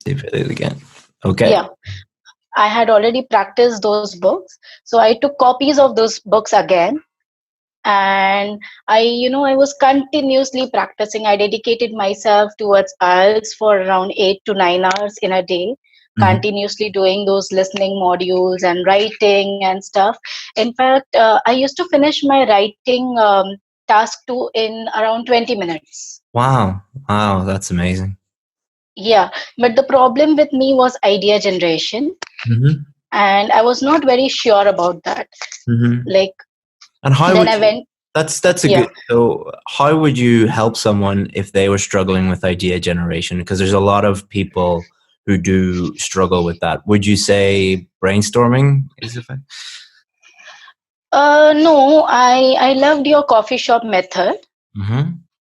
did it again. Okay.
Yeah, I had already practiced those books, so I took copies of those books again, and I was continuously practicing. I dedicated myself towards IELTS for around 8 to 9 hours in a day, continuously doing those listening modules and writing and stuff. In fact, I used to finish my writing task 2 in around 20 minutes.
Wow, that's amazing.
Yeah, but the problem with me was idea generation, and I was not very sure about that. Like,
and how then would you, that's a good. So, how would you help someone if they were struggling with idea generation? Because there's a lot of people who do struggle with that. Would you say brainstorming is effective?
No, I loved your coffee shop method.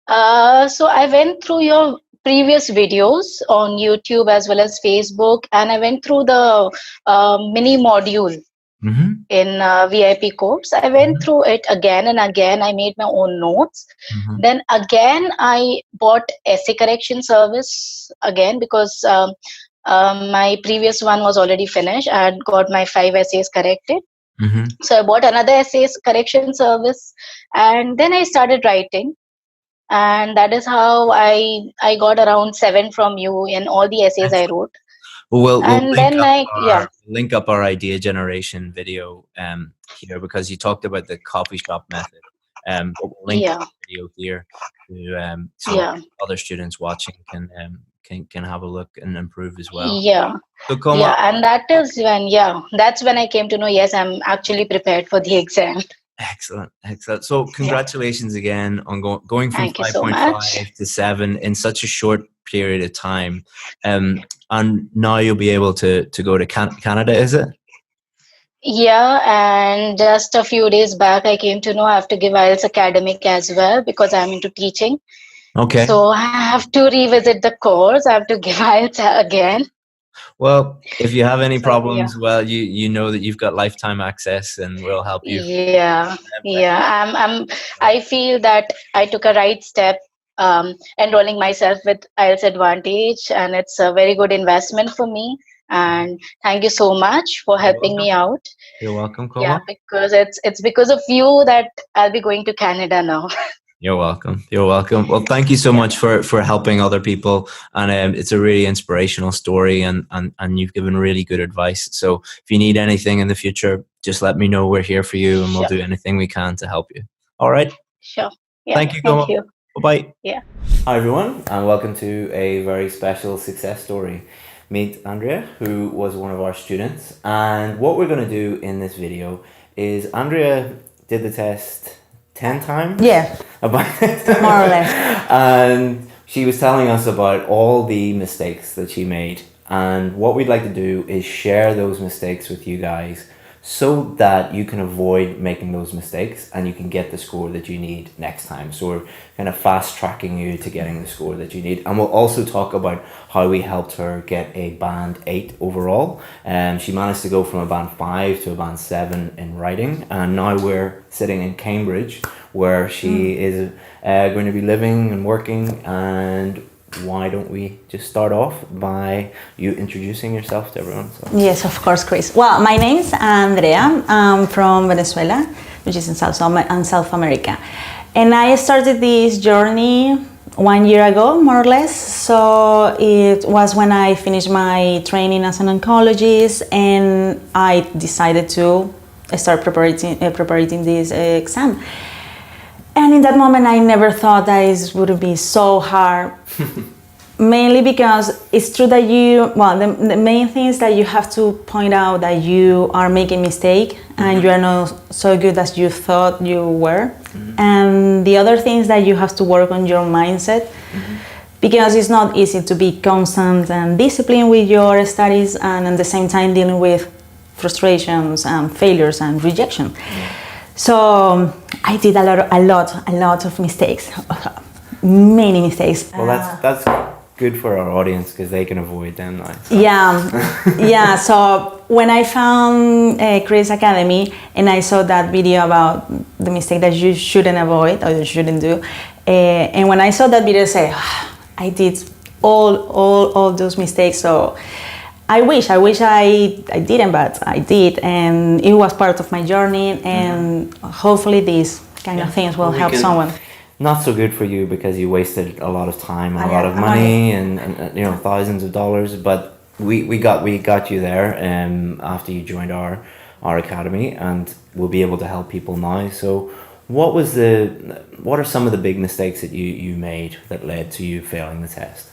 So I went through your previous videos on YouTube as well as Facebook, and I went through the mini module in VIP course. I went through it again and again. I made my own notes. Then again, I bought essay correction service again because my previous one was already finished. I had got my 5 essays corrected. So I bought another essays correction service, and then I started writing. And that is how I got around 7 from you in all the essays I wrote.
We'll link up our idea generation video here, because you talked about the coffee shop method. But we'll link the video here to so other students watching can have a look and improve as well. So
and that is that's when I came to know, yes, I'm actually prepared for the exam.
Excellent. So congratulations again on going from 5.5 to 7 in such a short period of time. And now you'll be able to go to Canada, is it?
Yeah, and just a few days back, I came to know I have to give IELTS academic as well because I'm into teaching.
Okay.
So I have to revisit the course. I have to give IELTS again.
Well, if you have any problems, well, you know that you've got lifetime access, and we'll help you.
I feel that I took a right step enrolling myself with IELTS Advantage, and it's a very good investment for me. And thank you so much for helping me out.
You're welcome, Koma.
Yeah, because it's because of you that I'll be going to Canada now.
You're welcome. Well, thank you so much for helping other people, and it's a really inspirational story, and you've given really good advice. So if you need anything in the future, just let me know. We're here for you, and we'll do anything we can to help you. All right.
Sure. Yeah.
Thank you. Thank you. Bye.
Yeah.
Hi everyone, and welcome to a very special success story. Meet Andrea, who was one of our students, and what we're going to do in this video is Andrea did the test 10 times?
Yeah,
About
more or less.
And she was telling us about all the mistakes that she made. And what we'd like to do is share those mistakes with you guys so that you can avoid making those mistakes and you can get the score that you need next time. So we're kind of fast tracking you to getting the score that you need. And we'll also talk about how we helped her get a band 8 overall. She managed to go from a band 5 to a band 7 in writing. And now we're sitting in Cambridge where she is going to be living and working. And why don't we just start off by you introducing yourself to everyone? So.
Yes, of course, Chris. Well, my name's Andrea. I'm from Venezuela, which is in South America. And I started this journey 1 year ago, more or less. So it was when I finished my training as an oncologist and I decided to start preparing this exam. And in that moment, I never thought that it would be so hard. Mainly because it's true that the main thing is that you have to point out that you are making a mistake and you are not so good as you thought you were. And the other thing is that you have to work on your mindset because it's not easy to be constant and disciplined with your studies and at the same time dealing with frustrations and failures and rejection. So I did a lot of mistakes, many mistakes.
Well, that's good for our audience because they can avoid them now. So.
Yeah. So when I found Chris Academy and I saw that video about the mistake that you shouldn't avoid or you shouldn't do, and when I saw that video, I said, I did all those mistakes. So I wish I didn't, but I did, and it was part of my journey, and hopefully these kind of things will help someone.
Not so good for you because you wasted a lot of time and a lot of money and thousands of dollars, but we got you there after you joined our academy, and we'll be able to help people now. So what are some of the big mistakes that you made that led to you failing the test?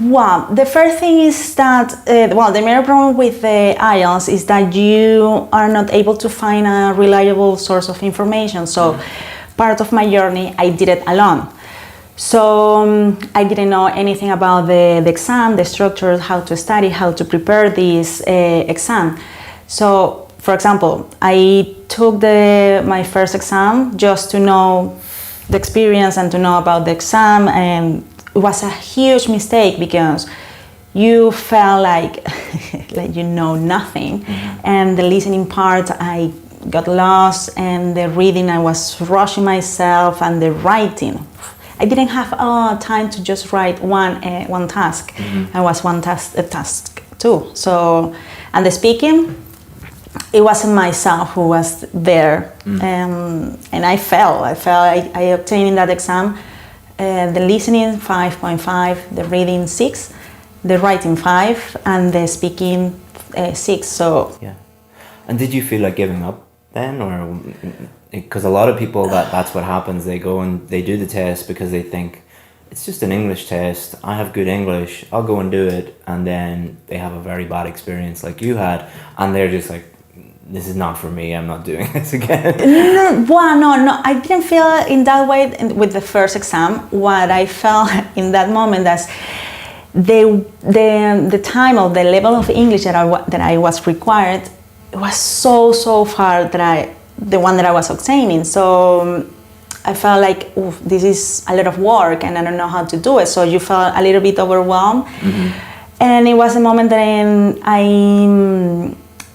Well, the first thing is that, the main problem with the IELTS is that you are not able to find a reliable source of information. So part of my journey, I did it alone. So I didn't know anything about the exam, the structure, how to study, how to prepare this exam. So, for example, I took my first exam just to know the experience and to know about the exam, and it was a huge mistake because you felt like you know nothing. And the listening part, I got lost, and the reading, I was rushing myself, and the writing, I didn't have time to just write one task. I was a task too. So, and the speaking, it wasn't myself who was there, and I failed. I obtained in that exam the listening 5.5, the reading 6, the writing 5, and the speaking 6. So
yeah. And did you feel like giving up then, or because a lot of people that's what happens? They go and they do the test because they think it's just an English test. I have good English. I'll go and do it, and then they have a very bad experience like you had, and they're just like, this is not for me, I'm not doing this again.
No, I didn't feel in that way with the first exam. What I felt in that moment is the time of the level of English that I was required, it was so far that the one that I was obtaining. So I felt like, this is a lot of work and I don't know how to do it. So you felt a little bit overwhelmed. And it was a moment that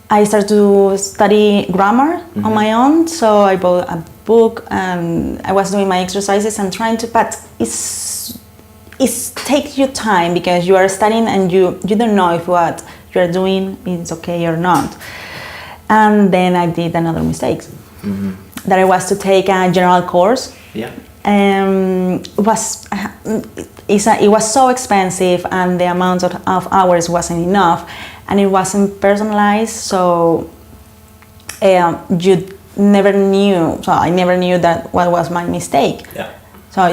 I started to study grammar on my own. So I bought a book and I was doing my exercises and trying to, but it takes you time because you are studying and you don't know if what you are doing is okay or not. And then I did another mistake. That I was to take a general course.
Yeah.
It was so expensive and the amount of hours wasn't enough. And it wasn't personalized, so you never knew. So I never knew that what was my mistake.
Yeah.
So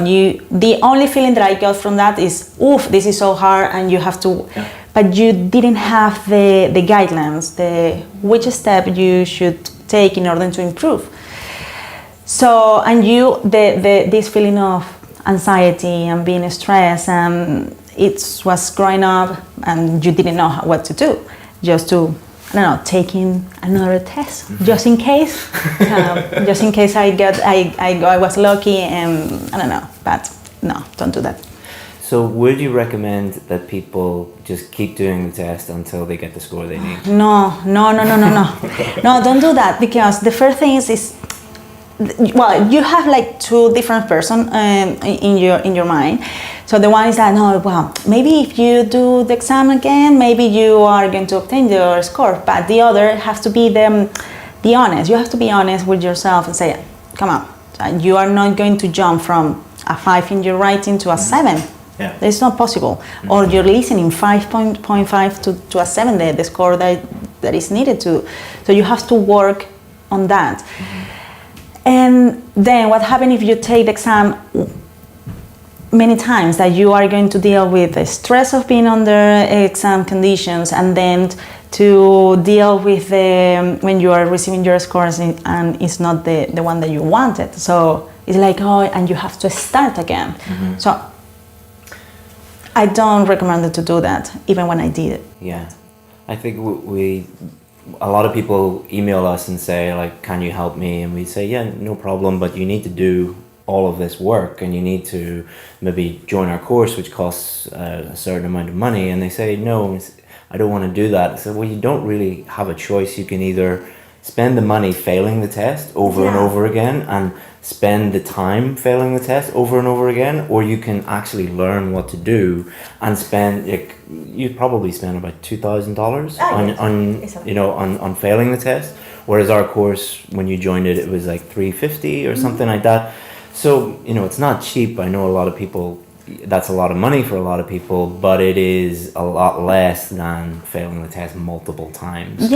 the only feeling that I got from that is, this is so hard, and you have to. Yeah. But you didn't have the guidelines, which step you should take in order to improve. So, and you, this feeling of anxiety and being stressed, and it was growing up, and you didn't know what to do, just to, I don't know, taking another test, just in case, just in case I was lucky, and I don't know, but no, don't do that.
So would you recommend that people just keep doing the test until they get the score they need?
No. No, don't do that, because the first thing is well, you have like two different persons in your mind. So the one is that, no, well, maybe if you do the exam again, maybe you are going to obtain your score. But the other has to be the honest. You have to be honest with yourself and say, come on, you are not going to jump from a 5 in your writing to a 7.
Yeah.
It's not possible. Or your listening 5.5 to a 7, the score that is needed to. So you have to work on that. And then what happens if you take the exam many times, that you are going to deal with the stress of being under exam conditions, and then to deal with when you are receiving your scores and it's not the one that you wanted. So it's like, oh, and you have to start again. So I don't recommend it to do that, even when I did it.
Yeah, I think a lot of people email us and say, like, can you help me? And we say, yeah, no problem, but you need to do all of this work, and you need to maybe join our course, which costs a certain amount of money. And they say, no, I don't want to do that. So, well, you don't really have a choice. You can either spend the money failing the test over and over again, and spend the time failing the test over and over again, or you can actually learn what to do and spend, like, you'd probably spend about $2,000 on failing the test, whereas our course, when you joined it, it was like $350 or something like that. So, it's not cheap. I know a lot of people, that's a lot of money for a lot of people, but it is a lot less than failing the test multiple times.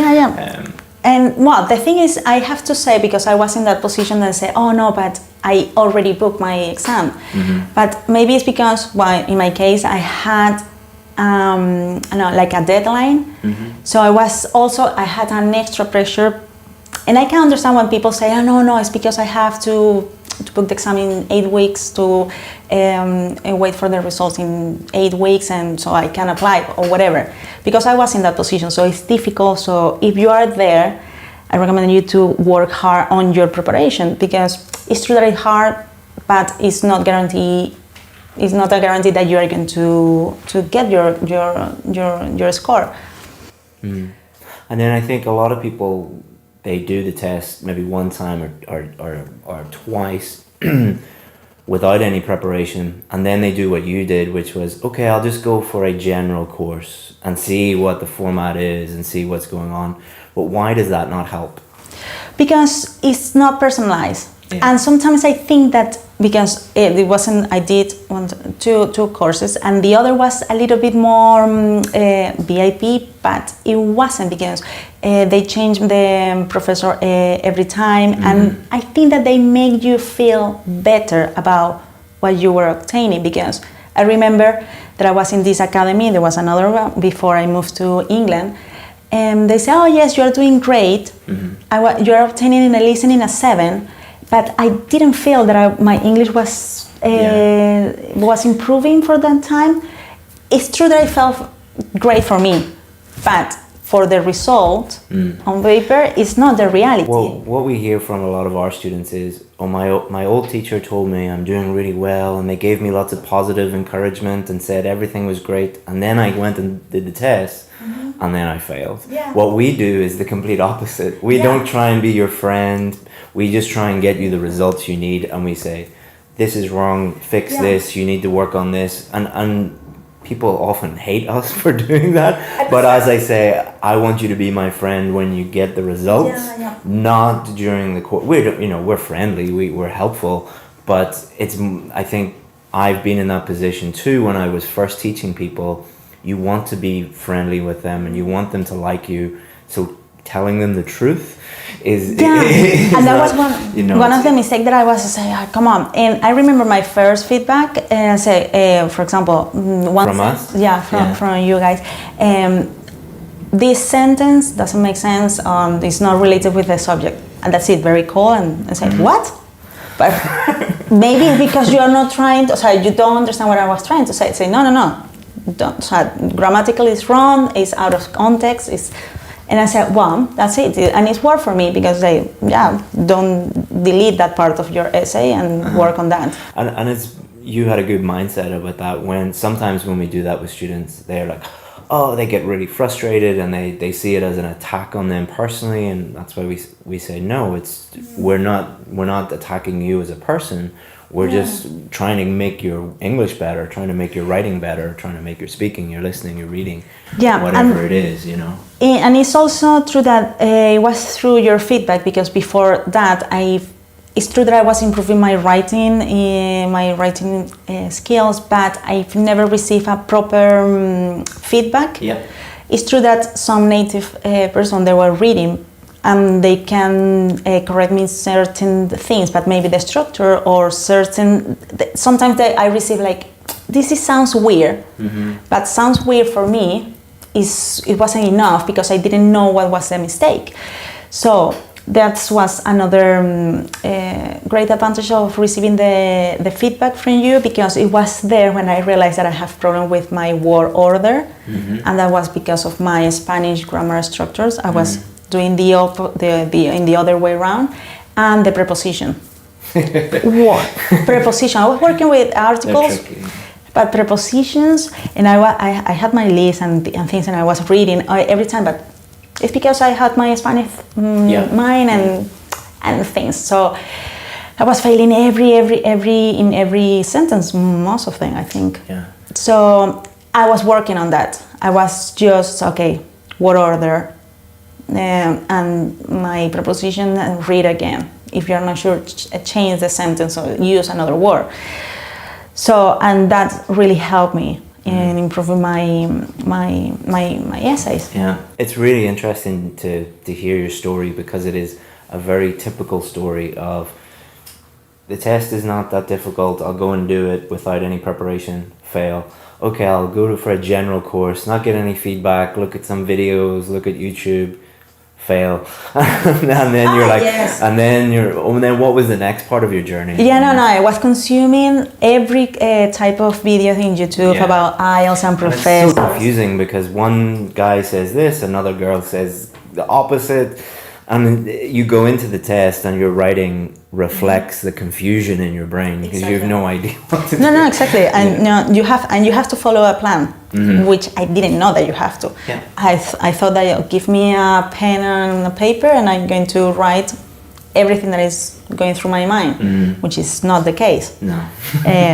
And well, the thing is, I have to say, because I was in that position and say, oh no, but I already booked my exam. But maybe it's because, well, in my case, I had like a deadline. So I had an extra pressure. And I can understand when people say, oh no, it's because I have to book the exam in 8 weeks, to wait for the results in 8 weeks, and so I can apply or whatever, because I was in that position. So it's difficult. So if you are there, I recommend you to work hard on your preparation, because it's true that it's hard, but it's not a guarantee that you are going to get your score.
And then I think a lot of people, they do the test maybe one time or twice without any preparation, and then they do what you did, which was, okay, I'll just go for a general course and see what the format is and see what's going on. But why does that not help?
Because it's not personalized. And sometimes I think that because it wasn't, I did two courses, and the other was a little bit more VIP, but it wasn't, because they changed the professor every time, and I think that they make you feel better about what you were obtaining. Because I remember that I was in this academy, there was another one before I moved to England, and they say, oh yes, you're doing great, you're obtaining in a listening a 7, but I didn't feel that my English was improving for that time. It's true that I felt great for me, but for the result on paper, it's not the reality.
Well, what we hear from a lot of our students is, oh, my old teacher told me I'm doing really well, and they gave me lots of positive encouragement and said everything was great, and then I went and did the test, and then I failed. What we do is the complete opposite. We don't try and be your friend. We just try and get you the results you need, and we say, this is wrong, fix this, you need to work on this. And people often hate us for doing that. But as I say, I want you to be my friend when you get the results, not during the course. We're friendly, we're helpful, but I think I've been in that position too when I was first teaching people. You want to be friendly with them, and you want them to like you. So telling them the truth is
and that was one of the mistakes that I was saying, come on. And I remember my first feedback, for example,
from us,
from you guys, this sentence doesn't make sense, it's not related with the subject, and that's it, very cool. And I say, what? But maybe it's because you are not trying to, so you don't understand what I was trying to say. Say, no. Don't, so grammatically it's wrong, it's out of context, and I said, well, that's it. And it's worked for me because don't delete that part of your essay and work on that.
And it's, you had a good mindset about that. Sometimes when we do that with students, they're like, oh, they get really frustrated and they see it as an attack on them personally, and that's why we say no. We're not attacking you as a person. We're just trying to make your English better, trying to make your writing better, trying to make your speaking, your listening, your reading, whatever it is, you know.
And it's also true that it was through your feedback, because before that it's true that I was improving my writing skills, but I've never received a proper feedback.
Yeah.
It's true that some native person, they were reading and they can correct me certain things, but maybe the structure or sometimes I receive like, this sounds weird, but sounds weird for me, it wasn't enough because I didn't know what was the mistake. So that was another great advantage of receiving the feedback from you, because it was there when I realized that I have problem with my word order, and that was because of my Spanish grammar structures. I was doing in the other way around, and the preposition. What? Preposition. I was working with articles, but prepositions, and I had my list and things, and I was reading every time, but it's because I had my Spanish mind and things. So I was failing in every sentence, most of them, I think.
Yeah.
So I was working on that. I was just, word order, and my preposition, and read again. If you're not sure, change the sentence or use another word. So, and that really helped me in improving my essays.
Yeah, it's really interesting to hear your story, because it is a very typical story of the test is not that difficult, I'll go and do it without any preparation, fail. Okay, I'll go for a general course, not get any feedback, look at some videos, look at YouTube, fail. And then you're like, and then what was the next part of your journey?
I was consuming every type of video in YouTube about IELTS and professors.
It's so confusing, because one guy says this, another girl says the opposite, and you go into the test and your writing reflects the confusion in your brain, because you have no idea what to do.
No, exactly. And you have to follow a plan, which I didn't know that you have to.
Yeah.
I thought that you give me a pen and a paper and I'm going to write everything that is going through my mind, which is not the case.
No.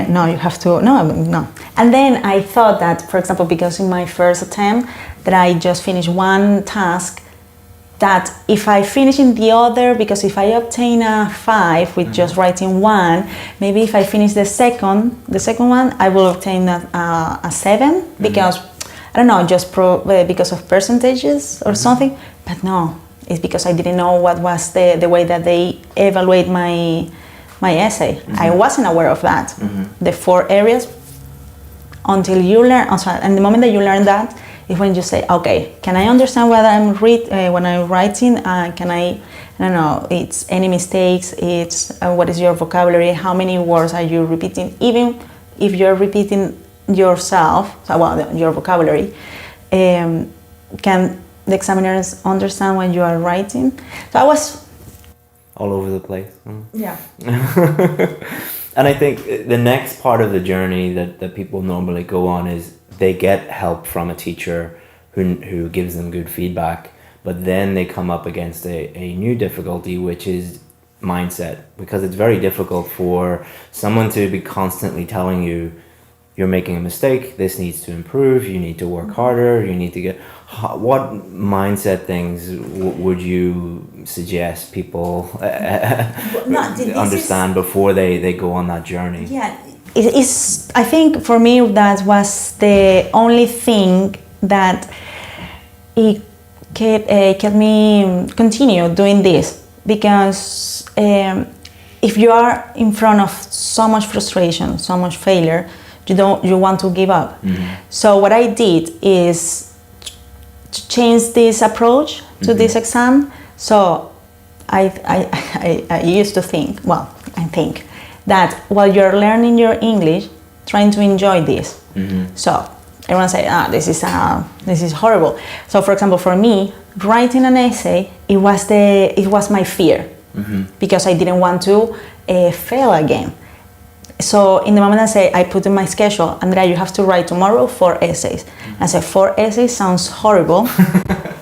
No, you have to, no. And then I thought that, for example, because in my first attempt that I just finished one task, that if I finish in the other, because if I obtain a 5 with just writing one, maybe if I finish the second one, I will obtain a 7, because, I don't know, just because of percentages or something, but no, it's because I didn't know what was the way that they evaluate my essay. I wasn't aware of that, the 4 areas, until you learn, and the moment that you learn that, is when you say, okay, can I understand what I'm when I'm writing? Can I don't know, it's any mistakes, it's what is your vocabulary, how many words are you repeating, even if you're repeating yourself, your vocabulary, can the examiners understand when you are writing? So I was
all over the place.
Yeah.
And I think the next part of the journey that people normally go on is they get help from a teacher who gives them good feedback, but then they come up against a new difficulty, which is mindset, because it's very difficult for someone to be constantly telling you, you're making a mistake, this needs to improve, you need to work harder, you need to get... What mindset things would you suggest people understand before they go on that journey?
Yeah. I think for me that was the only thing that it kept me continue doing this, because if you are in front of so much frustration, so much failure, you want to give up. So what I did is to change this approach to this exam. So I used to think, think that while you're learning your English, trying to enjoy this. So everyone say, this is horrible. So for example, for me, writing an essay, it was my fear, because I didn't want to fail again. So in the moment I put in my schedule, Andrea, you have to write tomorrow 4 essays. I said, 4 essays sounds horrible,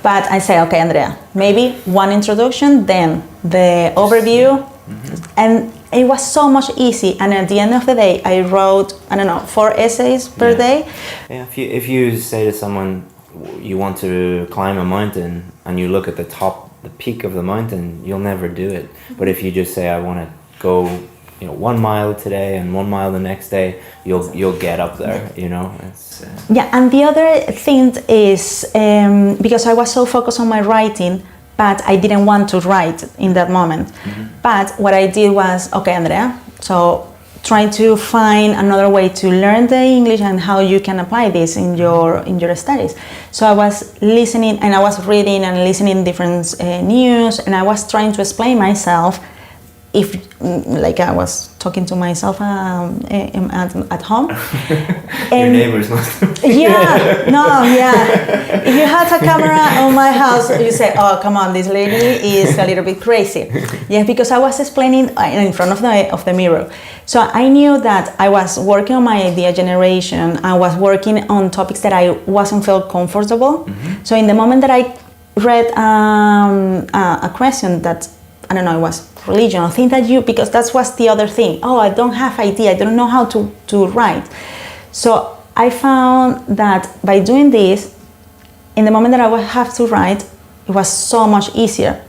but I say, okay, Andrea, maybe 1 introduction, then the overview, and it was so much easy. And at the end of the day, I wrote, 4 essays per day.
Yeah, if you say to someone, you want to climb a mountain, and you look at the peak of the mountain, you'll never do it. But if you just say, I want to go 1 mile today and 1 mile the next day, you'll get up there. It's,
yeah. And the other thing is, because I was so focused on my writing, but I didn't want to write in that moment. But what I did was, okay, Andrea, so try to find another way to learn the English and how you can apply this in your studies. So I was listening, and I was reading and listening different news, and I was trying to explain myself, if like I was talking to myself at home.
Your neighbors must have been.
If you had a camera on my house, you say, oh, come on, this lady is a little bit crazy. Yeah, because I was explaining in front of the mirror. So I knew that I was working on my idea generation. I was working on topics that I wasn't feel comfortable. So in the moment that I read a question that, I don't know, it was religion, I think that because that was the other thing. Oh, I don't have idea, I don't know how to write. So I found that by doing this, in the moment that I would have to write, it was so much easier.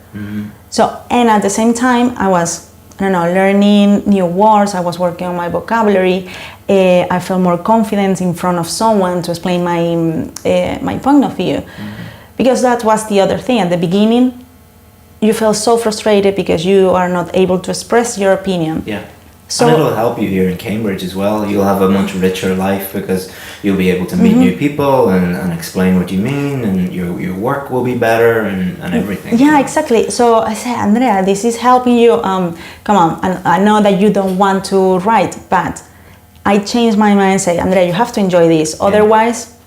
So, and at the same time, I was, learning new words, I was working on my vocabulary, I felt more confident in front of someone to explain my point of view. Because that was the other thing. At the beginning, you feel so frustrated because you are not able to express your opinion.
Yeah. So, and it'll help you here in Cambridge as well. You'll have a much richer life because you'll be able to meet new people and explain what you mean, and your work will be better and everything.
Yeah, exactly. So I said, Andrea, this is helping you. Come on, and I know that you don't want to write, but I changed my mind and say, Andrea, you have to enjoy this. Otherwise...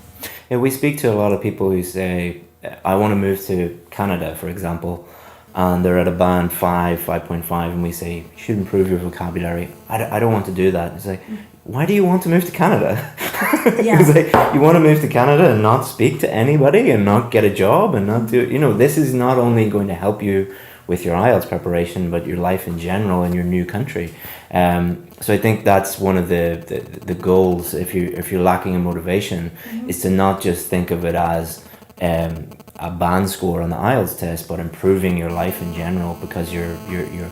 Yeah, we speak to a lot of people who say, I want to move to Canada, for example, and they're at a band 5.5, and we say, you should improve your vocabulary. I don't want to do that. It's like, why do you want to move to Canada? It's like, you want to move to Canada and not speak to anybody and not get a job and not do, this is not only going to help you with your IELTS preparation, but your life in general in your new country. So I think that's one of the goals, if you're lacking in motivation, is to not just think of it as a band score on the IELTS test, but improving your life in general, because your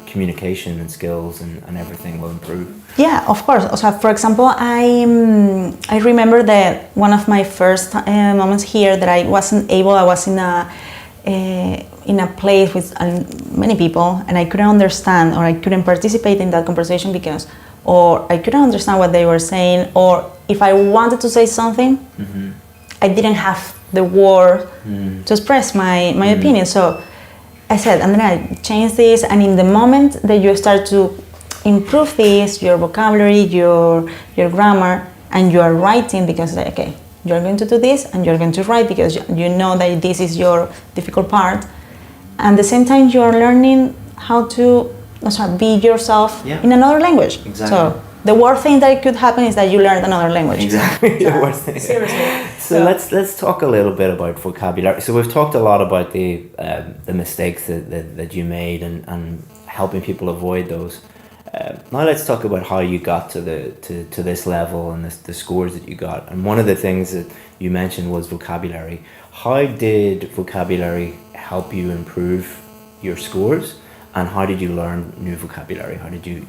communication and skills and everything will improve.
Yeah, of course. So, for example, I remember that one of my first moments here that I wasn't able. I was in a place with many people, and I couldn't understand, or I couldn't participate in that conversation because, or I couldn't understand what they were saying, or if I wanted to say something, I didn't have the word to express my opinion. So I said, Andrea, change this, and in the moment that you start to improve this, your vocabulary, your grammar, and you are writing, because okay, you're going to do this and you're going to write because you know that this is your difficult part, and at the same time you are learning how to be yourself in another language.
Exactly.
So the worst thing that could happen is that you learn another language.
Exactly. The worst thing.
Seriously.
So let's talk a little bit about vocabulary. So we've talked a lot about the mistakes that you made and helping people avoid those. Now let's talk about how you got to this level and the scores that you got. And one of the things that you mentioned was vocabulary. How did vocabulary help you improve your scores, and how did you learn new vocabulary? How did you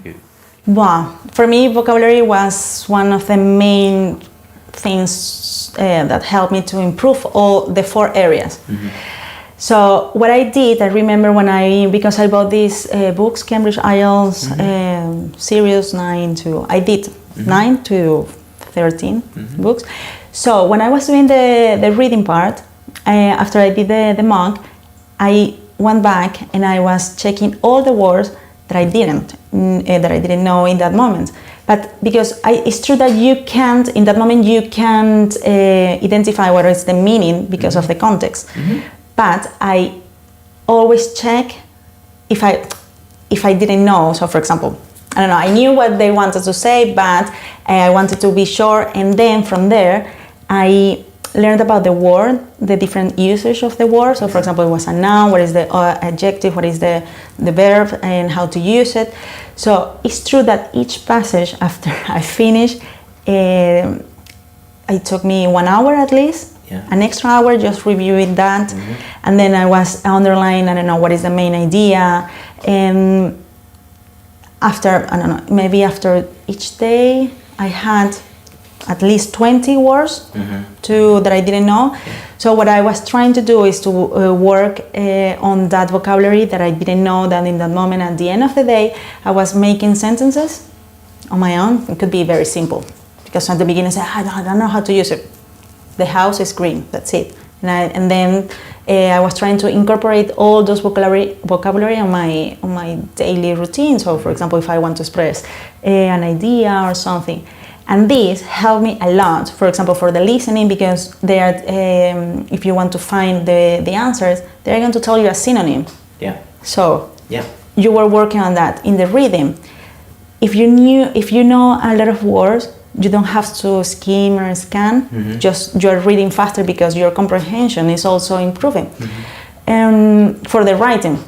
Wow, for me, vocabulary was one of the main things that helped me to improve all the 4 areas. So what I did, I remember because I bought these books, Cambridge IELTS series 9 to, I did 9 to 13 books. So when I was doing the reading part, after I did the mock, I went back and I was checking all the words that I didn't know in that moment. But because it's true that you can't, in that moment, you can't identify what is the meaning because of the context. But I always check if I didn't know. So for example, I don't know, I knew what they wanted to say, but I wanted to be sure. And then from there, I learned about the word, the different usage of the word. So for example, it was a noun, what is the adjective, what is the verb, and how to use it. So it's true that each passage after I finished, it took me 1 hour at least, an extra hour just reviewing that. And then I was underlining, I don't know, what is the main idea. And after, I don't know, maybe after each day, I had at least 20 words that I didn't know. So what I was trying to do is to work on that vocabulary that I didn't know, that in that moment, at the end of the day, I was making sentences on my own. It could be very simple, because at the beginning I said, I don't know how to use it. The house is green, that's it. And then I was trying to incorporate all those vocabulary on my daily routine. So for example, if I want to express an idea or something. And this helped me a lot, for example, for the listening, because they are, if you want to find the answers, they're going to tell you a synonym. So you were working on that. In the reading, if you know a lot of words, you don't have to skim or scan, just you're reading faster because your comprehension is also improving. And for the writing,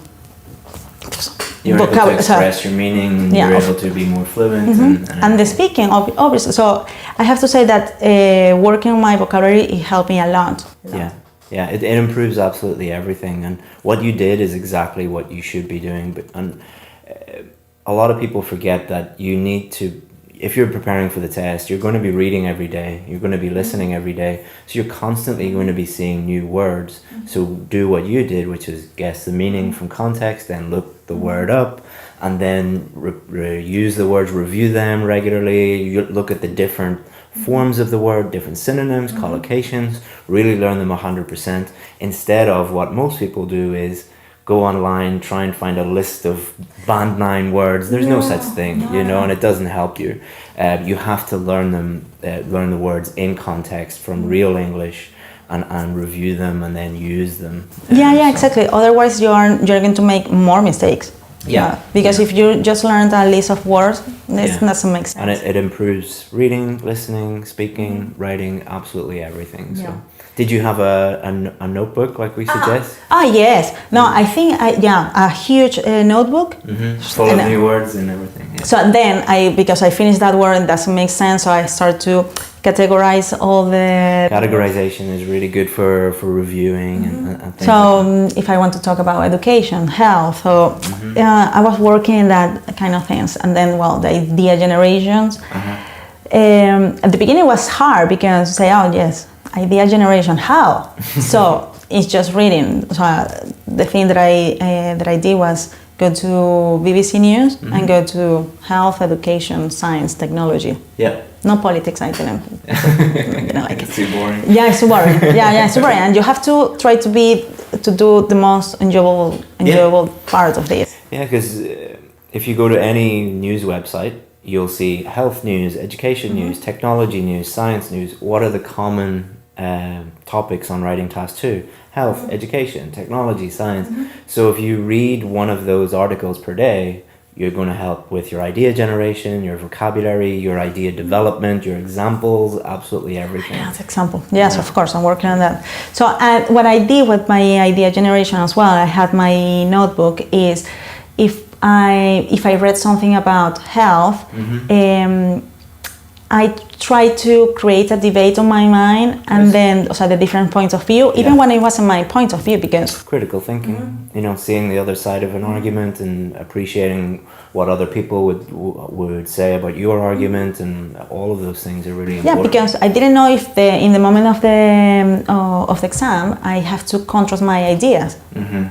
you're able to express your meaning, you're able to be more fluent.
And the speaking, obviously. So I have to say that working on my vocabulary, it helped me a lot.
It improves absolutely everything. And what you did is exactly what you should be doing. And a lot of people forget that you need to, if you're preparing for the test, you're going to be reading every day, you're going to be listening every day, so you're constantly going to be seeing new words. So do what you did, which is guess the meaning from context, then look the word up, and then use the words, review them regularly, you look at the different forms of the word, different synonyms, collocations, really learn them 100%, instead of what most people do is go online, try and find a list of band 9 words. There's no such thing, and it doesn't help you. You have to learn them, learn the words in context from real English, and review them and then use them.
Exactly. Otherwise, you're going to make more mistakes. Because if you just learned a list of words, this doesn't make sense.
And it improves reading, listening, speaking, writing, absolutely everything. So. Did you have a notebook like we suggest?
Yes. No, I think, a huge notebook.
Full of new words and everything.
So then, because I finished that word, it doesn't make sense, so I start to categorize all the...
Categorization is really good for reviewing and things.
So if I want to talk about education, health, so I was working in that kind of things. And then, the idea generations. At the beginning it was hard because idea generation, how? So it's just reading. So the thing that I did was go to BBC News and go to health, education, science, technology. No politics, I didn't like it.
It's too boring.
It's too boring. It's too boring. And you have to try to do the most enjoyable part of this.
Because if you go to any news website, you'll see health news, education news, technology news, science news. What are the common topics on writing task 2? Health, education, technology, science. So if you read one of those articles per day, you're going to help with your idea generation, your vocabulary, your idea development, your examples, absolutely everything.
Example. Yes, of course, I'm working on that. So what I did with my idea generation as well, I had my notebook, is if I read something about health, I try to create a debate on my mind, and then the different points of view, even when it wasn't my point of view, because
critical thinking, seeing the other side of an argument and appreciating what other people would say about your argument, and all of those things are really important.
Because I didn't know if in the moment of the exam I have to contrast my ideas.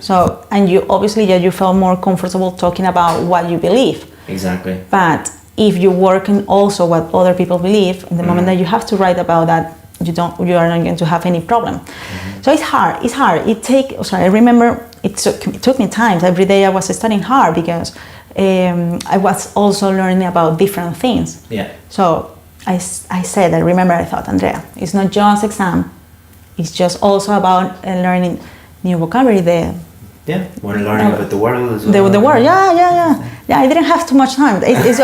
So, and you obviously you feel more comfortable talking about what you believe.
Exactly.
But if you work in also what other people believe, in the moment that you have to write about that, you are not going to have any problem. So it's hard. I remember it took me time. Every day I was studying hard because I was also learning about different things.
Yeah.
So I remember I thought, Andrea, it's not just exam, it's just also about learning new vocabulary.
When learning about the world as well.
The world, yeah. I didn't have too much time. It's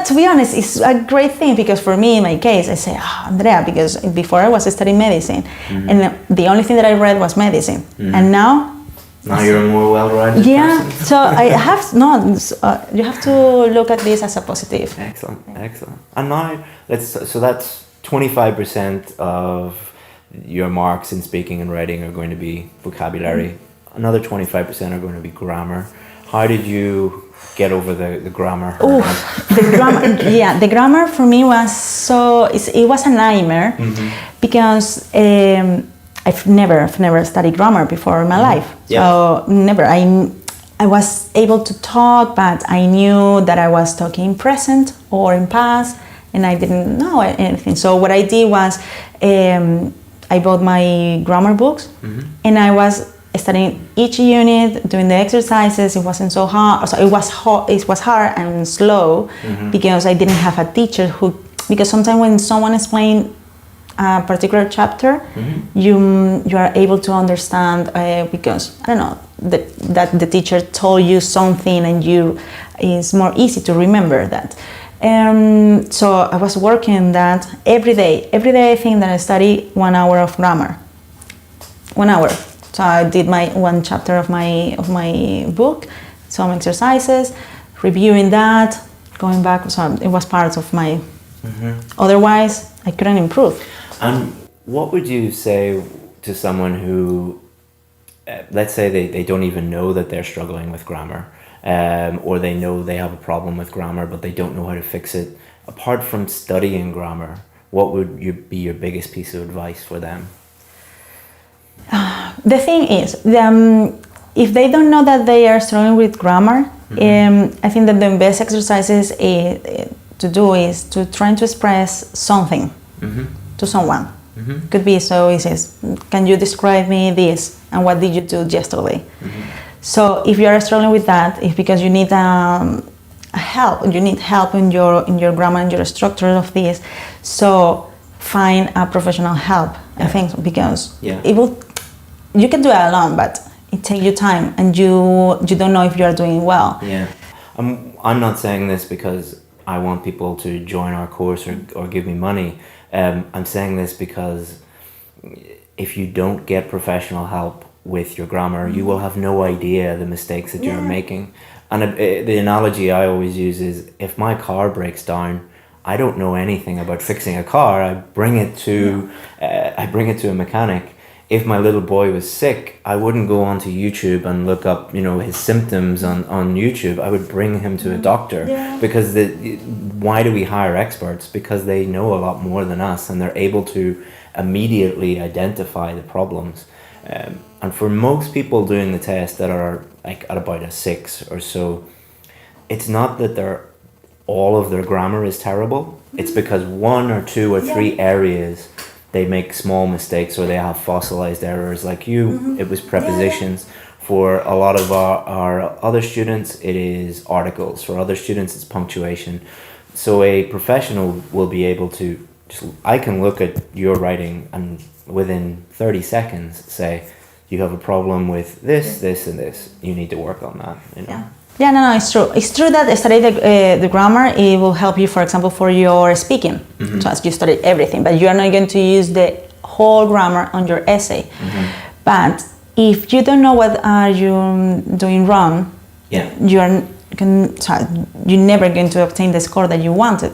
to be honest, it's a great thing because for me, in my case, I say, Andrea, because before I was studying medicine, and the only thing that I read was medicine, and now
you're a more well-rounded person.
So I have you have to look at this as a positive.
Excellent. And now that's 25% of your marks in speaking and writing are going to be vocabulary. Another 25% are going to be grammar. How did you get over the grammar?
The grammar for me was it was a nightmare because I've never studied grammar before in my life. So never. I was able to talk, but I knew that I was talking in present or in past, and I didn't know anything. So what I did was I bought my grammar books, and I was studying each unit, doing the exercises. It wasn't so hard. So it was hard and slow because I didn't have a teacher because sometimes when someone explains a particular chapter, you are able to understand because I don't know that the teacher told you something and it's more easy to remember that. So I was working that every day. Every day I think that I study 1 hour of grammar. 1 hour. So I did my one chapter of my book, some exercises, reviewing that, going back. So it was part of my. Otherwise, I couldn't improve.
And what would you say to someone who, let's say they don't even know that they're struggling with grammar, or they know they have a problem with grammar, but they don't know how to fix it? Apart from studying grammar, what would be your biggest piece of advice for them?
The thing is, if they don't know that they are struggling with grammar, I think that the best exercises to do is to try to express something to someone. Could be so easy. Can you describe me this? And what did you do yesterday? So if you are struggling with that, it's because you need help. You need help in your grammar and your structure of this. So find a professional help. I think because you can do it alone, but it takes you time, and you don't know if you are doing well.
Yeah, I'm not saying this because I want people to join our course or give me money. I'm saying this because if you don't get professional help with your grammar, you will have no idea the mistakes that you're making. And the analogy I always use is, if my car breaks down, I don't know anything about fixing a car. I bring it to a mechanic. If my little boy was sick, I wouldn't go onto YouTube and look up, his symptoms on YouTube. I would bring him to a doctor because why do we hire experts? Because they know a lot more than us, and they're able to immediately identify the problems. And for most people doing the test that are like at about a 6 or so, it's not that all of their grammar is terrible. It's because 1 or 2 or 3 areas they make small mistakes, or they have fossilized errors. Like it was prepositions. For a lot of our other students, it is articles. For other students, it's punctuation. So a professional will be able to I can look at your writing and within 30 seconds say, you have a problem with this, this, and this. You need to work on that.
Yeah, no, it's true. It's true that studying the grammar, it will help you, for example, for your speaking. So as you study everything, but you are not going to use the whole grammar on your essay. But if you don't know what are you doing wrong, you're never going to obtain the score that you wanted.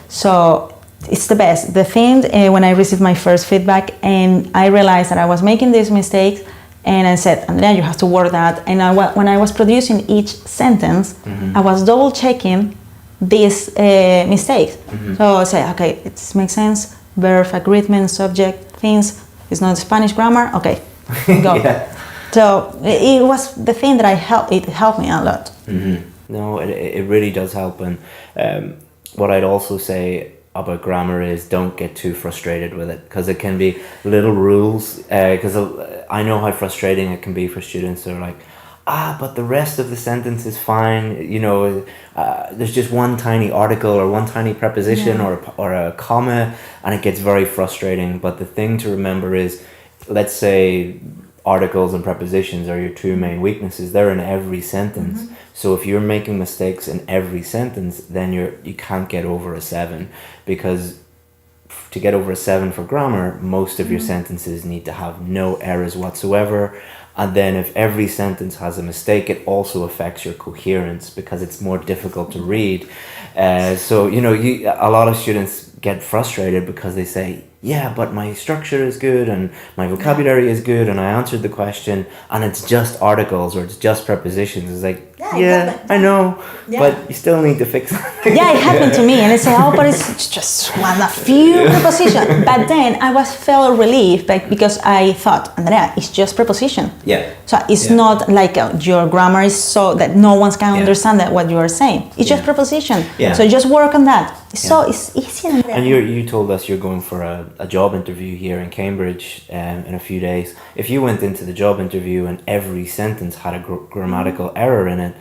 So it's the best. The thing, when I received my first feedback and I realized that I was making these mistakes, and I said, Andrea, you have to work that. And when I was producing each sentence, I was double checking these mistakes. So I said, okay, it makes sense. Verb, agreement, subject, things. It's not Spanish grammar. Okay, go. So it was the thing that it helped me a lot.
No, it really does help. And what I'd also say about grammar is don't get too frustrated with it, because it can be little rules. Because I know how frustrating it can be for students. They're like, but the rest of the sentence is fine. There's just one tiny article or one tiny preposition or a comma, and it gets very frustrating. But the thing to remember is, let's say articles and prepositions are your two main weaknesses. They're in every sentence. So if you're making mistakes in every sentence, then you can't get over a 7, because to get over a 7 for grammar, most of your sentences need to have no errors whatsoever. And then if every sentence has a mistake, it also affects your coherence, because it's more difficult to read. So a lot of students get frustrated because they say, yeah, but my structure is good and my vocabulary is good and I answered the question, and it's just articles or it's just prepositions. It's like, I know, but you still need to fix it.
Yeah, it happened to me, and I say, oh, but it's just a few prepositions. But then I felt relieved, because I thought, Andrea, it's just preposition.
Yeah.
So it's not like your grammar is so that no one can understand what you are saying. It's just preposition.
Yeah.
So just work on that. It's easy.
And you told us you're going for a job interview here in Cambridge in a few days. If you went into the job interview and every sentence had a grammatical error in it,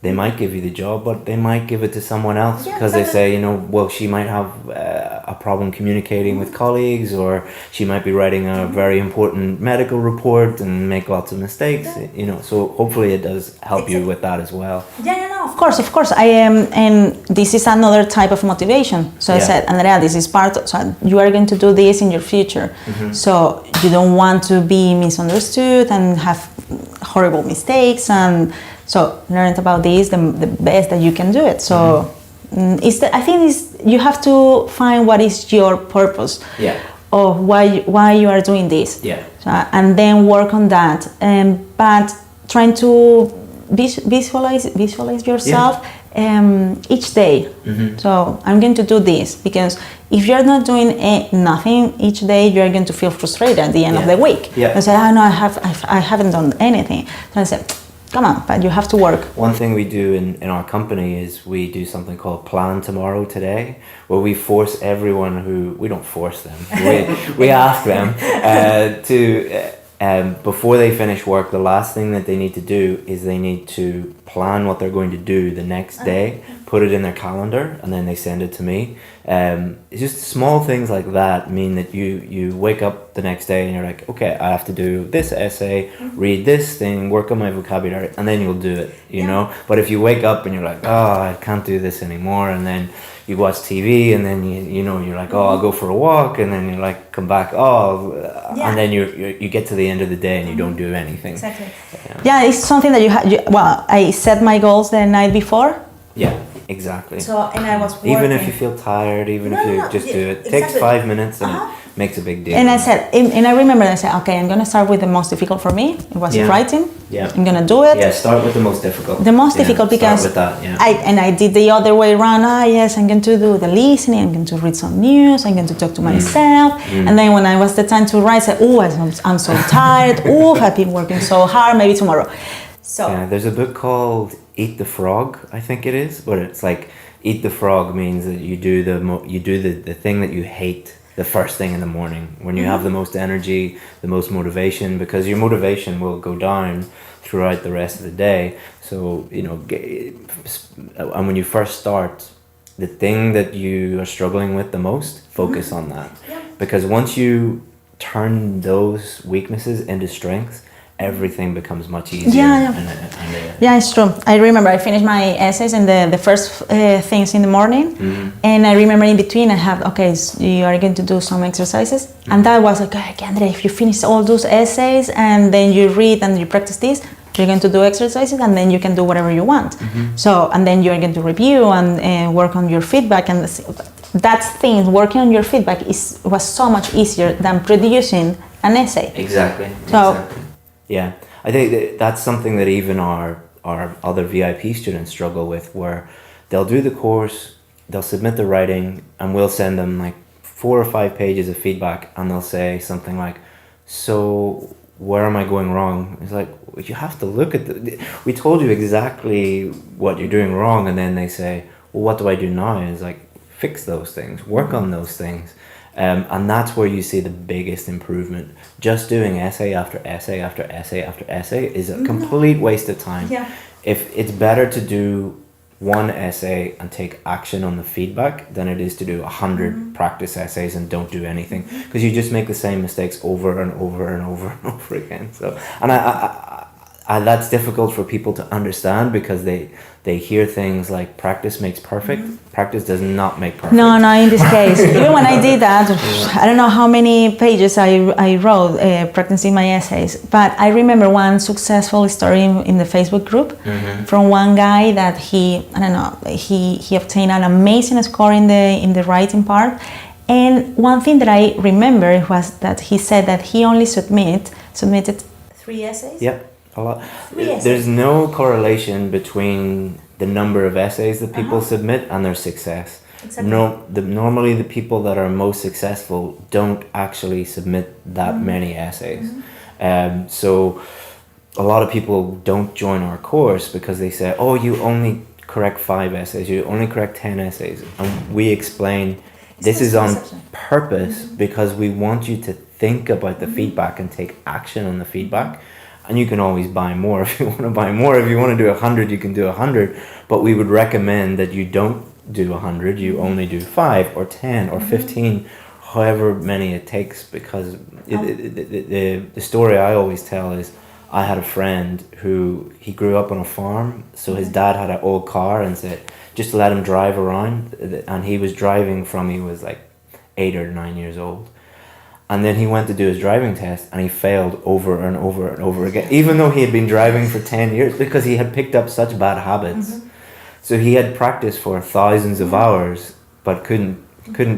they might give you the job, but they might give it to someone else because they say, well, she might have a problem communicating with colleagues, or she might be writing a very important medical report and make lots of mistakes. So hopefully it does help you with that as well.
Of course. I am, and this is another type of motivation. So I said, Andrea, this is so you are going to do this in your future. So you don't want to be misunderstood and have horrible mistakes, and so learn about this the best that you can do it. So I think you have to find what is your purpose. Of why you are doing this. So, and then work on that. But trying to visualize yourself each day. So I'm going to do this, because if you're not doing nothing each day, you're going to feel frustrated at the end of the week. And say, oh no, I haven't done anything. So I said, come on, but you have to work.
One thing we do in our company is we do something called Plan Tomorrow Today, where we force everyone we don't force them, we ask them to, before they finish work, the last thing that they need to do is they need to plan what they're going to do the next day, put it in their calendar, and then they send it to me. It's just small things like that mean that you wake up the next day and you're like, okay, I have to do this essay, read this thing, work on my vocabulary, and then you'll do it, you know? But if you wake up and you're like, oh, I can't do this anymore, and then you watch TV, and then you're like, oh, I'll go for a walk, and then you're like, come back, and then you get to the end of the day and you don't do anything.
Exactly. Yeah, it's something that I set my goals the night before.
Yeah, exactly.
So, and I was working.
Even if you feel tired, do it. It takes 5 minutes and it makes a big deal.
And I said, and I remember I said, okay, I'm going to start with the most difficult for me. It was writing.
Yeah.
I'm going to do it.
Yeah, start with the most difficult.
The most difficult, because
start with that,
I did the other way around. Yes, I'm going to do the listening. I'm going to read some news. I'm going to talk to myself. And then when I was the time to write, I said, oh, I'm so tired. Oh, I've been working so hard. Maybe tomorrow. So
there's a book called Eat the Frog, I think it is, but it's like eat the frog means that you do the thing that you hate the first thing in the morning, when you have the most energy, the most motivation, because your motivation will go down throughout the rest of the day. So and when you first start, the thing that you are struggling with the most, focus on that, because once you turn those weaknesses into strengths, everything becomes much easier.
Yeah, it's true. I remember I finished my essays and the first things in the morning, and I remember in between I have, so you are going to do some exercises, and that was like, okay, Andrea, if you finish all those essays and then you read and you practice this, you're going to do exercises, and then you can do whatever you want. So, and then you're going to review and work on your feedback, and working on your feedback was so much easier than producing an essay.
Exactly. Yeah, I think that's something that even our other VIP students struggle with, where they'll do the course, they'll submit the writing, and we'll send them like 4 or 5 pages of feedback, and they'll say something like, so where am I going wrong? It's like, you have to look at we told you exactly what you're doing wrong, and then they say, well, what do I do now? And it's like, fix those things, work on those things. And that's where you see the biggest improvement. Just doing essay after essay after essay after essay is a complete waste of time.
Yeah.
If it's better to do one essay and take action on the feedback than it is to do 100 practice essays and don't do anything, because you just make the same mistakes over and over and over and over again. So, and I that's difficult for people to understand, because they hear things like practice makes perfect. Practice does not make perfect.
No, in this case, even when I did that, I don't know how many pages I wrote practicing my essays, but I remember one successful story in the Facebook group from one guy that he obtained an amazing score in the writing part. And one thing that I remember was that he said that he only submitted 3 essays.
Yep. A lot. There's no correlation between the number of essays that people submit and their success.
Exactly.
Normally the people that are most successful don't actually submit that many essays. So a lot of people don't join our course because they say, oh, you only correct 5 essays, you only correct 10 essays. And we explain this is on purpose because we want you to think about the feedback and take action on the feedback. And you can always buy more if you want to buy more. If you want to do 100, you can do 100. But we would recommend that you don't do 100. You only do 5 or 10 or 15, however many it takes. Because the story I always tell is, I had a friend who, he grew up on a farm. So his dad had an old car and said, just let him drive around. And he was driving from, he was like 8 or 9 years old. And then he went to do his driving test and he failed over and over and over again, even though he had been driving for 10 years, because he had picked up such bad habits. So he had practiced for thousands of hours, but couldn't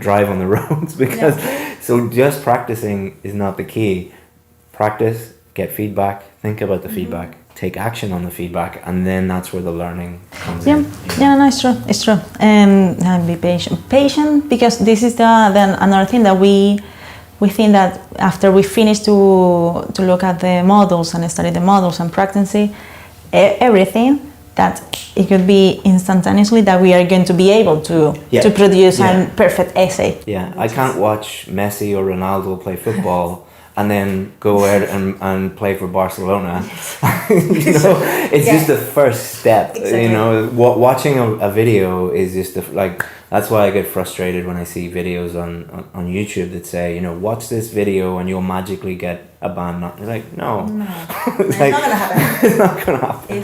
drive on the roads because, so just practicing is not the key. Practice, get feedback, think about the feedback, take action on the feedback, and then that's where the learning comes in.
Yeah, no, it's true. And be patient, because this is then another thing that we think that after we finish to look at the models and study the models and practicing everything, that it could be instantaneously that we are going to be able to produce a perfect essay.
Yeah, I can't watch Messi or Ronaldo play football and then go out and play for Barcelona. It's just the first step. Exactly. Watching a video is just that's why I get frustrated when I see videos on YouTube that say, watch this video and you'll magically get a band. Like, no.
It's not gonna happen.
It's not gonna happen.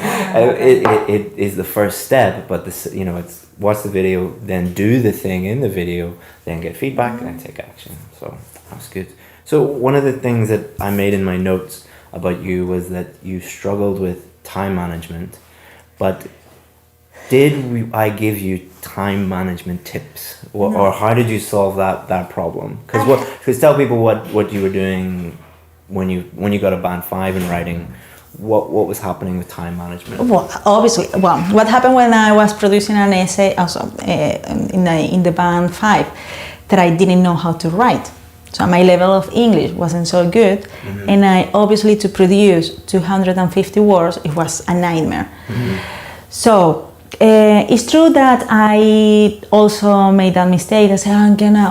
It is the first step, but it's watch the video, then do the thing in the video, then get feedback and take action. So that's good. So one of the things that I made in my notes about you was that you struggled with time management, but did I give you time management tips, or how did you solve that problem? Because tell people what you were doing when you got a band 5 in writing. What was happening with time management?
Well, obviously, what happened when I was producing an essay also in the band 5, that I didn't know how to write. So my level of English wasn't so good, and I obviously, to produce 250 words, it was a nightmare. So it's true that I also made that mistake. I said,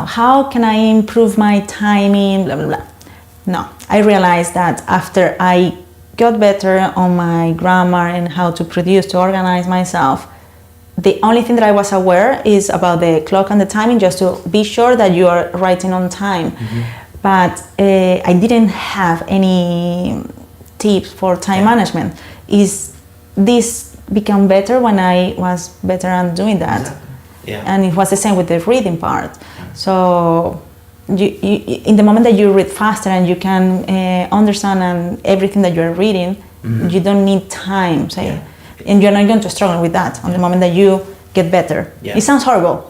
how can I improve my timing, blah, blah, blah. No, I realized that after I got better on my grammar and how to produce, to organize myself, the only thing that I was aware is about the clock and the timing, just to be sure that you are writing on time. But I didn't have any tips for time management. This became better when I was better at doing that. And it was the same with the reading part. So you, in the moment that you read faster and you can understand everything that you're reading, you don't need time. And you're not going to struggle with that on the moment that you get better. It sounds horrible,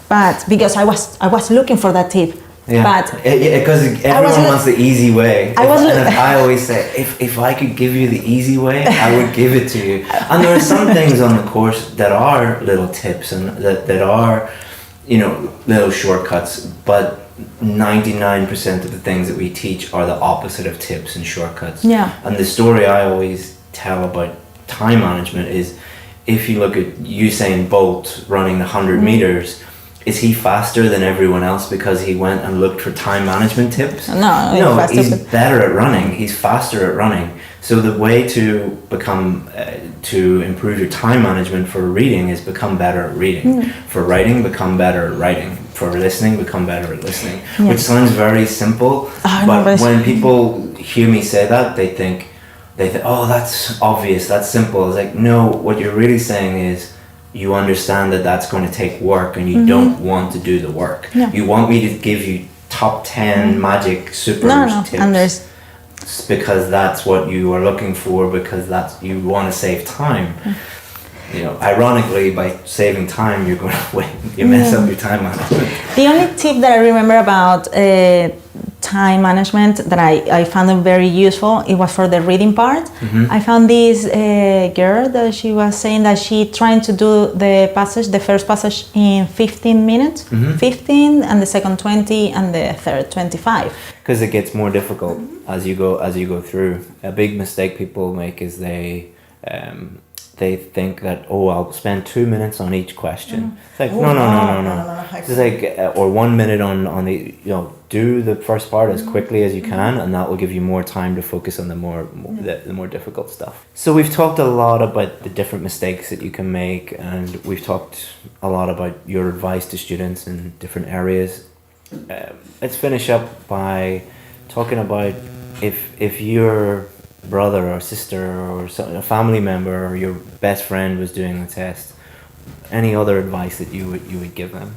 but because I was looking for that tip. But
because everyone wants the easy way. I always say, if I could give you the easy way, I would give it to you. And there are some things on the course that are little tips and that are, little shortcuts, but 99% of the things that we teach are the opposite of tips and shortcuts. And the story I always tell about time management is, if you look at Usain Bolt running the 100 meters, is he faster than everyone else because he went and looked for time management tips?
No,
he's better at running. He's faster at running. So the way to become to improve your time management for reading is become better at reading. For writing, become better at writing. For listening, become better at listening. Which sounds very simple, but when people hear me say that, they think, oh, that's obvious, that's simple. It's like, no, what you're really saying is you understand that that's going to take work and you don't want to do the work. You want me to give you top 10 magic super tips because that's what you are looking for, because that's you want to save time. You know, ironically, by saving time, you're going to mess up your time management.
The only tip that I remember about time management that I found it very useful, it was for the reading part. I found this girl that she was saying that she trying to do the first passage in 15 minutes, 15, and the second 20, and the third 25.
Because it gets more difficult as you go through. A big mistake people make is they think that, oh, I'll spend 2 minutes on each question. It's like, no. It's like, or 1 minute on the, do the first part as quickly as you can, and that will give you more time to focus on the more difficult stuff. So we've talked a lot about the different mistakes that you can make, and we've talked a lot about your advice to students in different areas. Let's finish up by talking about if your brother or sister or a family member or your best friend was doing the test, any other advice that you would give them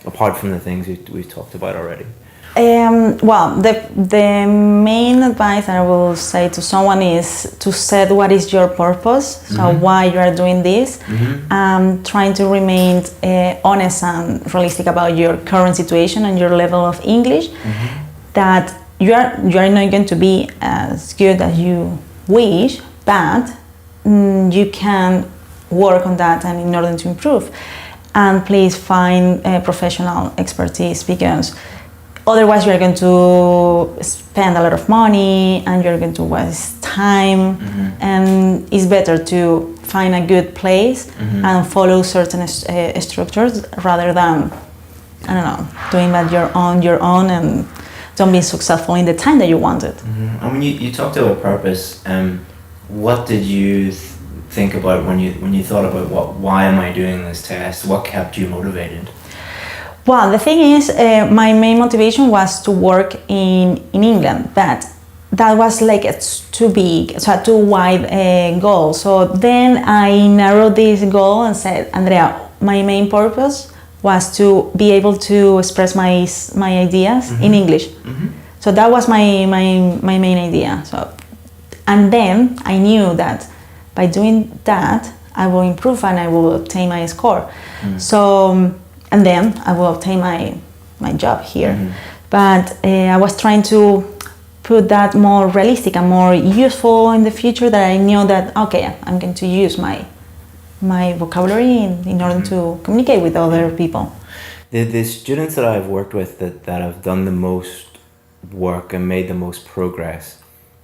apart from the things we've talked about already?
Well, the main advice I will say to someone is to set what is your purpose, so why you are doing this, trying to remain honest and realistic about your current situation and your level of English, that you are not going to be as good as you wish, but you can work on that and in order to improve. And please find professional expertise, because otherwise you're going to spend a lot of money and you're going to waste time, and it's better to find a good place and follow certain structures rather than, I don't know, doing that your own and don't be successful in the time that you wanted.
I mean, you talked about purpose. What did you think about when you thought about why am I doing this test? What kept you motivated?
Well, the thing is, my main motivation was to work in England, but that was like too big, so a too wide goal. So then I narrowed this goal and said, Andrea, my main purpose was to be able to express my ideas in English. So that was my main idea. So, and then I knew that by doing that, I will improve and I will obtain my score. So, and then I will obtain my job here. But I was trying to put that more realistic and more useful in the future, that I knew that, okay, I'm going to use my vocabulary in order to communicate with other people.
The students that I've worked with that have done the most work and made the most progress,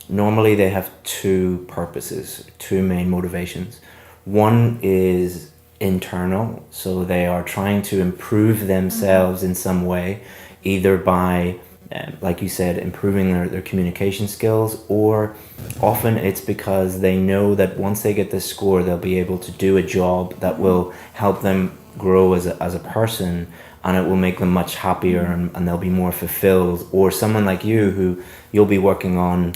normally they have two purposes, two main motivations. One is internal, so they are trying to improve themselves in some way, either by like you said, improving their communication skills, or often it's because they know that once they get this score, they'll be able to do a job that will help them grow as a person, and it will make them much happier, and they'll be more fulfilled. Or someone like you, who you'll be working on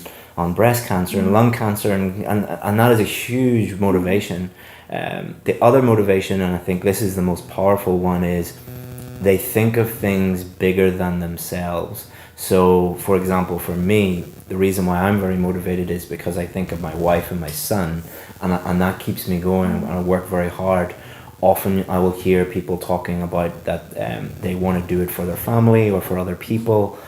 breast cancer and lung cancer, and that is a huge motivation. The other motivation, and I think this is the most powerful one, is they think of things bigger than themselves. So, for example, for me, the reason why I'm very motivated is because I think of my wife and my son, and that keeps me going, and I work very hard. Often I will hear people talking about that they want to do it for their family or for other people,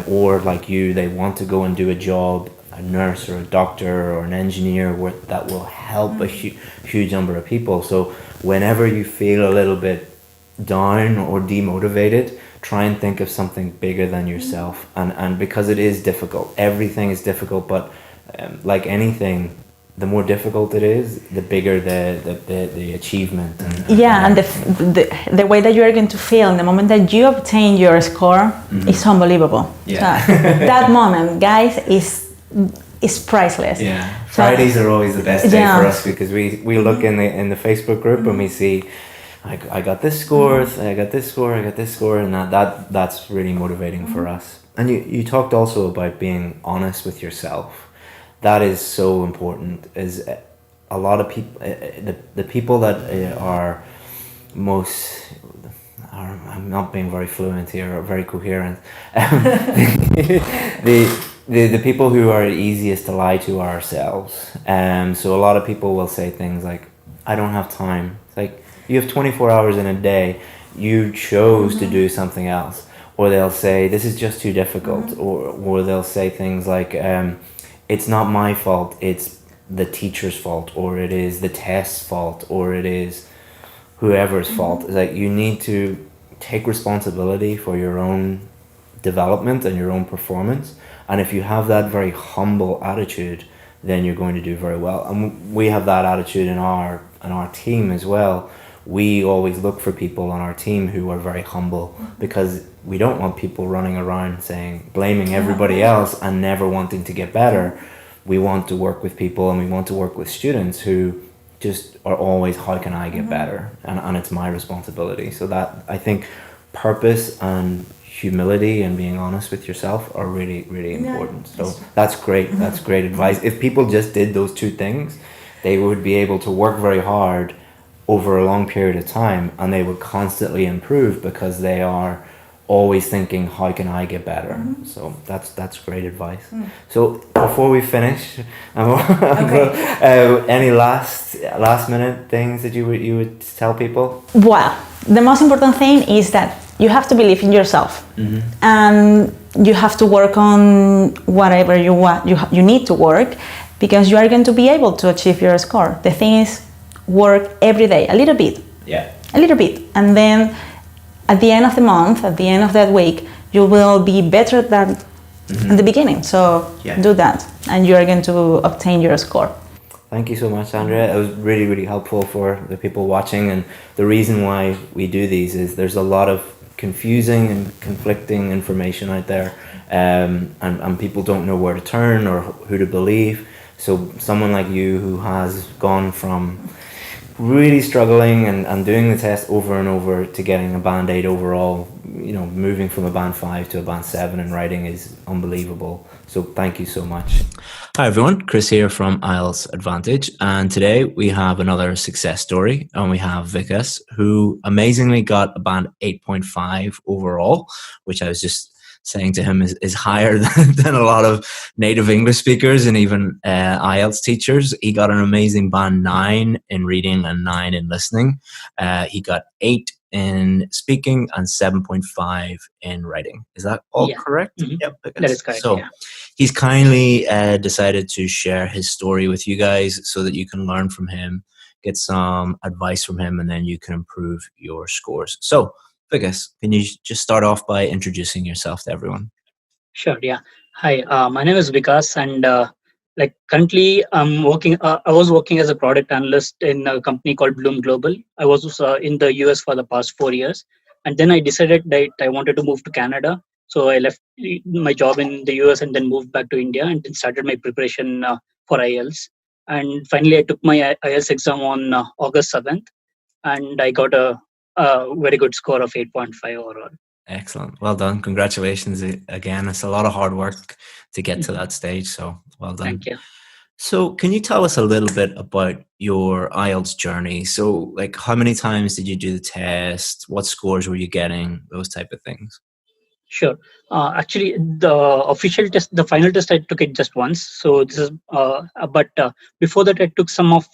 or like you, they want to go and do a job, a nurse or a doctor or an engineer, that will help a huge number of people. So whenever you feel a little bit down or demotivated, try and think of something bigger than yourself, and because it is difficult, everything is difficult, but like anything, the more difficult it is, the bigger the achievement.
And the way that you are going to feel in the moment that you obtain your score is unbelievable.
Yeah.
That moment, guys, is priceless.
Yeah. Fridays are always the best day for us, because we look in the Facebook group and we see, I got this score, I got this score, I got this score, and that's really motivating for us. And you talked also about being honest with yourself. That is so important. Is a lot of people, the people that are most, I'm not being very fluent here or very coherent. The people who are easiest to lie to are ourselves. So a lot of people will say things like, I don't have time. It's like, you have 24 hours in a day, you chose to do something else. Or they'll say, this is just too difficult. Or they'll say things like, it's not my fault, it's the teacher's fault, or it is the test's fault, or it is whoever's fault. It's like, you need to take responsibility for your own development and your own performance. And if you have that very humble attitude, then you're going to do very well. And we have that attitude in our team as well. We always look for people on our team who are very humble, because we don't want people running around blaming everybody else and never wanting to get better. We want to work with people, and we want to work with students who just are always, how can I get better? And it's my responsibility. So that, I think, purpose and humility and being honest with yourself are really, really important. So that's great. That's great advice. If people just did those two things, they would be able to work very hard over a long period of time, and they would constantly improve, because they are always thinking, how can I get better? So that's great advice. So before we finish, any last minute things that you would tell people?
Well, the most important thing is that you have to believe in yourself, and you have to work on whatever you want. You need to work, because you are going to be able to achieve your score. The thing is, work every day a little bit, and then at the end of the month, at the end of that week, you will be better than in the beginning. So do that, and you are going to obtain your score.
Thank you so much, Andrea. It was really, really helpful for the people watching. And the reason why we do these is there's a lot of confusing and conflicting information out there, and people don't know where to turn or who to believe. So someone like you, who has gone from really struggling and doing the test over and over to getting a band 8 overall, moving from a band 5 to a band 7 in writing, is unbelievable. So thank you so much. Hi everyone, Chris here from IELTS Advantage, and today we have another success story, and we have Vikas, who amazingly got a band 8.5 overall, which I was just saying to him is higher than a lot of native English speakers and even IELTS teachers. He got an amazing band 9 in reading and 9 in listening. He got 8 in speaking and 7.5 in writing. Is that all correct?
Yep, that is correct.
So he's kindly decided to share his story with you guys so that you can learn from him, get some advice from him, and then you can improve your scores. So Vikas, can you just start off by introducing yourself to everyone?
Sure, yeah. Hi, my name is Vikas, and currently I'm working. I was working as a product analyst in a company called Bloom Global. I was in the US for the past 4 years, and then I decided that I wanted to move to Canada. So I left my job in the US and then moved back to India, and then started my preparation for IELTS. And finally, I took my IELTS exam on August 7th, and I got a very good score of 8.5 overall.
Excellent. Well done. Congratulations again. It's a lot of hard work to get to that stage. So well done.
Thank you.
So can you tell us a little bit about your IELTS journey? So how many times did you do the test? What scores were you getting? Those type of things.
Sure. Actually, the official test, the final test, I took it just once. So this is, but before that, I took some of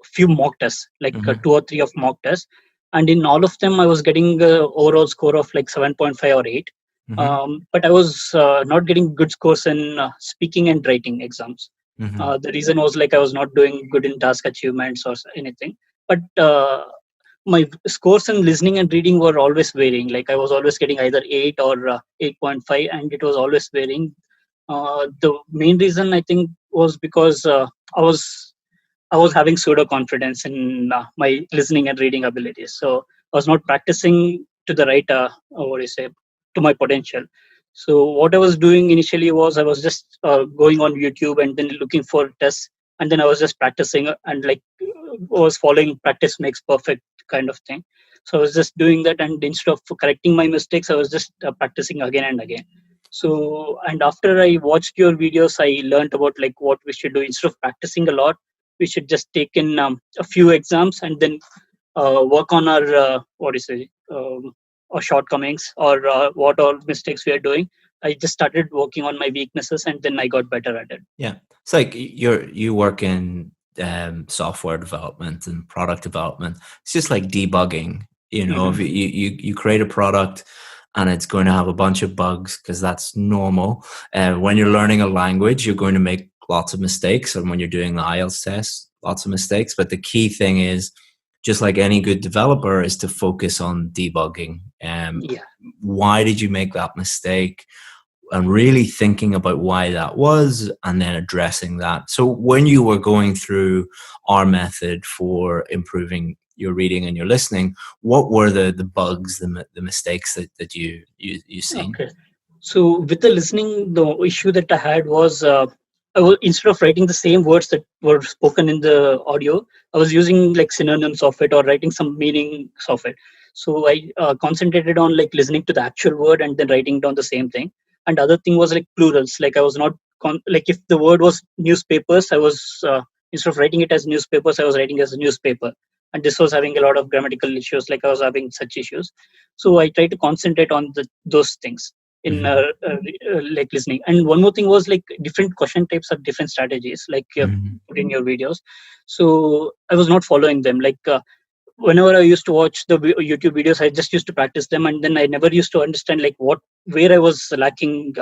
few mock tests, 2 or 3 of mock tests. And in all of them, I was getting an overall score of 7.5 or 8. But I was not getting good scores in speaking and writing exams. The reason was I was not doing good in task achievements or anything. But my scores in listening and reading were always varying. I was always getting either 8 or 8.5, and it was always varying. The main reason I think was because I was having pseudo confidence in my listening and reading abilities. So I was not practicing to the right, what do you say, to my potential. So what I was doing initially was I was just going on YouTube and then looking for tests, and then I was just practicing and like was following practice makes perfect kind of thing. So I was just doing that, and instead of correcting my mistakes, I was just practicing again and again. So, and after I watched your videos, I learned about like what we should do. Instead of practicing a lot, we should just take in a few exams and then work on our what do you say, our shortcomings or what all mistakes we are doing. I just started working on my weaknesses, and then I got better at it.
Yeah, it's like you work in software development and product development. It's just like debugging. You know, if you create a product and it's going to have a bunch of bugs, because that's normal. When you're learning a language, you're going to make lots of mistakes, and when you're doing the IELTS test, lots of mistakes. But the key thing is, just like any good developer, is to focus on debugging. Why did you make that mistake? And really thinking about why that was, and then addressing that. So when you were going through our method for improving your reading and your listening, what were the bugs, the mistakes that you seen?
Okay. So with the listening, the issue that I had was instead of writing the same words that were spoken in the audio, I was using like synonyms of it or writing some meanings of it. So I concentrated on like listening to the actual word and then writing down the same thing. And the other thing was like plurals. Like I was not like if the word was newspapers, I was instead of writing it as newspapers, I was writing as a newspaper. And this was having a lot of grammatical issues. Like I was having such issues. So I tried to concentrate on those things in like listening. And one more thing was like different question types have different strategies, like put in your videos. So I was not following them. Like whenever I used to watch the YouTube videos, I just used to practice them, and then I never used to understand like where I was lacking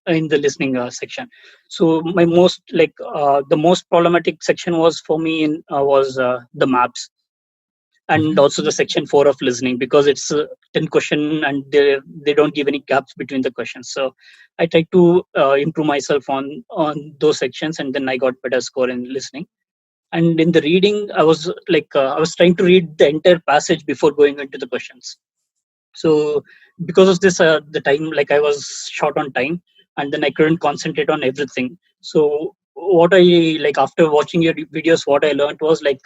in the listening section. So my most like the most problematic section was for me was the maps, and also the section 4 of listening, because it's 10 question and they don't give any gaps between the questions. So I tried to improve myself on those sections, and then I got better score in listening. And in the reading, I was like I was trying to read the entire passage before going into the questions. So because of this, the time, like I was short on time, and then I couldn't concentrate on everything. So what I like after watching your videos, what I learned was like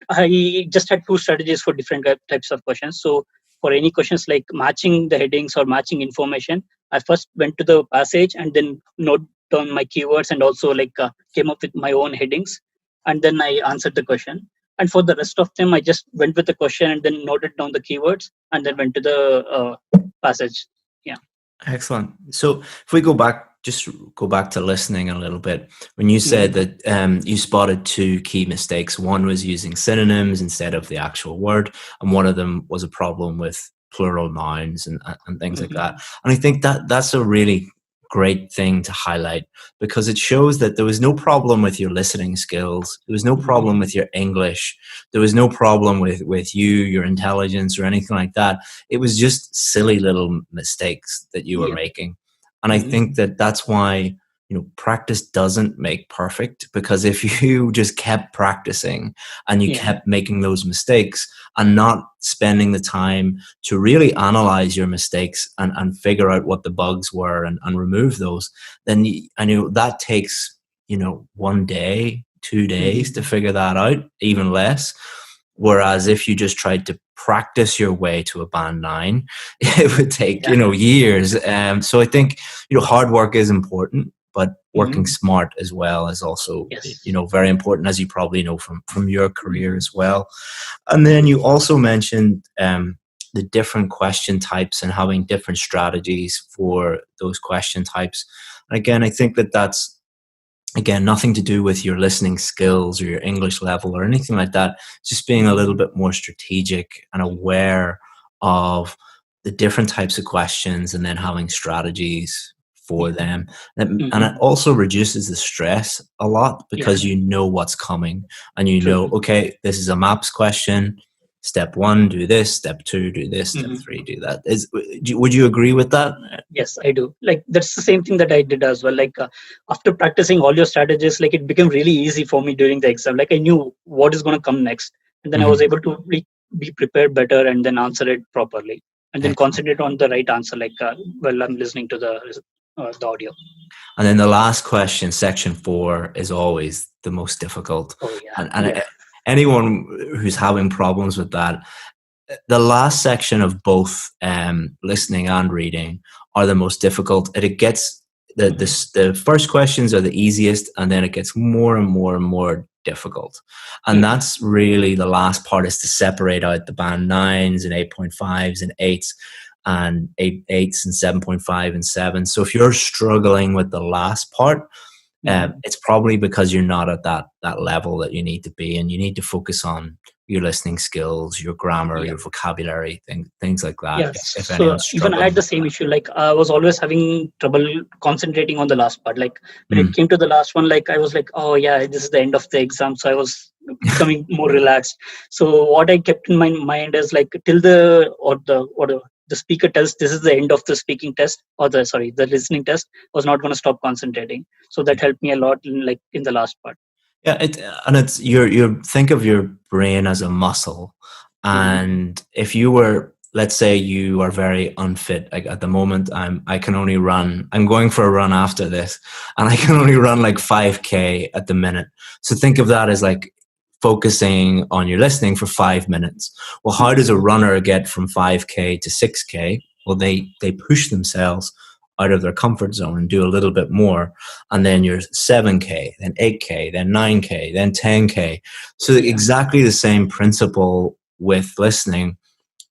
I just had two strategies for different types of questions. So for any questions like matching the headings or matching information, I first went to the passage and then note down my keywords, and also like came up with my own headings, and then I answered the question. And for the rest of them, I just went with the question and then noted down the keywords and then went to the passage. Yeah.
Excellent. So if we go back to listening a little bit, when you said that you spotted two key mistakes, one was using synonyms instead of the actual word, and one of them was a problem with plural nouns and things like that. And I think that's a really great thing to highlight, because it shows that there was no problem with your listening skills. There was no problem with your English. There was no problem with your intelligence or anything like that. It was just silly little mistakes that you were making. And I think that's why, practice doesn't make perfect, because if you just kept practicing and you kept making those mistakes and not spending the time to really analyze your mistakes and figure out what the bugs were and remove those, then I know that takes, 1 day, 2 days to figure that out, even less. Whereas if you just tried to practice your way to a band 9, it would take, years. So I think, hard work is important, but working smart as well is also, very important, as you probably know from your career as well. And then you also mentioned the different question types and having different strategies for those question types. And again, I think that's, nothing to do with your listening skills or your English level or anything like that. Just being a little bit more strategic and aware of the different types of questions, and then having strategies for them. And it also reduces the stress a lot, because you know what's coming, and you know, okay, this is a maps question. step 1, do this, step 2, do this, step 3, do that. Would you agree with that?
Yes, I do. Like, that's the same thing that I did as well. Like, after practicing all your strategies, like, it became really easy for me during the exam. Like, I knew what is going to come next, and then I was able to be prepared better and then answer it properly, and then concentrate on the right answer. Like, while I'm listening to the audio.
And then the last question, section 4, is always the most difficult.
Oh, yeah.
And anyone who's having problems with that, the last section of both listening and reading are the most difficult. It gets the first questions are the easiest, and then it gets more and more and more difficult. And that's really the last part, is to separate out the band 9s and 8.5s and 8s and 8s and 7.5 and 7. So if you're struggling with the last part, it's probably because you're not at that level that you need to be, and you need to focus on your listening skills, your grammar, your vocabulary, things like that.
Yes. So even I had the same issue. Like, I was always having trouble concentrating on the last part. Like, when it came to the last one, like, I was like, oh yeah, this is the end of the exam. So I was becoming more relaxed. So what I kept in my mind is, like, till the speaker tells this is the end of the speaking test, or the listening test, I was not going to stop concentrating. So that helped me a lot in the last part.
Yeah, it's you think of your brain as a muscle, and if you were, let's say you are very unfit, like at the moment I can only run, I'm going for a run after this, and I can only run like 5k at the minute. So think of that as like focusing on your listening for 5 minutes. Well, how does a runner get from 5k to 6k? Well, they push themselves out of their comfort zone and do a little bit more, and then you're 7k, then 8k, then 9k, then 10k. So exactly the same principle with listening.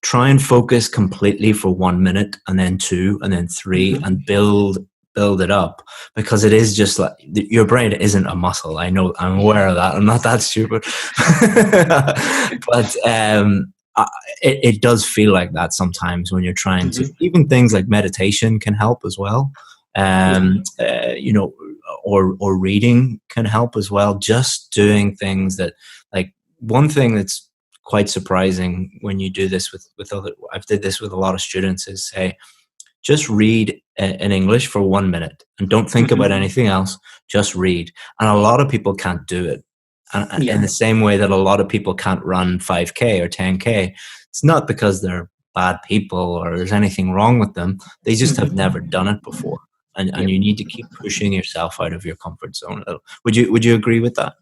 Try and focus completely for 1 minute, and then 2, and then 3, and build it up, because it is just like your brain isn't a muscle. I know, I'm aware of that. I'm not that stupid. But it does feel like that sometimes when you're trying to, even things like meditation can help as well. You know, or reading can help as well. Just doing things that, like, one thing that's quite surprising when you do this with other, I've did this with a lot of students, is say, just read in English for 1 minute and don't think about anything else. Just read. And a lot of people can't do it. And in the same way that a lot of people can't run 5k or 10k, it's not because they're bad people or there's anything wrong with them. They just have never done it before. And you need to keep pushing yourself out of your comfort zone. Would you agree with that?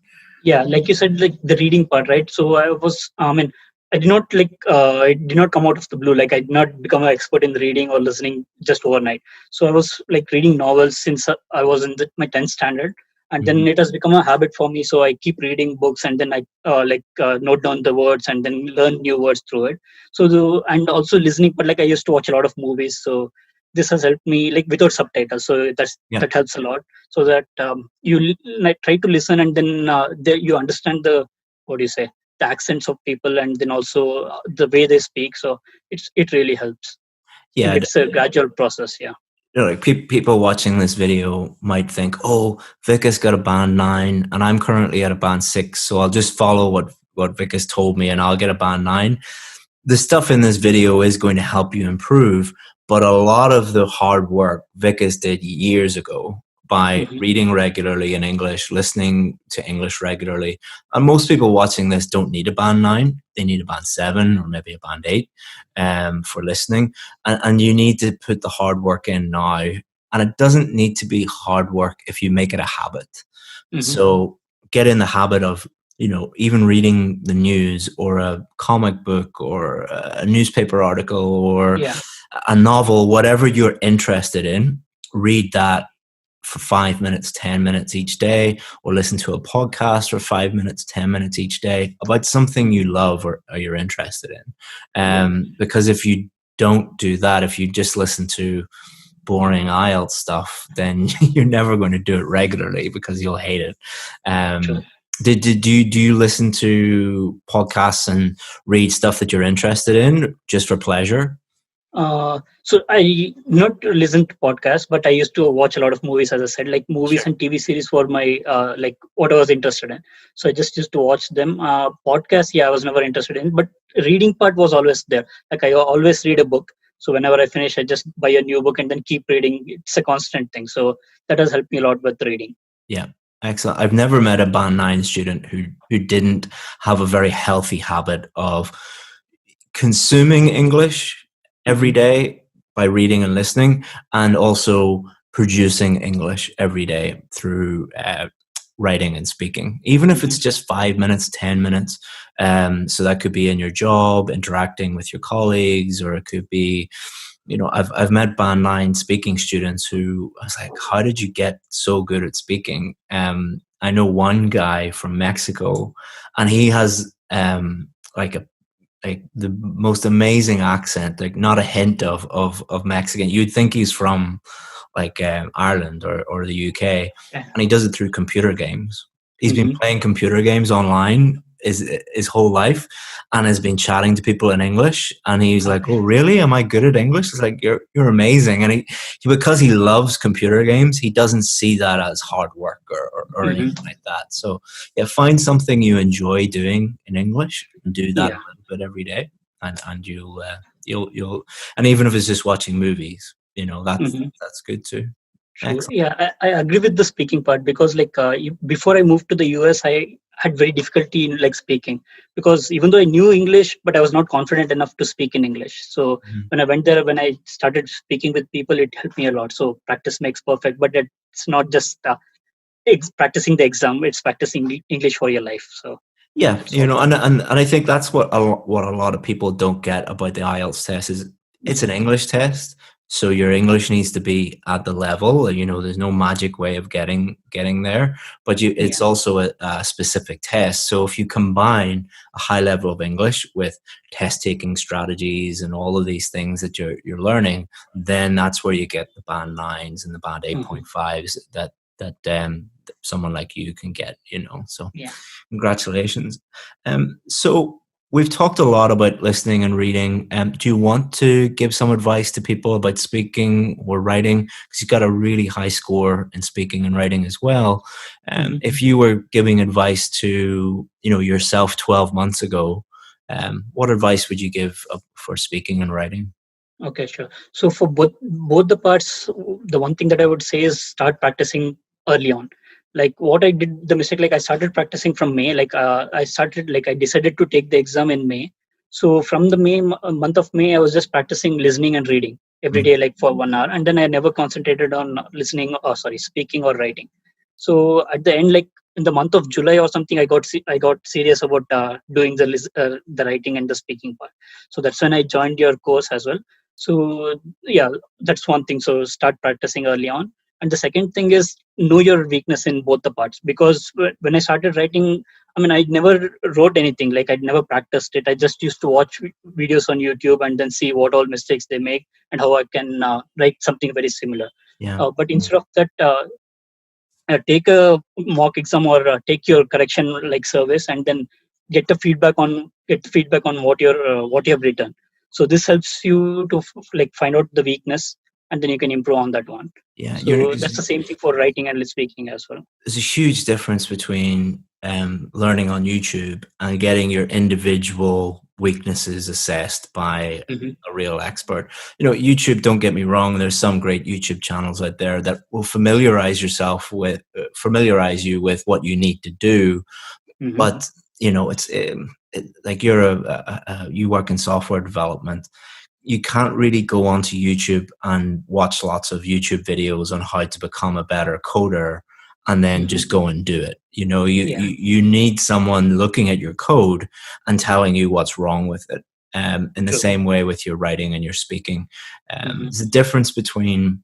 Yeah, like you said, like the reading part, right? So I did not it did not come out of the blue. Like, I did not become an expert in reading or listening just overnight. So I was like reading novels since I was in my 10th standard. And then it has become a habit for me. So I keep reading books, and then I note down the words and then learn new words through it. And also listening, but like I used to watch a lot of movies. So this has helped me, like, without subtitles. So that helps a lot. So that you try to listen, and then you understand the accents of people, and then also the way they speak. So it really helps.
Yeah,
it's a gradual process. Yeah.
You know, like people watching this video might think, oh, Vic has got a band 9 and I'm currently at a band 6, so I'll just follow what Vic has told me and I'll get a band 9. The stuff in this video is going to help you improve, but a lot of the hard work Vic has did years ago by reading regularly in English, listening to English regularly. And most people watching this don't need a band 9. They need a band 7 or maybe a band 8 for listening. And you need to put the hard work in now. And it doesn't need to be hard work if you make it a habit. So get in the habit of, you know, even reading the news or a comic book or a newspaper article or a novel, whatever you're interested in, read that for 5 minutes, 10 minutes each day, or listen to a podcast for 5 minutes, 10 minutes each day about something you love or you're interested in. Because if you don't do that, if you just listen to boring IELTS stuff, then you're never going to do it regularly because you'll hate it. Do you listen to podcasts and read stuff that you're interested in just for pleasure?
So I not listen to podcasts, but I used to watch a lot of movies. As I said, like movies and TV series were my like what I was interested in. So I just used to watch them. Podcasts, yeah, I was never interested in, but reading part was always there. Like I always read a book. So whenever I finish, I just buy a new book and then keep reading. It's a constant thing. So that has helped me a lot with reading.
Yeah, excellent. I've never met a Band 9 student who didn't have a very healthy habit of consuming English every day by reading and listening, and also producing English every day through writing and speaking, even if it's just 5 minutes, 10 minutes. So that could be in your job, interacting with your colleagues, or it could be, I've met Band 9 speaking students who I was like, how did you get so good at speaking? I know one guy from Mexico, and he has like the most amazing accent, like not a hint of Mexican. You'd think he's from like Ireland or the UK, and he does it through computer games. He's been playing computer games online his whole life, and has been chatting to people in English. And he's like, "Oh, really? Am I good at English?" It's like, "You're amazing." And he because he loves computer games, he doesn't see that as hard work or anything like that. So yeah, find something you enjoy doing in English and do that a little bit every day, and you'll and even if it's just watching movies, that's good too.
True. Yeah, I agree with the speaking part, because like before I moved to the US, I had very difficulty in like speaking, because even though I knew English, but I was not confident enough to speak in English. So when I went there, when I started speaking with people, it helped me a lot. So practice makes perfect, but it's not just practicing the exam; it's practicing English for your life. So
yeah, and I think that's what a lot of people don't get about the IELTS test is it's an English test. So your English needs to be at the level. There's no magic way of getting there, but it's also a specific test. So if you combine a high level of English with test taking strategies and all of these things that you're learning, then that's where you get the Band 9s and the Band 8.5s that someone like you can get. So congratulations. So we've talked a lot about listening and reading. Do you want to give some advice to people about speaking or writing? Because you've got a really high score in speaking and writing as well. If you were giving advice to yourself 12 months ago, what advice would you give for speaking and writing?
Okay, sure. So for both the parts, the one thing that I would say is start practicing early on. Like what I did, the mistake, like I started practicing from May. Like I decided to take the exam in May. So from the month of May, I was just practicing listening and reading every day, like for 1 hour, and then I never concentrated on speaking or writing. So at the end, like in the month of July or something, I got serious about doing the writing and the speaking part. So that's when I joined your course as well. So yeah, that's one thing. So start practicing early on. And the second thing is know your weakness in both the parts, because when I started writing, I never wrote anything, like I'd never practiced it. I just used to watch videos on YouTube and then see what all mistakes they make and how I can write something very similar. But instead of that, take a mock exam or take your correction like service, and then get the feedback on what you have written. So this helps you to find out the weakness, and then you can improve on that one. So that's the same thing for writing and speaking as well.
There's a huge difference between learning on YouTube and getting your individual weaknesses assessed by a real expert. YouTube, don't get me wrong, there's some great YouTube channels out there that will familiarize you with what you need to do. But it's like you work in software development. You can't really go onto YouTube and watch lots of YouTube videos on how to become a better coder and then just go and do it. You need someone looking at your code and telling you what's wrong with it. In the same way with your writing and your speaking. There's a difference between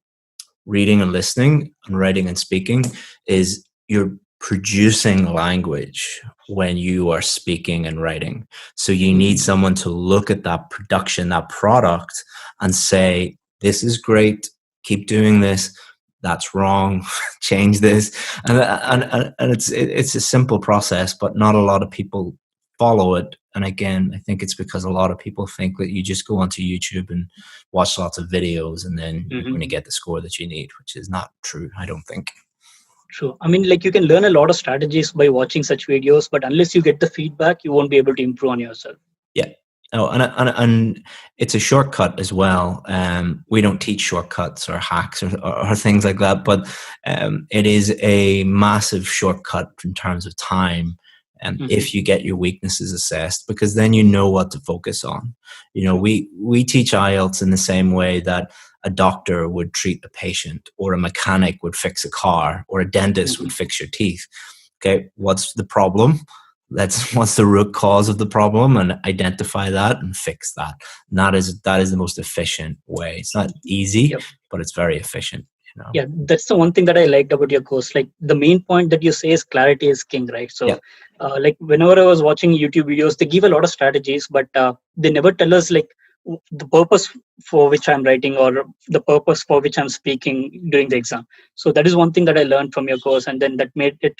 reading and listening and writing and speaking is you're producing language when you are speaking and writing. So you need someone to look at that production, that product, and say, this is great, keep doing this, that's wrong, change this. And it's a simple process, but not a lot of people follow it. And again, I think it's because a lot of people think that you just go onto YouTube and watch lots of videos and then you're going to get the score that you need, which is not true, I don't think.
True. I mean, like, you can learn a lot of strategies by watching such videos, but unless you get the feedback, you won't be able to improve on yourself.
Yeah. Oh, and it's a shortcut as well. We don't teach shortcuts or hacks or things like that, but it is a massive shortcut in terms of time. If you get your weaknesses assessed, because then you know what to focus on. You know, we teach IELTS in the same way that a doctor would treat a patient, or a mechanic would fix a car, or a dentist would fix your teeth. Okay, what's the problem? What's the root cause of the problem, and identify that and fix that. And that is the most efficient way. It's not easy, but it's very efficient. You know?
Yeah, that's the one thing that I liked about your course. Like, the main point that you say is clarity is king, right? So like, whenever I was watching YouTube videos, they give a lot of strategies, but they never tell us like the purpose for which I'm writing, or the purpose for which I'm speaking during the exam. So that is one thing that I learned from your course, and then that made it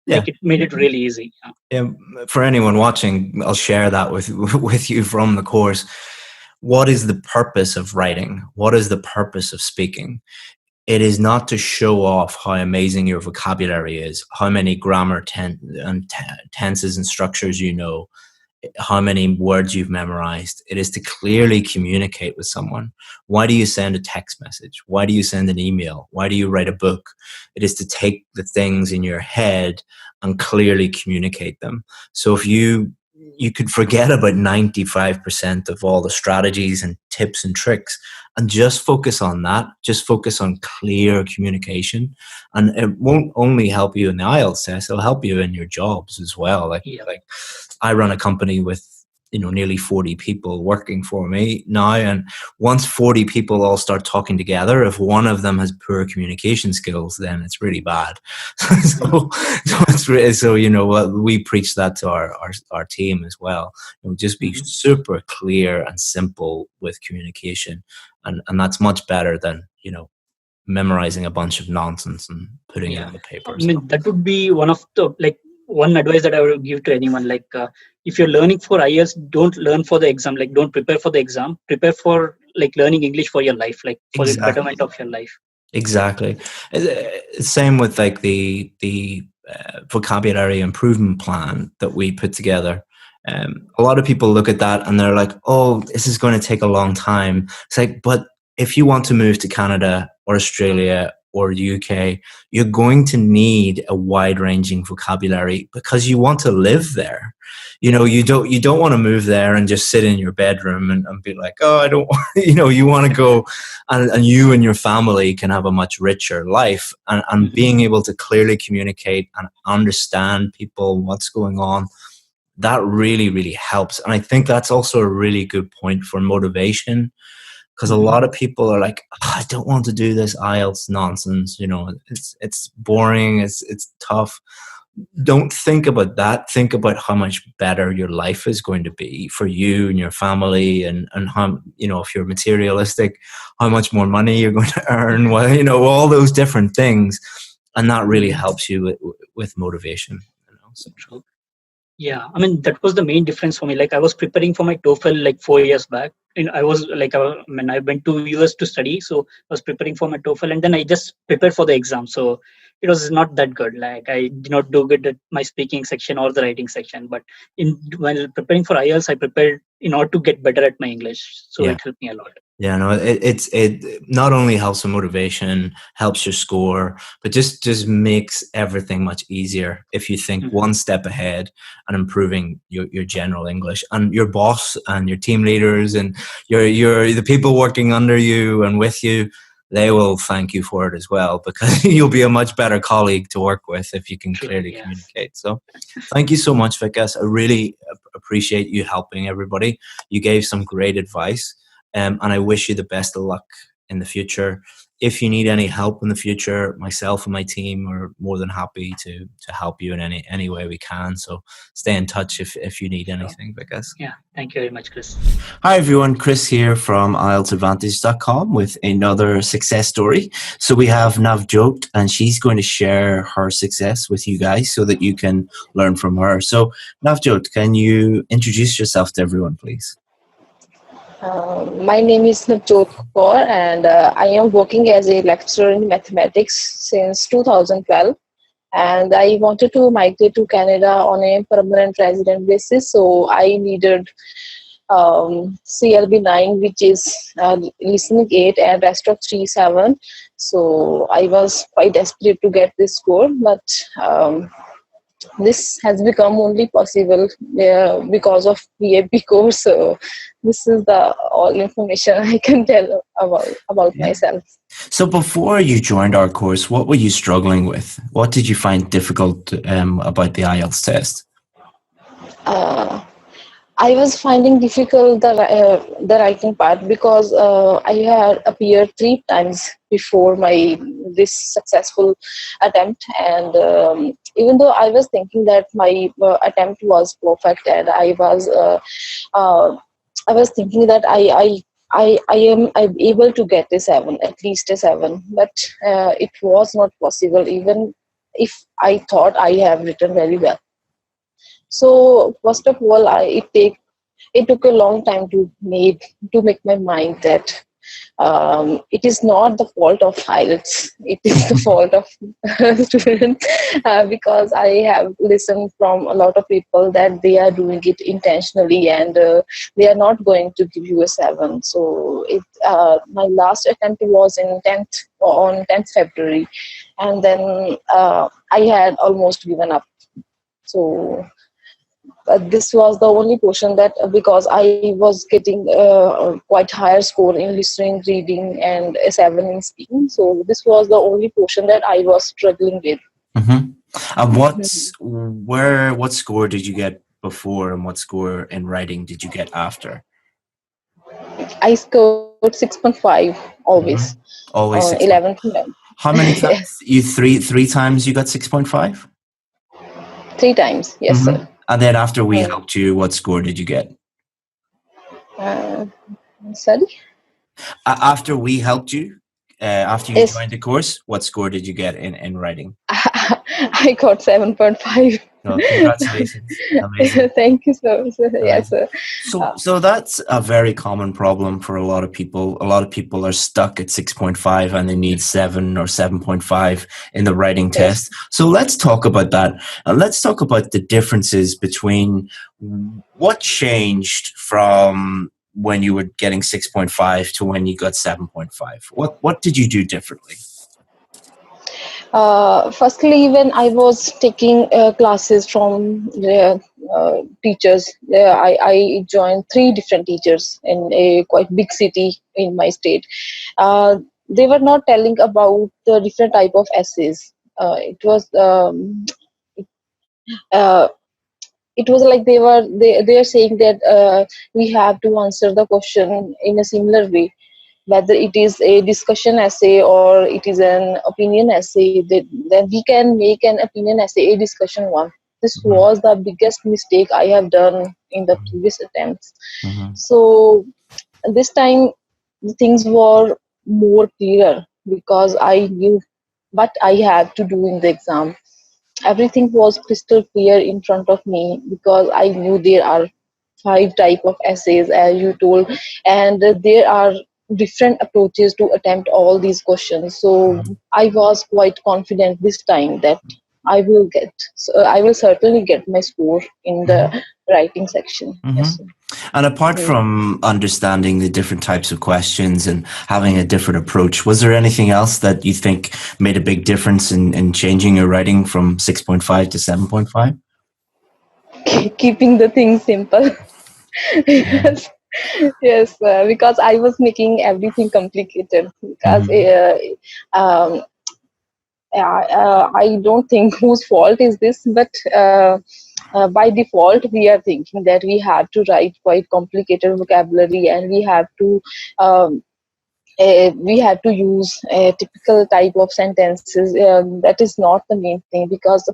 it made it really easy.
Yeah, for anyone watching, I'll share that with you from the course. What is the purpose of writing? What is the purpose of speaking? It is not to show off how amazing your vocabulary is, how many grammar tenses and structures you know, how many words you've memorized. It is to clearly communicate with someone. Why do you send a text message? Why do you send an email? Why do you write a book? It is to take the things in your head and clearly communicate them. So if you could forget about 95% of all the strategies and tips and tricks and just focus on that. Just focus on clear communication. And it won't only help you in the IELTS test, it'll help you in your jobs as well. Like I run a company with, you know, nearly 40 people working for me now. And once 40 people all start talking together, if one of them has poor communication skills, then it's really bad. So you know what, we preach that to our team as well. You know, just be super clear and simple with communication. And that's much better than, you know, memorizing a bunch of nonsense and putting it on the paper.
I mean, that would be one of the, like, one advice that I would give to anyone. Like, if you're learning for IELTS, don't learn for the exam. Like, don't prepare for the exam. Prepare for, like, learning English for your life, like for the betterment of your life.
Exactly. Same with like the vocabulary improvement plan that we put together. A lot of people look at that and they're like, oh, this is going to take a long time. It's like, but if you want to move to Canada or Australia or UK, you're going to need a wide-ranging vocabulary because you want to live there. You know, you don't want to move there and just sit in your bedroom and be like, oh, I don't want, you know, you want to go and you and your family can have a much richer life. And being able to clearly communicate and understand people, what's going on, that really, really helps. And I think that's also a really good point for motivation, because a lot of people are like, oh, I don't want to do this IELTS nonsense. You know, it's boring. It's tough. Don't think about that. Think about how much better your life is going to be for you and your family, and how, you know, if you're materialistic, how much more money you're going to earn. Well, you know, all those different things, and that really helps you with motivation. You know, so.
Yeah, I mean, that was the main difference for me. Like, I was preparing for my TOEFL like 4 years back, and I was like, I went to US to study, so I was preparing for my TOEFL, and then I just prepared for the exam. So it was not that good. Like, I did not do good at my speaking section or the writing section. But while preparing for IELTS, I prepared in order to get better at my English. So it helped me a lot.
Yeah, no, it not only helps with motivation, helps your score, but just makes everything much easier if you think one step ahead and improving your general English. And your boss and your team leaders and the people working under you and with you, they will thank you for it as well, because you'll be a much better colleague to work with if you can clearly communicate. So thank you so much, Vikas. I really appreciate you helping everybody. You gave some great advice. And I wish you the best of luck in the future. if you need any help in the future, myself and my team are more than happy to help you in any way we can. So stay in touch if you need anything, Vikas.
Yeah, thank you very much, Chris.
Hi everyone, Chris here from IELTSadvantage.com with another success story. So we have Navjot, and she's going to share her success with you guys so that you can learn from her. So Navjot, can you introduce yourself to everyone, please?
My name is Navjot Kaur, and I am working as a lecturer in mathematics since 2012. And I wanted to migrate to Canada on a permanent resident basis, so I needed CLB 9, which is listening 8 and rest of 3-7. So I was quite desperate to get this score, but this has become only possible because of VAP course. So this is the all information I can tell about myself.
So before you joined our course, what were you struggling with? What did you find difficult about the IELTS test?
I was finding difficult the writing part because I had appeared 3 times before this successful attempt, and even though I was thinking that my attempt was perfect, and I was thinking that I am able to get a 7, at least a 7, but it was not possible even if I thought I have written very well. So first of all, it took a long time to make my mind that it is not the fault of IELTS, it is the fault of students, because I have listened from a lot of people that they are doing it intentionally and they are not going to give you a 7. So my last attempt was on 10th February, and then I had almost given up. So this was the only portion that, because I was getting quite higher score in listening, reading, and a 7 in speaking. So this was the only portion that I was struggling with.
Mm-hmm. And what score did you get before, and what score in writing did you get after?
I scored 6.5 always.
Mm-hmm. Always
11.
How many times?
Yes.
You three times you got 6.5?
3 times, yes,
mm-hmm.
sir.
And then after we helped you, what score did you get?
Sorry?
After we helped you, after you joined the course, what score did you get in writing?
I got 7.5.
Oh, congratulations. Amazing.
Thank you, sir. Yes, sir.
So that's a very common problem for a lot of people. A lot of people are stuck at 6.5 and they need 7 or 7.5 in the writing test. So let's talk about that. Let's talk about the differences between what changed from when you were getting 6.5 to when you got 7.5. What did you do differently?
Firstly, when I was taking classes from teachers, I joined 3 different teachers in a quite big city in my state. They were not telling about the different type of essays. It was like they are saying that we have to answer the question in a similar way, whether it is a discussion essay or it is an opinion essay. Then we can make an opinion essay a discussion one. This was the biggest mistake I have done in the previous attempts. So this time things were more clear because I knew what I had to do in the exam. Everything was crystal clear in front of me because I knew there are 5 type of essays, as you told, and there are different approaches to attempt all these questions. So I was quite confident this time that I will certainly get my score in the writing section. Yes, sir.
And apart from understanding the different types of questions and having a different approach, was there anything else that you think made a big difference in changing your writing from 6.5 to 7.5?
Keeping the thing simple. Yes, because I was making everything complicated. Because I don't think whose fault is this, but by default we are thinking that we have to write quite complicated vocabulary and we have to we have to use a typical type of sentences. That is not the main thing, because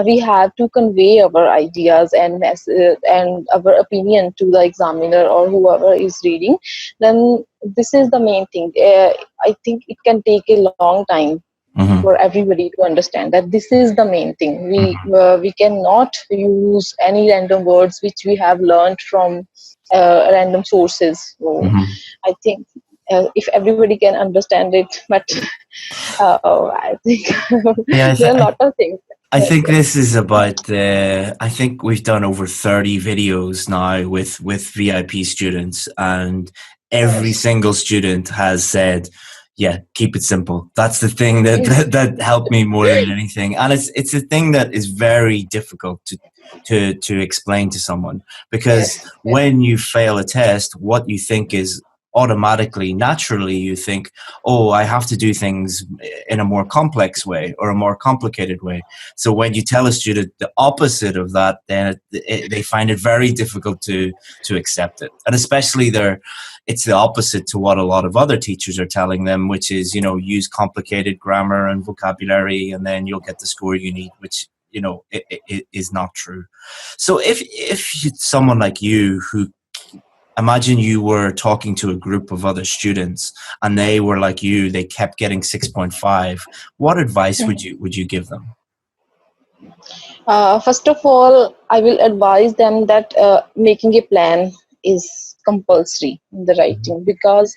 we have to convey our ideas and and our opinion to the examiner or whoever is reading. Then this is the main thing. I think it can take a long time for everybody to understand that this is the main thing. We cannot use any random words which we have learned from random sources. So I think if everybody can understand it, but I think there are a lot of things.
I think this is about I think we've done over 30 videos now with VIP students, and every single student has said, yeah, keep it simple. That's the thing that helped me more than anything. And it's a thing that is very difficult to explain to someone, because when you fail a test, what you think is automatically, naturally, you think, oh, I have to do things in a more complex way or a more complicated way. So when you tell a student the opposite of that, then they find it very difficult to accept it. And especially it's the opposite to what a lot of other teachers are telling them, which is, use complicated grammar and vocabulary, and then you'll get the score you need, which, it is not true. So if someone like you, who, imagine you were talking to a group of other students and they were like you, they kept getting 6.5. What advice would you give them?
First of all, I will advise them that making a plan is compulsory in the writing, because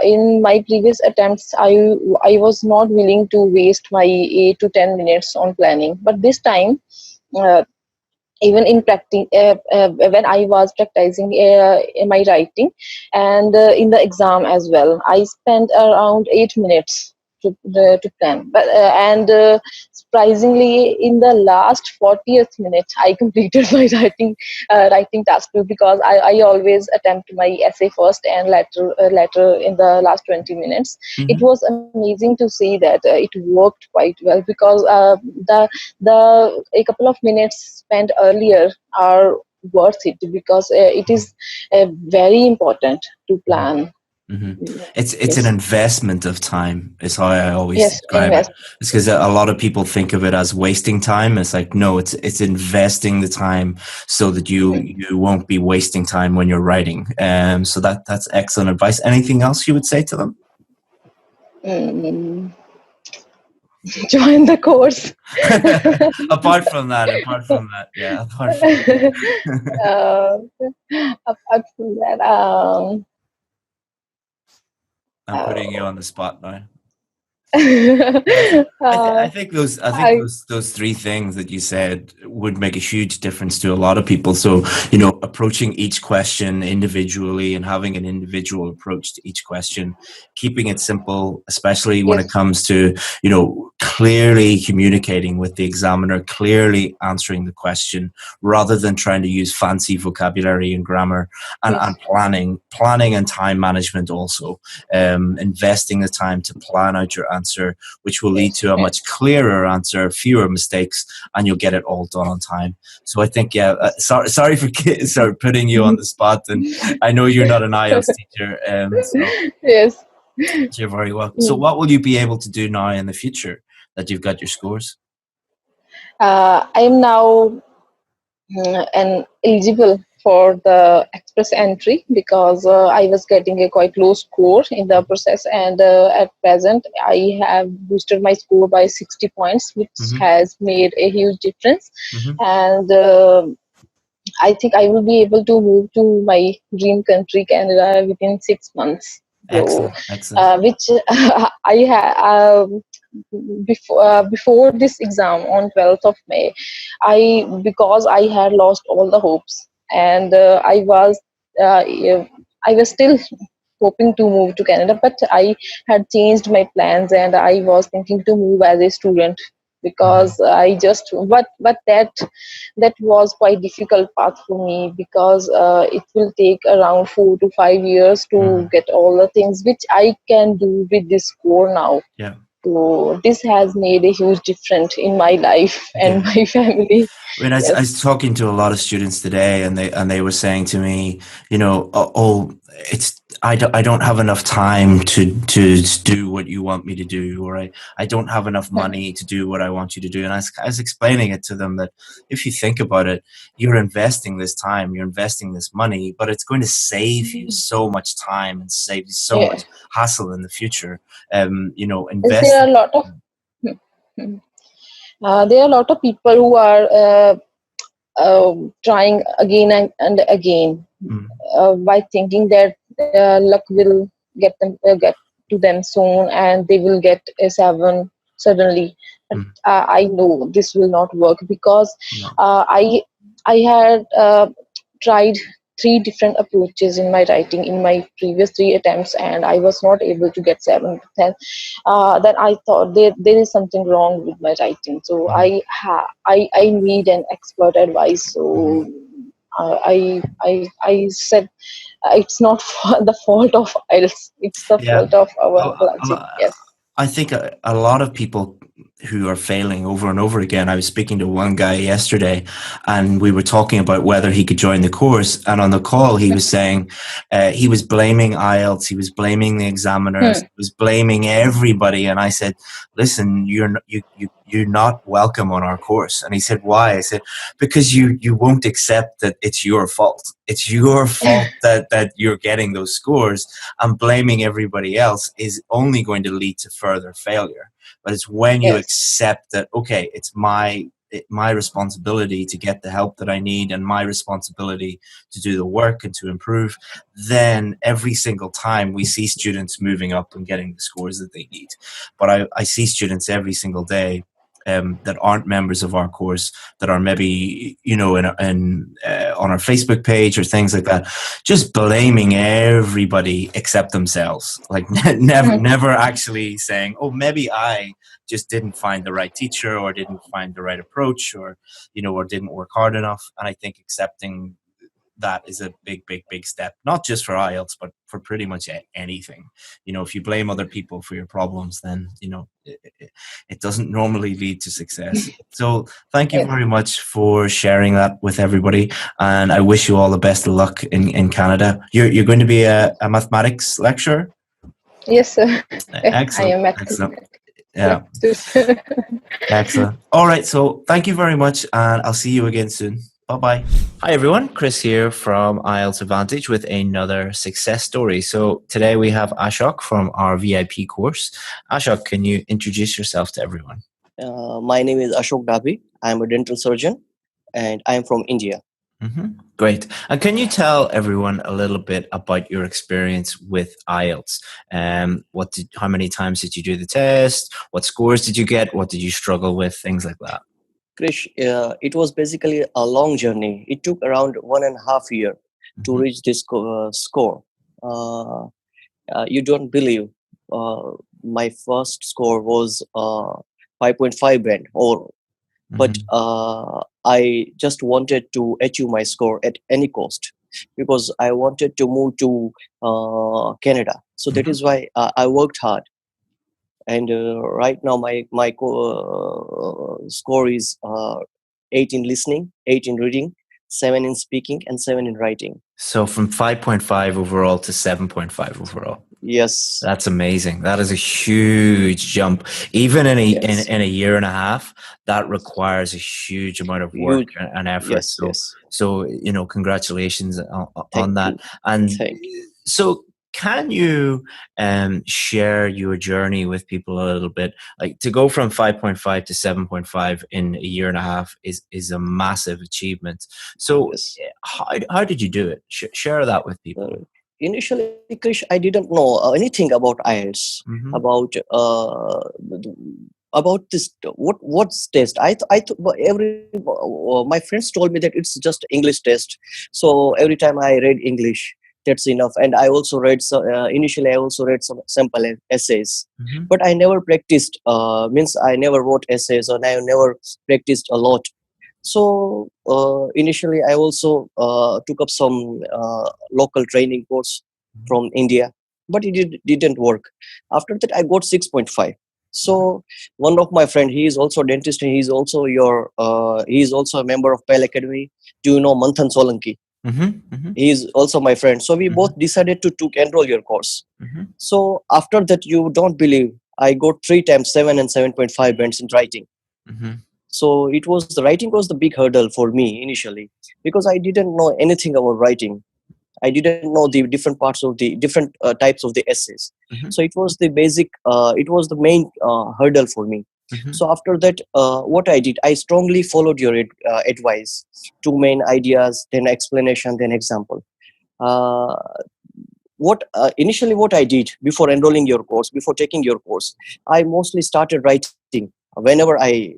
in my previous attempts, I was not willing to waste my 8 to 10 minutes on planning. But this time, even in practice, when I was practicing in my writing, and in the exam as well, I spent around 8 minutes to plan. But surprisingly, in the last 40th minute, I completed my writing task, because I always attempt my essay first and later in the last 20 minutes. It was amazing to see that it worked quite well, because a couple of minutes spent earlier are worth it, because it is very important to plan.
It's an investment of time, is how I always describe it. It's because a lot of people think of it as wasting time. It's like, no, it's investing the time so that you won't be wasting time when you're writing. So that's excellent advice. Anything else you would say to them?
Join the course.
apart from that, yeah. Apart from
that,
I'm putting you on the spot now. I think those three things that you said would make a huge difference to a lot of people. So, approaching each question individually and having an individual approach to each question, keeping it simple, especially when it comes to, clearly communicating with the examiner, clearly answering the question, rather than trying to use fancy vocabulary and grammar, and planning and time management also, investing the time to plan out your answer, which will lead to a much clearer answer, fewer mistakes, and you'll get it all done on time. So I think, sorry for putting you on the spot, and I know you're not an IELTS teacher.
Yes.
You're very welcome. So what will you be able to do now in the future that you've got your scores?
I am now eligible for the express entry, because I was getting a quite low score in the process, and at present I have boosted my score by 60 points, which has made a huge difference. And I think I will be able to move to my dream country, Canada, within 6 months.
Excellent.
Which I had before this exam on 12th of May, because I had lost all the hopes, and I was still hoping to move to Canada, but I had changed my plans, and I was thinking to move as a student, because I just but that was quite difficult path for me, because it will take around 4 to 5 years to get all the things which I can do with this score now.
Yeah.
So this has made a huge difference in my life and my family.
I mean, I was talking to a lot of students today, and they were saying to me, I don't have enough time to do what you want me to do, or I don't have enough money to do what I want you to do. And I was explaining it to them that if you think about it, you're investing this time, you're investing this money, but it's going to save you so much time and save you so much hassle in the future. You know, invest.
There are a lot of there are a lot of people who are trying again and again by thinking that luck will get to them soon and they will get a 7 suddenly. But I know this will not work because I had tried 3 different approaches in my writing in my previous 3 attempts, and I was not able to get 7. Then I thought there is something wrong with my writing. So I need an expert advice. So I said it's not the fault of IELTS. It's the fault of our logic. Yes.
I think a lot of people who are failing over and over again. I was speaking to one guy yesterday and we were talking about whether he could join the course. And on the call, he was saying he was blaming IELTS. He was blaming the examiners. He was blaming everybody. And I said, listen, you're not welcome on our course. And he said, why? I said, because you won't accept that it's your fault. It's your fault that you're getting those scores, and blaming everybody else is only going to lead to further failure. But it's when you accept that, okay, it's my responsibility to get the help that I need and my responsibility to do the work and to improve, then every single time we see students moving up and getting the scores that they need. But I see students every single day that aren't members of our course, that are maybe, you know, on our Facebook page or things like that, just blaming everybody except themselves. Like never actually saying, oh, maybe I just didn't find the right teacher or didn't find the right approach, or, you know, or didn't work hard enough. And I think accepting that is a big step, not just for IELTS, but for pretty much anything. You know, if you blame other people for your problems, then, you know, it doesn't normally lead to success. So thank you very much for sharing that with everybody. And I wish you all the best of luck in Canada. You're going to be a mathematics lecturer?
Yes, sir.
Excellent.
I am
excellent. Yeah. Excellent. All right. So thank you very much. And I'll see you again soon. Bye-bye. Hi, everyone. Chris here from IELTS Advantage with another success story. So today we have Ashok from our VIP course. Ashok, can you introduce yourself to everyone?
My name is Ashok Dabhi. I'm a dental surgeon and I'm from India.
Great. And can you tell everyone a little bit about your experience with IELTS? How many times did you do the test? What scores did you get? What did you struggle with? Things like that.
Krish, it was basically a long journey. It took around 1.5 years to reach this score. You don't believe my first score was 5.5 band, but I just wanted to achieve my score at any cost because I wanted to move to Canada. So that is why I worked hard. And right now my score is 8 in listening, 8 in reading, 7 in speaking, and 7 in writing.
So from 5.5 overall to 7.5 overall.
Yes.
That's amazing. That is a huge jump. Even in a year and a half, that requires a huge amount of work and effort. So, you know, congratulations on that. And so can you share your journey with people a little bit? Like, to go from 5.5 to 7.5 in a year and a half is a massive achievement. So how did you do it? Share that with people.
Initially, Krish, I didn't know anything about IELTS, about this. What's test? I thought my friends told me that it's just English test. So every time I read English, that's enough. And I also read initially I also read some sample essays, but I never practiced. Means I never wrote essays, or I never practiced a lot. So initially I also took up some local training course from India, but it didn't work. After that I got 6.5. So one of my friend, he is also a dentist, and he is also a member of Pell Academy. Do you know Manthan Solanki? He is also my friend. So we both decided to enroll your course. So after that, you don't believe, I got 3 times 7 and 7.5 bands in writing. So the writing was the big hurdle for me initially, because I didn't know anything about writing. I didn't know the different parts of the different types of the essays. So it was the basic, it was the main hurdle for me. So after that, what I did, I strongly followed your advice. 2 main ideas, then explanation, then example. Initially what I did before enrolling your course, before taking your course, I mostly started writing whenever I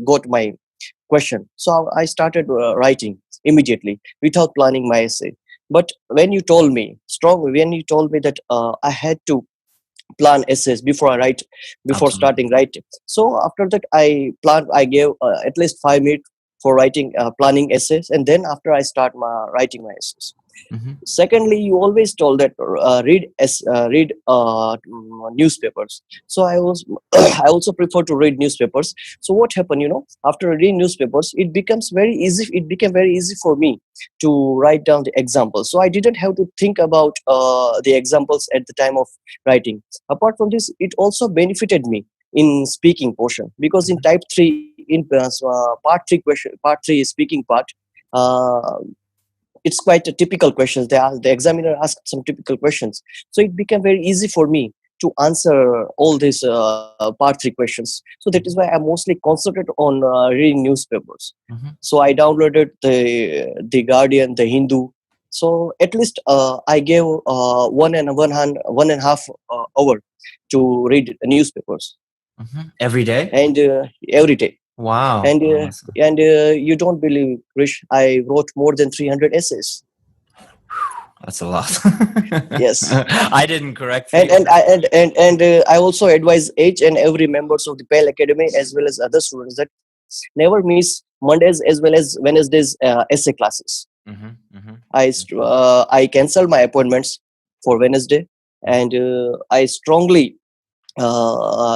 got my question. So I started writing immediately without planning my essay. But when you told me that I had to plan essays before I write, before starting writing. So after that, I gave at least 5 minutes for writing, planning essays, and then after I start writing my essays. Secondly, you always told that read newspapers. So I I also prefer to read newspapers. So what happened, after reading newspapers, it became very easy for me to write down the examples. So I didn't have to think about the examples at the time of writing. Apart from this, it also benefited me in speaking portion, because in type 3, in part 3 speaking part, it's quite a typical questions. The examiner asked some typical questions, so it became very easy for me to answer all these part 3 questions. So that is why I mostly concentrated on reading newspapers. So I downloaded the Guardian, the Hindu. So at least I gave 1.5 hour to read newspapers
every day,
and every day.
Wow.
And you don't believe, Krish, I wrote more than 300 essays.
That's a lot.
Yes.
I didn't correct.
And I also advise each and every members of the PAL Academy, as well as other students, that never miss Mondays as well as Wednesdays essay classes. I cancel my appointments for Wednesday, and I strongly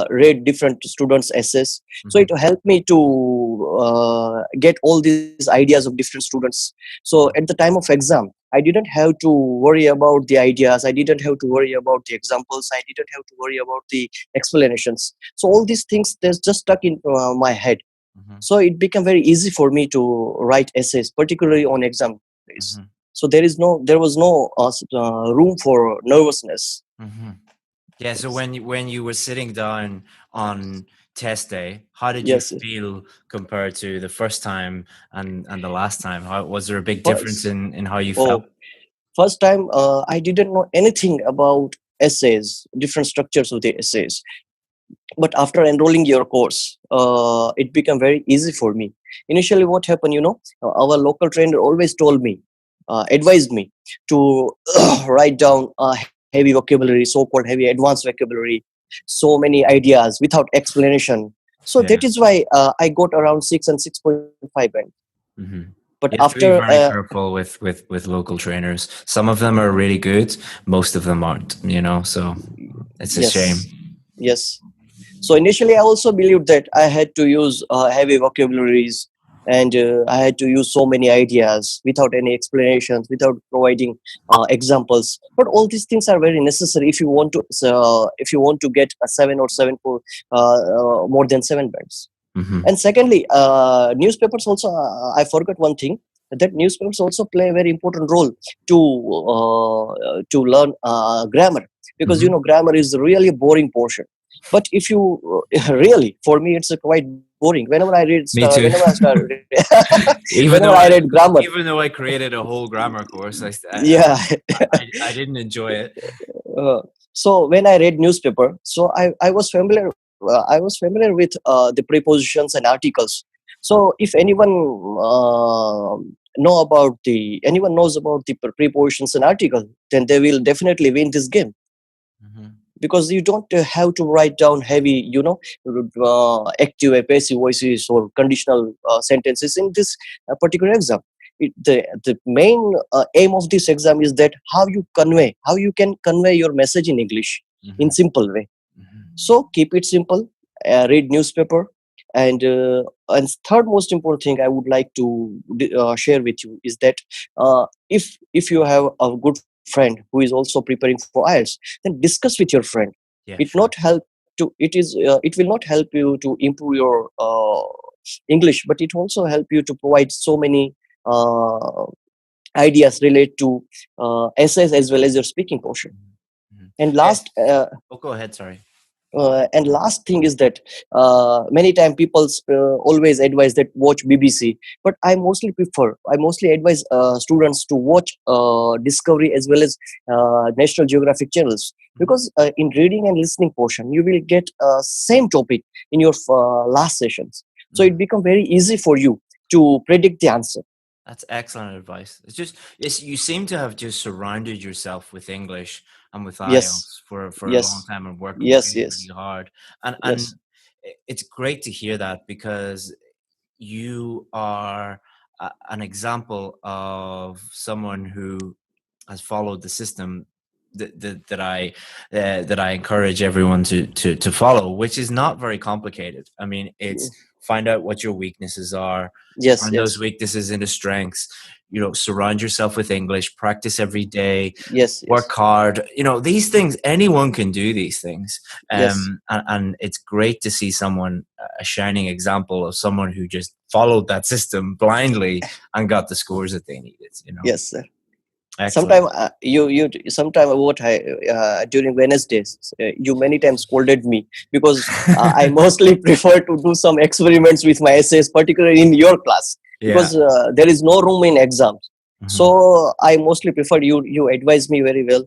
read different students' essays. So it helped me to get all these ideas of different students. So at the time of exam, I didn't have to worry about the ideas. I didn't have to worry about the examples. I didn't have to worry about the explanations. So all these things, they're just stuck in my head. So it became very easy for me to write essays, particularly on exam days. So there was no room for nervousness.
Yeah. So when you were sitting down on test day, how did you feel compared to the first time and the last time? Was there a big difference in how you felt?
First time, I didn't know anything about essays, different structures of the essays. But after enrolling your course, it became very easy for me. Initially, what happened, our local trainer always told me, advised me to write down heavy vocabulary, so-called heavy advanced vocabulary, so many ideas without explanation. So that is why I got around 6 and 6.5 band. But after
be very careful with local trainers. Some of them are really good, most of them aren't. So it's a shame.
Yes. So initially, I also believed that I had to use heavy vocabularies, and I had to use so many ideas without any explanations, without providing examples. But all these things are very necessary if you want to get a 7 or 7 for more than 7 bands. And secondly, newspapers also. I forgot one thing, that newspapers also play a very important role to learn grammar, because grammar is really a boring portion. But if you really, for me, it's quite boring. Whenever I read, whenever I start, whenever I read grammar,
even though I created a whole grammar course, I didn't enjoy it.
So when I read newspaper, so I was familiar. I was familiar with the prepositions and articles. So if anyone knows about the prepositions and articles, then they will definitely win this game. Because you don't have to write down heavy, active and passive voices or conditional sentences in this particular exam. The main aim of this exam is that how you can convey your message in English in simple way. So keep it simple. Read newspaper, And third most important thing I would like to share with you is that if you have a good friend who is also preparing for IELTS, then discuss with your friend.
Yeah,
It
sure.
not help to it will not help you to improve your English, but it also help you to provide so many ideas related to essays as well as your speaking portion. And last
go ahead, sorry.
And last thing is that many times people always advise that watch BBC, but I mostly advise students to watch Discovery as well as National Geographic channels, because in reading and listening portion you will get same topic in your last sessions, so it become very easy for you to predict the answer.
That's excellent advice. You seem to have just surrounded yourself with English and with IELTS for a long time and worked really hard. And it's great to hear that, because you are an example of someone who has followed the system that I encourage everyone to follow, which is not very complicated. I mean, it's find out what your weaknesses are, turn those weaknesses into strengths, surround yourself with English, practice every day, work hard, these things. Anyone can do these things. And it's great to see someone, a shining example of someone who just followed that system blindly and got the scores that they needed.
Yes, sir.
Excellent.
Sometime during Wednesdays, you many times scolded me because I mostly prefer to do some experiments with my essays, particularly in your class, because there is no room in exams. So I mostly preferred you advised me very well.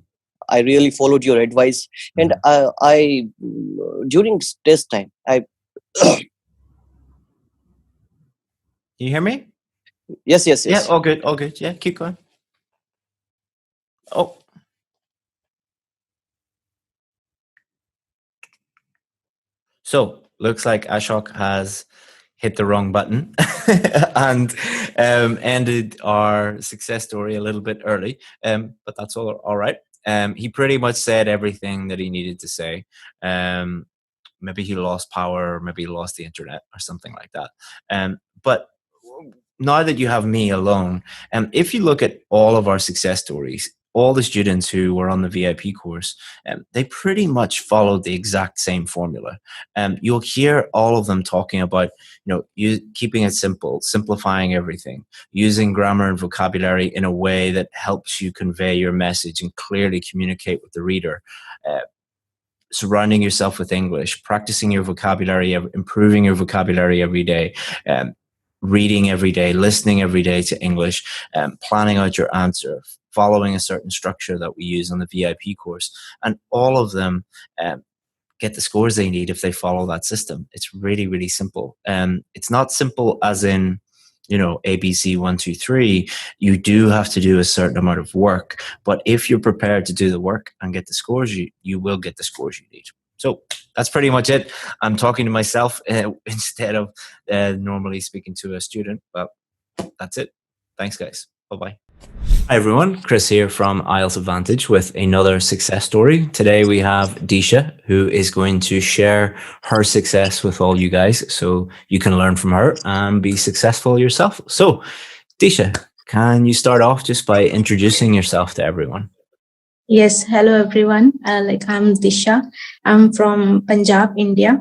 I really followed your advice, and I during test time
Can you hear me?
Yes.
Yeah, all good. Yeah, keep going. Oh. So, looks like Ashok has hit the wrong button and ended our success story a little bit early, but that's all right. He pretty much said everything that he needed to say. Maybe he lost power, maybe he lost the internet or something like that. But now that you have me alone, if you look at all of our success stories, all the students who were on the VIP course, they pretty much followed the exact same formula. You'll hear all of them talking about, you keeping it simple, simplifying everything, using grammar and vocabulary in a way that helps you convey your message and clearly communicate with the reader. Surrounding yourself with English, practicing your vocabulary, improving your vocabulary every day, reading every day, listening every day to English, planning out your answer, following a certain structure that we use on the VIP course. And all of them get the scores they need if they follow that system. It's really, really simple. It's not simple as in, ABC 1, 2, 3. You do have to do a certain amount of work, but if you're prepared to do the work and get the scores, you will get the scores you need. So that's pretty much it. I'm talking to myself instead of normally speaking to a student, but that's it. Thanks, guys. Bye-bye. Hi, everyone. Chris here from IELTS Advantage with another success story. Today we have Disha, who is going to share her success with all you guys so you can learn from her and be successful yourself. So, Disha, can you start off just by introducing yourself to everyone?
Yes, hello everyone. I'm Disha. I'm from Punjab, India.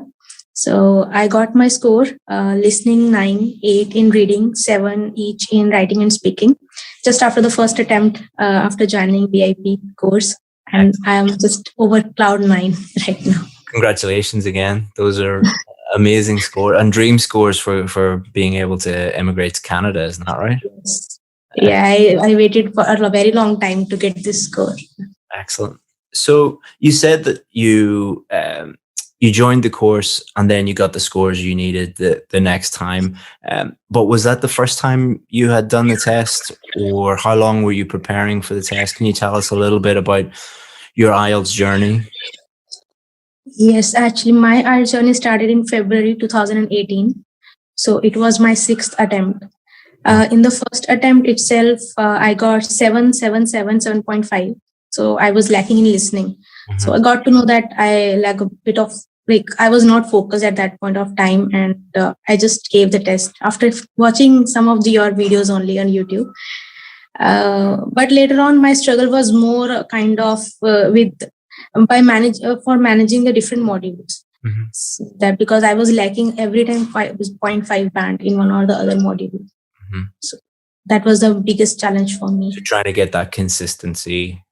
So I got my score, listening 9, 8 in reading, 7 each in writing and speaking, just after the first attempt after joining VIP course. And I am just over cloud 9 right now.
Congratulations again. Those are amazing scores and dream scores for being able to immigrate to Canada, isn't that right?
Yes. Yeah, I waited for a very long time to get this score.
Excellent. So you said that you joined the course and then you got the scores you needed the next time. But was that the first time you had done the test, or how long were you preparing for the test? Can you tell us a little bit about your IELTS journey?
Yes, actually my IELTS journey started in February 2018. So it was my 6th attempt. In the first attempt itself, I got 7.5. So I was lacking in listening. So I got to know that I lack a bit of like I was not focused at that point of time, and I just gave the test after watching some of your videos only on YouTube. But later on, my struggle was more kind of for managing the different modules. So that because I was lacking every time 0.5 band in one or the other module. So that was the biggest challenge for me.
So trying to get that consistency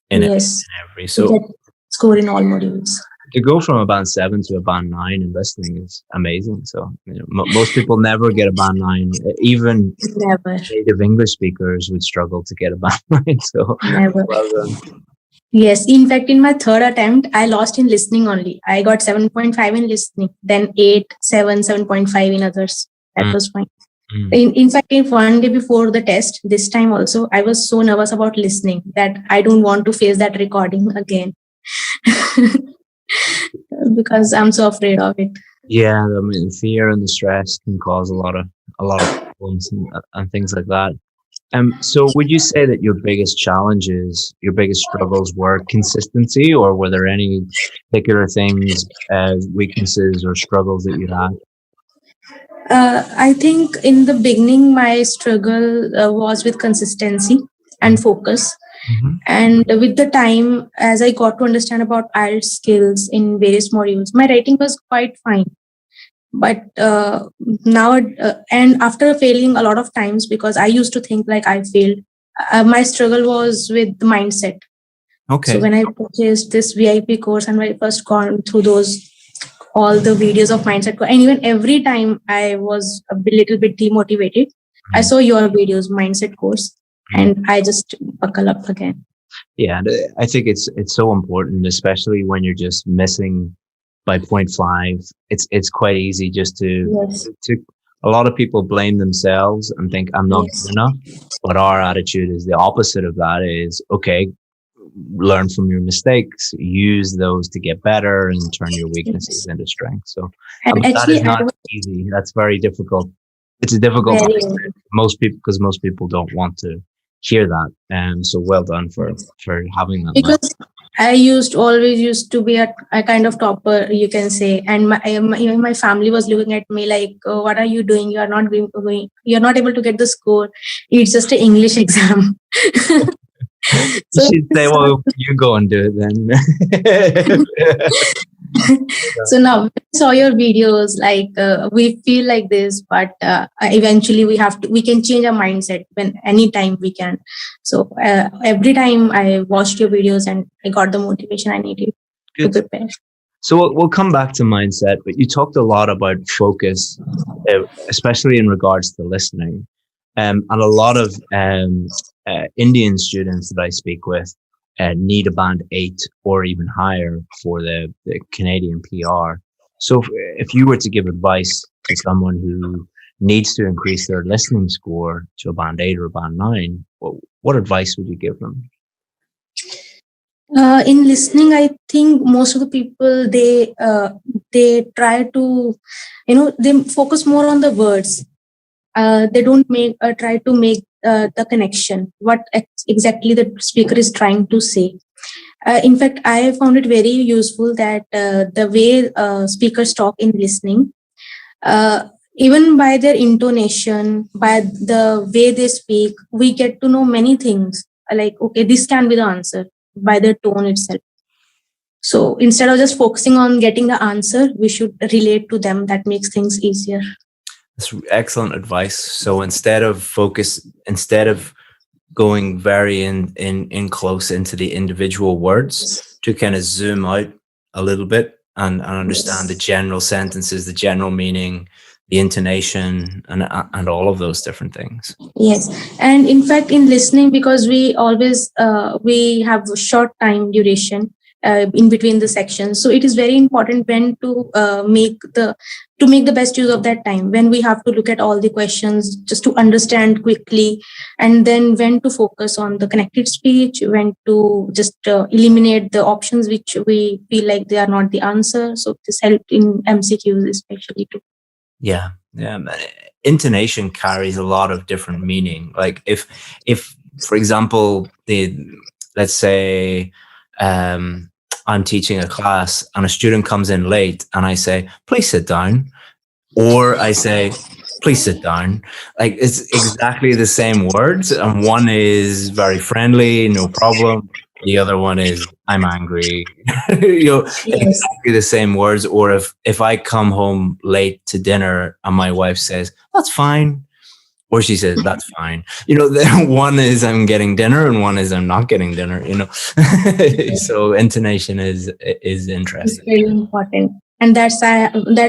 in every. So
to get score in all modules.
To go from a band 7 to a band 9 in listening is amazing. So most people never get a band 9. Even native English speakers would struggle to get a band 9. So
never.
Well done.
Yes, in fact, in my third attempt, I lost in listening only. I got 7.5 in listening, then 8, 7, 7.5 in others. That was fine. In fact, in one day before the test, this time also, I was so nervous about listening that I don't want to face that recording again. Because I'm so afraid of it.
Yeah, I mean, fear and the stress can cause a lot of problems and things like that. So would you say that your biggest challenges, your biggest struggles were consistency, or were there any particular things, weaknesses or struggles that you had?
I think in the beginning, my struggle was with consistency and focus. And with the time, as I got to understand about IELTS skills in various modules, my writing was quite fine. But now, and after failing a lot of times, because I used to think like I failed, my struggle was with the mindset. Okay. So when I purchased this VIP course and I first gone through all the videos of mindset, and even every time I was a little bit demotivated, I saw your videos, mindset course, and I just buckle up again.
Yeah, I think it's so important, especially when you're just missing by 0.5. It's quite easy just to a lot of people blame themselves and think I'm not good enough. But our attitude is the opposite of that. Is okay, learn from your mistakes, use those to get better, and turn your weaknesses into strengths. So that is not easy. That's very difficult. It's a difficult most people don't want to hear that. And so well done for having that.
Because I always used to be a kind of topper, you can say, and my family was looking at me like, oh, what are you doing? You are not going. You are not able to get the score. It's just an English exam.
So she'd say, well, you go and do it then.
So now when I saw your videos, like we feel like this, but eventually we can change our mindset when anytime we can. So every time I watched your videos and I got the motivation I needed to prepare.
So we'll come back to mindset, but you talked a lot about focus, especially in regards to listening. And a lot of Indian students that I speak with need a band 8 or even higher for the Canadian PR. So if you were to give advice to someone who needs to increase their listening score to a band 8 or a band 9, what advice would you give them?
In listening, I think most of the people, they try to, they focus more on the words. They don't try to make the connection, what exactly the speaker is trying to say. In fact, I found it very useful that the way speakers talk in listening, even by their intonation, by the way they speak, we get to know many things. Like, okay, this can be the answer by their tone itself. So instead of just focusing on getting the answer, we should relate to them. That makes things easier.
That's excellent advice. So instead of going very in close into the individual words, to kind of zoom out a little bit and understand the general sentences, the general meaning, the intonation, and all of those different things.
Yes, and in fact, in listening, because we always we have a short time duration in between the sections, so it is very important when to make the best use of that time, when we have to look at all the questions just to understand quickly, and then when to focus on the connected speech, when to just eliminate the options which we feel like they are not the answer. So this helped in MCQs especially too.
Yeah. Intonation carries a lot of different meaning. Like if for example, let's say I'm teaching a class and a student comes in late and I say, please sit down. Or I say, please sit down. Like, it's exactly the same words. And one is very friendly, no problem. The other one is, I'm angry. Exactly the same words. Or if I come home late to dinner and my wife says, that's fine. Or she says, that's fine. One is I'm getting dinner and one is I'm not getting dinner, So intonation is interesting.
It's very important. And that's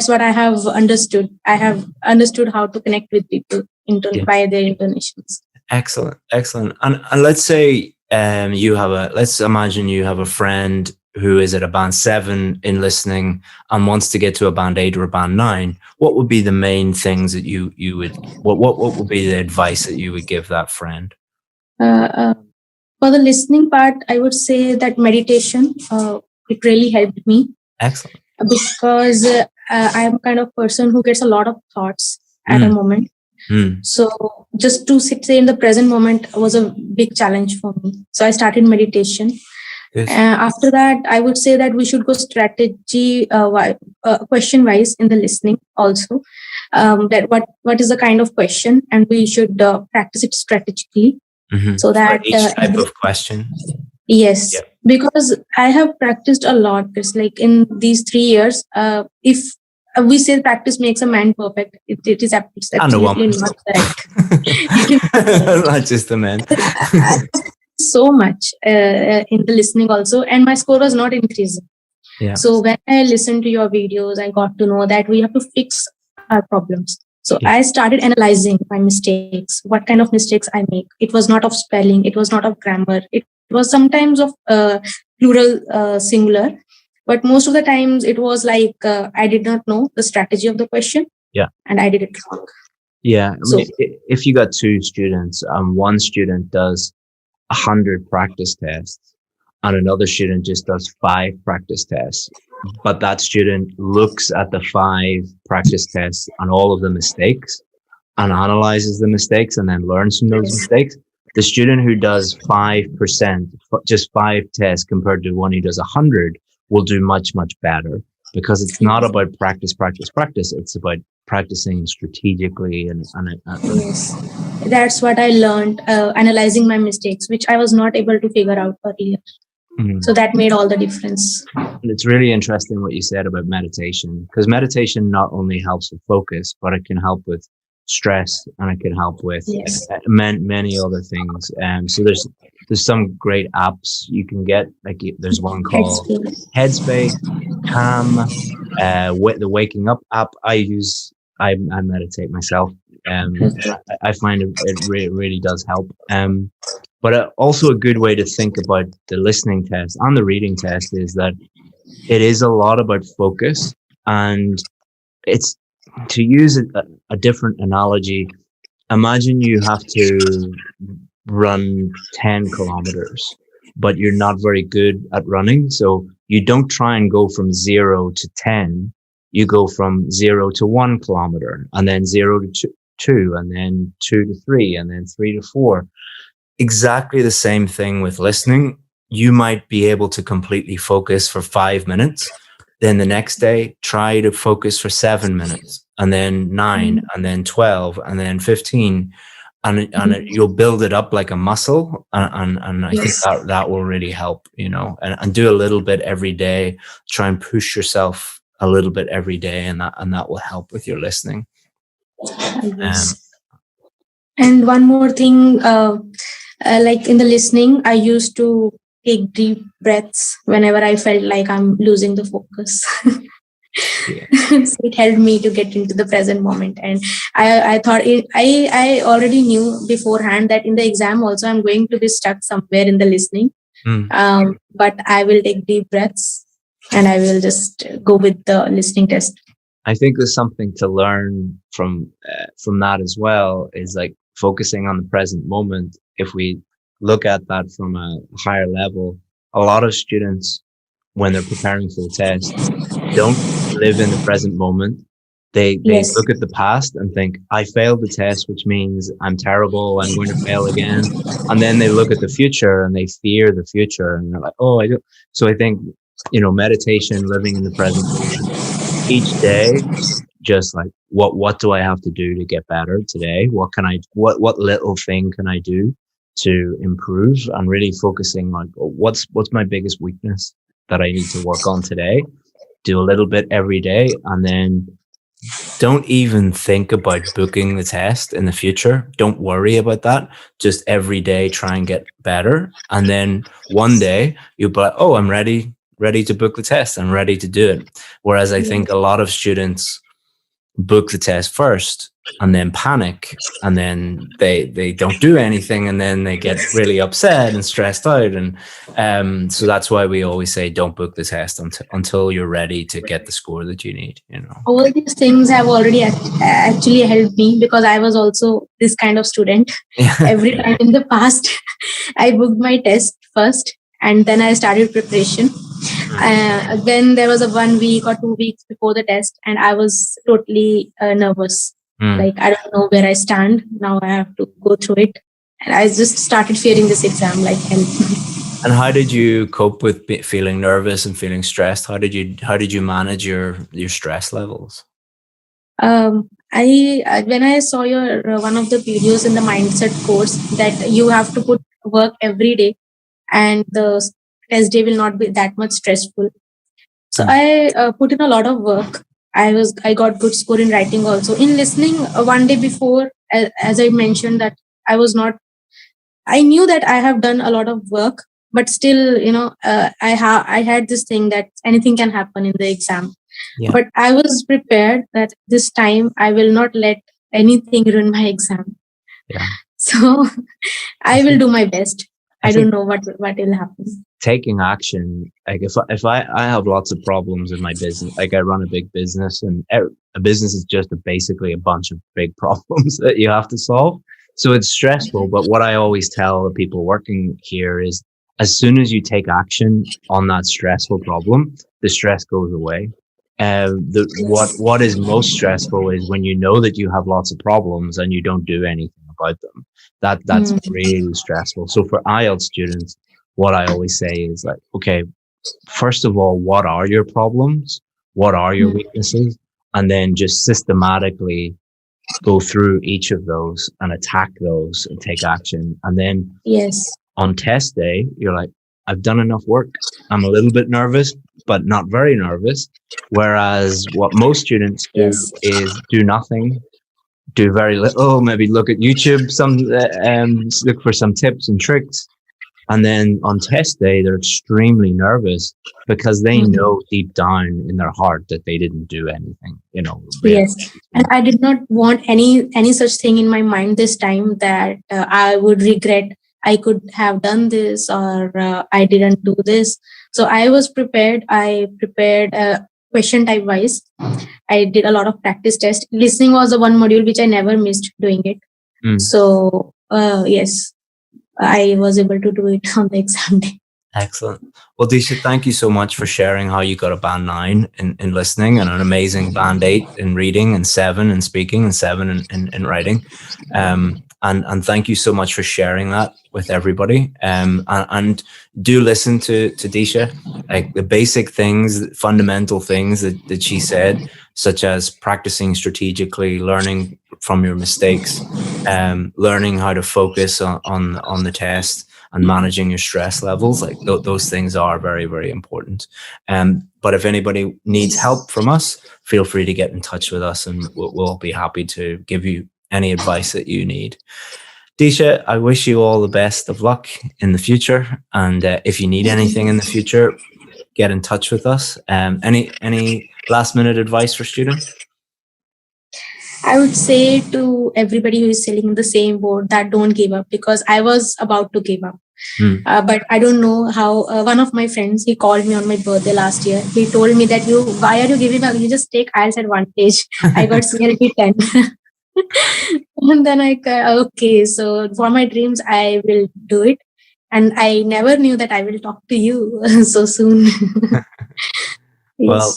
what I have understood. I have understood how to connect with people by their intonations.
Excellent. And let's say let's imagine you have a friend who is at a band 7 in listening and wants to get to a band 8 or a band 9. What would be the main things that you would, what would be the advice that you would give that friend?
For the listening part, I would say that meditation, it really helped me.
Excellent.
Because I am kind of person who gets a lot of thoughts at a moment. So just to stay in the present moment was a big challenge for me. So I started meditation. Yes. After that, I would say that we should go strategy question wise in the listening also. That what is the kind of question, and we should practice it strategically. So that
each type of question.
Yes, because I have practiced a lot. It's like in these 3 years, if we say practice makes a man perfect, it is absolutely not correct.
Not just the man.
So much in the listening also, and my score was not increasing.
Yeah.
So when I listened to your videos, I got to know that we have to fix our problems. So I started analyzing my mistakes, what kind of mistakes I make. It was not of spelling, it was not of grammar, it was sometimes of plural, singular, but most of the times it was like I did not know the strategy of the question, and I did it wrong.
Yeah, if you got 2 students and one student does 100 practice tests and another student just does 5 practice tests, but that student looks at the 5 practice tests and all of the mistakes and analyzes the mistakes and then learns from those mistakes, the student who does 5%, just 5 tests compared to one who does 100 will do much, much better, because it's not about practice. It's about practicing strategically.
Yes, that's what I learned, analyzing my mistakes, which I was not able to figure out earlier. So that made all the difference.
And it's really interesting what you said about meditation, because meditation not only helps with focus, but it can help with stress and it can help with many other things. So there's some great apps you can get. Like there's one called Headspace, Calm, the Waking Up app. I meditate myself. I find it really does help. But also a good way to think about the listening test and the reading test is that it is a lot about focus, and it's, to use a different analogy, imagine you have to run 10 kilometers, but you're not very good at running. So you don't try and go from 0 to 10. You go from 0 to 1 kilometer, and then 0 to 2, and then 2 to 3, and then 3 to 4. Exactly the same thing with listening. You might be able to completely focus for 5 minutes. Then the next day, try to focus for 7 minutes, and then 9, and then 12, and then 15. And you'll build it up like a muscle. And I think that will really help, and do a little bit every day. Try and push yourself a little bit every day, and that will help with your listening.
And one more thing, like in the listening, I used to take deep breaths whenever I felt like I'm losing the focus. So it helped me to get into the present moment. And I thought I already knew beforehand that in the exam also I'm going to be stuck somewhere in the listening. But I will take deep breaths and I will just go with the listening test.
I think there's something to learn from that as well, is like focusing on the present moment. If we look at that from a higher level, a lot of students, when they're preparing for the test, don't live in the present moment. They look at the past and think, I failed the test, which means I'm terrible, I'm going to fail again. And then they look at the future and they fear the future, and they're like, oh, I don't. So I think
meditation, living in the present moment. Each day, just like, what do I have to do to get better today? What little thing can I do to improve? And really focusing on what's my biggest weakness that I need to work on today. Do a little bit every day, and then don't even think about booking the test in the future. Don't worry about that. Just every day try and get better. And then one day you'll be like, oh, I'm ready to book the test. I'm ready to do it. Whereas I think a lot of students book the test first and then panic, and then they don't do anything, and then they get really upset and stressed out. And so that's why we always say don't book the test until you're ready to get the score that you need.
All these things have already actually helped me, because I was also this kind of student. Every time in the past, I booked my test first and then I started preparation. Then there was a 1 week or 2 weeks before the test, and I was totally nervous. Like, I don't know where I stand. Now I have to go through it. And I just started fearing this exam like hell.
And how did you cope with feeling nervous and feeling stressed? How did you manage your stress levels?
When I saw your one of the videos in the mindset course that you have to put work every day and the test day will not be that much stressful. So I put in a lot of work. I got good score in writing also. In listening, one day before, as I mentioned, that I knew that I have done a lot of work, but still, I had this thing that anything can happen in the exam. Yeah. But I was prepared that this time I will not let anything ruin my exam. Yeah. So I will do my best. I don't know what will happen.
Taking action, like if I have lots of problems in my business, like I run a big business, and a business is just basically a bunch of big problems that you have to solve. So it's stressful. But what I always tell the people working here is, as soon as you take action on that stressful problem, the stress goes away. What is most stressful is when you know that you have lots of problems and you don't do anything about them. That's really stressful. So for IELTS students, what I always say is like, okay, first of all, what are your problems? What are your weaknesses? And then just systematically go through each of those and attack those and take action. And then on test day, you're like, I've done enough work. I'm a little bit nervous, but not very nervous. Whereas what most students do is do nothing, do very little, maybe look at YouTube, look for some tips and tricks. And then on test day, they're extremely nervous because they know deep down in their heart that they didn't do anything, Really.
Yes. And I did not want any such thing in my mind this time that I would regret I could have done this, or I didn't do this. So I was prepared. I prepared question type wise. I did a lot of practice tests. Listening was the one module which I never missed doing it. So yes, I was able to do it on the exam day.
Excellent. Well, Disha, thank you so much for sharing how you got a band 9 in listening, and an amazing band 8 in reading, and 7 in speaking, and 7 in writing. And thank you so much for sharing that with everybody. And do listen to Disha, like the basic things, fundamental things that she said, such as practicing strategically, learning from your mistakes, learning how to focus on the test, and managing your stress levels. Like those things are very, very important. But if anybody needs help from us, feel free to get in touch with us, and we'll be happy to give you any advice that you need. Disha, I wish you all the best of luck in the future. And if you need anything in the future, get in touch with us. Any last minute advice for students?
I would say to everybody who is sailing in the same boat that don't give up, because I was about to give up. But I don't know how. One of my friends, he called me on my birthday last year. He told me that why are you giving up? You just take IELTS advantage. I got CLP 10. And then okay, so for my dreams, I will do it. And I never knew that I will talk to you so soon.
Well,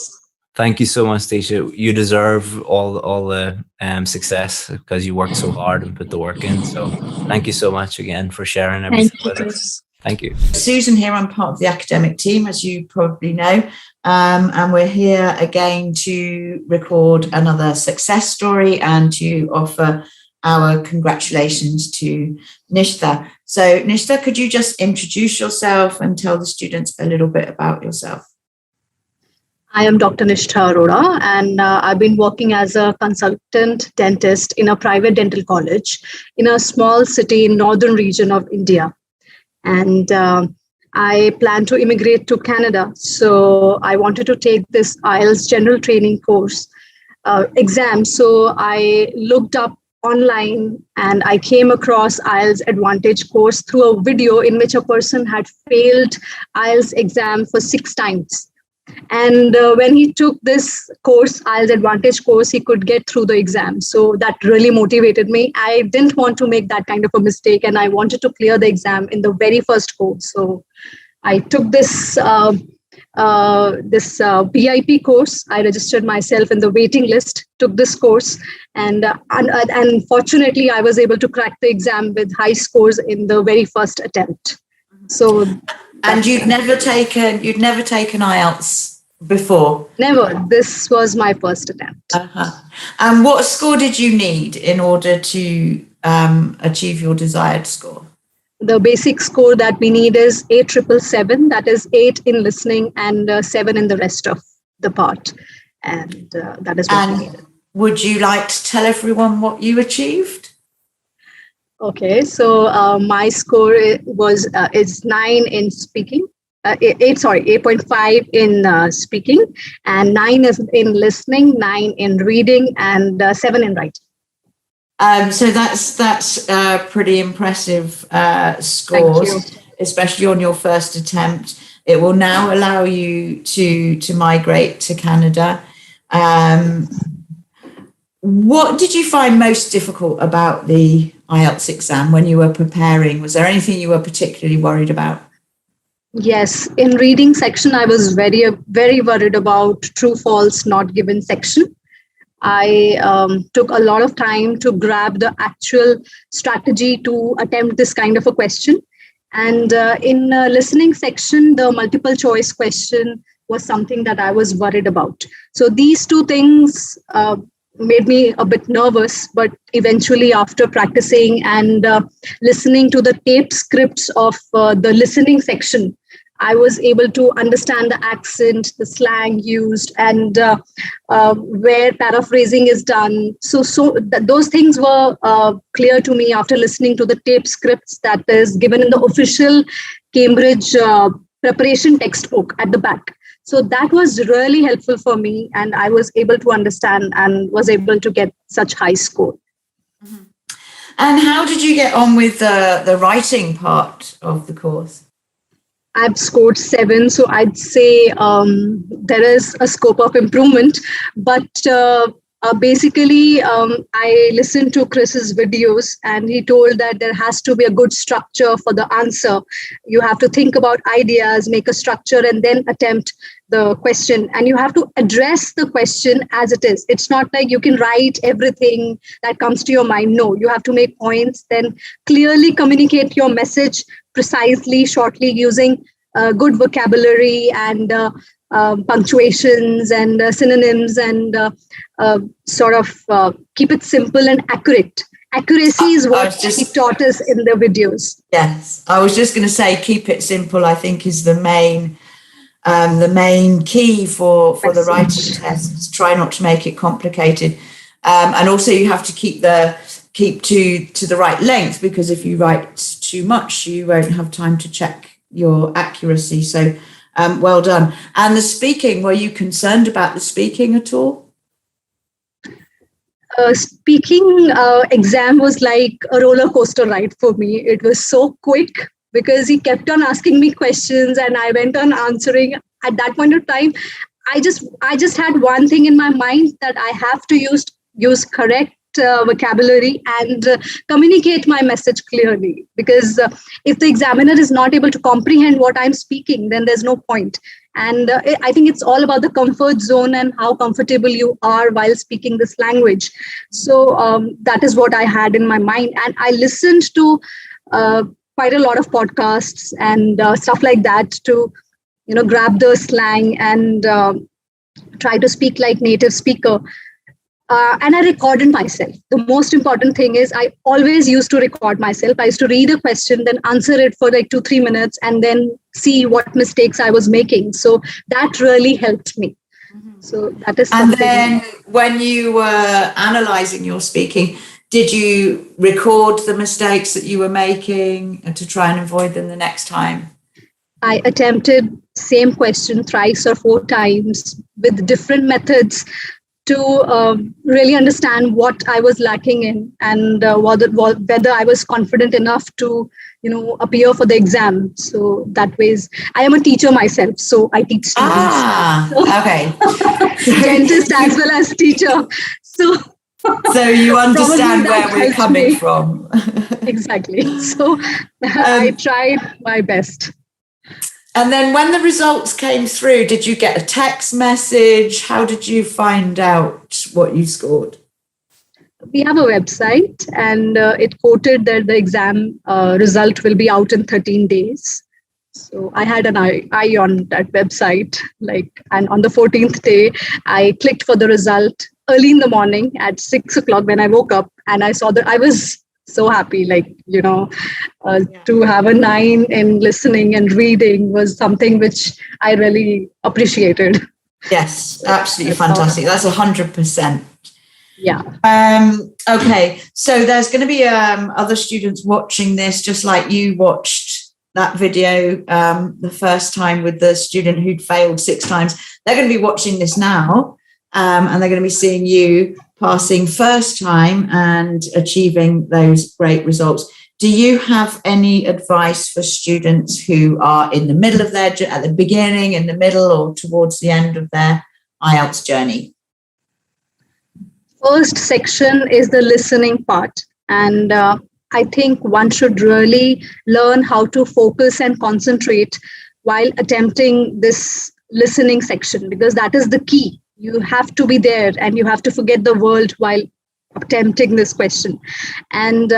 thank you so much, Disha. You deserve all the success because you worked so hard and put the work in. So thank you so much again for sharing everything with us. Thank you.
Susan here. I'm part of the academic team, as you probably know. And we're here again to record another success story and to offer our congratulations to Nishtha. So Nishtha, could you just introduce yourself and tell the students a little bit about yourself?
I am Dr. Nishtha Arora, and I've been working as a consultant dentist in a private dental college in a small city in northern region of India. And I plan to immigrate to Canada. So I wanted to take this IELTS general training course exam. So I looked up online and I came across IELTS Advantage course through a video in which a person had failed IELTS exam for 6 times. And when he took this course, IELTS Advantage course, he could get through the exam. So that really motivated me. I didn't want to make that kind of a mistake, and I wanted to clear the exam in the very first course. So I took this VIP course. I registered myself in the waiting list, took this course, and fortunately, I was able to crack the exam with high scores in the very first attempt. So.
And you'd never taken IELTS before?
Never. This was my first attempt.
And what score did you need in order to achieve your desired score?
The basic score that we need is 8,777. That is 8 in listening and 7 in the rest of the part. And that is what we needed.
Would you like to tell everyone what you achieved?
Okay, so my score is 9 in speaking, 8.5 in speaking, and 9 is in listening, 9 in reading, and 7 in writing.
So that's pretty impressive scores, especially on your first attempt. It will now allow you to migrate to Canada. What did you find most difficult about the IELTS exam when you were preparing? Was there anything you were particularly worried about?
Yes, in reading section, I was very, very worried about true, false, not given section. I took a lot of time to grab the actual strategy to attempt this kind of a question. And in listening section, the multiple choice question was something that I was worried about. So these two things made me a bit nervous, but eventually after practicing and listening to the tape scripts of the listening section, I was able to understand the accent, the slang used, and where paraphrasing is done. Those things were clear to me after listening to the tape scripts that is given in the official Cambridge preparation textbook at the back. So that was really helpful for me, and I was able to understand and was able to get such high score.
Mm-hmm. And how did you get on with the writing part of the course?
I've scored 7, so I'd say there is a scope of improvement. But basically, I listened to Chris's videos, and he told that there has to be a good structure for the answer. You have to think about ideas, make a structure, and then attempt the question. And you have to address the question as it is. It's not like you can write everything that comes to your mind. No, you have to make points, then clearly communicate your message precisely, shortly, using good vocabulary and punctuations and synonyms, and keep it simple and accurate. Accuracy is what he taught us in the videos.
Yes, I was just going to say, keep it simple, I think, is the main key for the writing tests. Try not to make it complicated. And also you have to keep to the right length, because if you write too much, you won't have time to check your accuracy. So well done. And the speaking, were you concerned about the speaking at all?
Speaking exam was like a roller coaster ride for me. It was so quick because he kept on asking me questions and I went on answering. At that point of time, I just had one thing in my mind, that I have to use correct vocabulary and communicate my message clearly, because if the examiner is not able to comprehend what I'm speaking, then there's no point. And I think it's all about the comfort zone and how comfortable you are while speaking this language. So that is what I had in my mind. And I listened to quite a lot of podcasts and stuff like that to, grab the slang and try to speak like native speaker. And I recorded myself. The most important thing is I always used to record myself. I used to read a question, then answer it for like 2-3 minutes, and then see what mistakes I was making. So that really helped me. So that is something.
And then when you were analyzing your speaking, did you record the mistakes that you were making to try and avoid them the next time?
I attempted same question thrice or 4 times with different methods to really understand what I was lacking in and whether I was confident enough to, appear for the exam. So that ways, I am a teacher myself, so I teach students.
Okay.
Dentist as well as teacher.
So you understand where we're coming from.
Exactly. So I tried my best.
And then when the results came through, did you get a text message? How did you find out what you scored?
We have a website, and it quoted that the exam result will be out in 13 days. So I had an eye on that website, and on the 14th day, I clicked for the result early in the morning at 6 o'clock when I woke up, and I saw that I was so happy, to have a 9 in listening and reading was something which I really appreciated.
Yes, absolutely fantastic. That's 100%.
Yeah.
Okay, so there's going to be other students watching this, just like you watched that video the first time with the student who'd failed 6 times. They're going to be watching this now, and they're going to be seeing you passing first time and achieving those great results. Do you have any advice for students who are in the middle of at the beginning, in the middle, or towards the end of their IELTS journey?
First section is the listening part. And I think one should really learn how to focus and concentrate while attempting this listening section, because that is the key. You have to be there and you have to forget the world while attempting this question. And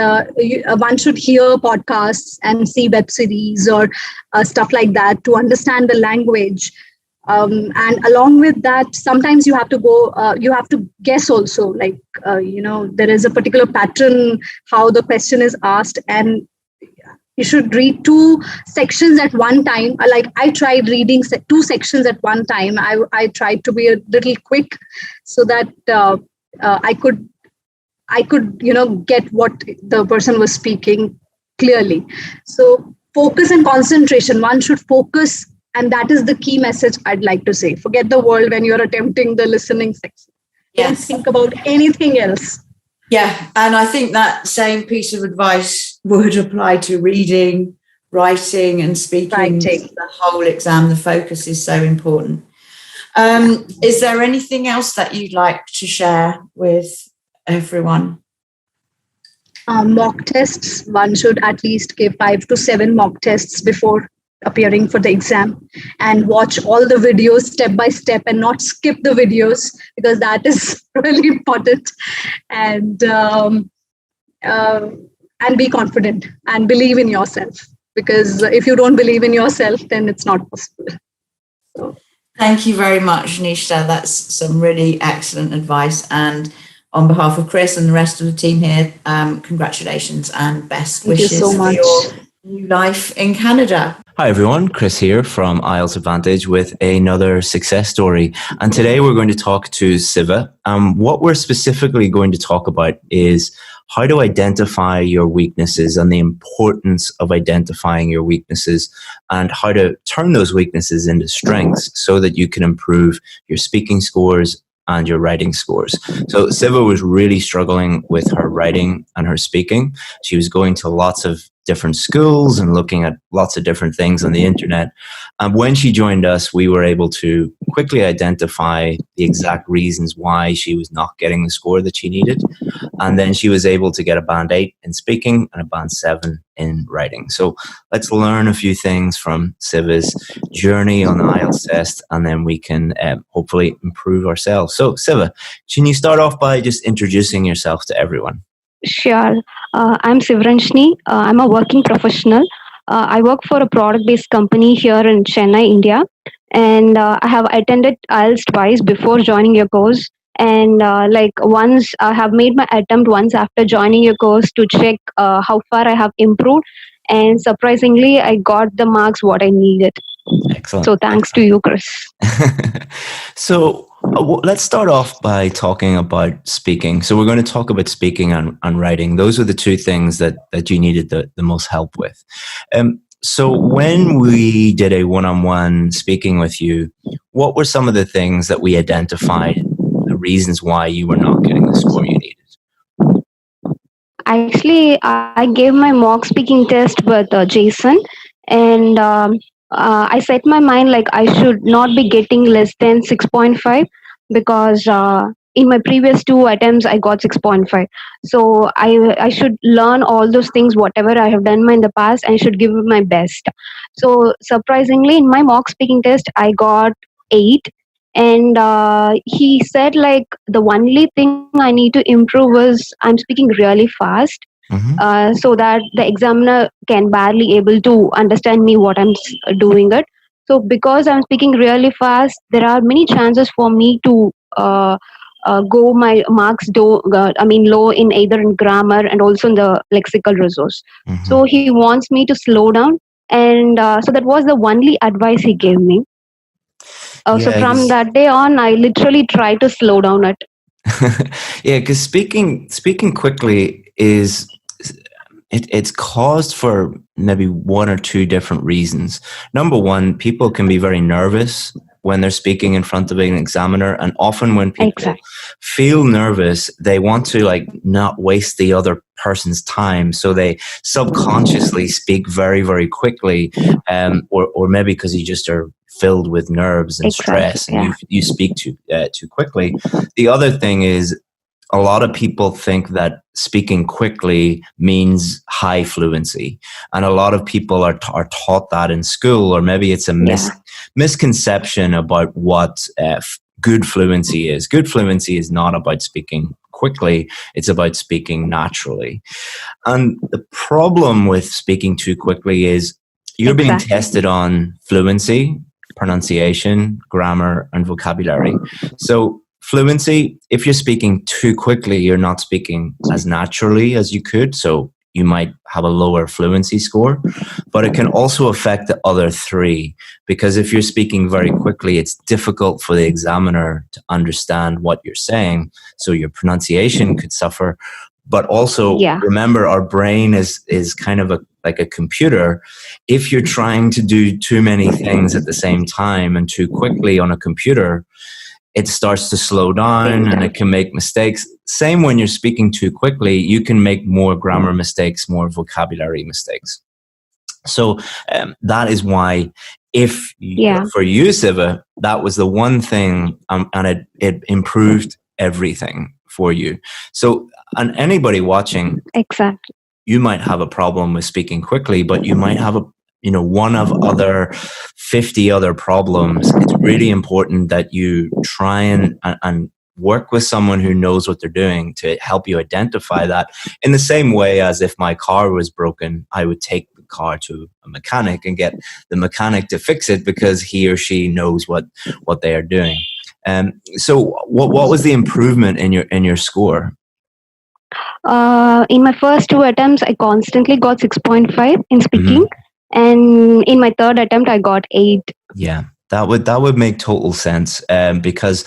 one should hear podcasts and see web series or stuff like that to understand the language. And along with that, sometimes you have to guess also, there is a particular pattern how the question is asked, and you should read 2 sections at one time. I tried reading 2 sections at one time. I tried to be a little quick so that I could get what the person was speaking clearly. So focus and concentration. One should focus, and that is the key message I'd like to say. Forget the world when you're attempting the listening section. Yes. Don't think about anything else.
Yeah, and I think that same piece of advice would apply to reading, writing, and speaking. The whole exam, the focus is so important. Is there anything else that you'd like to share with everyone?
Mock tests. One should at least give 5 to 7 mock tests before appearing for the exam, and watch all the videos step by step and not skip the videos, because that is really important. And be confident and believe in yourself, because if you don't believe in yourself, then it's not possible. So.
Thank you very much, Nisha. That's some really excellent advice. And on behalf of Chris and the rest of the team here, congratulations and best wishes for your new life in Canada.
Hi everyone, Chris here from IELTS Advantage with another success story. And today we're going to talk to Siva. What we're specifically going to talk about is how to identify your weaknesses and the importance of identifying your weaknesses, and how to turn those weaknesses into strengths so that you can improve your speaking scores and your writing scores. So Siva was really struggling with her writing and her speaking. She was going to lots of different schools and looking at lots of different things on the internet. And when she joined us, we were able to quickly identify the exact reasons why she was not getting the score that she needed. And then she was able to get a band 8 in speaking and a band 7 in writing. So let's learn a few things from Siva's journey on the IELTS test, and then we can hopefully improve ourselves. So Siva, can you start off by just introducing yourself to everyone?
Sure. I'm Sivranshni. I'm a working professional. I work for a product-based company here in Chennai, India, and I have attended IELTS twice before joining your course. And like once I have made my attempt once after joining your course to check how far I have improved, and surprisingly, I got the marks what I needed.
Excellent.
So thanks to you, Chris.
So let's start off by talking about speaking. So we're going to talk about speaking and writing. Those are the two things that you needed the most help with. So when we did a one-on-one speaking with you, what were some of the things that we identified, the reasons why you were not getting the score you needed?
Actually, I gave my mock speaking test with Jason, and I set my mind like I should not be getting less than 6.5 because in my previous two attempts I got 6.5. So I should learn all those things whatever I have done in the past and should give it my best. So surprisingly, in my mock speaking test I got 8, and he said like the only thing I need to improve is I'm speaking really fast, so that the examiner can barely able to understand me what I'm doing it. So because I'm speaking really fast, there are many chances for me to go my marks low in either in grammar and also in the lexical resource. So he wants me to slow down, and so that was the only advice he gave me. So from that day on, I literally try to slow down it.
Yeah, because speaking quickly is it's caused for maybe one or two different reasons. Number one, people can be very nervous when they're speaking in front of an examiner, and often when people feel nervous, they want to like not waste the other person's time, so they subconsciously speak very, very quickly, or maybe because you just are filled with nerves and stress, and you speak too quickly. The other thing is, a lot of people think that speaking quickly means high fluency, and a lot of people are taught that in school, or maybe it's a misconception about what good fluency is. Good fluency is not about speaking quickly, it's about speaking naturally. And the problem with speaking too quickly is you're being tested on fluency, pronunciation, grammar, and vocabulary. So fluency, if you're speaking too quickly, you're not speaking as naturally as you could. So you might have a lower fluency score, but it can also affect the other three, because if you're speaking very quickly, it's difficult for the examiner to understand what you're saying. So your pronunciation could suffer. But also remember, our brain is kind of like a computer. If you're trying to do too many things at the same time and too quickly on a computer, it starts to slow down and it can make mistakes. Same when you're speaking too quickly, you can make more grammar mistakes, more vocabulary mistakes. So that is why, for you, Siva, that was the one thing, and it improved everything for you. So, and anybody watching, you might have a problem with speaking quickly, but you might have one of other 50 other problems. It's really important that you try and work with someone who knows what they're doing to help you identify that. In the same way as if my car was broken, I would take the car to a mechanic and get the mechanic to fix it because he or she knows what they are doing. So what was the improvement in your score?
In my first two attempts, I constantly got 6.5 in speaking. And in my third attempt, I got 8.
Yeah, that would make total sense, because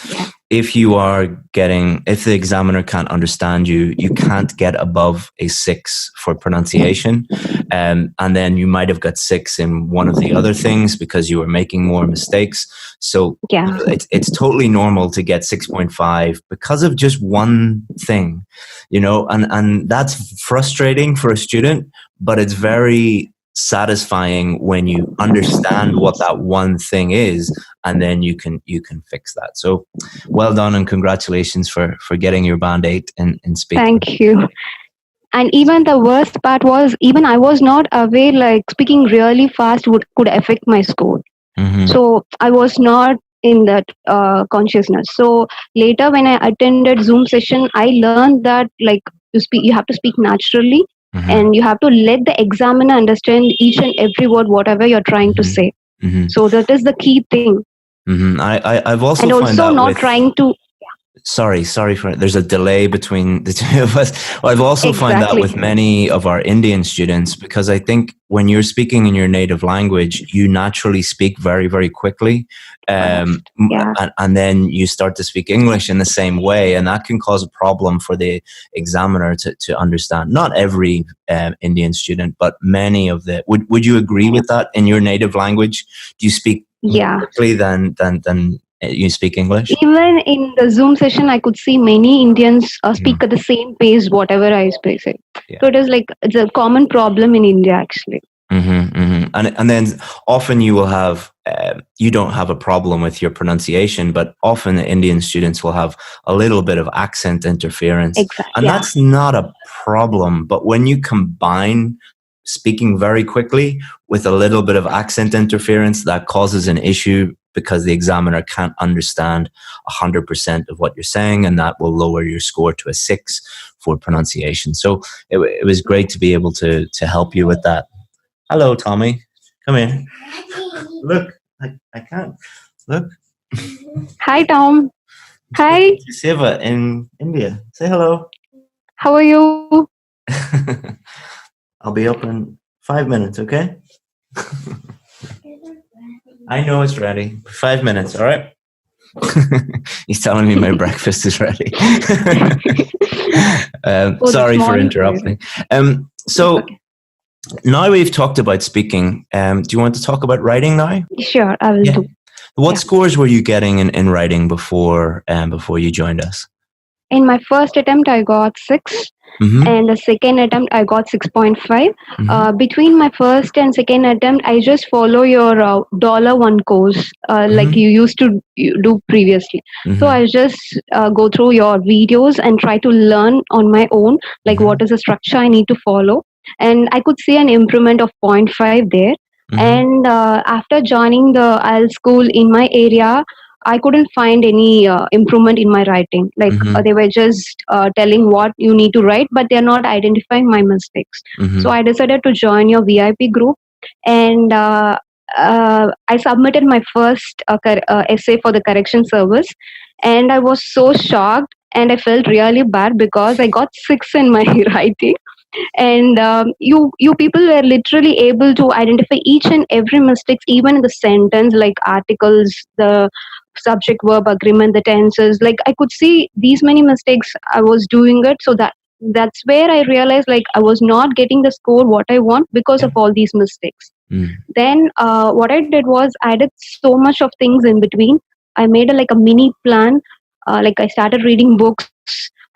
if the examiner can't understand you, you can't get above a 6 for pronunciation, and then you might have got 6 in one of the other things because you were making more mistakes. So it's totally normal to get 6.5 because of just one thing, and that's frustrating for a student, but it's very satisfying when you understand what that one thing is, and then you can fix that. So well done, and congratulations for getting your band 8 in speaking.
Thank you. And even the worst part was, even I was not aware like speaking really fast could affect my score. So I was not in that consciousness. So later when I attended Zoom session, I learned that like You have to speak naturally, and you have to let the examiner understand each and every word, whatever you're trying to say. So that is the key thing.
I've also
and
found
also
that
not
with,
trying to.
Sorry for there's a delay between the two of us. I've also found that with many of our Indian students, because I think when you're speaking in your native language, you naturally speak very, very quickly. And then you start to speak English in the same way, and that can cause a problem for the examiner to understand. Not every Indian student, but many of the. Would you agree with that? In your native language, do you speak more quickly than you speak English?
Even in the Zoom session, I could see many Indians speak at the same pace, whatever I speak. So it is like, it's a common problem in India, actually.
And then often you will have, you don't have a problem with your pronunciation, but often Indian students will have a little bit of accent interference. And that's not a problem. But when you combine speaking very quickly with a little bit of accent interference, that causes an issue, because the examiner can't understand 100% of what you're saying, and that will lower your score to a 6 for pronunciation. So it was great to be able to help you with that. Hello, Tommy. Come here. Look, I can't. Look.
Hi, Tom. Hi.
Siva in India. Say hello.
How are you?
I'll be up in 5 minutes, okay? I know it's ready. 5 minutes, all right? He's telling me my breakfast is ready. Sorry for interrupting. So now we've talked about speaking. Do you want to talk about writing now?
Sure, I will do.
What scores were you getting in writing before you joined us?
In my first attempt, I got 6. And the second attempt, I got 6.5. Between my first and second attempt, I just follow your $1 course like you used to do previously. So I just go through your videos and try to learn on my own, like what is the structure I need to follow. And I could see an improvement of 0.5 there. And after joining the IELTS school in my area, I couldn't find any improvement in my writing. Like they were just telling what you need to write, but they're not identifying my mistakes. So I decided to join your VIP group, and I submitted my first essay for the correction service, and I was so shocked, and I felt really bad because I got 6 in my writing. And you people were literally able to identify each and every mistakes, even in the sentence, like articles, the subject verb agreement, the tenses. Like I could see these many mistakes I was doing it. So that's where I realized, like, I was not getting the score what I want because of all these mistakes. Then what I did was I did so much of things in between. I made a mini plan. Like I started reading books,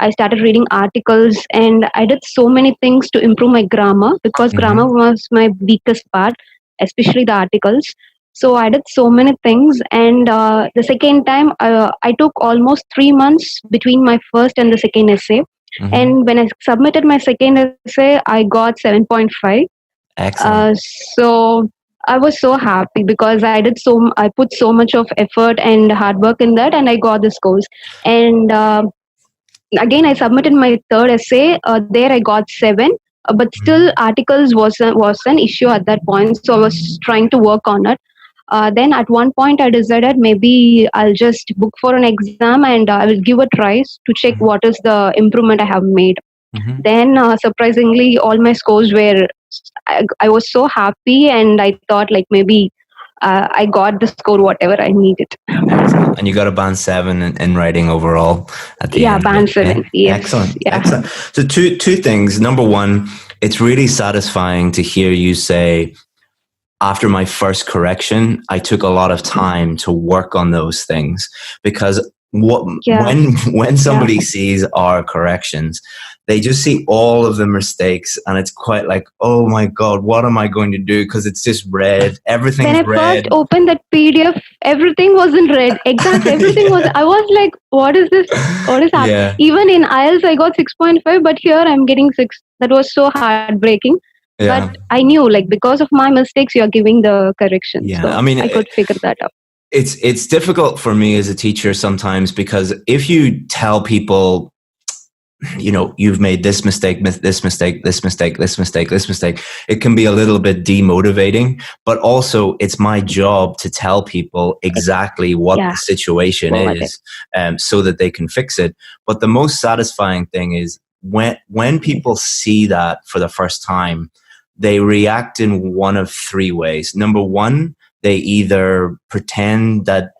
I started reading articles, and I did so many things to improve my grammar, because grammar was my weakest part, especially the articles. So I did so many things, and the second time I took almost 3 months between my first and the second essay. And when I submitted my second essay, I got 7.5.
Excellent.
So I was so happy because I put so much of effort and hard work in that, and I got the scores. And again, I submitted my third essay. There I got 7, but still articles was an issue at that point. So I was trying to work on it. Then at one point I decided maybe I'll just book for an exam, and I will give a try to check what is the improvement I have made. Then surprisingly, all my scores were, I was so happy, and I thought like maybe I got the score whatever I needed.
Excellent. And you got a band 7 in writing overall at the end.
Band 7. Yes.
Excellent. Excellent. So two things. Number one, it's really satisfying to hear you say, after my first correction, I took a lot of time to work on those things, because when somebody sees our corrections, they just see all of the mistakes, and it's quite like, oh my God, what am I going to do? Because it's just red. Everything's red.
When I first opened that PDF, everything was in red. Exactly. Everything was, I was like, what is this? What is happening?
Yeah.
Even in IELTS, I got 6.5, but here I'm getting 6. That was so heartbreaking.
Yeah.
But I knew, like, because of my mistakes, you're giving the correction.
Yeah.
So
I mean,
I could figure that out.
It's difficult for me as a teacher sometimes, because if you tell people, you've made this mistake, this mistake, this mistake, this mistake, this mistake. It can be a little bit demotivating, but also it's my job to tell people exactly what the situation is, so that they can fix it. But the most satisfying thing is when people see that for the first time, they react in one of three ways. Number one, they either pretend that,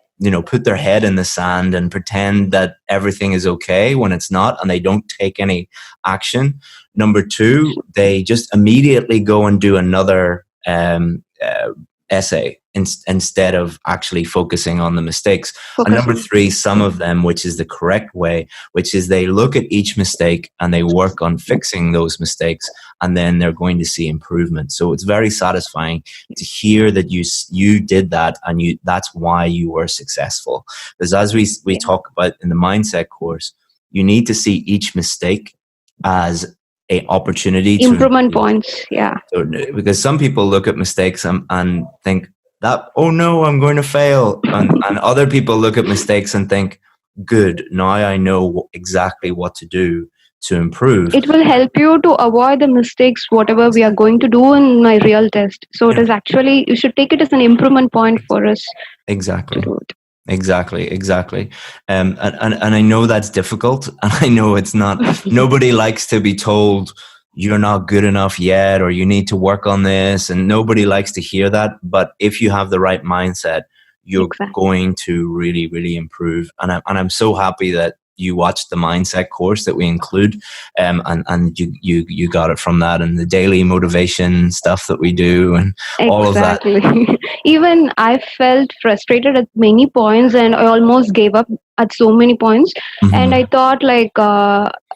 put their head in the sand and pretend that everything is okay when it's not, and they don't take any action. Number two, they just immediately go and do another essay instead of actually focusing on the mistakes. And number three, some of them, which is the correct way, which is they look at each mistake and they work on fixing those mistakes, and then they're going to see improvement. So it's very satisfying to hear that you did that, and that's why you were successful. Because as we talk about in the mindset course, you need to see each mistake as a opportunity to
improvement points.
So, because some people look at mistakes and think that, oh no, I'm going to fail, and other people look at mistakes and think, good, now I know exactly what to do to improve.
It will help you to avoid the mistakes whatever we are going to do in my real test. So it is actually, you should take it as an improvement point for us.
Exactly. Exactly. And I know that's difficult, and I know it's not, nobody likes to be told you're not good enough yet, or you need to work on this, and nobody likes to hear that. But if you have the right mindset, you're going to really, really improve. And I'm so happy that you watched the mindset course that we include, and you got it from that, and the daily motivation stuff that we do, and all of that.
Even I felt frustrated at many points, and I almost gave up at so many points. And I thought, like,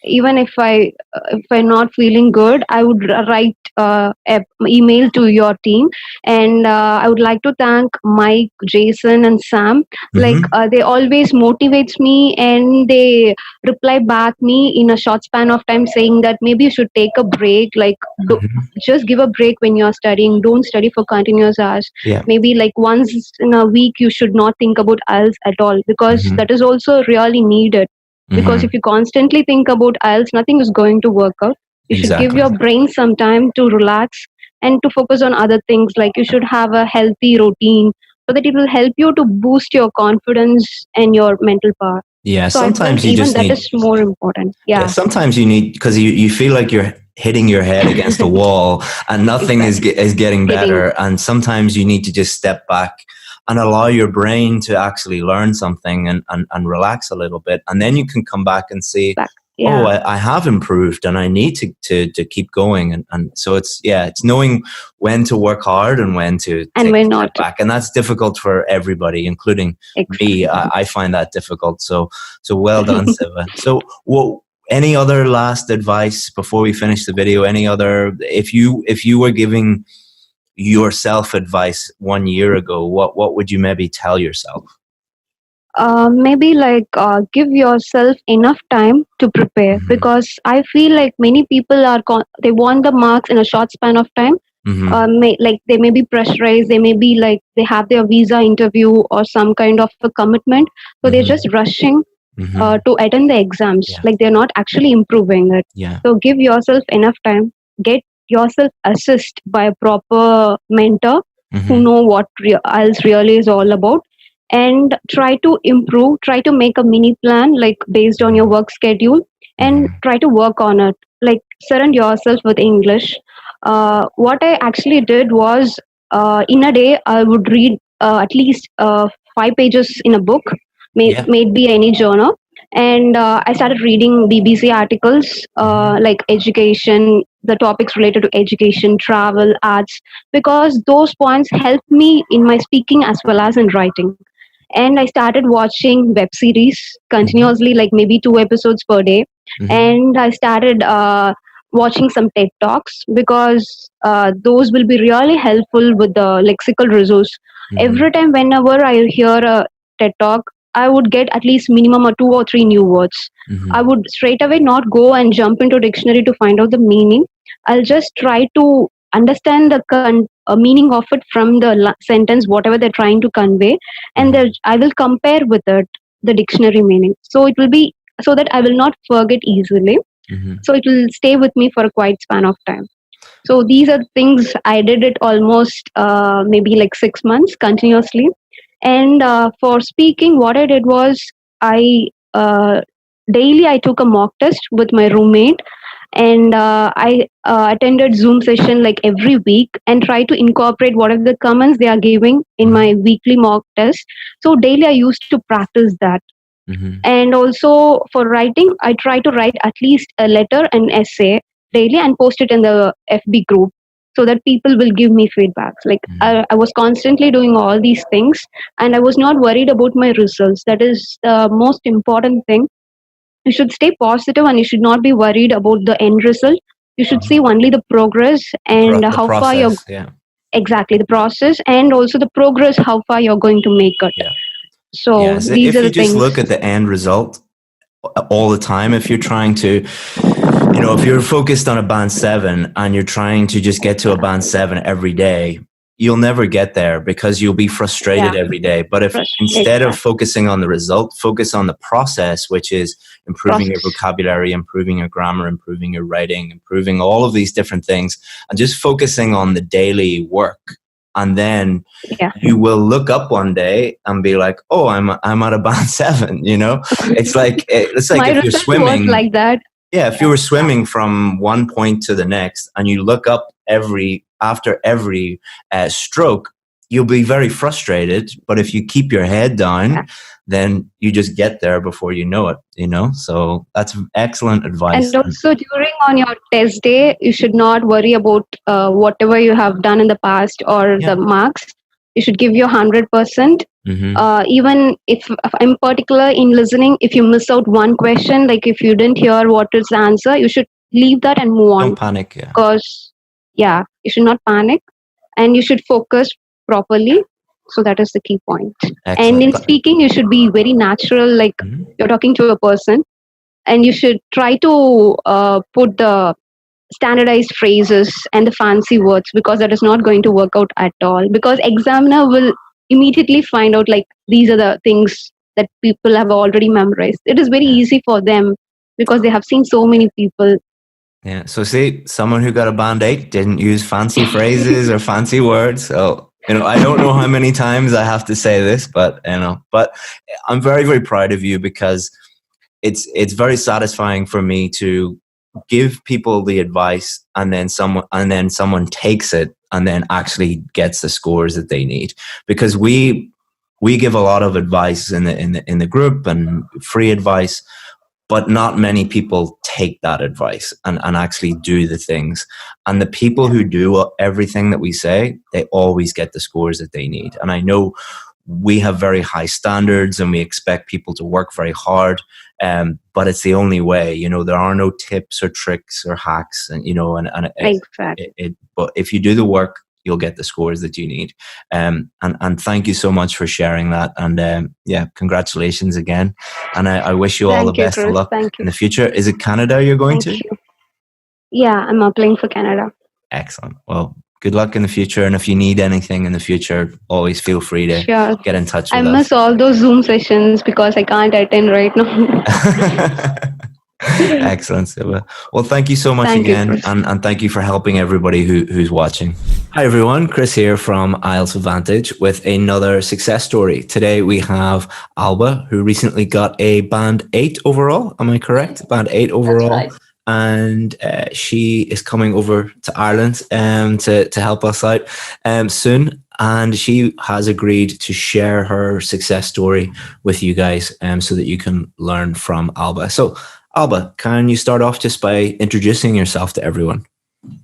even if I'm not feeling good, I would write an email to your team, and I would like to thank Mike, Jason, and Sam. Like, they always motivates me, and they reply back me in a short span of time saying that maybe you should take a break, like just give a break when you're studying, don't study for continuous hours. Maybe like once in a week you should not think about IELTS at all, because that is also really needed. Because if you constantly think about IELTS, nothing is going to work out. You should give your brain some time to relax and to focus on other things. Like, you should have a healthy routine so that it will help you to boost your confidence and your mental power.
Yeah,
so
sometimes you just
that
need,
is more important.
sometimes you need, because you feel like you're hitting your head against a wall and nothing is getting better. And sometimes you need to just step back and allow your brain to actually learn something and relax a little bit. And then you can come back and see, oh, I have improved, and I need to keep going. And so it's knowing when to work hard and when to take a step back. And that's difficult for everybody, including me. I find that difficult. So well done, Siva. So any other last advice before we finish the video? Any other, if you were giving yourself advice 1 year ago, what would you maybe tell yourself?
Maybe like give yourself enough time to prepare, because I feel like many people they want the marks in a short span of time. Like they may be pressurized, they may be like they have their visa interview or some kind of a commitment, so they're just rushing to attend the exams. Like, they're not actually improving it. So give yourself enough time, get yourself assessed by a proper mentor who know what IELTS really is all about, and try to improve, try to make a mini plan, like based on your work schedule, and try to work on it. Like, surround yourself with English. What I actually did was, in a day I would read at least 5 pages in a book, maybe any journal. And I started reading BBC articles, like education, the topics related to education, travel, arts, because those points helped me in my speaking as well as in writing. And I started watching web series continuously, like maybe 2 episodes per day. And I started watching some TED Talks, because those will be really helpful with the lexical resource. Every time whenever I hear a TED Talk, I would get at least minimum 2 or 3 new words. I would straight away not go and jump into dictionary to find out the meaning. I'll just try to understand the meaning of it from the sentence, whatever they're trying to convey, and I will compare with it the dictionary meaning. So it will be so that I will not forget easily. So it will stay with me for a quite span of time. So these are things I did it almost maybe like 6 months continuously. And for speaking, what I did was I daily I took a mock test with my roommate, and I attended Zoom session like every week and try to incorporate whatever the comments they are giving in my weekly mock test. So daily I used to practice that. And also for writing, I try to write at least a letter and essay daily and post it in the FB group so that people will give me feedbacks. Like I was constantly doing all these things, and I was not worried about my results. That is the most important thing. You should stay positive and you should not be worried about the end result. You should see only the progress and
The
how far you're
process, yeah.
exactly the process, and also the progress, how far you're going to make it. So
Yeah, so
these
if
are
you
the
just
things.
look at the end result all the time, if you're trying to, if you're focused on a band 7 and you're trying to just get to a band 7 every day, you'll never get there because you'll be frustrated every day. But if instead of focusing on the result, focus on the process, which is improving your vocabulary, improving your grammar, improving your writing, improving all of these different things, and just focusing on the daily work. And then you will look up one day and be like, "Oh, I'm at a band 7." It's like
My
if you're
result
swimming,
was like that.
yeah, if you were swimming from one point to the next and you look up after every stroke, you'll be very frustrated. But if you keep your head down, then you just get there before you know it. So that's excellent advice.
And also during on your test day, you should not worry about whatever you have done in the past or the marks. You should give your 100%. Even if I'm particular in listening, if you miss out one question, like if you didn't hear what is the answer, you should leave that and move on.
Don't panic, yeah.
Because you should not panic and you should focus properly. So that is the key point.
Excellent.
And in speaking, you should be very natural, like you're talking to a person, and you should try to put the standardized phrases and the fancy words, because that is not going to work out at all, because examiner will immediately find out like these are the things that people have already memorized. It is very easy for them because they have seen so many people.
Yeah. So see, someone who got a band 8 didn't use fancy phrases or fancy words. So, I don't know how many times I have to say this, but I'm very, very proud of you, because it's very satisfying for me to give people the advice and then someone takes it and then actually gets the scores that they need, because we give a lot of advice in the group and free advice, but not many people take that advice and actually do the things. And the people who do everything that we say, they always get the scores that they need. And I know we have very high standards and we expect people to work very hard, but it's the only way. There are no tips or tricks or hacks, and but if you do the work, you'll get the scores that you need. And thank you so much for sharing that. And congratulations again. And I wish you all the best of luck in the future. Is it Canada you're going to?
Yeah, I'm applying for Canada.
Excellent. Well, good luck in the future. And if you need anything in the future, always feel free to get in touch with us.
I miss all those Zoom sessions because I can't attend right now.
Excellent, Siva. Well, thank you so much again, and thank you for helping everybody who's watching. Hi everyone, Chris here from IELTS Advantage with another success story. Today we have Alba, who recently got a band 8 overall. Am I correct? Band 8 overall.
That's right.
And she is coming over to Ireland to help us out soon. And she has agreed to share her success story with you guys so that you can learn from Alba. So, Alba, can you start off just by introducing yourself to everyone?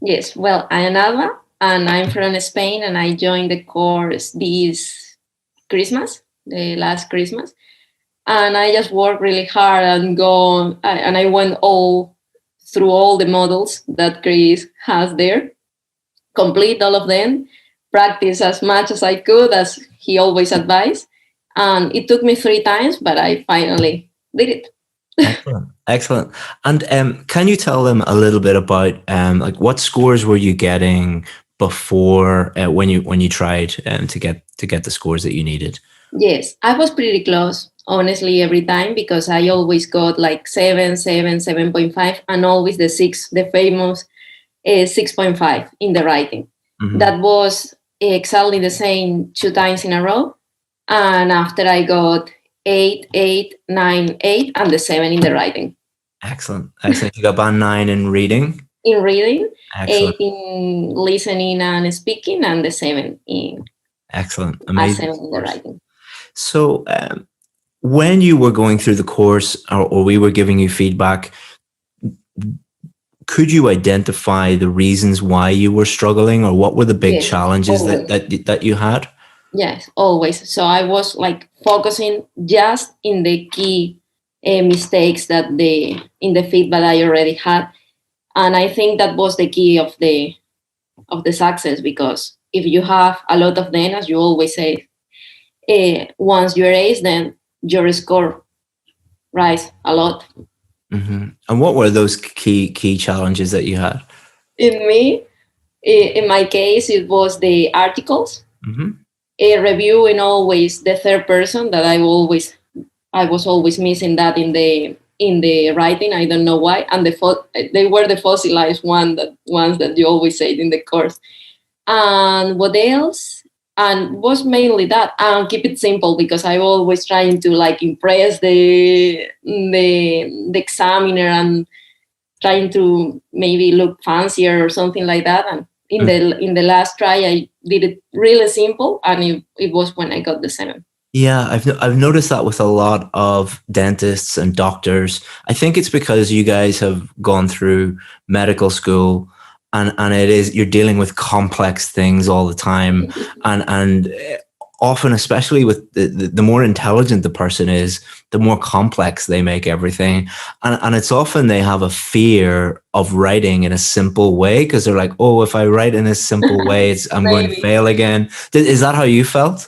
Yes, well, I am Alba, and I'm from Spain, and I joined the course this Christmas, the last Christmas. And I just worked really hard and I went through all the models that Chris has there, complete all of them, practice as much as I could, as he always advised. And it took me 3 times, but I finally did it.
Excellent. And can you tell them a little bit about like what scores were you getting before when you tried to get the scores that you needed?
Yes, I was pretty close. honestly, every time, because I always got like 7.5, and always the 6, the famous 6.5 in the writing. That was exactly the same 2 times in a row. And after I got 8, 8, 9, 8, and the 7 in the writing.
Excellent. You got band 9 in reading?
In reading,
Excellent.
8 in listening and speaking, and the 7 in
excellent, amazing.
7 in the writing.
So when you were going through the course, or we were giving you feedback, could you identify the reasons why you were struggling, or what were the big challenges that you had?
Yes, always. So I was like focusing just in the key mistakes that in the feedback I already had, and I think that was the key of the success, because if you have a lot of them, as you always say, once you erase, then your score rise a lot.
Mm-hmm. And what were those key challenges that you had?
In my case, it was the articles. Reviewing always the third person, that I was always missing that in the writing. I don't know why. And they were the fossilized ones that you always say in the course. And what else? And was mainly that. And keep it simple, because I always trying to like impress the examiner, and trying to maybe look fancier or something like that. And in the last try, I did it really simple, and it was when I got the 7.
Yeah, I've noticed that with a lot of dentists and doctors. I think it's because you guys have gone through medical school, and you're dealing with complex things all the time, and often, especially with the more intelligent the person is, the more complex they make everything. And it's often they have a fear of writing in a simple way, because they're like, oh, if I write in a simple way, I'm going to fail again. Is that how you felt?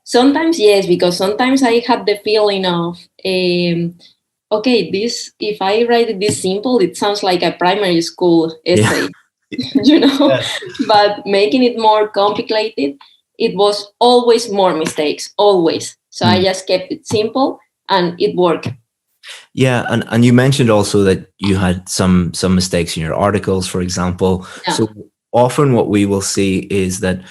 Sometimes, yes, because sometimes I had the feeling of, okay, if I write this simple, it sounds like a primary school essay. But making it more complicated, it was always more mistakes, always. So I just kept it simple, and it worked.
Yeah, and you mentioned also that you had some mistakes in your articles, for example. Yeah. So often what we will see is that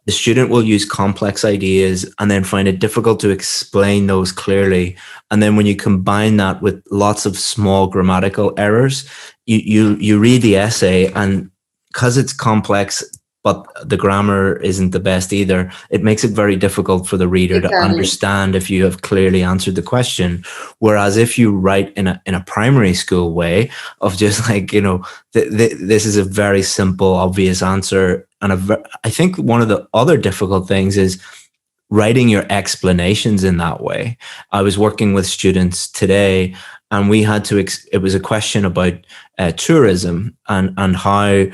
the student will use complex ideas and then find it difficult to explain those clearly. And then when you combine that with lots of small grammatical errors, you read the essay, and because it's complex, but the grammar isn't the best either, it makes it very difficult for the reader to understand if you have clearly answered the question. Whereas if you write in a primary school way of just like, this is a very simple, obvious answer. And I think one of the other difficult things is writing your explanations in that way. I was working with students today, and we had to, it was a question about tourism and how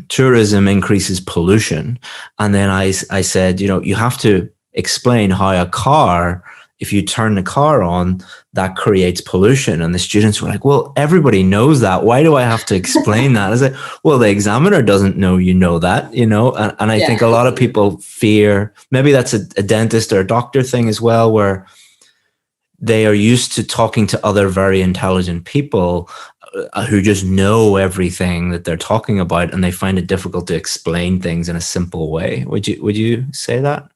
tourism increases pollution. And then I said, you have to explain how a car, if you turn the car on, that creates pollution. And the students were like, well, everybody knows that. Why do I have to explain that? I said, well, the examiner doesn't know that, and I think a lot of people fear, maybe that's a dentist or a doctor thing as well, where they are used to talking to other very intelligent people who just know everything that they're talking about, and they find it difficult to explain things in a simple way. Would you say that?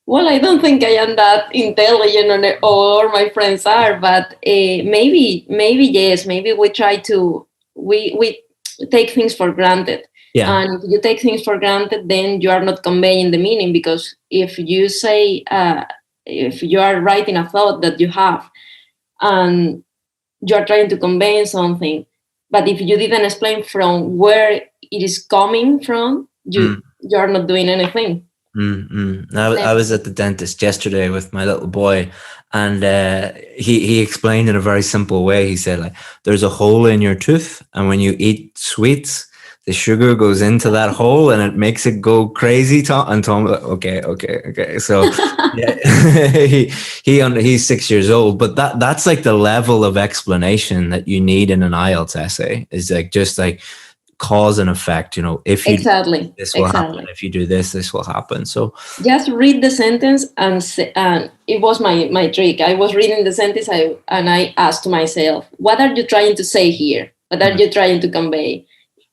Well, I don't think I am that intelligent, or my friends are, but maybe yes. Maybe we try to we take things for granted. Yeah. And if you take things for granted, then you are not conveying the meaning, because if you say, if you are writing a thought that you have, and you are trying to convey something, but if you didn't explain from where it is coming from, you are not doing anything.
I was at the dentist yesterday with my little boy, and he explained in a very simple way. He said, like, there's a hole in your tooth, and when you eat sweets, the sugar goes into that hole and it makes it go crazy. And Tom, okay. So yeah, he's 6 years old, but that's like the level of explanation that you need in an IELTS essay, is like just like cause and effect. You know, if you
Exactly.
do this will happen. If you do this, this will happen. So
just read the sentence and it was my trick. I was reading the sentence and I asked myself, what are you trying to say here? What are you trying to convey?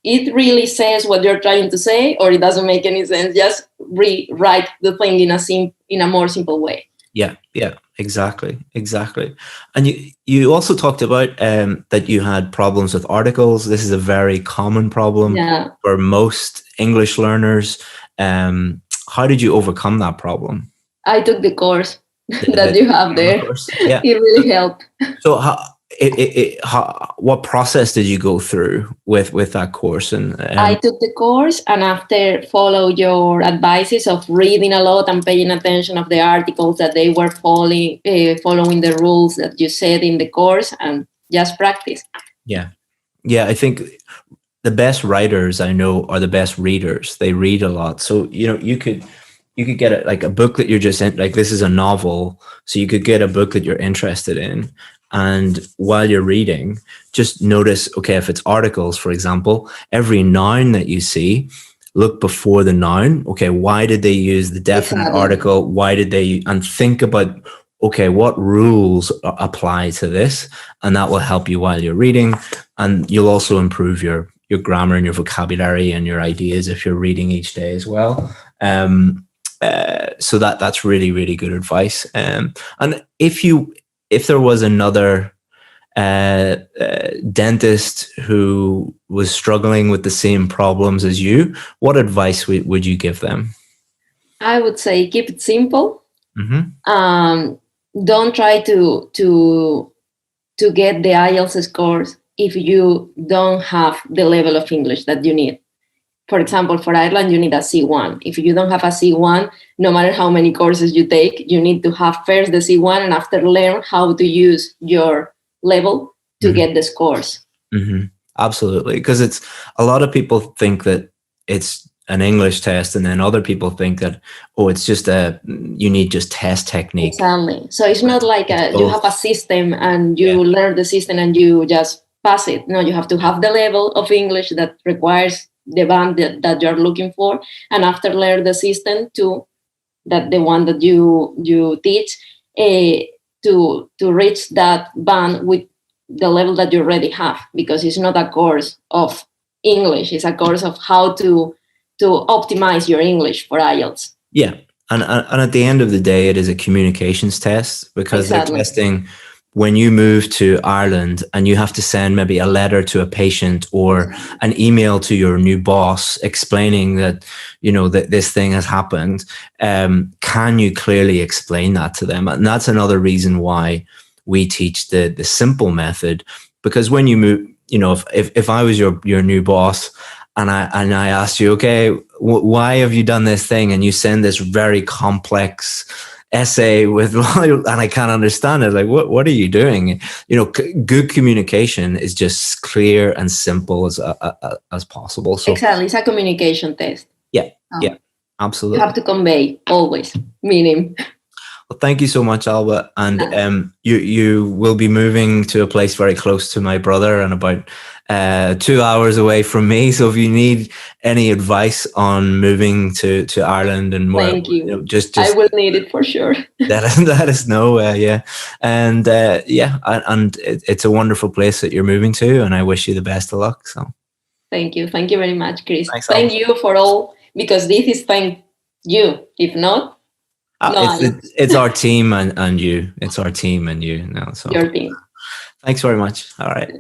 It really says what you're trying to say, or it doesn't make any sense. Just rewrite the thing in a more simple way.
Yeah, exactly. And you also talked about that you had problems with articles. This is a very common problem for most English learners. How did you overcome that problem?
I took the course that you have there.
Yeah.
It really helped.
So what process did you go through with that course? And
I took the course, and after follow your advices of reading a lot and paying attention of the articles that they were following the rules that you said in the course, and just practice.
Yeah, I think the best writers I know are the best readers. They read a lot. So you could get a book that you're just in, like this is a novel, so you could get a book that you're interested in. And while you're reading, just notice, okay, if it's articles, for example, every noun that you see, look before the noun. Okay, why did they use the definite article? Why did they, and think about, okay, what rules apply to this? And that will help you while you're reading. And you'll also improve your grammar and your vocabulary and your ideas if you're reading each day as well. So that's really, really good advice. And if there was another dentist who was struggling with the same problems as you, what advice would you give them?
I would say keep it simple.
Mm-hmm.
Don't try to get the IELTS scores if you don't have the level of English that you need. For example, for Ireland, you need a C1. If you don't have a C1, no matter how many courses you take, you need to have first the C1 and after learn how to use your level to get the scores.
Mm-hmm. Absolutely. Because it's a lot of people think that it's an English test, and then other people think that, it's just you need just test technique.
Exactly. So it's not like you have a system and you learn the system and you just pass it. No, you have to have the level of English that requires the band that you're looking for, and after learn the system that the one that you teach to reach that band with the level that you already have, because it's not a course of English, it's a course of how to optimize your English for IELTS.
Yeah, and at the end of the day, it is a communications test, because they're testing when you move to Ireland and you have to send maybe a letter to a patient or an email to your new boss explaining that, that this thing has happened. Can you clearly explain that to them? And that's another reason why we teach the simple method, because when you move, if I was your new boss and I asked you, okay, why have you done this thing? And you send this very complex essay and I can't understand it. Like, what are you doing? Good communication is just clear and simple as possible. So
exactly, it's a communication test.
Yeah, absolutely.
You have to convey always meaning.
Well, thank you so much, Alba. And you will be moving to a place very close to my brother and about 2 hours away from me. So if you need any advice on moving to Ireland and where,
thank you.
Just
I will need it for sure.
Let us know. And it's a wonderful place that you're moving to, and I wish you the best of luck. So
thank you very much, Chris.
Thanks,
thank you for all, because this is thank you. If not,
it's our team and you. It's our team and you. So
your team.
Thanks very much. All right.